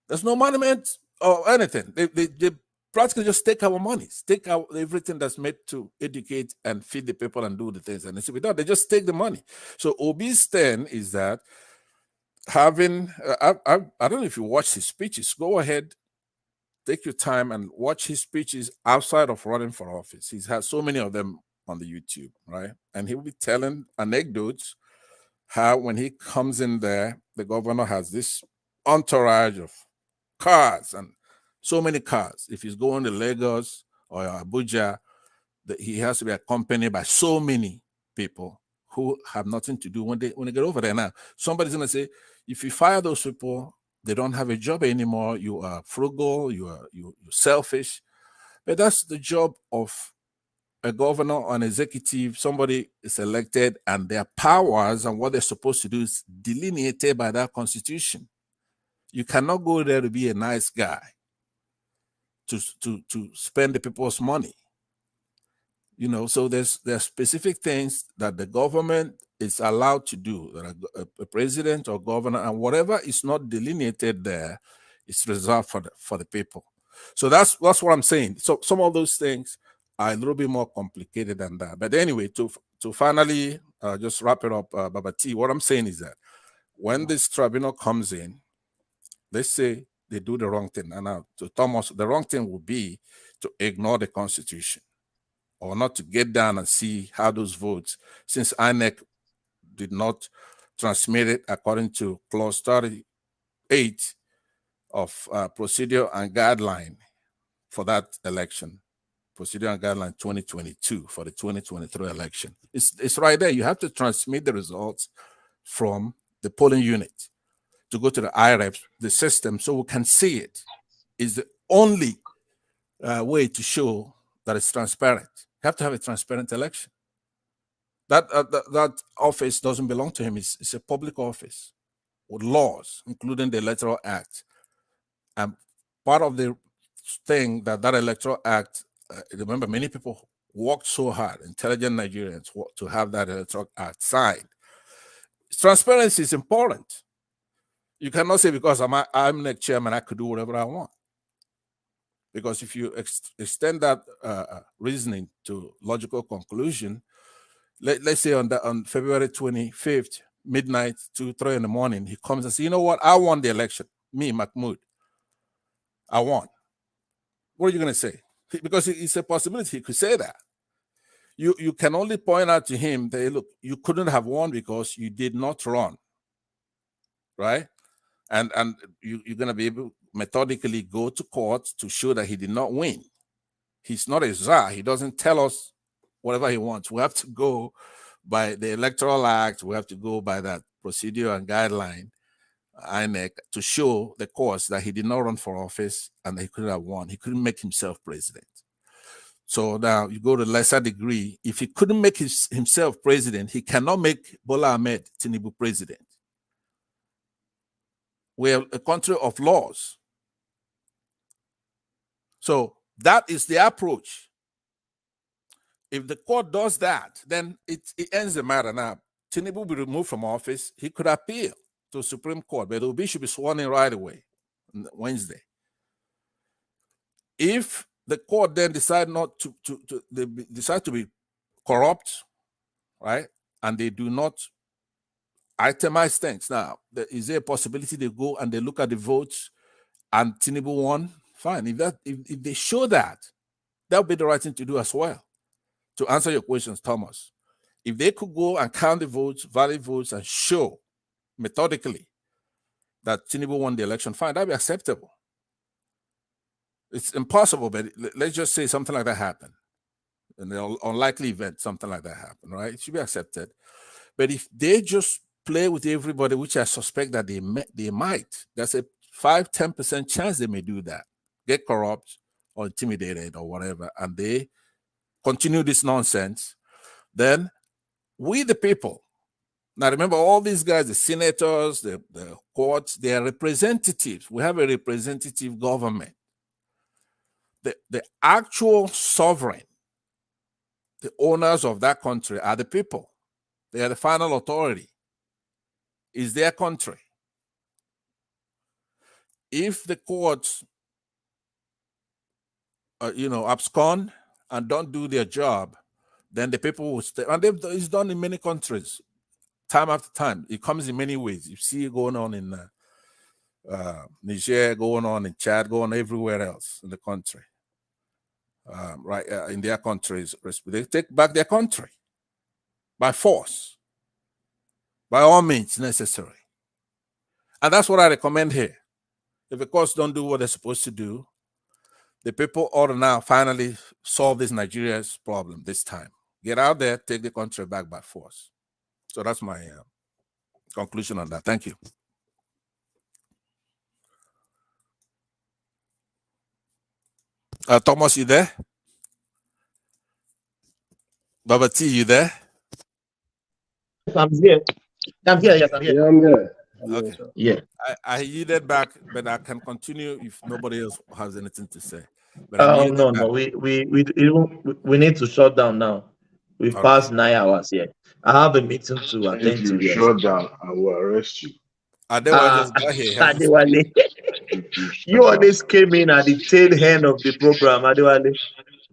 There's no monument or anything. They practically just take our money, take out everything that's made to educate and feed the people and do the things. And they say, they just take the money. So Obi's stand is that having, I don't know if you watch his speeches, go ahead, take your time and watch his speeches outside of running for office. He's had so many of them on the YouTube, right? And he'll be telling anecdotes how when he comes in there, the governor has this entourage of cars and so many cars. If he's going to Lagos or Abuja, he has to be accompanied by so many people who have nothing to do when they get over there. Now, somebody's gonna say, if you fire those people, they don't have a job anymore. You are frugal. You're selfish. But that's the job of a governor or an executive. Somebody is elected, and their powers and what they're supposed to do is delineated by that constitution. You cannot go there to be a nice guy, to spend the people's money. You know, so there's specific things that the government is allowed to do, that a president or governor, and whatever is not delineated there is reserved for the people. So that's what I'm saying. So some of those things are a little bit more complicated than that. But anyway, to finally just wrap it up, Baba T, what I'm saying is that when this tribunal comes in, let's say they do the wrong thing. And now to Thomas, the wrong thing would be to ignore the Constitution, or not to get down and see how those votes, since INEC did not transmit it according to clause 38 of procedure and guideline for that election, procedure and guideline 2022 for the 2023 election. It's right there. You have to transmit the results from the polling unit to go to the IREF, the system, so we can see it. Is the only way to show that it's transparent. You have to have a transparent election. That office doesn't belong to him. It's a public office with laws, including the Electoral Act. And part of the thing that Electoral Act, remember, many people worked so hard, intelligent Nigerians, to have that Electoral Act signed. Transparency is important. You cannot say because I'm the chairman, I could do whatever I want. Because if you extend that reasoning to logical conclusion, let's say on February 25th, midnight, 2, 3 in the morning, he comes and says, you know what, I won the election. Me, Mahmoud, I won. What are you going to say? Because it's a possibility he could say that. You can only point out to him that, look, you couldn't have won because you did not run, right? And you're going to be able to methodically go to court to show that he did not win. He's not a czar. He doesn't tell us whatever he wants. We have to go by the Electoral Act. We have to go by that procedure and guideline, INEC, to show the courts that he did not run for office and that he couldn't have won. He couldn't make himself president. So now you go to lesser degree. If he couldn't make himself president, he cannot make Bola Ahmed Tinubu president. We are a country of laws. So that is the approach. If the court does that, then it ends the matter. Now, Tinubu will be removed from office. He could appeal to the Supreme Court, but Obi should be sworn in right away on Wednesday. If the court then decide not they decide to be corrupt, right, and they do not itemize things. Now, is there a possibility they go and they look at the votes and Tinubu won? Fine. If they show that, that would be the right thing to do as well. To answer your questions, Thomas, if they could go and count the votes, valid votes, and show methodically that Tinubu won the election, fine, that'd be acceptable. It's impossible, but let's just say something like that happened. An unlikely event, something like that happened, right? It should be accepted. But if they just play with everybody, which I suspect that they might, there's a 5-10% chance they may do that, get corrupt or intimidated or whatever, and they continue this nonsense, then we the people, now remember all these guys, the senators, the courts, they are representatives. We have a representative government. The actual sovereign, the owners of that country are the people. They are the final authority. It's their country. If the courts abscond and don't do their job, then the people will stay. And it's done in many countries, time after time. It comes in many ways. You see it going on in Niger, going on in Chad, going on everywhere else in the country. In their countries, they take back their country by force, by all means necessary. And that's what I recommend here. If the courts don't do what they're supposed to do, the people ought to now finally solve this Nigeria's problem this time. Get out there, take the country back by force. So that's my conclusion on that. Thank you. Thomas, you there? Baba T, you there? I'm here. Yes, I'm here. Yeah, I'm there. Okay. Yeah. I yielded back, but I can continue if nobody else has anything to say. Oh no, we need to shut down now. We've passed 9 hours here. I have a meeting to attend to. If you shut down, I will arrest you. Adewale just got here. Adewale. You always came in at the tail end of the program, Adewale.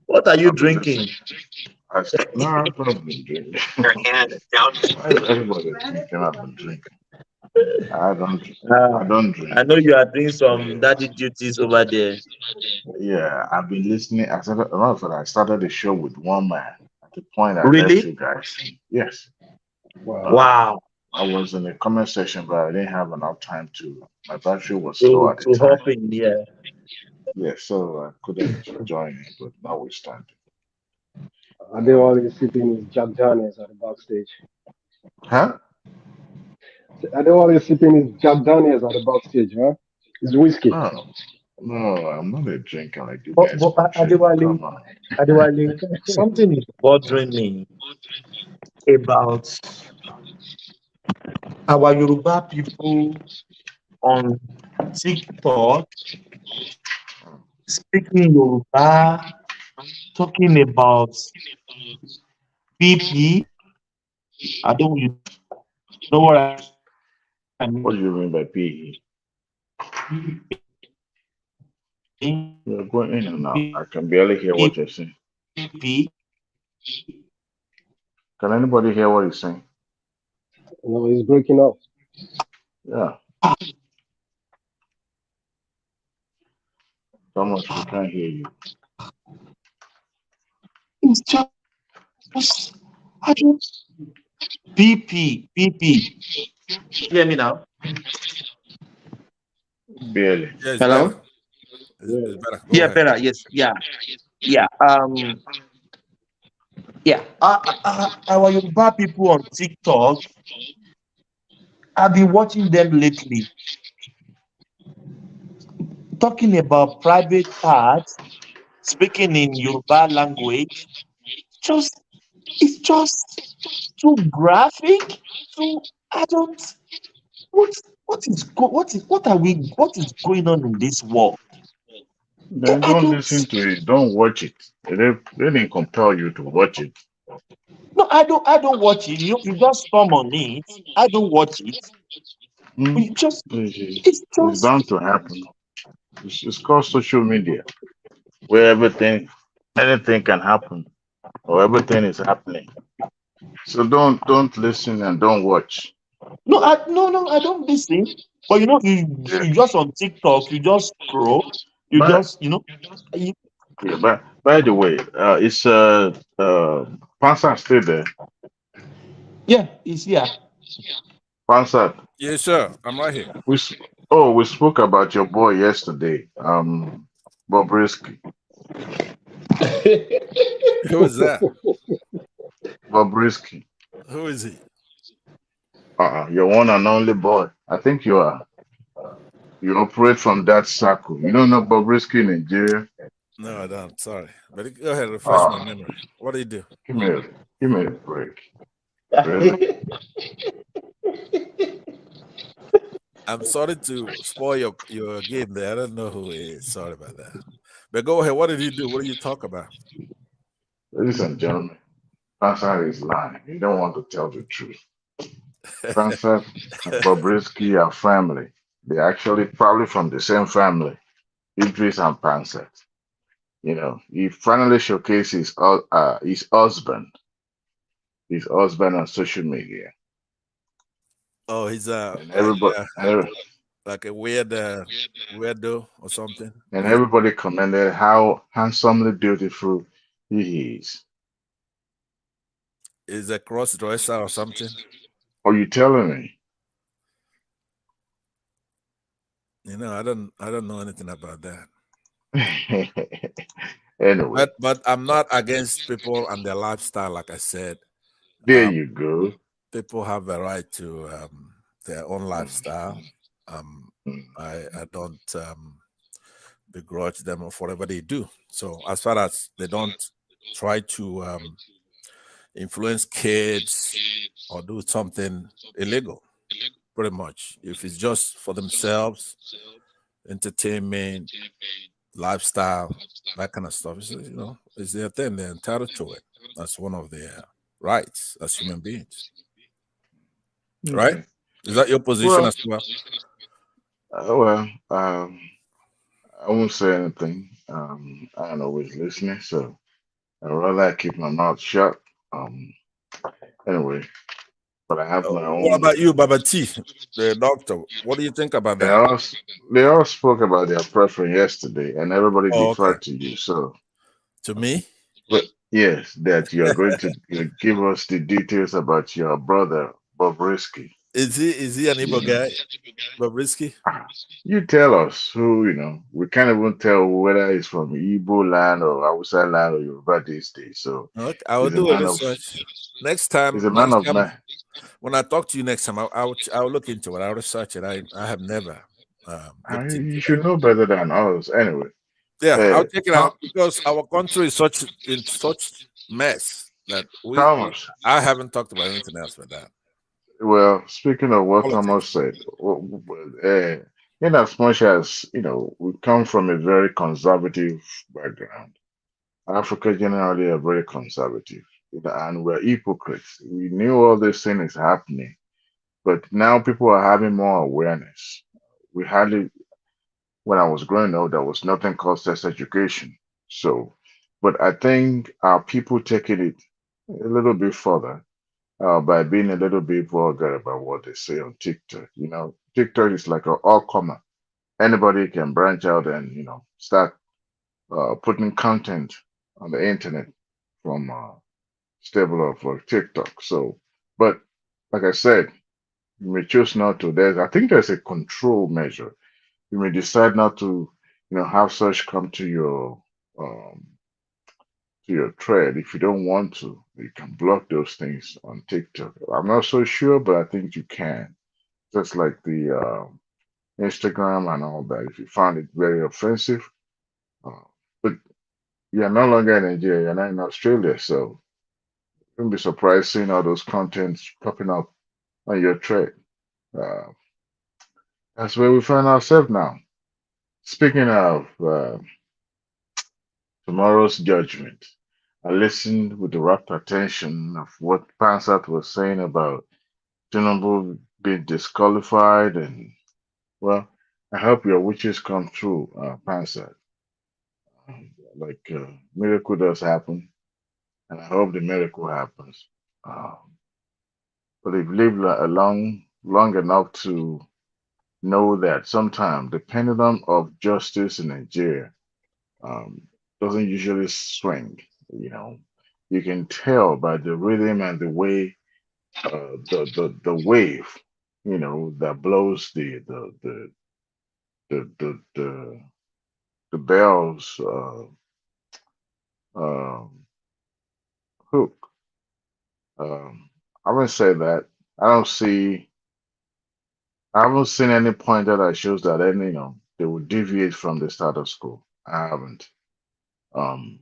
What are you drinking? No, I've not been drinking. Everybody thinking I've been drinking. I don't drink. I know you are doing some daddy duties over there. Yeah, I've been listening. I started the show with one man at the point I Really? left you guys. Yes. Wow. I was in the comment section, but I didn't have enough time to. My battery was slow at the time. Hop in, yeah. Yeah, so I couldn't join it, but notwithstanding. Adewale is sipping his Jack Daniels at the backstage. Huh? Adewale is sipping his Jack Daniels at the backstage, huh? It's whiskey. No, I'm not a drinker like you But guys. Adewale, something is bothering me about our Yoruba people on TikTok speaking Yoruba, talking about BP. I don't know what I mean. What do you mean by PE? You're going in and out. I can barely hear what you're saying. BP. Can anybody hear what he's saying? No, he's breaking up. Yeah. Thomas, we can't hear you. It's just I don't BP. Hear me now? Barely. Yeah, it's Hello? better. It's better. Go Yeah, ahead. better. Yes. Yeah. Yeah. Our Yoruba people on TikTok, I've been watching them lately, talking about private parts, speaking in Yoruba language. It's just too graphic. What is going on in this world? Then don't listen to it. Don't watch it. They didn't compel you to watch it. No, I don't watch it. You just storm on it. I don't watch it. It's bound to happen. It's called social media, where anything can happen, or everything is happening. So don't listen and don't watch. No, I don't listen. But you just on TikTok, you just scroll, Yeah, but by the way, it's Pansa still there. Yeah, he's here. Pansa. Yes, sir. I'm right here. We spoke about your boy yesterday, Bobrisky. Who is that? Bobrisky. Who is he? Your one and only boy. I think you operate from that circle. You don't know Bobrisky in Nigeria? No, I don't. Sorry. But go ahead, refresh my memory. What do you do? Give me a break. Really? I'm sorry to spoil your game there. I don't know who he is. Sorry about that. But go ahead. What did he do? What do you talk about? Ladies and gentlemen, Pansa is lying. He don't want to tell the truth. Pansa and Bobrisky are family. They're actually probably from the same family, Idris and Pansa. You know, he finally showcased his husband on social media. Oh, he's and everybody like a weird weirdo or something. and everybody commended how handsomely beautiful he is. Is a cross dresser or something? Are you telling me? You know, I don't know anything about that. Anyway, but I'm not against people and their lifestyle. Like I said, there you go. People have the right to their own lifestyle. I don't begrudge them for whatever they do. So as far as they don't try to influence kids or do something illegal, pretty much. If it's just for themselves, entertainment, lifestyle, that kind of stuff, you know, it's their thing. They're entitled to it. That's one of their rights as human beings. Okay. Right? Is that your position as well? I won't say anything. I don't always listening, so I'd rather keep my mouth shut. Anyway, but I have my own. What about you, Baba T, the doctor? What do you think about that? They all spoke about their preference yesterday, and everybody deferred to you. So, to me, but yes, that you are going to give us the details about your brother Bobrisky. Is he an Igbo guy, Bobrisky? You tell us who, you know, we can't even tell whether he's from Igbo land or Hausa land or Yoruba these days. So okay, I will do a research. Next time, he's a man of man. When I talk to you next time, I'll look into it. I'll research it. I have never. You should know better than us, anyway. Yeah, I'll check it out because our country is in such mess that I haven't talked about anything else with that. Well, speaking of what Thomas said, in as much as, you know, we come from a very conservative background, Africa generally are very conservative, and we're hypocrites. We knew all this thing is happening, but now people are having more awareness. We hardly, when I was growing up, there was nothing called sex education. So, but I think our people taking it a little bit further by being a little bit vulgar about what they say on TikTok. You know, TikTok is like an all-comer. Anybody can branch out and, you know, start putting content on the internet from stable of TikTok. So, but like I said, you may choose not to. There's a control measure. You may decide not to, you know, have such come to your thread. If you don't want to, you can block those things on TikTok. I'm not so sure, but I think you can. Just like the Instagram and all that. If you find it very offensive, but you're no longer in Nigeria, you're not in Australia, so don't be surprised seeing all those contents popping up on your thread. That's where we find ourselves now. Speaking of tomorrow's judgment, I listened with the rapt attention of what Pansat was saying about Tinubu being disqualified, and well, I hope your wishes come true, Pansat. Like miracle does happen, and I hope the miracle happens. But they've lived long enough to know that sometimes the pendulum of justice in Nigeria doesn't usually swing. You know, you can tell by the rhythm and the way the wave, you know, that blows the bells hook. I would say that I don't see. I haven't seen any pointer that shows that any, you know, they would deviate from the status quo. I haven't. Um,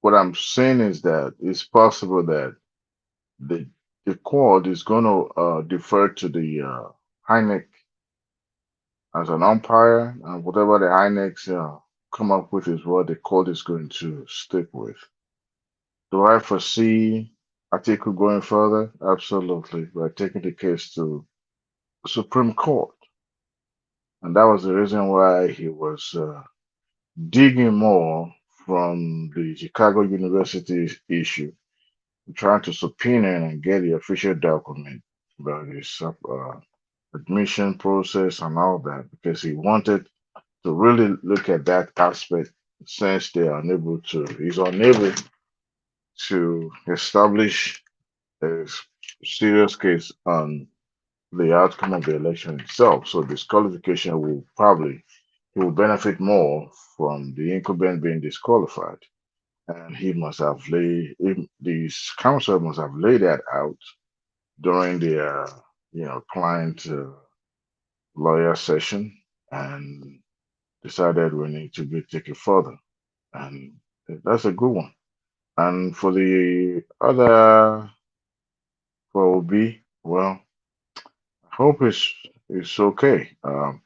what I'm saying is that it's possible that the the court is going to defer to the Heineck as an umpire, and whatever the Heinecks come up with is what the court is going to stick with. Do I foresee Atiku going further? Absolutely. We're taking the case to Supreme Court. And that was the reason why he was digging more from the Chicago University issue, trying to subpoena and get the official document about his admission process and all that, because he wanted to really look at that aspect since he's unable to establish a serious case on the outcome of the election itself. So disqualification he will benefit more from the incumbent being disqualified. And the council must have laid that out during the, client lawyer session and decided we need to take it further. And that's a good one. And for the other, for OB, well, I hope it's okay. I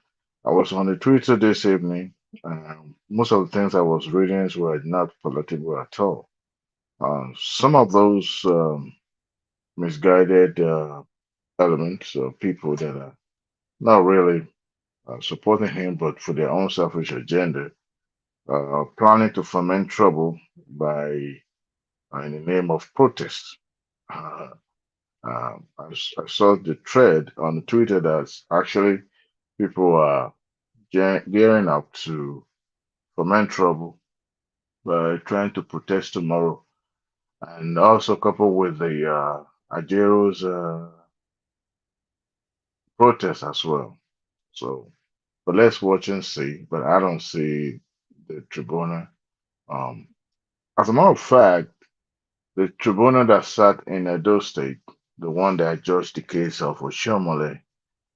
was on the Twitter this evening. Most of the things I was reading were not political at all. Some of those misguided elements of people that are not really supporting him, but for their own selfish agenda, planning to foment trouble by in the name of protest. I saw the thread on Twitter that's actually people are gearing up to foment trouble by trying to protest tomorrow, and also coupled with the Ajero's protest as well. So, but let's watch and see. But I don't see the tribunal. As a matter of fact, the tribunal that sat in Edo State, the one that judged the case of Oshomole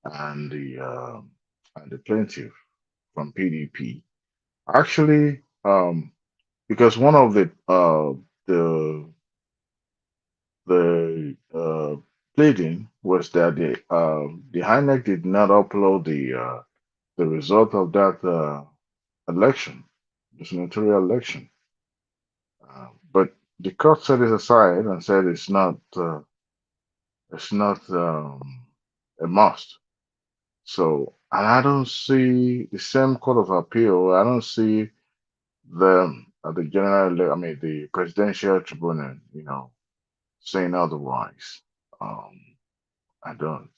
and the plaintiff from PDP, actually, because one of the pleading was that the INEC did not upload the result of that election, the senatorial election. But the court set it aside and said it's not a must. So, and I don't see the same court of appeal. I don't see the presidential tribunal, saying otherwise. I don't.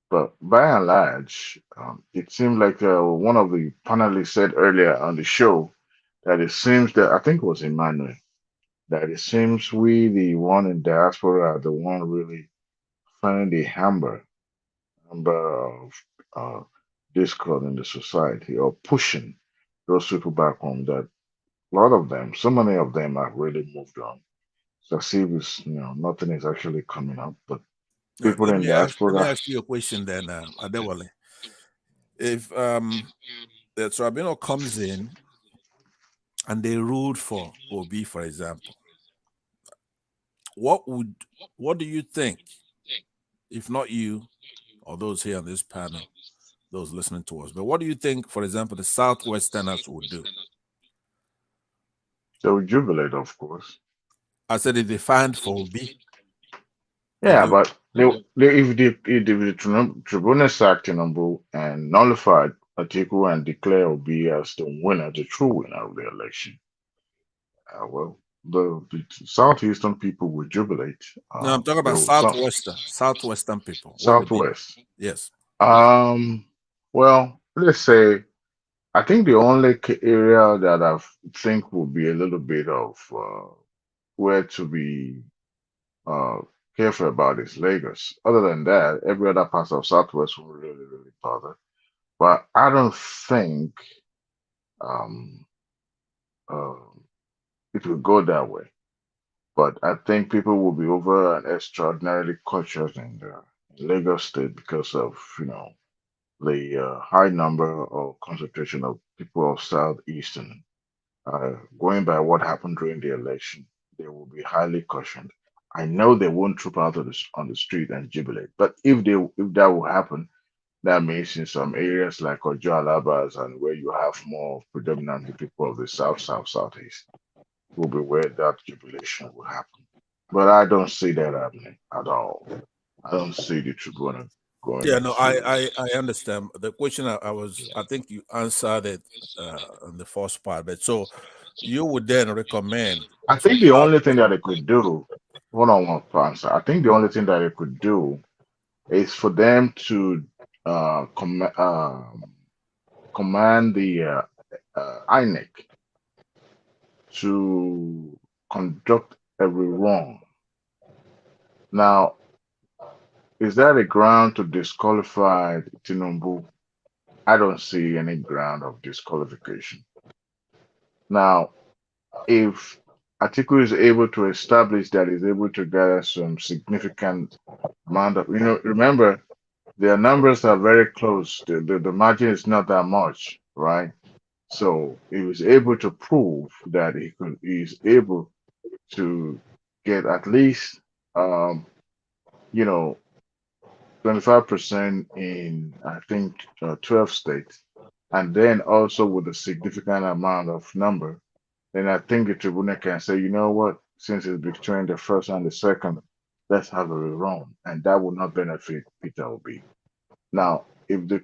But by and large, it seemed like one of the panelists said earlier on the show that it seems that I think it was Emmanuel that it seems we, the one in diaspora, are the one really finding the number of discord in the society or pushing those people back home. That a lot of them, so many of them, have really moved on. So see, nothing is actually coming up, but people in diaspora. Let me ask you a question then, Adewale. If the tribunal comes in and they ruled for Obi, for example, what do you think, if not you or those here on this panel, those listening to us, but what do you think, for example, the Southwesterners would do? They would jubilate, of course. I said if they find for Obi. Yeah, but if the tribunal sacked Tinubu and nullified Atiku and declare Obi as the winner, the true winner of the election, well, the southeastern people would jubilate. No, I'm talking about Southwestern people. Southwest. Yes. Well, let's say I think the only area that I think would be a little bit of where to be careful about is Lagos. Other than that, every other part of Southwest will really, really bother. But I don't think it will go that way. But I think people will be over and extraordinarily cautious in Lagos State because of the high number or concentration of people of Southeastern. Going by what happened during the election, they will be highly cautioned. I know they won't troop out on the street and jubilate, but if that will happen, that means in some areas like Ojo Alabas and where you have more predominantly people of the Southeast, will be where that jubilation will happen. But I don't see that happening at all. I don't see the tribunal going Yeah, no, to. I understand the question. I think you answered it on the first part, but so you would then recommend. I think the only thing that it could do, hold on one answer. I think the only thing that it could do is for them to command the INEC to conduct a rerun. Now, is that a ground to disqualify Tinubu? I don't see any ground of disqualification. Now, if Atiku is able to establish that he's able to gather some significant amount of, remember, their numbers are very close. The margin is not that much, right? So he was able to prove that he's able to get at least, 25% in, I think, 12 states, and then also with a significant amount of number, then I think the tribunal can say, you know what, since it's between the first and the second, let's have a rerun, and that would not benefit Peter Obi. Now, if the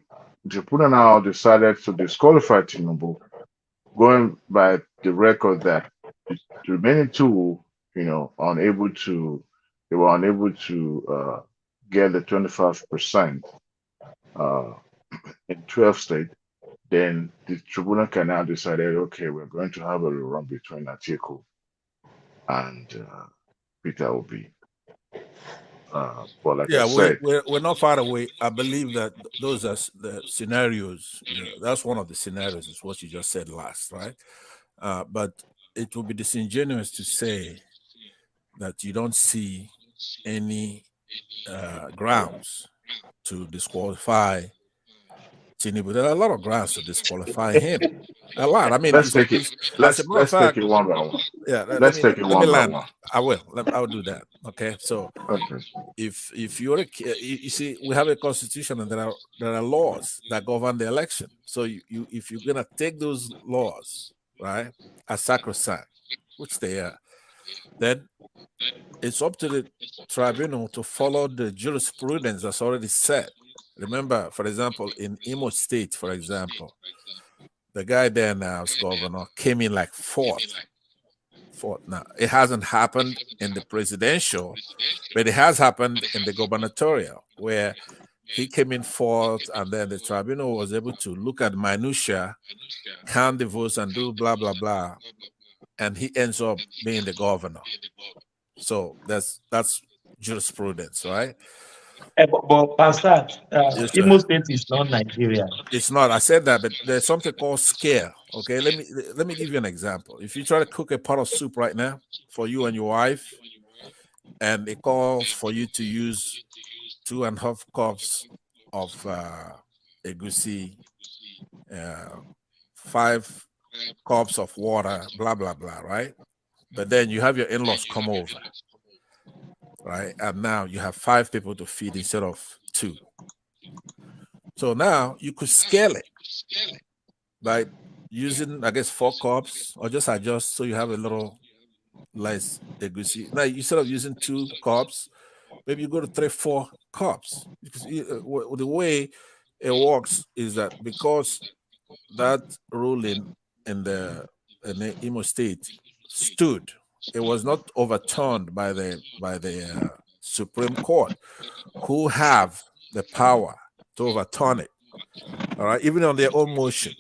tribunal now decided to disqualify Tinubu, going by the record that the remaining two, they were unable to get the 25% in 12 states, then the tribunal can now decide, okay, we're going to have a rerun between Atiku and Peter Obi. But like I said, we're not far away. I believe that those are the scenarios. That's one of the scenarios, is what you just said last, right? But it would be disingenuous to say that you don't see any grounds to disqualify Tinubu. There are a lot of grounds to disqualify him. A lot. I mean, let's take it one by one. Yeah, let's take it one by one. I will. I'll do that. Okay. So, if you're you see, we have a constitution, and there are laws that govern the election. So, if you're gonna take those laws, right, as sacrosanct, which they are, then it's up to the tribunal to follow the jurisprudence that's already set. Remember, for example, in Imo State, for example, the guy there now as governor came in like fourth. Now, it hasn't happened in the presidential, but it has happened in the gubernatorial, where he came in fourth, and then the tribunal was able to look at minutia, count the votes, and do blah, blah, blah, and he ends up being the governor. So that's jurisprudence, right? But Pastor, Imo State is not Nigeria. It's not. I said that, but there's something called scale. Okay, let me give you an example. If you try to cook a pot of soup right now for you and your wife, and it calls for you to use 2.5 cups of egusi, 5 cups of water, blah blah blah, right? But then you have your in-laws come over, right? And now you have 5 people to feed instead of 2. So now you could scale it by using, I guess, 4 cups, or just adjust so you have a little less egusi. Now, instead of using 2 cups, maybe you go to 3-4 cups. Because the way it works is that because that ruling in the Imo State stood, it was not overturned by the Supreme Court, who have the power to overturn it. All right, even on their own motion,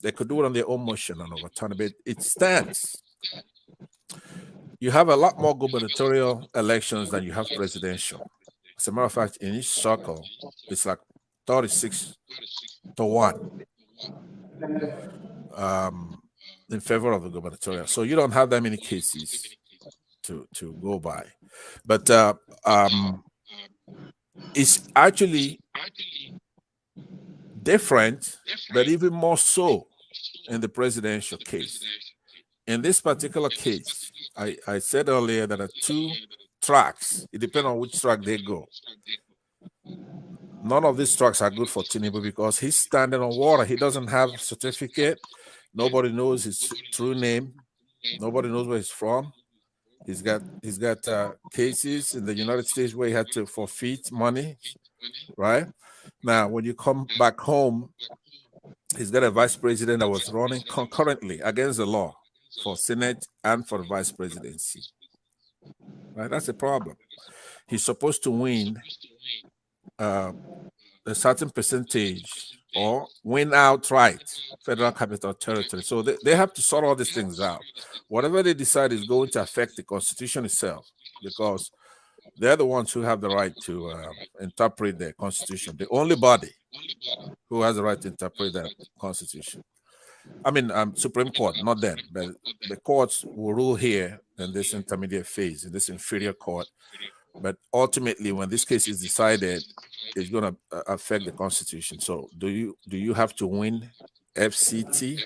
they could do it on their own motion and overturn it. But it stands. You have a lot more gubernatorial elections than you have presidential. As a matter of fact, in each circle, it's like 36-1 in favor of the gubernatorial. So you don't have that many cases to go by. But it's actually different, but even more so in the presidential case. In this particular case, I said earlier that there are 2 tracks. It depends on which track they go. None of these tracks are good for Tinubu because he's standing on water. He doesn't have a certificate. Nobody knows his true name. Nobody knows where he's from. He's got cases in the United States where he had to forfeit money. right? Now, when you come back home, he's got a vice president that was running concurrently against the law for Senate and for the vice presidency. Right? That's a problem. He's supposed to win a certain percentage or win outright Federal Capital Territory. So they have to sort all these things out. Whatever they decide is going to affect the Constitution itself, because they're the ones who have the right to interpret the Constitution. The only body who has the right to interpret that Constitution. I mean, Supreme Court, not them, but the courts will rule here in this intermediate phase, in this inferior court. But ultimately, when this case is decided, it's going to affect the Constitution. So, do you have to win FCT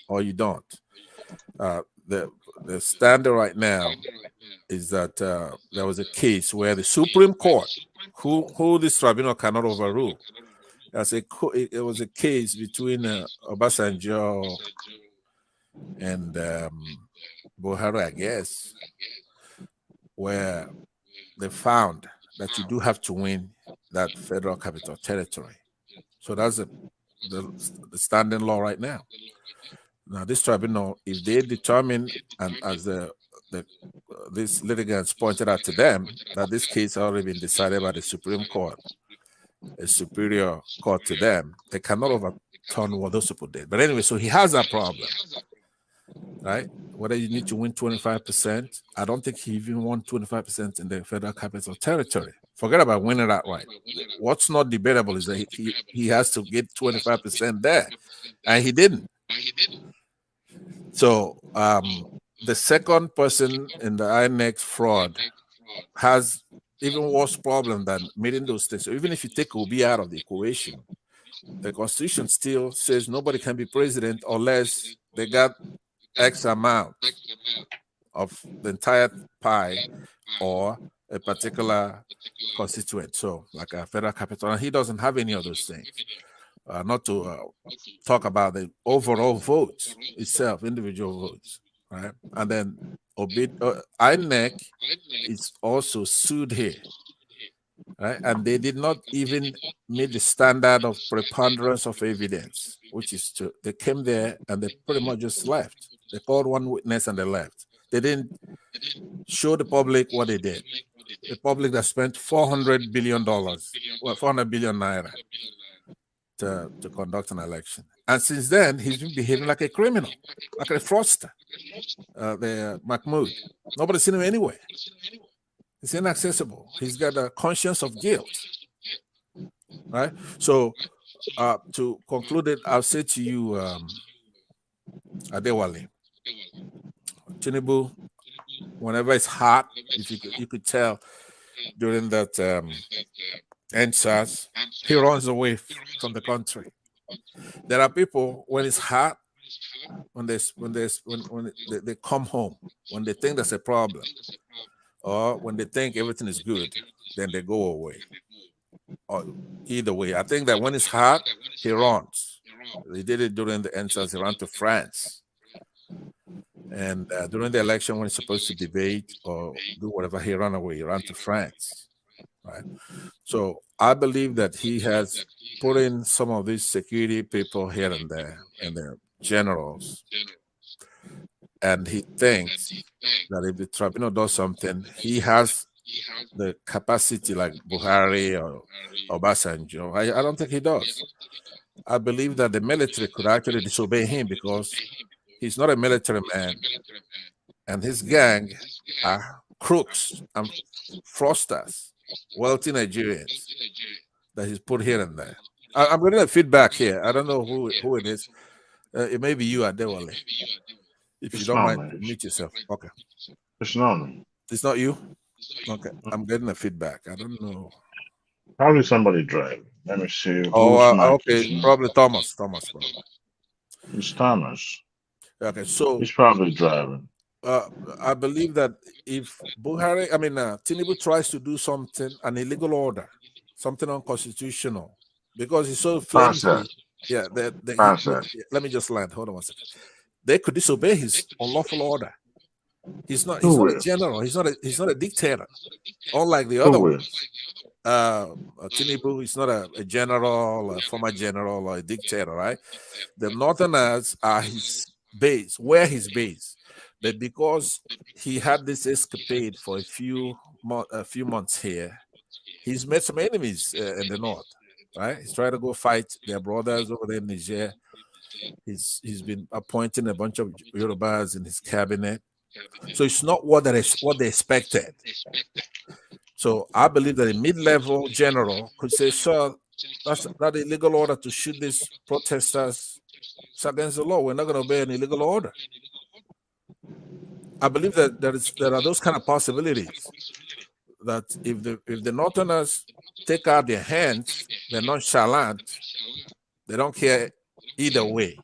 or you don't? The standard right now is that there was a case where the Supreme Court, who this tribunal cannot overrule, it was a case between Obasanjo and Buhari, I guess, where they found that you do have to win that Federal Capital Territory. So that's the standing law right now. Now, this tribunal, if they determine, and as these litigants pointed out to them, that this case has already been decided by the Supreme Court, a superior court to them, they cannot overturn what those people did. But anyway, so he has that problem, right? Whether you need to win 25%, I don't think he even won 25% in the Federal Capital Territory. Forget about winning that right. What's not debatable is that he has to get 25% there, and he didn't. So the second person in the INEX fraud has even worse problem than meeting those things. So even if you take Obi out of the equation, the Constitution still says nobody can be president unless they got X amount of the entire pie or a particular constituent. So like a federal capital, and he doesn't have any of those things. Not to talk about the overall votes itself, individual votes, right? And then INEC is also sued here, right? And they did not even meet the standard of preponderance of evidence, which is they came there and they pretty much just left. They called one witness and they left. They didn't show the public what they did. The public that spent $400 billion, 400 billion naira to conduct an election. And since then, he's been behaving like a criminal, like a fraudster, the Mahmoud. Nobody's seen him anywhere. He's inaccessible. He's got a conscience of guilt, right? So to conclude it, I'll say to you, Adewale, Tinubu, whenever it's hot, if you could tell during that NSAS, he runs away from the country. There are people when it's hot, when they come home, when they think there's a problem, or when they think everything is good, then they go away. Or either way, I think that when it's hot, he runs. He did it during the NSAS. He ran to France. And during the election, when he's supposed to debate or do whatever, he ran away. He ran to France, right? So I believe that he has put in some of these security people here and there, and their generals. And he thinks that if the tribunal does something, he has the capacity like Buhari or Obasanjo. I don't think he does. I believe that the military could actually disobey him because he's not a military man, and his gang are crooks and fraudsters, wealthy Nigerians that he's put here and there. I'm getting a feedback here. I don't know who it is. It may be you, Adewale. If you don't mind, mute yourself. Okay. It's not me. It's not you? Okay. I'm getting a feedback. I don't know. Probably somebody driving. Let me see. Okay. Probably Thomas. Probably. It's Thomas. Okay, so he's probably driving. I believe that if Tinubu tries to do something, an illegal order, something unconstitutional, because he's so flimsy. Yeah, let me just land. Hold on one second. They could disobey his unlawful order. He's not a general. He's not a dictator. Unlike the other ones. Tinubu is not a general, a former general, or a dictator, right? The Northerners are his base, where his base. But because he had this escapade for a few months here, he's met some enemies in the north, right? He's trying to go fight their brothers over there in Niger. He's been appointing a bunch of Yorubas in his cabinet. So it's not what they expected. So I believe that a mid-level general could say, sir, that's not a legal order to shoot these protesters. It's against the law. We're not going to obey an illegal order. I believe that there are those kind of possibilities. That if the Northerners take out their hands, they're nonchalant. They don't care either way.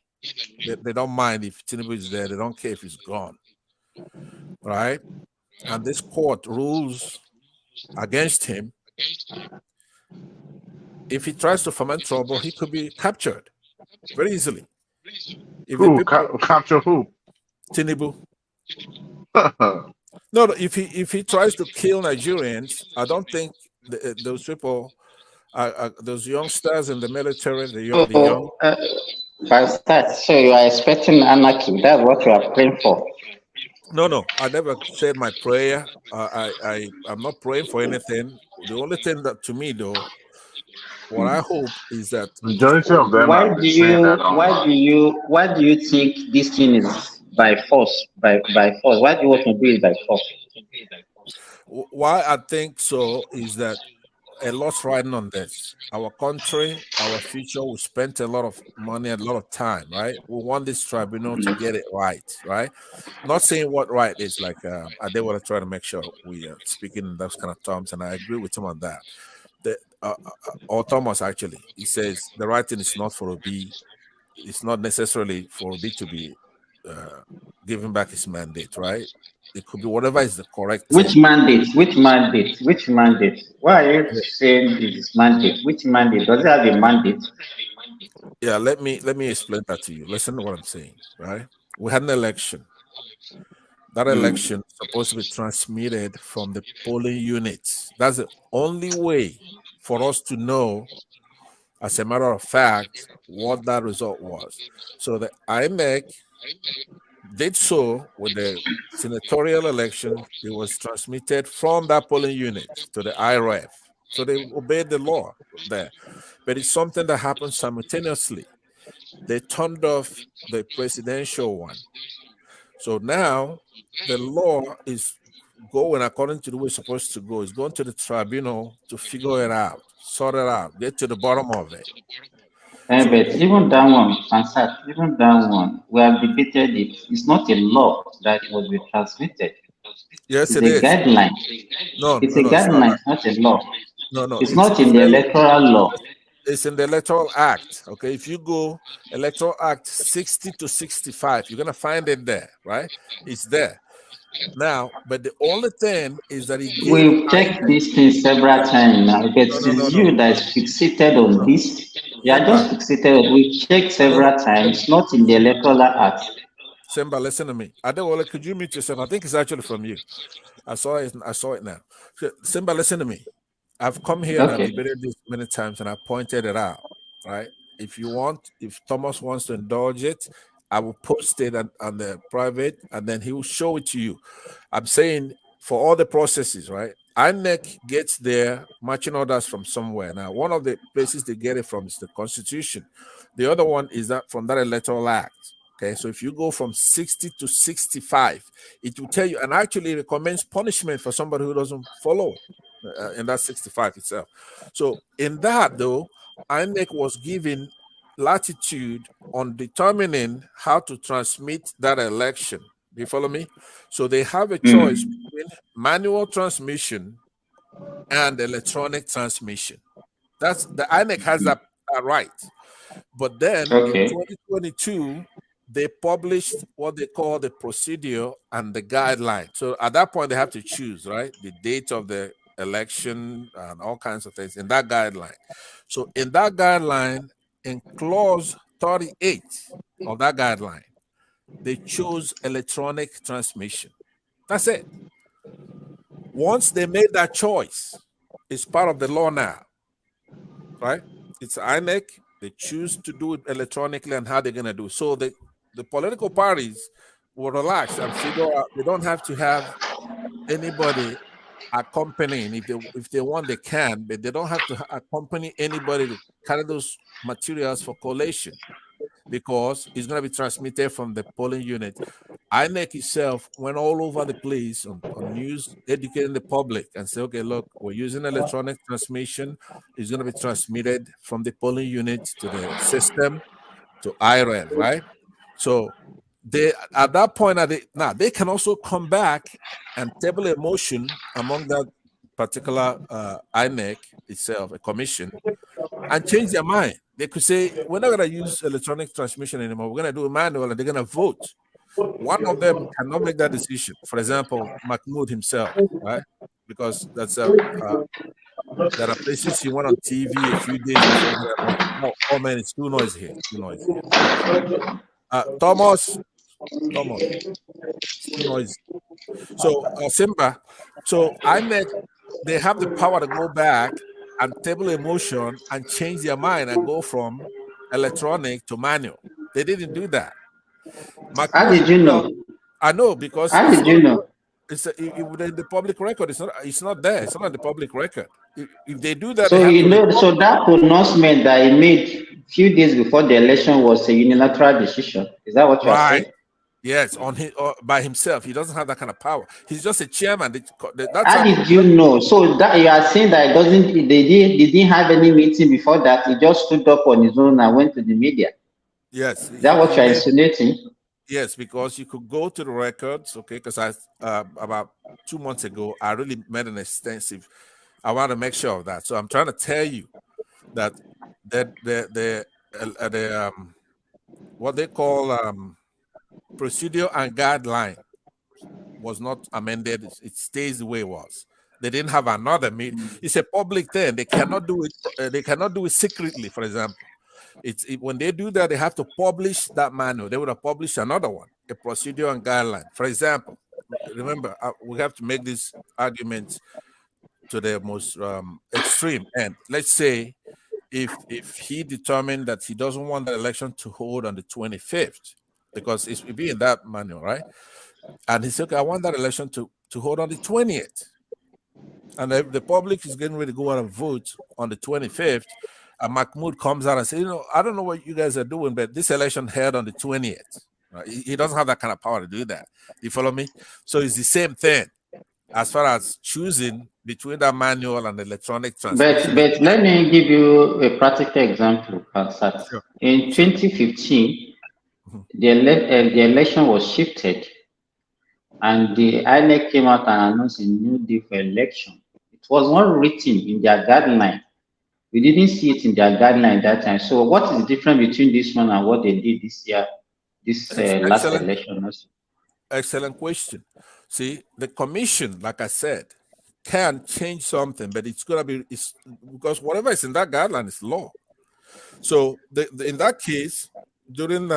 They don't mind if Tinubu is there. They don't care if he's gone. Right? And this court rules against him. If he tries to foment trouble, he could be captured very easily. Capture who? Tinubu. No, if he tries to kill Nigerians, I don't think those people, those youngsters in the military, the young. Pastor, so you are expecting anarchy? That's what you are praying for? No, I never said my prayer. I'm not praying for anything. The only thing that, to me, though, what I hope is that majority of them. Why do you think this thing is by force? By force? Why do you want to do it by force? Why I think so is that a lot's riding on this. Our country, our future, we spent a lot of money, a lot of time, right? We want this tribunal to get it right, right? Not saying what right is, like I did want to try to make sure we are speaking in those kind of terms, and I agree with him on that. Or Thomas, actually, he says the right thing is not for Obi. It's not necessarily for Obi to be giving back his mandate, right? It could be whatever is the correct thing. Which mandate? Why are you saying this mandate? Which mandate? Does it have a mandate? Yeah, let me explain that to you. Listen to what I'm saying, right? We had an election. That election is supposed to be transmitted from the polling units. That's the only way for us to know, as a matter of fact, what that result was. So the INEC did so with the senatorial election. It was transmitted from that polling unit to the IRF. So they obeyed the law there. But it's something that happened simultaneously. They turned off the presidential one. So now the law is going according to the way it's supposed to go. It's going to the tribunal to figure it out, sort it out, get to the bottom of it. But even that one, we have debated it. It's not a law that will be transmitted. Yes, it's a guideline. It's a guideline, it's not a law. No. It's not in the electoral law. It's in the Electoral Act. Okay, if you go Electoral Act 60 to 65, you're gonna find it there, right? It's there. Now, but the only thing is that we've checked this thing several times now, but it's you that is fixated on this. You are just fixated. We checked several times, not in the Electoral Act. Simba, listen to me. Adewale, could you mute yourself? I think it's actually from you. I saw it now. Simba, listen to me. I've come here and I've debated this many times and I pointed it out, right? If Thomas wants to indulge it, I will post it on the private and then he will show it to you. I'm saying for all the processes, right? INEC gets their marching orders from somewhere. Now, one of the places they get it from is the Constitution. The other one is that from that Electoral Act. Okay, so if you go from 60 to 65, it will tell you and actually recommends punishment for somebody who doesn't follow in that 65 itself. So in that, though, INEC was given latitude on determining how to transmit that election. Do you follow me? So they have a choice between manual transmission and electronic transmission. That's the INEC has that right. But then in 2022, they published what they call the procedure and the guideline. So at that point, they have to choose, right? The date of the election and all kinds of things in that guideline. So in that guideline, in clause 38 of that guideline, they chose electronic transmission. That's it. Once they made that choice, It's part of the law now, right? It's INEC. They choose to do it electronically and how they're going to do it. So the political parties will relax and figure out they don't have to have anybody accompanying. If they want, they can, but they don't have to accompany anybody to carry those materials for collation, because it's going to be transmitted from the polling unit. INEC itself went all over the place on news, educating the public and say, okay, look, we're using electronic transmission. It's going to be transmitted from the polling unit to the system to IREN, right? So they, at that point, now they can also come back and table a motion among that particular INEC itself, a commission, and change their mind. They could say, we're not going to use electronic transmission anymore. We're going to do a manual, and they're going to vote. One of them cannot make that decision. For example, Mahmoud himself, right? Because that's there are places he went on TV a few days before. Oh man, it's too noisy here. Too noisy. Thomas, it's too noisy. So Simba, so INEC, they have the power to go back and table a motion and change their mind and go from electronic to manual. They didn't do that. How did you know? I know, because how did you know? It's the public record. It's not there. It's not on the public record. If they do that, so you know, so that pronouncement that he made a few days before the election was a unilateral decision. Is that what you are saying? Yes, on his by himself. He doesn't have that kind of power. He's just a chairman. How did you know? So that you are saying that they didn't have any meeting before that. He just stood up on his own and went to the media. Yes. Is that what you are insinuating? Yes, because you could go to the records, okay? Because about 2 months ago, I really made an extensive. I want to make sure of that. So I'm trying to tell you that the what they call procedure and guideline was not amended. It stays the way it was. They didn't have another meeting. It's a public thing. They cannot do it. They cannot do it secretly. For example, when they do that, they have to publish that manual. They would have published another one, a procedure and guideline. For example, remember, we have to make these arguments to the most extreme end. Let's say if he determined that he doesn't want the election to hold on the 25th, because it will be in that manual, right? And he said, okay, I want that election to hold on the 20th. And if the public is getting ready to go out and vote on the 25th, and Mahmoud comes out and says, I don't know what you guys are doing, but this election held on the 20th. Right? He doesn't have that kind of power to do that. You follow me? So it's the same thing as far as choosing between that manual and the electronic transmission. But let me give you a practical example. Sure. In 2015, the election was shifted, and the INEC came out and announced a new day for election. It was not written in their guideline. We didn't see it in their guideline that time. So what is the difference between this one and what they did this year, this last election? Excellent question. See, the commission, like I said, can change something, but it's going to be, because whatever is in that guideline is law. So in that case, during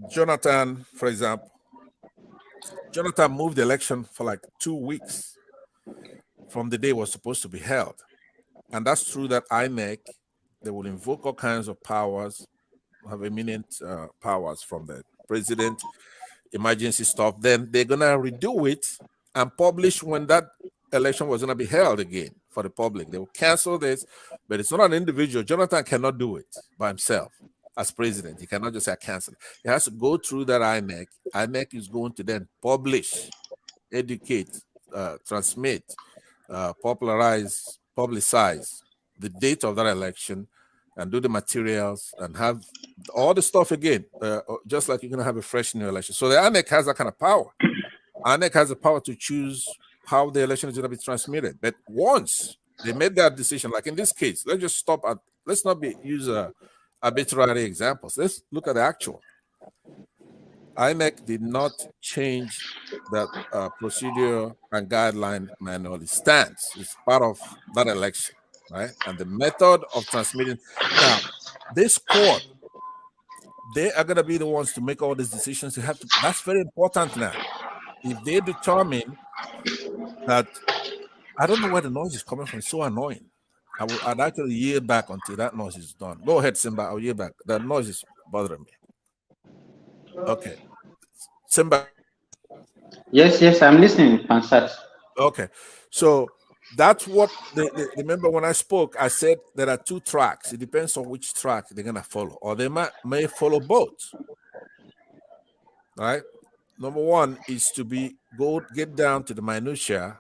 Jonathan, for example, Jonathan moved the election for like 2 weeks from the day it was supposed to be held. And that's true that INEC, they will invoke all kinds of powers, have eminent powers from the president, emergency stuff. Then they're going to redo it and publish when that election was going to be held again for the public. They will cancel this, but it's not an individual. Jonathan cannot do it by himself as president. He cannot just say cancel. He has to go through that INEC. INEC is going to then publish, educate, transmit, popularize, publicize the date of that election and do the materials and have all the stuff again, just like you're going to have a fresh new election. So the INEC has that kind of power. INEC has the power to choose how the election is going to be transmitted. But once they made that decision, like in this case, let's just stop at, let's not use arbitrary examples. Let's look at the actual. INEC did not change that procedure and guideline manual. It stands. It's part of that election, right? And the method of transmitting. Now, this court, they are going to be the ones to make all these decisions. You have to. That's very important now. If they determine that I don't know where the noise is coming from. It's so annoying. I'd actually yield back until that noise is done. Go ahead, Simba. I'll yield back. That noise is bothering me. Okay. Simba. Yes, I'm listening, Pansat. Okay. So that's what remember when I spoke, I said there are two tracks. It depends on which track they're gonna follow, or they may follow both. Right? Number one is to get down to the minutia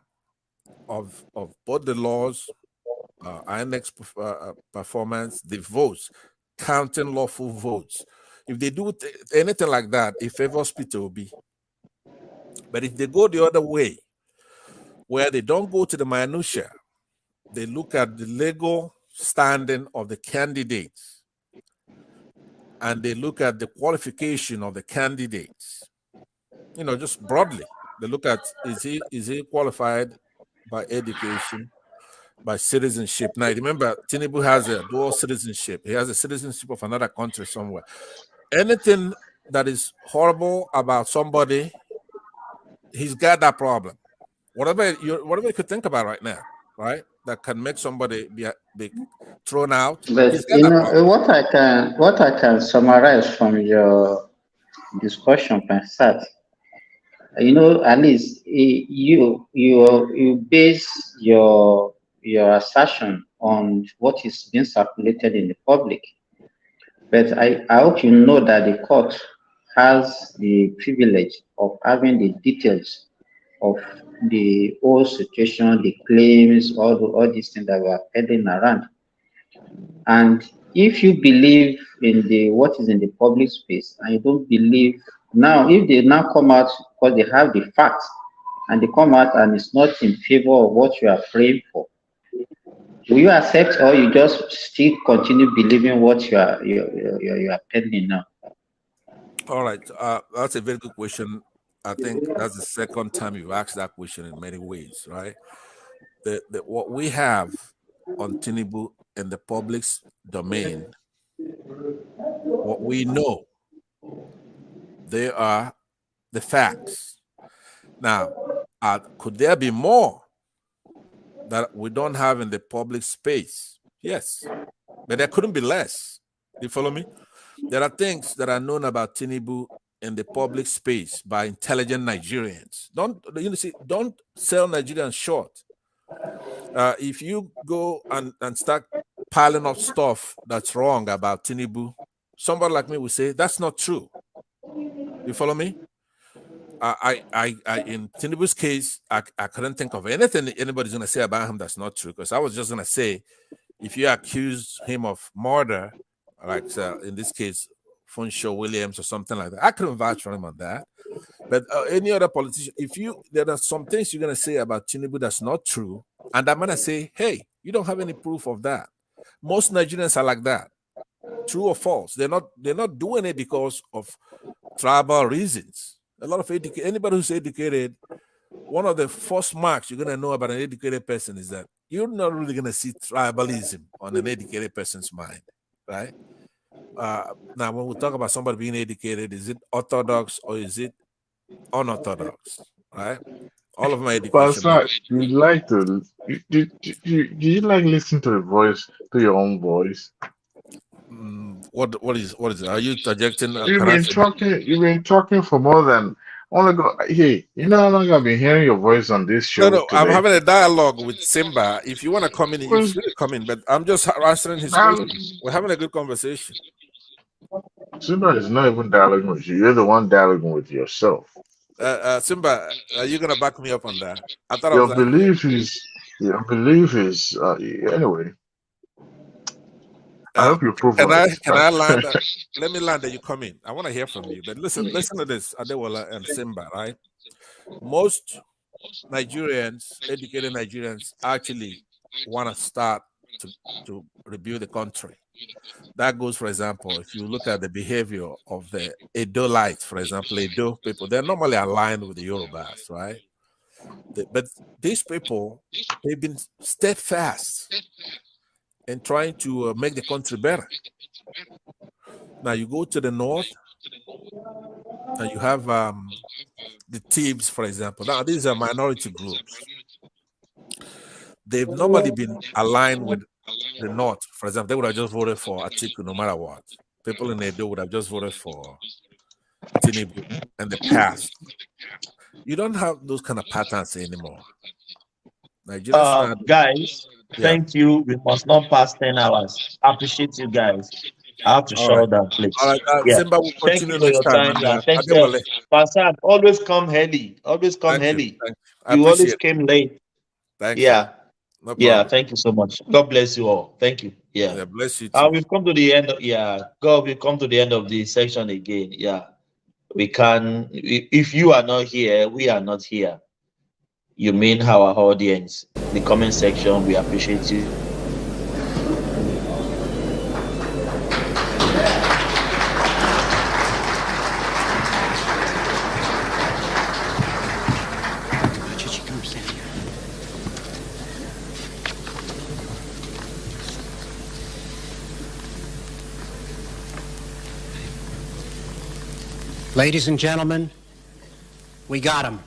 of both the laws, INX performance, the votes, counting lawful votes. If they do anything like that, it favors Peter Obi. But if they go the other way, where they don't go to the minutia, they look at the legal standing of the candidates, and they look at the qualification of the candidates. You know, just broadly, they look at is he qualified by education, by citizenship. Now, remember, Tinubu has a dual citizenship. He has a citizenship of another country somewhere. Anything that is horrible about somebody, he's got that problem. Whatever you could think about right now, right, that can make somebody be thrown out. But you know what I can summarize from your discussion, Pansat. You know, at least you base your assertion on what is being circulated in the public. But I hope you know that the court has the privilege of having the details of the whole situation, the claims, all these things that were peddling around. And if you believe in what is in the public space, and you don't believe now, if they now come out because they have the facts, and they come out and it's not in favor of what you are praying for, will you accept, or you just still continue believing what you are peddling now? All right, that's a very good question. I think that's the second time you've asked that question in many ways, right? What we have on Tinubu in the public's domain, what we know, they are the facts. Now, could there be more that we don't have in the public space? Yes, but there couldn't be less. You follow me? There are things that are known about Tinubu in the public space by intelligent Nigerians. Don't sell Nigerians short. If you go and start piling up stuff that's wrong about Tinubu, somebody like me will say that's not true. You follow me? In Tinubu's case, I couldn't think of anything anybody's gonna say about him that's not true, because I was just gonna say, if you accuse him of murder, like in this case, Funshaw Williams or something like that, I couldn't vouch for him on that. But any other politician, there are some things you're gonna say about Tinubu that's not true, and I'm gonna say, hey, you don't have any proof of that. Most Nigerians are like that. True or false? They're not doing it because of tribal reasons. A lot of anybody who's educated, one of the first marks you're gonna know about an educated person is that you're not really gonna see tribalism on an educated person's mind, right? Now, when we talk about somebody being educated, is it orthodox or is it unorthodox, right? All of my education. Pastor, do you like listening to your own voice? What is it? Are you projecting? You've been talking for more than hey, you know how long I've been hearing your voice on this show? No, I'm having a dialogue with Simba. If you want to come in, you should come in. But I'm just answering his question. We're having a good conversation. Simba is not even dialoguing with you. You're the one dialoguing with yourself. Simba, are you gonna back me up on that? I thought your belief is anyway. I hope you prove Can I land? Let me land that you come in. I want to hear from you. But listen to this, Adewola and Simba, right? Most Nigerians, educated Nigerians, actually want to start to rebuild the country. That goes, for example, if you look at the behavior of the Edo-lites, for example, Edo people, they're normally aligned with the Yorubas, right? But these people, they've been steadfast in trying to make the country better. Now you go to the north, and you have the Thebes, for example. Now these are minority groups. they've normally been aligned with the North. For example, they would have just voted for Atiku no matter what. People in Edo would have just voted for Tinubu in the past. You don't have those kind of patterns anymore. Guys, thank you. We must not pass 10 hours. I appreciate you guys. I have to shut down, please. All right, Simba will Thank you continue for your time. Thank you. Pastor, always come early. Always come early. You always came late. Thank you. No yeah, thank you so much. God bless you all. Thank you. Yeah. Bless you too. We've come to the end. God, we've come to the end of the section again. Yeah. We can, if you are not here, we are not here. You mean our audience. The comment section, we appreciate you. Ladies and gentlemen, we got him.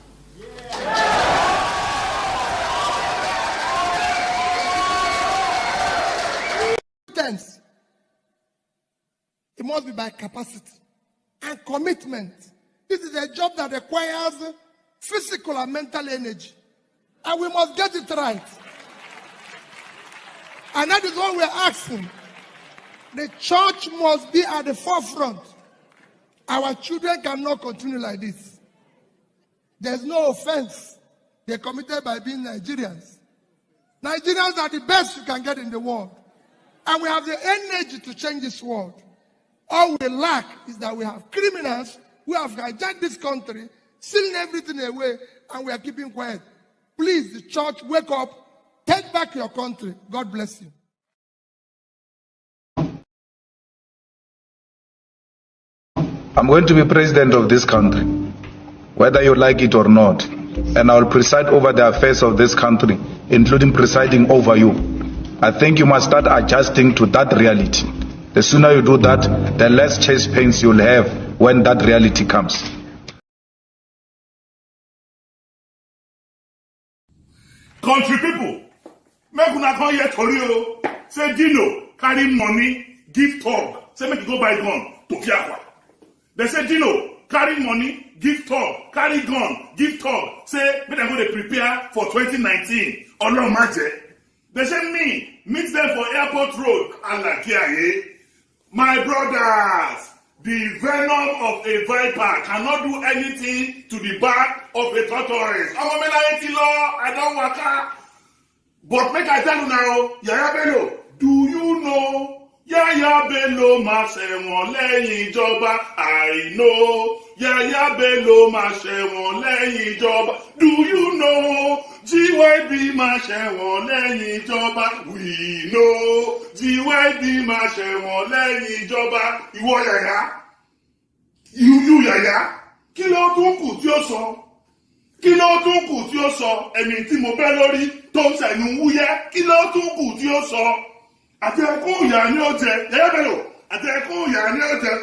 It must be by capacity and commitment. This is a job that requires physical and mental energy. And we must get it right. And that is what we're asking. The church must be at the forefront. Our children cannot continue like this. There's no offense they're committed by being Nigerians. Nigerians are the best you can get in the world. And we have the energy to change this world. All we lack is that we have criminals who have hijacked this country, stealing everything away, and we are keeping quiet. Please, the church, wake up, take back your country. God bless you. I'm going to be president of this country, whether you like it or not, and I will preside over the affairs of this country, including presiding over you. I think you must start adjusting to that reality. The sooner you do that, the less chest pains you'll have when that reality comes. Country people, make una come here tori o. Say Dino carry money, give talk. Say make you go buy gun to Fiakwa. They say Dino carry money, give talk, carry gun, give talk. Say make dem go dey prepare for 2019. Ọlọ́run má jẹ́. They say me meet them for airport road. Alakiaye. My brothers, the venom of a viper cannot do anything to the back of a tortoise. I don't waka. But make I tell you now, Yaya Bello, do you know? Yaya Bello ma ṣẹ̀wọ̀n lẹ́yìn ìjọba. I know. Yaya Bello ma ṣẹ̀wọ̀n lẹ́yìn ìjọba. Do you know? GYB ma ṣẹ̀wọ̀n lẹ́yìn ìjọba. We know. GYB ma ṣẹ̀wọ̀n lẹ́yìn ìjọba. Ìwọ Yaya. You Yaya. Kí ló tún kù tí ó sọ? Kí ló tún kù tí ó sọ? Ẹ̀mí tí mo bẹ́ lórí tó ń ṣẹ̀nu wúyẹ́. Kí ló tún kù tí ó sọ? Àti ẹkún ìyá ni ó jẹ. Yaya Bello. Àti ẹkún ìyá ni ó jẹ.